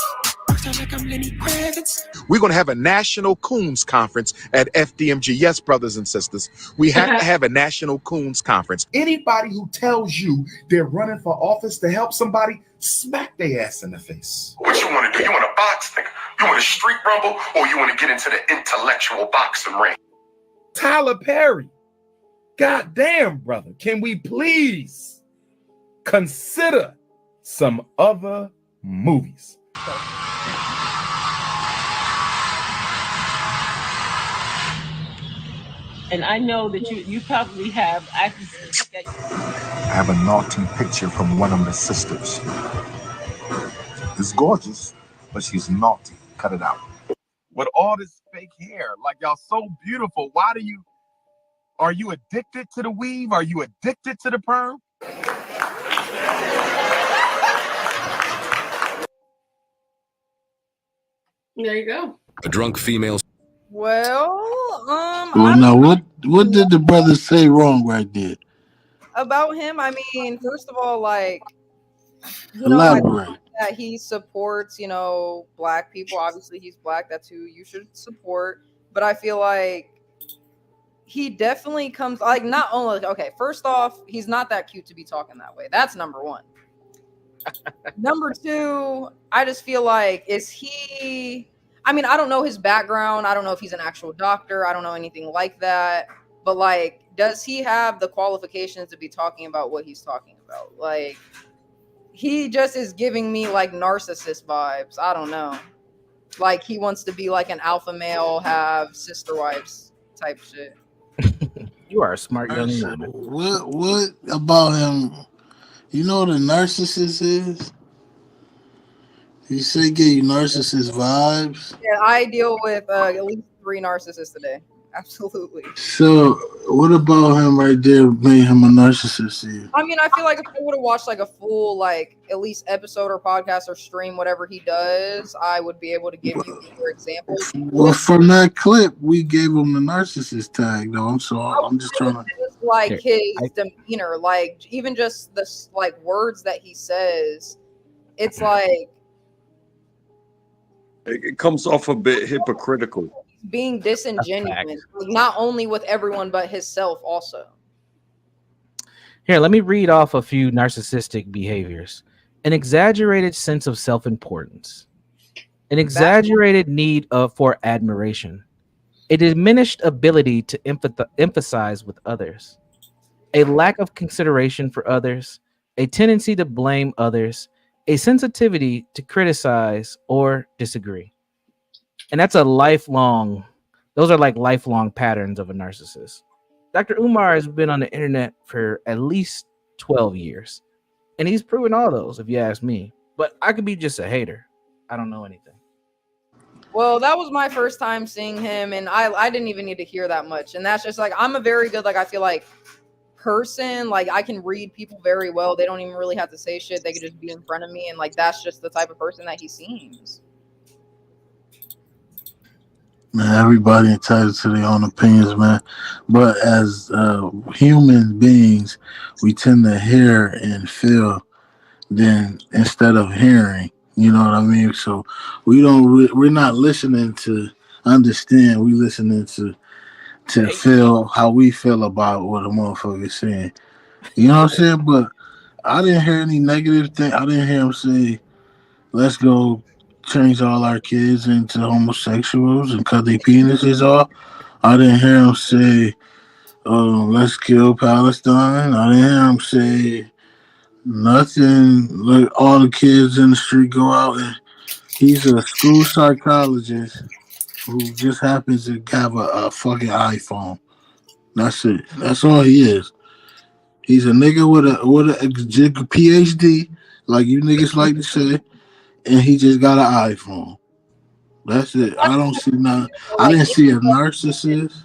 Sound like I'm Lenny Kravitz. We're going to have a national Coons conference at FDMG. Yes, brothers and sisters, we have to have a national Coons conference. Anybody who tells you they're running for office to help somebody, smack their ass in the face. What you want to do? You want to box, nigga? You want a street rumble, or you want to get into the intellectual boxing ring? Tyler Perry. God damn, brother. Can we please consider some other movies? And I know that you probably have actresses that I have a naughty picture from one of the sisters. It's gorgeous, but she's naughty. Cut it out. With all this fake hair, like y'all so beautiful, are you addicted to the weave? Are you addicted to the perm? There you go. A drunk female. Well, Well, now what did the brother say wrong right there? about him, I mean, first of all, like, Elaborate. that he supports, black people. Obviously, he's black. That's who you should support. But I feel like he definitely comes, like, not only, okay, first off, he's not that cute to be talking that way. That's number one. Number two, I just feel like, I don't know his background. I don't know if he's an actual doctor. I don't know anything like that. But, like, does he have the qualifications to be talking about what he's talking about? Like, he just is giving me, like, narcissist vibes. I don't know. Like, he wants to be, like, an alpha male, have sister wives type shit. You are a smart young woman. What about him? You know what a narcissist is? You say get you narcissist vibes. Yeah, I deal with at least 3 narcissists a day. Absolutely. So what about him right there made him a narcissist to you? I mean, I feel like if I would have watched like a full, like, at least episode or podcast or stream, whatever he does, I would be able to give you more examples. Well, from that clip, we gave him the narcissist tag, though. I'm just trying to. Just like his demeanor, like even just the like words that he says, it's like It comes off a bit hypocritical. being disingenuous, like, not only with everyone but himself also. Here, let me read off a few narcissistic behaviors. An exaggerated sense of self-importance. An exaggerated need for admiration. A diminished ability to emphasize with others. A lack of consideration for others. A tendency to blame others. A sensitivity to criticize or disagree. And that's those are like lifelong patterns of a narcissist. Dr. Umar has been on the internet for at least 12 years. And he's proven all those, if you ask me. But I could be just a hater. I don't know anything. Well, that was my first time seeing him, and I didn't even need to hear that much. And that's just like, I'm a very good, like, I feel like person. Like, I can read people very well. They don't even really have to say shit. They could just be in front of me, and like, that's just the type of person that he seems. Man, everybody entitled to their own opinions, man. But as human beings, we tend to hear and feel then instead of hearing. You know what I mean? So we're not listening to understand. We listening to feel how we feel about what a motherfucker is saying. You know what I'm saying? But I didn't hear any negative thing. I didn't hear him say, "Let's go change all our kids into homosexuals and cut their penises off." I didn't hear him say, "Let's kill Palestine." I didn't hear him say nothing. Look, all the kids in the street go out, and he's a school psychologist who just happens to have a fucking iPhone. That's it. That's all he is. He's a nigga with a PhD, like you niggas like to say, and he just got an iPhone. That's it. I don't see none. I didn't see a narcissist.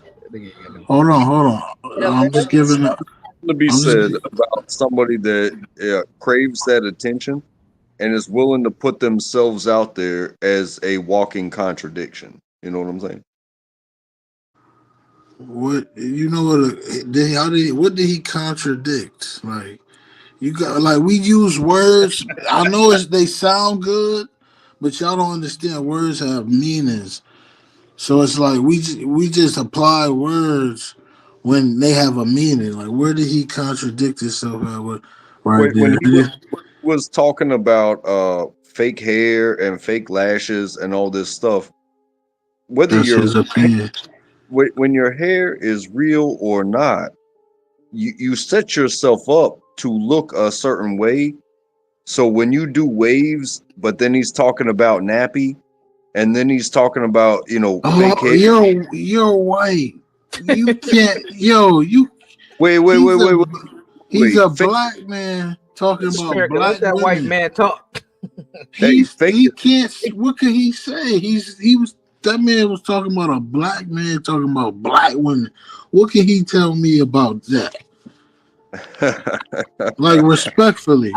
Hold on. I'm just giving up. To be said about somebody that craves that attention and is willing to put themselves out there as a walking contradiction. You know what I'm saying? What you know? What did he contradict? Like you got like we use words. I know they sound good, but y'all don't understand. Words have meanings, so it's like we just apply words when they have a meaning. Like where did he contradict himself at? When he was talking about fake hair and fake lashes and all this stuff, whether that's his opinion. When your hair is real or not, you set yourself up to look a certain way. So when you do waves, but then he's talking about nappy, and then he's talking about fake hair. You're white. You can't. Wait. He's a black man talking about America, black let that women. white man talk. He can't. What can he say? That man was talking about a black man talking about black women. What can he tell me about that? Like respectfully,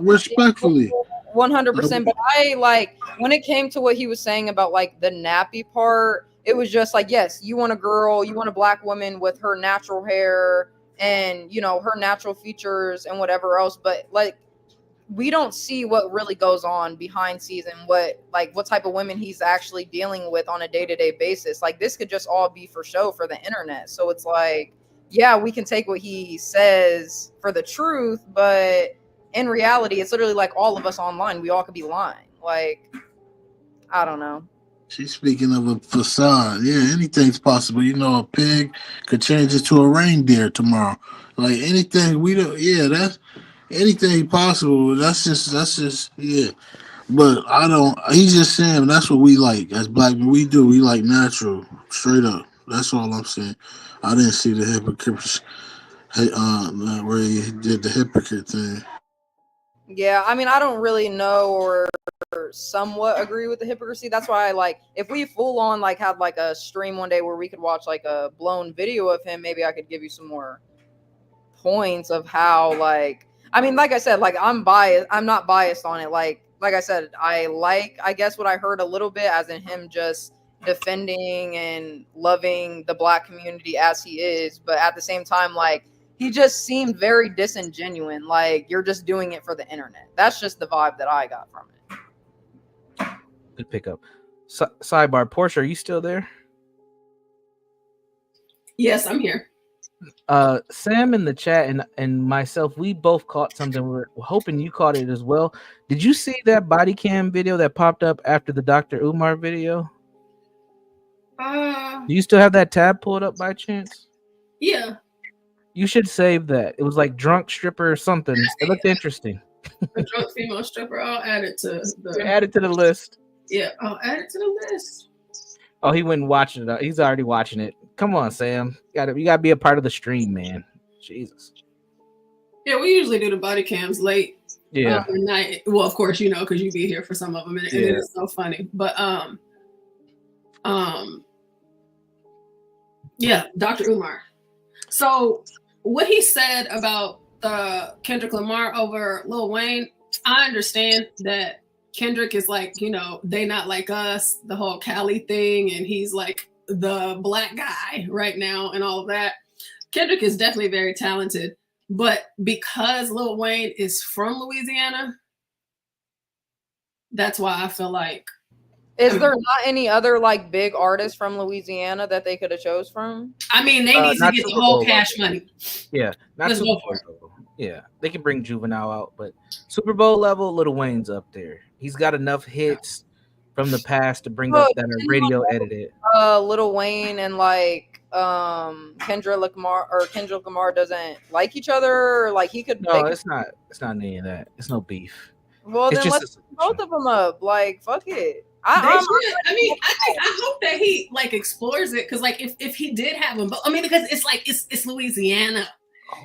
respectfully. 100%. But I like when it came to what he was saying about like the nappy part, it was just like, yes, you want a girl, you want a black woman with her natural hair and her natural features and whatever else, but like we don't see what really goes on behind scenes and what type of women he's actually dealing with on a day-to-day basis. Like this could just all be for show for the internet. So it's like, yeah, we can take what he says for the truth, but in reality, it's literally like all of us online. We all could be lying. Like, I don't know. She's speaking of a facade. Yeah, anything's possible. A pig could change into a reindeer tomorrow. Like anything, that's anything possible. That's just yeah. But I don't. He's just saying that's what we like as black men. We do. We like natural, straight up. That's all I'm saying. I didn't see the hypocrite where he did the hypocrite thing. Yeah, I mean, I don't really know or somewhat agree with the hypocrisy. That's why I like if we full on like had like a stream one day where we could watch like a blown video of him, maybe I could give you some more points of how like I said, like I'm biased. I'm not biased on it. Like I said, I guess what I heard a little bit as in him just defending and loving the black community as he is, but at the same time, like he just seemed very disingenuous. Like you're just doing it for the internet. That's just the vibe that I got from it. Good pickup. Sidebar, Portia, are you still there? Yes, I'm here. Sam in the chat and myself, we both caught something. We're hoping you caught it as well. Did you see that body cam video that popped up after the Dr. Umar video? Do you still have that tab pulled up by chance? Yeah. You should save that. It was like drunk stripper or something. It looked interesting. A drunk female stripper. I'll add it to the list. Yeah, I'll add it to the list. Oh, he went and watched it. He's already watching it. Come on, Sam. You gotta be a part of the stream, man. Jesus. Yeah, we usually do the body cams late. Yeah. Night. Well, of course, you know, because you be here for some of them, and it is so funny. But yeah, Dr. Umar. So what he said about Kendrick Lamar over Lil Wayne, I understand that Kendrick is like, you know, they not like us, the whole Cali thing, and he's like the black guy right now and all of that. Kendrick is definitely very talented, but because Lil Wayne is from Louisiana, that's why I feel like. Is there not any other like big artists from Louisiana that they could have chose from? I mean, they need to get the whole Cash Money. Yeah, not Let's Super go for it. Bowl. Yeah, they can bring Juvenile out, but Super Bowl level, Lil Wayne's up there. He's got enough hits from the past to bring up that are radio edited. Lil Wayne and like Kendrick Lamar doesn't like each other, or like he could. No, it's not any of that. It's no beef. Well, it's then let's put both of them up. Like, fuck it. I hope that he like explores it, because like if he did have them, but I mean, because it's like it's Louisiana.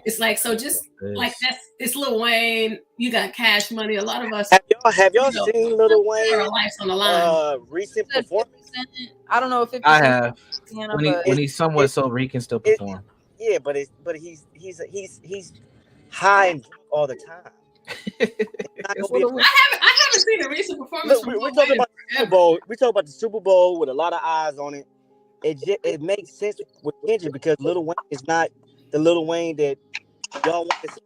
It's like, so just like it's Lil Wayne. You got Cash Money. A lot of us have y'all seen Lil Wayne? Our lives on the line. Recent performance. I don't know if it. I have. When he's somewhat sober, he can still perform. Yeah, but he's high and drunk all the time. I haven't seen a recent performance. Look, we're talking about the Super Bowl. We talk about the Super Bowl with a lot of eyes on it. It makes sense with Kendrick because Lil Wayne is not the Lil Wayne that y'all want to see.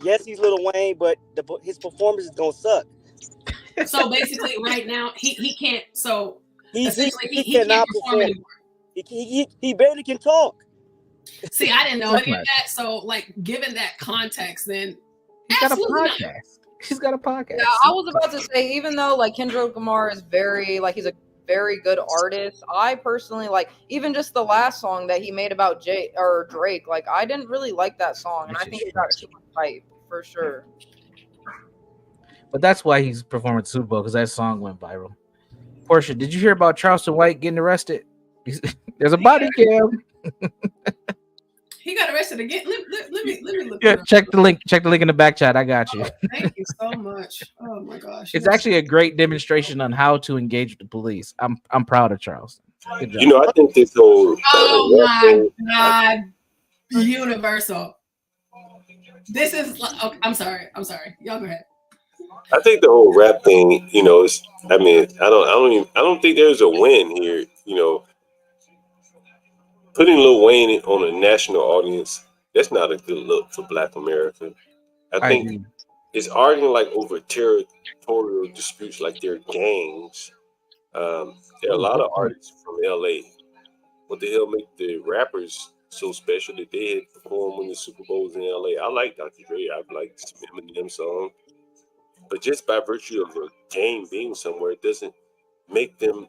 Yes, he's Lil Wayne, but his performance is gonna suck. So basically, right now he can't. So he can't cannot perform anymore. He barely can talk. See, I didn't know any of that. So, like, given that context, then he's got a podcast. He's got a podcast. Yeah, I was about to say, even though like Kendrick Lamar is he's a very good artist. I personally like even just the last song that he made about Drake. Like, I didn't really like that song, and I think it got too much hype for sure. But that's why he's performing at the Super Bowl, because that song went viral. Portia, did you hear about Charleston White getting arrested? There's a body cam. He got arrested again. Let me look. Yeah, check the link. Check the link in the back chat. I got you. Thank you so much. Oh my gosh. It's actually a great demonstration on how to engage with the police. I'm proud of Charleston. Good job. You know, I think this whole oh my God, universal. This is. Oh, I'm sorry. Y'all go ahead. I think the whole rap thing, you know, is. I mean, I don't think there's a win here. You know, putting Lil Wayne on a national audience, that's not a good look for Black America. I think it's arguing like over territorial disputes, like they're gangs. There are a lot of artists from LA. What the hell make the rappers so special that they had performed when the Super Bowl was in LA? I like Dr. Dre. I like some Eminem song. But just by virtue of a gang being somewhere, it doesn't make them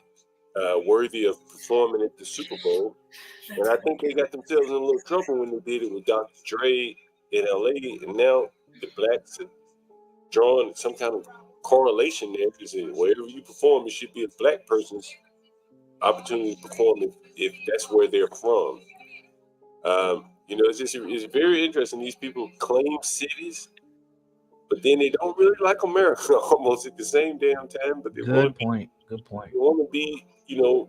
worthy of performing at the Super Bowl. And I think they got themselves in a little trouble when they did it with Dr. Dre in LA. And now the blacks have drawn some kind of correlation there, because wherever you perform, it should be a black person's opportunity to perform if that's where they're from. You know, it's very interesting. These people claim cities, but then they don't really like America almost at the same damn time. But they Good point. They want to be, you know,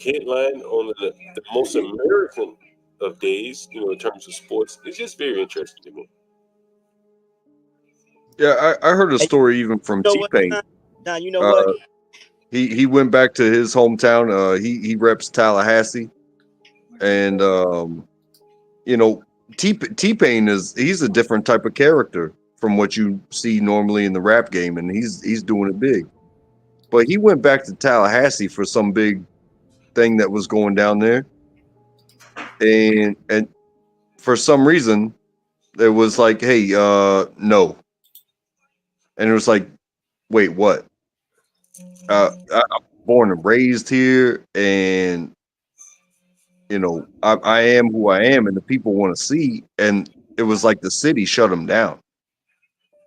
headline on the most American of days, you know, in terms of sports. It's just very interesting to me. Yeah, I heard a story even from T-Pain. Now you know what? He went back to his hometown. He reps Tallahassee, and you know, T-Pain he's a different type of character from what you see normally in the rap game, and he's doing it big. But he went back to Tallahassee for some big thing that was going down there, and for some reason it was like, hey, no. And it was like, wait, what? I'm born and raised here, and you know, I am who I am, and the people want to see. And it was like the city shut him down.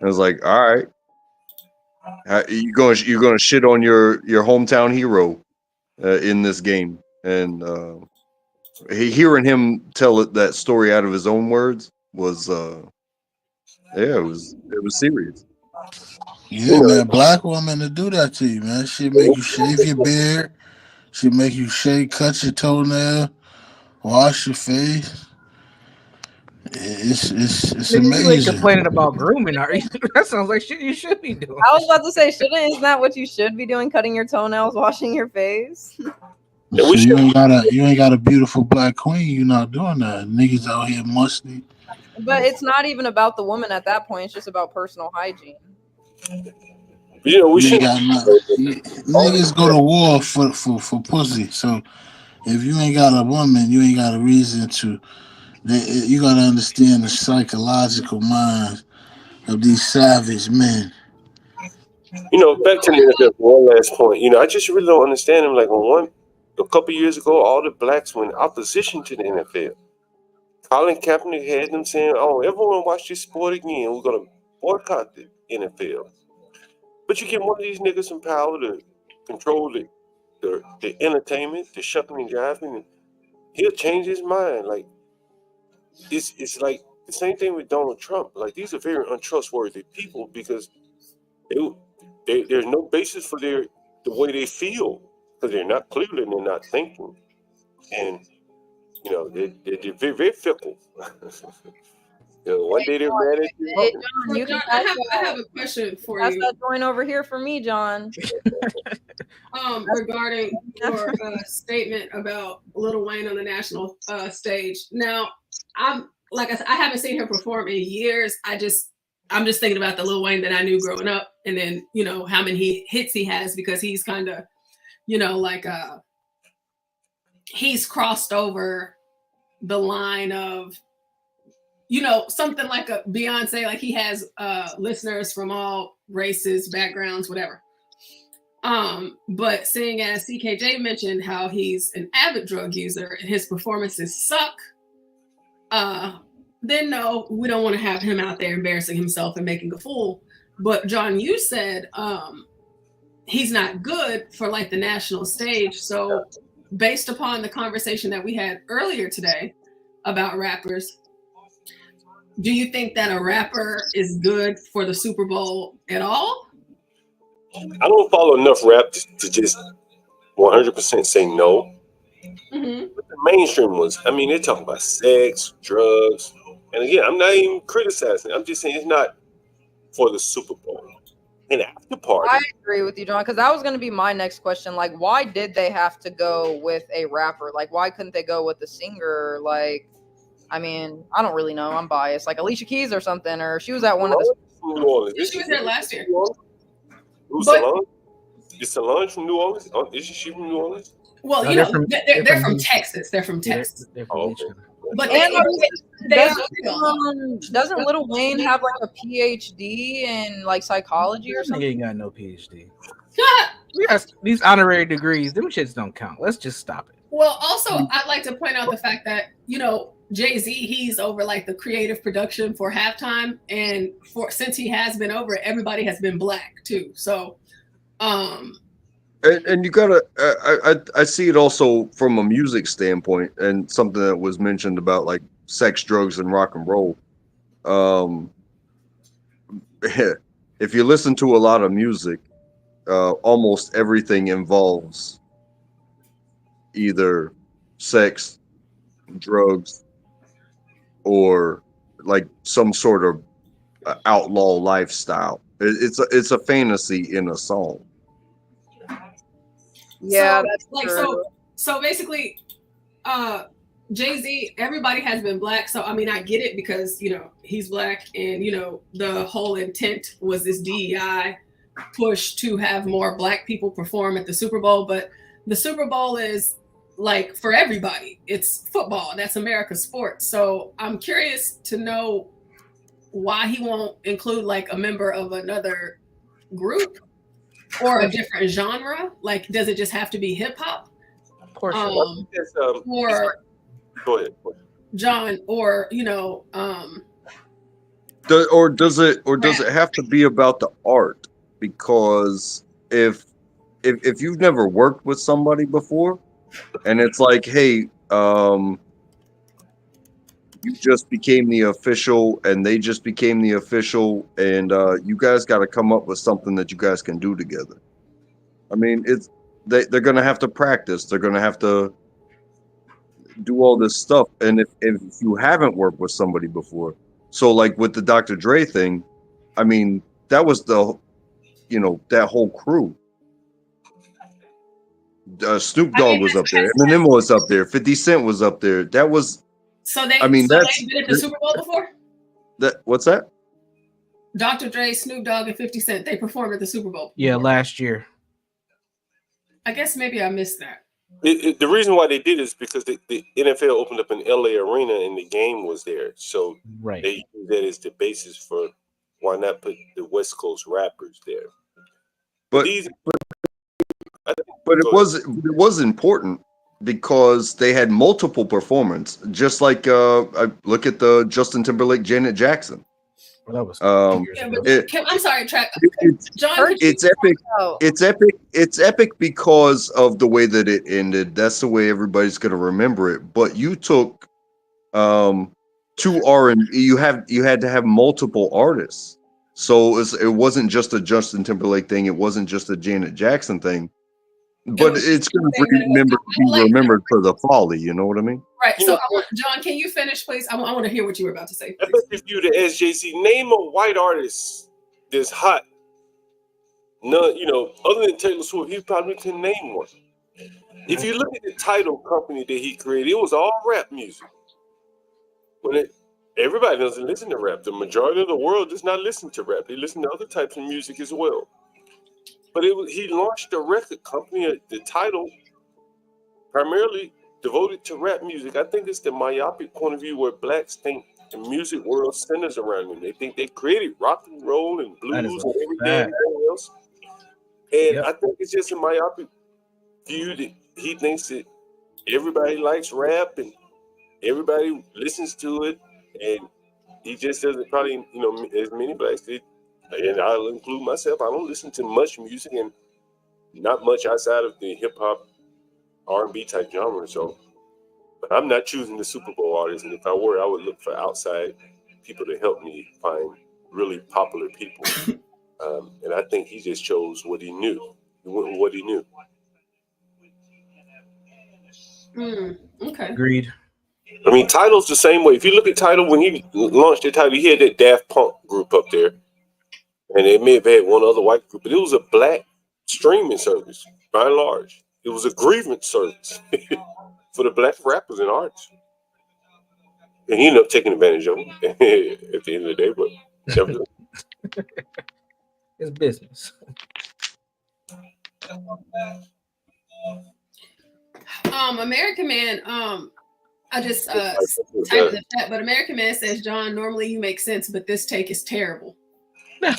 I was like, all right, you're gonna shit on your hometown hero in this game, and hearing him tell that story out of his own words was Yeah, it was serious. Yeah, man, black woman to do that to you, man. She make you shave your beard. She make you cut your toenail, wash your face. It's Nigga, you ain't amazing. complaining about grooming, are you? That sounds like shit you should be doing. I was about to say, isn't that what you should be doing? Cutting your toenails, washing your face. So you ain't got a beautiful black queen. You're not doing that. Niggas out here musty. But it's not even about the woman at that point. It's just about personal hygiene. You know, we You should. ain't got niggas go to war for pussy. So if you ain't got a woman, you ain't got a reason to. You gotta understand the psychological minds of these savage men. You know, back to the NFL. One last point. You know, I just really don't understand them. Like a couple years ago, all the blacks were in opposition to the NFL. Colin Kaepernick had them saying, "Oh, everyone watch this sport again. We're gonna boycott the NFL." But you give one of these niggas some power to control the entertainment, the shucking and jiving, and he'll change his mind. Like it's like the same thing with Donald Trump. Like these are very untrustworthy people because there's no basis for the way they feel because they're not clearly and they're not thinking, and you know they're very, very fickle. You know, one day they're mad at you. John, I have a question for you. That's that joint over here for me, John. Regarding your statement about Lil Wayne on the national stage. Now, I haven't seen him perform in years. I'm just thinking about the Lil Wayne that I knew growing up, and then you know how many hits he has because he's kind of, you know, like he's crossed over the line of, you know, something like a Beyonce, like he has listeners from all races, backgrounds, whatever. But seeing as CKJ mentioned how he's an avid drug user and his performances suck, then no, we don't want to have him out there embarrassing himself and making a fool. But John, you said he's not good for like the national stage. So based upon the conversation that we had earlier today about rappers, do you think that a rapper is good for the Super Bowl at all? I don't follow enough rap to just 100% say no. Mm-hmm. But the mainstream ones, I mean, they're talking about sex, drugs, and again, I'm not even criticizing. I'm just saying it's not for the Super Bowl. And after party. I agree with you, John, because that was going to be my next question. Like, why did they have to go with a rapper? Like, why couldn't they go with a singer? Like, I mean, I don't really know. I'm biased. Like Alicia Keys or something, or she was at one of the. New Orleans. She was there last year. Who's Solange? Is Solange from New Orleans? Is she from New Orleans? Well, you know, they're from Texas. They're from Texas. But doesn't Lil Wayne have like a PhD in like psychology or something? He ain't got no PhD. These honorary degrees, them shits don't count. Let's just stop it. Well, also, I'd like to point out the fact that, you know, Jay-Z, he's over like the creative production for halftime. And since he has been over it, everybody has been black too. So, and you gotta, I see it also from a music standpoint, and something that was mentioned about like sex, drugs, and rock and roll. If you listen to a lot of music, almost everything involves either sex, drugs, or like some sort of outlaw lifestyle. It's a fantasy in a song. Yeah, so, that's like true. so basically, Jay-Z, everybody has been black. So I mean, I get it because you know he's black, and you know the whole intent was this DEI push to have more black people perform at the Super Bowl. But the Super Bowl is like for everybody. It's football. That's America's sport. So I'm curious to know why he won't include like a member of another group or a different genre. Like, does it just have to be hip hop? Or go ahead. John, or you know, does it have to be about the art? Because if you've never worked with somebody before, and it's like, hey, you just became the official, and they just became the official, and you guys got to come up with something that you guys can do together. I mean, they're going to have to practice. They're going to have to do all this stuff. And if you haven't worked with somebody before, so like with the Dr. Dre thing, I mean, that was that whole crew. Snoop Dogg was up there. Eminem was up there. 50 Cent was up there. That was. So they've been at the Super Bowl before? What's that? Dr. Dre, Snoop Dogg, and 50 Cent, they performed at the Super Bowl. Yeah, last year. I guess maybe I missed that. The reason why they did is because the NFL opened up an LA arena and the game was there. So they use that as the basis for why not put the West Coast rappers there. But it was important because they had multiple performers, just like I look at the Justin Timberlake, Janet Jackson. Well, that was I'm sorry, John. It's epic. It's epic. It's epic because of the way that it ended. That's the way everybody's gonna remember it. But you took two R&B. You had to have multiple artists. So it wasn't just a Justin Timberlake thing. It wasn't just a Janet Jackson thing. But it's going to be remembered for the folly. You know what I mean? Right. So, John, can you finish, please? I want to hear what you were about to say. I bet if you to ask JC, name a white artist that's hot. None, other than Taylor Swift, he probably can name one. If you look at the title company that he created, it was all rap music. Everybody doesn't listen to rap. The majority of the world does not listen to rap. They listen to other types of music as well. But he launched a record company. The title primarily devoted to rap music. I think it's the myopic point of view where blacks think the music world centers around them. They think they created rock and roll and blues and everything else. And I think it's just a myopic view that he thinks that everybody likes rap and everybody listens to it, and he just doesn't probably, as many blacks did. And I'll include myself. I don't listen to much music and not much outside of the hip hop, R&B type genre. So, but I'm not choosing the Super Bowl artists. And if I were, I would look for outside people to help me find really popular people. And I think he just chose what he knew. He went with what he knew. Okay. Agreed. I mean, Tidal's the same way. If you look at Tidal, when he launched the Tidal, he had that Daft Punk group up there. And they may have had one other white group, but it was a black streaming service, by and large. It was a grievance service for the black rappers and artists. And he ended up taking advantage of them at the end of the day, but nevertheless. It's business. American Man, I just typed in the chat, but American Man says, John, normally you make sense, but this take is terrible. Do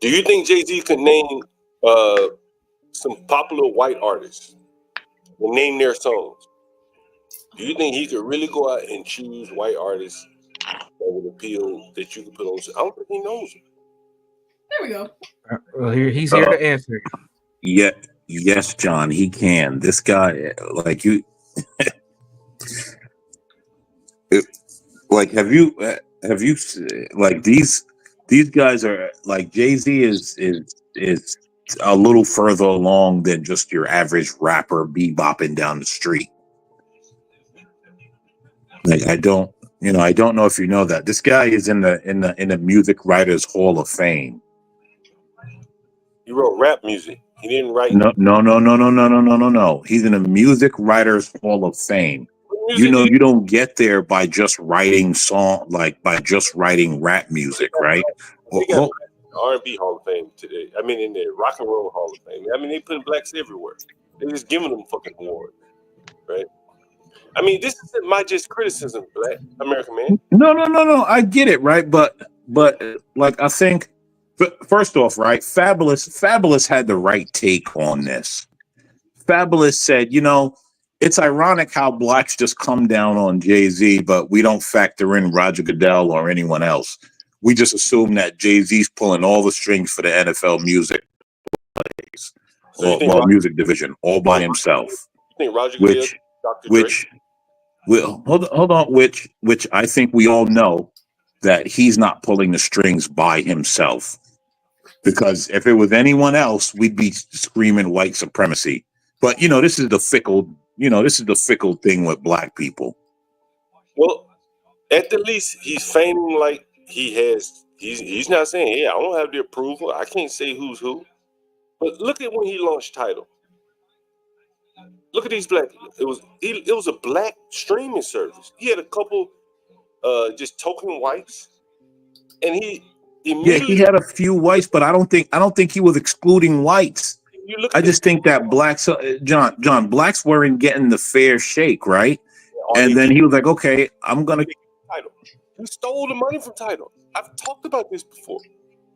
you think Jay-Z could name some popular white artists and name their songs? Do you think he could really go out and choose white artists that would appeal that you could put on? I don't think he knows them. There we go. Well, he's here to answer. Yeah, yes, John, he can. This guy, like you, like have you like these guys are like Jay-Z is a little further along than just your average rapper bebopping down the street. Like I don't know if you know that this guy is in the Music Writers Hall of Fame. He wrote rap music. He didn't write. No. He's in the Music Writers Hall of Fame. You don't get there by just writing rap music, right? They got R&B Hall of Fame today. I mean, in the Rock and Roll Hall of Fame. I mean, they putting blacks everywhere. They're just giving them fucking awards, right? I mean, this isn't my just criticism, Black American Man. No. I get it, right? But like I think, first off, right? Fabulous had the right take on this. Fabulous said, it's ironic how blacks just come down on Jay-Z, but we don't factor in Roger Goodell or anyone else. We just assume that Jay-Z's pulling all the strings for the NFL music music division all by himself. You think Roger Goodell, Dr. Dre? Well, hold on, which I think we all know that he's not pulling the strings by himself. Because if it was anyone else, we'd be screaming white supremacy. But this is the fickle thing with black people. Well, at the least, he's feigning like he has. He's not saying, "Yeah, I don't have the approval. I can't say who's who." But look at when he launched Tidal. Look at these black people. It was a black streaming service. He had a couple just token whites, and he immediately he had a few whites, but I don't think he was excluding whites. I just think that blacks, John, blacks weren't getting the fair shake, right? And then he was like, "Okay, I'm gonna." Tidal. He stole the money from Tidal. I've talked about this before.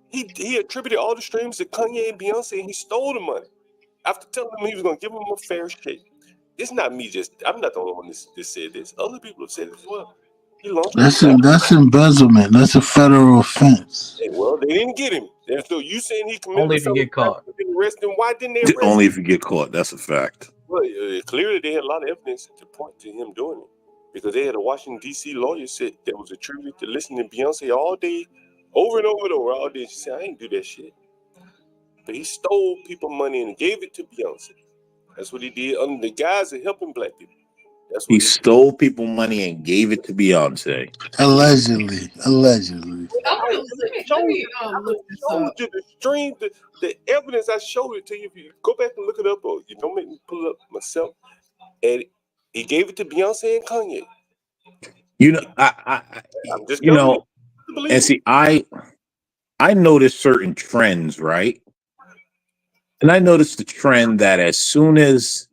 He attributed all the streams to Kanye and Beyonce, and he stole the money after telling them he was going to give them a fair shake. It's not me. I'm not the only one that said this. Other people have said it as well. He launched. That's embezzlement. That's a federal offense. Hey, well, they didn't get him. And so you saying he committed only if you get caught. Arrest him? Why didn't they arrest Only him? if you get caught. That's a fact. Well, clearly they had a lot of evidence to point to him doing it, because they had a Washington D.C. lawyer said that was attributed to listening to Beyonce all day, over and over and over all day. She said, "I ain't do that shit." But he stole people money and gave it to Beyonce. That's what he did under the guise of helping black people. That's what He stole people money and gave it to Beyonce. Allegedly. I showed you the stream, the evidence. I showed it to you. If you go back and look it up, or you don't make me pull it up myself. And he gave it to Beyonce and Kanye. I'm just and see, I noticed certain trends, right? And I noticed the trend that as soon as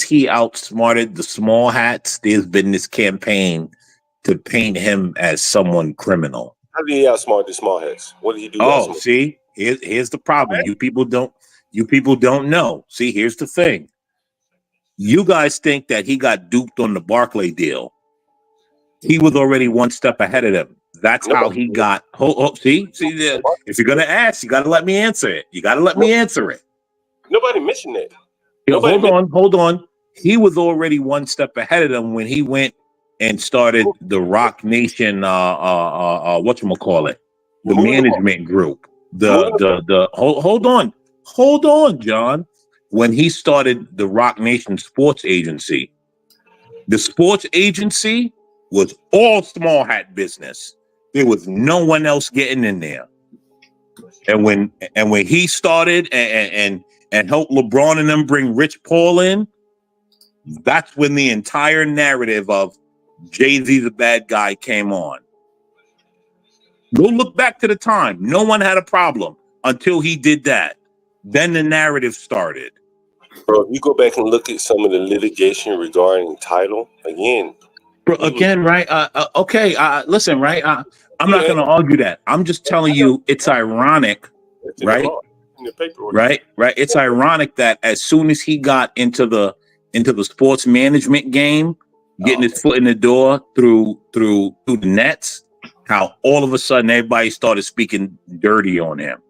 he outsmarted the small hats, there's been this campaign to paint him as someone criminal. How did he outsmart the small hats? What did he do? Oh, see, here's the problem. You people don't know. See, here's the thing. You guys think that he got duped on the Barclay deal. He was already one step ahead of them. That's how he got. See, if you're gonna ask, you got to let me answer it. Nobody mentioned that. Hold on. He was already one step ahead of them when he went and started the Rock Nation. Whatchamacallit, the management group. Hold on, John. When he started the Rock Nation Sports Agency, the sports agency was all small hat business. There was no one else getting in there. And when he started and helped LeBron and them bring Rich Paul in, that's when the entire narrative of Jay-Z the bad guy came on. Go look back to the time. No one had a problem until he did that. Then the narrative started. Bro, if you go back and look at some of the litigation regarding Tidal, again, right? Listen, right? I'm not going to argue that. I'm just telling you it's ironic, right? Right. It's ironic that as soon as he got into the sports management game, getting his foot in the door through the Nets, how all of a sudden everybody started speaking dirty on him.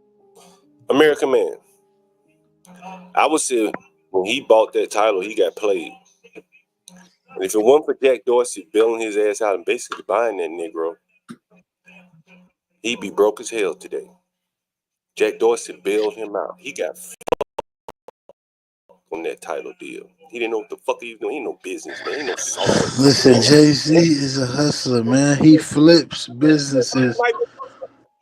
American man. I would say when he bought that title, he got played. And if it wasn't for Jack Dorsey bailing his ass out and basically buying that Negro, he'd be broke as hell today. Jack Dorsey bailed him out. He got on that title deal. He didn't know what the fuck he was doing. He ain't no business, man. He ain't no software. Listen, Jay-Z is a hustler, man. He flips businesses.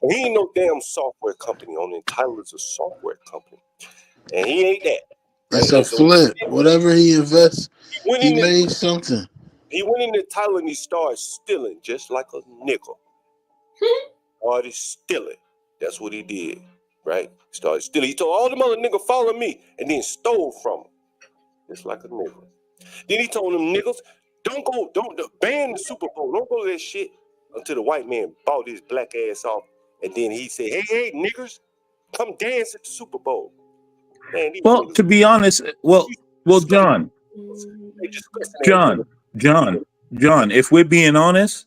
He ain't no damn software company on it. Tidal is a software company. And he ain't that. That's a flip. Whatever he invests, he made something. He went in the Tidal and he started stealing just like a nickel. Started stealing. That's what he did, right? Started stealing. He told all the other niggas follow me and then stole from him. Just like a nigga. Then he told them niggas, don't ban the Super Bowl. Don't go to that shit until the white man bought his black ass off. And then he said, hey, niggers, come dance at the Super Bowl. Man, to be honest, John, if we're being honest,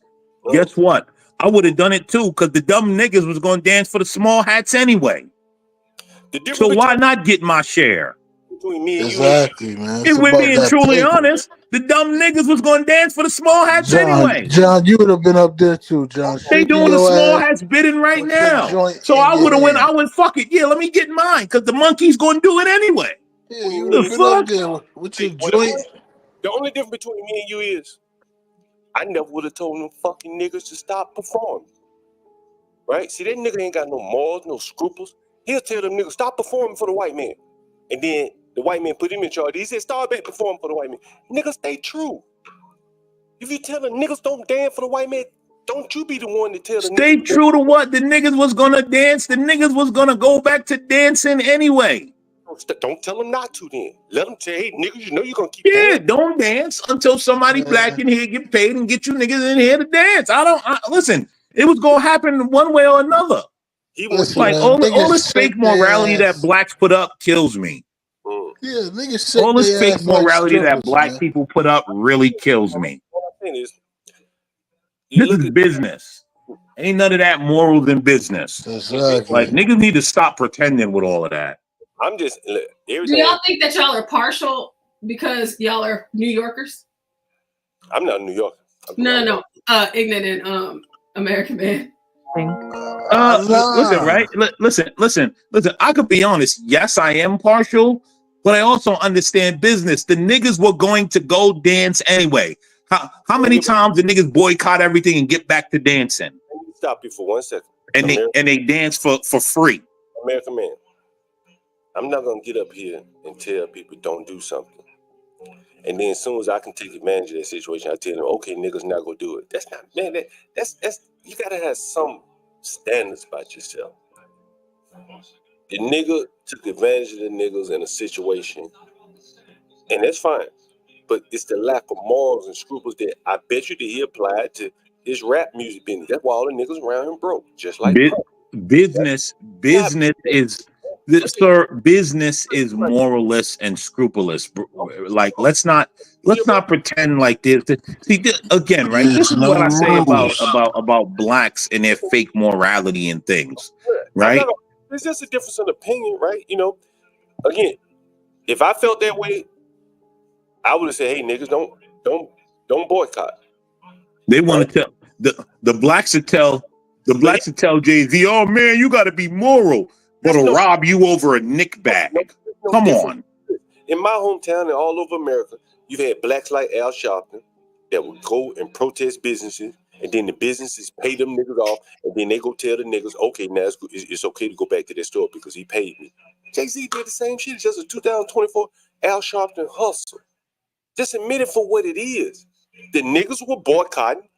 guess what? I would have done it too, because the dumb niggas was going to dance for the small hats anyway. So why not get my share? Exactly, man. If we're being truly honest, The dumb niggas was gonna dance for the small hats anyway. John, you would have been up there too, John. They Shaking doing the your small ass hats bidding right with your now. joint So in I your would have went. hand. I went, fuck it. Yeah, let me get mine because the monkey's gonna do it anyway. Yeah, you would The have been up fuck? there with your Well, joint. the only difference between me and you is I never would have told them fucking niggas to stop performing. Right? See, that nigga ain't got no morals, no scruples. He'll tell them niggas, stop performing for the white man. And then the white man put him in charge. He said, start back performing for the white man. Niggas, stay true. If you tell the niggas don't dance for the white man, don't you be the one to tell the Stay niggas. true to what? The niggas was gonna dance. The niggas was gonna go back to dancing anyway. Don't tell them not to then. Let them say, hey, niggas, you know you're gonna keep Yeah, dancing. don't dance until somebody black in here get paid and get you niggas in here to dance. Listen, it was gonna happen one way or another. Listen, Like man, all niggas this fake shake their morality that ass. blacks put up kills me. Yeah, niggas shake All this their fake ass like morality that strippers, black man. people put up really kills me. All I'm saying is, This is business. Ain't none of that morals in business. Exactly. Like niggas need to stop pretending with all of that. I'm just look, Do everything. y'all think that y'all are partial because y'all are New Yorkers? I'm not New York. No. Ignit and American Man. Listen, right? Listen. I could be honest. Yes, I am partial, but I also understand business. The niggas were going to go dance anyway. How many times the niggas boycott everything and get back to dancing? Let me stop you for 1 second. And they dance for free. American Man, I'm not gonna get up here and tell people don't do something. And then as soon as I can take advantage of that situation, I tell them, okay, niggas not gonna do it. That's not, man, that's you gotta have some standards about yourself. The nigga took advantage of the niggas in a situation, and that's fine. But it's the lack of morals and scruples that I bet you that he applied to his rap music business. That's why all the niggas around him broke, just like Business is moralist and scrupulous. Like let's not pretend like this. See, again, right? This is what I say about blacks and their fake morality and things, right? There's just a difference in opinion, right? You know, again, if I felt that way, I would have said, "Hey, niggas, don't boycott." They want to tell the blacks to tell Jay-Z, "Oh man, you got to be moral," but to rob you over a nick bag. Come on. In my hometown and all over America, you've had blacks like Al Sharpton that would go and protest businesses, and then the businesses pay them niggas off, and then they go tell the niggas, "Okay, now it's okay to go back to that store because he paid me." Jay-Z did the same shit. It's just a 2024 Al Sharpton hustle. Just admit it for what it is. The niggas were boycotting.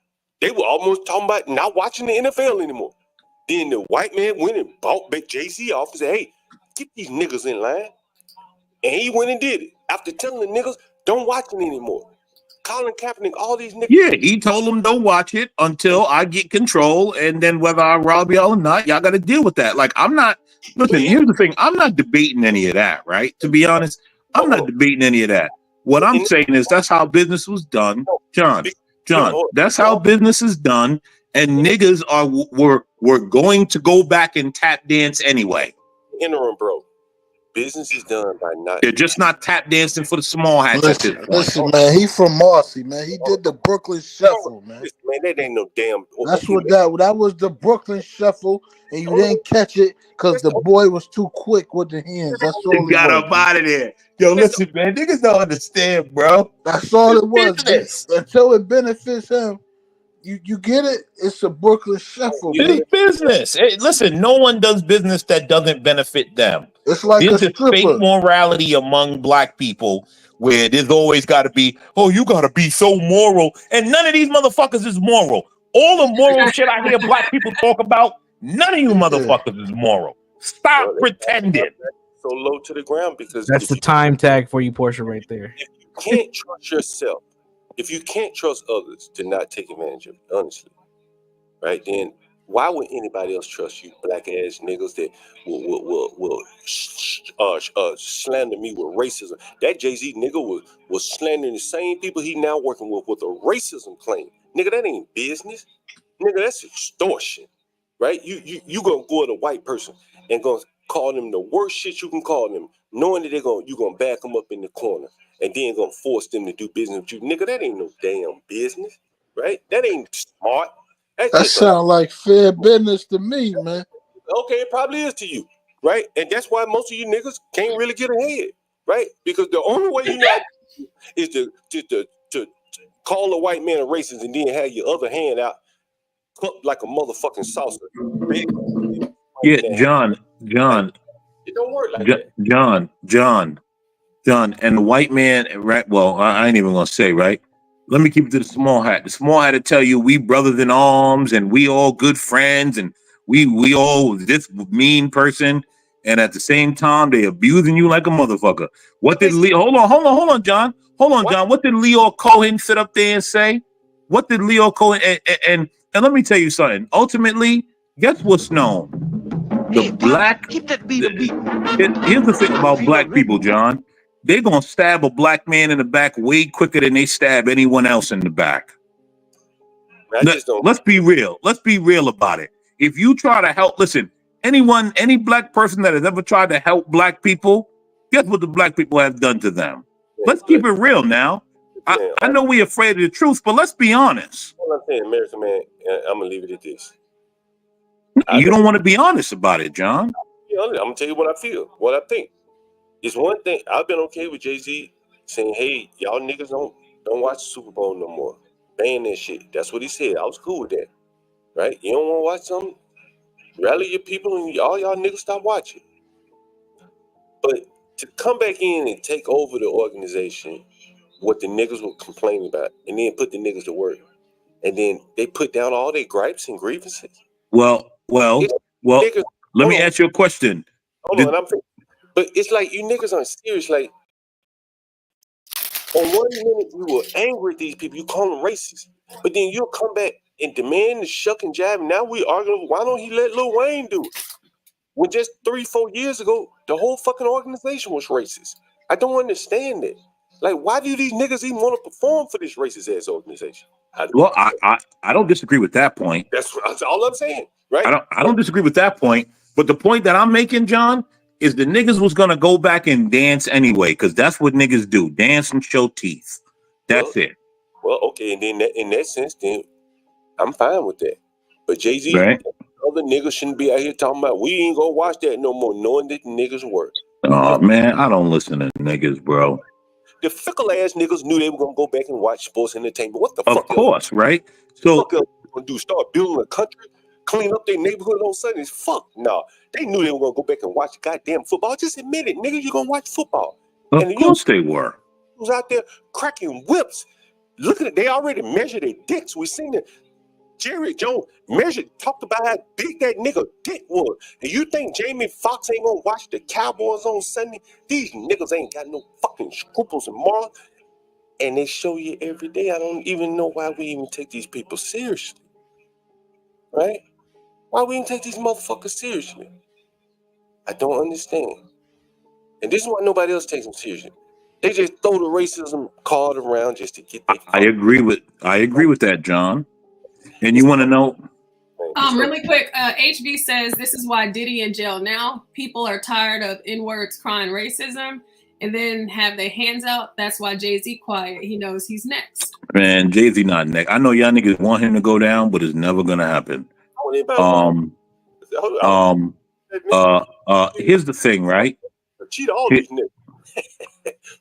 They were almost talking about not watching the NFL anymore. Then the white man went and bought back Jay-Z off and said, "Hey, get these niggas in line." And he went and did it. After telling the niggas, don't watch it anymore. Colin Kaepernick, all these niggas. Yeah, he told them don't watch it until I get control, and then whether I rob y'all or not, y'all got to deal with that. Like I'm not. Listen, here's the thing: I'm not debating any of that. Right? To be honest, I'm not debating any of that. What I'm saying is that's how business was done, John. That's how business is done, and niggas were going to go back and tap dance anyway. Interim, bro. Business is done by not. They're just not tap dancing for the small hats. Listen, man, he from Marcy, man. He did the Brooklyn Shuffle, man. Man, that ain't no damn. That's what that was, the Brooklyn Shuffle, and you didn't catch it because the boy was too quick with the hands. That's all They got up out of there. Yo, listen, man, niggas don't understand, bro. That's all it was. Until it benefits him. You get it? It's a Brooklyn Shuffle. It's business. Hey, listen, no one does business that doesn't benefit them. It's like there's a stripper. Fake morality among black people where there's always got to be, oh, you got to be so moral. And none of these motherfuckers is moral. All the moral shit I hear black people talk about, none of you motherfuckers is moral. Stop pretending. So low to the ground because That's the time tag for you, Portia, right there. If you can't trust yourself, if you can't trust others to not take advantage of it, honestly, right, then why would anybody else trust you, black ass niggas that will slander me with racism? That Jay-Z nigga was slandering the same people he now working with a racism claim. Nigga, that ain't business. Nigga, that's extortion, right? You gonna go at a white person and gonna call them the worst shit you can call them. knowing that you're gonna back them up in the corner and then gonna force them to do business with you. Nigga, that ain't no damn business, right? That ain't smart. That's That just sound like fair business to me, man. okay, it probably is to you, right? And that's why most of you niggas can't really get ahead, right? Because the only way you know is to call a white man a racist and then have your other hand out cupped like a motherfucking saucer. Yeah, John, It don't work like that. John, and the white man, right? Well, I ain't even gonna say, right? Let me keep it to the small hat. The small hat to tell you we brothers in arms and we all good friends and we all this mean person, and at the same time they abusing you like a motherfucker. What did hold on, John. What did Leo Cohen sit up there and say? What did Leo Cohen and let me tell you something. Ultimately, guess what's known? The black. Here's the thing about black people, John. They're gonna stab a black man in the back way quicker than they stab anyone else in the back. Let's be real. Let's be real about it. If you try to help, listen, any black person that has ever tried to help black people, guess what the black people have done to them? Let's keep it real now. I know we're afraid of the truth, but let's be honest. All I'm saying, American man, I'm gonna leave it at this. You don't want to be honest about it, John. I'm gonna tell you what I feel, what I think. It's one thing I've been okay with Jay-Z saying, "Hey, y'all niggas don't watch the Super Bowl no more. Ban that shit." That's what he said. I was cool with that, right? You don't want to watch something? Rally your people and all y'all niggas stop watching. But to come back in and take over the organization, what the niggas were complaining about, and then put the niggas to work, and then they put down all their gripes and grievances. Well. Let me ask you a question. Hold on, but it's like you niggas aren't serious. Like, on one minute you were angry at these people, you call them racist, but then you'll come back and demand the shuck and jive. Now we arguing, why don't he let Lil Wayne do it? When just 3-4 years ago, the whole fucking organization was racist. I don't understand it. Like, why do these niggas even want to perform for this racist ass organization? Well, I don't disagree with that point. That's all I'm saying, right? I don't disagree with that point. But the point that I'm making, John, is the niggas was gonna go back and dance anyway, because that's what niggas do: dance and show teeth. That's it. Well, okay, and then in that sense, then I'm fine with that. But Jay-Z, right? Other niggas shouldn't be out here talking about we ain't gonna watch that no more, knowing that the niggas work. Oh man, I don't listen to niggas, bro. The fickle ass niggas knew they were gonna go back and watch sports entertainment. What the fuck? Of course, right? So what the fuck else gonna do? Start building a country, clean up their neighborhood on Sundays? Fuck no. They knew they were gonna go back and watch goddamn football. Just admit it, nigga. You gonna watch football? Of course they were. Was out there cracking whips. Look at it. They already measured their dicks. We seen it. Jerry Jones talked about how big that nigga dick was. And you think Jamie Foxx ain't gonna watch the Cowboys on Sunday? These niggas ain't got no fucking scruples and morals. And they show you every day. I don't even know why we even take these people seriously. Right? Why we even take these motherfuckers seriously? I don't understand. And this is why nobody else takes them seriously. They just throw the racism card around just to get their I agree with that, John. And you want to know? Really quick, HB says this is why Diddy in jail now. People are tired of N-words crying racism and then have their hands out. That's why Jay-Z quiet. He knows he's next. Man, Jay-Z not next. I know y'all niggas want him to go down, but it's never gonna happen. Here's the thing, right? Cheat all these niggas.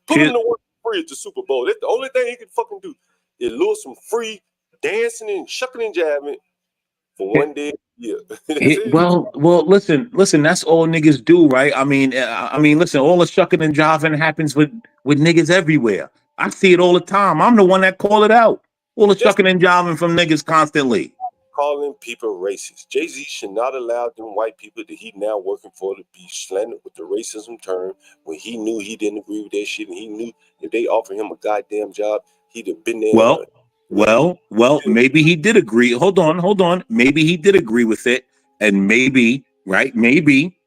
Put him to work free at the Super Bowl. That's the only thing he can fucking do is lure some free dancing and shucking and jabbing for one day. Yeah. Well, listen. That's all niggas do, right? I mean, listen. All the shucking and jiving happens with niggas everywhere. I see it all the time. I'm the one that call it out. All the shucking and jiving from niggas constantly. Calling people racist. Jay-Z should not allow them white people that he now working for to be slandered with the racism term when he knew he didn't agree with that shit, and he knew if they offered him a goddamn job, he'd have been there. Well, maybe he did agree. Hold on. Maybe he did agree with it, and maybe, right? Maybe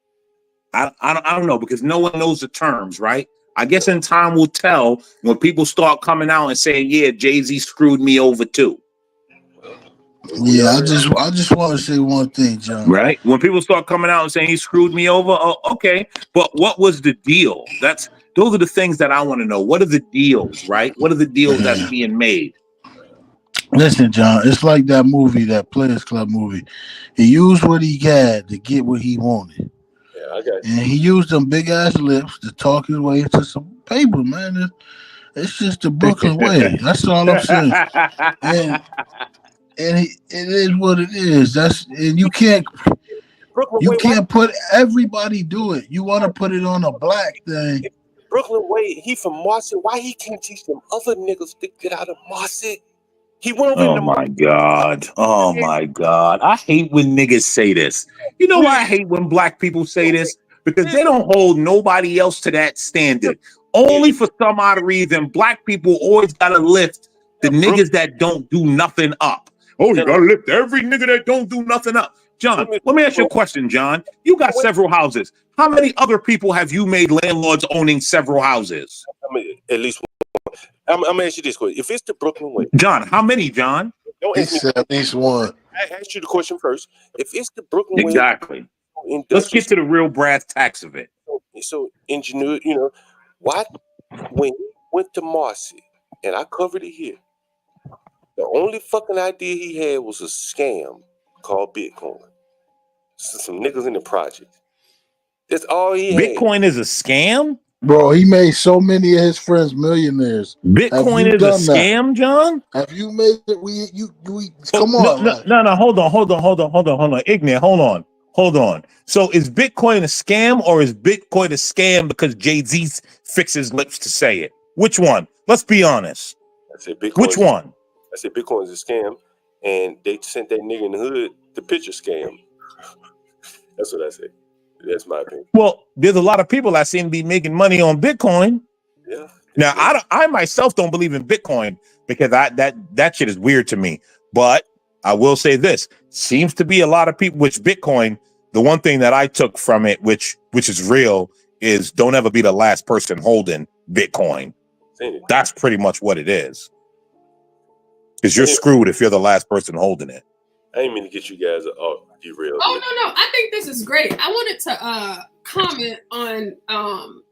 I don't know, because no one knows the terms, right? I guess in time will tell when people start coming out and saying, "Yeah, Jay-Z screwed me over too." Yeah, I just want to say one thing, John. Right? When people start coming out and saying he screwed me over, oh, okay. But what was the deal? Those are the things that I want to know. What are the deals, right? What are the deals that's being made? Listen, John, it's like that movie, that Players Club movie. He used what he had to get what he wanted. Yeah, I got you. And he used them big ass lips to talk his way into some paper, man. It's just the Brooklyn way. That's all I'm saying. And it is what it is. And you can't put everybody do it. You want to put it on a black thing. Brooklyn Way, he from Marcy. Why he can't teach them other niggas to get out of Marcy? He went over Oh my God. Oh my God. I hate when niggas say this. You know why I hate when black people say this? Because they don't hold nobody else to that standard. Only for some odd reason, black people always gotta lift the niggas that don't do nothing up. Oh, you gotta lift every nigga that don't do nothing up. John, let me ask you a question, John. You got several houses. How many other people have you made landlords owning several houses? I mean, at least one. I'm gonna ask you this question. If it's the Brooklyn Way, John, how many, John? Don't ask me. At least one. I asked you the question first. If it's the Brooklyn Way, Exactly. Let's get to the real brass tacks of it. So engineer, why when he went to Marcy, and I covered it here, the only fucking idea he had was a scam called Bitcoin. Some niggas in the project. That's all he had. Bitcoin is a scam? Bro, he made so many of his friends millionaires. Bitcoin is a scam, John? Have you made it? We come on. No, hold on. Ignit, hold on. So is Bitcoin a scam, or is Bitcoin a scam because Jay-Z fixed his lips to say it? Which one? Let's be honest. I said Bitcoin. Which one? I said Bitcoin is a scam, and they sent that nigga in the hood the picture scam. That's what I said. That's my opinion. Well, there's a lot of people I seem to be making money on Bitcoin. Yeah. Now, I myself don't believe in Bitcoin because that shit is weird to me. But I will say this: seems to be a lot of people. Which Bitcoin, the one thing that I took from it, which is real, is don't ever be the last person holding Bitcoin. That's pretty much what it is. Because you're screwed if you're the last person holding it. I didn't mean to get you guys derailed. Oh no! I think this is great. I wanted to comment on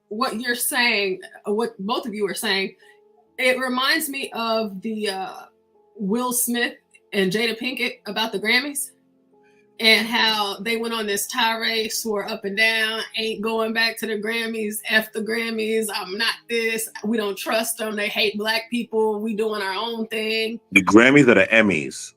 what you're saying, what both of you are saying. It reminds me of the Will Smith and Jada Pinkett about the Grammys and how they went on this tirade, swore up and down, ain't going back to the Grammys, F the Grammys, I'm not this, we don't trust them, they hate black people, we doing our own thing. The Grammys or the Emmys?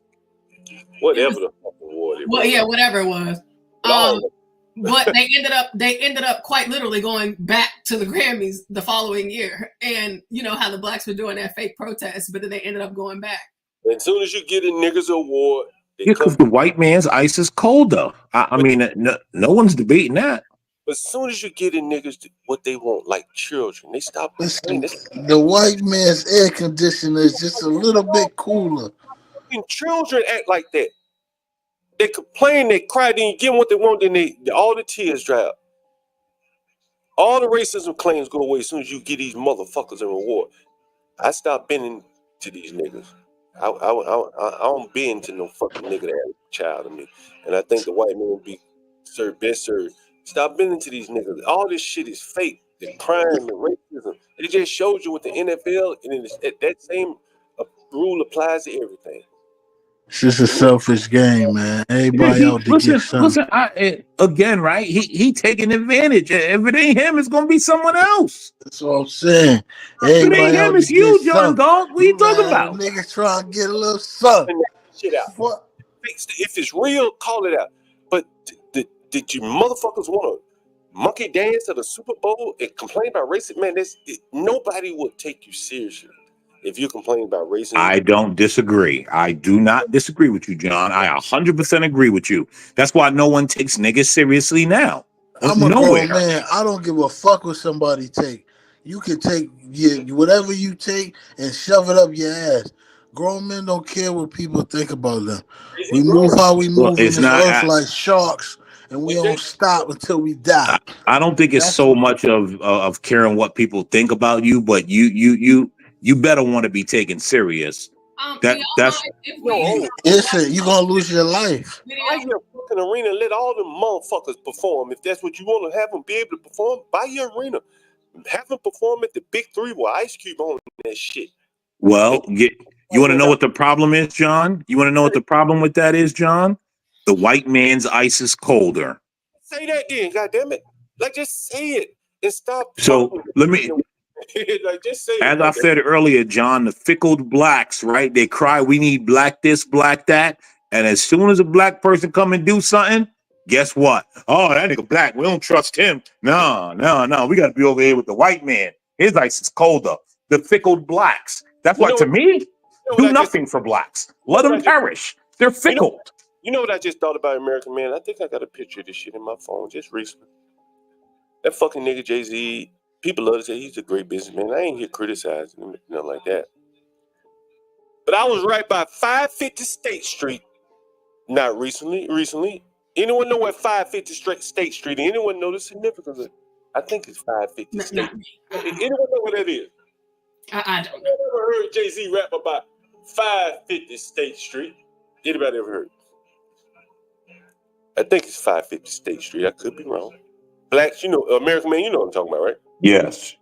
Whatever the fucking award it was. Well, yeah, whatever it was. But they ended up quite literally going back to the Grammys the following year. And you know how the blacks were doing that fake protest, but then they ended up going back. As soon as you get a niggas award, Yeah, because the white man's ice is colder. I mean, no one's debating that. But as soon as you get in niggas what they want, like children, they stop. The white man's air conditioner is just a little bit cooler. Children act like that. They complain, they cry, then you give them what they want, then all the tears dry up. All the racism claims go away as soon as you get these motherfuckers a reward. I stopped bending to these niggas. I don't bend to no fucking nigga that had a child of me. And I think the white man would be best served. Stop bending to these niggas. All this shit is fake. The crime, the racism. It just shows you with the NFL, and that same rule applies to everything. It's just a selfish game, man. Everybody out to get something. Listen, again, right? He taking advantage. If it ain't him, it's gonna be someone else. That's what I'm saying. If it ain't him, it's you, John Galt. What are you talking about? Niggas trying to get a little something. Shit out. What? If it's real, call it out. But did you motherfuckers want to monkey dance at the Super Bowl and complain about racism? Man, nobody would take you seriously. If you complain about racism, I don't disagree. I do not disagree with you, John. I 100% agree with you. That's why no one takes niggas seriously now. I'm a grown man. I don't give a fuck what somebody take. You can take whatever you take and shove it up your ass. Grown men don't care what people think about them. We move how we move in this earth like sharks, and we don't stop until we die. I don't think it's so much of caring what people think about you, but you better want to be taken serious That's Listen, you're gonna lose your life. Buy your fucking arena and let all them motherfuckers perform. If that's what you want to have them be able to perform, buy your arena. Have them perform at the Big Three with Ice Cube on that shit. well. You want to know what the problem is, John? You want to know what the problem with that is, John? The white man's ice is colder. Say that then, goddammit. Like, just say it and stop. So let me. Like, just say As it. I said earlier, John, the fickled blacks, right? They cry, we need black this, black that. And as soon as a black person come and do something, guess what? Oh, that nigga black. We don't trust him. No. We got to be over here with the white man. His ice is colder. The fickled blacks. That's why, to me, do nothing for blacks. Let them perish. They're fickle. You know what I just thought about American Man? I think I got a picture of this shit in my phone just recently. That fucking nigga Jay-Z, people love to say he's a great businessman. I ain't here criticizing him, nothing like that. But I was right by 550 State Street, not recently. Anyone know what 550 State Street is? Anyone know the significance of it? I think it's 550 State Street. Anyone know what that is? I don't know. I never heard Jay-Z rap about 550 State Street. Anybody ever heard? I think it's 550 State Street. I could be wrong. Blacks, you know, American Man, you know what I'm talking about, right? Yes.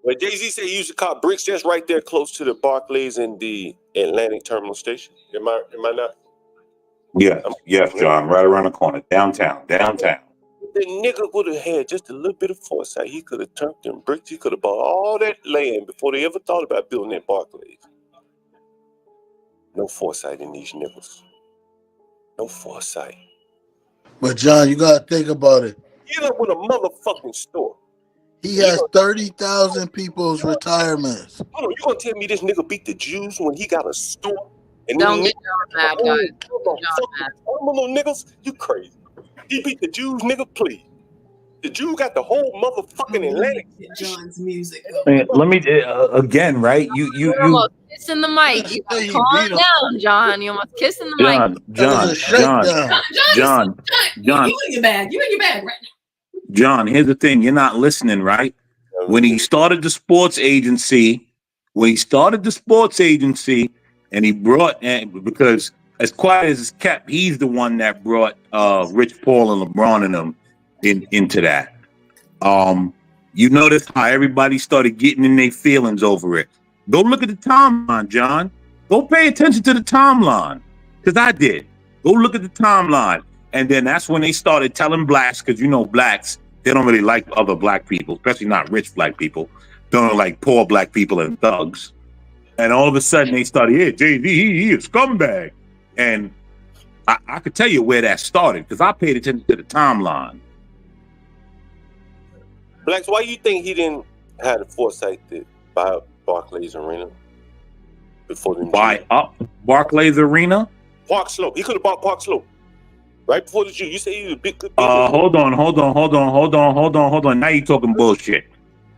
Well, Jay-Z said he used to call bricks just right there close to the Barclays and the Atlantic Terminal Station. Am I not? Yes, John. Right around the corner. Downtown. The nigga would have had just a little bit of foresight. He could have turned them bricks. He could have bought all that land before they ever thought about building that Barclays. No foresight in these niggas. No foresight. But John, you gotta think about it. Get up with a motherfucking store. He has 30,000 people's retirements. Hold on, you gonna tell me this nigga beat the Jews when he got a store? And Don't get mad, guys. Little niggas, you crazy. He beat the Jews, nigga, please. The Jew got the whole motherfucking Atlantic. John's music. Let me again, right? You almost kissing the mic. You calm down, John. You almost kissing the mic. John. You in your bag. You in your bag right now. John, here's the thing. You're not listening, right? When he started the sports agency, and he brought, because as quiet as it's kept, he's the one that brought Rich Paul and LeBron and them into that. You notice how everybody started getting in their feelings over it. Go look at the timeline, John. Go pay attention to the timeline, because I did. Go look at the timeline. And then that's when they started telling blacks, because you know blacks, they don't really like other black people, especially not rich black people. They don't like poor black people and thugs. And all of a sudden they started, yeah, Jay-Z, he is scumbag. And I could tell you where that started, because I paid attention to the timeline. Blacks, why you think he didn't have the foresight to buy Barclays Arena before the buy up Barclays Arena? Park Slope. He could have bought Park Slope right before the Jew. You say he was a big. Hold on. Now you talking bullshit.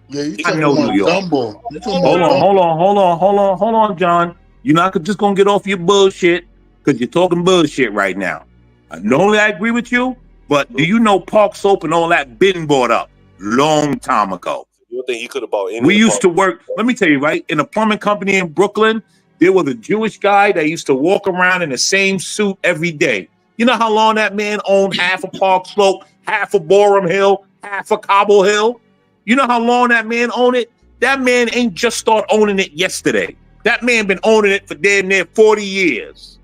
Yeah, you I know New York. Dumbo. Hold on, John. You're not just gonna get off your bullshit because you're talking bullshit right now. I know that I agree with you, but do you know Park Slope and all that been bought up long time ago? You don't think he could have bought any? We used to work. Let me tell you, right, in a plumbing company in Brooklyn, there was a Jewish guy that used to walk around in the same suit every day. You know how long that man owned half of Park Slope, half of Borum Hill, half of Cobble Hill? You know how long that man owned it? That man ain't just start owning it yesterday. That man been owning it for damn near 40 years.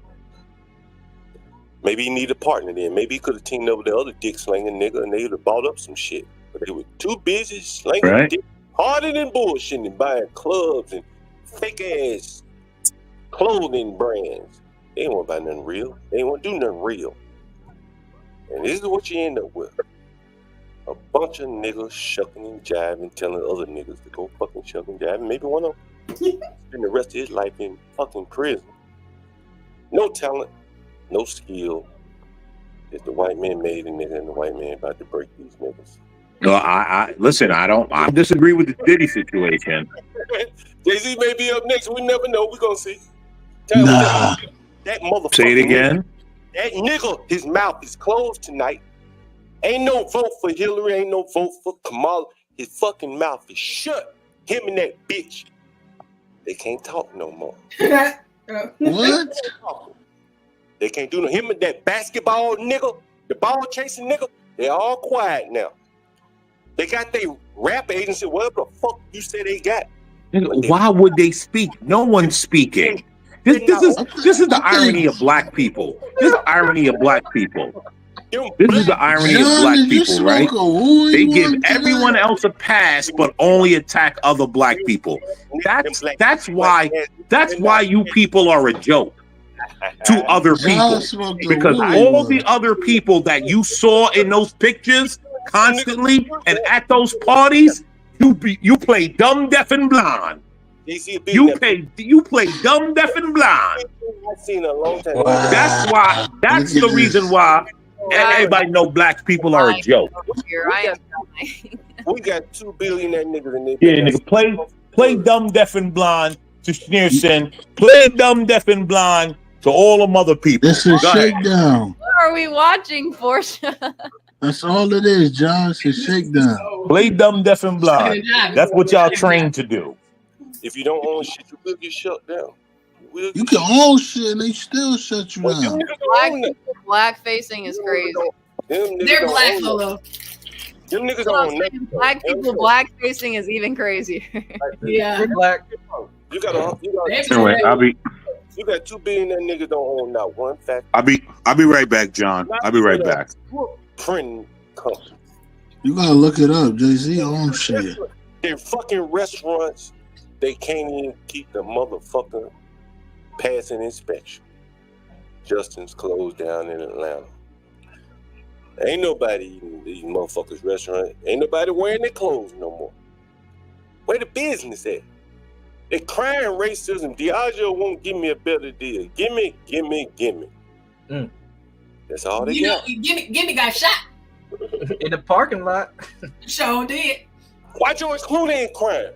Maybe he need a partner then. Maybe he could have teamed up with the other dick slinging nigga and they would have bought up some shit. But they were too busy slinging dick harder than bullshit and buying clubs and fake ass clothing brands. They ain't want to buy nothing real. They ain't want to do nothing real. And this is what you end up with. A bunch of niggas shucking and jiving, telling other niggas to go fucking shuck and jive. And maybe one of them spend the rest of his life in fucking prison. No talent, no skill. It's the white man made a nigga and the white man about to break these niggas. No, I listen, I disagree with the Diddy situation. Jay-Z may be up next. We never know. We're going to see. Nah. That motherfucker. Say it again. That nigga, his mouth is closed tonight. Ain't no vote for Hillary. Ain't no vote for Kamala. His fucking mouth is shut. Him and that bitch. They can't talk no more. What? They can't do no. Him and that basketball nigga, the ball chasing nigga, they all quiet now. They got their rap agency, whatever the fuck you say they got. Why would they speak? No one's speaking. This is the irony of black people. This is the irony of black people. This is the irony of black people, right? They give everyone else a pass, but only attack other black people. That's why you people are a joke to other people. Because all the other people that you saw in those pictures constantly and at those parties, you play dumb, deaf, and blind. You play dumb, deaf, and blind. I've seen a long time. Wow. That's the reason why everybody know black people are a joke. We got 2 billionaire niggas in there. Yeah, nigga, play dumb, deaf, and blind to Schneerson. Play dumb, deaf, and blind to all them other people. It's a shakedown. What are we watching, Portia? That's all it is, John. It's a shakedown. Play dumb, deaf, and blind. That's what y'all trained to do. If you don't own shit, you will get shut down. You can own shit and they still shut you down. Black facing is crazy. They're black, Lolo. Them niggas don't know. Black people black facing is even crazier. Yeah. Black. You got Anyway, you got 2 billionaire niggas don't own not one fact. I'll be right back, John. I'll be right back. Printing company. You gotta look it up. Jay-Z owns shit. In fucking restaurants, they can't even keep the motherfucker passing inspection. Justin's closed down in Atlanta. Ain't nobody eating these motherfuckers' restaurants. Ain't nobody wearing their clothes no more. Where the business at? They crying racism. Diageo won't give me a better deal. Gimme. That's all they got. Gimme got shot in the parking lot. Sure did. Why George Clooney ain't crying?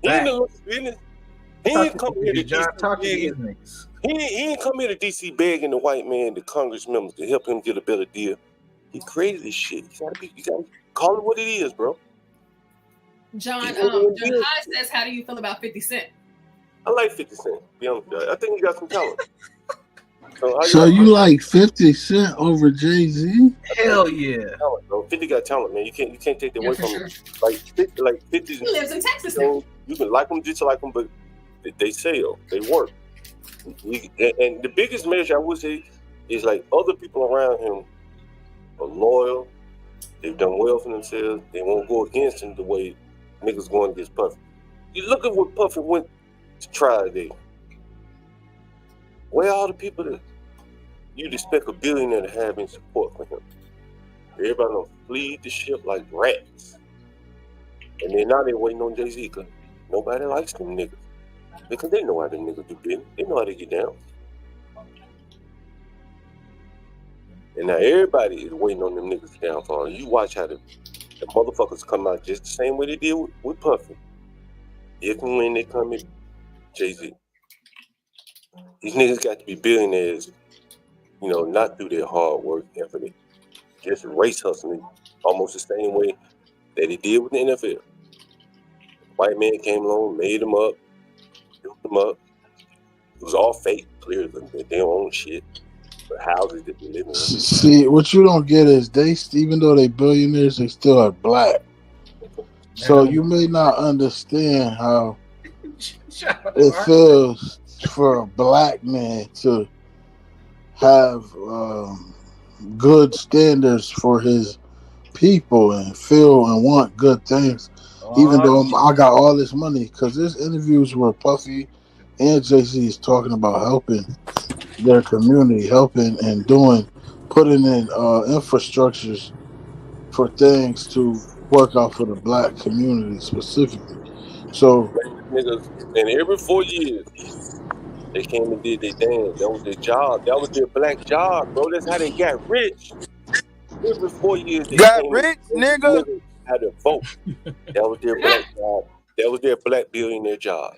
He ain't come here to DC. He ain't come here to DC begging the white man, the Congress members, to help him get a better deal. He created this shit. You gotta call it what it is, bro. John High says, how do you feel about 50 Cent? I like 50 Cent. Be honest with you. I think he got some talent. So you like 50 Cent over Jay-Z? Hell yeah. 50 got talent, man. You can't take that away from him. Like 50. He lives in Texas now. You can like them, dislike them, but they sell. They work. And the biggest measure I would say is like other people around him are loyal. They've done well for themselves. They won't go against him the way niggas going against Puffy. You look at what Puffy went to try today. Where all the people that you'd expect a billionaire to have in support for him? Everybody don't flee the ship like rats. And then now they're waiting on Jay-Z because nobody likes them niggas. Because they know how them niggas do business. They know how to get down. And now everybody is waiting on them niggas downfall. You watch how the motherfuckers come out just the same way they did with Puffy. If and when they come in, Jay-Z. These niggas got to be billionaires, you know, not through their hard work effort. Just race hustling almost the same way that they did with the NFL. White man came along, made them up, built them up. It was all fake, clearly. They don't own shit. But houses that they live in. See, what you don't get is even though they billionaires, they still are black. So you may not understand how it feels for a black man to have good standards for his people and feel and want good things, even though I got all this money. Because there's interviews where Puffy and Jay-Z is talking about helping their community, helping and putting in infrastructures for things to work out for the black community specifically. So niggas, and every 4 years they came and did their dance. That was their job. That was their black job, bro. That's how they got rich. Every 4 years they got rich, nigga. Had to vote. That was their black job. That was their black billionaire job.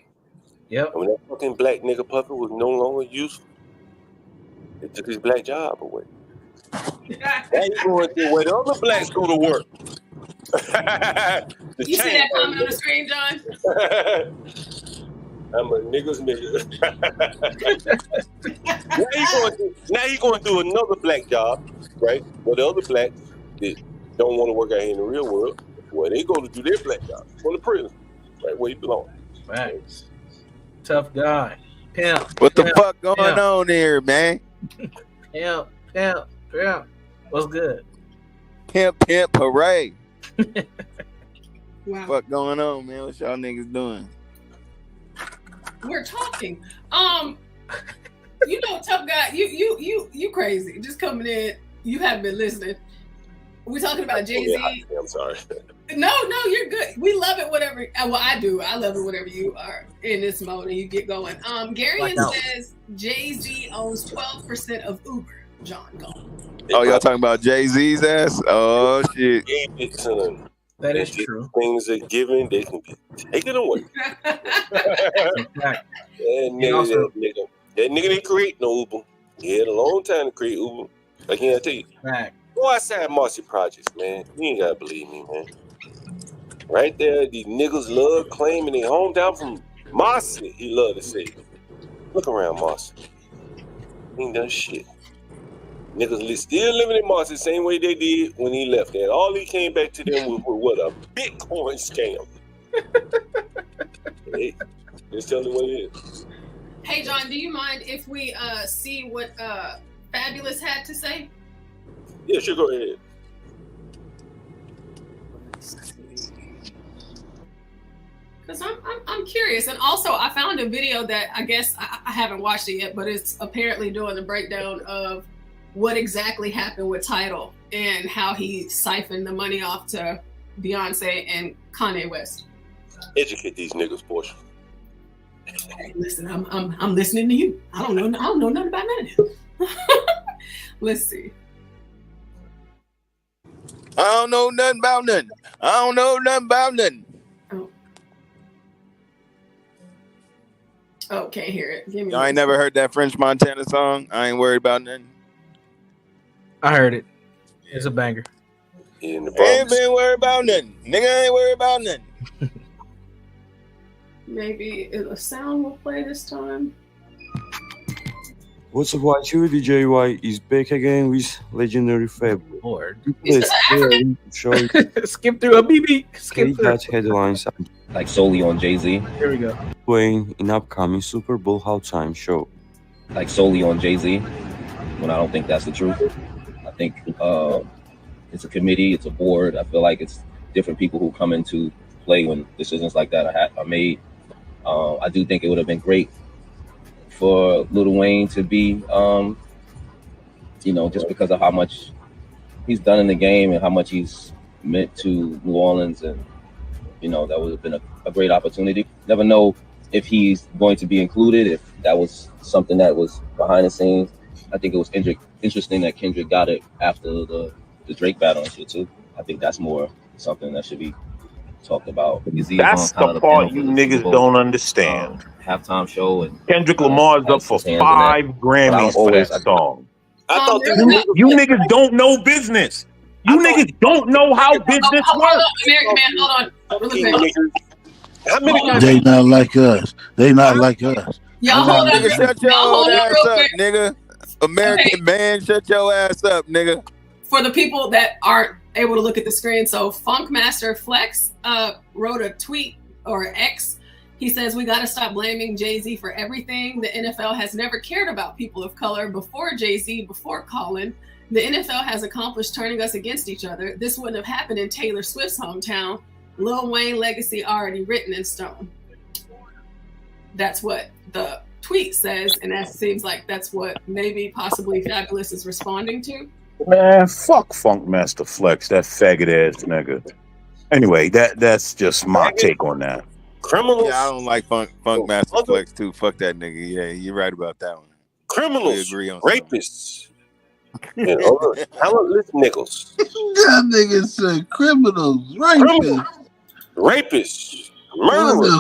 Yep. And when that fucking black nigga Puffy was no longer useful, they took his black job away. Now he going to where the other blacks go to work. You see that comment on the screen, John? I'm a nigga's nigga. now he going to do another black job, right? Well, the other blacks that don't want to work out here in the real world, well, they go to do their black job. Go to prison, right where he belongs. Facts. Tough guy. Pimp. What the pimp, fuck going pimp, on here, man? Pimp. What's good? Pimp, hooray. Wow. Fuck going on, man? What y'all niggas doing? We're talking. You know, tough guy, you crazy. Just coming in, you haven't been listening. We're talking about Jay-Z. I'm sorry. No, you're good. We love it whatever. Well, I do. I love it whenever you are in this mode and you get going. Garion says Jay-Z owns 12% of Uber. John, go. Oh, y'all talking about Jay-Z's ass? Oh shit. That is true. Things are given, they can be taken away. That nigga didn't create no Uber. He had a long time to create Uber. I can't tell you. Right. Go outside Marcy Projects, man. You ain't gotta believe me, man. Right there, these niggas love claiming their hometown from Marcy. He love to say, look around Marcy. He ain't done shit. Niggas still living in Marcy the same way they did when he left there. All he came back to them with what, a Bitcoin scam. Hey, just tell me what it is. Hey, John, do you mind if we see what Fabulous had to say? Yeah, sure, go ahead. Because I'm curious. And also, I found a video that I guess I haven't watched it yet, but it's apparently doing the breakdown of what exactly happened with Tidal and how he siphoned the money off to Beyonce and Kanye West. Educate these niggas, Portia. Hey, listen, I'm listening to you. I don't know nothing about none of it. Let's see. I don't know nothing about nothing. I don't know nothing about nothing. Oh, can't hear it. Give me. Y'all ain't never heard that French Montana song? I ain't worried about nothing. I heard it. It's a banger. In the ain't been worried about nothing. Nigga ain't worried about nothing. Maybe a sound will play this time. What's up, White? You, DJ White is back again with legendary Fab. Lord. Skip through a BB. Skip through headlines. Like solely on Jay-Z. Here we go. Wayne in upcoming Super Bowl halftime show. Like solely on Jay-Z. When I don't think that's the truth. I think it's a committee, it's a board. I feel like it's different people who come into play when decisions like that are made. I do think it would have been great for Lil Wayne to be, just because of how much he's done in the game and how much he's meant to New Orleans, and that would have been a great opportunity. Never know if he's going to be included, if that was something that was behind the scenes. I think it was interesting that Kendrick got it after the Drake battle and shit too. I think that's more something that should be talked about. That's the part you niggas don't understand. Halftime show, and Kendrick Lamar's up for 5 Grammys for that song. I thought you niggas don't know business. You niggas don't know how business works. American man, hold on. Really quick. How many? They not like us. They not like us. Y'all hold on. Nigga, shut your Y'all hold on ass real up, quick. nigga. American man, shut your ass up, nigga. For the people that aren't able to look at the screen, so Funkmaster Flex wrote a tweet, or X. He says, we got to stop blaming Jay-Z for everything. The NFL has never cared about people of color before Jay-Z, before Colin. The NFL has accomplished turning us against each other. This wouldn't have happened in Taylor Swift's hometown. Lil Wayne legacy already written in stone. That's what the tweet says, and that seems like that's what maybe possibly Fabulous is responding to. Man, fuck Funkmaster Flex, that faggot ass nigga. Anyway, that's just my take on that. Criminals. Yeah, I don't like Funkmaster Flex too. Fuck that nigga. Yeah, you're right about that one. Criminals. We agree on rapists. And other talentless niggas. That nigga said criminals, rapists, murderers.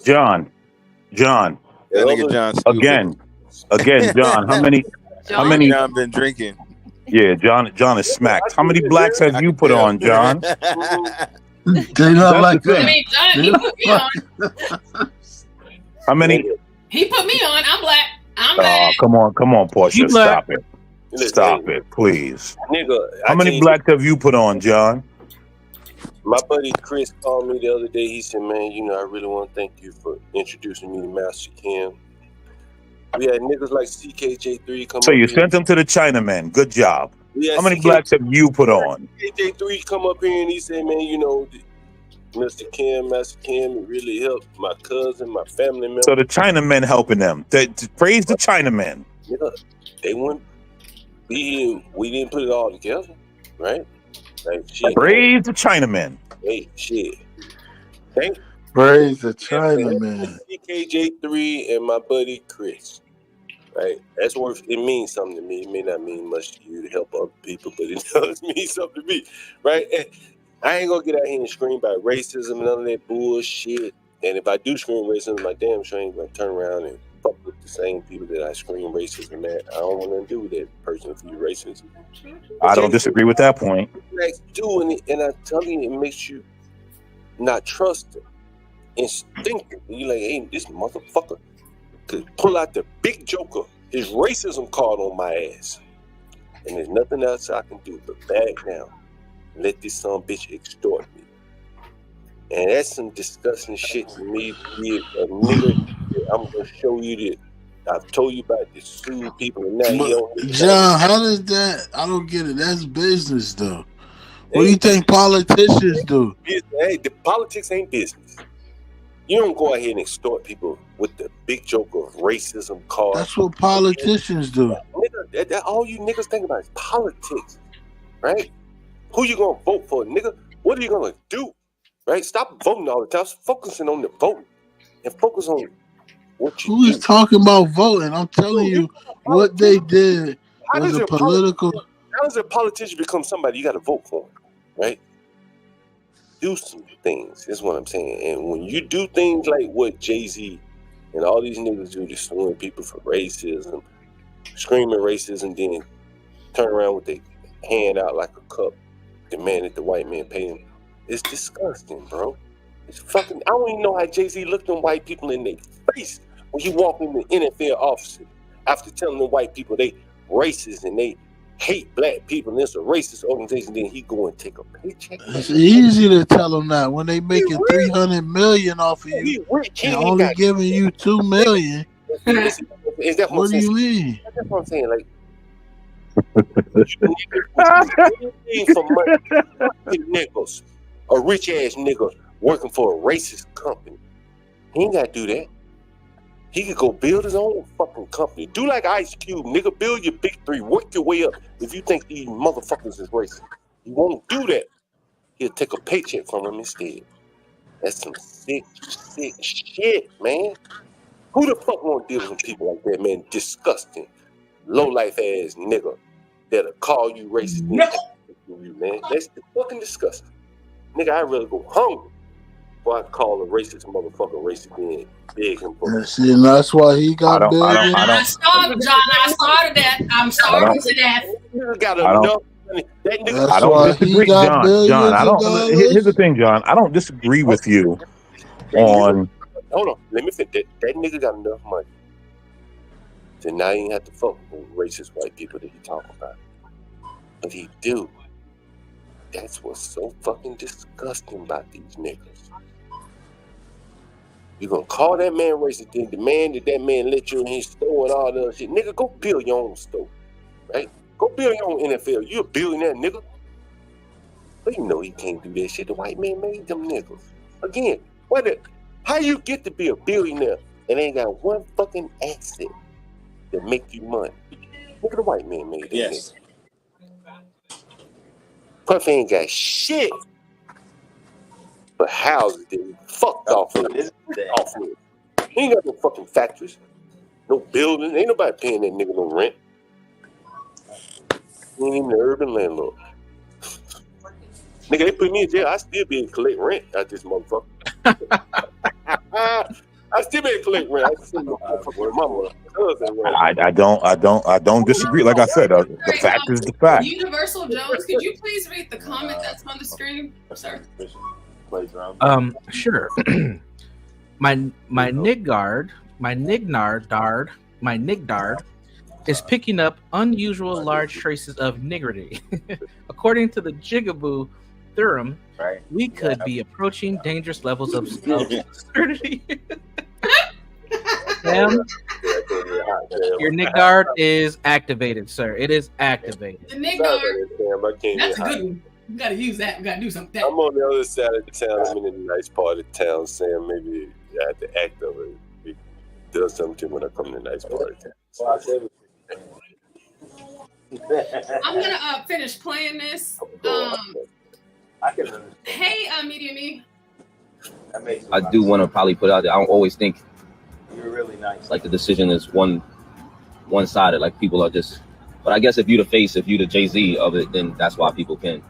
John. That nigga John stupid. Again, John. How many? John been drinking. Yeah, John is smacked. How many blacks have you put on, John? They not like I that. mean, John, he put me on. How many? He put me on. I'm black. I'm Oh, black. come on, Portia. You black. Stop it. Stop it, please. Nigga, How many blacks have you put on, John? My buddy Chris called me the other day. He said, man, you know, I really want to thank you for introducing me to Master Kim. We had niggas like CKJ3 come So up you here. sent them to the Chinaman. Good job. Yeah, How many CK blacks have you put on? CKJ3 come up here and he said, man, you know, Mr. Kim, Master Kim, it really helped my cousin, my family member. So the Chinamen helping them. Praise the Chinamen. Nigga, they wouldn't be here. We didn't put it all together, right? Like, shit. Praise the Chinamen. Hey, shit. Thank Praise the Chinaman. CKJ3 and my buddy Chris. Right? That's worth it means something to me. It may not mean much to you to help other people, but it does mean something to me. Right? And I ain't gonna get out here and scream about racism and none of that bullshit. And if I do scream racism, I'm like, damn sure I ain't gonna turn around and fuck with the same people that I scream racism at. I don't want nothing to do with that person for you racism. I don't disagree with that point. Blacks doing it, and I tell you, it makes you not trust them. Instinctively, you like, hey, this motherfucker could pull out the big joker, his racism card on my ass, and there's nothing else I can do but back down and let this son bitch extort me. And that's some disgusting shit to me. Be a nigga, I'm gonna show you that I've told you about the sue people, and now you don't. John, how does that? I don't get it. That's business, though. What do you think politicians do? Hey, the politics ain't business. You don't go out here and extort people with the big joke of racism card. That's what politicians do. Nigga, that all you niggas think about is politics, right? Who you gonna vote for, nigga? What are you gonna do, right? Stop voting all the time. Stop focusing on the voting and focus on what you Who is talking about voting? I'm telling you, what they did was a political. How does a politician become somebody you got to vote for, right? Do some things, is what I'm saying. And when you do things like what Jay-Z and all these niggas do, just suing people for racism, screaming racism, then turn around with their hand out like a cup, demand that the white man pay them, it's disgusting, bro. It's fucking, I don't even know how Jay-Z looked them white people in their face when he walked in the NFL office after telling the white people they racist and they hate black people and it's a racist organization, then he go and take a paycheck. It's easy to tell them that when they making $300 million off of you and only giving you $2 million. Is that What do you mean? That's what I'm saying. Like, for money, niggas, a rich ass nigga working for a racist company. He ain't gotta do that. He could go build his own fucking company. Do like Ice Cube, nigga. Build your big three. Work your way up. If you think these motherfuckers is racist, you won't do that. He'll take a paycheck from them instead. That's some sick shit, man. Who the fuck want to deal with some people like that, man? Disgusting, low life ass nigga that'll call you racist. No. Man, that's fucking disgusting. Nigga, I'd rather go hungry before I call a racist motherfucker racist and beg him for. See, and that's why he got big. I started that. I'm sorry to that. Nigga got enough money. That nigga. That's I don't why disagree, he got John. I don't. $billions. Here's the thing, John. I don't disagree with you on. Hold on, let me finish. That nigga got enough money. So now he ain't have to fuck with racist white people that he talking about. But he do. That's what's so fucking disgusting about these niggas. You gonna call that man racist, then demand that man let you in his store and all that other shit. Nigga, go build your own store, right? Go build your own NFL. You a billionaire, nigga. But you know he can't do that shit. The white man made them niggas. Again, how you get to be a billionaire and ain't got one fucking asset that make you money? Look at the white man made that nigga. Puffy ain't got shit but houses that he fucked off of. He ain't got no fucking factories, no buildings. Ain't nobody paying that nigga no rent. He ain't even an urban landlord. Nigga, they put me in jail. I still be able to collect rent out this motherfucker. I still be able to collect rent. I still motherfucker mama. I don't disagree. Like I said, the fact is the fact. Universal Jones, could you please read the comment that's on the screen, sir? play drums. Sure. my Nigard is picking up unusual large traces of niggardly. According to the Jigaboo theorem, we could be approaching dangerous levels of absurdity. Sam, your Nigard is activated, sir. It is activated. The Nigard. That's a good one. You gotta use that. You gotta do something. I'm on the other side of the town. I'm in a nice part of town, Sam. Maybe I have to act over it. It does something to me when I come to a nice part of town. I'm gonna finish playing this. Hey, Media Me. I do want to probably put out there. I don't always think You're really nice. like the decision is one-sided. Like people are just. But I guess if you're the face, if you're the Jay-Z of it, then that's why people can.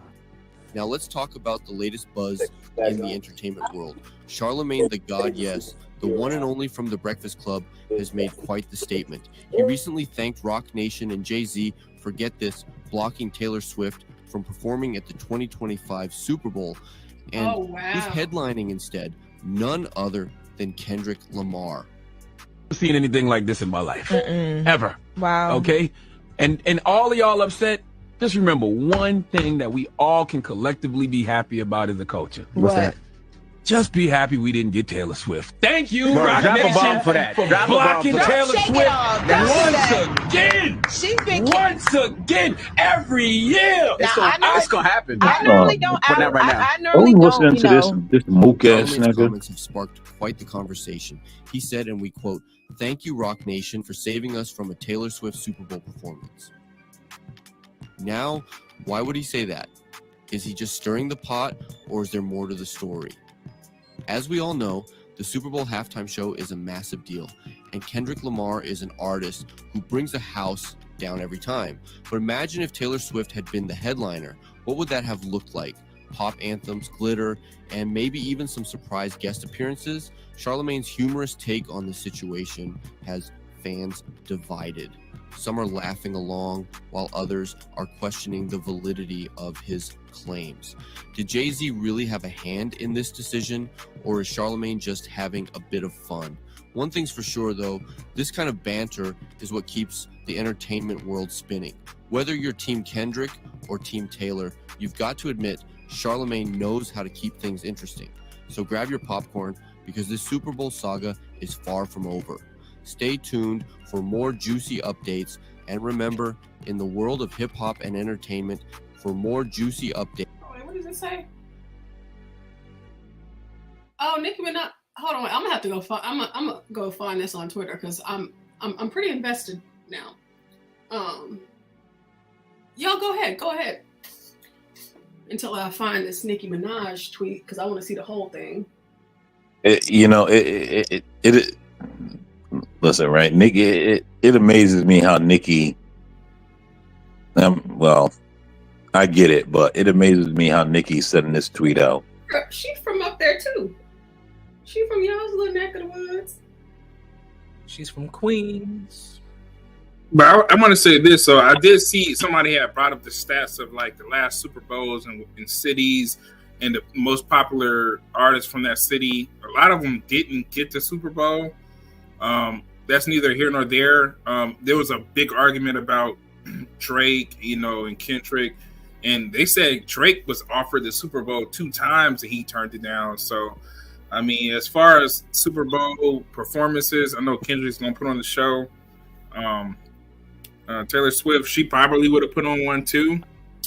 Now let's talk about the latest buzz in the entertainment world. Charlamagne the God, yes, the one and only from The Breakfast Club, has made quite the statement. He recently thanked Roc Nation and Jay-Z for, get this, blocking Taylor Swift from performing at the 2025 Super Bowl. And he's headlining instead, none other than Kendrick Lamar. Seen anything like this in my life. Ever. Wow. Okay? And all of y'all upset, just remember one thing that we all can collectively be happy about as a culture. What's that? Just be happy we didn't get Taylor Swift. Thank you, Bro, Roc drop a Nation, bomb for that. for Drop a bomb blocking for that. Taylor Shake it Swift off. Don't once again. She's been Once again, every year. It's gonna happen. I normally don't. I normally don't. Listen to this, this mook ass Charlamagne's nigga. comments have sparked quite the conversation. He said, and we quote, "Thank you, Roc Nation, for saving us from a Taylor Swift Super Bowl performance." Now, why would he say that? Is he just stirring the pot, or is there more to the story? As we all know, the Super Bowl halftime show is a massive deal, and Kendrick Lamar is an artist who brings the house down every time. But imagine if Taylor Swift had been the headliner. What would that have looked like? Pop anthems, glitter, and maybe even some surprise guest appearances? Charlamagne's humorous take on the situation has fans divided. Some are laughing along, while others are questioning the validity of his claims. Did Jay-Z really have a hand in this decision, or is Charlamagne just having a bit of fun? One thing's for sure, though, this kind of banter is what keeps the entertainment world spinning. Whether you're Team Kendrick or Team Taylor, you've got to admit Charlamagne knows how to keep things interesting. So grab your popcorn, because this Super Bowl saga is far from over. Stay tuned for more juicy updates, and remember, in the world of hip-hop and entertainment, for more juicy updates. Wait, what does it say? Oh, Nicki Minaj. Hold on, I'm gonna have to go find. I'm gonna go find this on Twitter because I'm pretty invested now. Y'all go ahead. Until I find this Nicki Minaj tweet because I want to see the whole thing. Listen, right, Nicki. It amazes me how Nicki. Well, I get it, but it amazes me how Nicki's sending this tweet out. She from up there too. She from y'all's little neck of the woods. She's from Queens. But I want to say this. So I did see somebody had brought up the stats of like the last Super Bowls in cities and the most popular artists from that city. A lot of them didn't get the Super Bowl. That's neither here nor there. There was a big argument about Drake, and Kendrick, and they said Drake was offered the Super Bowl 2 times and he turned it down. So, I mean, as far as Super Bowl performances, I know Kendrick's gonna put on the show. Taylor Swift, she probably would have put on one too.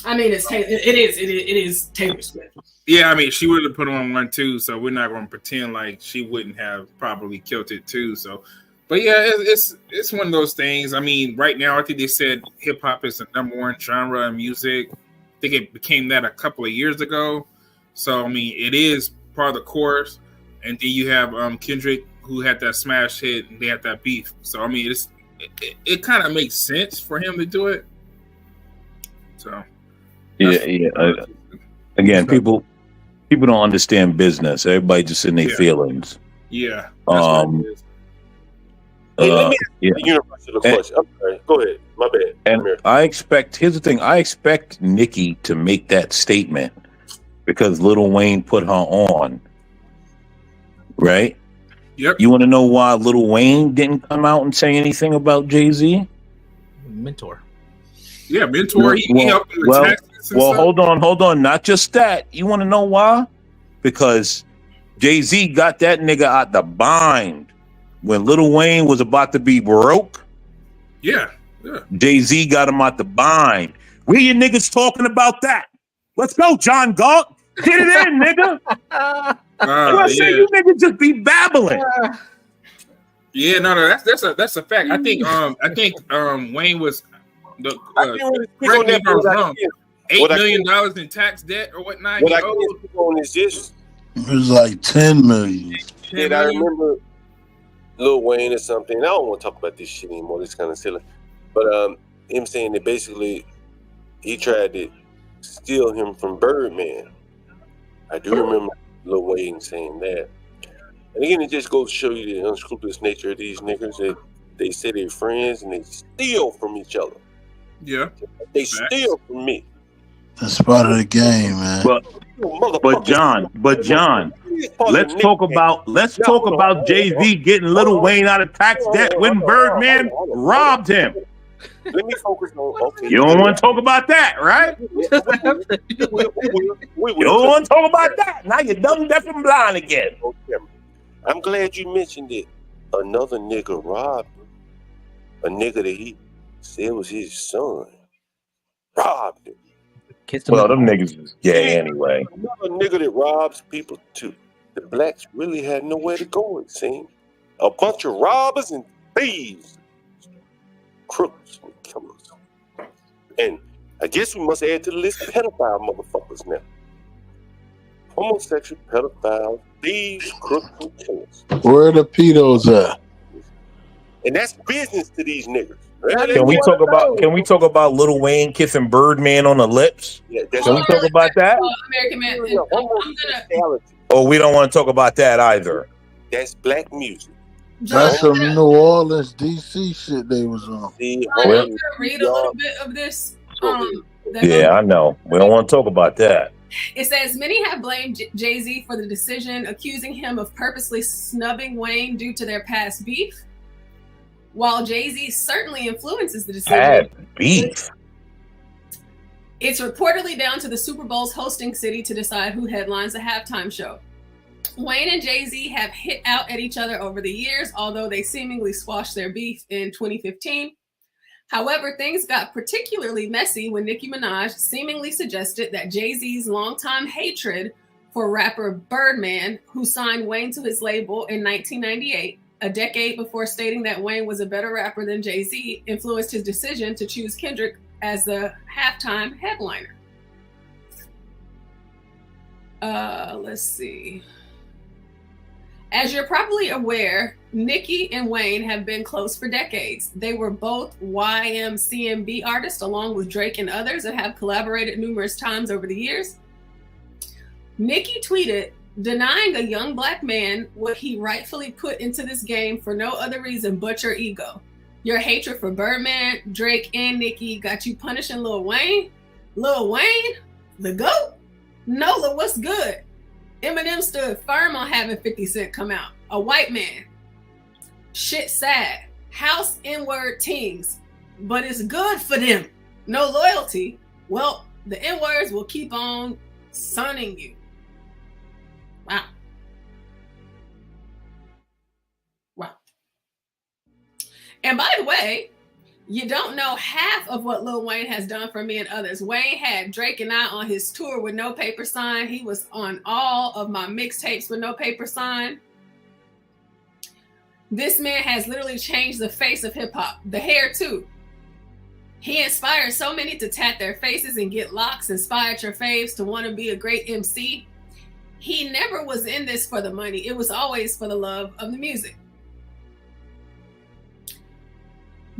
I mean, it is Taylor Swift. Yeah, I mean, she would have put on one too. So we're not going to pretend like she wouldn't have probably killed it too. So, but yeah, it's one of those things. I mean, right now, I think they said hip hop is the #1 genre in music. I think it became that a couple of years ago. So I mean, it is part of the chorus. And then you have Kendrick, who had that smash hit, and they had that beef. So I mean, it kind of makes sense for him to do it. So yeah. Again, people don't understand business. Everybody just in their feelings. Yeah. Let me ask you the universal question. I'm sorry. Go ahead. My bad. And here's the thing. I expect Nicki to make that statement because Lil Wayne put her on, right? Yep. You want to know why Lil Wayne didn't come out and say anything about Jay-Z? Mentor. Yeah, mentor. He helped him with Well, taxes and well, stuff. hold on. Not just that. You want to know why? Because Jay-Z got that nigga out the bind when Lil Wayne was about to be broke. Yeah. Jay-Z got him out the bind. Where you niggas talking about that? Let's go, John Galt. Get it in, nigga. I say you niggas just be babbling. Yeah, no, that's a fact. I think Wayne was the correct me if I was wrong. $8 million in tax debt or whatnot. What I can speak on is this. It was like 10 million. Did I remember Lil Wayne or something? I don't want to talk about this shit anymore. This kind of silly. But him saying that basically he tried to steal him from Birdman. I do remember Lil Wayne saying that. And again, it just goes to show you the unscrupulous nature of these niggas. That they say they're friends and they steal from each other. Yeah. They steal from me. That's part of the game, man. But John, let's talk about Jay-Z getting Lil Wayne out of tax debt when Birdman robbed him. Let me focus on. Okay. You don't want to talk about that, right? You don't want to talk about that. Now you're dumb, deaf, and blind again. Okay. I'm glad you mentioned it. Another nigga robbed him. A nigga that he said was his son. Robbed him. Well, them niggas is gay anyway. Another nigga that robs people too. The blacks really had nowhere to go, it seemed. A bunch of robbers and thieves. Crooks and killers. And I guess we must add to the list pedophile motherfuckers now. Homosexual, pedophiles, thieves, crooks, and killers. Where are the pedos at? And that's business to these niggas. Can we talk about Lil Wayne kissing Birdman on the lips? Yeah, Can we talk about that? American man. I'm gonna. Or we don't want to talk about that either. That's black music. That's some New Orleans, DC shit they was on. I'm gonna read a little bit of this. Yeah, I know. We don't want to talk about that. It says many have blamed Jay-Z for the decision, accusing him of purposely snubbing Wayne due to their past beef. While Jay-Z certainly influences the decision, beef. It's reportedly down to the Super Bowl's hosting city to decide who headlines the halftime show. Wayne and Jay-Z have hit out at each other over the years, although they seemingly squashed their beef in 2015. However, things got particularly messy when Nicki Minaj seemingly suggested that Jay-Z's longtime hatred for rapper Birdman, who signed Wayne to his label in 1998, a decade before stating that Wayne was a better rapper than Jay-Z, influenced his decision to choose Kendrick as the halftime headliner. Let's see. As you're probably aware, Nicki and Wayne have been close for decades. They were both YMCMB artists, along with Drake and others, and have collaborated numerous times over the years. Nicki tweeted, denying a young black man what he rightfully put into this game for no other reason but your ego. Your hatred for Birdman, Drake, and Nicki got you punishing Lil Wayne? Lil Wayne? The GOAT? Nola, what's good? Eminem stood firm on having 50 Cent come out. A white man. Shit sad. House N-word tings. But it's good for them. No loyalty. Well, the N-words will keep on sunning you. Wow. Wow. And by the way, you don't know half of what Lil Wayne has done for me and others. Wayne had Drake and I on his tour with no paper sign. He was on all of my mixtapes with no paper sign. This man has literally changed the face of hip hop. The hair too. He inspired so many to tat their faces and get locks, inspired your faves to want to be a great MC. He never was in this for the money. It was always for the love of the music.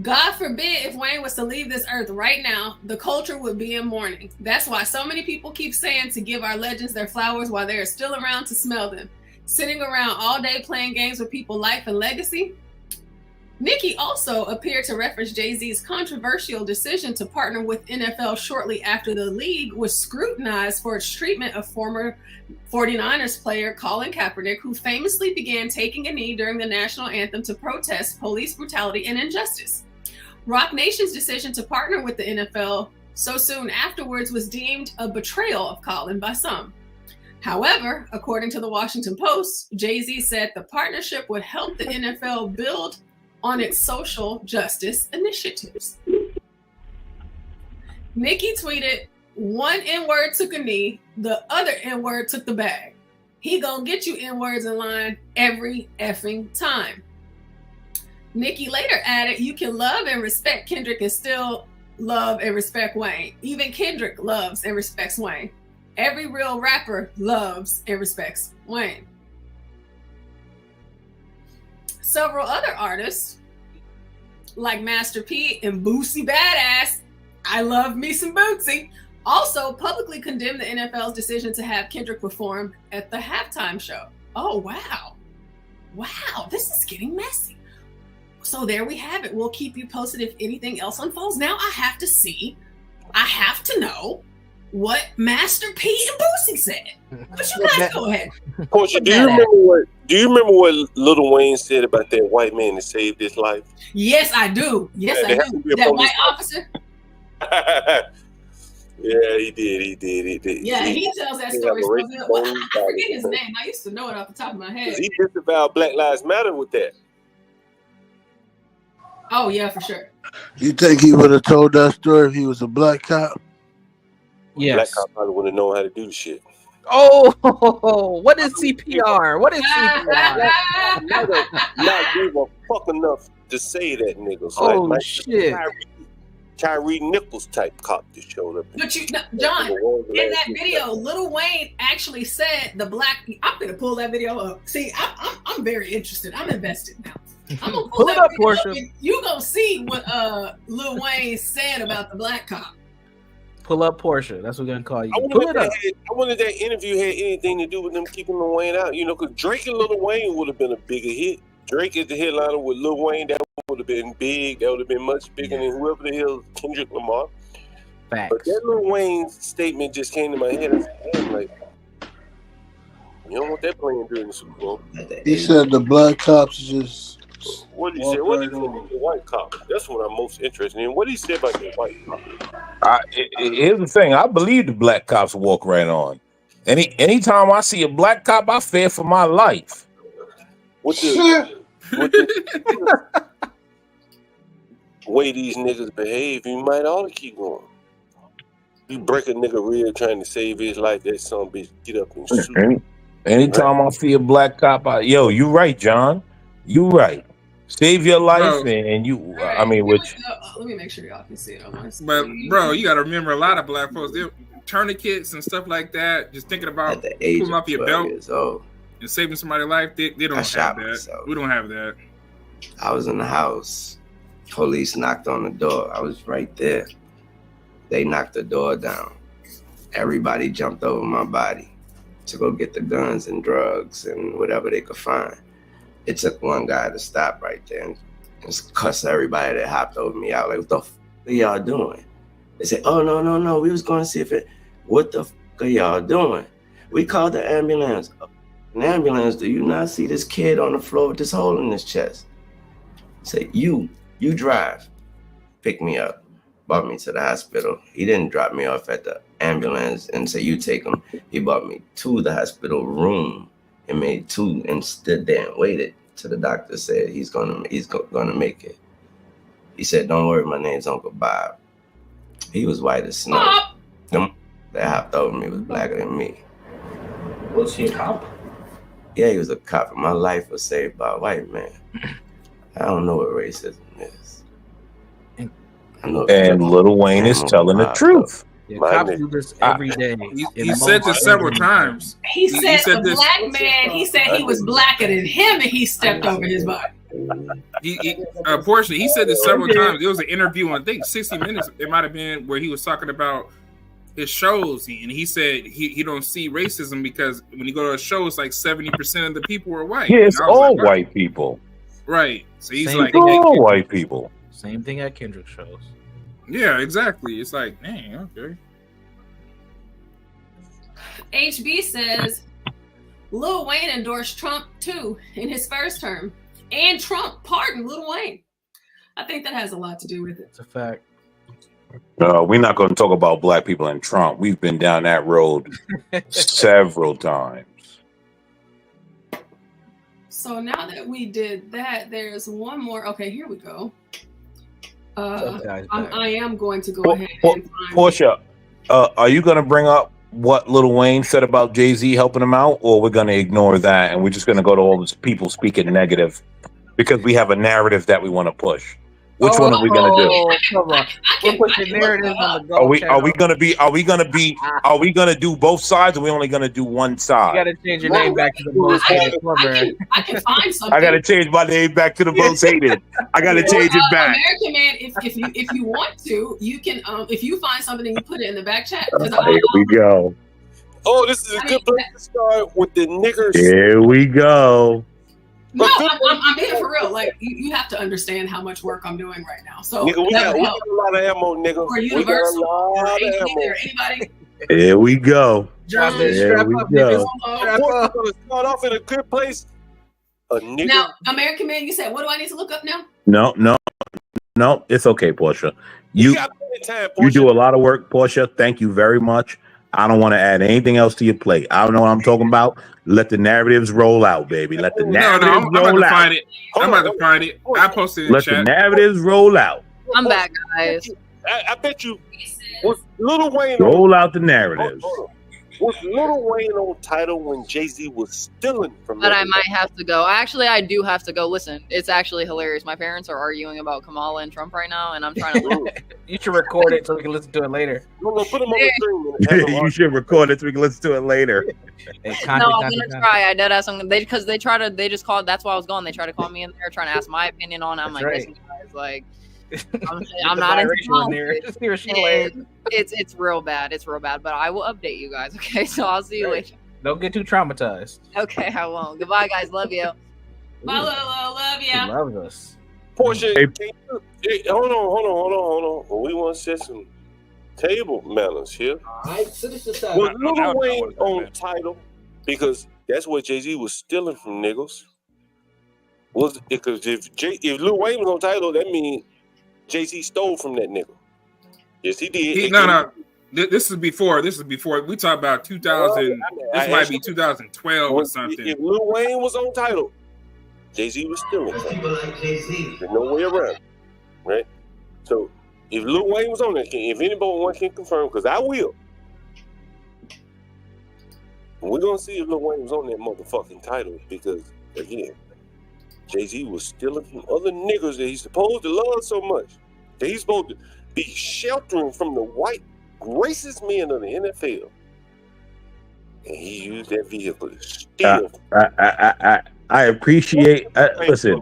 God forbid if Wayne was to leave this earth right now, the culture would be in mourning. That's why so many people keep saying to give our legends their flowers while they are still around to smell them. Sitting around all day playing games with people's life and legacy? Nicki also appeared to reference Jay-Z's controversial decision to partner with NFL shortly after the league was scrutinized for its treatment of former 49ers player Colin Kaepernick, who famously began taking a knee during the national anthem to protest police brutality and injustice. Roc Nation's decision to partner with the NFL so soon afterwards was deemed a betrayal of Colin by some. However, according to the Washington Post, Jay-Z said the partnership would help the NFL build on its social justice initiatives. Nicki tweeted, "One N-word took a knee, the other N-word took the bag. He gonna get you N-words in line every effing time." Nicki later added, "You can love and respect Kendrick and still love and respect Wayne. Even Kendrick loves and respects Wayne. Every real rapper loves and respects Wayne." Several other artists, like Master P and Boosie Badass, I love me some Bootsy, also publicly condemned the NFL's decision to have Kendrick perform at the halftime show. Oh, wow. Wow, this is getting messy. So there we have it. We'll keep you posted if anything else unfolds. Now I have to know what Master P and Boosie said. But you guys go ahead. Portia, do you remember what Lil Wayne said about that white man that saved his life? Yes, I do. Yes, I do. That white officer. Yeah, he did. Yeah, he tells that story. I forget his name. I used to know it off the top of my head. He disavowed Black Lives Matter with that. Oh yeah, for sure. You think he would have told that story if he was a black cop? Yes. Black cop probably wouldn't know how to do the shit. Oh, what is CPR? What is CPR? Not give a fuck enough to say that, niggas. Oh, shit. Tyree Nichols type cop that showed up. But John, in that video, Lil Wayne actually said the black. I'm gonna pull that video up. See, I'm very interested. I'm invested now. I'm gonna pull it that up, video Portia. up and you gonna see what Lil Wayne said about the black cop. Pull up Portia. That's what we're gonna call you. I Pull it up. wonder if that interview had anything to do with them keeping Lil Wayne out. You know, because Drake and Lil Wayne would have been a bigger hit. Drake is the headliner with Lil Wayne. That would have been big. That would have been much bigger than whoever the hell Kendrick Lamar. Facts. But that Lil Wayne statement just came to my head. I said, damn, like, you don't want that playing during the Super Bowl. He said the black cops just. What did he say? What did he say about the white cop? That's what I'm most interested in. What did he say about the white cop? Here's the thing. I believe the black cops walk right on. Anytime I see a black cop, I fear for my life. What the way these niggas behave, you might ought to keep going. You break a nigga real trying to save his life, that son bitch get up and shoot. Anytime I see a black cop, you right, John. You right. Save your life, and you. I mean, which. Let me make sure y'all can see it. But bro, you got to remember, a lot of black folks, they're tourniquets and stuff like that. Just thinking about pulling off your belt and saving somebody's life, they don't have that. Myself. We don't have that. I was in the house. Police knocked on the door. I was right there. They knocked the door down. Everybody jumped over my body to go get the guns and drugs and whatever they could find. It took one guy to stop right there and just cuss everybody that hopped over me out. Like, what the f are y'all doing? They said, oh, no. We was going to see if it, what the f are y'all doing? We called the ambulance. An ambulance, do you not see this kid on the floor with this hole in his chest? Say, you drive. Pick me up. Brought me to the hospital. He didn't drop me off at the ambulance and say, you take him. He brought me to the hospital room and made two and stood there and waited till the doctor said he's gonna make it. He said, don't worry, my name's Uncle Bob. He was white as snow. Them that hopped over me was blacker than me. Was he a cop? Yeah, he was a cop. My life was saved by a white man. I don't know what racism is. I know And Lil Wayne is telling the truth. Yeah, cops do this every day. He said this several times. He said the this. black man, he said he was blacker than him and he stepped over his body. Portia, he said this several times. There was an interview on, I think, 60 Minutes. It might have been where he was talking about his shows, and he said he don't see racism because when you go to a show, it's like 70% of the people are white. Yeah, it's all white people. Right. So he's Same like, thing hey, All white people. Same thing at Kendrick shows. yeah, exactly. It's like, dang, okay. HB says Lil Wayne endorsed Trump too in his first term, and Trump pardoned Lil Wayne. I think that has a lot to do with it. It's a fact. We're not going to talk about black people and Trump. We've been down that road several times. So now that we did that, there's one more. Okay, here we go. I am going to go ahead and find. Portia, are you going to bring up what Lil Wayne said about Jay-Z helping him out, or we're going to ignore that and we're just going to go to all these people speaking negative because we have a narrative that we want to push? Which one are we going to do? Come on. We're pushing narratives on the Are we going to do both sides, or are we only going to do one side? You got to change your name back to the most hated plumber. I can find something. I got to change my name back to the most hated. I got to change it back. American Man, if you want to, you can. If you find something and you put it in the back chat. Here we go. Oh, this is a good place to start with the niggers. Here we go. No, I'm being for real. Like you have to understand how much work I'm doing right now. So Nigga, we got a lot of ammo, nigga. For We got a Universal lot or of AT&T ammo. or anybody. Here we go. Journalists, Here strap we up, go. We're gonna start off in a good place. A nigga. Now, American Man, you said, what do I need to look up now? No. It's okay, Portia. You do a lot of work, Portia. Thank you very much. I don't want to add anything else to your plate. I don't know what I'm talking about. Let the narratives roll out, baby. Let the narratives I'm about roll to out. find it. I'm about to find it. I posted it in Let chat. the narratives roll out. I'm back, guys. I bet you was Lil Wayne Roll out the narratives. was Lil Wayne on title when Jay-Z was stealing from But I him? might have to go. Actually, I do have to go. Listen, it's actually hilarious. My parents are arguing about Kamala and Trump right now, and I'm trying to. You should record it so we can listen to it later. No, put them on the screen. You should record it so we can listen to it later. No, I'm gonna try. I dead ass. Because they try to. They just called. That's why I was going. They tried to call me in there, trying to ask my opinion on it. I'm That's like, right. listen, guys, like. I'm not into politics. It's real bad. It's real bad. But I will update you guys. Okay, so I'll see you later. Don't get too traumatized. Okay, I won't. Goodbye, guys. Love you. Bye, love He ya. loves us. Portia, hold on. We want to set some table manners here. Alright, sit this aside. Was Lil Wayne on title because that's what Jay-Z was stealing from niggas? Was because if Lil Wayne was on title, that means Jay-Z stole from that nigga. Yes, he did. No. This is before. We talk about 2000. This might be 2012 or something. If Lil Wayne was on title, Jay-Z was stealing. People like Jay-Z. There's no way around, right? So if Lil Wayne was on there, if anybody can confirm, because I will, we're gonna see if Lil Wayne was on that motherfucking title because again, Jay-Z was stealing from other niggas that he's supposed to love so much. That he's supposed to be sheltering from the white racist men of the NFL. And he used that vehicle to steal. I appreciate. Listen.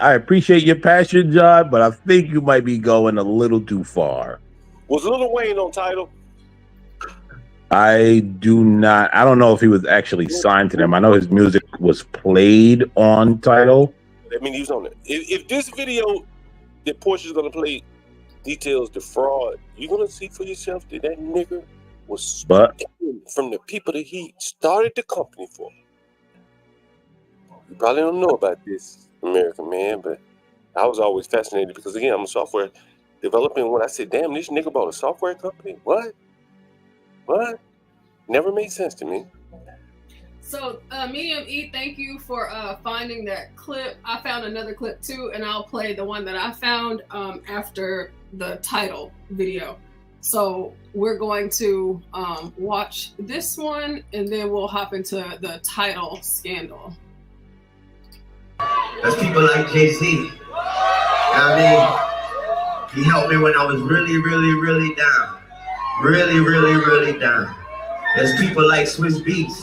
I appreciate your passion, John, but I think you might be going a little too far. Was Lil Wayne on title? I do not. I don't know if he was actually signed to them. I know his music was played on title. I mean, he was on it. If this video that Portia's gonna play details the fraud, you're gonna see for yourself that nigga was stealing from the people that he started the company for. You probably don't know about this, American Man, but I was always fascinated because again, I'm a software developer, and when I said, "Damn, this nigga bought a software company," what? Never made sense to me. So, Medium E, thank you for finding that clip. I found another clip too, and I'll play the one that I found after the title video. So we're going to watch this one, and then we'll hop into the title scandal. There's people like Jay-Z. I mean, he helped me when I was really, really, really down. Really, really, really down. There's people like Swiss Beats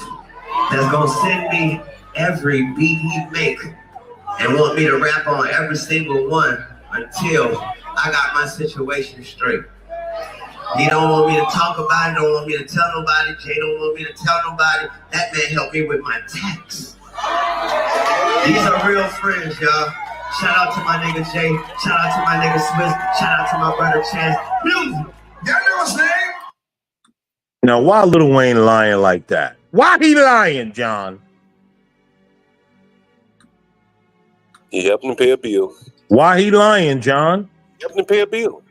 that's gonna send me every beat he make and want me to rap on every single one until I got my situation straight. He don't want me to talk about it, don't want me to tell nobody, Jay don't want me to tell nobody. That man helped me with my tax. These are real friends, y'all. Shout out to my nigga Jay. Shout out to my nigga Smith. Shout out to my brother Chance. Music. Y'all know his name? Now, why Lil Wayne lying like that? Why he lying, John? He helped him pay a bill. Why he lying, John? He helped him pay a bill.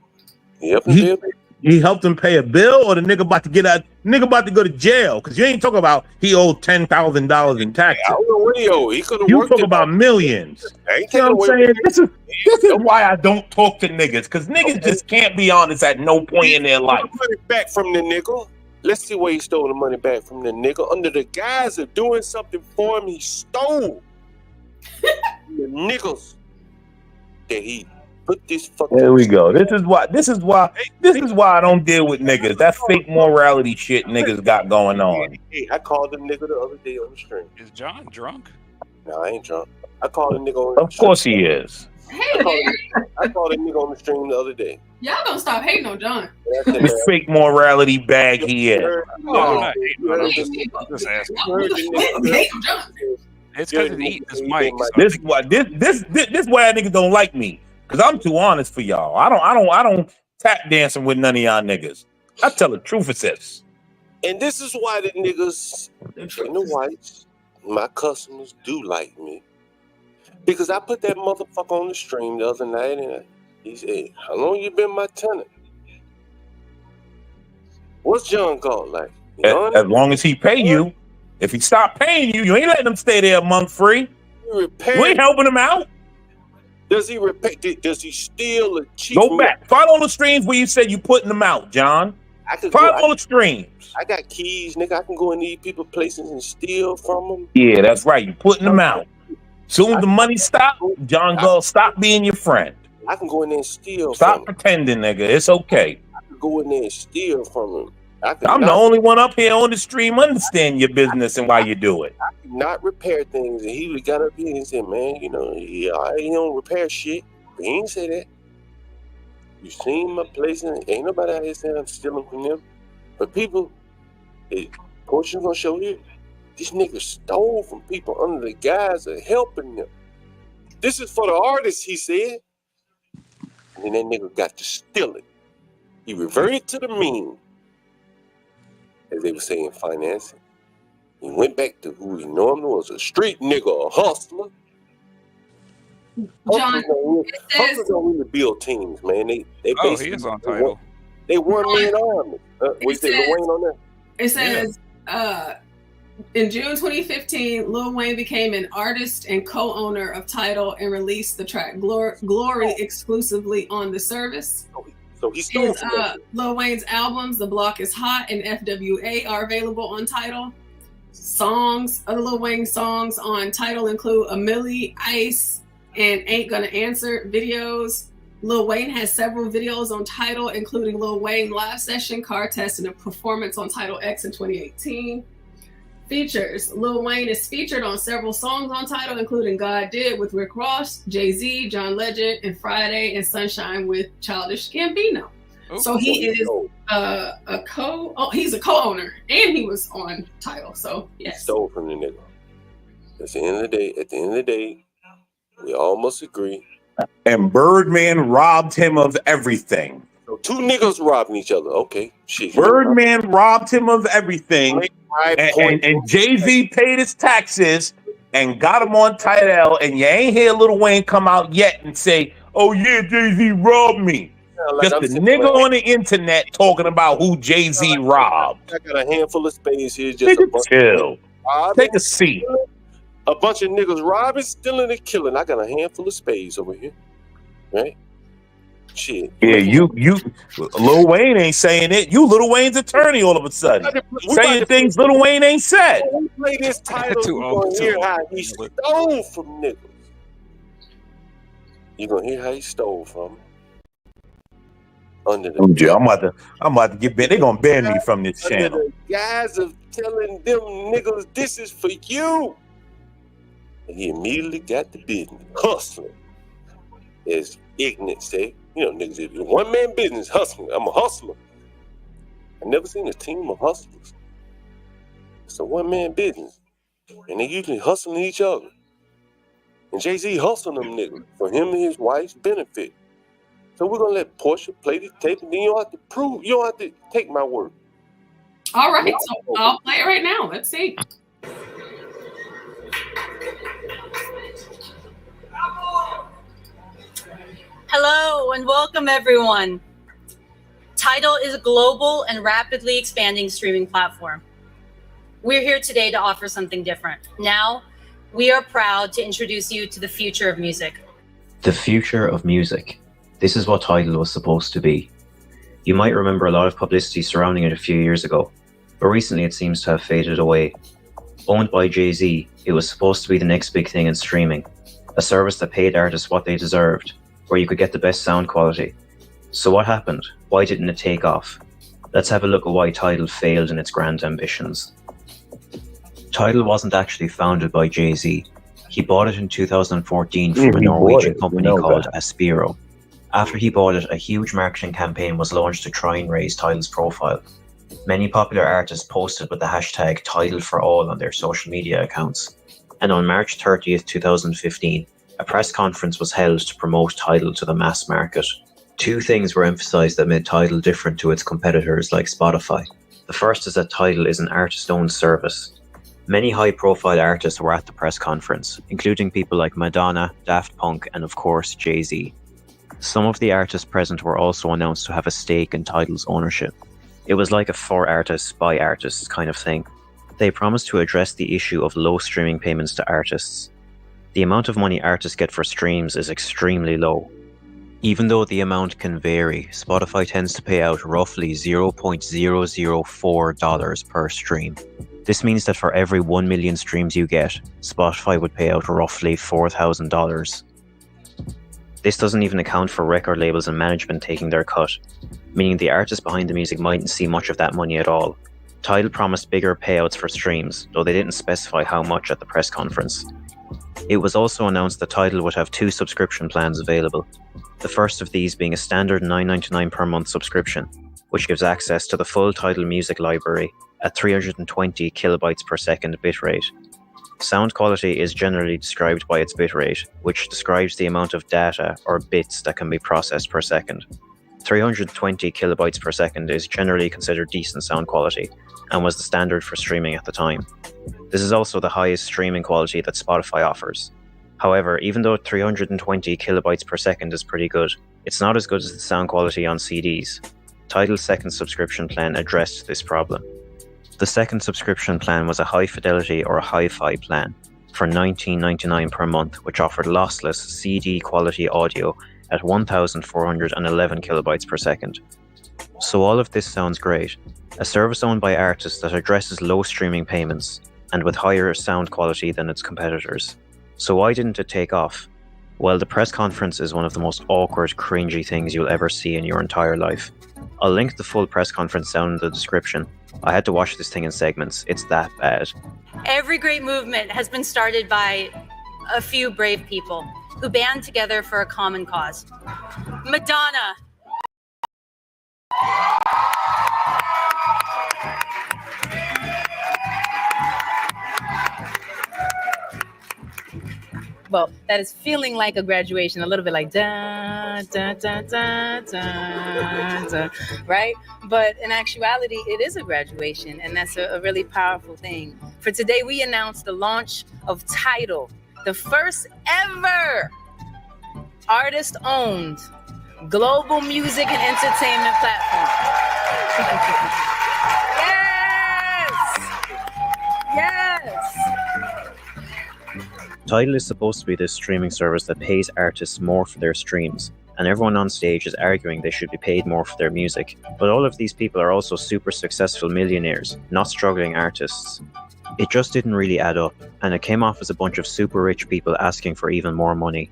He helped him pay a bill. He helped him pay a bill, or the nigga about to get out? Nigga about to go to jail because you ain't talking about he owed $10,000 in taxes. I don't know what he owed. He could have You worked talk it about out. millions. I ain't You know taking what I'm away saying? from This is why I don't talk to niggas, because niggas just can't be honest at no point in their life. Money back from the nigga. Let's see where he stole the money back from the nigga. Under the guise of doing something for him, he stole the niggas that he put this fucking. There we go. This is why I don't deal with niggas. That fake morality shit niggas got going on. Hey, I called the nigga the other day on the stream. Is John drunk? No, I ain't drunk. I called the nigga on the Of course he is. I called a nigga on the stream the other day. Y'all gonna stop hating on John. The fake morality bag he is. It's because he's eating his mic. This why niggas don't like me, because I'm too honest for y'all. I don't tap dancing with none of y'all niggas. I tell the truth it says. And this is why the niggas and the whites, my customers, do like me. Because I put that motherfucker on the stream the other night and he said, how long you been my tenant? What's John called like? As long as he pay you. If he stop paying you, you ain't letting him stay there a month free. You ain't helping him out. Does he repair? Does he steal a cheap? Go back. Follow the streams where you said you putting them out, John. Follow the streams. I got keys, nigga. I can go in these people places and steal from them. Yeah, that's right. You putting them out. Soon as the money stop, John Gull, stop being your friend. I can go in there and steal. Stop pretending, nigga. It's okay. I can go in there and steal from him. I'm the only one up here on the stream understand your business and why you do it. I cannot repair things. And he got up here and said, man, you know, I ain't don't repair shit. But he ain't say that. You seen my place and ain't nobody out here saying I'm stealing from them. But people, Courtroom gonna show you, these niggas stole from people under the guise of helping them. This is for the artists, he said. And then that nigga got to steal it. He reverted to the mean. As they were saying, financing. He went back to who he normally was, a street nigga, a hustler. John, Hustlers don't really build teams, man. They He basically is on title. They one-man army. Was there Lil Wayne on there? It says, in June 2015, Lil Wayne became an artist and co-owner of Tidal and released the track Glory exclusively on the service. So he stole from Lil Wayne's albums, The Block is Hot and FWA, are available on Tidal. Other Lil Wayne songs on Tidal include A Milli, Ice, and Ain't Gonna Answer videos. Lil Wayne has several videos on Tidal, including Lil Wayne live session, car test, and a performance on Tidal X in 2018. Features. Lil Wayne is featured on several songs on Tidal, including God Did with Rick Ross, Jay-Z, John Legend, and Friday and Sunshine with Childish Gambino. So he is he's a co-owner and he was on Tidal. So yes. He stole from the nigga. At the end of the day, we all must agree. And Birdman robbed him of everything. So two niggas robbing each other. Okay. Shit. Birdman robbed him of everything. And Jay-Z paid his taxes and got him on Tidal, and you ain't hear Lil Wayne come out yet and say, oh yeah, Jay-Z robbed me. Just a nigga on the internet talking about who Jay-Z robbed. I got a handful of space here. Just a bunch chill. Of take a seat. A bunch of niggas robbing, stealing, and killing. I got a handful of spades over here. Right? Shit. Yeah, you Lil Wayne ain't saying it. You Lil Wayne's attorney all of a sudden. Saying things Lil Wayne ain't said. When we play this title, you're going to hear how he stole from niggas. You're going to hear how he stole from them. Under the I'm about to get banned. They're gonna ban me from this channel. The guys of telling them niggas this is for you. And he immediately got the business. Hustling. As Ignit say, you know, niggas, it's a one-man business, hustling. I'm a hustler. I've never seen a team of hustlers. It's a one-man business. And they usually hustling each other. And Jay-Z hustling them niggas for him and his wife's benefit. So we're gonna let Portia play the tape, and then you don't have to prove, you don't have to take my word. All right, so I'll play it right now. Let's see. Hello and welcome everyone. Tidal is a global and rapidly expanding streaming platform. We're here today to offer something different. Now, we are proud to introduce you to the future of music. The future of music. This is what Tidal was supposed to be. You might remember a lot of publicity surrounding it a few years ago, but recently it seems to have faded away. Owned by Jay-Z, it was supposed to be the next big thing in streaming, a service that paid artists what they deserved, where you could get the best sound quality. So what happened? Why didn't it take off? Let's have a look at why Tidal failed in its grand ambitions. Tidal wasn't actually founded by Jay-Z. He bought it in 2014 from a Norwegian company called Aspiro. After he bought it, a huge marketing campaign was launched to try and raise Tidal's profile. Many popular artists posted with the hashtag #TidalForAll on their social media accounts. And on March 30th, 2015, a press conference was held to promote Tidal to the mass market. Two things were emphasized that made Tidal different to its competitors like Spotify. The first is that Tidal is an artist-owned service. Many high-profile artists were at the press conference, including people like Madonna, Daft Punk, and of course Jay-Z. Some of the artists present were also announced to have a stake in Tidal's ownership. It was like a for artists by artists kind of thing. They promised to address the issue of low streaming payments to artists. The amount of money artists get for streams is extremely low. Even though the amount can vary, Spotify tends to pay out roughly $0.004 per stream. This means that for every 1 million streams you get, Spotify would pay out roughly $4,000. This doesn't even account for record labels and management taking their cut, meaning the artists behind the music mightn't see much of that money at all. Tidal promised bigger payouts for streams, though they didn't specify how much at the press conference. It was also announced that Tidal would have 2 subscription plans available, the first of these being a standard $9.99 per month subscription, which gives access to the full Tidal music library at 320 kilobytes per second bitrate. Sound quality is generally described by its bitrate, which describes the amount of data or bits that can be processed per second. 320 kilobytes per second is generally considered decent sound quality, and was the standard for streaming at the time. This is also the highest streaming quality that Spotify offers. However, even though 320 kilobytes per second is pretty good, it's not as good as the sound quality on CDs. Tidal's second subscription plan addressed this problem. The second subscription plan was a high fidelity or hi-fi plan for $19.99 per month, which offered lossless CD quality audio at 1,411 kilobytes per second. So all of this sounds great. A service owned by artists that addresses low streaming payments and with higher sound quality than its competitors. So why didn't it take off? Well, the press conference is one of the most awkward, cringy things you'll ever see in your entire life. I'll link the full press conference down in the description. I had to watch this thing in segments. It's that bad. Every great movement has been started by a few brave people who band together for a common cause. Madonna. Well, that is feeling like a graduation, a little bit like da da da da da da, right? But in actuality, it is a graduation, and that's a really powerful thing. For today, we announced the launch of Tidal, the first ever artist-owned global music and entertainment platform. Yes! Tidal is supposed to be this streaming service that pays artists more for their streams, and everyone on stage is arguing they should be paid more for their music. But all of these people are also super successful millionaires, not struggling artists. It just didn't really add up, and it came off as a bunch of super rich people asking for even more money.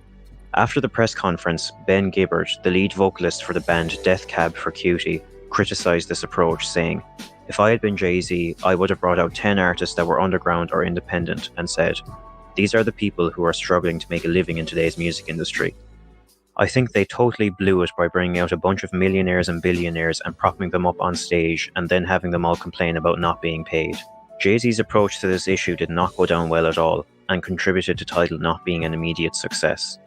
After the press conference, Ben Gibbard, the lead vocalist for the band Death Cab for Cutie, criticized this approach, saying, "If I had been Jay-Z, I would have brought out 10 artists that were underground or independent and said, these are the people who are struggling to make a living in today's music industry." I think they totally blew it by bringing out a bunch of millionaires and billionaires and propping them up on stage and then having them all complain about not being paid. Jay-Z's approach to this issue did not go down well at all, and contributed to Tidal not being an immediate success.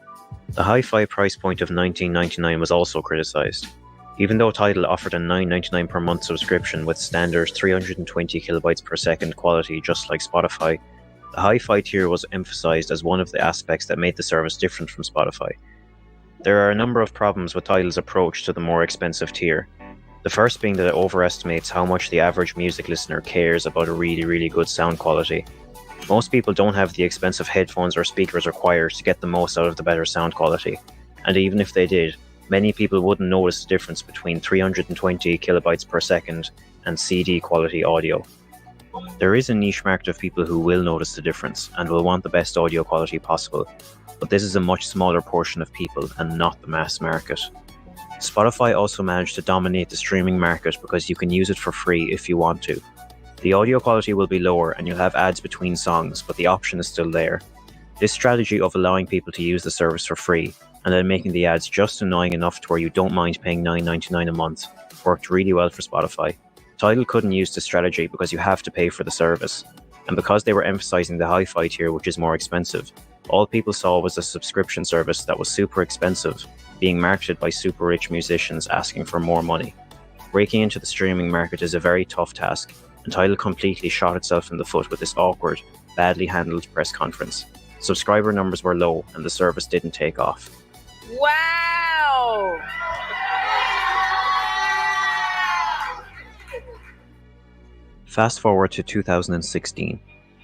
The hi-fi price point of $19.99 was also criticised. Even though Tidal offered a $9.99 per month subscription with standard 320 kilobytes per second quality just like Spotify, the hi-fi tier was emphasised as one of the aspects that made the service different from Spotify. There are a number of problems with Tidal's approach to the more expensive tier. The first being that it overestimates how much the average music listener cares about a really good sound quality. Most people don't have the expensive headphones or speakers required to get the most out of the better sound quality, and even if they did, many people wouldn't notice the difference between 320 kilobytes per second and CD quality audio. There is a niche market of people who will notice the difference and will want the best audio quality possible, but this is a much smaller portion of people and not the mass market. Spotify also managed to dominate the streaming market because you can use it for free if you want to. The audio quality will be lower and you'll have ads between songs, but the option is still there. This strategy of allowing people to use the service for free and then making the ads just annoying enough to where you don't mind paying $9.99 a month worked really well for Spotify. Tidal couldn't use this strategy because you have to pay for the service, and because they were emphasizing the hi-fi tier, which is more expensive, all people saw was a subscription service that was super expensive, being marketed by super rich musicians asking for more money. Breaking into the streaming market is a very tough task, and Tidal completely shot itself in the foot with this awkward, badly handled press conference. Subscriber numbers were low and the service didn't take off. Wow! Fast forward to 2016.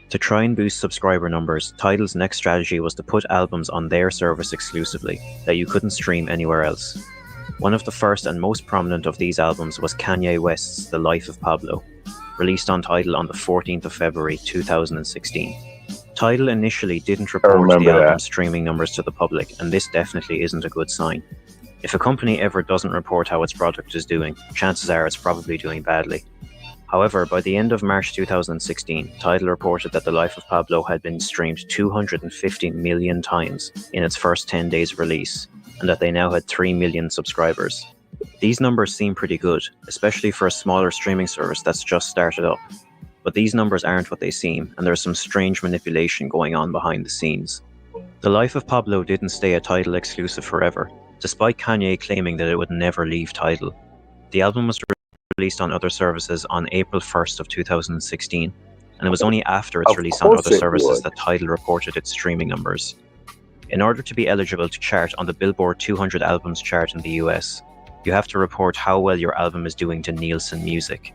To try and boost subscriber numbers, Tidal's next strategy was to put albums on their service exclusively, that you couldn't stream anywhere else. One of the first and most prominent of these albums was Kanye West's The Life of Pablo, released on Tidal on the 14th of February 2016. Tidal initially didn't report the album's streaming numbers to the public, and this definitely isn't a good sign. If a company ever doesn't report how its product is doing, chances are it's probably doing badly. However, by the end of March 2016, Tidal reported that The Life of Pablo had been streamed 250 million times in its first 10 days of release, and that they now had 3 million subscribers. These numbers seem pretty good, especially for a smaller streaming service that's just started up. But these numbers aren't what they seem, and there's some strange manipulation going on behind the scenes. The Life of Pablo didn't stay a Tidal exclusive forever, despite Kanye claiming that it would never leave Tidal. The album was released on other services on April 1st of 2016, and it was only after its release on other services that Tidal reported its streaming numbers. In order to be eligible to chart on the Billboard 200 albums chart in the US, you have to report how well your album is doing to Nielsen Music.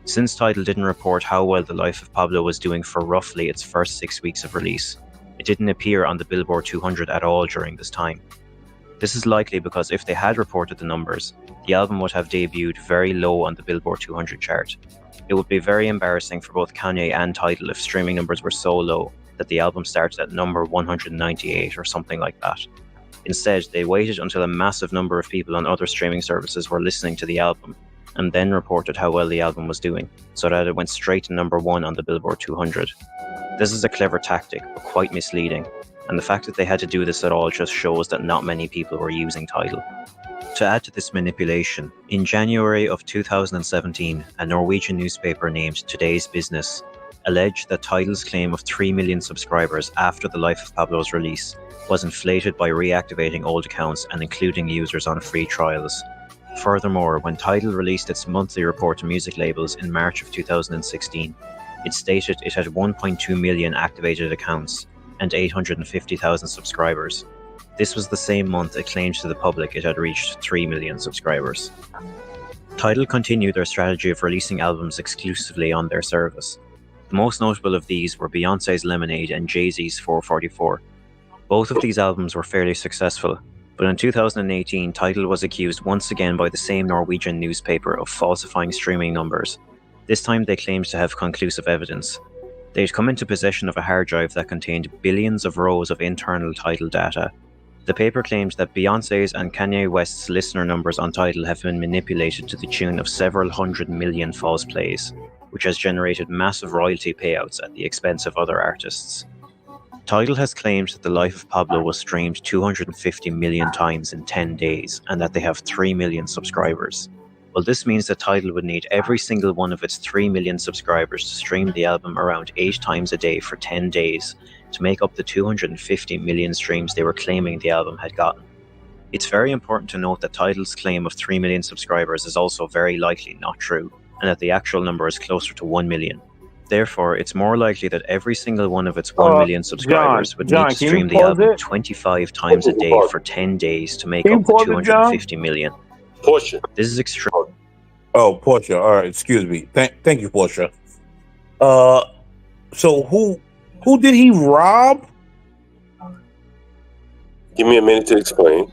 Since Tidal didn't report how well The Life of Pablo was doing for roughly its first 6 weeks of release, it didn't appear on the Billboard 200 at all during this time. This is likely because if they had reported the numbers, the album would have debuted very low on the Billboard 200 chart. It would be very embarrassing for both Kanye and Tidal if streaming numbers were so low that the album started at number 198 or something like that. Instead, they waited until a massive number of people on other streaming services were listening to the album, and then reported how well the album was doing, so that it went straight to number 1 on the Billboard 200. This is a clever tactic, but quite misleading, and the fact that they had to do this at all just shows that not many people were using Tidal. To add to this manipulation, in January of 2017, a Norwegian newspaper named Today's Business alleged that Tidal's claim of 3 million subscribers after The Life of Pablo's release was inflated by reactivating old accounts and including users on free trials. Furthermore, when Tidal released its monthly report to music labels in March of 2016, it stated it had 1.2 million activated accounts and 850,000 subscribers. This was the same month it claimed to the public it had reached 3 million subscribers. Tidal continued their strategy of releasing albums exclusively on their service. The most notable of these were Beyoncé's Lemonade and Jay-Z's 444. Both of these albums were fairly successful, but in 2018, Tidal was accused once again by the same Norwegian newspaper of falsifying streaming numbers. This time they claimed to have conclusive evidence. They had come into possession of a hard drive that contained billions of rows of internal Tidal data. The paper claimed that Beyoncé's and Kanye West's listener numbers on Tidal have been manipulated to the tune of several 100 million false plays, which has generated massive royalty payouts at the expense of other artists. Tidal has claimed that The Life of Pablo was streamed 250 million times in 10 days and that they have 3 million subscribers. Well, this means that Tidal would need every single one of its 3 million subscribers to stream the album around 8 times a day for 10 days to make up the 250 million streams they were claiming the album had gotten. It's very important to note that Tidal's claim of 3 million subscribers is also very likely not true, and that the actual number is closer to 1 million. Therefore, it's more likely that every single one of its 1 million subscribers would need to stream the album 25 times a day for 10 days to make up the 250 million. Portia. This is extreme. Oh, Portia. All right, excuse me. Thank you, Portia. So who did he rob? Give me a minute to explain.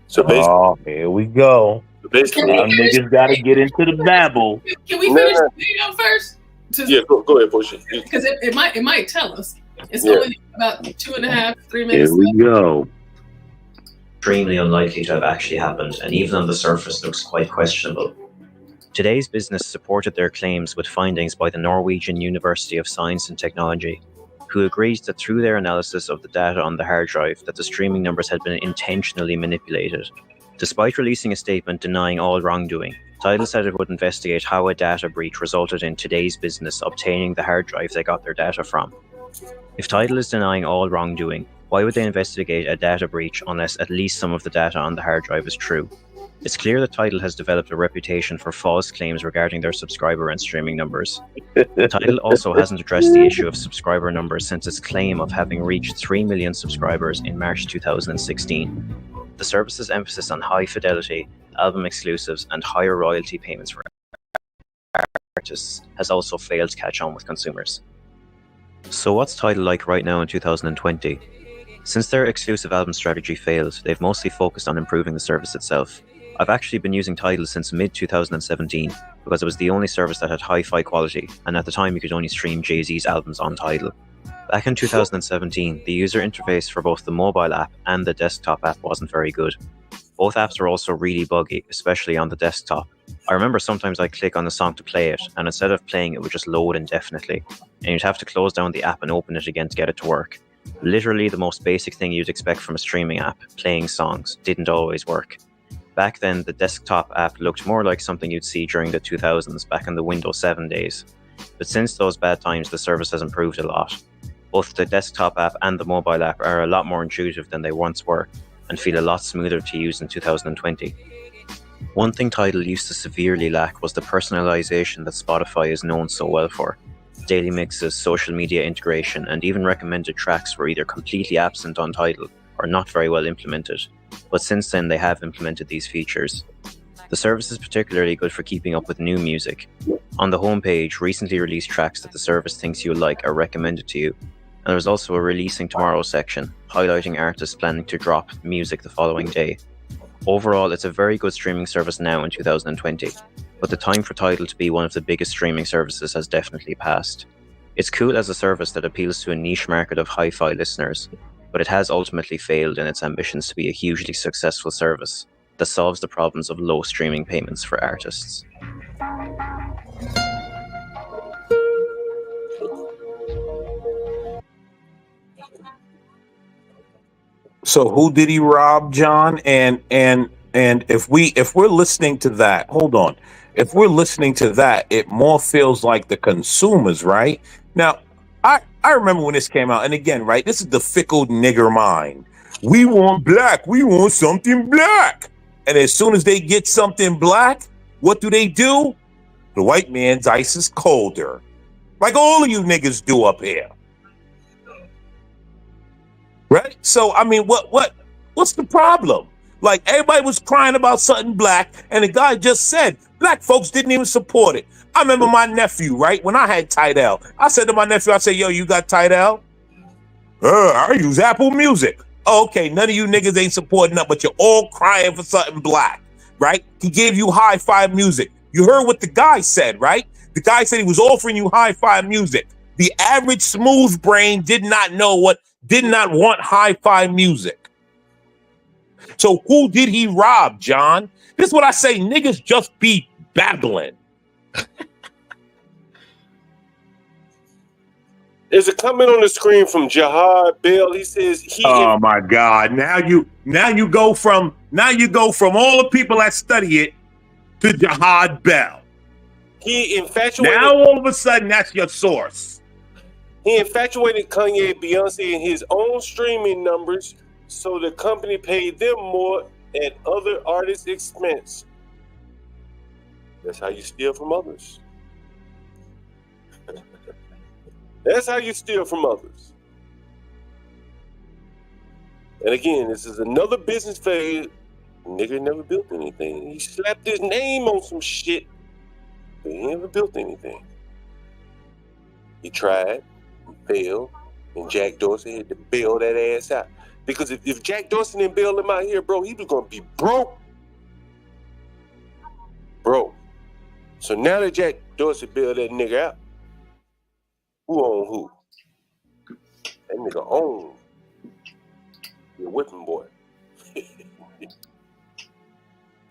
So basically, here we go. Basically, y'all niggas gotta get into the babble. Can we finish the video first? Yeah, go ahead, Portia. Because it might tell us. It's only about 2.5, 3 minutes. Here we go. Extremely unlikely to have actually happened, and even on the surface looks quite questionable. Today's Business supported their claims with findings by the Norwegian University of Science and Technology, who agreed that through their analysis of the data on the hard drive that the streaming numbers had been intentionally manipulated. Despite releasing a statement denying all wrongdoing, Tidal said it would investigate how a data breach resulted in Today's Business obtaining the hard drive they got their data from. If Tidal is denying all wrongdoing, why would they investigate a data breach unless at least some of the data on the hard drive is true? It's clear that Tidal has developed a reputation for false claims regarding their subscriber and streaming numbers. Tidal also hasn't addressed the issue of subscriber numbers since its claim of having reached 3 million subscribers in March 2016. The service's emphasis on high fidelity, album exclusives, and higher royalty payments for artists has also failed to catch on with consumers. So what's Tidal like right now in 2020? Since their exclusive album strategy failed, they've mostly focused on improving the service itself. I've actually been using Tidal since mid-2017 because it was the only service that had hi-fi quality, and at the time you could only stream Jay-Z's albums on Tidal. Back in 2017, the user interface for both the mobile app and the desktop app wasn't very good. Both apps were also really buggy, especially on the desktop. I remember sometimes I'd click on the song to play it, and instead of playing it would just load indefinitely, and you'd have to close down the app and open it again to get it to work. Literally the most basic thing you'd expect from a streaming app, playing songs, didn't always work. Back then, the desktop app looked more like something you'd see during the 2000s, back in the Windows 7 days. But since those bad times, the service has improved a lot. Both the desktop app and the mobile app are a lot more intuitive than they once were, and feel a lot smoother to use in 2020. One thing Tidal used to severely lack was the personalization that Spotify is known so well for. Daily mixes, social media integration, and even recommended tracks were either completely absent on Tidal or not very well implemented. But since then, they have implemented these features. The service is particularly good for keeping up with new music. On the homepage, recently released tracks that the service thinks you'll like are recommended to you. And there's also a Releasing Tomorrow section, highlighting artists planning to drop music the following day. Overall, it's a very good streaming service now in 2020, but the time for Tidal to be one of the biggest streaming services has definitely passed. It's cool as a service that appeals to a niche market of hi-fi listeners, but it has ultimately failed in its ambitions to be a hugely successful service that solves the problems of low streaming payments for artists. So who did he rob, John? And if we're listening to that, hold on. If we're listening to that, it more feels like the consumers, right? Now, I remember when this came out, and again, right, this is the fickle nigger mind. We want black. We want something black. And as soon as they get something black, what do? The white man's ice is colder. Like all of you niggas do up here. Right? So, I mean, what's the problem? Like, everybody was crying about something black, and the guy just said, black folks didn't even support it. I remember my nephew, right? When I had Tidal, I said to my nephew, I said, yo, you got Tidal? I use Apple Music. Oh, okay, none of you niggas ain't supporting that, but you're all crying for something black, right? He gave you hi-fi music. You heard what the guy said, right? The guy said he was offering you hi-fi music. The average smooth brain did not want hi-fi music. So who did he rob, John? This is what I say, niggas just be babbling. There's a comment on the screen from Jahad Bell. He says Oh my God! Now you go from all the people that study it to Jahad Bell. He infatuated. Now all of a sudden that's your source. He infatuated Kanye, Beyonce, and his own streaming numbers, so the company paid them more at other artists' expense. That's how you steal from others. That's how you steal from others. And again, this is another business failure. Nigga never built anything. He slapped his name on some shit, but he never built anything. He tried, he failed, and Jack Dorsey had to bail that ass out. Because if Jack Dorsey didn't bail him out here, bro, he was gonna be broke. Bro. So now that Jack Dorsey bailed that nigga out, who on who? That nigga on the whipping boy.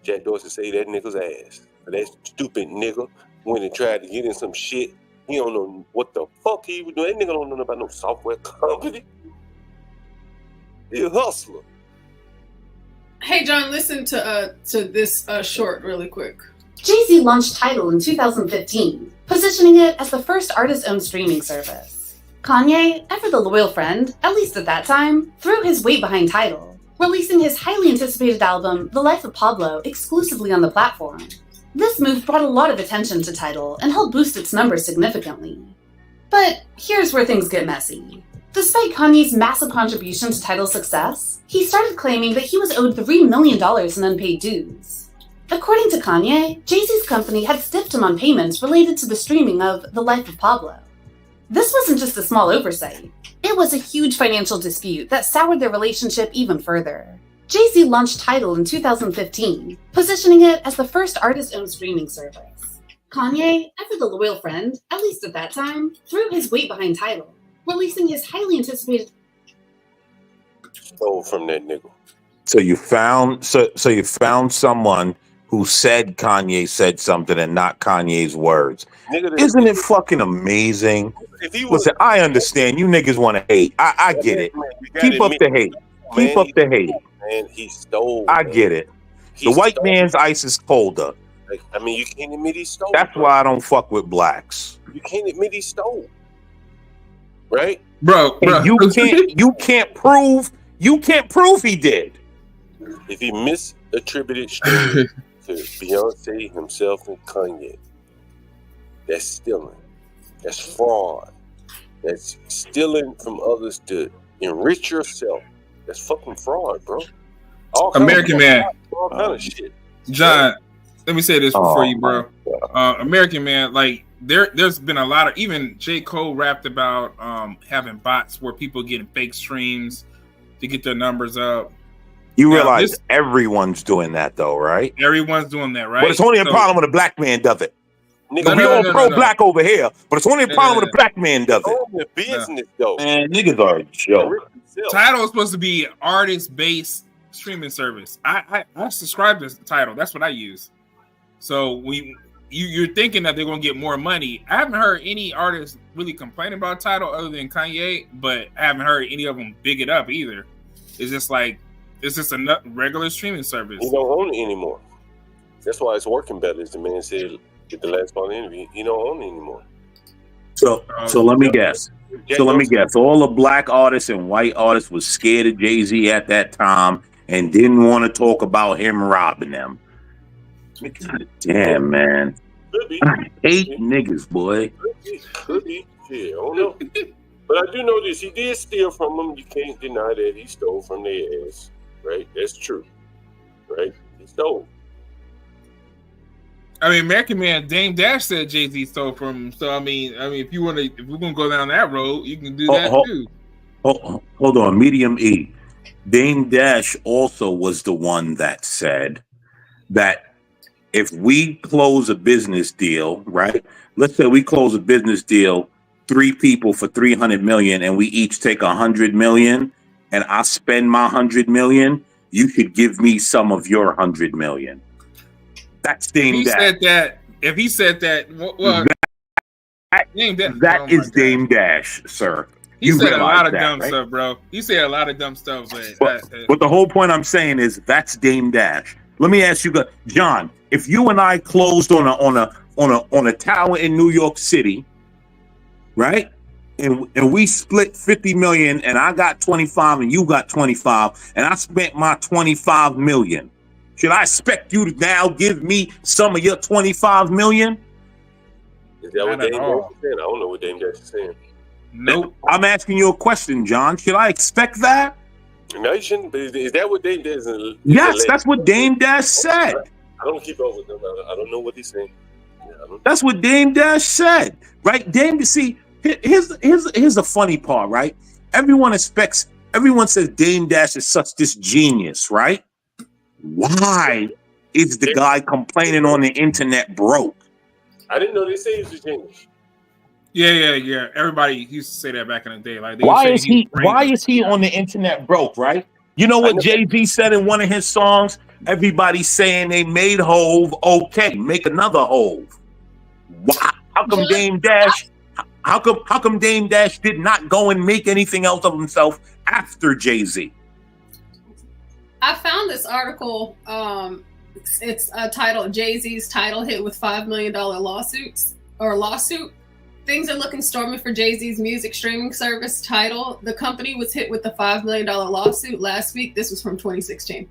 Jack Dorsey say that nigga's ass. But that stupid nigga went and tried to get in some shit. He don't know what the fuck he was doing. That nigga don't know about no software company. He a hustler. Hey, John, listen to this short really quick. Jay-Z launched Tidal in 2015, positioning it as the first artist-owned streaming service. Kanye, ever the loyal friend, at least at that time, threw his weight behind Tidal, releasing his highly anticipated album, The Life of Pablo, exclusively on the platform. This move brought a lot of attention to Tidal and helped boost its numbers significantly. But here's where things get messy. Despite Kanye's massive contribution to Tidal's success, he started claiming that he was owed $3 million in unpaid dues. According to Kanye, Jay-Z's company had stiffed him on payments related to the streaming of The Life of Pablo. This wasn't just a small oversight. It was a huge financial dispute that soured their relationship even further. Jay-Z launched Tidal in 2015, positioning it as the first artist-owned streaming service. Kanye, ever the loyal friend, at least at that time, threw his weight behind Tidal, releasing his highly anticipated... Stole from that nigga. So you found someone who said Kanye said something and not Kanye's words. Isn't it fucking amazing? Listen, I understand you niggas want to hate. I get it. Keep up the hate. Keep up the hate. Man, he stole. I get it. The white man's ice is colder. I mean, you can't admit he stole. That's why I don't fuck with blacks. You can't admit he stole. Right? Bro. And you can't prove he did. If he misattributed streaming to Beyonce himself and Kanye, that's stealing. That's fraud. That's stealing from others to enrich yourself. That's fucking fraud, bro. American man. All kind of shit. John, let me say this before you, bro. American man, like there's been a lot of, even J. Cole rapped about having bots where people getting fake streams to get their numbers up. You realize everyone's doing that though, right? Everyone's doing that, right? But it's only a problem when a black man does it. We all pro-black over here, but it's only a problem when a black man does it. Business though. Man, niggas are a joke. Tidal is supposed to be artist-based streaming service. I subscribe to Tidal. That's what I use. So you're thinking that they're gonna get more money. I haven't heard any artists really complain about Tidal other than Kanye, but I haven't heard any of them big it up either. It's just like it's just a regular streaming service. He don't own it anymore. That's why it's working better, as the man said at the last part of the interview. He don't own it anymore. So let me guess. All the black artists and white artists was scared of Jay-Z at that time and didn't want to talk about him robbing them. Damn, man. I hate niggas, boy. Could be. Yeah, I don't know. But I do know this. He did steal from them. You can't deny that he stole from their ass. Right? That's true. Right? He stole. I mean, American Man, Dame Dash said Jay-Z stole from him. So I mean, if we're gonna go down that road, you can do that too. Hold on, Medium E. Dame Dash also was the one that said that if we close a business deal, right? Let's say we close a business deal, 3 people for $300 million, and we each take $100 million, and I spend my $100 million, you should give me some of your $100 million. That's Dame Dash. If he said that, well, that is Dame Dash, sir. He said a lot of dumb stuff, bro. He said a lot of dumb stuff, but the whole point I'm saying is that's Dame Dash. Let me ask you, John, if you and I closed on a tower in New York City, right? and we split 50 million, and I got 25 and you got 25, and I spent my 25 million. Should I expect you to now give me some of your 25 million? Is that what Dame Dash is saying? I don't know what Dame Dash is saying. Nope. I'm asking you a question, John. Should I expect that? No, you shouldn't. But is that what Dame Dash is? Yes, that's what Dame Dash said. I don't keep up with them. I don't know what he's saying. That's what Dame Dash said, right? Dame, see, here's the funny part, right? Everyone says Dame Dash is such this genius, right? Why is the guy complaining on the internet broke? I didn't know they say he was a genius. Yeah. Everybody used to say that back in the day. Like, Why is he on the internet broke, right? You know what Jay-Z said in one of his songs? Everybody's saying they made Hove, okay, make another Hove. Why? How come Dame Dash? How come Dame Dash did not go and make anything else of himself after Jay-Z? I found this article. It's titled "Jay-Z's title hit with $5 million lawsuit." Things are looking stormy for Jay-Z's music streaming service Tidal. The company was hit with a $5 million lawsuit last week. This was from 2016.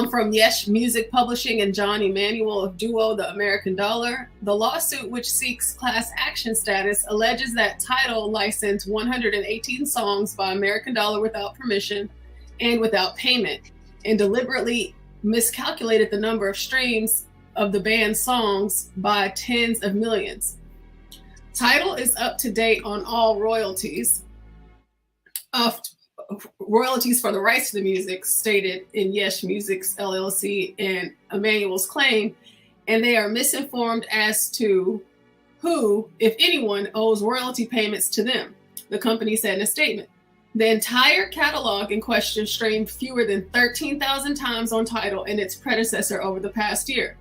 From Yesh Music Publishing and John Emanuel of Duo, The American Dollar. The lawsuit, which seeks class action status, alleges that Tidal licensed 118 songs by American Dollar without permission and without payment, and deliberately miscalculated the number of streams of the band's songs by tens of millions. Tidal is up to date on all royalties for the rights to the music stated in Yesh Music's LLC and Emmanuel's claim, and they are misinformed as to who, if anyone, owes royalty payments to them, the company said in a statement. The entire catalog in question streamed fewer than 13,000 times on Tidal and its predecessor over the past year.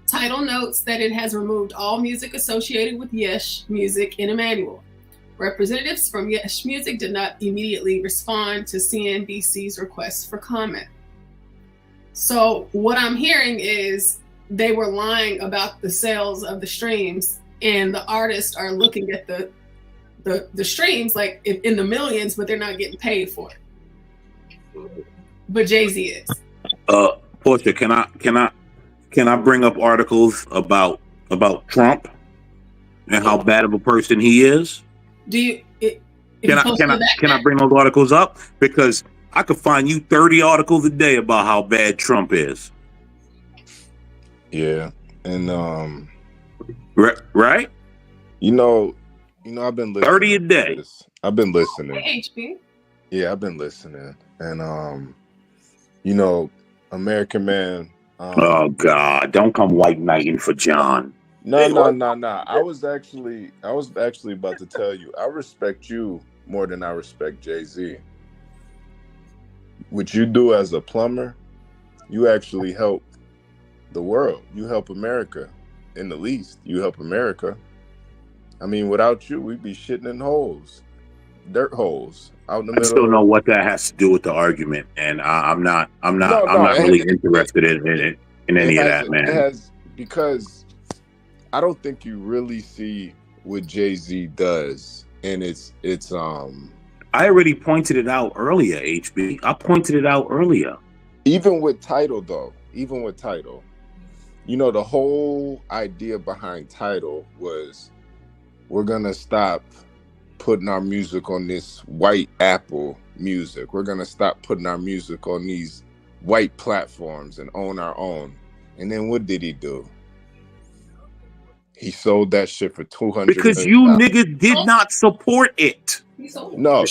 Tidal notes that it has removed all music associated with Yesh Music in Emmanuel. Representatives from Yesh Music did not immediately respond to CNBC's request for comment. So what I'm hearing is they were lying about the sales of the streams, and the artists are looking at the streams like in the millions, but they're not getting paid for it. But Jay-Z is. Portia, can I bring up articles about Trump and how bad of a person he is? Can I bring those articles up? Because I could find you 30 articles a day about how bad Trump is. Yeah, and right? You know, I've been listening. 30 a day. I've been listening. HP. Yeah, I've been listening, and American Man. Oh God! Don't come white knighting for John. No. I was actually about to tell you. I respect you more than I respect Jay-Z. What you do as a plumber, you actually help the world. You help America, in the least. You help America. I mean, without you, we'd be shitting in holes, dirt holes out in the middle. I still know what that has to do with the argument, and I'm not really interested in any of that, man. It has, because I don't think you really see what Jay-Z does, and it's I already pointed it out earlier, HB. I pointed it out earlier. Even with Tidal, though, the whole idea behind Tidal was we're gonna stop putting our music on this white Apple music. We're gonna stop putting our music on these white platforms and own our own. And then what did he do? He sold that shit for $200 because you niggas did not support it. No.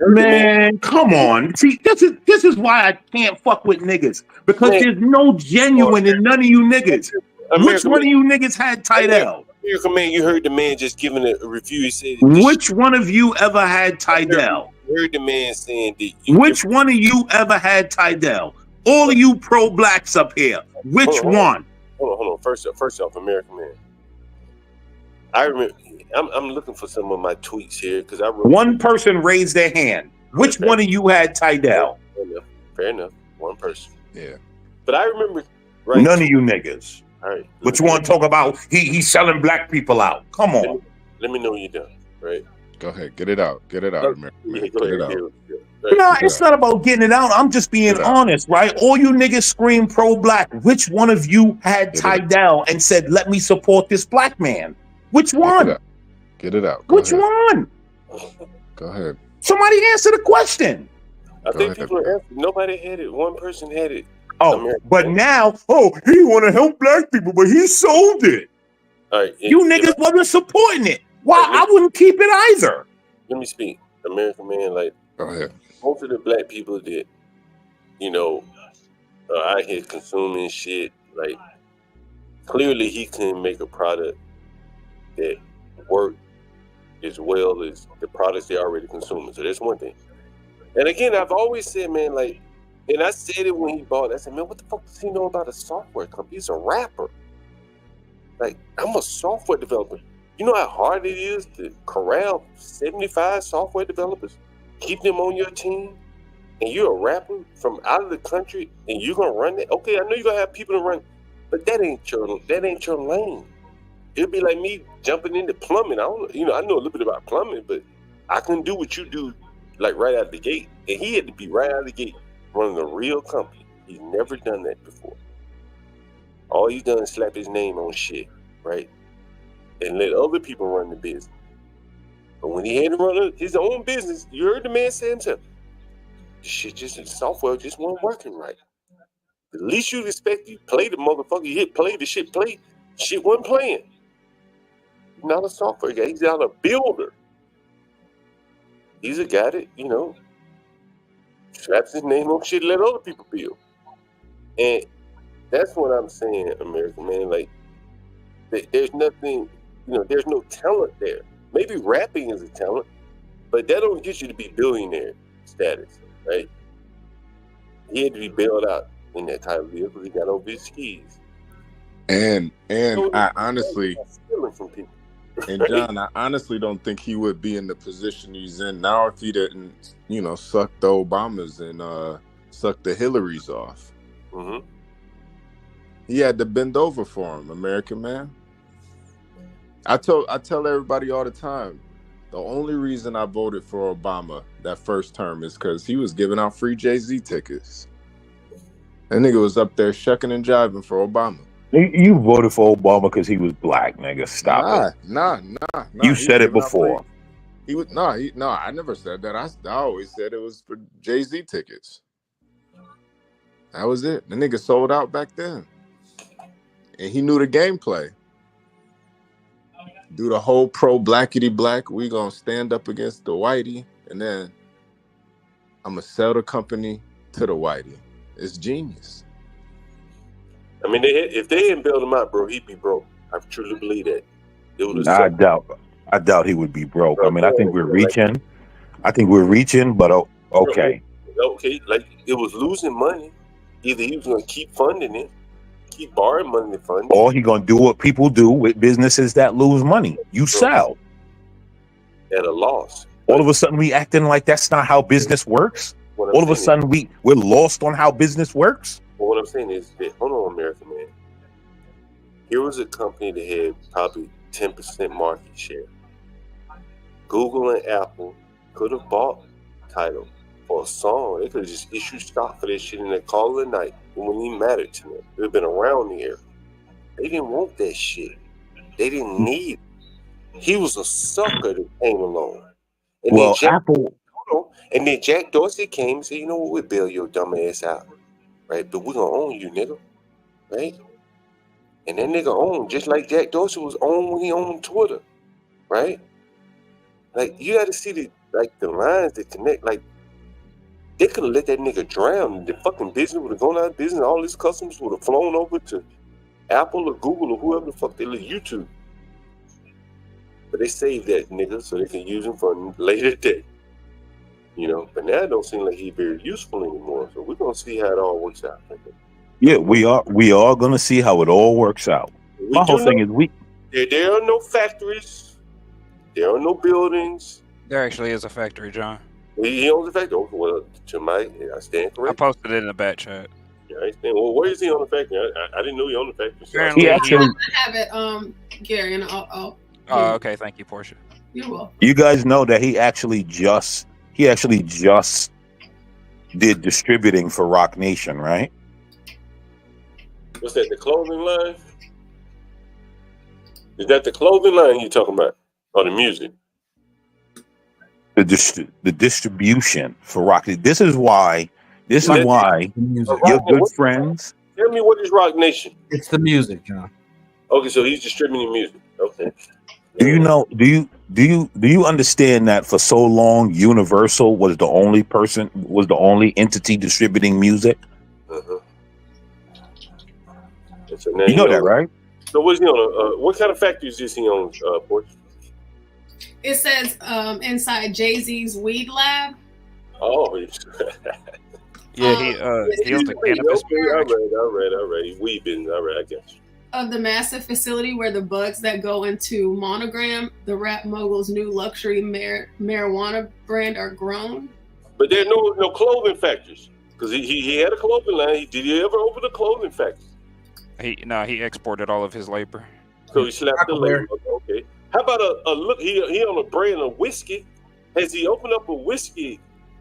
Man, come on. See, this is why I can't fuck with niggas, because there's no genuine in none of you niggas. Which one of you niggas had Tidal? American Man, you heard the man just giving a review. He said, which one of you ever had Tidal? You heard the man saying that. Which one of you ever had Tidal? All of you pro-blacks up here. Which one? Hold on. First off, American Man. I remember. I'm looking for some of my tweets here because one person raised their hand. Which one of you had Tidal? Fair enough. One person. Yeah. But I remember. Right. None of you niggas. All right. But you want to talk about he's selling black people out? Come on. Let me know when you're done. right? Go ahead, get it out, American man. Go Get it ahead, out. No, it's not about getting it out. I'm just being honest, right? All you niggas scream pro-black. Which one of you had tied down and said, "Let me support this black man"? Which one? Get it out. Which one? Go ahead. Somebody answer the question. I think people are asking. Nobody had it. One person had it. Oh, but now, he want to help black people, but he sold it. All right, You niggas wasn't supporting it. Why? I wouldn't keep it either. Let me speak, American man. Like, go ahead. Most of the black people that, out here consuming shit, like, clearly he couldn't make a product that worked as well as the products they already consuming. So that's one thing. And again, I've always said, man, like, and I said it when he bought it. I said, man, what the fuck does he know about a software company? He's a rapper. Like, I'm a software developer. You know how hard it is to corral 75 software developers, keep them on your team, and you're a rapper from out of the country, and you're gonna run that? Okay, I know you're gonna have people to run, but that ain't your lane. It'd be like me jumping into plumbing. I know a little bit about plumbing, but I can do what you do, like right out the gate. And he had to be right out the gate running a real company. He's never done that before. All he's done is slap his name on shit, right? And let other people run the business. But when he had to run his own business, you heard the man say himself, the software just wasn't working right. The least you'd expect, you play the motherfucker, you hit play, the shit play, shit wasn't playing. He's not a software guy, he's not a builder. He's a guy that, slaps his name on shit and let other people build. And that's what I'm saying, American man. Like, there's nothing, there's no talent there. Maybe rapping is a talent, but that don't get you to be billionaire status, right? He had to be bailed out in that type of vehicle. He got over his skis. And I honestly, stealing from people. and John, I honestly don't think he would be in the position he's in now if he didn't, suck the Obamas and suck the Hillarys off. Mm-hmm. He had to bend over for him, American man. I tell everybody all the time, the only reason I voted for Obama that first term is because he was giving out free Jay-Z tickets. That nigga was up there shucking and jiving for Obama. You voted for Obama because he was black, nigga. Stop it. Nah. You said it before. I never said that. I always said it was for Jay-Z tickets. That was it. The nigga sold out back then. And he knew the gameplay. Do the whole pro-blackity black. We gonna stand up against the whitey, and then I'm gonna sell the company to the whitey. It's genius. I mean, if they didn't build him out, bro, he'd be broke. I truly believe that. I doubt he would be broke. I mean, I think we're reaching. But okay. Okay, like it was losing money. Either he was gonna keep funding it, keep borrowing money to fund it, or he gonna do what people do with businesses that lose money. You sell at a loss. All of a sudden, we acting like that's not how business works. All of a sudden, we're lost on how business works. Well, what I'm saying is that, hold on, American man. Here was a company that had probably 10% market share. Google and Apple could have bought Tidal for a song. They could have just issued stock for this shit and they call it a night. It wouldn't even matter to them. It would have been around the air. They didn't want that shit. They didn't need it. He was a sucker that came along. And well, and then Jack Dorsey came and said, you know what, we'll bail your dumb ass out. Right? But we're going to own you, nigga. Right? And that nigga owned, just like Jack Dorsey was owned when he owned Twitter. Right? Like, you got to see the lines that connect. Like, they could have let that nigga drown. The fucking business would have gone out of business. All his customers would have flown over to Apple or Google or whoever the fuck they let YouTube. But they saved that nigga so they can use him for a later day. But now it don't seem like he's very useful anymore. So we're gonna see how it all works out. Yeah, we are gonna see how it all works out. My whole thing is there are no factories, there are no buildings. There actually is a factory, John. He owns a factory. Well, I stand correct. I posted it in the back chat. Yeah, I stand. Well, where is he on the factory? I didn't know he owned the factory. So He actually I have it, Gary, and I'll Oh, okay. Thank you, Portia. You're welcome. You guys know that he actually just did distributing for Rock Nation, right? What's that? The clothing line? Is that the clothing line you talking about, or the music? The distribution for Rock. This is why your good friends. Tell me, what is Rock Nation? It's the music, John. Okay, so he's distributing music. Okay. Do you know? Do you understand that for so long Universal was the only entity distributing music? So now You know that, right? So what's he on? What kind of factories is he on? Porch? It says inside Jay-Z's weed lab. Oh, Yeah, he owns the cannabis. All right. He's weed business. All right, I guess. Of the massive facility where the buds that go into Monogram, the rap mogul's new luxury marijuana brand, are grown. But there are no clothing factories, because he had a clothing line. Did he ever open a clothing factory? He exported all of his labor. So he slapped the label. Okay. How about a look? He on a brand of whiskey. Has he opened up a whiskey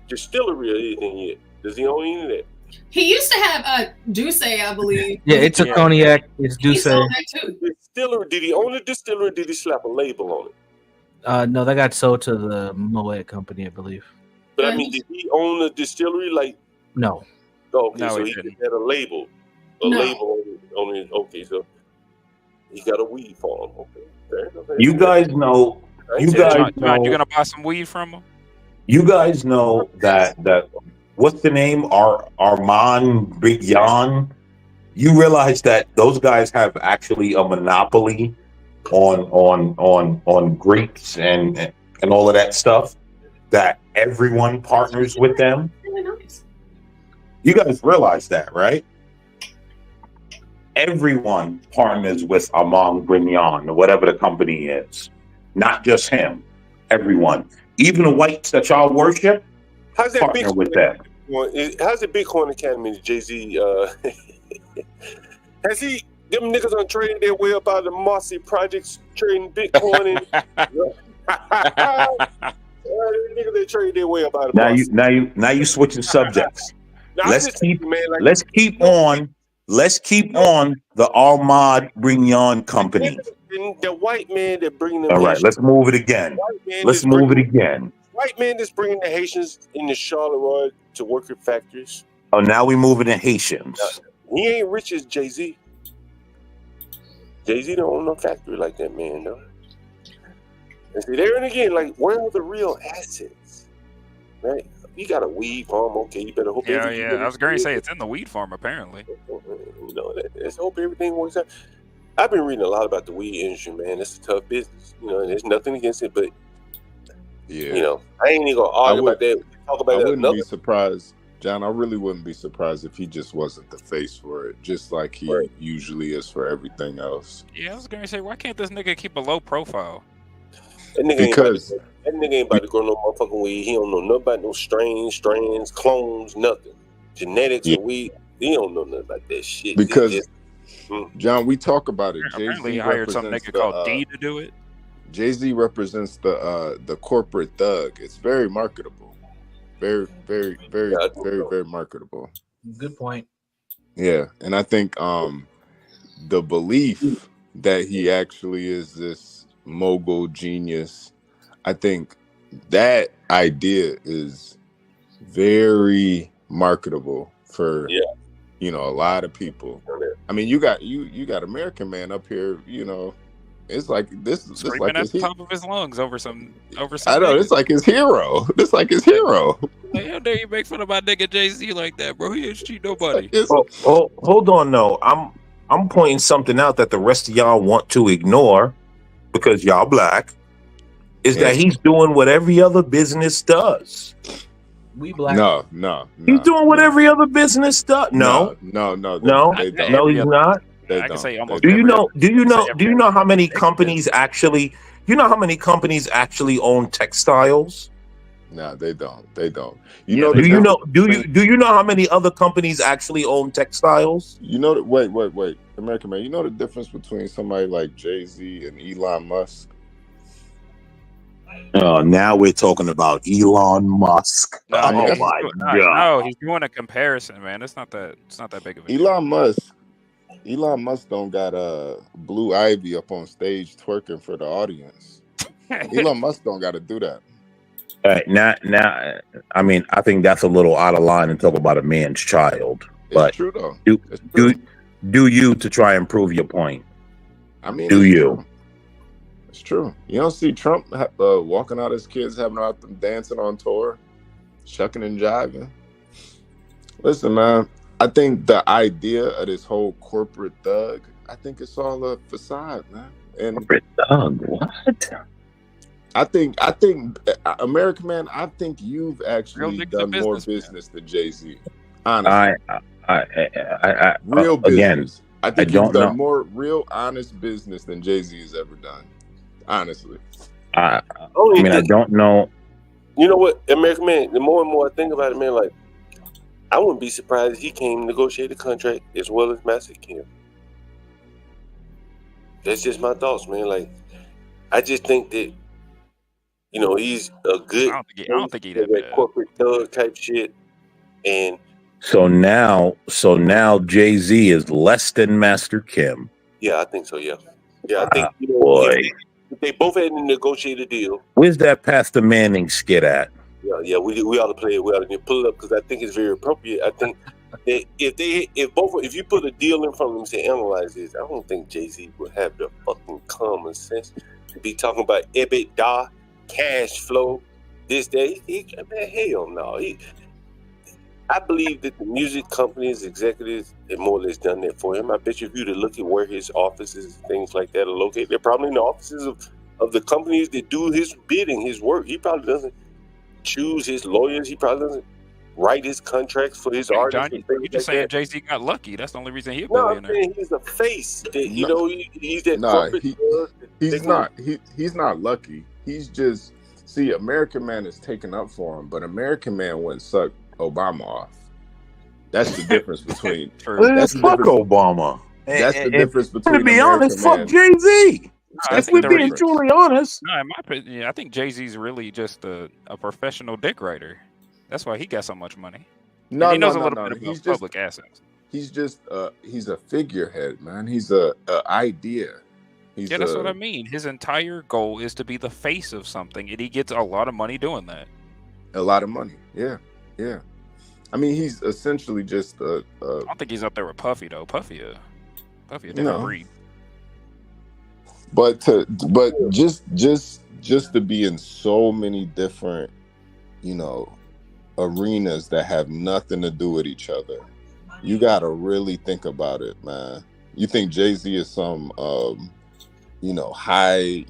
distillery or anything yet? Does he own any of that? He used to have a Duce, I believe. Yeah, it's a cognac. It's Duce. He sold that too. Distillery? Did he own a distillery? Or did he slap a label on it? No, that got sold to the Moet company, I believe. But I mean, did he own a distillery? Like, no. Okay, No, so he he didn't. had a label. Label on it. Okay, so he got a weed farm. Okay. You guys know. John, you gonna buy some weed from him? You guys know that what's the name? Armand Brignon. You realize that those guys have actually a monopoly on grapes and all of that stuff. That everyone partners with them. You guys realize that, right? Everyone partners with Armand Brignon or whatever the company is. Not just him. Everyone. Even the whites that y'all worship How's that partner with that. How's the Bitcoin Academy, Jay-Z? Has he, them niggas done traded their way up out of the Marcy projects trading Bitcoin and niggas they traded their way up out of Now you switching subjects. Let's keep on the Armand Brignon company. The white man that bringing them. All right, let's move it again. White man that's bringing the Haitians in the Charleroi to work at factories. Oh, now we moving to Haitians. He ain't rich as Jay-Z. Jay-Z don't own no factory like that, man, though. And see, there and again, like, where are the real assets? Right? You got a weed farm, okay, you better hope I was going to say it's in the weed farm, apparently. You know, let's hope everything works out. I've been reading a lot about the weed industry, man. It's a tough business. You know, and there's nothing against it, but you know, I ain't even gonna argue about that. Talk about I that. wouldn't be surprised, John. I really wouldn't be surprised if he just wasn't the face for it, just like he usually is for everything else. Yeah, I was going to say, why can't this nigga keep a low profile? That nigga ain't about to grow no motherfucking weed. He don't know nothing about no strands, clones, nothing. Genetics of weed. He don't know nothing about that shit. Because John, we talk about it. Apparently, he hired some nigga called D to do it. Jay-Z represents the corporate thug. It's very marketable. Very marketable. Good point. Yeah, and I think the belief that he actually is this mogul genius, I think that idea is very marketable for a lot of people. I mean, you got American man up here, you know. It's like this is screaming like at the top of his lungs over some. I know it's like his hero. It's like his hero. Like, how dare you make fun of my nigga Jay-Z like that, bro? He ain't cheat nobody. Hold on, no. I'm pointing something out that the rest of y'all want to ignore because y'all black. Is that he's doing what every other business does. We black. No. He's doing what every other business does. No, he's not. I can say almost. Do you know how many companies actually? You know how many companies actually own textiles? No, they don't. They don't. Do you know how many other companies actually own textiles? You know that. Wait, American man. You know the difference between somebody like Jay-Z and Elon Musk? Now we're talking about Elon Musk. No, Oh he's my doing, god! no, he's doing a comparison, man. It's not that big of a deal. Elon Musk don't got Blue Ivy up on stage twerking for the audience. Elon Musk don't got to do that. All right, now, I mean, I think that's a little out of line and talk about a man's child. But It's true though. do you to try and prove your point? I mean, do it's you? true. It's true. You don't see Trump walking out his kids, having out them dancing on tour, shucking and jiving. Listen, man, I think the idea of this whole corporate thug, I think it's all a facade, man. And corporate thug, what? I think American man, I think you've actually done more business than Jay-Z. Honestly. Again, Real business. I think I you've don't done know. more real honest business than Jay-Z has ever done. Honestly. I mean, I don't know. You know what, American man, the more and more I think about it, man, like, I wouldn't be surprised if he came negotiate a contract as well as Master Kim. That's just my thoughts, man. Like, I just think that, you know, he's a good I don't think he did that corporate thug type shit. And So now Jay-Z is less than Master Kim. yeah, I think so, yeah. Yeah, I think, you know, Boy, if they both had to negotiate a deal. where's that Pastor Manning skit at? Yeah, we ought to play it. We ought to pull it up because I think it's very appropriate. I think that if you put a deal in front of them and say analyze this, I don't think Jay-Z would have the fucking common sense to be talking about EBITDA, cash flow, this day. Man, hell no. I believe that the music companies, executives, have more or less done that for him. I bet you if you to look at where his offices, things like that are located, they're probably in the offices of the companies that do his bidding, his work. He probably doesn't choose his lawyers. He probably doesn't write his contracts for his artists. John, you just saying Jay-Z got lucky. That's the only reason he a No, I'm billionaire. saying he's a face. That, you know, he's that Nah, corporate. he's not lucky. He's just American Man is taken up for him, but American Man wouldn't suck Obama off. That's the difference between. Let's fuck Obama. That's the difference between. To be American honest, Man. fuck Jay-Z. I If think we're the being reason- truly honest. No, in my opinion, I think Jay-Z's really just a professional dick writer. That's why he got so much money. No, and he knows no, a little no, bit he's about just- public assets. He's just he's a figurehead, man. He's a idea. He's Yeah, that's what I mean. His entire goal is to be the face of something, and he gets a lot of money doing that. A lot of money. Yeah. I mean, he's essentially just I don't think he's up there with Puffy though. Puffy a different No. breed. but just to be in so many different, you know, arenas that have nothing to do with each other. You got to really think about it, man. You think Jay-Z is some you know,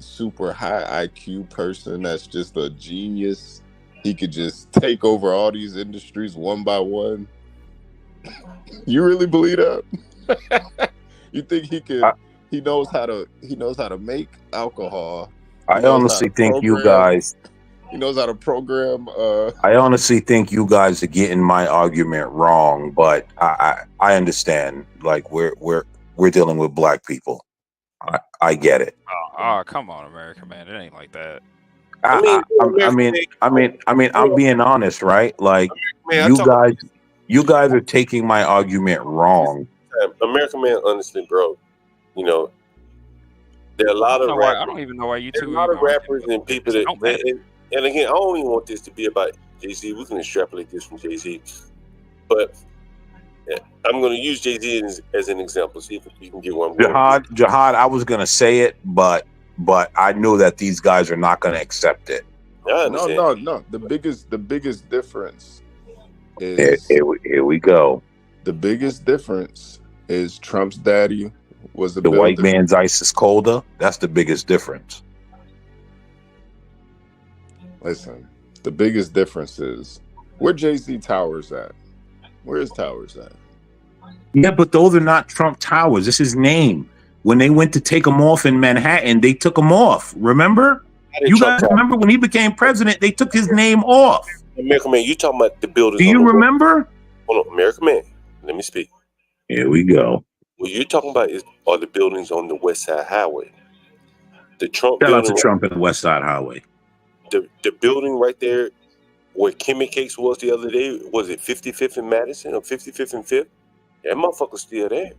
super high IQ person that's just a genius? He could just take over all these industries one by one. You really believe that? You think he could? He knows how to make alcohol. I honestly think you guys. He knows how to program. I honestly think you guys are getting my argument wrong, but I understand. Like we're dealing with black people. I get it. Oh, come on, America, man. It ain't like that. I mean, I'm being honest, right? Like Man, you guys are taking my argument wrong. American Man, honestly, bro, you know, there are a lot of I don't even know why you There's two a lot of even rappers and people that, and again, I don't even want this to be about Jay-Z. We can extrapolate this from Jay-Z, but I'm going to use Jay-Z as an example. See if you can get one. Jihad, I was gonna say it, but I knew that these guys are not gonna accept it. No. The biggest difference is here we go. The biggest difference is Trump's daddy was a The white builder. man's ice is colder. That's the biggest difference. Listen, the biggest difference is where Jay-Z Towers at. Where is Towers at? Yeah, but those are not Trump Towers. This is his name. When they went to take him off in Manhattan, they took him off. Remember? You guys remember when he became president? They took his name off. American Man, you talking about the buildings? Do you remember? Hold on, American Man. Let me speak. Here we go. What you're talking about are the buildings on the West Side Highway. The Trump Shout out building. to Trump and the West Side Highway. the building right there where Kimmy Cakes was the other day, was it 55th and Madison or 55th and 5th? That motherfucker's still there,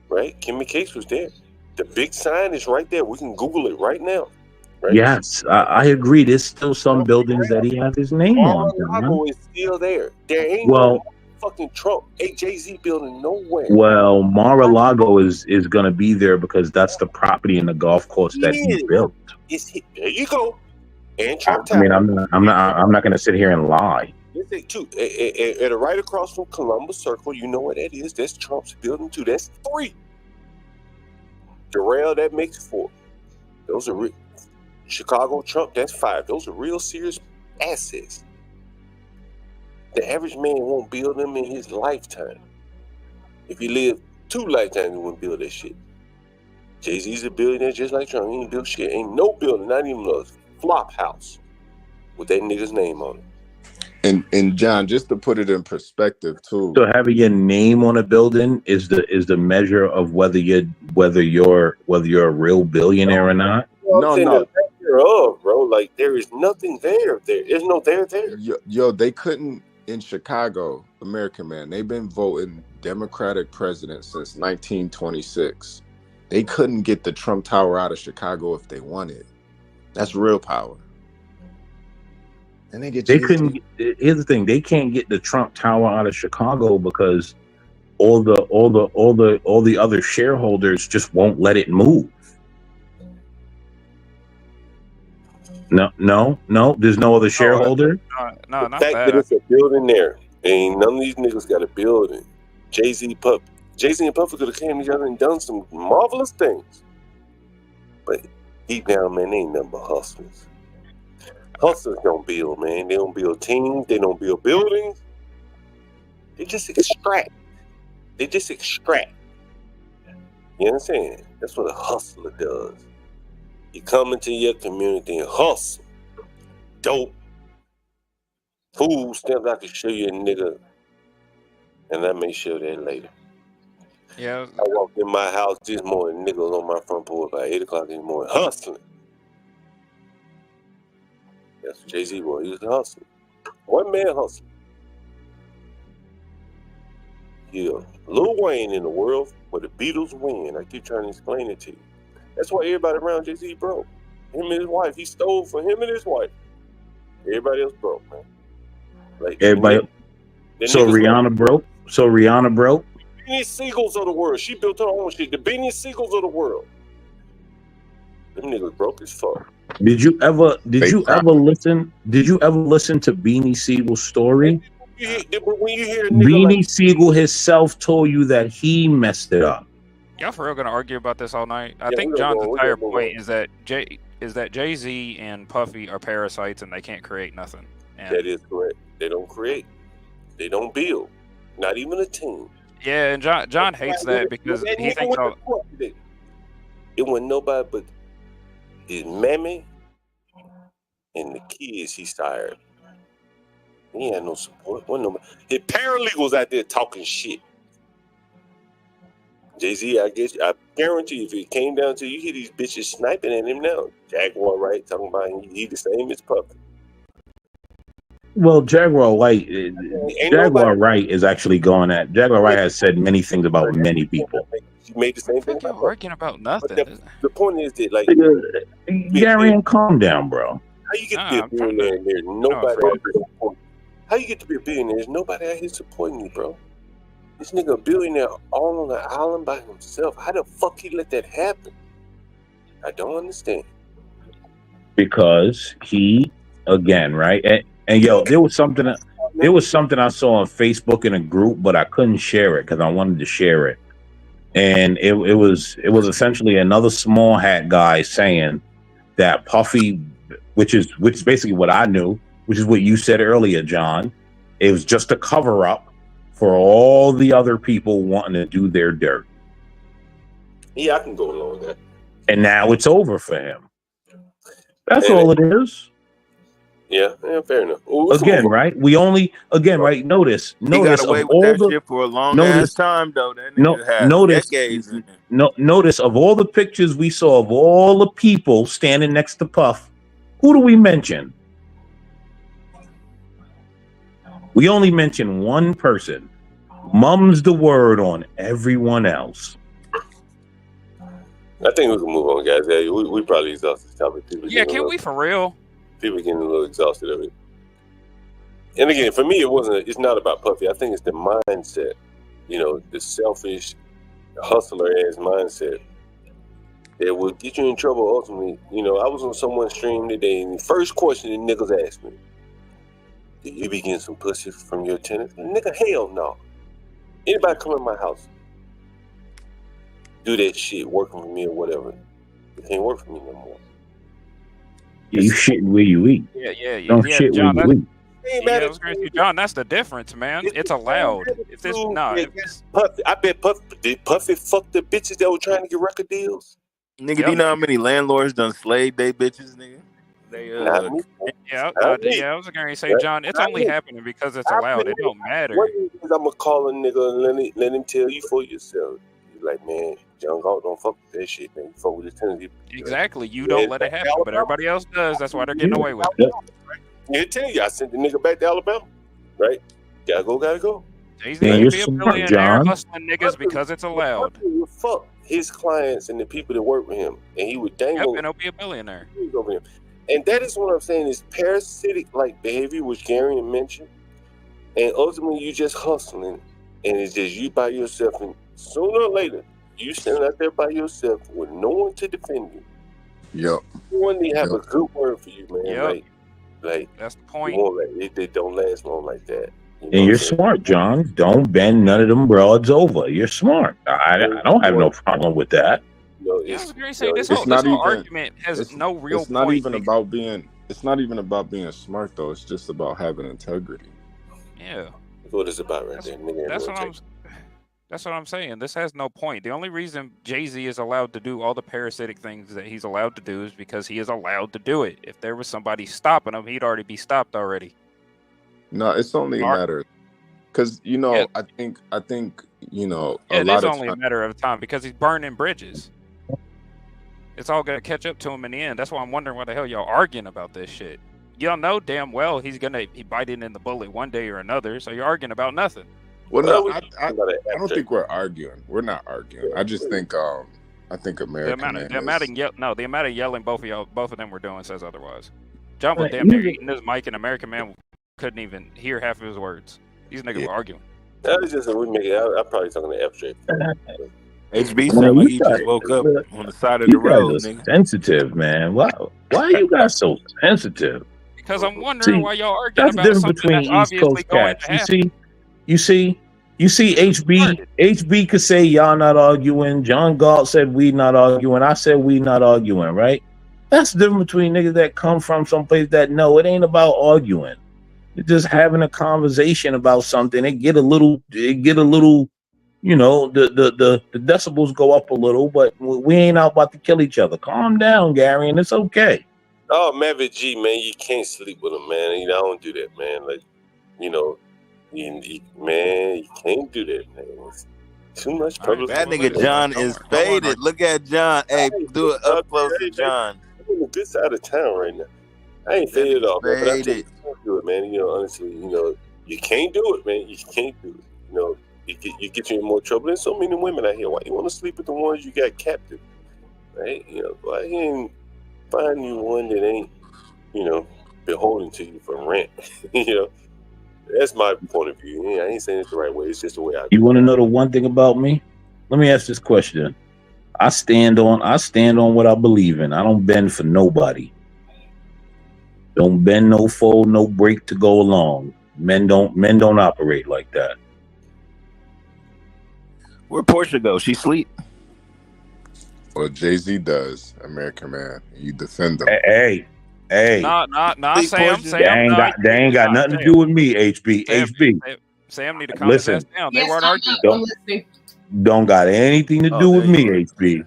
right? Kimmy Cakes was there. The big sign is right there. We can Google it right now. Right? Yes, I agree. There's still some buildings that he has his name on. Mar-a-Lago is still there. There ain't Well, no fucking Trump, Jay-Z building nowhere. well, Mar-a-Lago is going to be there because that's the property in the golf course that he built. There you go. And Trump I mean, Tower. I'm not going to sit here and lie. Listen, too, and right across from Columbus Circle, you know what that is? That's Trump's building too. That's 3. Duale, that makes 4. Those are Chicago Trump. That's 5. Those are real serious assets. The average man won't build them in his lifetime. If he lived 2 lifetimes, he wouldn't build that shit. Jay-Z's a billionaire just like Trump. He ain't built shit. Ain't no building, not even a flop house with that nigga's name on it. And John, just to put it in perspective too. So having your name on a building is the measure of whether you're a real billionaire or not. No. Thereof, bro. Like there is nothing there. There's no there. Yo, they couldn't in Chicago, American man. They've been voting Democratic president since 1926. They couldn't get the Trump Tower out of Chicago if they wanted. That's real power. And They couldn't. Here's the thing: they can't get the Trump Tower out of Chicago because all the other shareholders just won't let it move. No. There's no other shareholder. No, the not fact that that. it's a building there, ain't none of these niggas got a building. Jay-Z and Puffy could have came together and done some marvelous things. But deep down, man, they ain't nothing but hustlers. Hustlers don't build, man. They don't build teams. They don't build buildings. They just extract. You understand? That's what a hustler does. You come into your community and hustle. Dope. Food stamps, I can show you a nigga. And I may show that later. Yeah. I walked in my house this morning, niggas on my front porch by 8 o'clock in the morning, hustling. That's what Jay-Z was. He was hustling. One man hustling. Yeah. Lil Wayne in the world where the Beatles win. I keep trying to explain it to you. That's why everybody around Jay-Z broke. Him and his wife. He stole from him and his wife. Everybody else broke, man. Like Everybody. So Rihanna broke. Beanie Siegels of the world. She built her own shit. The Beanie Siegels of the world. Them niggas broke as fuck. Did you ever listen to Beanie Siegel's story? When you hear Beanie Siegel himself told you that he messed it up. Y'all for real gonna argue about this all night? I Yeah, think we gonna John's go- we entire gonna go point is that Jay-Z and Puffy are parasites and they can't create nothing. And That is correct. They don't create. They don't build. Not even a team. yeah, and John hates that because he thinks all. It wasn't nobody but his mammy and the kids he sired. He had no support. Wasn't nobody. His paralegals out there talking shit. Jay-Z, I guarantee you, if it came down to you hear these bitches sniping at him now. Jaguar Wright talking about he the same as Puffy. Well, Jaguar Wright is actually going at. Jaguar Wright has said many things about many people. She made the same thing Y'all about arguing about nothing. the point is that, like, Gary, calm down, bro. how you get to be a billionaire and there's nobody out here supporting you? How you get to be a billionaire? There's nobody out here supporting you, bro. This nigga a billionaire all on an island by himself. How the fuck he let that happen? I don't understand. Because he, again, right? And yo, there was something I saw on Facebook in a group, but I couldn't share it because I wanted to share it. And it was essentially another small hat guy saying that Puffy, which is basically what I knew, which is what you said earlier, John. It was just a cover up for all the other people wanting to do their dirt. Yeah, I can go along with that. And now it's over for him. That's all it is. Yeah, fair enough. Again, right? Right? Notice He got of away with all that the shit for a long ass time, though. That nigga had notice decades in it. notice of all the pictures we saw of all the people standing next to Puff. Who do we mention? We only mention one person. Mum's the word on everyone else. I think we can move on, guys. Yeah, we probably exhausted this topic. Yeah, can we for real? People getting a little exhausted of it. And again, for me, it's not about Puffy. I think it's the mindset, the selfish, hustler-ass mindset that will get you in trouble ultimately. I was on someone's stream today, and the first question the niggas asked me, did you be getting some pussy from your tenants? Nigga, hell no. Anybody come in my house, do that shit, working for me or whatever, it can't work for me no more. Yeah, you shitting where you eat. Yeah. Don't shit John, where you eat. Yeah, I was going to say, John, that's the difference, man. It's allowed. If this Puffy, I bet Puffy fuck the bitches that were trying to get record deals. Nigga, do you know how many landlords done slayed they bitches, nigga? I was going to say, John, it's only happening because it's allowed. It don't matter. What is I'm gonna call a nigga and let him tell you for yourself. You like, man, John Galt don't fuck with that shit, man. You fuck with his tenants. Exactly. You don't let it happen, but everybody else does. That's why they're getting away with it. I tell you, I sent the nigga back to Alabama. Right? Gotta go. Jay-Z can be a billionaire hustling niggas because it's allowed. Fuck his clients and the people that work with him, and he would dangle. Yep, and he'll be a billionaire. Over him. And that is what I'm saying is parasitic like behavior, which Gary mentioned. And ultimately, you just hustling, and it's just you by yourself. And sooner or later, you stand out there by yourself with no one to defend you. Yep. No one to have a good word for you, man. Yep. Like that's the point. They don't last long like that. And you're smart, John. Don't bend none of them broads over. You're smart. I don't have no problem with that. This whole argument has no real It's not point. even about being. It's not even about being smart though. It's just about having integrity. Yeah. That's what it's about right there. That's what I'm saying. This has no point. The only reason Jay-Z is allowed to do all the parasitic things that he's allowed to do is because he is allowed to do it. If there was somebody stopping him, he'd already be stopped already. No, it's only a matter, because I think a it lot is of only a matter of time because he's burning bridges. It's all gonna catch up to him in the end. That's why I'm wondering why the hell y'all arguing about this shit. Y'all know damn well he's gonna be biting in the bullet one day or another. So you're arguing about nothing. Well, no, I don't think we're arguing. We're not arguing. I just think I think American the amount of yelling both of them were doing says otherwise. John was damn near eating his mic, and American Man couldn't even hear half of his words. These niggas were arguing. That was just I'm probably talking to abstract. HB sound like he just woke up on the side of the road. Nigga. Sensitive, man. Why are you guys so sensitive? Because I'm wondering why y'all arguing about something that's obviously going to happen. You see, HB could say y'all not arguing. John Galt said we not arguing. I said we not arguing, right? That's the difference between niggas that come from someplace that know it ain't about arguing. It's just having a conversation about something. It get a little, the decibels go up a little, but we ain't out about to kill each other. Calm down, Gary, and it's okay. Oh, Maverick G, man, you can't sleep with him, man. I don't do that, man. Like, you can't do that, man. It's too much publicity. That nigga John is faded. Look at John. Hey, do it up close to John. I'm on the good side of town right now. I ain't faded off, man. But I can't do it, man. Honestly, you can't do it, man. You can't do it. You get you in more trouble. There's so many women out here. Why you want to sleep with the ones you got captive, right? Go ahead and find you one that ain't, beholden to you for rent. That's my point of view. I ain't saying it's the right way. It's just the way I. You want to know the one thing about me? Let me ask this question. I stand on what I believe in. I don't bend for nobody. Don't bend, no fold, no break to go along. Men don't operate like that. Where Portia go? She sleep. Well, Jay-Z does, American Man. You defend them. Hey. Nah, Sam. They ain't got nothing to do with me, HB. Sam need to calm his ass down. They weren't arguing. Don't got anything to do with me, HB.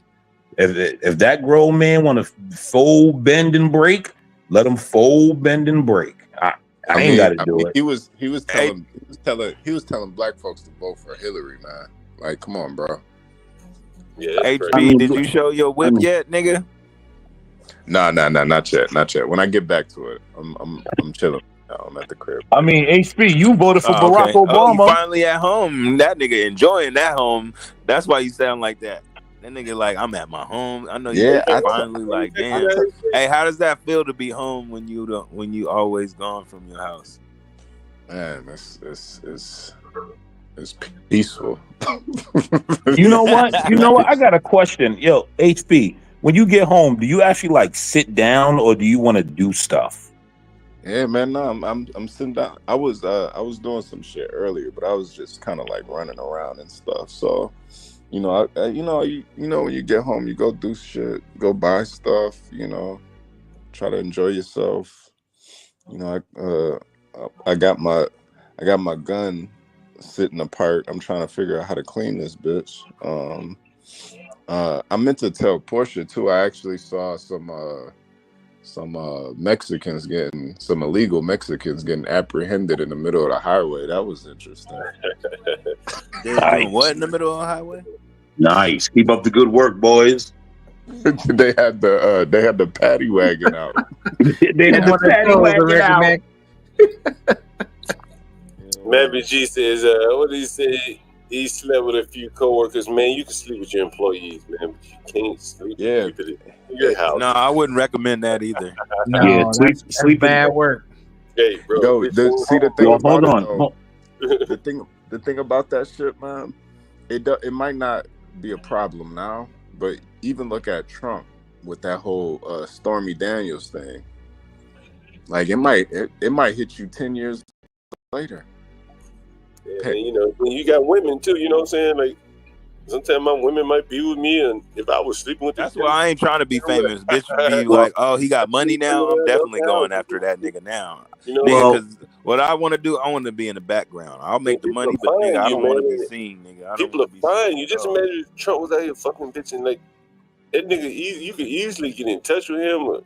If that grown man want to fold, bend, and break, let him fold, bend, and break. I ain't got to do it. He was telling black folks to vote for Hillary, man. Like, come on, bro. Yeah, HB, did you show your whip yet, nigga? Nah, not yet. When I get back to it, I'm chilling. now. I'm at the crib. I mean, HB, you voted for Barack Okay. Oh, you Obama. finally at home. That nigga enjoying that home. That's why you sound like that. That nigga like, I'm at my home. I know you finally like, damn. Hey, how does that feel to be home when you always gone from your house? Man, it's peaceful. You know what? You know what? I got a question. Yo, HB, when you get home, do you actually like sit down or do you want to do stuff? Yeah, man. No, I'm sitting down. I was doing some shit earlier, but I was just kind of like running around and stuff. So, you know, when you get home, you go do shit, go buy stuff. You know, try to enjoy yourself. You know, I got my gun sitting apart. I'm trying to figure out how to clean this bitch. I meant to tell Portia too. I actually saw some Mexicans some illegal Mexicans getting apprehended in the middle of the highway. That was interesting. They doing what in the middle of the highway? Nice. Keep up the good work, boys. They had the paddy wagon out. They had the paddy wagon out. Maybe G says, what did he say? He slept with a few coworkers. Man, you can sleep with your employees, man, but you can't sleep with your house. No, I wouldn't recommend that either. No, sleep bad work. Hey, bro. Yo, see the thing. Hold on. The thing about that shit, man. It might not be a problem now, but even look at Trump with that whole Stormy Daniels thing. Like it might hit you 10 years later. Yeah, and, you know, when you got women too, you know what I'm saying? Like sometimes my women might be with me, and if I was sleeping with, that's why I ain't trying to be famous. Bitch be like, oh, he got money now. I'm definitely going after that nigga now. You know, nigga, because what I want to do, I want to be in the background. I'll make the money, but nigga, I don't want to be seen, nigga. People are fine. You just imagine if Trump was out here fucking bitching like that nigga. You could easily get in touch with him, or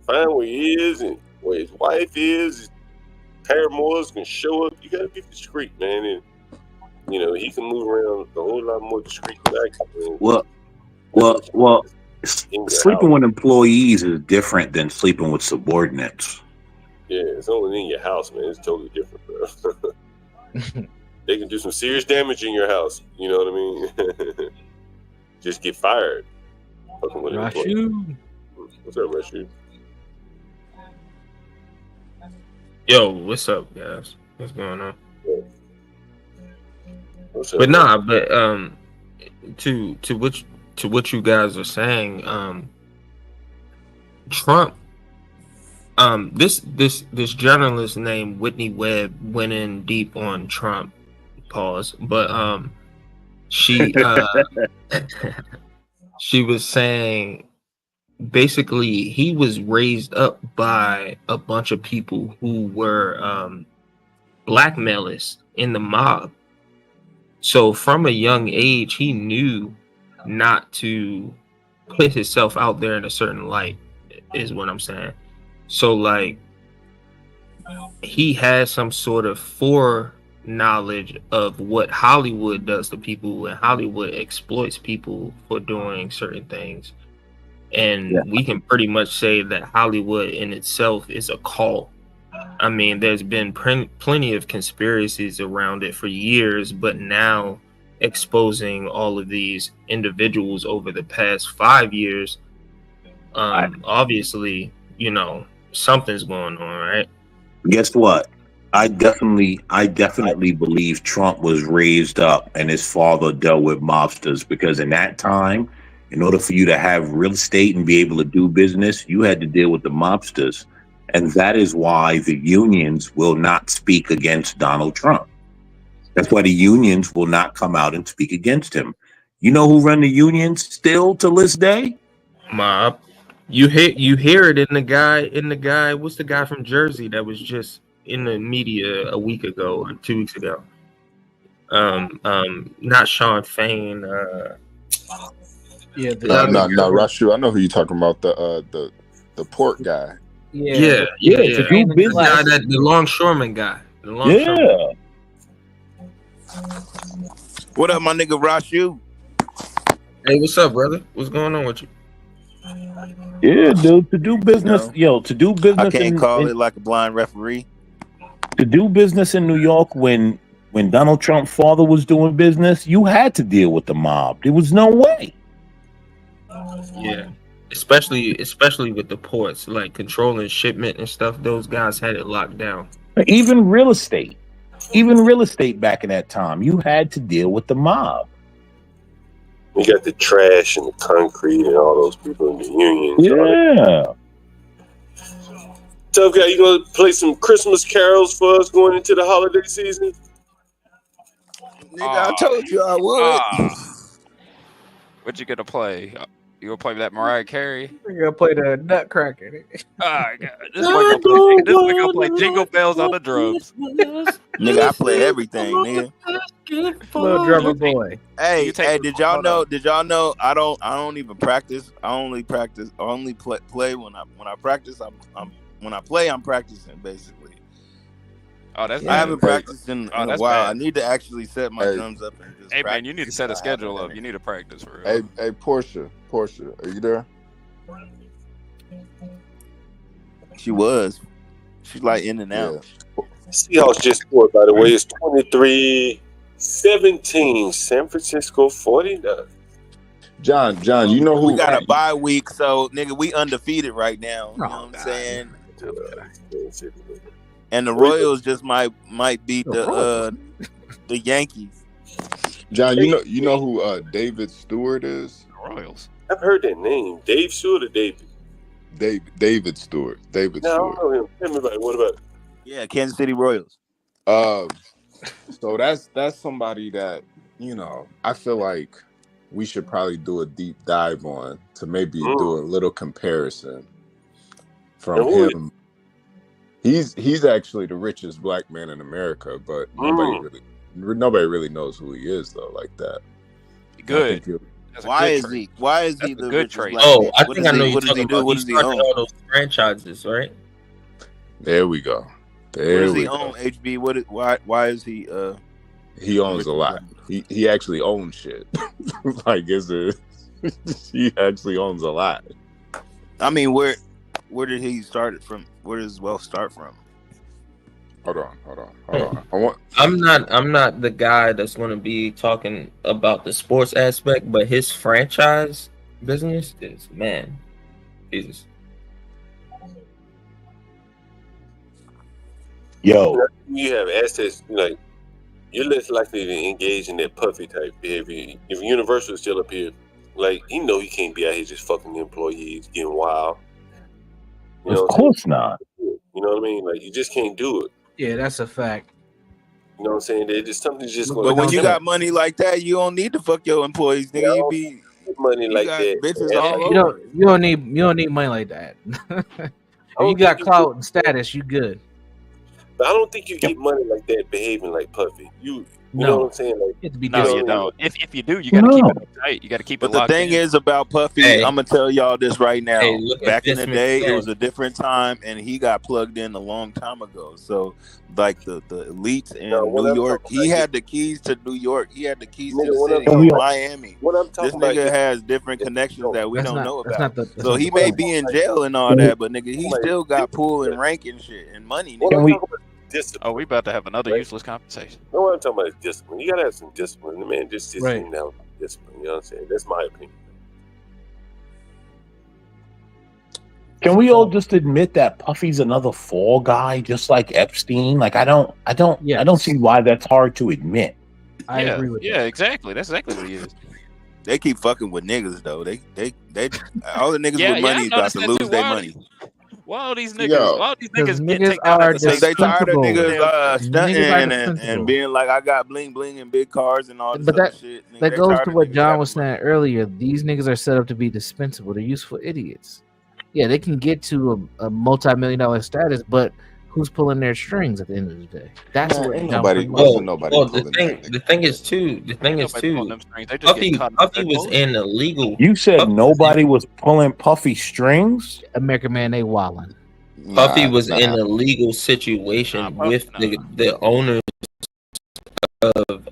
find where he is and where his wife is. Paramours can show up. You gotta be discreet, man, and you know he can move around a whole lot more discreet than I can. Well, sleeping with employees is different than sleeping with subordinates. Yeah, it's only in your house, man. It's totally different, bro. They can do some serious damage in your house. You know what I mean? Just get fired. Fucking with an employee. What's up, Rashu? Yo, what's up, guys? What's going on? What's up, but nah, but to what you guys are saying, Trump, this journalist named Whitney Webb went in deep on Trump. Pause, but she she was saying. Basically, he was raised up by a bunch of people who were blackmailers in the mob. So from a young age, he knew not to put himself out there in a certain light, is what I'm saying. So like, he has some sort of foreknowledge of what Hollywood does to people, and Hollywood exploits people for doing certain things. And we can pretty much say that Hollywood in itself is a cult. I mean, there's been plenty of conspiracies around it for years, but now exposing all of these individuals over the past 5 years, obviously, you know, something's going on, right? Guess what? I definitely believe Trump was raised up and his father dealt with mobsters, because in that time, in order for you to have real estate and be able to do business, you had to deal with the mobsters. And that is why the unions will not speak against Donald Trump. That's why the unions will not come out and speak against him. You know who run the unions still to this day? Mob. You hear it in the guy. What's the guy from Jersey that was just in the media a week ago or 2 weeks ago? Not Sean Fain. No, Rashu. I know who you're talking about. The port guy. Yeah. The guy the longshoreman guy. Longshoreman. What up, my nigga Rashu? Hey, what's up, brother? What's going on with you? Yeah, dude. To do business, I can't call it like a blind referee. To do business in New York when Donald Trump's father was doing business, you had to deal with the mob. There was no way. Yeah, especially with the ports, like controlling shipment and stuff. Those guys had it locked down. Even real estate back in that time, you had to deal with the mob. You got the trash and the concrete and all those people in the union. Yeah. Tough guy, you gonna play some Christmas carols for us going into the holiday season? Nigga, I told you I would. What you gonna play? You gonna play that Mariah Carey? We're gonna play the Nutcracker. Oh, God. This boy gonna play Jingle Bells on the drums. Nigga, I play everything, nigga. Little drummer boy. Hey, did y'all know I don't even practice. I only play when I practice. When I play, I'm practicing basically. Oh, that's I haven't practiced in a that's while. bad. I need to actually set my drums up and just Hey practice. man, you need to set a schedule up. You need to practice for real. Hey, Portia, are you there? She's like in and out. Seahawks just scored, by the way. It's 23-17. San Francisco 49. John, you know who We got a bye week, so nigga, we undefeated right now. You know what I'm saying? And the Royals just might beat the Yankees. John, you know who David Stewart is? Royals. I've heard that name. Dave Stewart or David? David Stewart. David No, I Stewart. don't know him. Tell me about it. What about it? Yeah, Kansas City Royals. So that's somebody that, I feel like we should probably do a deep dive on to maybe do a little comparison from him. He's actually the richest black man in America, but nobody really knows who he is though, like that. Good. Why is he the good richest trait? black man? I What think does I know he- you're what does he talking do? about. What He does he started own? all those franchises, right? There we go. What does he go. own? HB. Why is he? He owns a lot. He actually owns shit. Like he actually owns a lot. I mean, where did he start it from? Where does his wealth start from? Hold on. I'm not the guy that's going to be talking about the sports aspect, but his franchise business is, man, Jesus. Yo, You have assets, like, you're less likely to engage in that puffy type behavior. If Universal is still up here, like, he can't be out here just fucking employees, getting wild. of course not. You know what I mean? Like, you just can't do it. Yeah, that's a fact. You know what I'm saying? There's just something just going. But when you got money like that, you don't need to fuck your employees, nigga. You be money like got that. bitches Yeah, all You over. don't need money like that. If you got clout and status, you good. But I don't think you get money like that behaving like Puffy. You know what I'm saying? Like, No, you don't. If you do, you gotta keep it tight. You gotta keep it But the locked thing in. is about Puffy, Hey. I'm gonna tell y'all this right now. Hey, look at Back in the Vince day, it McMahon. was a different time, and he got plugged in a long time ago. So, like the elites in what New I'm York, talking he about- had the keys to New York. He had the keys Nigga, to the what I'm city talking of about- Miami. What I'm This talking about nigga is- has different connections that we That's don't not- know that's about. not the- So that's he not may the- be in jail and all that, but nigga, he still got pull and rank and shit and money. Nigga. Can we? Oh, we about to have another useless conversation. No, what I'm talking about is discipline. You gotta have some discipline. The man just Right. seems to have discipline. You know what I'm saying? That's my opinion. Can we all just admit that Puffy's another fall guy, just like Epstein? Like I don't see why that's hard to admit. I agree with Yeah, exactly. That's exactly what he is. They keep fucking with niggas though. They all the niggas Yeah, with yeah, I money about noticed to that lose too. their Why money. Why all these niggas? Yo. Why all these 'Cause niggas get niggas taken out are at the same They tired of dispensable. niggas stunting Niggas are and dispensable. being like, I got bling bling and big cars and all this But other that shit. Nigga, that they goes tired to of what niggas John having was money. saying earlier. These niggas are set up to be dispensable. They're useful idiots. Yeah, they can get to a multi-million-dollar status, but who's pulling their strings at the end of the day? That's Man, what ain't John nobody- was wasn't nobody the pulling thing, that the thing is too. Nobody pulling them strings. They just Puffy, get caught in Puffy that was bullshit. in illegal. You said nobody was pulling Puffy strings? American man, they wildin'. Puffy was in a legal situation with the owners of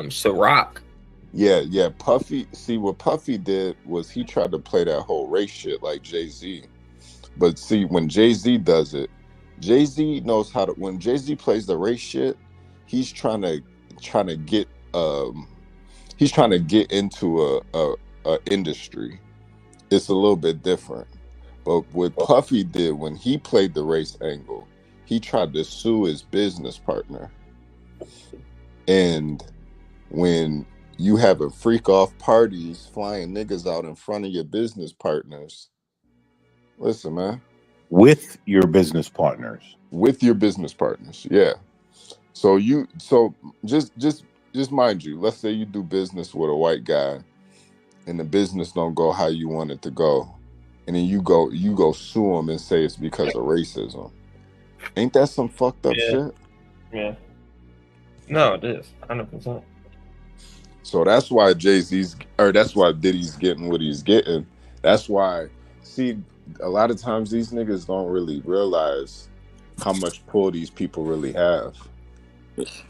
Ciroc. Yeah. Puffy. See, what Puffy did was he tried to play that whole race shit like Jay-Z. But see, when Jay-Z does it, Jay-Z knows how to. When Jay-Z plays the race shit, he's trying to get into a industry. It's a little bit different. But what Puffy did when he played the race angle, he tried to sue his business partner. And when you have a freak off parties flying niggas out in front of your business partners, listen, man. With your business partners. Yeah. So just mind you, let's say you do business with a white guy and the business don't go how you want it to go. And then you go sue him and say it's because of racism. Ain't that some fucked up shit? Yeah. No, it is 100%. So that's why that's why Diddy's getting what he's getting. That's why, see, a lot of times these niggas don't really realize how much pull these people really have.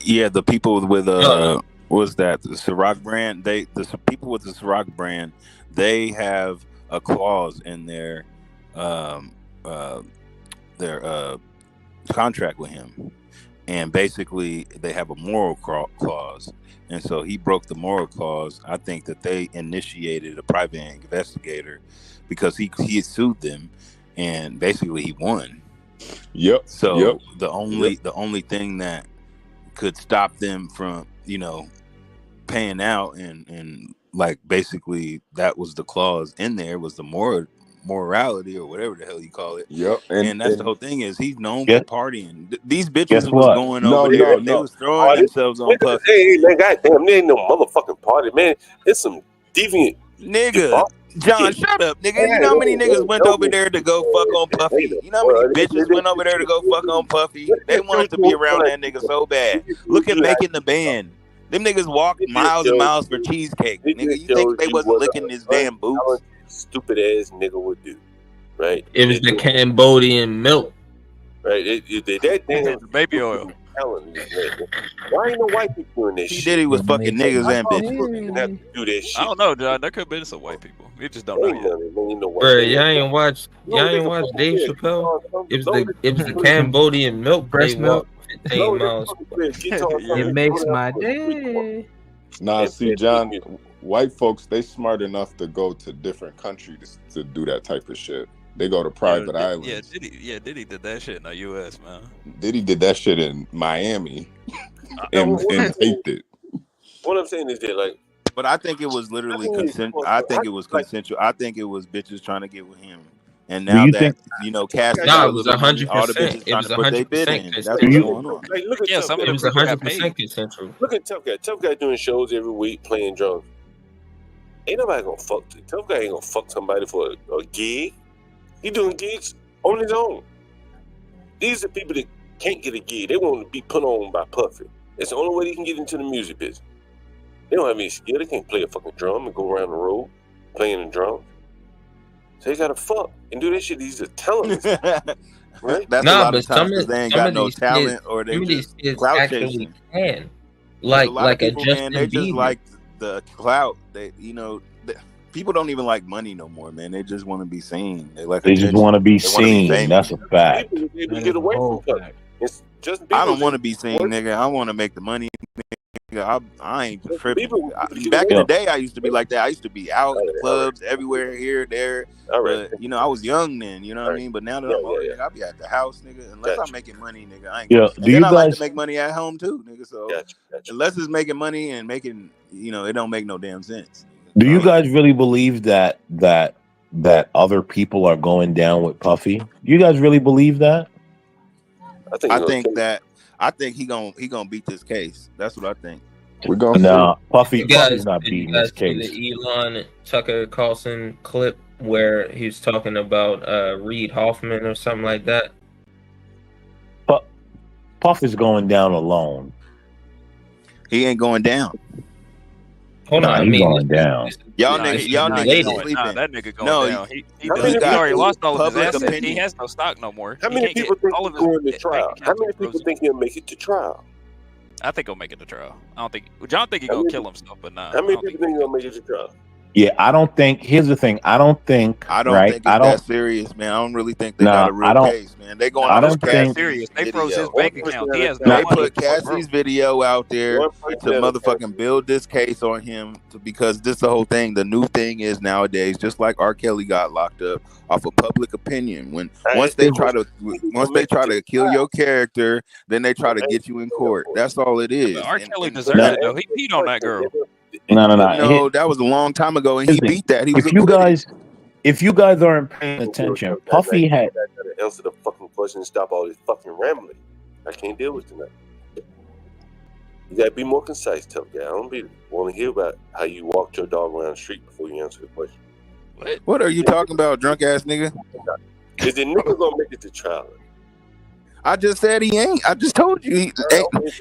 Yeah, the people with what's that? The Ciroc brand. The people with the Ciroc brand, they have a clause in their contract with him, and basically they have a moral clause, and so he broke the moral clause. I think that they initiated a private investigator because he sued them, and basically he won. So the only thing that could stop them from paying out and like basically that was the clause in there was the morality or whatever the hell you call it. And that's the whole thing is he's known for partying. These bitches was going over there and they was throwing themselves on Puffy. Hey man, goddamn, there ain't no motherfucking party, man. It's some deviant nigga. John, shut up, nigga. You know how many niggas went over there to go fuck on Puffy? You know how many bitches went over there to go fuck on Puffy? They wanted to be around that nigga so bad. Look at Making the Band. Them niggas walked miles and miles for cheesecake. Nigga, you think they wasn't licking his damn boots? Stupid ass nigga would do, right? It was the Cambodian milk. Right? That thing baby oil. Why ain't no white people doing this shit? Diddy was fucking niggas and bitches. Have to do that shit. I don't know, John. There could have been some white people. We just don't know yet. Bro, y'all ain't watch Dave Chappelle? It was the Cambodian milk. Breast milk. 15 miles. It makes my day. Nah, see, John, white folks, they smart enough to go to different countries to do that type of shit. They go to private islands. Diddy did that shit in the U.S., man. Diddy did that shit in Miami and taped it. What I'm saying is that, like, but I think it was literally consensual. I think it was consensual. I think it was bitches trying to get with him. And now that Cash, no, it was 100%. All the bitches it was trying to put their bid in. That's what's going on. Like, look at it was 100% consensual. Look at Tough Guy. Tough Guy doing shows every week, playing drums. Ain't nobody gonna fuck. Tough Guy ain't gonna fuck somebody for a gig. He doing gigs on his own. These are people that can't get a gig. They want to be put on by Puffy. It's the only way they can get into the music business. They don't have any skill. They can't play a fucking drum and go around the road playing the drum. So they gotta fuck and do that shit. These are talents, right? That's a lot of times because they ain't got no talent or they just clout chasing. Like a people, Justin they just Bieber. like the clout. They, people don't even like money no more, man. They just want to be seen. They just want to be seen. That's a fact. People get away from that. It's just I don't want to be seen, nigga. I want to make the money. I ain't tripping. Back in the day, I used to be like that. I used to be out in the clubs, everywhere, here, there. But, I was young then, you know what I mean? But now that I'm older, nigga, I'll be at the house, nigga. Unless I'm making money, nigga, I ain't gonna. Do you I like guys to make money at home too, nigga. So unless it's making money and making, it don't make no damn sense. Do you guys really believe that other people are going down with Puffy? You guys really believe that? I think he gonna beat this case. That's what I think. We're gonna no Puffy's not Did beating you guys this case. see the Elon Tucker Carlson clip where he was talking about Reed Hoffman or something like that? Puff is going down alone. He ain't going down. Hold on, he's going down. Y'all niggas sleeping. That nigga going down. He already lost all of his assets. He has no stock no more. How many people think he's going to trial? How many people think he'll make it to trial? I think he'll make it to trial. I don't think John think he's gonna kill himself, but nah. How many people think he'll make it to trial? Yeah, I don't think. Here's the thing. I don't think. I don't Right. think it's that serious, man. I don't really think they Nah, got a I real don't. case, man. They going I off don't think. Serious. They video. froze his bank account. He has They no money. put Cassie's video out there to motherfucking build this case on him because this the whole thing. The new thing is nowadays, just like R. Kelly got locked up off of public opinion. Once they try to kill your character, then they try to get you in court. That's all it is. R. Kelly deserved it though. He peed on that girl. No. That was a long time ago, and he beat that. He was if you guys aren't paying attention, Puffy had answer the fucking question and stop all this fucking rambling. I can't deal with tonight. You gotta be more concise, tough guy. I don't want to hear about how you walked your dog around the street before you answer the question. What are you talking about, drunk ass nigga? Is the nigga gonna make it to trial? I just said he ain't. I just told you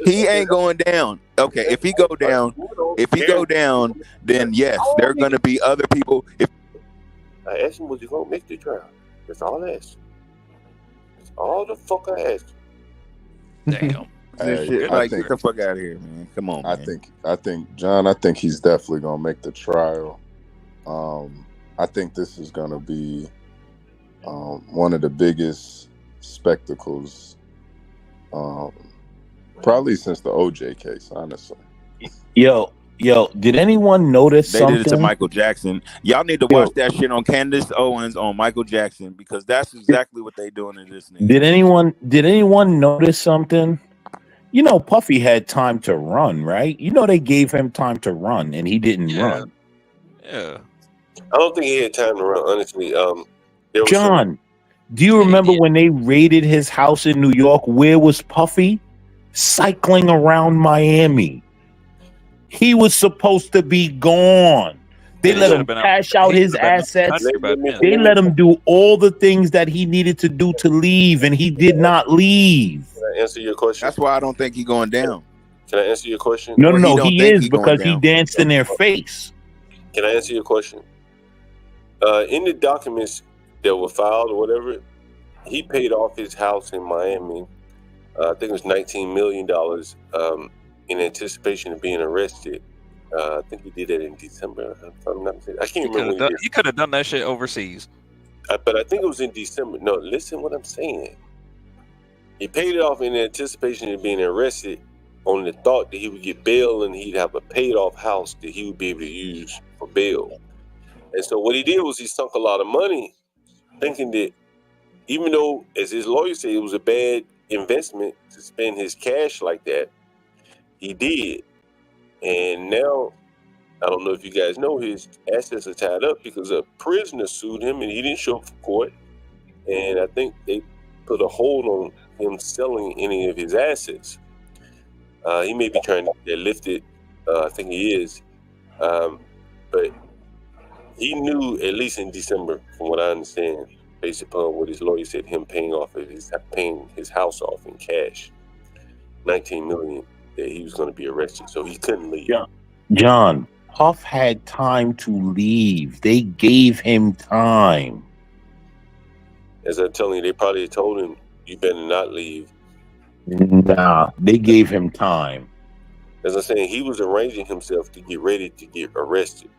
he ain't going down. Okay, if he go down, then yes, there are gonna be other people. I asked him, was he gonna make the trial? That's all I asked. That's all the fuck I asked. Damn. Get the fuck out of here, man. Come on. I think John. I think he's definitely gonna make the trial. I think this is gonna be one of the biggest spectacles, probably since the OJ case. Honestly. Yo, did anyone notice They something? did it to Michael Jackson. Y'all need to watch that shit on Candace Owens on Michael Jackson because that's exactly what they doing to this nigga. Did anyone notice something? You know, Puffy had time to run, right? You know, they gave him time to run, and he didn't run. Yeah. I don't think he had time to run, honestly. John, do you remember when they raided his house in New York? Where was Puffy? Cycling around Miami. He was supposed to be gone. They let him cash out his assets. They let him do all the things that he needed to do to leave, and he did not leave. Can I answer your question? That's why I don't think he's going down. Can I answer your question? No, he is because he danced in their face. Can I answer your question? In the documents that were filed or whatever, he paid off his house in Miami. I think it was $19 million in anticipation of being arrested. I think he did that in December. If I'm not mistaken. I can't remember. He could have done that shit overseas. But I think it was in December. No, listen what I'm saying. He paid it off in anticipation of being arrested on the thought that he would get bail and he'd have a paid off house that he would be able to use for bail. And so what he did was he sunk a lot of money thinking that even though, as his lawyer said, it was a bad investment to spend his cash like that, he did. And now, I don't know if you guys know, his assets are tied up because a prisoner sued him and he didn't show up for court. And I think they put a hold on him selling any of his assets. He may be trying to get lifted. I think he is. But he knew, at least in December, from what I understand, based upon what his lawyer said, him paying his house off in cash, $19 million, that he was going to be arrested, so he couldn't leave. John, Puff had time to leave. They gave him time. As I'm telling you, they probably told him, you better not leave. Nah, they gave him time. As I'm saying, he was arranging himself to get ready to get arrested.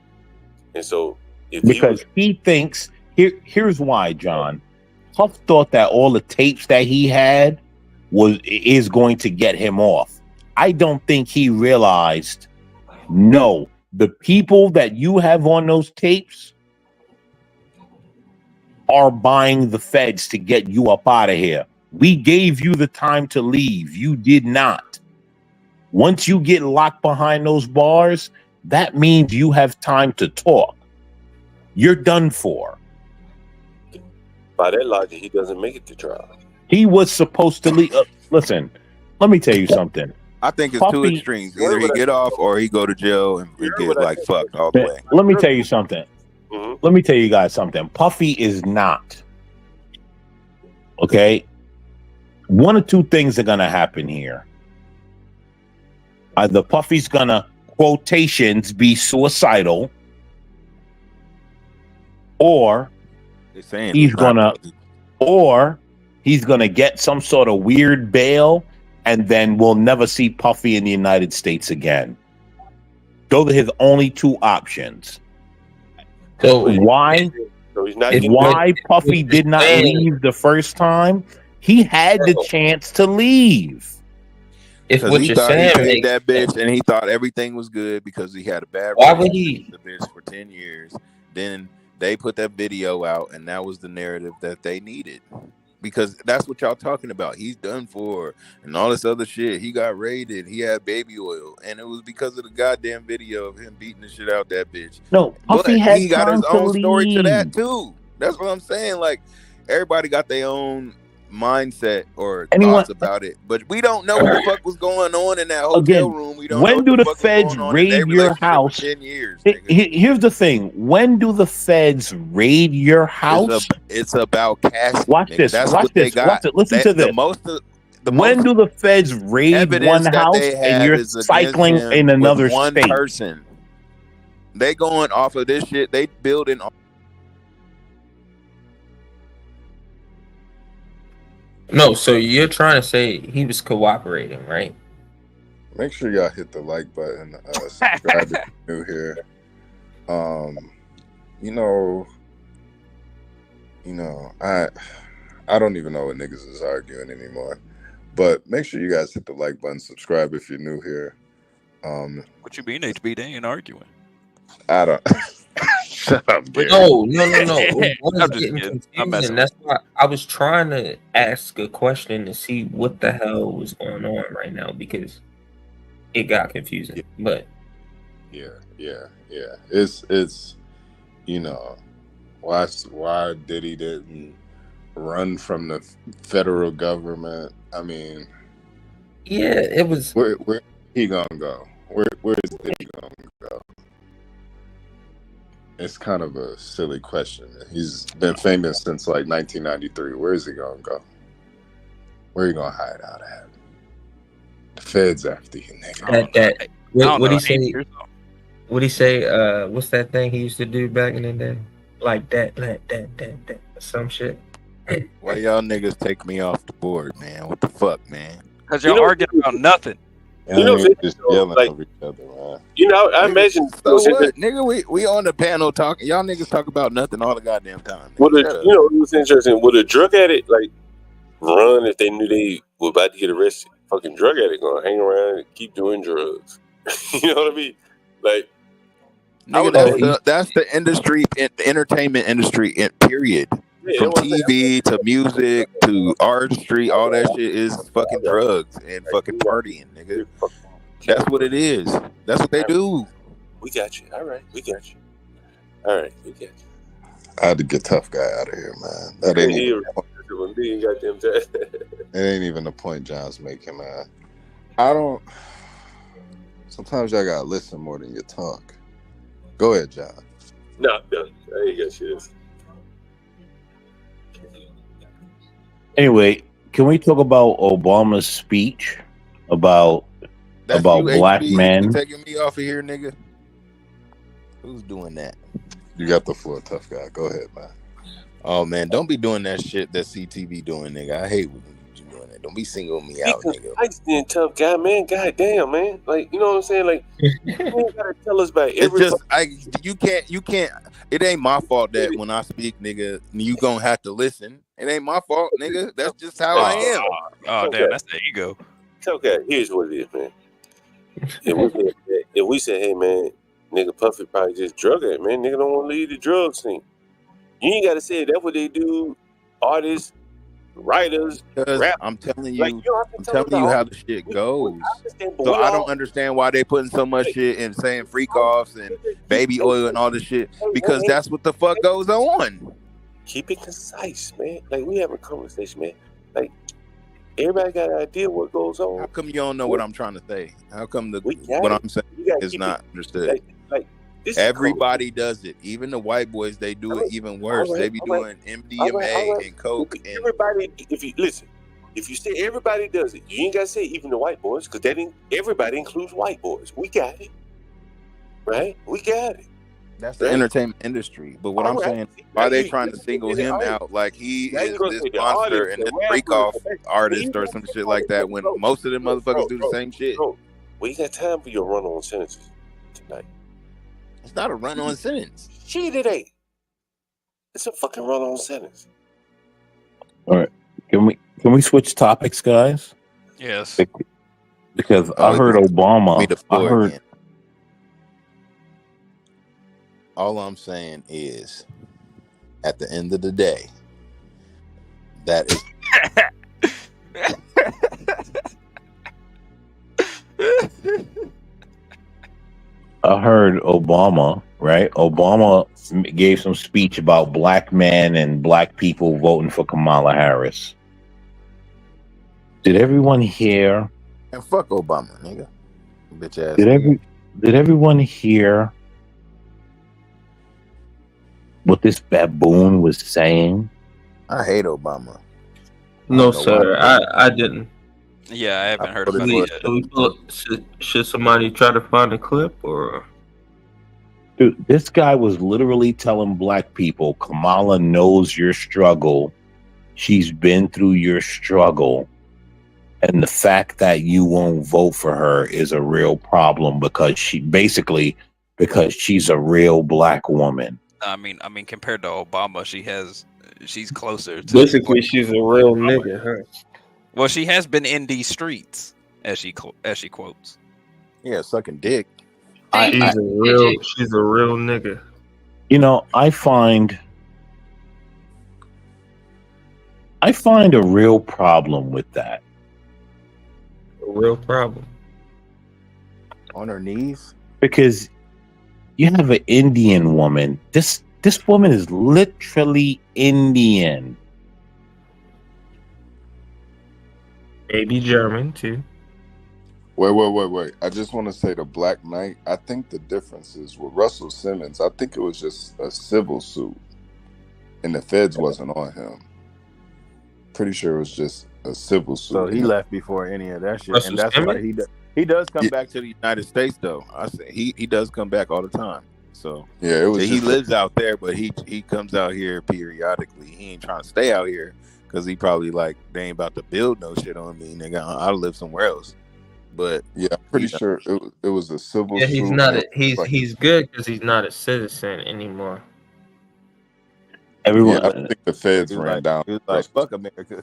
And so, he thinks, here's why, John. Puff thought that all the tapes that he had is going to get him off. I don't think he realized, no, the people that you have on those tapes are buying the feds to get you up out of here. We gave you the time to leave. You did not. Once you get locked behind those bars, that means you have time to talk. You're done for. By that logic, he doesn't make it to trial. He was supposed to leave. Listen, let me tell you something. I think it's two extremes. Either he get off or he go to jail and get like fucked all the way. Let me tell you something. Let me tell you guys something. Puffy is not. Okay? One or two things are going to happen here. Either Puffy's going to, quotations, be suicidal, or he's going to get some sort of weird bail, and then we'll never see Puffy in the United States again. Those are his only two options. So why? So he's not If getting Why paid. Puffy did not leave the first time? He had the chance to leave. If Because what he you're thought he saying picked makes that bitch and he thought everything was good because he had a bad Why would relationship he? with the bitch for 10 years. Then they put that video out and that was the narrative that they needed. Because that's what y'all talking about. He's done for and all this other shit. He got raided. He had baby oil. And it was because of the goddamn video of him beating the shit out that bitch. No, But Puffy had he got time his to own story to that leave. too. That's what I'm saying. Like everybody got their own mindset or Anyone- thoughts about it, but we don't know what the fuck was going on in that hotel Again, room. We don't know when what do the the fuck was feds going on in their raid your relationship for house? 10 years. Here's the thing: when do the feds raid your house? It's about cash. Watch nigga. this. That's Watch what they this. got. Watch it. Listen to The this. most When do the feds raid evidence one that house they and have you're is against cycling him in with another one state? person. They going off of this shit. They building. No, so you're trying to say he was cooperating, right? Make sure y'all hit the like button, subscribe if you're new here. I don't even know what niggas is arguing anymore. But make sure you guys hit the like button, subscribe if you're new here. What you mean, HB? They ain't arguing. I don't. Shut up, Gary. No. What I'm is just getting kidding. I'm confusing? messing That's why I was trying to ask a question to see what the hell was going on right now because it got confusing. But Yeah. It's why Diddy didn't run from the federal government. I mean, yeah, it was. Where he gonna go? Where is Diddy gonna go? It's kind of a silly question. He's been famous since like 1993. Where is he gonna go? Where are you gonna hide out at? The feds after you, nigga. What he say? What he say? What's that thing he used to do back in the day? Like that, some shit. Why y'all niggas take me off the board, man? What the fuck, man? Because y'all arguing about nothing. Just yelling over each other, man. I imagine. So what, nigga? We on the panel talking. Y'all niggas talk about nothing all the goddamn time. It was interesting. Would a drug addict run if they knew they were about to get arrested? Fucking drug addict gonna hang around and keep doing drugs. You know what I mean? Like, Nigga, that's the industry, the entertainment industry, period. From TV to music to artistry, all that shit is fucking drugs and fucking partying, nigga. That's what it is. That's what they do. We got you. All right, we got you. All right, we got you. I had to get Tough Guy out of here, man. That ain't even. It ain't even the point John's making, man. Sometimes y'all gotta listen more than you talk. Go ahead, John. No, I ain't got shit. Anyway, can we talk about Obama's speech about That's black HB, men? You taking me off of here, nigga? Who's doing that? You got the floor, Tough Guy. Go ahead, man. Oh man, don't be doing that shit that CTV doing, nigga. I hate when you doing that. Don't be singling me out, nigga. I being Tough Guy, man. God damn, man. Like, you know what I'm saying? Like, you ain't gotta tell us about every. You can't. It ain't my fault that when I speak, nigga, you gonna have to listen. It ain't my fault, nigga. That's just how I am. Oh damn, that's the ego. Okay, here's what it is, man. If we say, hey, man, nigga, Puffy probably just drug it, man. Nigga don't want to leave the drug scene. You ain't got to say that's what they do. Artists, writers, rap. I'm telling you, how the shit goes. So I don't understand why they putting so much shit and saying freak offs and baby oil and all this shit because that's what the fuck goes on. Keep it concise, man. Like, we have a conversation, man. Like, everybody got an idea what goes on. How come you don't know what I'm trying to say? How come what I'm saying is not understood? Everybody does it. Even the white boys, they do it even worse. They be doing MDMA and coke. And everybody, if you say everybody does it, you ain't gotta say even the white boys, because everybody includes white boys. We got it, right? We got it. That's the entertainment industry. But what I'm saying, why are they trying to single him out like he is this monster and this freak off artist or some shit like that when most of them motherfuckers do the same shit? We ain't got time for your run-on sentences tonight. It's not a run-on sentence. Shit, it ain't. It's a fucking run-on sentence. All right. Can we switch topics, guys? Yes. Because I heard Obama. Me the I floor heard again. All I'm saying is, at the end of the day, that is. I heard Obama, right? Obama gave some speech about black men and black people voting for Kamala Harris. Did everyone hear? And fuck Obama, nigga. Bitch ass. Did everyone hear what this baboon was saying? I hate Obama. No, sir, I didn't. Yeah, I haven't heard about it yet. Should somebody try to find a clip or? Dude, this guy was literally telling black people, Kamala knows your struggle. She's been through your struggle. And the fact that you won't vote for her is a real problem because she's a real black woman. I mean, compared to Obama, she's closer to. Basically, she's a real nigga, huh? Well, she has been in these streets, as she quotes. Yeah, sucking dick. She's a real nigga. You know, I find a real problem with that. A real problem. On her knees? Because you have an Indian woman. This woman is literally Indian. Maybe German too. Wait. I just want to say the Black Knight, I think the difference is with Russell Simmons, I think it was just a civil suit. And the feds wasn't on him. Pretty sure it was just a civil suit. So he left before any of that shit. Russell And that's why Simmons? he does come back to the United States though. I say he does come back all the time. So yeah, it was he lives out there, but he comes out here periodically. He ain't trying to stay out here because he probably like they ain't about to build no shit on me, nigga. I'll live somewhere else. But yeah, I'm pretty sure it was a civil Yeah, suit. he's not. He's good because he's not a citizen anymore. Everyone, I think the feds ran down. He was like, "Fuck America."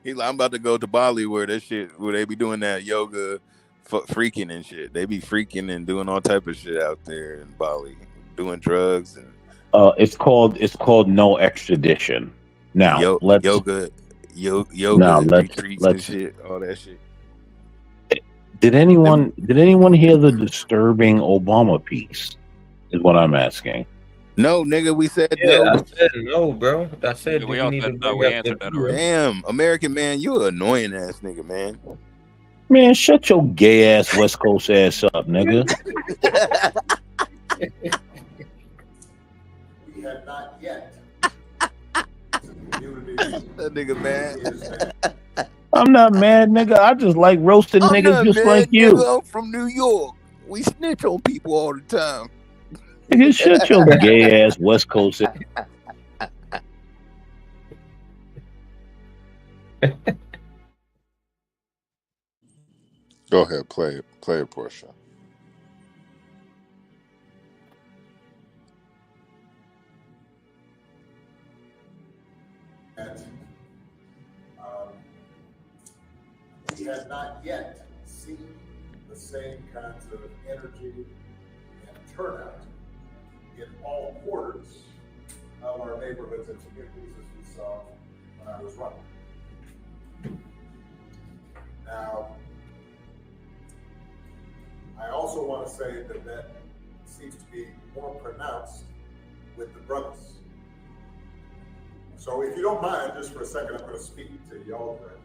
He's like, "I'm about to go to Bali where they be doing that yoga, freaking and shit. They be freaking and doing all type of shit out there in Bali, doing drugs and." It's called no extradition. Now yoga retreats and shit, all that shit. Did anyone hear the disturbing Obama piece? Is what I'm asking. No, nigga, we said Yeah, no. I said no, bro. I said we you all need said to no. bring We up answered the- that already. Damn, American man, you an annoying ass nigga, man. Man, shut your gay ass West Coast ass up, nigga. We have not yet. That nigga mad. I'm not mad, nigga. I just like roasting I'm niggas not just mad, like you. nigga. I'm from New York. We snitch on people all the time. Nigga, shut your gay ass West Coast ass. Go ahead, play a portion. We have not yet seen the same kinds of energy and turnout in all quarters of our neighborhoods and communities as we saw when I was running. Now, I also want to say that seems to be more pronounced with the brothers. So if you don't mind, just for a second, I'm going to speak to y'all directly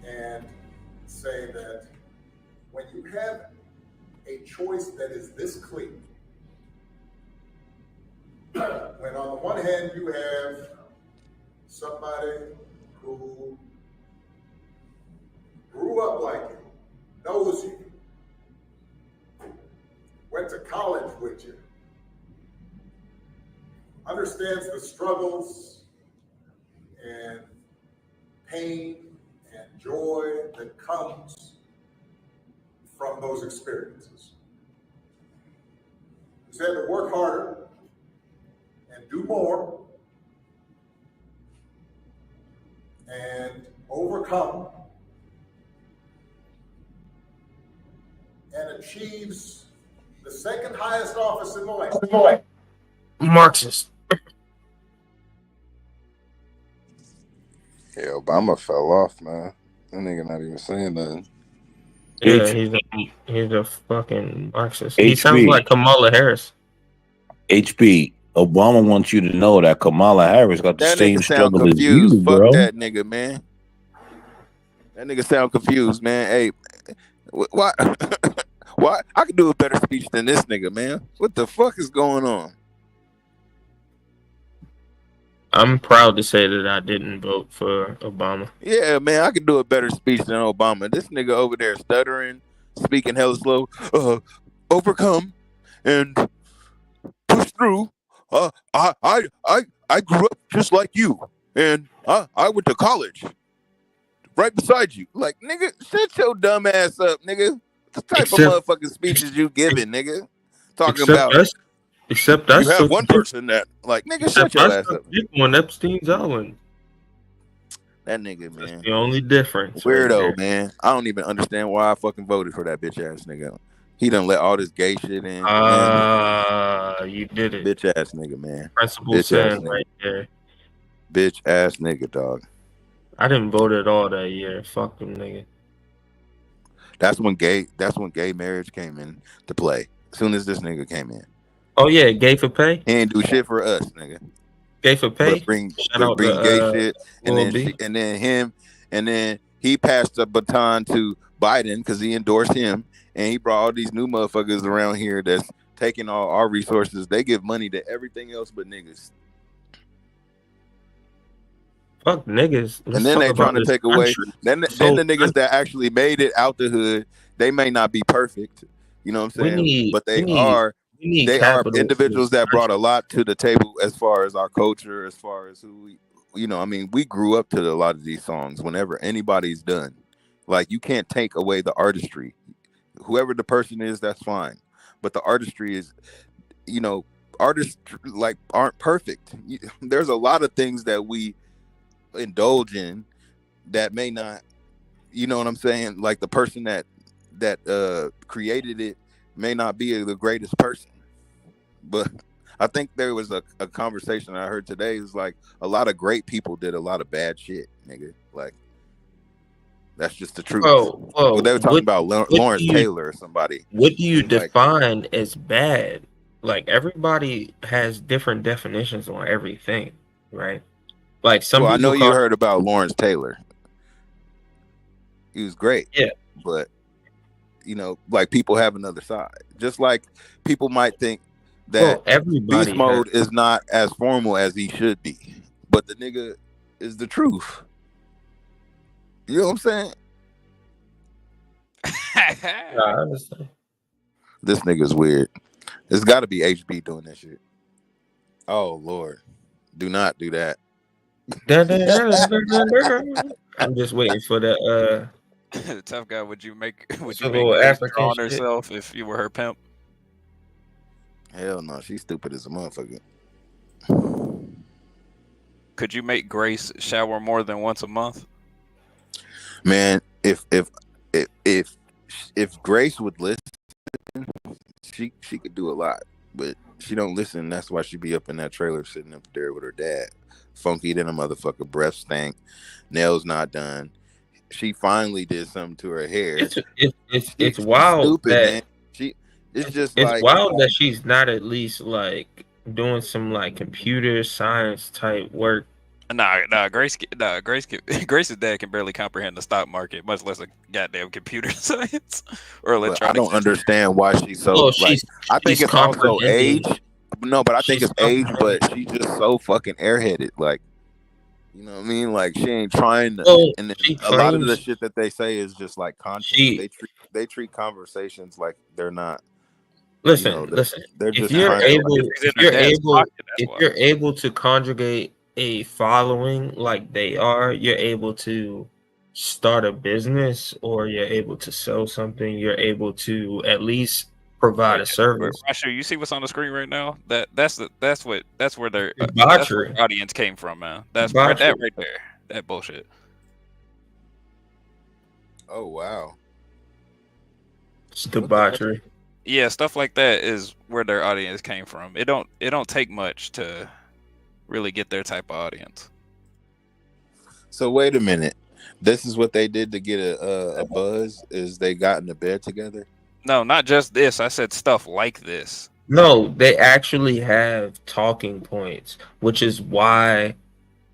and say that when you have a choice that is this clear, when on the one hand you have somebody who grew up like you, knows you, went to college with you, understands the struggles and pain and joy that comes from those experiences. We said to work harder and do more and overcome and achieves the second highest office in the land. Marxist. Yeah, Obama fell off, man. That nigga not even saying nothing. Yeah, he's a fucking Marxist. He sounds like Kamala Harris. HB, Obama wants you to know that Kamala Harris got the That same nigga sound struggle as confused. you, Fuck bro. that nigga, man. That nigga sound confused, man. Hey, why? Why? I could do a better speech than this nigga, man. What the fuck is going on? I'm proud to say that I didn't vote for Obama. Yeah, man, I could do a better speech than Obama. This nigga over there stuttering, speaking hella slow. Overcome and push through. I grew up just like you, and I went to college right beside you. Like, nigga, shut your dumb ass up, nigga. What type of motherfucking speeches you giving, nigga? Talking about except us. You have one person that, like, nigga, shut your ass up. On Epstein's Island. That nigga, man. That's the only difference. Weirdo, man. I don't even understand why I fucking voted for that bitch ass nigga. He done let all this gay shit in. You did it. Bitch ass nigga, man. Principal Bitch ass sin nigga. right there. Bitch ass nigga, dog. I didn't vote at all that year. Fuck them, nigga. That's when gay marriage came in to play. As soon as this nigga came in. Oh yeah, gay for pay. He ain't do shit for us, nigga. Gay for pay. But bring out gay shit, and Lil then he passed the baton to Biden because he endorsed him, and he brought all these new motherfuckers around here that's taking all our resources. They give money to everything else but niggas. Fuck niggas. And then they trying to take away. Then the niggas that actually made it out the hood, they may not be perfect. You know what I'm saying? But they are individuals that brought a lot to the table as far as our culture, as far as who we, you know, I mean, we grew up to a lot of these songs whenever anybody's done. Like, you can't take away the artistry. Whoever the person is, that's fine. But the artistry is, you know, artists like aren't perfect. There's a lot of things that we indulge in that may not, you know what I'm saying? Like the person that created it may not be the greatest person. But I think there was a conversation I heard today. Is like a lot of great people did a lot of bad shit, nigga. Like, that's just the truth. Well, they were talking about Lawrence Taylor or somebody. What do you define as bad? Like, everybody has different definitions on everything, right? Like, some I know people you heard about Lawrence Taylor. He was great. Yeah. But, you know, like, people have another side. Just like people might think that Beast Mode is not as formal as he should be. But the nigga is the truth. You know what I'm saying? I understand. This nigga's weird. It's got to be HB doing that shit. Oh, Lord. Do not do that. I'm just waiting for the Tough guy. Would you make little Grace African draw on shit. herself if you were her pimp? Hell no, she's stupid as a motherfucker. Could you make Grace shower more than once a month? Man, if Grace would listen, she could do a lot. But she don't listen. That's why she be up in that trailer sitting up there with her dad. Funky than a motherfucker, breath stank, nails not done. She finally did something to her hair. It's wild stupid, that man. It's just it's like wild that she's not at least like doing some like computer science type work. Grace's dad can barely comprehend the stock market, much less a goddamn computer science or But electronics. I don't understand why she's so. Well, like, I think she's it's also comprehending. age. No, but I think She's it's age. But she's just so fucking airheaded. Like, you know what I mean? Like, she ain't trying to. Well, and she a lot of the claims- shit that they say is just like content. They treat conversations like they're not. Listen, you know, listen. They're If just you're trying able, to. if you're able to conjugate a following like they are, you're able to start a business, or you're able to sell something. You're able to at least provide a service. Rasher, you see what's on the screen right now? That's where their audience came from, man. That's that right there. That bullshit. Oh wow. It's debauchery. Yeah, stuff like that is where their audience came from. It don't take much to really get their type of audience. So wait a minute. This is what they did to get a buzz? Is they got in the bed together? No, not just this. I said stuff like this. No, they actually have talking points, which is why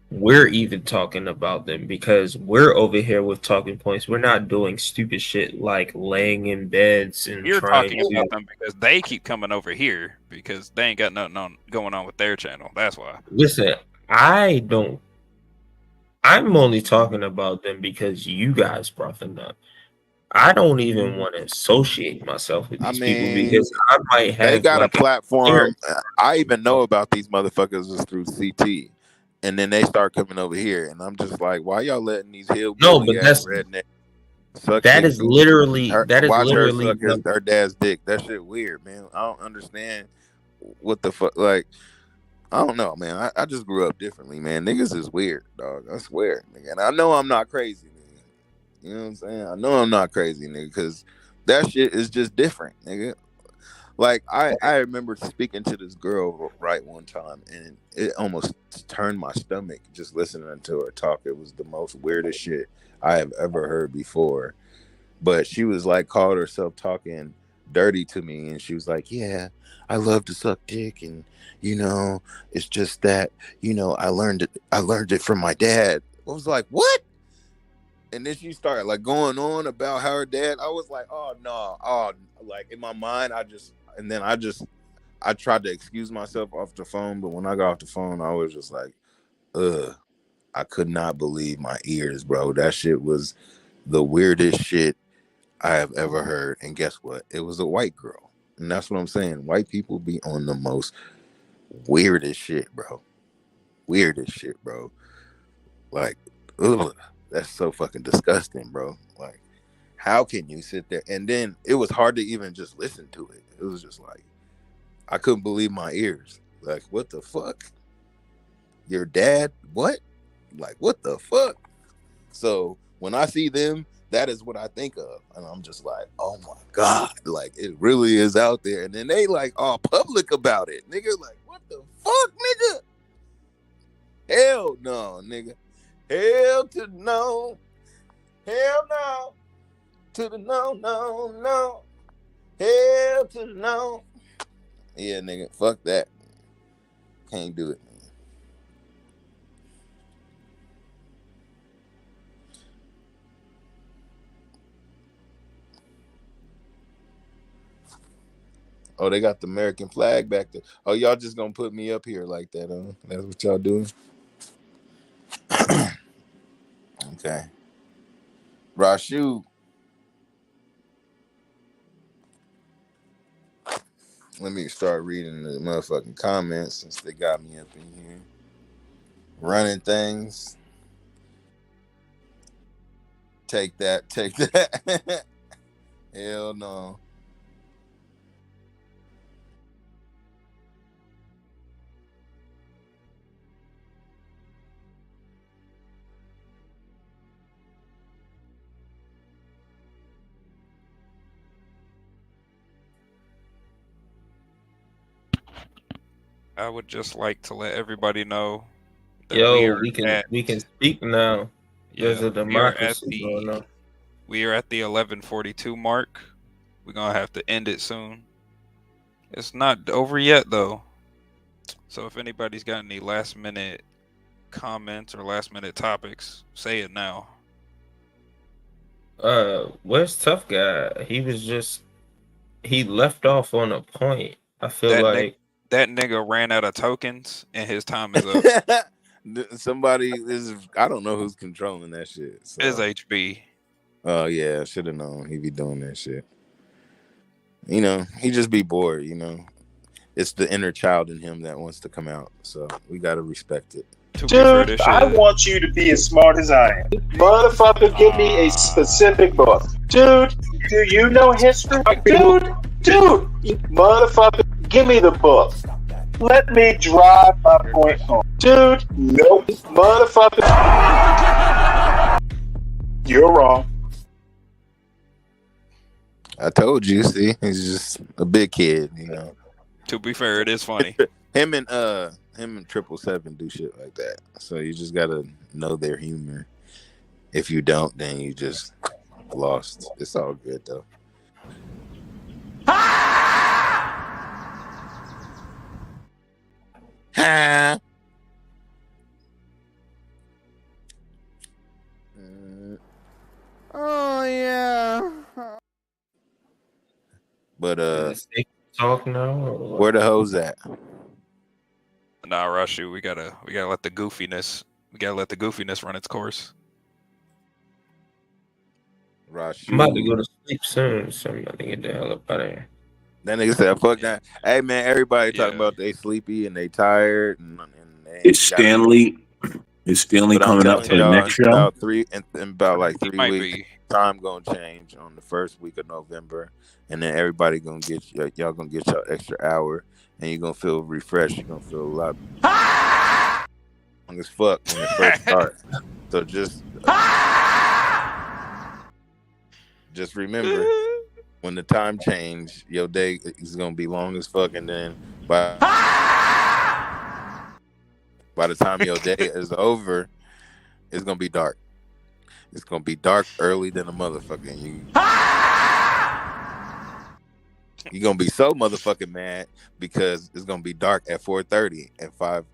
we're even talking about them, because we're over here with talking points. We're not doing stupid shit like laying in beds and You're trying talking about them because they keep coming over here because they ain't got nothing going on with their channel. That's why. Listen, I'm only talking about them because you guys brought them up. I don't even want to associate myself with these people because I might have. They got a platform. I even know about these motherfuckers is through CT, and then they start coming over here, and I'm just like, why y'all letting these hillbilly redneck suck? That is literally her dad's dick. That shit weird, man. I don't understand what the fuck. Like, I don't know, man. I just grew up differently, man. Niggas is weird, dog. I swear, nigga. And I know I'm not crazy. You know what I'm saying? I know I'm not crazy, nigga, because that shit is just different, nigga. Like, I remember speaking to this girl right one time, and it almost turned my stomach just listening to her talk. It was the most weirdest shit I have ever heard before. But she was like, called herself talking dirty to me, and she was like, yeah, I love to suck dick, and, you know, it's just that, you know, I learned it from my dad. I was like, what? And then she started like going on about how her dad. I was like, oh no, like in my mind, I tried to excuse myself off the phone, but when I got off the phone, I was just like, I could not believe my ears, bro. That shit was the weirdest shit I have ever heard. And guess what? It was a white girl, and that's what I'm saying. White people be on the most weirdest shit, bro. Weirdest shit, bro. Like, ugh. That's so fucking disgusting, bro. Like, how can you sit there? And then it was hard to even just listen to it. It was just like, I couldn't believe my ears. Like, what the fuck? Your dad? What? Like, what the fuck? So when I see them, that is what I think of. And I'm just like, oh my God. Like, it really is out there. And then they like all public about it. Nigga, like, what the fuck, nigga? Hell no, nigga. Hell to no. Hell no. To the no, no, no. Hell to the no. Yeah, nigga. Fuck that. Can't do it, man. Oh, they got the American flag back there. Oh, y'all just gonna put me up here like that, huh? That's what y'all doing? Okay. Rashu. Let me start reading the motherfucking comments since they got me up in here. Running things. Take that. Take that. Hell no. I would just like to let everybody know that we can speak now. There's a democracy going on. We are at the 11:42 mark. We're gonna have to end it soon. It's not over yet though. So if anybody's got any last minute comments or last minute topics, say it now. Where's Tough Guy? He left off on a point. I feel like that nigga ran out of tokens and his time is up. Somebody is, I don't know who's controlling that shit. So. It's HB. Oh yeah, I should have known he'd be doing that shit. You know, he just be bored, you know. It's the inner child in him that wants to come out. So we gotta respect it. Dude, I want you to be as smart as I am. Motherfucker, give me a specific book. Dude, do you know history? Dude, Dude, you motherfucker, give me the book. Let me drive my point home. Dude, nope, motherfucker. You're wrong. I told you. See, he's just a big kid, you know. To be fair, it is funny. him and 777 do shit like that. So you just gotta know their humor. If you don't, then you just lost. It's all good though. Oh yeah. But talk now. Where the hoes at? Nah, Rashu, we gotta let the goofiness run its course. Rashu. I'm about to go to sleep soon, so I'm about to get the hell up out of here. That nigga said, "Fuck that." Hey man, everybody talking about they sleepy and they tired. And Is Stanley coming up for the next show? About about like 3 weeks. Time gonna change on the first week of November, and then everybody gonna get y'all gonna get your extra hour, and you're gonna feel refreshed. You're gonna feel a lot long as fuck when it first starts. So just remember, when the time change, your day is gonna be long as fuck, and then by the time your day is over, it's gonna be dark. It's gonna be dark early than a motherfucker. And you're gonna be so motherfucking mad because it's gonna be dark at 4:30 and 5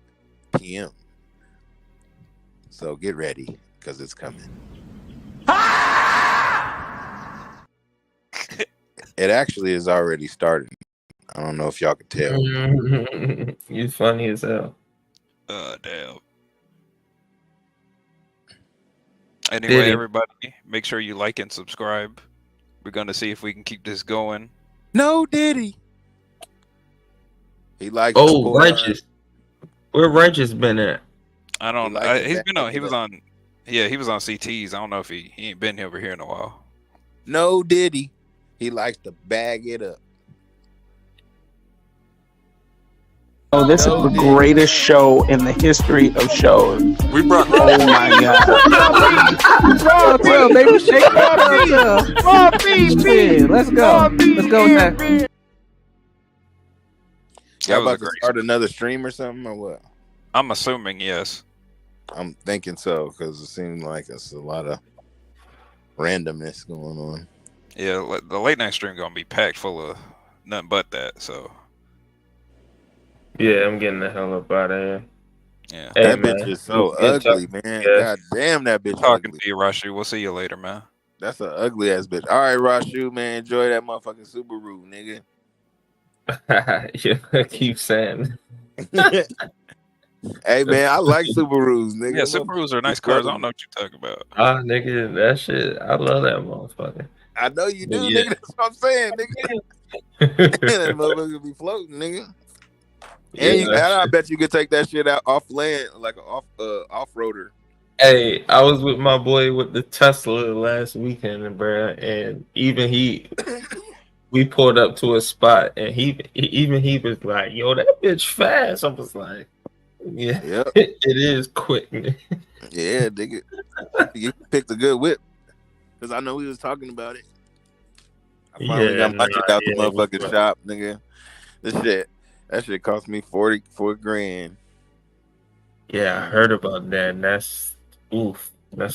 p.m. So get ready because it's coming. It actually is already starting. I don't know if y'all can tell. You funny as hell. Damn. Anyway, everybody, make sure you like and subscribe. We're gonna see if we can keep this going. No, Diddy. He likes. Oh, Righteous. Where Righteous been at? I don't know. He was on CT's. I don't know if he ain't been over here in a while. No, Diddy. He likes to bag it up. Oh, this is the greatest show in the history of shows. We brought. Oh my god! Bro, baby, shake that up. Yeah, let's go. Let's go with that. Y'all about to start another stream or something or what? I'm assuming yes. I'm thinking so because it seems like it's a lot of randomness going on. Yeah, the late night stream gonna be packed full of nothing but that. So. Yeah, I'm getting the hell up out of here. Yeah, hey, that bitch is so ugly, man. God damn, that bitch. Talking ugly. to you, Rashu. We'll see you later, man. That's an ugly ass bitch. All right, Rashu, man. Enjoy that motherfucking Subaru, nigga. Yeah, keep saying. Hey, man, I like Subarus, nigga. Yeah, Subarus are nice cars. I don't know what you're talking about. Nigga, that shit. I love that motherfucker. I know you do, nigga. That's what I'm saying, nigga. That motherfucker be floating, nigga. And I bet you could take that shit out off land like an off-roader. Hey, I was with my boy with the Tesla last weekend, bruh, and we pulled up to a spot, and he was like, "Yo, that bitch fast." I was like, "Yeah, yep. It is quick." Yeah, nigga, you picked a good whip because I know we was talking about it. I finally got my shit out the motherfucking shop, nigga. That shit cost me $44,000. Yeah, I heard about that. And that's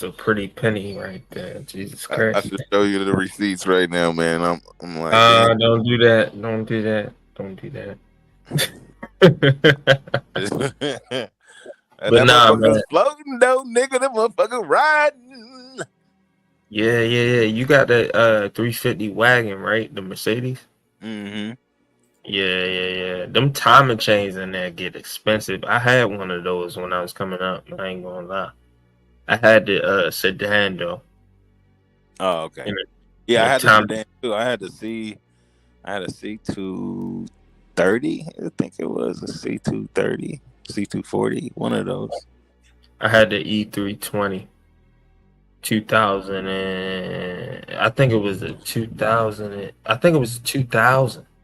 a pretty penny right there. Jesus Christ! I should show you the receipts right now, man. I'm like, don't do that. Don't do that. Don't do that. But nah, man. Floating though, nigga. That motherfucker riding. Yeah. You got that 350 wagon, right? The Mercedes. Mm-hmm. Yeah. Them timing chains in there get expensive. I had one of those when I was coming up. I ain't gonna lie. I had the sedan though. Oh, okay. Yeah, I had the sedan too. I had a C230. I think it was a C230, C240, one of those. I had the E320. 2000 and I think it was a 2000.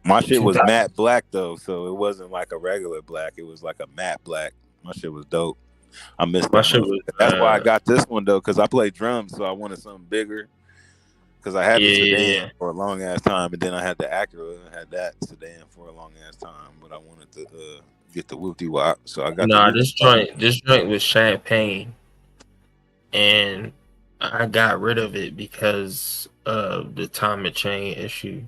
My shit was matte black though, so it wasn't like a regular black. It was like a matte black. My shit was dope. I missed My that. shit was, That's why I got this one though, because I play drums, so I wanted something bigger. Because I had the sedan for a long ass time, and then I had the Acura. I had that sedan for a long ass time, but I wanted to get the whoopty wop, so I got. Nah, this joint was champagne, and I got rid of it because of the time of chain issue.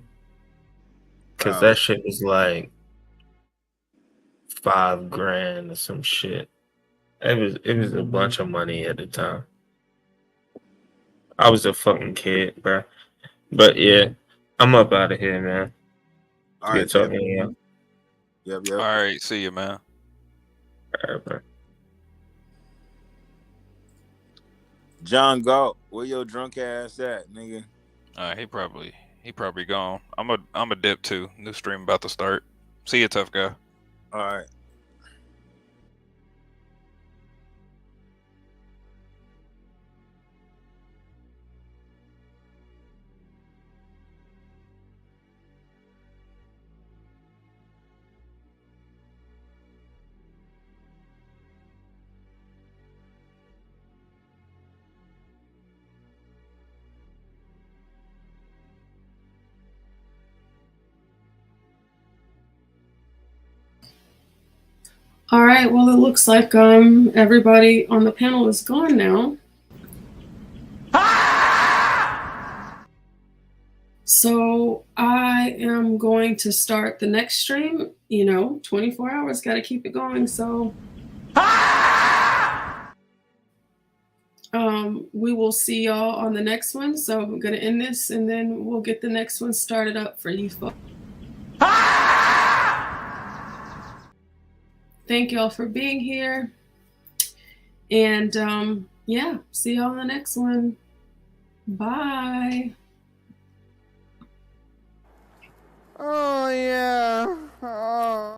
Because that shit was like $5,000 or some shit. It was a bunch of money at the time. I was a fucking kid, bro. But yeah, I'm up out of here, man. All Good right, talking to you. Yep. All right, see you, man. All right, bro. John Galt, where your drunk ass at, nigga? He probably gone. I'm a dip too. New stream about to start. See you, tough guy. All right. All right. Well, it looks like everybody on the panel is gone now. So I am going to start the next stream. 24 hours, got to keep it going. So we will see y'all on the next one. So I'm going to end this, and then we'll get the next one started up for you folks. Thank y'all for being here. And yeah, see y'all on the next one. Bye. Oh, yeah. Oh.